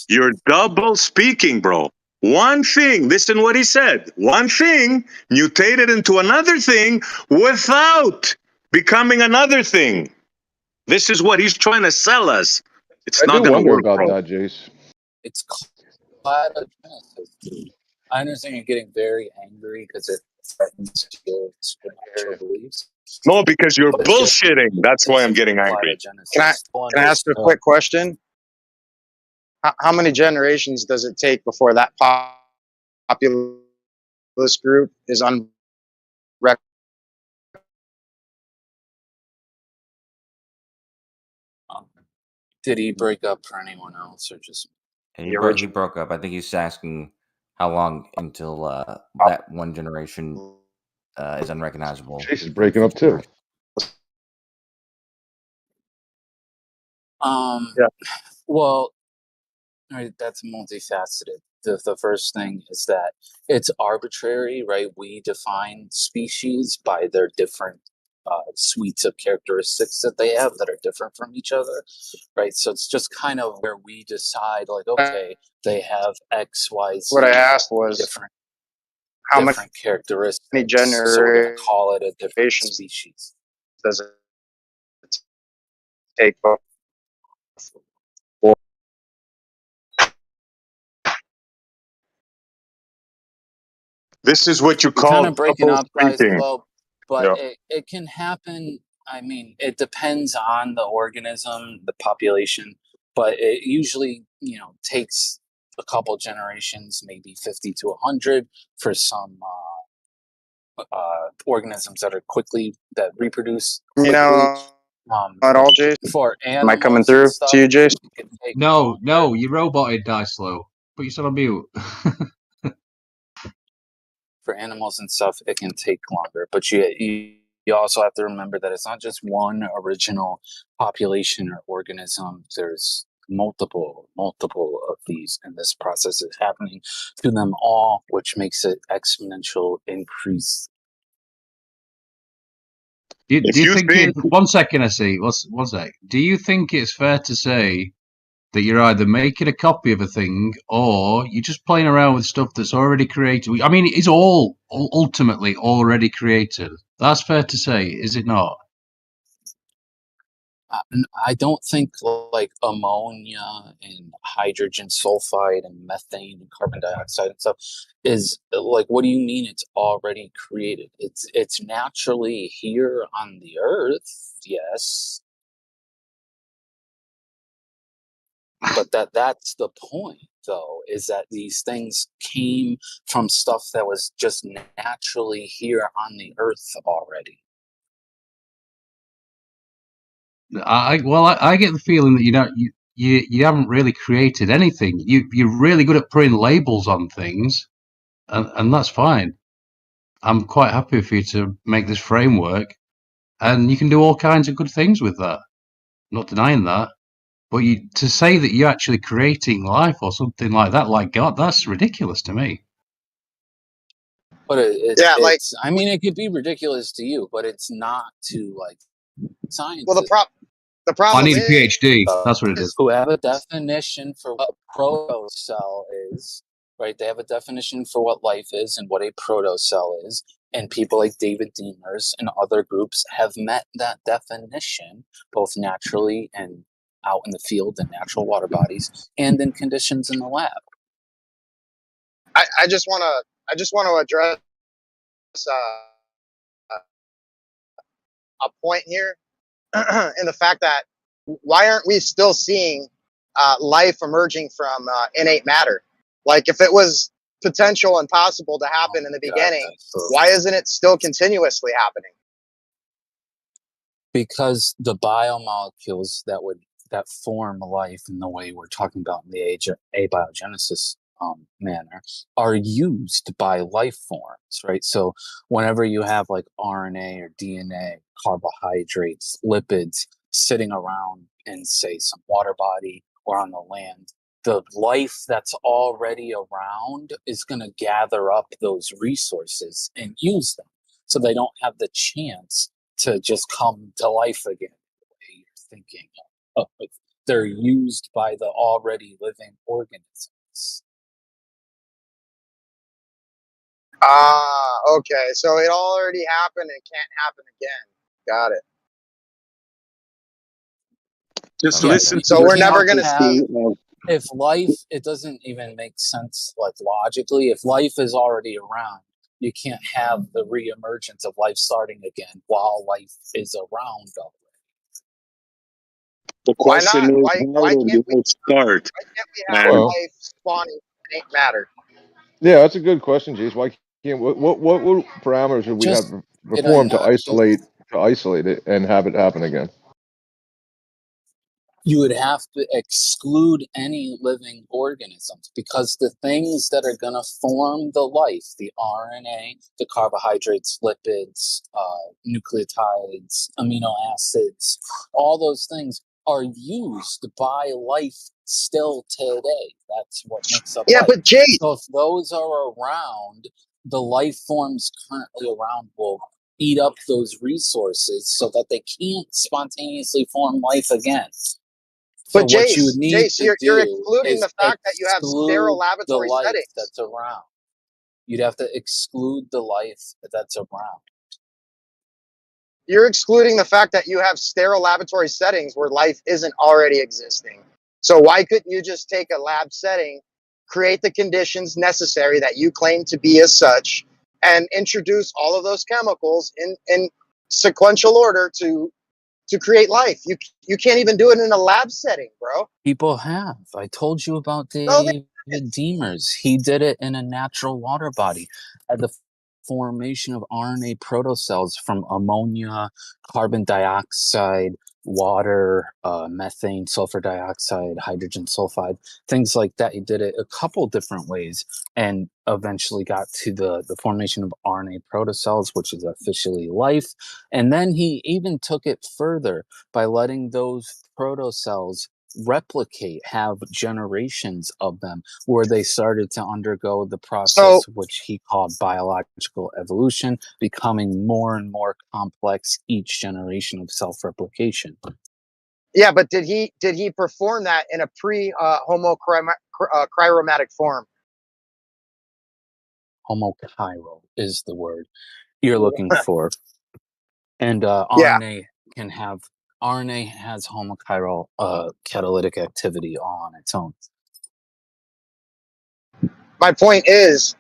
You're double speaking, bro. One thing, listen what he said. One thing mutated into another thing without becoming another thing. This is what he's trying to sell us. It's I not do going to wonder work, about bro. that, Jace. It's cladogenesis. I understand you're getting very angry because it threatens your supernatural beliefs. No, because you're But it's just bullshitting. That's why I'm getting angry. Can I cladogenesis. Still can I ask a understood. quick question? How many generations does it take before that populous group is unrecognizable? Did he break up for anyone else or just He broke up. I think he's asking how long until that one generation is unrecognizable. Jace is breaking up too. Yeah. Well, right, that's multifaceted. The first thing is that it's arbitrary, right? We define species by their different suites of characteristics that they have that are different from each other, right? So it's just kind of where we decide, like, okay, they have X, Y, Z. What I asked was different how many characteristics. generations So we're going to call it a different species. does it take? This is what you You're kind call of breaking double up, guys, thinking. slow, but Yeah. it can happen. I mean, it depends on the organism, the population, but it usually, takes a couple generations, maybe 50 to 100 for some organisms that reproduce quickly. At all, Jason? For Am I coming animals and through stuff, to you, Jason? it can take No, you roboted Dice Low. Put yourself on mute. for animals and stuff, it can take longer. But you also have to remember that it's not just one original population or organism. There's multiple of these, and this process is happening to them all, which makes it exponential increase. Do you think it? 1 second, I see. One sec. Do you think it's fair to say that you're either making a copy of a thing or you're just playing around with stuff that's already created? I mean, it's all ultimately already created. That's fair to say, is it not? I don't think like ammonia and hydrogen sulfide and methane and carbon dioxide and stuff is like, what do you mean it's already created? It's naturally here on the earth, yes. But that's the point, though, is that these things came from stuff that was just naturally here on the earth already. I get the feeling that you haven't really created anything. You're really good at putting labels on things, and that's fine. I'm quite happy for you to make this framework, and you can do all kinds of good things with that. I'm not denying that, but to say that you're actually creating life or something like that, like God, that's ridiculous to me. But I mean, it could be ridiculous to you, but it's not to like scientists. Well, the problem I need a PhD. That's what it is. Who have a definition for what protocell is, right? They have a definition for what life is and what a protocell is. And people like David Deemers and other groups have met that definition, both naturally and out in the field in natural water bodies and in conditions in the lab. I just want to address a point here in the fact that why aren't we still seeing life emerging from innate matter? Like, if it was potential and possible to happen in the beginning, why isn't it still continuously happening? Because the biomolecules that form life in the way we're talking about in the age of abiogenesis manner are used by life forms, right? So whenever you have like RNA or DNA, carbohydrates, lipids sitting around in, say, some water body or on the land, the life that's already around is going to gather up those resources and use them, so they don't have the chance to just come to life again the way you're thinking. They're used by the already living organisms. Okay. So it already happened and can't happen again. Got it. Just Yeah, listen you to the can't prophecy have of if life. It doesn't even make sense, like logically. If life is already around, you can't have the reemergence of life starting again while life is around already. the Why not? question is, how Why did can't we? life start? Why can't we have And Well, life spawning in ain't matter? yeah, that's a good question, Jace. Why can't what parameters would we have Just perform to just isolate it and have it happen again? you would have to exclude any living organisms because the things that are going to form the life, the RNA, the carbohydrates, lipids, nucleotides, amino acids, all those things are used by life still today. That's what makes up Yeah, life. but Jay, So if those are around, the life forms currently around will eat up those resources so that they can't spontaneously form life again. So but what you would Jace, need Jace, to you're do excluding is the fact that you have sterile exclude the laboratory life settings. that's around. You'd have to exclude the life that's around. You're excluding the fact that you have sterile laboratory settings where life isn't already existing. So why couldn't you just take a lab setting, create the conditions necessary that you claim to be as such, and introduce all of those chemicals in sequential order to create life? You can't even do it in a lab setting, bro. People have. I told you about No, David Demers. He did it in a natural water body at the formation of RNA protocells from ammonia, carbon dioxide, water, methane, sulfur dioxide, hydrogen sulfide, things like that. He did it a couple different ways and eventually got to the formation of RNA protocells, which is officially life. And then he even took it further by letting those protocells replicate, have generations of them, where they started to undergo the process so which he called biological evolution, becoming more and more complex each generation of self-replication. yeah, but did he perform that in a pre homochromatic form? Homochiral is the word you're looking for. And Yeah. RNA has homochiral catalytic activity all on its own. My point is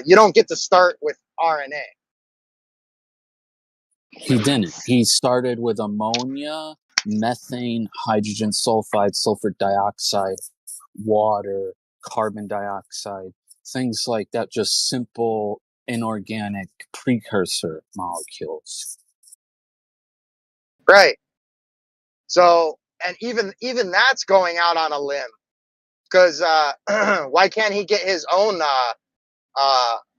you don't get to start with RNA. He didn't. He started with ammonia, methane, hydrogen sulfide, sulfur dioxide, water, carbon dioxide, things like that, just simple inorganic precursor molecules. Right. So, and even that's going out on a limb, because why can't he get his own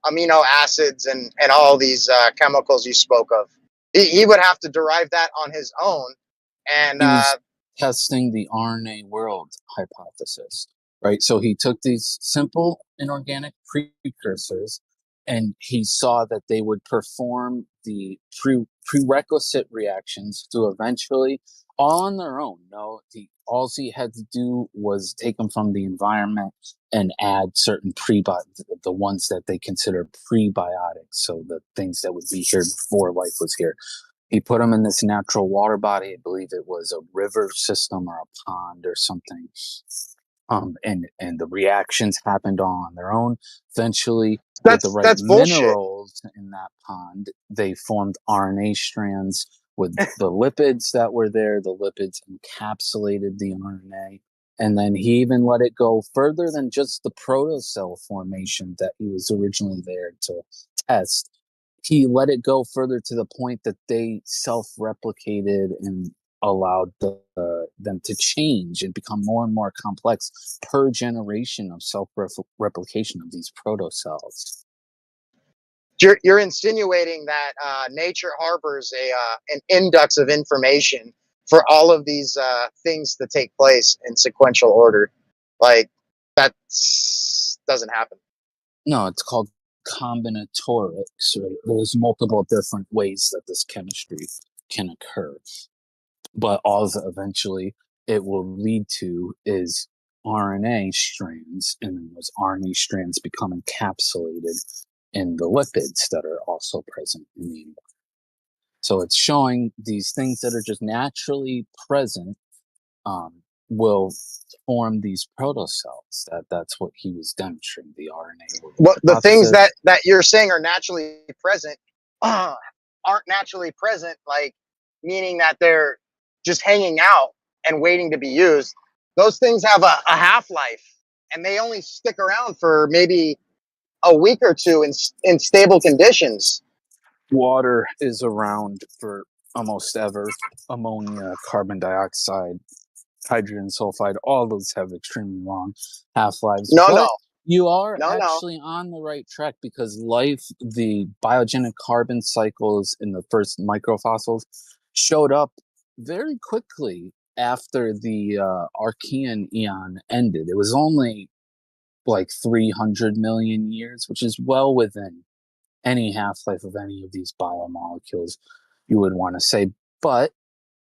amino acids and all these chemicals you spoke of? He would have to derive that on his own. And He was testing the RNA world hypothesis, right? So he took these simple inorganic precursors and he saw that they would perform the prerequisite reactions to eventually, all on their own. No, all he had to do was take them from the environment and add certain the ones that they consider prebiotics, so the things that would be here before life was here. He put them in this natural water body. I believe it was a river system or a pond or something. And the reactions happened all on their own. Eventually, with the right that's bullshit. minerals in that pond, they formed RNA strands with the lipids that were there. The lipids encapsulated the RNA. And then he even let it go further than just the protocell formation that he was originally there to test. He let it go further to the point that they self-replicated and allowed them to change and become more and more complex per generation of self-replication of these protocells. You're insinuating that nature harbors an index of information for all of these things to take place in sequential order. Like, that doesn't happen. No, it's called combinatorics. Right? There's multiple different ways that this chemistry can occur. But all that eventually it will lead to is RNA strands, and then those RNA strands become encapsulated in the lipids that are also present in the environment. So it's showing these things that are just naturally present will form these protocells. That's what he was demonstrating. The RNA. Well, the things hypothesis. that you're saying are naturally present aren't naturally present, like meaning that they're just hanging out and waiting to be used. Those things have a half-life, and they only stick around for maybe a week or two in stable conditions. Water is around for almost ever. Ammonia, carbon dioxide, hydrogen sulfide, all those have extremely long half-lives. No, But you are no. actually on the right track, because life, the biogenic carbon cycles in the first microfossils showed up very quickly after the Archean eon ended. It was only like 300 million years, which is well within any half-life of any of these biomolecules you would want to say. But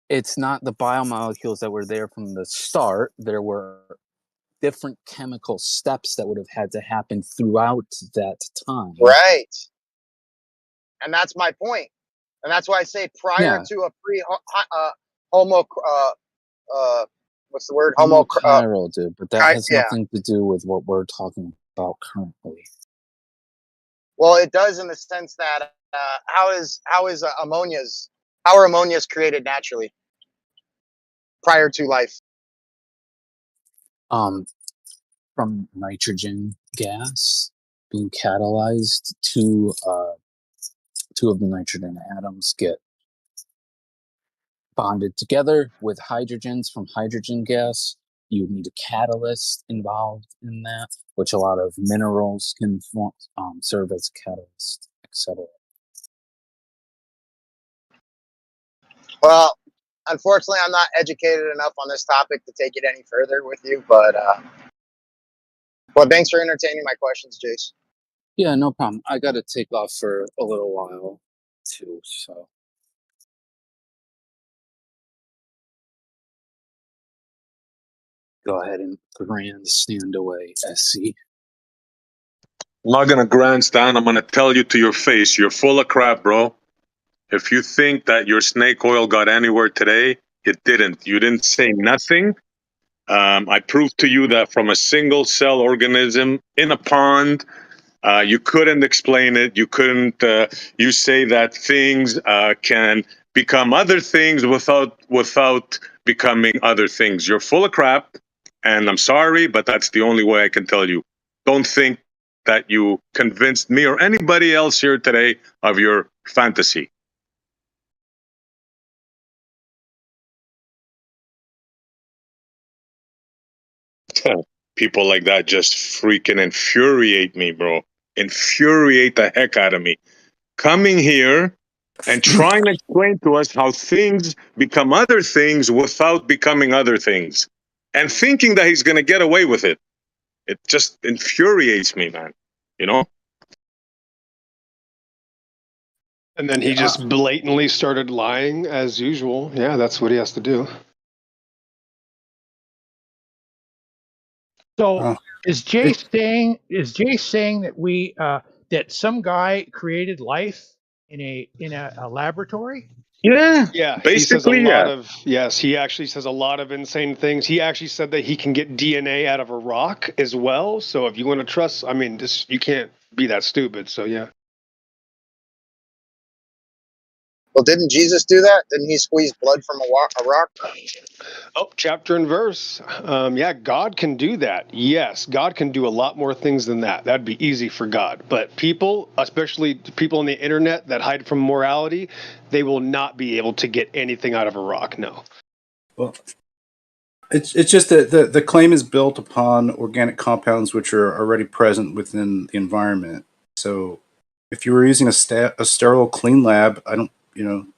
it's not the biomolecules that were there from the start. There were different chemical steps that would have had to happen throughout that time. Right. And that's my point. And that's why I say prior Yeah. to a homo what's the word? Chiral, dude, but that has yeah. nothing to do with what we're talking about currently. Well, it does in the sense that how are ammonias created naturally prior to life? From nitrogen gas being catalyzed, two of the nitrogen atoms get bonded together with hydrogens from hydrogen gas. You need a catalyst involved in that, which a lot of minerals can serve as a catalyst, etc. Well, unfortunately, I'm not educated enough on this topic to take it any further with you, but thanks for entertaining my questions, Jace. Yeah, no problem. I got to take off for a little while too, so. Go ahead and grandstand away, SC. I'm not gonna grandstand. I'm gonna tell you to your face, you're full of crap, bro. If you think that your snake oil got anywhere today, it didn't. You didn't say nothing. I proved to you that from a single cell organism in a pond, you couldn't explain it. You couldn't. You say that things can become other things without becoming other things. You're full of crap, and I'm sorry, but that's the only way I can tell you. Don't think that you convinced me or anybody else here today of your fantasy. People like that just freaking infuriate me, bro. Infuriate the heck out of me. Coming here and trying to explain to us how things become other things without becoming other things. And thinking that he's going to get away with it. It just infuriates me, man. You know? And then he just blatantly started lying as usual. Yeah, that's what he has to do. So is Jay saying that that some guy created life in a laboratory? Yeah. Yeah, Basically, he says a lot of he actually says a lot of insane things. He actually said that he can get DNA out of a rock as well. So if you want to trust, I mean, you can't be that stupid. So yeah. Well, didn't Jesus do that? Didn't he squeeze blood from a rock? Oh, chapter and verse. Yeah, God can do that. Yes, God can do a lot more things than that. That'd be easy for God. But people, especially people on the internet that hide from morality, they will not be able to get anything out of a rock. No. Well, it's just that the claim is built upon organic compounds which are already present within the environment. So if you were using a sterile, clean lab, I don't.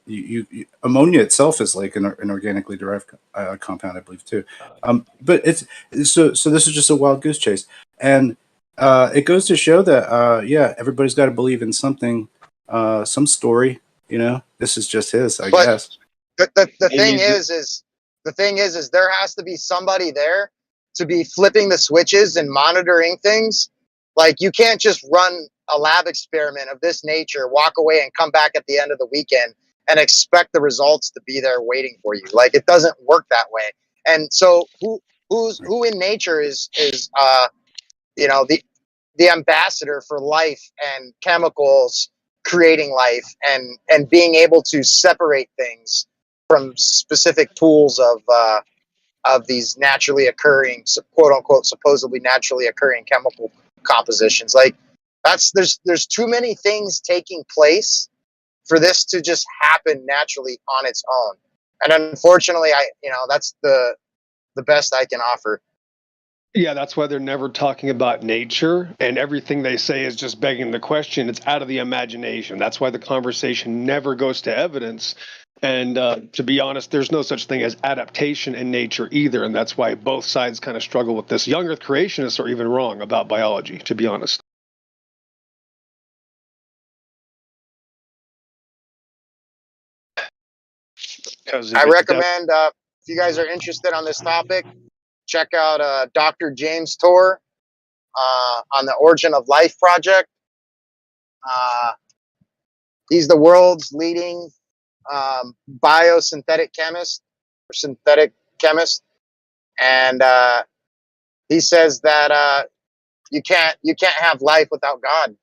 You ammonia itself is like an organically derived compound, I believe too. But it's so this is just a wild goose chase, and it goes to show that everybody's got to believe in something, some story. This is just his, I guess. The thing is there has to be somebody there to be flipping the switches and monitoring things. Like, you can't just run a lab experiment of this nature, walk away and come back at the end of the weekend and expect the results to be there waiting for you. Like, it doesn't work that way. And so who in nature is you know, the ambassador for life and chemicals creating life and being able to separate things from specific pools of these naturally occurring, quote unquote, supposedly naturally occurring chemical compositions. Like there's too many things taking place for this to just happen naturally on its own. And unfortunately, that's the best I can offer. Yeah, that's why they're never talking about nature, and everything they say is just begging the question. It's out of the imagination. That's why the conversation never goes to evidence. And to be honest, there's no such thing as adaptation in nature either, and that's why both sides kind of struggle with this. Young Earth creationists are even wrong about biology, to be honest. I recommend, if you guys are interested on this topic, check out Dr. James Tour on the Origin of Life project. He's the world's leading biosynthetic chemist or synthetic chemist, and he says that you can't have life without God.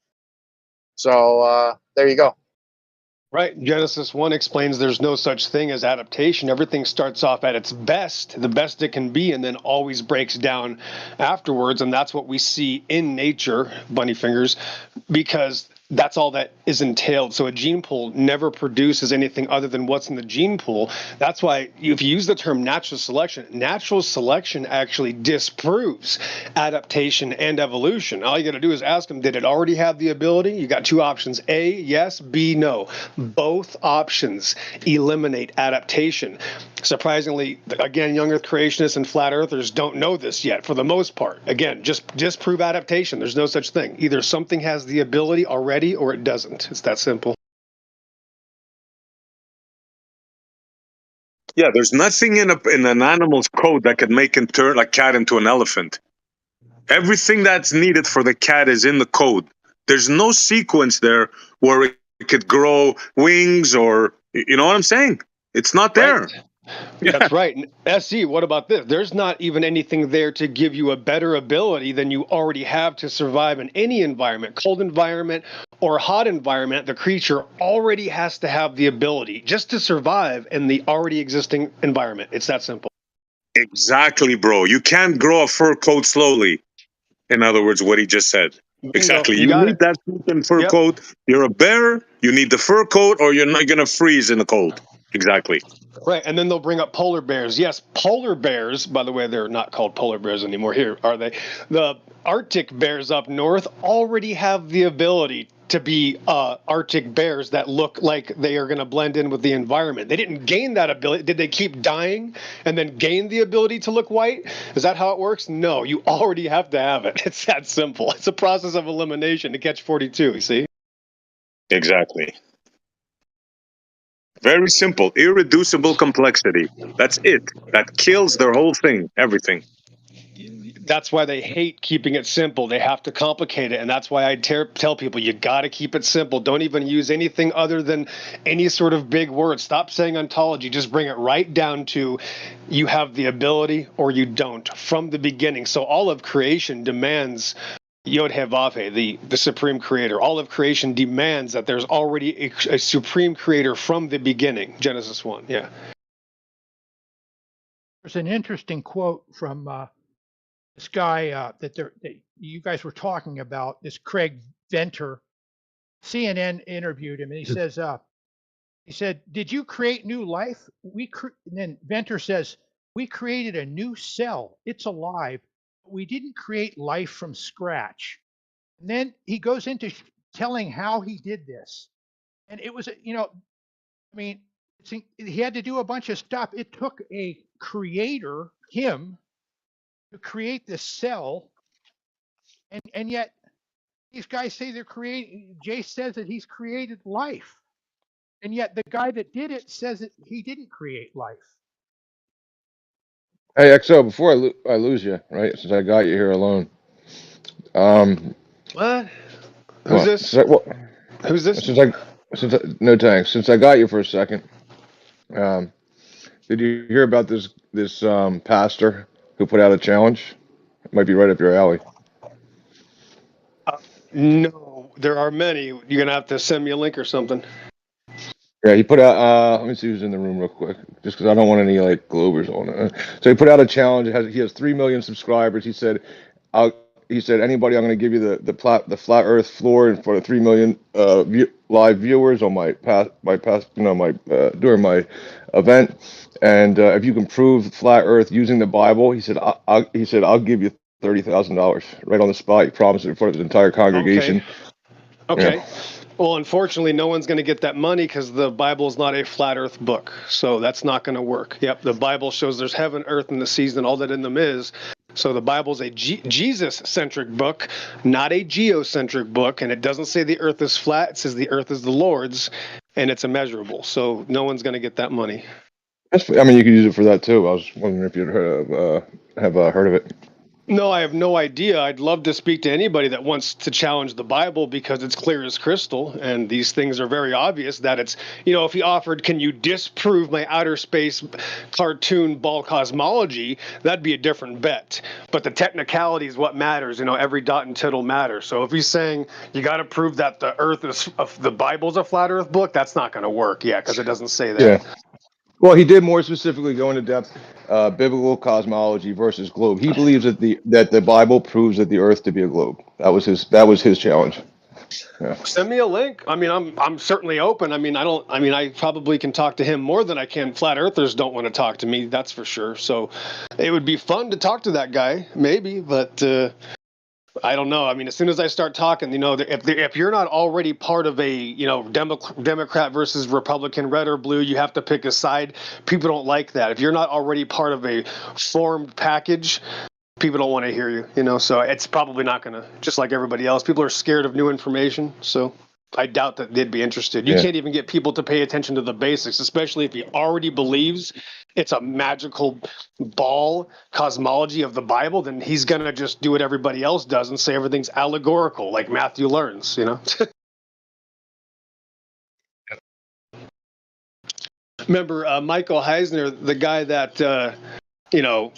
So there you go. Right. Genesis 1 explains there's no such thing as adaptation. Everything starts off at its best, the best it can be, and then always breaks down afterwards. And that's what we see in nature, bunny fingers, because that's all that is entailed. So a gene pool never produces anything other than what's in the gene pool. That's why if you use the term natural selection actually disproves adaptation and evolution. All you got to do is ask them, did it already have the ability? You got two options, A, yes, B, no. Both options eliminate adaptation. Surprisingly, again, young Earth creationists and flat earthers don't know this yet for the most part. Again, just disprove adaptation. There's no such thing. Either something has the ability already or it doesn't. It's that simple. Yeah, there's nothing in an animal's code that could make him turn a cat into an elephant. Everything that's needed for the cat is in the code. There's no sequence there where it could grow wings or, you know what I'm saying? It's not there. Right. That's right. And SE, what about this? There's not even anything there to give you a better ability than you already have to survive in any environment, cold environment or hot environment. The creature already has to have the ability just to survive in the already existing environment. It's that simple. Exactly, bro. You can't grow a fur coat slowly. In other words, what he just said. Bingo. Exactly. You You got need it. that fur coat. You're a bear. You need the fur coat, or you're not going to freeze in the cold. Exactly. Right, and then they'll bring up polar bears. Yes, polar bears, by the way, they're not called polar bears anymore here, are they? The Arctic bears up north already have the ability to be Arctic bears that look like they are going to blend in with the environment. They didn't gain that ability. Did they keep dying and then gain the ability to look white? Is that how it works? No, you already have to have it. It's that simple. It's a process of elimination to catch 42, you see? Exactly. Very simple, irreducible complexity. That's it. That kills their whole thing, everything. That's why they hate keeping it simple. They have to complicate it. And that's why I tell people, you got to keep it simple. Don't even use anything other than any sort of big word. Stop saying ontology. Just bring it right down to you have the ability or you don't from the beginning. So all of creation demands Yod-Heh-Vav-Heh, the supreme creator. All of creation demands that there's already a supreme creator from the beginning. Genesis 1, yeah. There's an interesting quote from this guy that you guys were talking about, this Craig Venter. CNN interviewed him, and he said, "Did you create new life?" And then Venter says, "We created a new cell. It's alive. We didn't create life from scratch." And then he goes into telling how he did this, and it was, I mean, he had to do a bunch of stuff. It took a creator, him, to create this cell, and yet these guys say they're creating. Jay says that he's created life, and yet the guy that did it says that he didn't create life. Hey, XO, before I lose you, right? Since I got you here alone. What? Who's this? Who's this? No thanks. Since I got you for a second, Did you hear about this pastor who put out a challenge? It might be right up your alley. No, there are many. You're gonna have to send me a link or something. Yeah, he put out. Let me see who's in the room real quick, just because I don't want any like Globers on it. So he put out a challenge. He has 3 million subscribers. He said, He said, anybody, I'm going to give you the flat Earth floor and for the 3 million live viewers on my during my event, and if you can prove flat Earth using the Bible, he said, I'll give you $30,000 right on the spot. He promised it in front of his entire congregation. Okay. Yeah. Well, unfortunately, no one's going to get that money because the Bible is not a flat Earth book, so that's not going to work. Yep, the Bible shows there's heaven, earth, and the seas, and all that in them is. So the Bible's a Jesus-centric book, not a geocentric book, and it doesn't say the Earth is flat. It says the Earth is the Lord's, and it's immeasurable. So no one's going to get that money. I mean, you could use it for that too. I was wondering if you'd have heard of it. No, I have no idea. I'd love to speak to anybody that wants to challenge the Bible because it's clear as crystal, and these things are very obvious that it's, if he offered, can you disprove my outer space cartoon ball cosmology, that'd be a different bet. But the technicality is what matters. Every dot and tittle matters. So if he's saying you got to prove that the Bible's a flat Earth book, that's not going to work. Yeah, because it doesn't say that. Yeah. Well, he did more specifically go into depth, biblical cosmology versus globe. He believes that the Bible proves that the Earth to be a globe. That was his challenge. Yeah. Send me a link. I mean, I'm certainly open. I probably can talk to him more than I can. Flat Earthers don't want to talk to me, that's for sure. So it would be fun to talk to that guy, maybe, but I don't know. I mean, as soon as I start talking, if you're not already part of a, Democrat versus Republican, red or blue, you have to pick a side. People don't like that. If you're not already part of a formed package, people don't want to hear you, so it's probably not going to, just like everybody else. People are scared of new information, so I doubt that they'd be interested. You can't even get people to pay attention to the basics, especially if he already believes it's a magical ball cosmology of the Bible, then he's going to just do what everybody else does and say everything's allegorical, like Matthew learns, Remember Michael Heisner, the guy that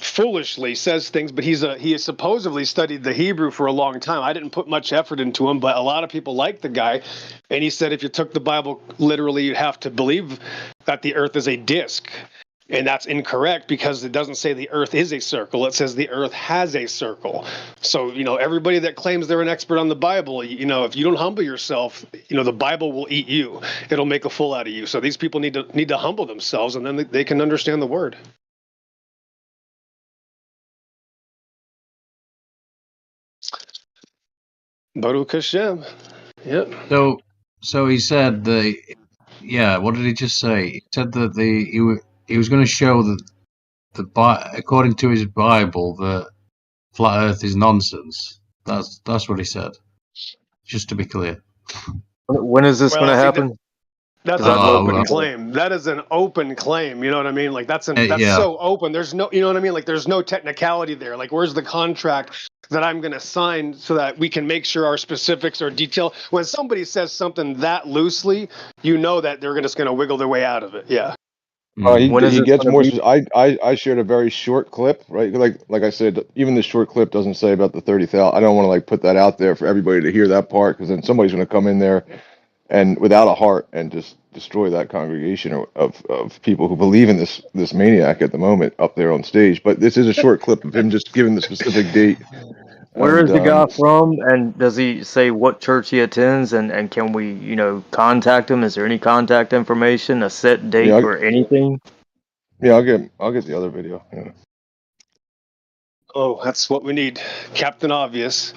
foolishly says things, but he has supposedly studied the Hebrew for a long time. I didn't put much effort into him, but a lot of people like the guy. And he said if you took the Bible literally, you'd have to believe that the earth is a disc. And that's incorrect because it doesn't say the earth is a circle. It says the earth has a circle. So, everybody that claims they're an expert on the Bible, if you don't humble yourself, the Bible will eat you. It'll make a fool out of you. So these people need to humble themselves, and then they can understand the word. Baruch Hashem. Yep. So he said what did he just say? He said that he was going to show that according to his Bible, that flat Earth is nonsense. That's what he said. Just to be clear. When is this going to happen? That's an open claim. That is an open claim. You know what I mean? Like that's so open. There's no, you know what I mean? Like there's no technicality there. Like where's the contract that I'm going to sign so that we can make sure our specifics are detailed? When somebody says something that loosely, that they're just going to wiggle their way out of it. Yeah. He gets more. I shared a very short clip, right? Like I said, even the short clip doesn't say about the 30,000. I don't want to put that out there for everybody to hear that part, because then somebody's going to come in there and without a heart and just destroy that congregation of people who believe in this maniac at the moment up there on stage. But this is a short clip of him just giving the specific date. Where is the guy from, and does he say what church he attends, and can we, contact him? Is there any contact information, a set date, or anything? Yeah, I'll get the other video. Yeah. Oh, that's what we need, Captain Obvious.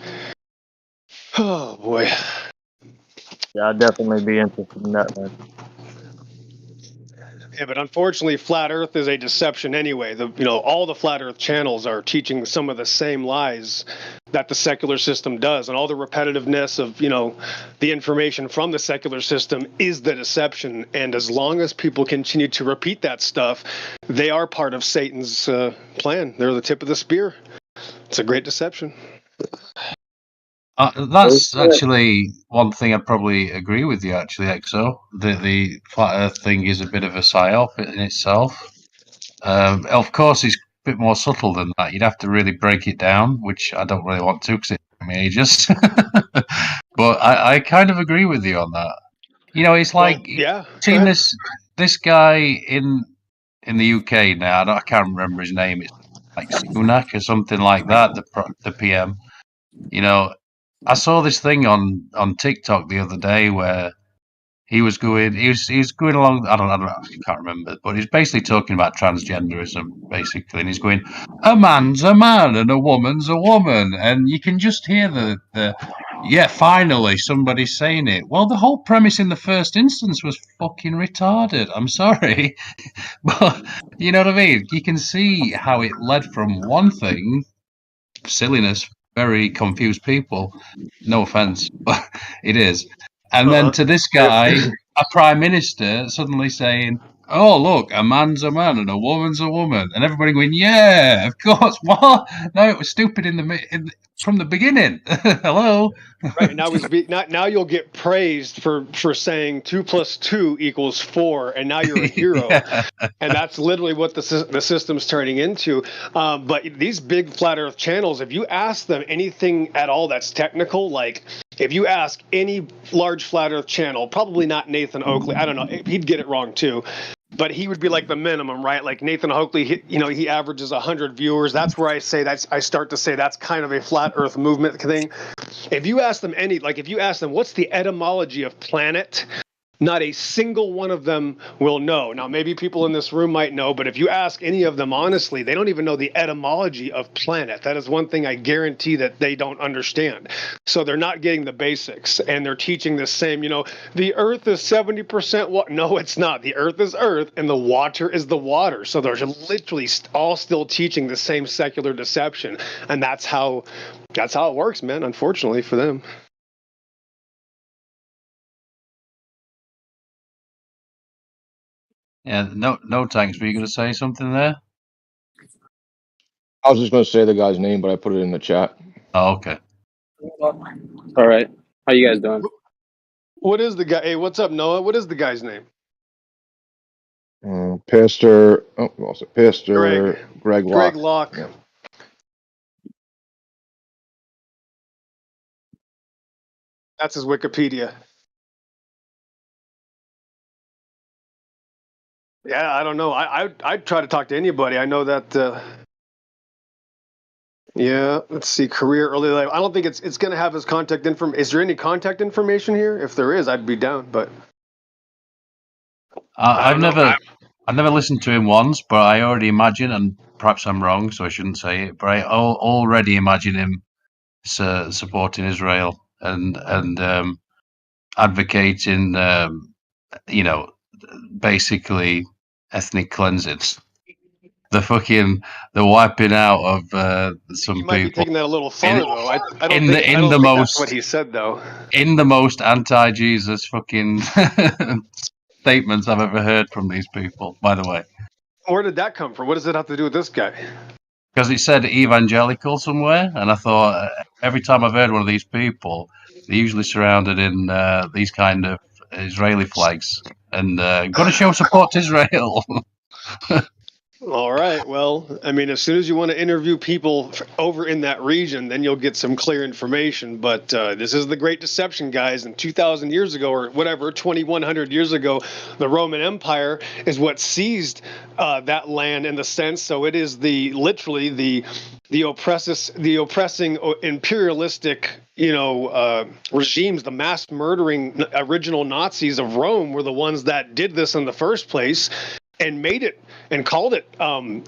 Oh boy. Yeah, I'd definitely be interested in that, man. Yeah, but unfortunately, flat Earth is a deception anyway. All the flat Earth channels are teaching some of the same lies that the secular system does, and all the repetitiveness of the information from the secular system is the deception. And as long as people continue to repeat that stuff, they are part of Satan's plan. They're the tip of the spear. It's a great deception. That's actually one thing I'd probably agree with you, actually, XO. The flat Earth thing is a bit of a psyop in itself. Of course, it's a bit more subtle than that. You'd have to really break it down, which I don't really want to because it took me ages. But I kind of agree with you on that. You know, it's like seeing this guy in the UK now. I can't remember his name. It's like Sunak or something like that. The PM. You know, I saw this thing on TikTok the other day where he was going along. I don't know. I can't remember, but he's basically talking about transgenderism, basically, and he's going, "A man's a man and a woman's a woman," and you can just hear the yeah, finally somebody's saying it. Well, the whole premise in the first instance was fucking retarded. I'm sorry, but you know what I mean. You can see how it led from one thing, silliness, very confused people. No offense, but it is. And then to this guy, a prime minister, suddenly saying, "Oh, look, a man's a man and a woman's a woman," and everybody going, "Yeah, of course." What? No, it was stupid from the beginning. Hello. Right now you'll get praised for saying 2 + 2 = 4, and now you're a hero. Yeah. And that's literally what the system's turning into. But these big flat Earth channels, if you ask them anything at all that's technical, like if you ask any large flat Earth channel, probably not Nathan Oakley, I don't know, he'd get it wrong too. But he would be like the minimum, right? Like Nathan Oakley, he averages 100 viewers. That's where I start to say that's kind of a flat Earth movement thing. If you ask them what's the etymology of planet, not a single one of them will know. Now, maybe people in this room might know, but if you ask any of them honestly, they don't even know the etymology of planet. That is one thing I guarantee that they don't understand. So they're not getting the basics, and they're teaching the same, the Earth is 70% water. No, it's not. The Earth is Earth, and the water is the water. So they're literally all still teaching the same secular deception, and that's how it works, man, unfortunately for them. Yeah, no thanks. Were you going to say something there? I was just going to say the guy's name, but I put it in the chat. Oh, okay. All right. How you guys doing? What is the guy? Hey, what's up, Noah? What is the guy's name? Pastor Greg Locke. Greg Locke. Yeah. That's his Wikipedia. Yeah, I don't know. I'd try to talk to anybody. I know that. Yeah, let's see. Career, early life. I don't think it's going to have his contact information. Is there any contact information here? If there is, I'd be down. But I've never listened to him once, but I already imagine, and perhaps I'm wrong, so I shouldn't say it, but I already imagine him supporting Israel and advocating, basically ethnic cleansing. The wiping out of some you might people. be taking that a little far, though. I don't think that's what he said, though. In the most anti-Jesus fucking statements I've ever heard from these people, by the way. Where did that come from? What does it have to do with this guy? Because it said evangelical somewhere, and I thought every time I've heard one of these people, they're usually surrounded in these kind of Israeli flags, and got to show support to Israel. All right. Well, I mean, as soon as you want to interview people over in that region, then you'll get some clear information. But this is the Great Deception, guys. And 2,000 years ago, or whatever, 2,100 years ago, the Roman Empire is what seized that land in the sense. So it is literally the oppressing imperialistic regimes, the mass murdering original Nazis of Rome were the ones that did this in the first place and made it and called it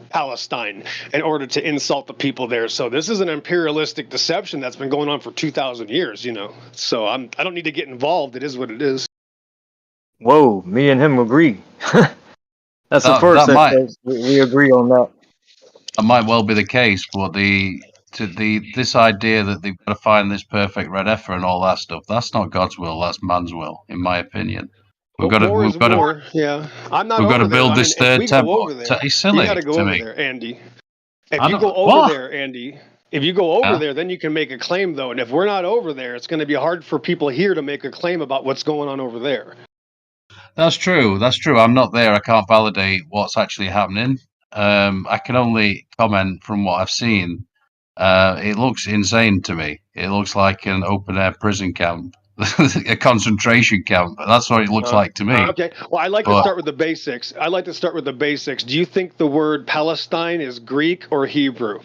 Palestine in order to insult the people there. So this is an imperialistic deception that's been going on for 2,000 years, So I don't need to get involved. It is what it is. Whoa, me and him agree. That's the first that we agree on that. That might well be the case, but this idea that they've got to find this perfect red heifer and all that stuff, that's not God's will, that's man's will, in my opinion. We've got to yeah. I'm not. We've got to build this third temple. It's silly. You got to go over there, Andy. If you go over there, then you can make a claim, though. And if we're not over there, it's going to be hard for people here to make a claim about what's going on over there. That's true. I'm not there. I can't validate what's actually happening. I can only comment from what I've seen. It looks insane to me. It looks like an open air prison camp, a concentration camp. That's what it looks like to me. Okay. Well, I like to But start with the basics. Do you think the word Palestine is Greek or Hebrew?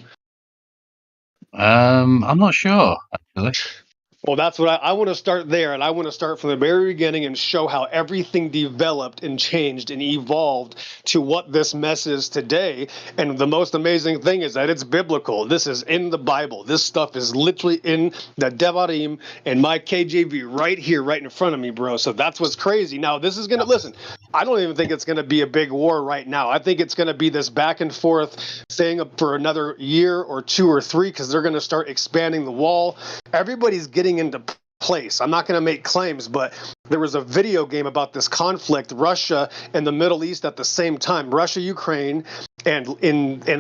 I'm not sure actually. Well, that's what I want to start there, and I want to start from the very beginning and show how everything developed and changed and evolved to what this mess is today. And the most amazing thing is that it's biblical. This is in the Bible. This stuff is literally in the Devarim and my KJV right here, right in front of me, bro. So that's what's crazy. Now, this is going to, listen, I don't even think it's going to be a big war right now. I think it's going to be this back and forth thing for another year or 2 or 3, because they're going to start expanding the wall. Everybody's getting into place. I'm not going to make claims, but there was a video game about this conflict, Russia and the Middle East at the same time, Russia, Ukraine, and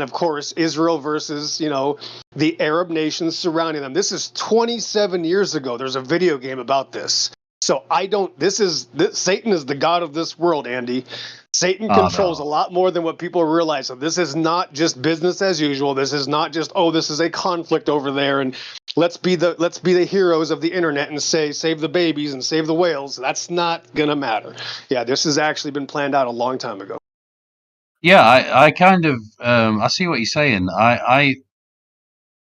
of course Israel versus, the Arab nations surrounding them. This is 27 years ago. There's a video game about this. So Satan is the god of this world, Andy. Satan controls a lot more than what people realize. So this is not just business as usual. This is not just, this is a conflict over there and let's be the heroes of the internet and say save the babies and save the whales. That's not gonna matter. Yeah, this has actually been planned out a long time ago. Yeah, I kind of I see what you're saying. I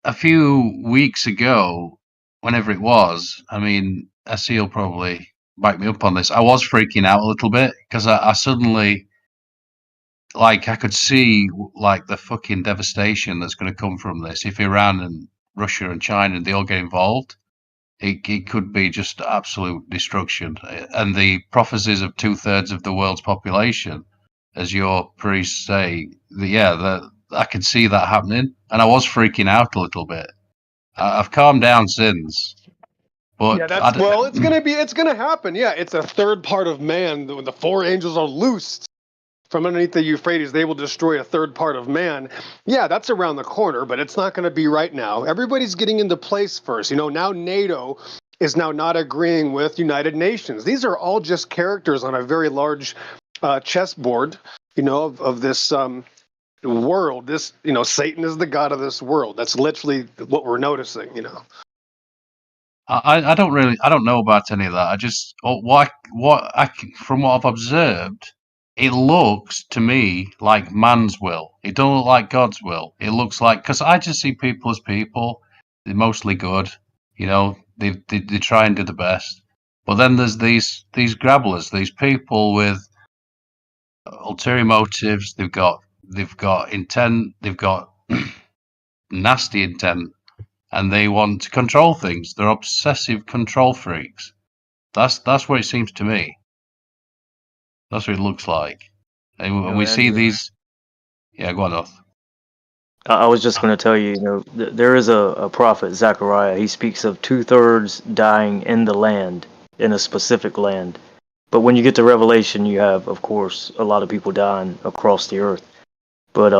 a few weeks ago, whenever it was, I mean, SE will probably back me up on this. I was freaking out a little bit because I suddenly, like, I could see like the fucking devastation that's going to come from this if Iran and Russia and China they all get involved. It could be just absolute destruction. And the prophecies of 2/3 of the world's population, as your priests say, I could see that happening, and I was freaking out a little bit. I've calmed down since, but Yeah, it's gonna happen. Yeah, it's a third part of man. When the 4 angels are loosed from underneath the Euphrates, they will destroy a third part of man. Yeah, that's around the corner, but it's not going to be right now. Everybody's getting into place first. Now NATO is now not agreeing with United Nations. These are all just characters on a very large chessboard, of this world. This, Satan is the god of this world. That's literally what we're noticing, I don't know about any of that. I just from what I've observed, it looks to me like man's will. It don't look like God's will. It looks like, because I just see people as people. They're mostly good, They try and do the best. But then there's these grabblers, these people with ulterior motives. They've got intent. They've got nasty intent. And they want to control things. They're obsessive control freaks. That's what it seems to me. That's what it looks like. And we see these. Yeah, go on, Oth. I was just going to tell you, there is a prophet, Zechariah. He speaks of 2/3 dying in the land, in a specific land. But when you get to Revelation, you have, of course, a lot of people dying across the earth. But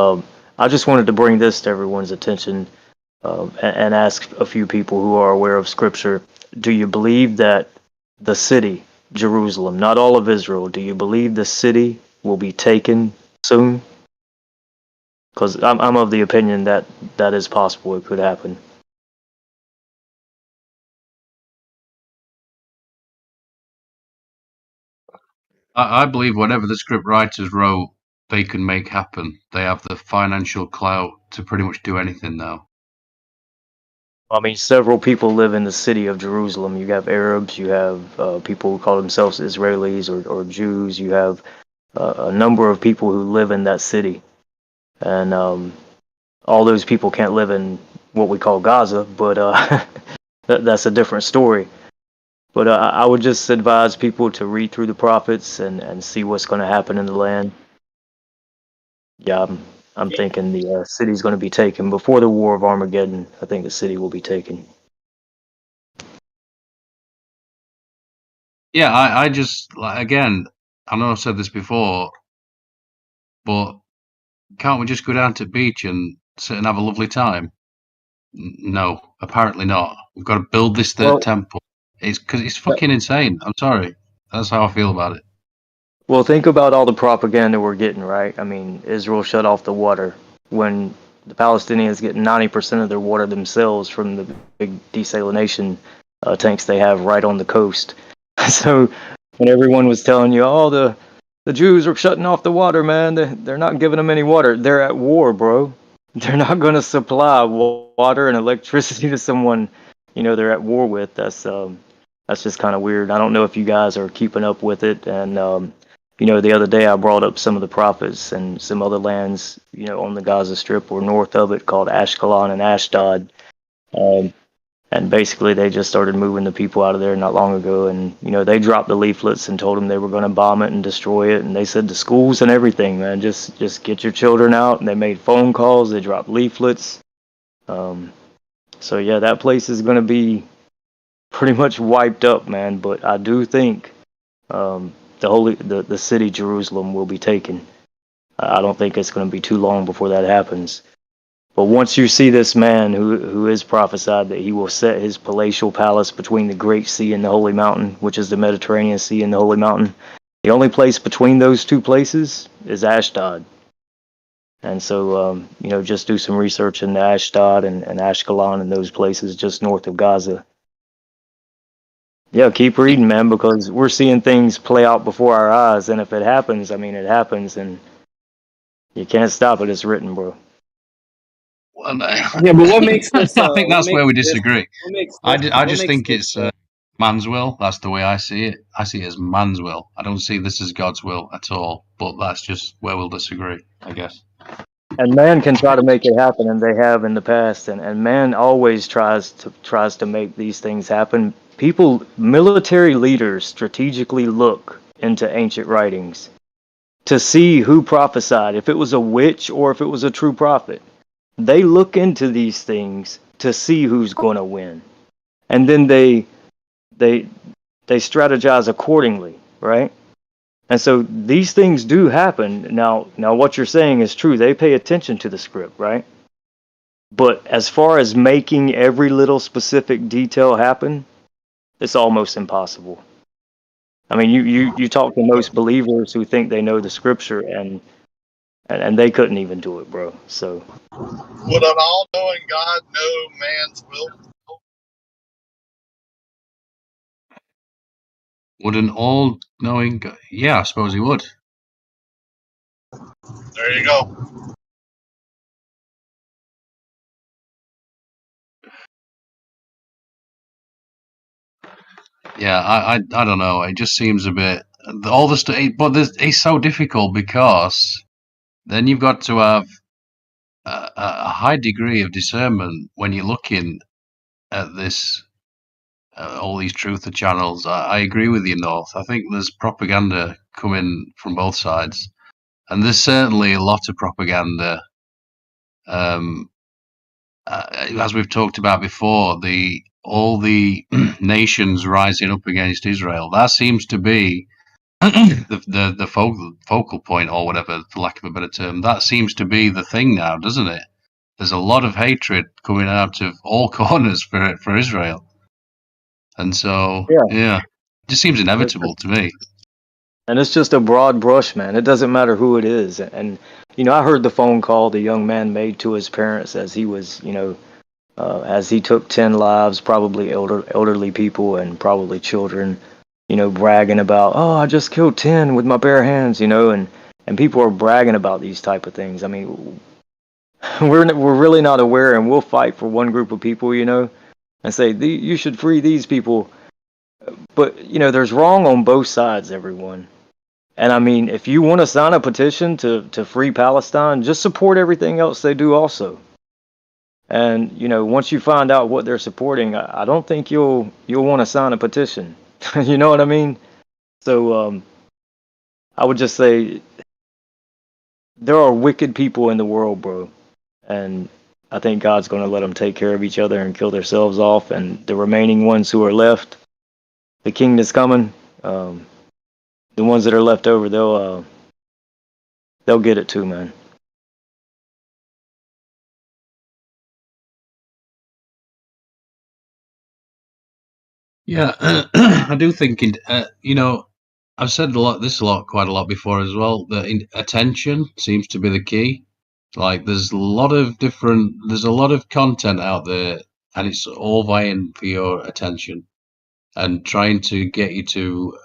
I just wanted to bring this to everyone's attention. And ask a few people who are aware of Scripture, do you believe that the city, Jerusalem, not all of Israel, do you believe the city will be taken soon? Because I'm of the opinion that that is possible. It could happen. I believe whatever the script writers wrote, they can make happen. They have the financial clout to pretty much do anything now. I mean, several people live in the city of Jerusalem. You have Arabs, you have people who call themselves Israelis or Jews. You have a number of people who live in that city. And all those people can't live in what we call Gaza, but that's a different story. But I would just advise people to read through the prophets and see what's going to happen in the land. Yeah, I'm thinking the city's going to be taken before the War of Armageddon. I think the city will be taken. Yeah, I just, again, I know I've said this before, but can't we just go down to the beach and sit and have a lovely time? No, apparently not. We've got to build this third temple. It's because it's fucking insane. I'm sorry. That's how I feel about it. Well, think about all the propaganda we're getting, right? I mean, Israel shut off the water when the Palestinians get 90% of their water themselves from the big desalination tanks they have right on the coast. So when everyone was telling you, oh, the Jews are shutting off the water, man, they're not giving them any water. They're at war, bro. They're not going to supply water and electricity to someone, they're at war with. That's just kind of weird. I don't know if you guys are keeping up with it. And the other day I brought up some of the prophets and some other lands, on the Gaza Strip or north of it called Ashkelon and Ashdod. And basically they just started moving the people out of there not long ago. And, they dropped the leaflets and told them they were going to bomb it and destroy it. And they said the schools and everything, man, just get your children out. And they made phone calls. They dropped leaflets. So yeah, that place is going to be pretty much wiped up, man. But I do think the city Jerusalem will be taken. I don't think it's going to be too long before that happens. But once you see this man who is prophesied that he will set his palatial palace between the Great Sea and the Holy Mountain, which is the Mediterranean Sea and the Holy Mountain, the only place between those two places is Ashdod. And so, just do some research into Ashdod and Ashkelon and those places just north of Gaza. Yeah, keep reading, man, because we're seeing things play out before our eyes. And if it happens, I mean, it happens, and you can't stop it. It's written, bro. Well, Yeah, but what makes this? I think that's where we this? disagree. What makes I what just makes think this? it's man's will. That's the way I see it. I see it as man's will. I don't see this as God's will at all. But that's just where we'll disagree, I guess. And man can try to make it happen, and they have in the past. And man always tries to make these things happen. Military leaders strategically look into ancient writings to see who prophesied, if it was a witch or if it was a true prophet. They look into these things to see who's going to win, and then they strategize accordingly, right? And so these things do happen. Now what you're saying is true. They pay attention to the script, right? But as far as making every little specific detail happen, it's almost impossible. I mean, you talk to most believers who think they know the scripture, and they couldn't even do it, bro. So Would an all-knowing God know man's will? Would an all-knowing God? Yeah, I suppose he would. There you go. Yeah, I don't know. It just seems a bit all the stuff, but it's so difficult because then you've got to have a high degree of discernment when you're looking at this, all these truther channels. I agree with you, North. I think there's propaganda coming from both sides, and there's certainly a lot of propaganda. As we've talked about before, all the nations rising up against Israel. That seems to be the focal point, or whatever, for lack of a better term. That seems to be the thing now, doesn't it? There's a lot of hatred coming out of all corners for Israel, and so yeah, it just seems inevitable to me. And it's just a broad brush, man. It doesn't matter who it is. And I heard the phone call the young man made to his parents as he was, as he took 10 lives, probably elderly people and probably children, bragging about, oh, I just killed 10 with my bare hands, and people are bragging about these type of things. I mean, we're really not aware, and we'll fight for one group of people, and say you should free these people. But there's wrong on both sides, everyone. And I mean, if you want to sign a petition to free Palestine, just support everything else they do also. And once you find out what they're supporting, I don't think you'll want to sign a petition. You know what I mean? So I would just say there are wicked people in the world, bro, and I think God's going to let them take care of each other and kill themselves off, and the remaining ones who are left, the king that's coming, the ones that are left over, they'll get it too, man. Yeah, I do think I've said quite a lot before as well. That attention seems to be the key. Like there's a lot of content out there, and it's all vying for your attention and trying to get you to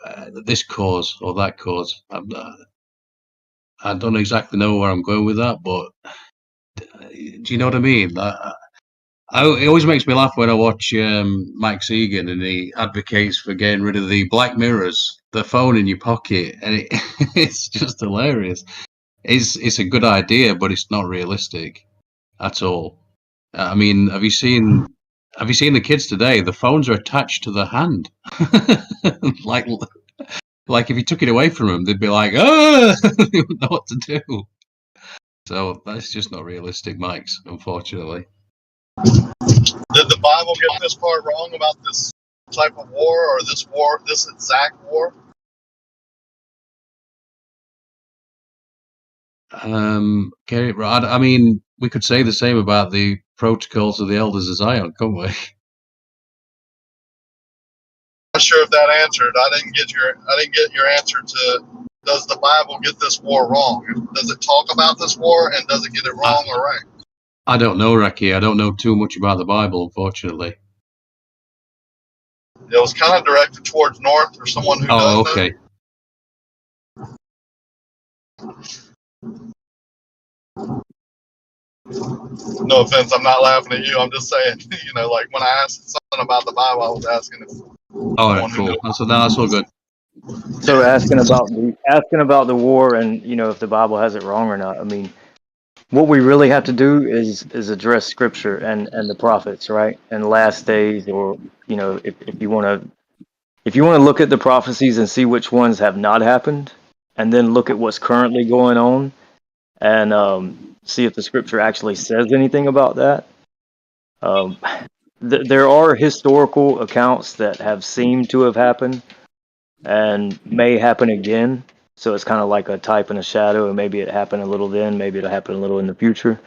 this cause or that cause. I don't exactly know where I'm going with that, but do you know what I mean? It always makes me laugh when I watch Mike Segan and he advocates for getting rid of the black mirrors, the phone in your pocket, and it's just hilarious. It's a good idea, but it's not realistic at all. I mean, have you seen the kids today? The phones are attached to the hand, like if you took it away from them, they'd be like, "Ah!" They wouldn't know what to do. So that's just not realistic, Mike's, unfortunately. Did the Bible get this part wrong about this type of war or this exact war? Get it right. I mean, we could say the same about the protocols of the elders of Zion, couldn't we? Not sure if that answered. I didn't get your answer to. Does the Bible get this war wrong? Does it talk about this war and does it get it wrong or right? I don't know, Reki. I don't know too much about the Bible, unfortunately. It was kind of directed towards North or someone who does okay. No offense, I'm not laughing at you. I'm just saying, like when I asked something about the Bible, I was asking if. All right, cool. That's all good. So asking about the war and if the Bible has it wrong or not. I mean, what we really have to do is address Scripture and the prophets, right? And last days, or if you want to look at the prophecies and see which ones have not happened, and then look at what's currently going on, and see if the Scripture actually says anything about that. There are historical accounts that have seemed to have happened and may happen again. So it's kind of like a type and a shadow, and maybe it happened a little then, maybe it'll happen a little in the future.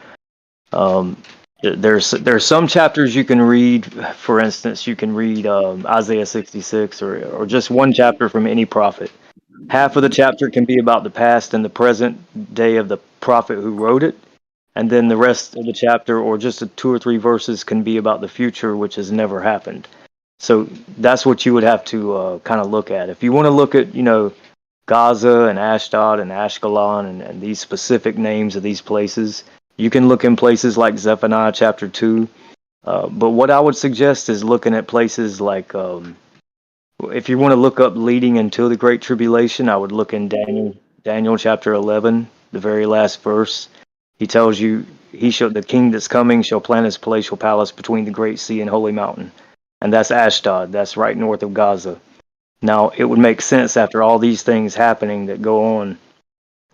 There's some chapters you can read. For instance, you can read Isaiah 66 or just one chapter from any prophet. Half of the chapter can be about the past and the present day of the prophet who wrote it, and then the rest of the chapter, or just 2 or 3 verses, can be about the future, which has never happened. So that's what you would have to kind of look at. If you want to look at, Gaza and Ashdod and Ashkelon and these specific names of these places, you can look in places like Zephaniah chapter 2. But what I would suggest is looking at places like, if you want to look up leading into the Great Tribulation, I would look in Daniel chapter 11, the very last verse. He tells you, the king that's coming shall plant his palatial palace between the great sea and holy mountain. And that's Ashdod. That's right north of Gaza. Now, it would make sense after all these things happening that go on,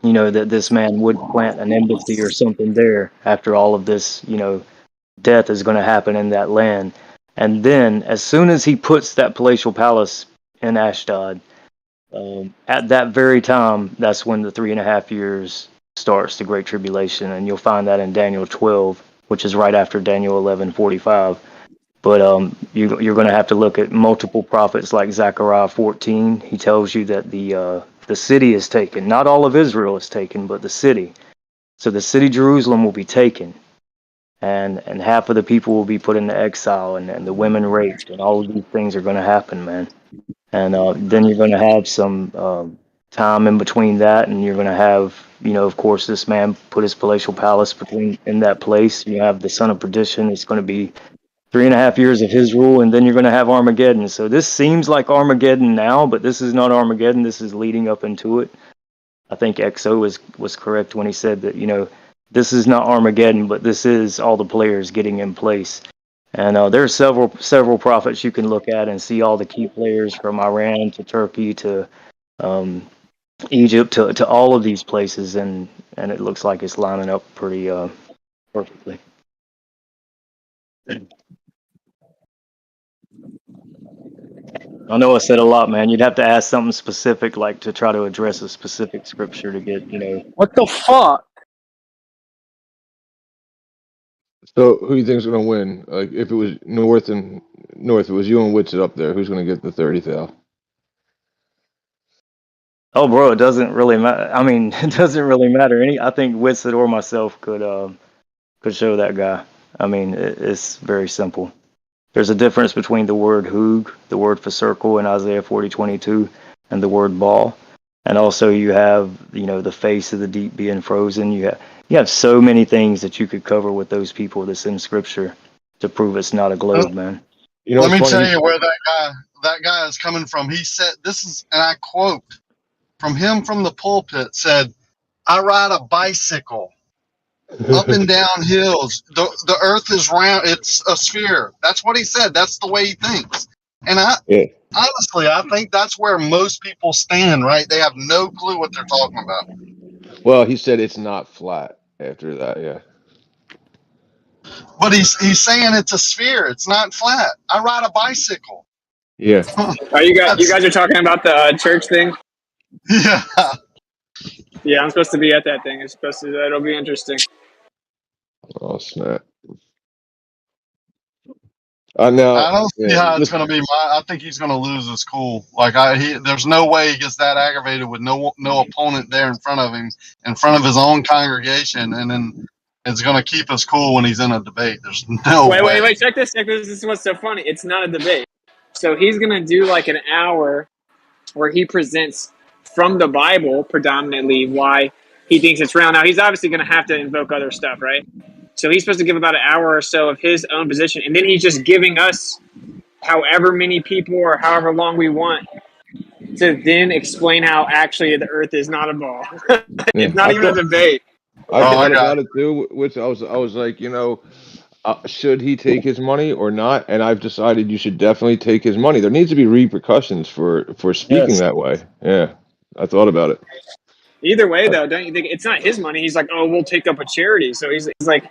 that this man would plant an embassy or something there after all of this, death is going to happen in that land. And then, as soon as he puts that palatial palace in Ashdod, at that very time, that's when the 3.5 years starts, the Great Tribulation. And you'll find that in Daniel 12, which is right after Daniel 11:45. But you're going to have to look at multiple prophets like Zechariah 14. He tells you that the city is taken. Not all of Israel is taken, but the city. So the city Jerusalem will be taken, and half of the people will be put into exile, and the women raped, and all of these things are going to happen, man. And then you're going to have some time in between that, and you're going to have, of course, this man put his palatial palace in that place. You have the son of perdition. It's going to be 3.5 years of his rule, and then you're going to have Armageddon. So this seems like Armageddon now, but this is not Armageddon. This is leading up into it. I think XO was correct when he said that, this is not Armageddon, but this is all the players getting in place. And there are several prophets you can look at and see all the key players from Iran to Turkey to Egypt to all of these places, and it looks like it's lining up pretty perfectly. I know I said a lot, man. You'd have to ask something specific, like to try to address a specific scripture to get, What the fuck? So who do you think is going to win? Like if it was North, it was you and Witsit up there. Who's going to get the 30 thou? Oh, bro, it doesn't really matter. I mean, it doesn't really matter. I think Witsit or myself could show that guy. I mean, it's very simple. There's a difference between the word hoog, the word for circle in Isaiah 40:22, and the word ball. And also you have, the face of the deep being frozen. You have so many things that you could cover with those people that's in scripture to prove it's not a globe, man. Let me tell you where that guy is coming from. He said, this is, and I quote from him from the pulpit, said, I ride a bicycle up and down hills. The earth is round. It's a sphere. That's what he said. That's the way he thinks. And honestly, I think that's where most people stand, right? They have no clue what they're talking about. Well, he said it's not flat after that, yeah. But he's saying it's a sphere. It's not flat. I ride a bicycle. Yeah. Are you guys are talking about the church thing? Yeah. Yeah, I'm supposed to be at that thing. It'll be interesting. Oh, snap. Now, I don't see how it's going to be. I think he's going to lose his cool. Like there's no way he gets that aggravated with no opponent there in front of him, in front of his own congregation, and then it's going to keep us cool when he's in a debate. There's no way. Wait. Check this. This is what's so funny. It's not a debate. So he's gonna do like an hour where he presents from the Bible predominantly why he thinks it's real. Now he's obviously gonna have to invoke other stuff, right? So he's supposed to give about an hour or so of his own position, and then he's just giving us however many people or however long we want to then explain how actually the Earth is not a ball. It's not even a debate. I thought about it too, which I was like, should he take his money or not? And I've decided you should definitely take his money. There needs to be repercussions for speaking that way. Yeah, I thought about it. Either way, though, don't you think it's not his money? He's like, oh, we'll take up a charity. So he's like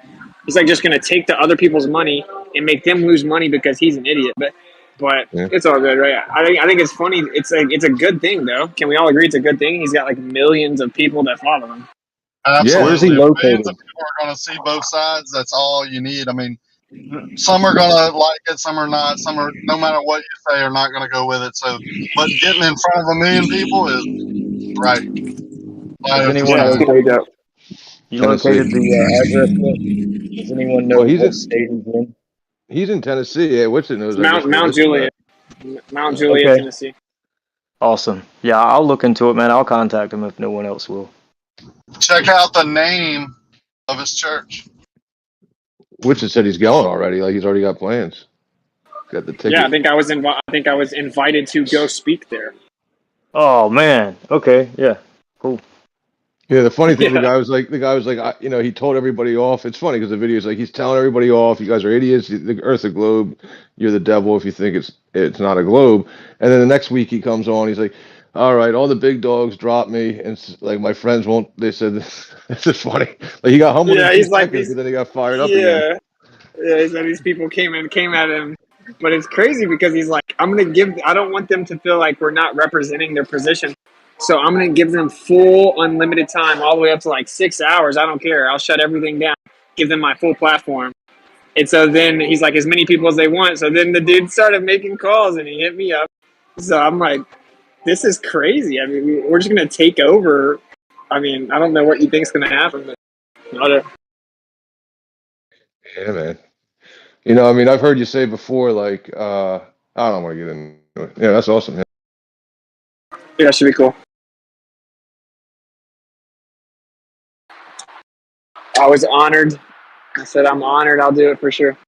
just gonna take the other people's money and make them lose money because he's an idiot. But it's all good, right? I think it's funny. It's a good thing, though. Can we all agree it's a good thing? He's got like millions of people that follow him. Absolutely. Where's he Millions located? of people are going to see both sides. That's all you need. I mean, some are going to like it, some are not. Some are, no matter what you say, are not going to go with it. So, but getting in front of 1 million people is right. Has anyone located? You located the address yet? Does anyone know what state he's in? He's in Tennessee. Yeah, what's it knows? Mount Juliet, Okay. Tennessee. Awesome. Yeah, I'll look into it, man. I'll contact him if no one else will. Check out the name of his church. Witcher said he's going already. Like he's already got plans. Got the ticket. Yeah, I think I was invited to go speak there. Oh man. Okay. Yeah. Cool. Yeah, the funny thing, the guy was like, he told everybody off. It's funny because the video is like he's telling everybody off. You guys are idiots. The Earth's a globe. You're the devil if you think it's not a globe. And then the next week he comes on. He's like, all right, all the big dogs dropped me, and like my friends won't. They said this is funny. Like he got humbled. Yeah, in 2 he's like seconds, and then he got fired up again. Yeah, he said these people came at him. But it's crazy because he's like, I don't want them to feel like we're not representing their position. So I'm going to give them full unlimited time all the way up to like 6 hours. I don't care. I'll shut everything down, give them my full platform. And so then he's like, as many people as they want. So then the dude started making calls and he hit me up. So I'm like, this is crazy. I mean, we're just going to take over. I mean, I don't know what you think's going to happen. But Yeah, man. I mean, I've heard you say before, like, I don't want to get into it. Yeah, that's awesome. Yeah, that should be cool. I was honored. I said, I'm honored. I'll do it for sure.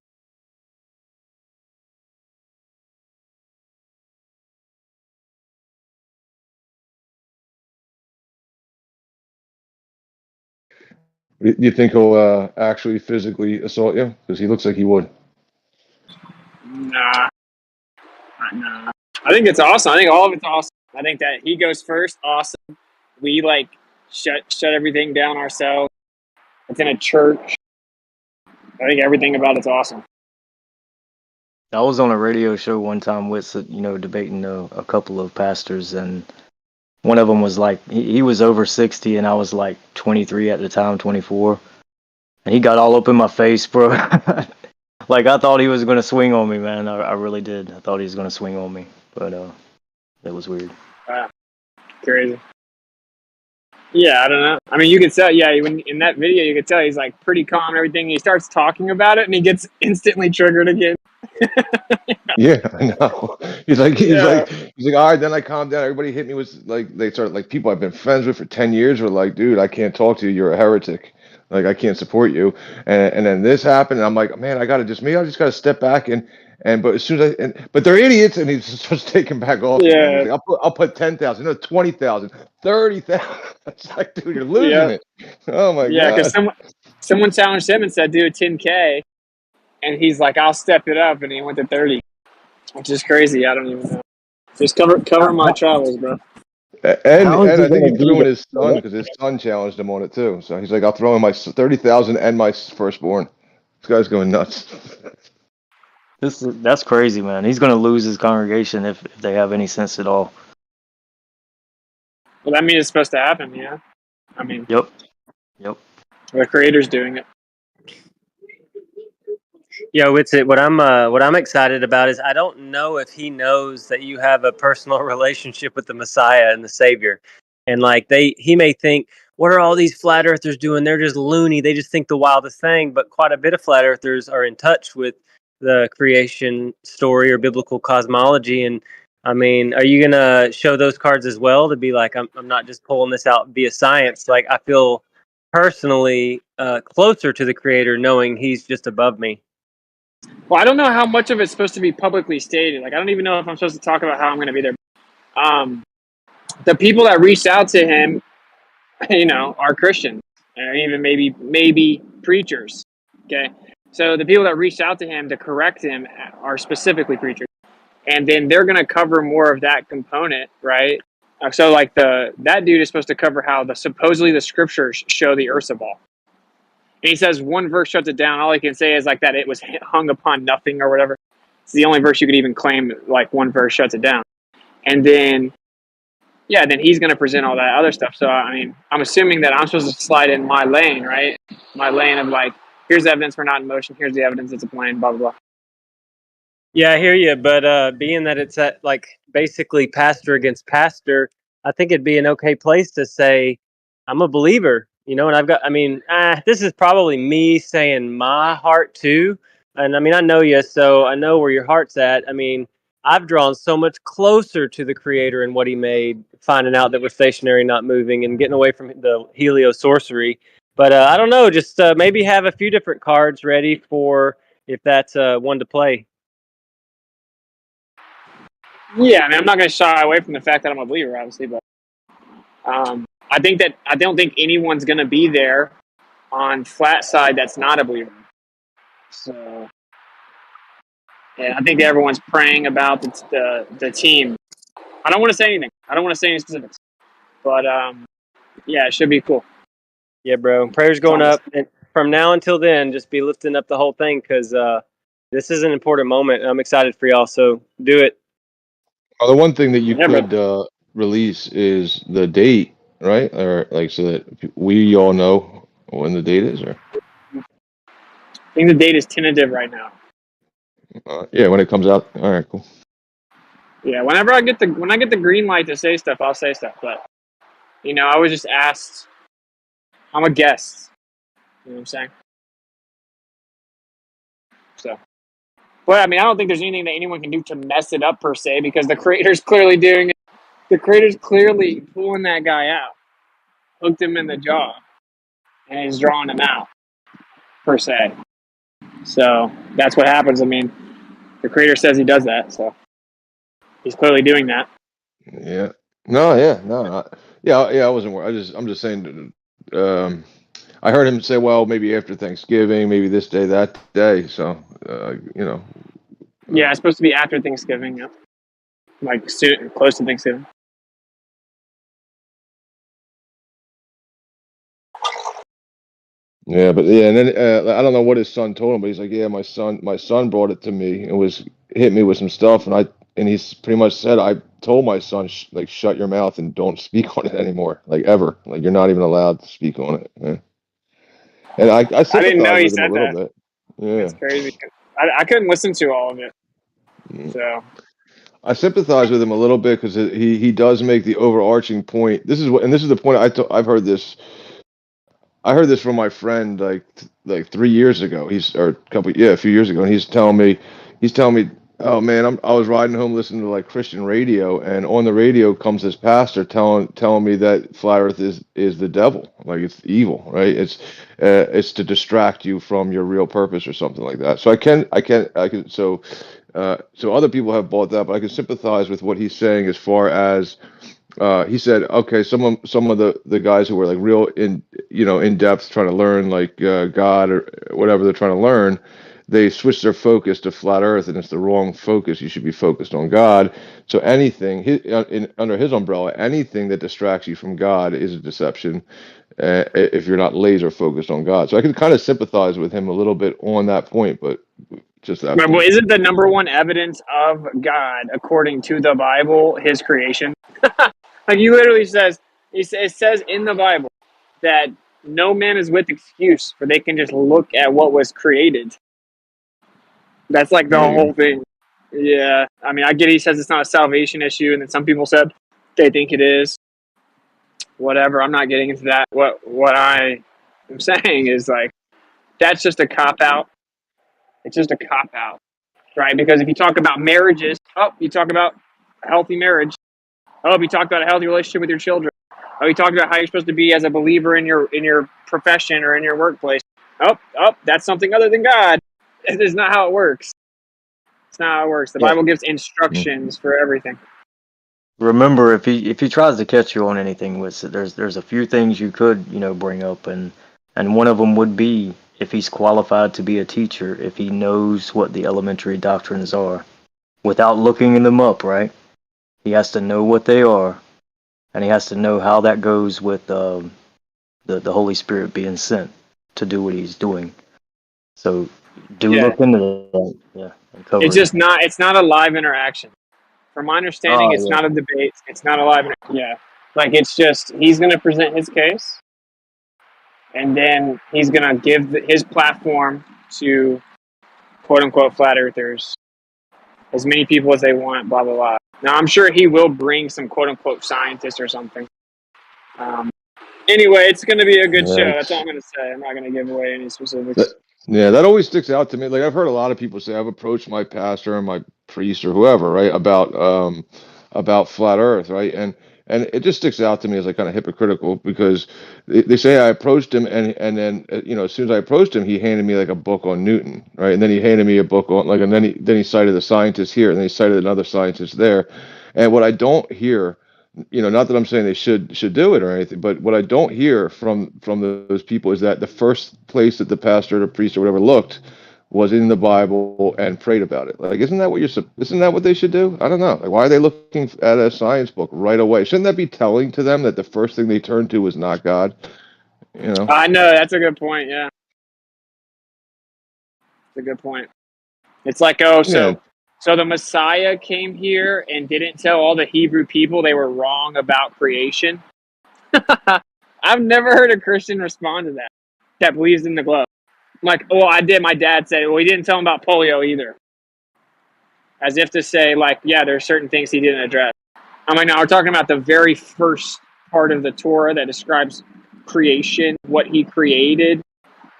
Do you think he'll actually physically assault you? Because he looks like he would. Nah. I think it's awesome. I think all of it's awesome. I think that he goes first. Awesome. We like shut everything down ourselves. It's in a church. I think everything about it's awesome. I was on a radio show one time with, debating a couple of pastors, and one of them was like, he was over 60, and I was like 23 at the time, 24, and he got all up in my face, bro. Like I thought he was gonna swing on me, man. I really did. I thought he was gonna swing on me, but it was weird. Wow, crazy. Yeah, I don't know. I mean, you could tell. Yeah, when in that video, you could tell he's like pretty calm and everything. He starts talking about it, and he gets instantly triggered again. Yeah, I know. He's like, Yeah. all right. Then I calmed down. Everybody hit me with like, they started like people I've been friends with for 10 years were like, dude, I can't talk to you. You're a heretic. Like I can't support you. And then this happened, and I'm like, man, I just gotta step back but as soon as but they're idiots, and he just starts taking back off again. He's Yeah. like, I'll put 10,000, no 20,000, 30,000. It's like, dude, you're losing Yeah. it. Oh my Yeah, because god. someone challenged him and said, "Do a 10K," and he's like, "I'll step it up," and he went to 30, which is crazy. I don't even know. Just cover my travels, bro. And How is he I think gonna he do threw in his son that? because his son challenged him on it too. So he's like, I'll throw in my 30,000 and my firstborn. This guy's going nuts. That's crazy, man. He's gonna lose his congregation if they have any sense at all. Well, that means it's supposed to happen, yeah. I mean, Yep. the creator's doing it. Yo, it's it. What I'm excited about is I don't know if he knows that you have a personal relationship with the Messiah and the Savior, and like he may think, what are all these flat earthers doing? They're just loony. They just think the wildest thing. But quite a bit of flat earthers are in touch with the creation story or biblical cosmology. And I mean, are you gonna show those cards as well to be like, I'm not just pulling this out via science. Like I feel personally closer to the Creator, knowing He's just above me. Well, I don't know how much of it's supposed to be publicly stated. Like, I don't even know if I'm supposed to talk about how I'm going to be there. The people that reached out to him, are Christians, or even maybe preachers. Okay, so the people that reached out to him to correct him are specifically preachers, and then they're going to cover more of that component, right? So, like that dude is supposed to cover how supposedly the scriptures show the Earth's a ball. And he says one verse shuts it down. All he can say is like that it was hung upon nothing or whatever. It's the only verse you could even claim like one verse shuts it down. And then, then he's going to present all that other stuff. So, I mean, I'm assuming that I'm supposed to slide in my lane, right? My lane of like, here's evidence we're not in motion. Here's the evidence it's a plane, blah, blah, blah. Yeah, I hear you, but being that it's at like basically pastor against pastor, I think it'd be an okay place to say I'm a believer, and this is probably me saying my heart too. And I mean, I know you, so I know where your heart's at. I mean, I've drawn so much closer to the Creator and what He made, finding out that we're stationary, not moving, and getting away from the helio sorcery. But I don't know, just maybe have a few different cards ready for if that's one to play. Yeah, I mean, I'm not going to shy away from the fact that I'm a believer, obviously, but I don't think anyone's going to be there on flat side that's not a believer. So, yeah, I think everyone's praying about the team. I don't want to say anything. I don't want to say any specifics, but yeah, it should be cool. Yeah, bro. Prayers going up, and from now until then, just be lifting up the whole thing because this is an important moment. And I'm excited for y'all. So do it. The one thing that you could release is the date, right? Or like so that we all know when the date is, or I think the date is tentative right now. yeah, when it comes out. All right, cool. Yeah, whenever I get the green light to say stuff, I'll say stuff. But I was just asked. I'm a guest. You know what I'm saying? So, but I mean, I don't think there's anything that anyone can do to mess it up per se because the creator's clearly doing it. The creator's clearly pulling that guy out, hooked him in the jaw, and he's drawing him out per se. So that's what happens. I mean, the creator says he does that, so he's clearly doing that. Yeah. No. Yeah. No. Yeah. I wasn't worried. I'm just saying. I heard him say, "Well, maybe after Thanksgiving, maybe this day, that day." So, Yeah, it's supposed to be after Thanksgiving. Yeah, like soon, close to Thanksgiving. Yeah, but yeah, and then I don't know what his son told him, but he's like, "Yeah, my son brought it to me and hit me with some stuff, and he's pretty much said I told my son shut your mouth and don't speak on it anymore, like ever, like you're not even allowed to speak on it." Yeah. And I I didn't know sympathize he with him a said little that. bit. Yeah, That's crazy. I couldn't listen to all of it. So I sympathize with him a little bit because he does make the overarching point. This is the point I've heard this. I heard this from my friend like 3 years ago. A few years ago, and he's telling me, oh man, I was riding home listening to like Christian radio, and on the radio comes this pastor telling me that flat Earth is the devil, like it's evil, right? It's to distract you from your real purpose or something like that. So so other people have bought that, but I can sympathize with what he's saying as far as he said, okay, some of the guys who were like real in depth trying to learn like God or whatever they're trying to learn, they switch their focus to flat Earth, and it's the wrong focus. You should be focused on God. So under his umbrella, anything that distracts you from God is a deception. If you're not laser focused on God, so I can kind of sympathize with him a little bit on that point, but just that. But isn't the number one evidence of God, according to the Bible, his creation? Like he literally says, it says in the Bible that no man is with excuse, for they can just look at what was created. That's like the whole thing. Yeah, I mean, I get he says it's not a salvation issue, and then some people said they think it is. Whatever, I'm not getting into that. What I am saying is like that's just a cop out. It's just a cop out, right? Because if you talk about marriages, you talk about a healthy marriage. You talk about a healthy relationship with your children. You talk about how you're supposed to be as a believer in your profession or in your workplace. That's something other than God. It's not how it works. It's not how it works. The Bible gives instructions for everything. Remember, if he tries to catch you on anything, there's a few things you could bring up, and one of them would be if he's qualified to be a teacher, if he knows what the elementary doctrines are, without looking them up, right? He has to know what they are, and he has to know how that goes with the Holy Spirit being sent to do what he's doing. So look into that. Yeah, and cover It's just not. It's not a live interaction. From my understanding, it's not a debate. It's not a live. Like it's just he's going to present his case, and then he's going to give his platform to quote unquote flat earthers, as many people as they want. Blah blah blah. Now I'm sure he will bring some quote unquote scientists or something. Anyway, it's going to be a good show. That's all I'm going to say. I'm not going to give away any specifics. That always sticks out to me. Like I've heard a lot of people say, I've approached my pastor and my priest or whoever, right, about flat Earth, right, and it just sticks out to me as like kind of hypocritical because they say I approached him and then as soon as I approached him, he handed me like a book on Newton, right, and then he handed me a book on and then he cited a scientist here and then he cited another scientist there, and what I don't hear. Not that I'm saying they should do it or anything, but what I don't hear from those people is that the first place that the pastor or the priest or whatever looked was in the Bible and prayed about it. Like, isn't that what they should do? I don't know. Like, why are they looking at a science book right away? Shouldn't that be telling to them that the first thing they turn to is not God? I know that's a good point. Yeah, it's a good point. It's like, so the Messiah came here and didn't tell all the Hebrew people they were wrong about creation. I've never heard a Christian respond to that believes in the globe. I'm like, I did. My dad said, he didn't tell them about polio either. As if to say, like, yeah, there are certain things he didn't address. I'm like, no, we're talking about the very first part of the Torah that describes creation, what he created.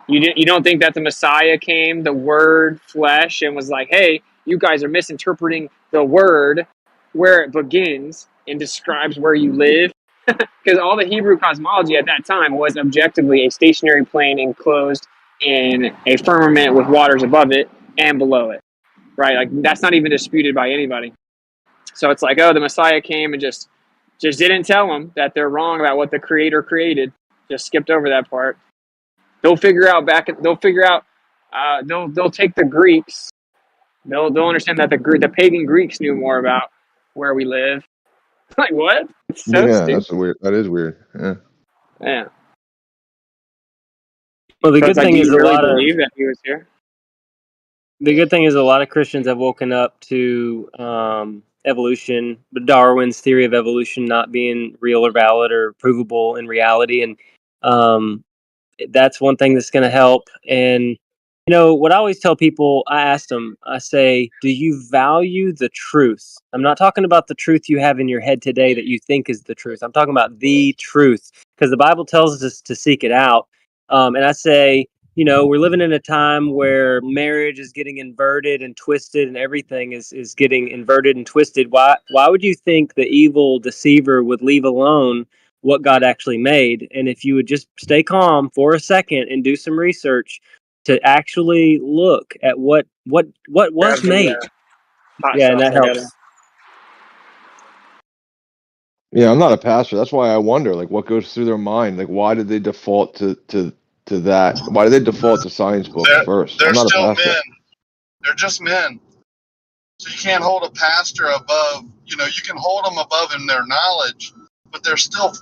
You don't think that the Messiah came, the Word, flesh, and was like, hey, you guys are misinterpreting the Word, where it begins and describes where you live? Because all the Hebrew cosmology at that time was objectively a stationary plane enclosed in a firmament with waters above it and below it, right? Like that's not even disputed by anybody. So it's like, the Messiah came and just didn't tell them that they're wrong about what the Creator created. Just skipped over that part. They'll figure out. They'll take the Greeks. They'll understand that the pagan Greeks knew more about where we live. Like what? It's so stupid. That's weird. That is weird. Yeah. Well, the good thing is believe that he was here. The good thing is a lot of Christians have woken up to evolution, Darwin's theory of evolution not being real or valid or provable in reality, and that's one thing that's going to help. And You know, what I always tell people, I ask them, I say, do you value the truth? I'm not talking about the truth you have in your head today that you think is the truth. I'm talking about the truth, because the Bible tells us to seek it out. And I say, you know, we're living in a time where marriage is getting inverted and twisted, and everything is getting inverted and twisted. Why would you think the evil deceiver would leave alone what God actually made? And if you would just stay calm for a second and do some research to actually look at what was Grab the made. hot Yeah, and sauce that I got. helps. Yeah, I'm not a pastor. That's why I wonder, like, what goes through their mind? Like, why did they default to that? Why did they default to science books first? I'm They're not a still pastor. men. They're just men. So you can't hold a pastor above, you know, you can hold them above in their knowledge, but they're still,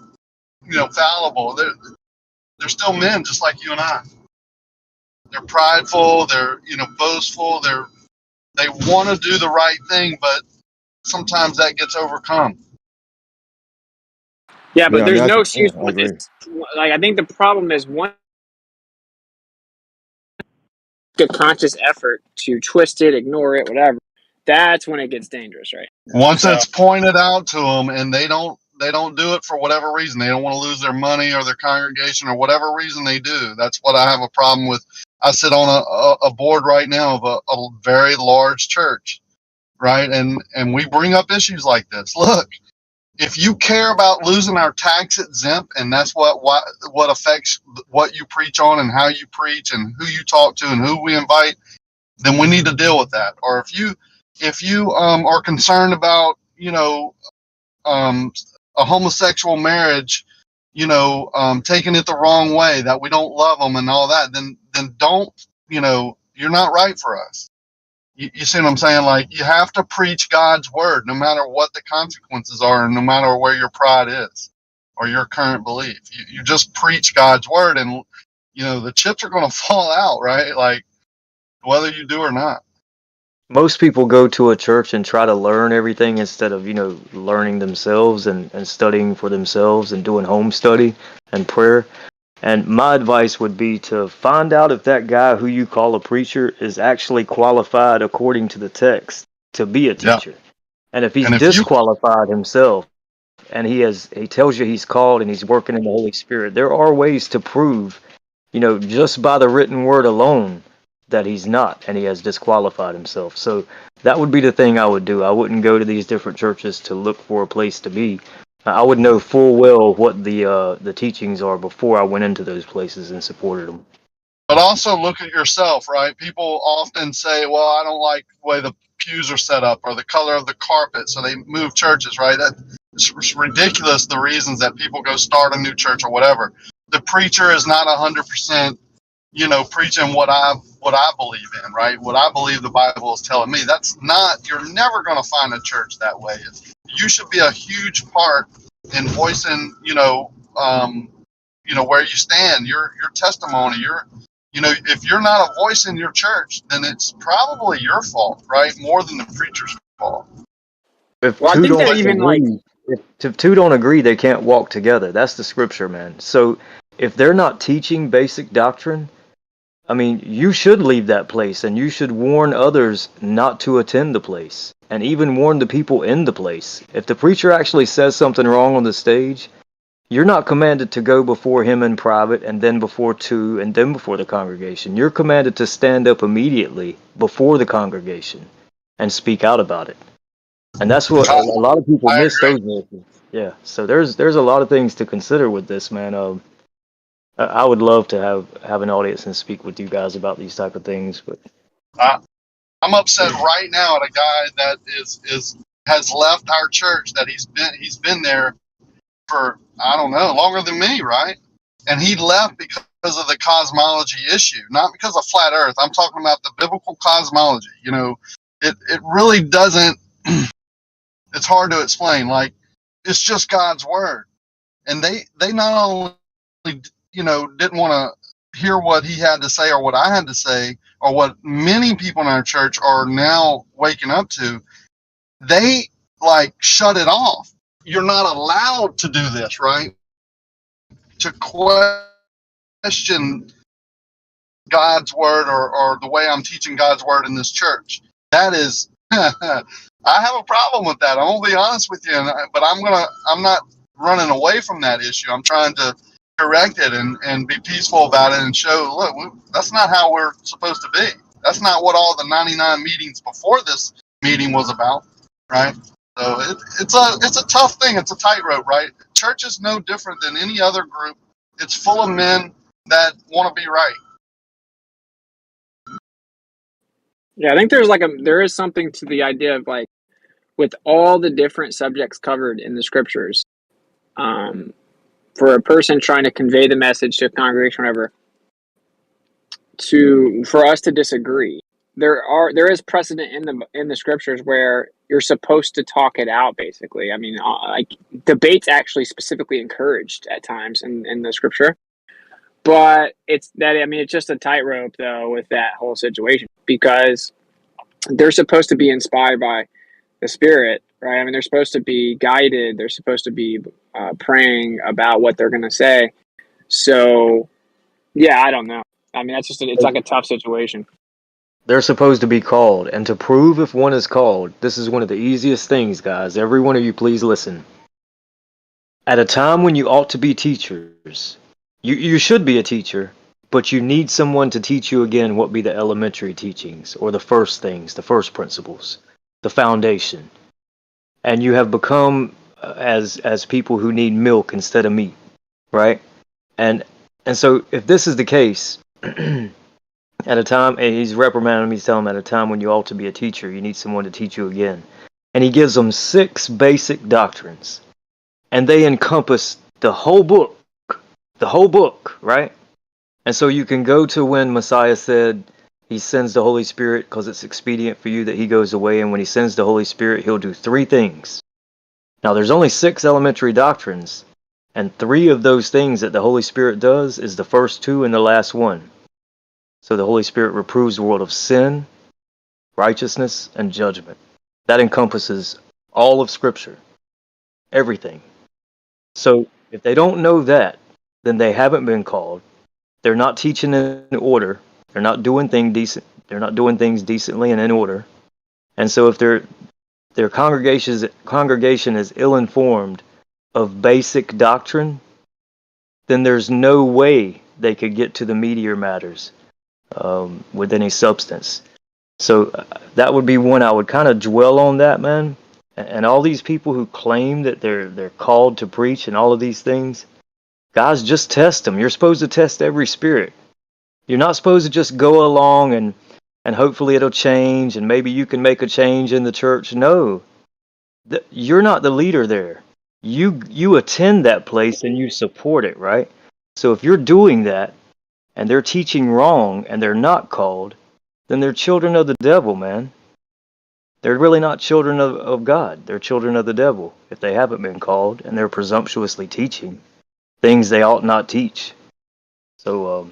you know, fallible. They're still men just like you and I. They're prideful, they're, you know, boastful, they want to do the right thing, but sometimes that gets overcome. Yeah, but Yeah, I mean, there's no yeah, excuse I when agree. it's like, I think the problem is one, a conscious effort to twist it, ignore it, whatever. That's when it gets dangerous, right? Once So it's pointed out to them and they don't do it for whatever reason, they don't want to lose their money or their congregation or whatever reason they do. That's what I have a problem with. I sit on a board right now of a very large church, right? And we bring up issues like this. Look, if you care about losing our tax exempt, and that's what affects what you preach on and how you preach and who you talk to and who we invite, then we need to deal with that. Or if you are concerned about, you know, a homosexual marriage, you know, taking it the wrong way, that we don't love them and all that, then don't, you know, you're not right for us. You see what I'm saying? Like, you have to preach God's word no matter what the consequences are and no matter where your pride is or your current belief. You just preach God's word, and, you know, the chips are going to fall out, right? Like, whether you do or not. Most people go to a church and try to learn everything instead of, you know, learning themselves and studying for themselves and doing home study and prayer. And my advice would be to find out if that guy who you call a preacher is actually qualified according to the text to be a Yeah. teacher. And if he's And if you, disqualified himself and he tells you he's called and he's working in the Holy Spirit, there are ways to prove, you know, just by the written word alone that he's not and he has disqualified himself. So that would be the thing I would do. I wouldn't go to these different churches to look for a place to be. I would know full well what the teachings are before I went into those places and supported them. but also look at yourself, right? People often say, well, I don't like the way the pews are set up or the color of the carpet, so they move churches, right? It's ridiculous, the reasons that people go start a new church or whatever. The preacher is not 100%, you know, preaching what I believe in, right? What I believe the Bible is telling me. That's not, you're never going to find a church that way. You should be a huge part in voicing, where you stand, your testimony, you know, if you're not a voice in your church, then it's probably your fault, right? More than the preacher's fault. If well, I two think that don't even like agree, if two don't agree, they can't walk together. That's the scripture, man. So if they're not teaching basic doctrine, I mean, you should leave that place and you should warn others not to attend the place and even warn the people in the place. If the preacher actually says something wrong on the stage, you're not commanded to go before him in private and then before two and then before the congregation. You're commanded to stand up immediately before the congregation and speak out about it. And that's what a lot of people I miss agree. those verses. Yeah. So there's a lot of things to consider with this, man. I would love to have an audience and speak with you guys about these type of things, but I'm upset right now at a guy that has left our church, that he's been there for, I don't know, longer than me, right? And he left because of the cosmology issue, not because of flat earth. I'm talking about the biblical cosmology. You know, it really doesn't, it's hard to explain. Like, it's just God's word. And they not only, you know, didn't want to hear what he had to say or what I had to say or what many people in our church are now waking up to, they like shut it off. You're not allowed to do this, right? To question God's word or the way I'm teaching God's word in this church. That is, I have a problem with that. I'm gonna be honest with you, but I'm not running away from that issue. I'm trying to correct it and be peaceful about it and show, look, that's not how we're supposed to be. That's not what all the 99 meetings before this meeting was about, right? So it's a tough thing. It's a tightrope, right? Church is no different than any other group. It's full of men that want to be right. Yeah, I think there is something to the idea of like with all the different subjects covered in the scriptures, for a person trying to convey the message to a congregation, or whatever, for us to disagree. There is precedent in the scriptures where you're supposed to talk it out. Basically, I mean, like debates actually specifically encouraged at times in the scripture. But it's just a tightrope though with that whole situation, because they're supposed to be inspired by the Spirit, right? I mean, they're supposed to be guided. They're supposed to be praying about what they're going to say. So, yeah, I don't know. I mean, it's like a tough situation. They're supposed to be called, and to prove if one is called, this is one of the easiest things, guys. Every one of you, please listen. At a time when you ought to be teachers, you should be a teacher, but you need someone to teach you again what be the elementary teachings, or the first things, the first principles, the foundation. And you have become as people who need milk instead of meat, right? And so if this is the case, at a time, and he's reprimanding him, he's telling him at a time when you ought to be a teacher, you need someone to teach you again. And he gives them 6 basic doctrines, and they encompass the whole book, right? And so you can go to when Messiah said he sends the Holy Spirit because it's expedient for you that he goes away, and when he sends the Holy Spirit, he'll do 3 things. Now, there's only 6 elementary doctrines, and 3 of those things that the Holy Spirit does is the first 2 and the last one. So the Holy Spirit reproves the world of sin, righteousness, and judgment. That encompasses all of Scripture, everything. So if they don't know that, then they haven't been called. They're not teaching in order. They're not doing things decent. They're not doing things decently and in order. And so if their congregation is ill-informed of basic doctrine, then there's no way they could get to the meatier matters with any substance. So that would be one I would kind of dwell on that, man. And all these people who claim that they're called to preach and all of these things, guys, just test them. You're supposed to test every spirit. You're not supposed to just go along and hopefully it'll change and maybe you can make a change in the church. No, you're not the leader there. You attend that place and you support it, right? So if you're doing that and they're teaching wrong and they're not called, then they're children of the devil, man. They're really not children of God. They're children of the devil if they haven't been called and they're presumptuously teaching things they ought not teach. So,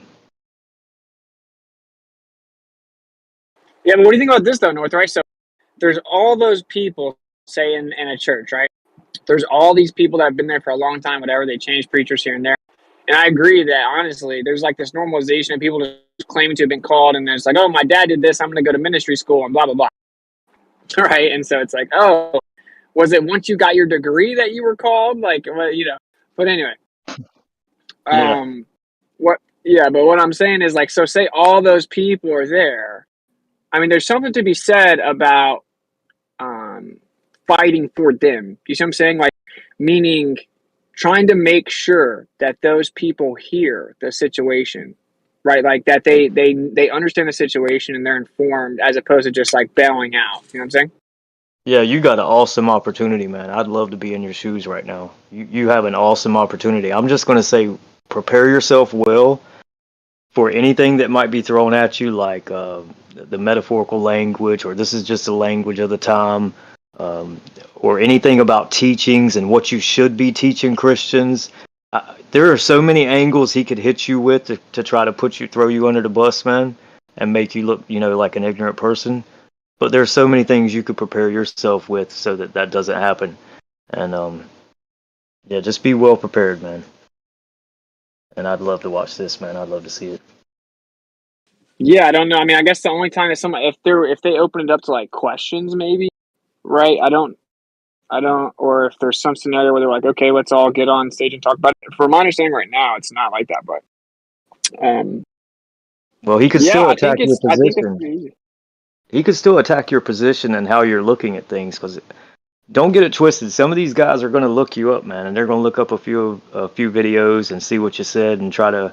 Yeah, but what do you think about this though, North? Right? So there's all those people, say in a church, right? There's all these people that have been there for a long time, whatever. They change preachers here and there. And I agree that honestly, there's like this normalization of people just claiming to have been called, and it's like, oh, my dad did this, I'm going to go to ministry school, and blah blah blah. Right? And so it's like, oh, was it once you got your degree that you were called? Like, well, you know. But anyway, yeah. what? Yeah, but what I'm saying is like, so say all those people are there. I mean, there's something to be said about fighting for them. You see what I'm saying? Like, meaning trying to make sure that those people hear the situation, right? Like that they understand the situation and they're informed, as opposed to just like bailing out. You know what I'm saying? Yeah, you got an awesome opportunity, man. I'd love to be in your shoes right now. You have an awesome opportunity. I'm just going to say, prepare yourself well for anything that might be thrown at you, like the metaphorical language, or this is just the language of the time, or anything about teachings and what you should be teaching Christians. There are so many angles he could hit you with to try to throw you under the bus, man, and make you look, like an ignorant person. But there's so many things you could prepare yourself with so that doesn't happen. And yeah, just be well prepared, man. And I'd love to watch this, man. I'd love to see it. Yeah, I don't know. I mean, I guess the only time is if they open it up to like questions, maybe, right? I don't, or if there's some scenario where they're like, okay, let's all get on stage and talk about it. From my understanding right now, it's not like that, but, Well, he could yeah, still attack your I think it's position. pretty easy. He could still attack your position and how you're looking at things. Because don't get it twisted. Some of these guys are going to look you up, man, and they're going to look up a few videos and see what you said and try to.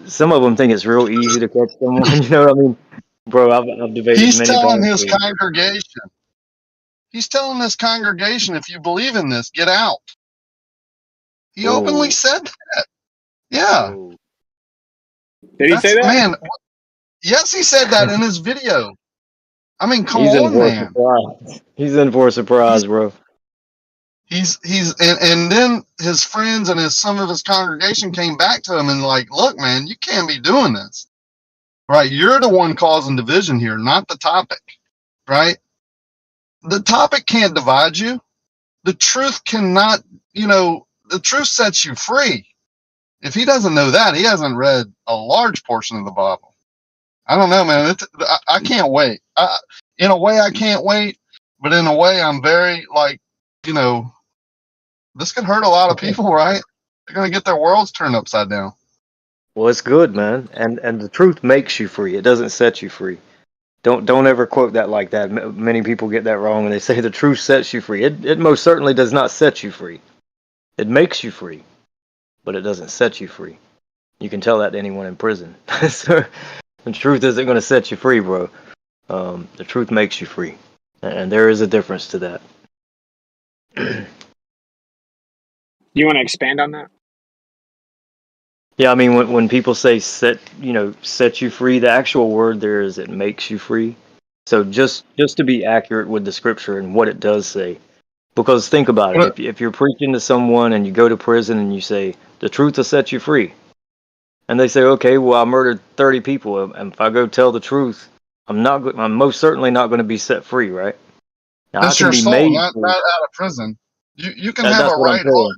Some of them think it's real easy to catch someone. You know what I mean, bro? I've debated He's many telling his pastors. congregation. He's telling this congregation, if you believe in this, get out. He openly Whoa. said that. Yeah. Whoa. Did he say that? Man, yes, he said that in his video. I mean, come He's in on, for a man. surprise. He's in for a surprise, bro. And then his friends and some of his congregation came back to him and like, look, man, you can't be doing this. Right? You're the one causing division here, not the topic. Right? The topic can't divide you. The truth cannot, the truth sets you free. If he doesn't know that, he hasn't read a large portion of the Bible. I don't know, man. I can't wait. In a way, I can't wait, but in a way, I'm very this could hurt a lot of people, right? They're gonna get their worlds turned upside down. Well, it's good, man, and the truth makes you free. It doesn't set you free. Don't ever quote that like that. Many people get that wrong, and they say the truth sets you free. It most certainly does not set you free. It makes you free, but it doesn't set you free. You can tell that to anyone in prison. So the truth isn't going to set you free, bro. The truth makes you free, and there is a difference to that. You want to expand on that? Yeah, I mean, when people say set you free, the actual word there is it makes you free. So just to be accurate with the scripture and what it does say, because think about it, if you're preaching to someone and you go to prison and you say the truth will set you free, and they say, okay, well, I murdered 30 people, and if I go tell the truth, I'm most certainly not going to be set free, right? Now That's I can your be soul, made not free. out of prison. You can have a That's what I'm right saying. heart.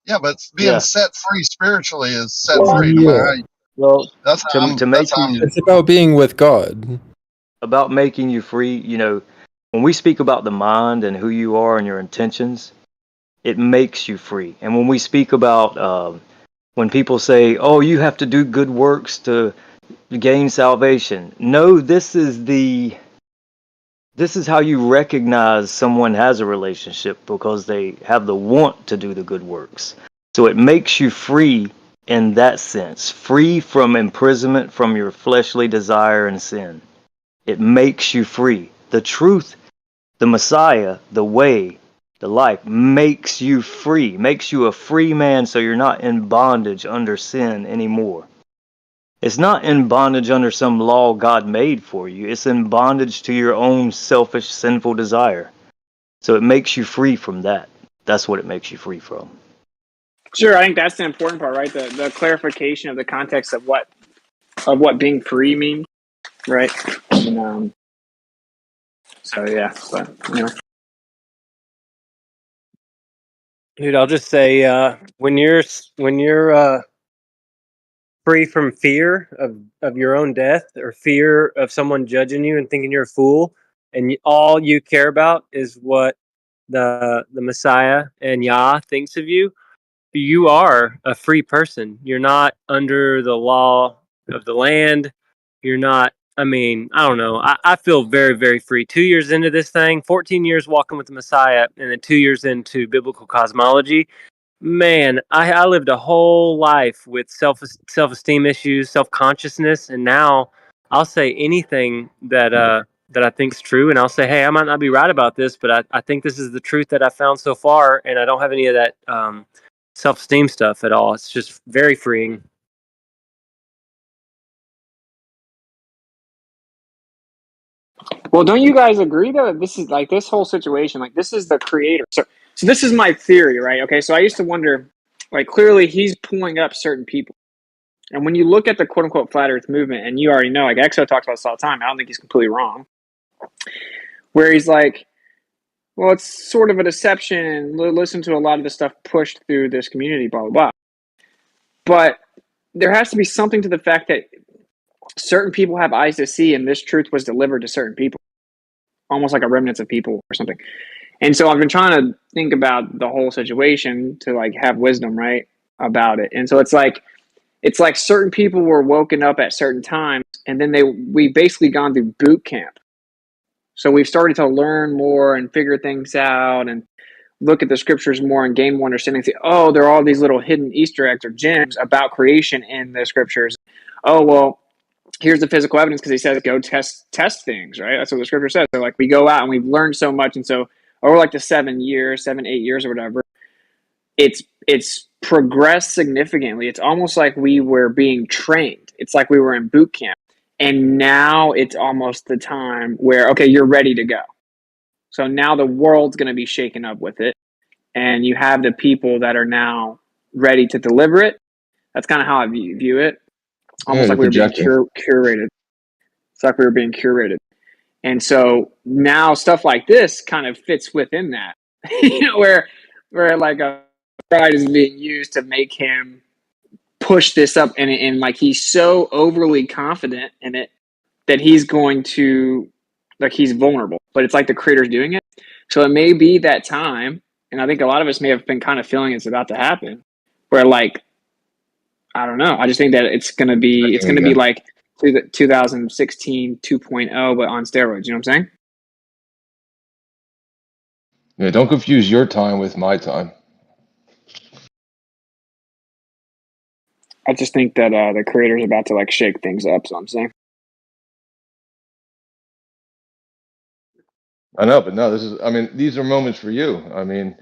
Yeah, but being Yeah. set free spiritually is set free, no matter how you. Well, That's how I'm It's about being with God. About making you free, when we speak about the mind and who you are and your intentions, it makes you free. And when we speak about when people say, oh, you have to do good works to gain salvation. No, this is how you recognize someone has a relationship, because they have the want to do the good works. So it makes you free in that sense, free from imprisonment from your fleshly desire and sin. It makes you free. The truth, the Messiah, the way, the life makes you free, makes you a free man, so you're not in bondage under sin anymore. It's not in bondage under some law God made for you. It's in bondage to your own selfish, sinful desire. So it makes you free from that. That's what it makes you free from. Sure, I think that's the important part, right? The clarification of the context of what being free means, right? And, so yeah, but Dude, I'll just say when you're free from fear of your own death, or fear of someone judging you and thinking you're a fool, and all you care about is what the Messiah and Yah thinks of you, you are a free person. You're not under the law of the land. You're not, I mean, I don't know. I feel very, very free. 2 years into this thing, 14 years walking with the Messiah, and then 2 years into biblical cosmology. Man, I lived a whole life with self-esteem issues, self-consciousness, and now I'll say anything that I think's true, and I'll say, hey, I might not be right about this, but I think this is the truth that I found so far, and I don't have any of that self-esteem stuff at all. It's just very freeing. well, don't you guys agree though that this is like this whole situation, like this is the creator? So this is my theory, right? Okay, so I used to wonder, like clearly he's pulling up certain people, and when you look at the quote unquote flat Earth movement, and you already know, like Exo talks about this all the time. I don't think he's completely wrong. Where he's like, well, it's sort of a deception, and listen to a lot of the stuff pushed through this community, blah blah blah. But there has to be something to the fact that certain people have eyes to see, and this truth was delivered to certain people, almost like a remnants of people or something. And so I've been trying to think about the whole situation to like have wisdom, right, about it. And so it's like certain people were woken up at certain times, and then we basically gone through boot camp. So we've started to learn more and figure things out and look at the scriptures more and gain more understanding. Say, oh, there are all these little hidden Easter eggs or gems about creation in the scriptures. Oh, well, here's the physical evidence because he says go test things, right? That's what the scripture says. So like we go out and we've learned so much, and so over like the 7 years, 8 years or whatever, it's progressed significantly. It's almost like we were being trained. It's like we were in boot camp. And now it's almost the time where, okay, you're ready to go. So now the world's going to be shaken up with it. And you have the people that are now ready to deliver it. That's kind of how I view it. Almost like we were being curated. It's like we were being curated. And so now stuff like this kind of fits within that, you know, where like a pride is being used to make him push this up, and like he's so overly confident in it that he's going to, like, he's vulnerable, but it's like the creator's doing it. So it may be that time, and I think a lot of us may have been kind of feeling it's about to happen, where like, I don't know, I just think that it's going to be like 2016 2.0 but on steroids, you know what I'm saying? Yeah, don't confuse your time with my time. I just think that the creator's about to like shake things up, so I'm saying. I know, but no, these are moments for you. I mean,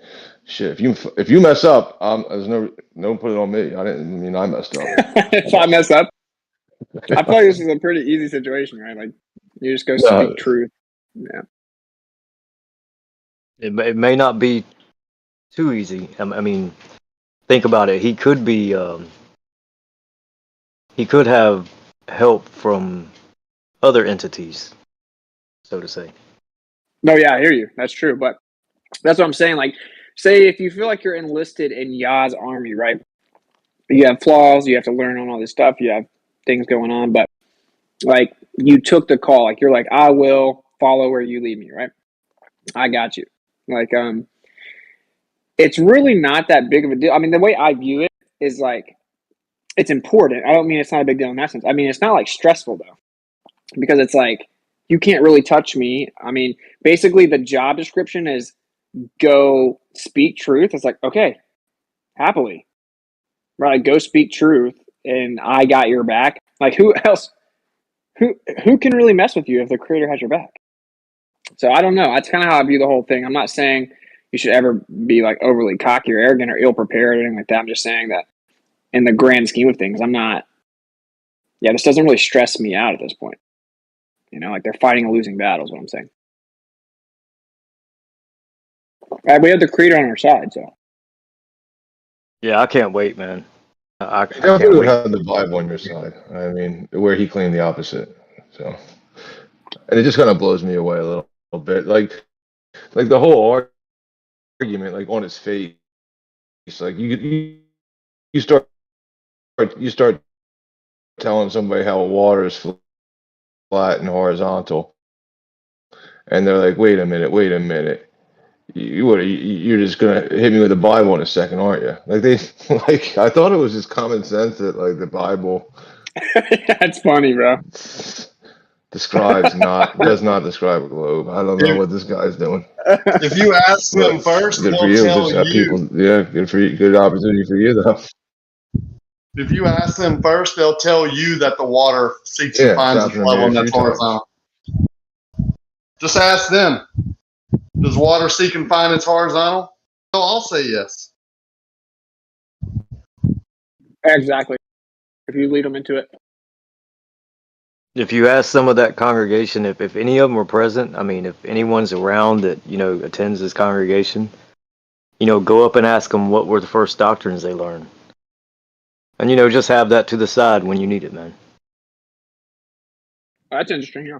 shit, if you mess up, there's no put it on me. I messed up. If I mess up, I feel like this is a pretty easy situation, right? Like you just go speak truth. Yeah. It may not be too easy. I mean, think about it. He could be. He could have help from other entities, so to say. No, yeah, I hear you. That's true, but that's what I'm saying. Like, say if you feel like you're enlisted in Yah's army, right? You have flaws. You have to learn on all this stuff. You have things going on, but like you took the call. Like you're like, I will follow where you lead me, right? I got you. Like, it's really not that big of a deal. I mean, the way I view it is like, it's important. I don't mean it's not a big deal in that sense. I mean, it's not like stressful though, because it's like, you can't really touch me. I mean, basically the job description is go speak truth. It's like, okay, happily, right? Go speak truth and I got your back. Like who else, who can really mess with you if the creator has your back? So I don't know. That's kind of how I view the whole thing. I'm not saying you should ever be like overly cocky or arrogant or ill prepared or anything like that. I'm just saying that in the grand scheme of things, this doesn't really stress me out at this point. You know, like they're fighting a losing battle is what I'm saying. We have the creator on our side, so. Yeah, I can't wait, man. I You can't definitely wait. have the Bible on your side. I mean, where he claimed the opposite. So, and it just kind of blows me away a little bit. Like the whole argument, like on its face, like you start telling somebody how water is flat and horizontal, and they're like, wait a minute. You're just gonna hit me with the Bible in a second, aren't you? Like I thought it was just common sense that like the Bible. That's funny, bro. does not describe a globe. I don't know what this guy's doing. If you ask them first, good they'll for you. tell Just you. people, yeah, good for you. Good opportunity for you though. If you ask them first, they'll tell you that the water seeks and finds its level and that's horizontal. Just ask them. Does water seek and find its horizontal? They'll all say yes. Exactly. If you lead them into it. If you ask some of that congregation, if any of them were present, I mean, if anyone's around that, attends this congregation, go up and ask them what were the first doctrines they learned. And, just have that to the side when you need it, man. That's interesting, yeah.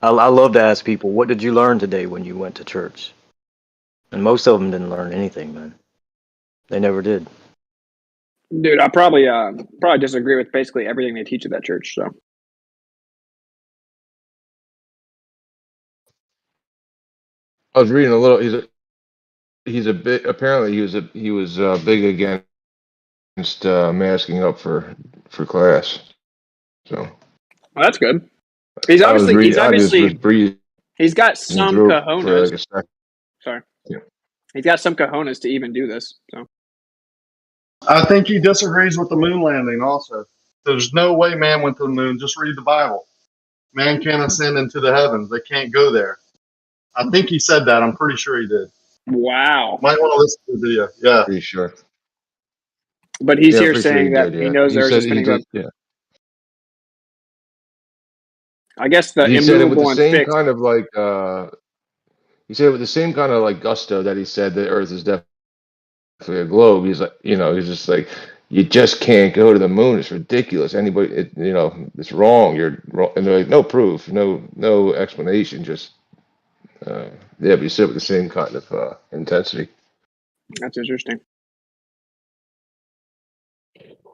I love to ask people, what did you learn today when you went to church? And most of them didn't learn anything, man. They never did. Dude, I probably disagree with basically everything they teach at that church. So I was reading a little. He's a bit. Apparently, he was big against masking up for class. So well, that's good. He's I was reading. I just was obviously breezing he's got some through it for cojones. like a second. Sorry, Yeah. he's got some cojones to even do this. So I think he disagrees with the moon landing also. There's no way man went to the moon. Just read the Bible. Man can't ascend into the heavens. They can't go there. I think he said that. I'm pretty sure he did. wow. Might want to listen to the video. Yeah. Pretty sure. But he's Yeah, here pretty sure he saying that did. he Yeah, knows he Earth said is he spinning. did. Yeah, I guess the he said it with the immovable and same fixed. kind of like. He said it with the same kind of like gusto that he said the Earth is definitely a globe. He's like, he's just like, you just can't go to the moon. It's ridiculous. Anybody, it's wrong. You're wrong. And they're like, no proof, no explanation. Just, yeah, but you said it with the same kind of intensity. That's interesting.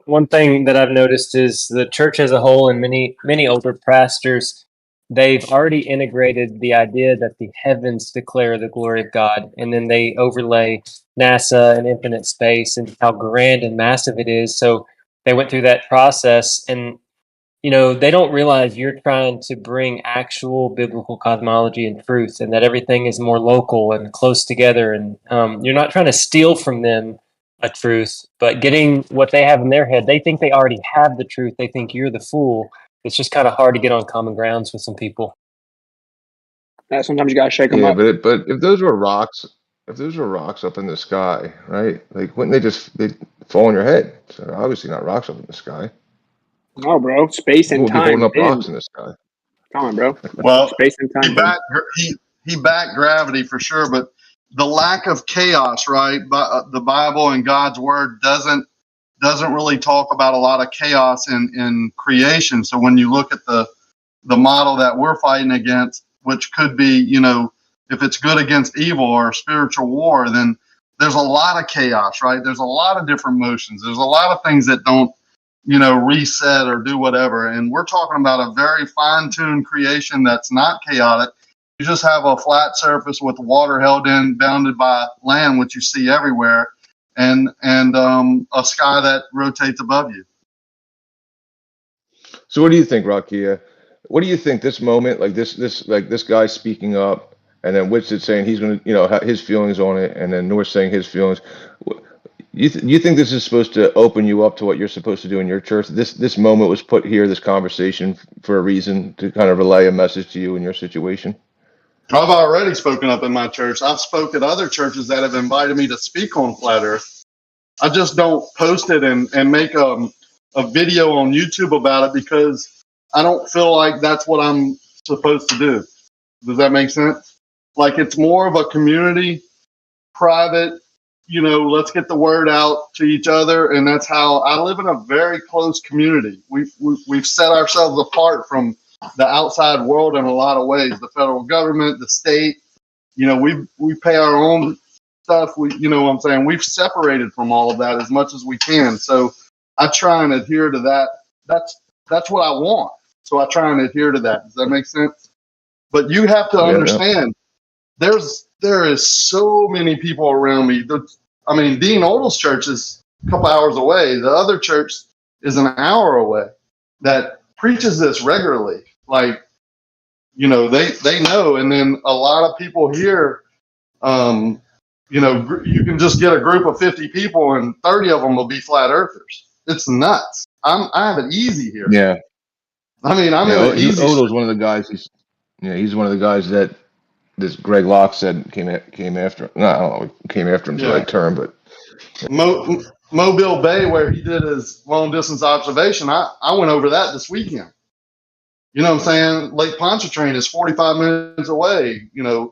One thing that I've noticed is the church as a whole and many older pastors, they've already integrated the idea that the heavens declare the glory of God, and then they overlay NASA and infinite space and how grand and massive it is. So they went through that process, and they don't realize you're trying to bring actual biblical cosmology and truth, and that everything is more local and close together, and you're not trying to steal from them a truth, but getting what they have in their head. They think they already have the truth. They think you're the fool. It's just kind of hard to get on common grounds with some people. Sometimes you gotta shake them Yeah, up. but if those were rocks, up in the sky, right? Like, wouldn't they fall on your head? So they're obviously not rocks up in the sky. No, bro. Space Who and would be holding time up bend. rocks in the sky? Come on, bro. Well, Space and time bend. he backed gravity for sure, but the lack of chaos, right? But the Bible and God's word doesn't really talk about a lot of chaos in creation. So when you look at the model that we're fighting against, which could be, if it's good against evil or spiritual war, then there's a lot of chaos, right? There's a lot of different motions. There's a lot of things that don't, reset or do whatever. And we're talking about a very fine-tuned creation that's not chaotic. You just have a flat surface with water held in, bounded by land, which you see everywhere, and a sky that rotates above you. So what do you think, Rakia? What do you think this moment, like this guy speaking up, and then Whitsitt saying he's going to, his feelings on it, and then North saying his feelings. You think this is supposed to open you up to what you're supposed to do in your church? This moment was put here, this conversation, for a reason to kind of relay a message to you in your situation. I've already spoken up in my church. I've spoke at other churches that have invited me to speak on flat Earth. I just don't post it and make a video on YouTube about it because I don't feel like that's what I'm supposed to do. Does that make sense? Like, it's more of a community, private, let's get the word out to each other. And that's how I live in a very close community. We've set ourselves apart from the outside world in a lot of ways. The federal government, the state, we pay our own stuff. You know what I'm saying? We've separated from all of that as much as we can. So I try and adhere to that. That's what I want. So I try and adhere to that. Does that make sense? But you have to understand, there is so many people around me. Dean Oldham's church is a couple hours away. The other church is an hour away that preaches this regularly. Like, they know. And then a lot of people here, you can just get a group of 50 people and 30 of them will be flat earthers. It's nuts. I have it easy here. Yeah. I'm in an easy. Odo's one of the guys. He's one of the guys that this Greg Locke said came after. No, I don't know. Came after him's the right term, but Mobile Bay, where he did his long distance observation. I went over that this weekend. You know what I'm saying? Lake Pontchartrain is 45 minutes away. The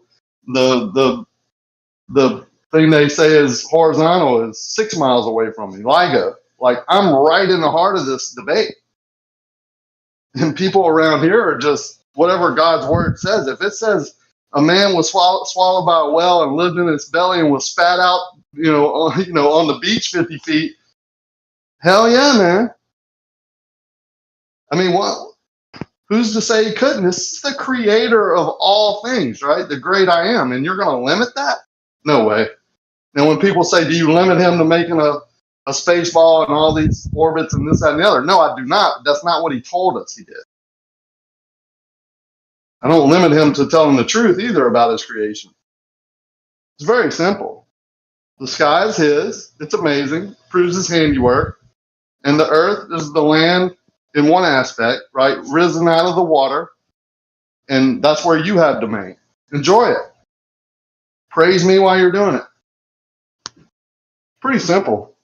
thing they say is horizontal is 6 miles away from me. LIGO. Like, I'm right in the heart of this debate. And people around here are just whatever God's word says. If it says a man was swallowed by a whale and lived in its belly and was spat out, on the beach 50 feet, Hell yeah, man. I mean, what? Who's to say he couldn't? This is the creator of all things, right? The great I am. And you're going to limit that? No way. And when people say, do you limit him to making a space ball and all these orbits and this, that, and the other? No, I do not. That's not what he told us he did. I don't limit him to telling the truth either about his creation. It's very simple. The sky is his. It's amazing. Proves his handiwork. And the earth is the land in one aspect, right? Risen out of the water. And that's where you have domain. Enjoy it. Praise me while you're doing it. Pretty simple.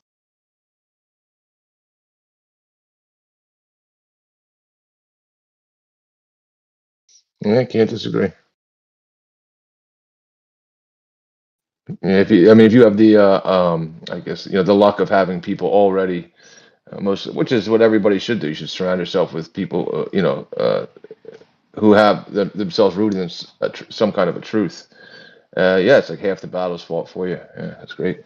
Yeah, I can't disagree. Yeah, if you have the, I guess, the luck of having people already, which is what everybody should do. You should surround yourself with people, who have themselves rooted in some kind of a truth. Yeah, it's like half the battle's fought for you. Yeah, that's great.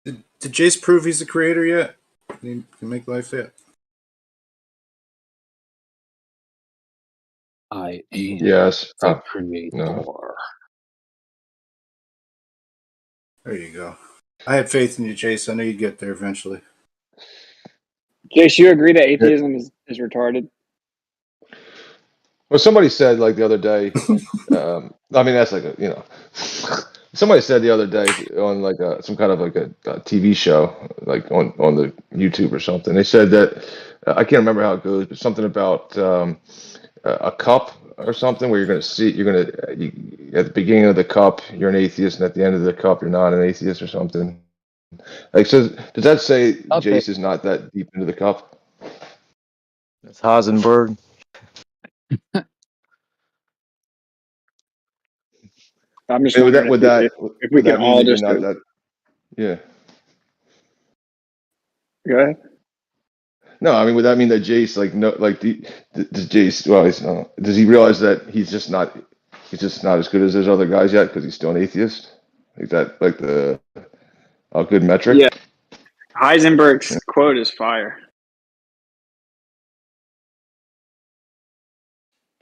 Did Jace prove he's the creator yet? Can he make life yet? I am Yes. the creator. No. There you go. I had faith in you, Jace. I know you'd get there eventually. Jace, you agree that atheism is retarded? Well, somebody said like the other day, I mean, that's like somebody said the other day on like some kind of like a TV show, like on the YouTube or something. They said that I can't remember how it goes, but something about a cup or something where at the beginning of the cup you're an atheist, and at the end of the cup you're not an atheist or something. Like, so does that say Jace is not that deep into the cup? That's Heisenberg. I'm just And wondering if we can mean all that you're just not that? Yeah. go ahead. No, I mean, would that mean that Jace, like, no, like, does Jace, well, does he realize that he's just not as good as those other guys yet because he's still an atheist? Like that, like a good metric? Yeah. Heisenberg's quote is fire.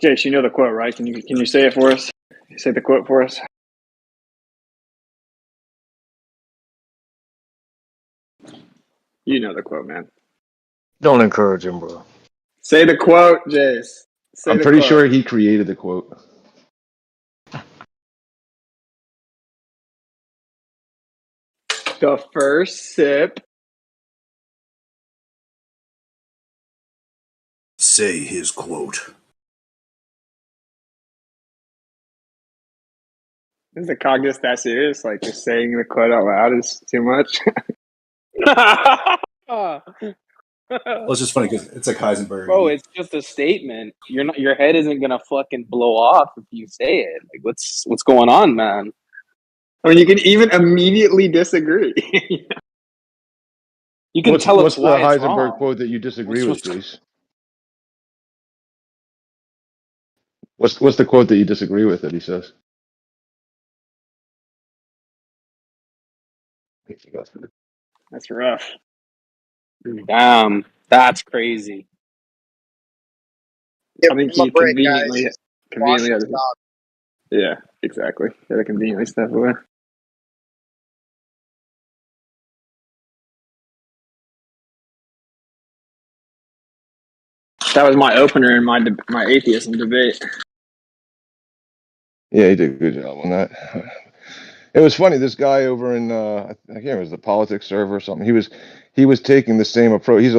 Jace, you know the quote, right? Can you say it for us? Say the quote for us. You know the quote, man. Don't encourage him, bro. Say the quote, Jace. I'm pretty sure he created the quote. The first sip. Say his quote. Is the cognitive that serious? Like just saying the quote out loud is too much? Well, it's just funny because it's like Heisenberg. Bro, it's just a statement. Your head isn't gonna fucking blow off if you say it. Like what's going on, man? I mean, you can even immediately disagree. You can tell What's us the why it's Heisenberg wrong. quote that you disagree with, Jace? What's the quote that you disagree with that he says? That's rough. Damn, that's crazy. Give I think him a he break, conveniently guys. Wash his had dog. Yeah, exactly. Gotta conveniently step away. That was my opener in my atheism debate. Yeah, he did a good job on that. It was funny. This guy over in I can't remember, it was the politics server or something. He was taking the same approach. He's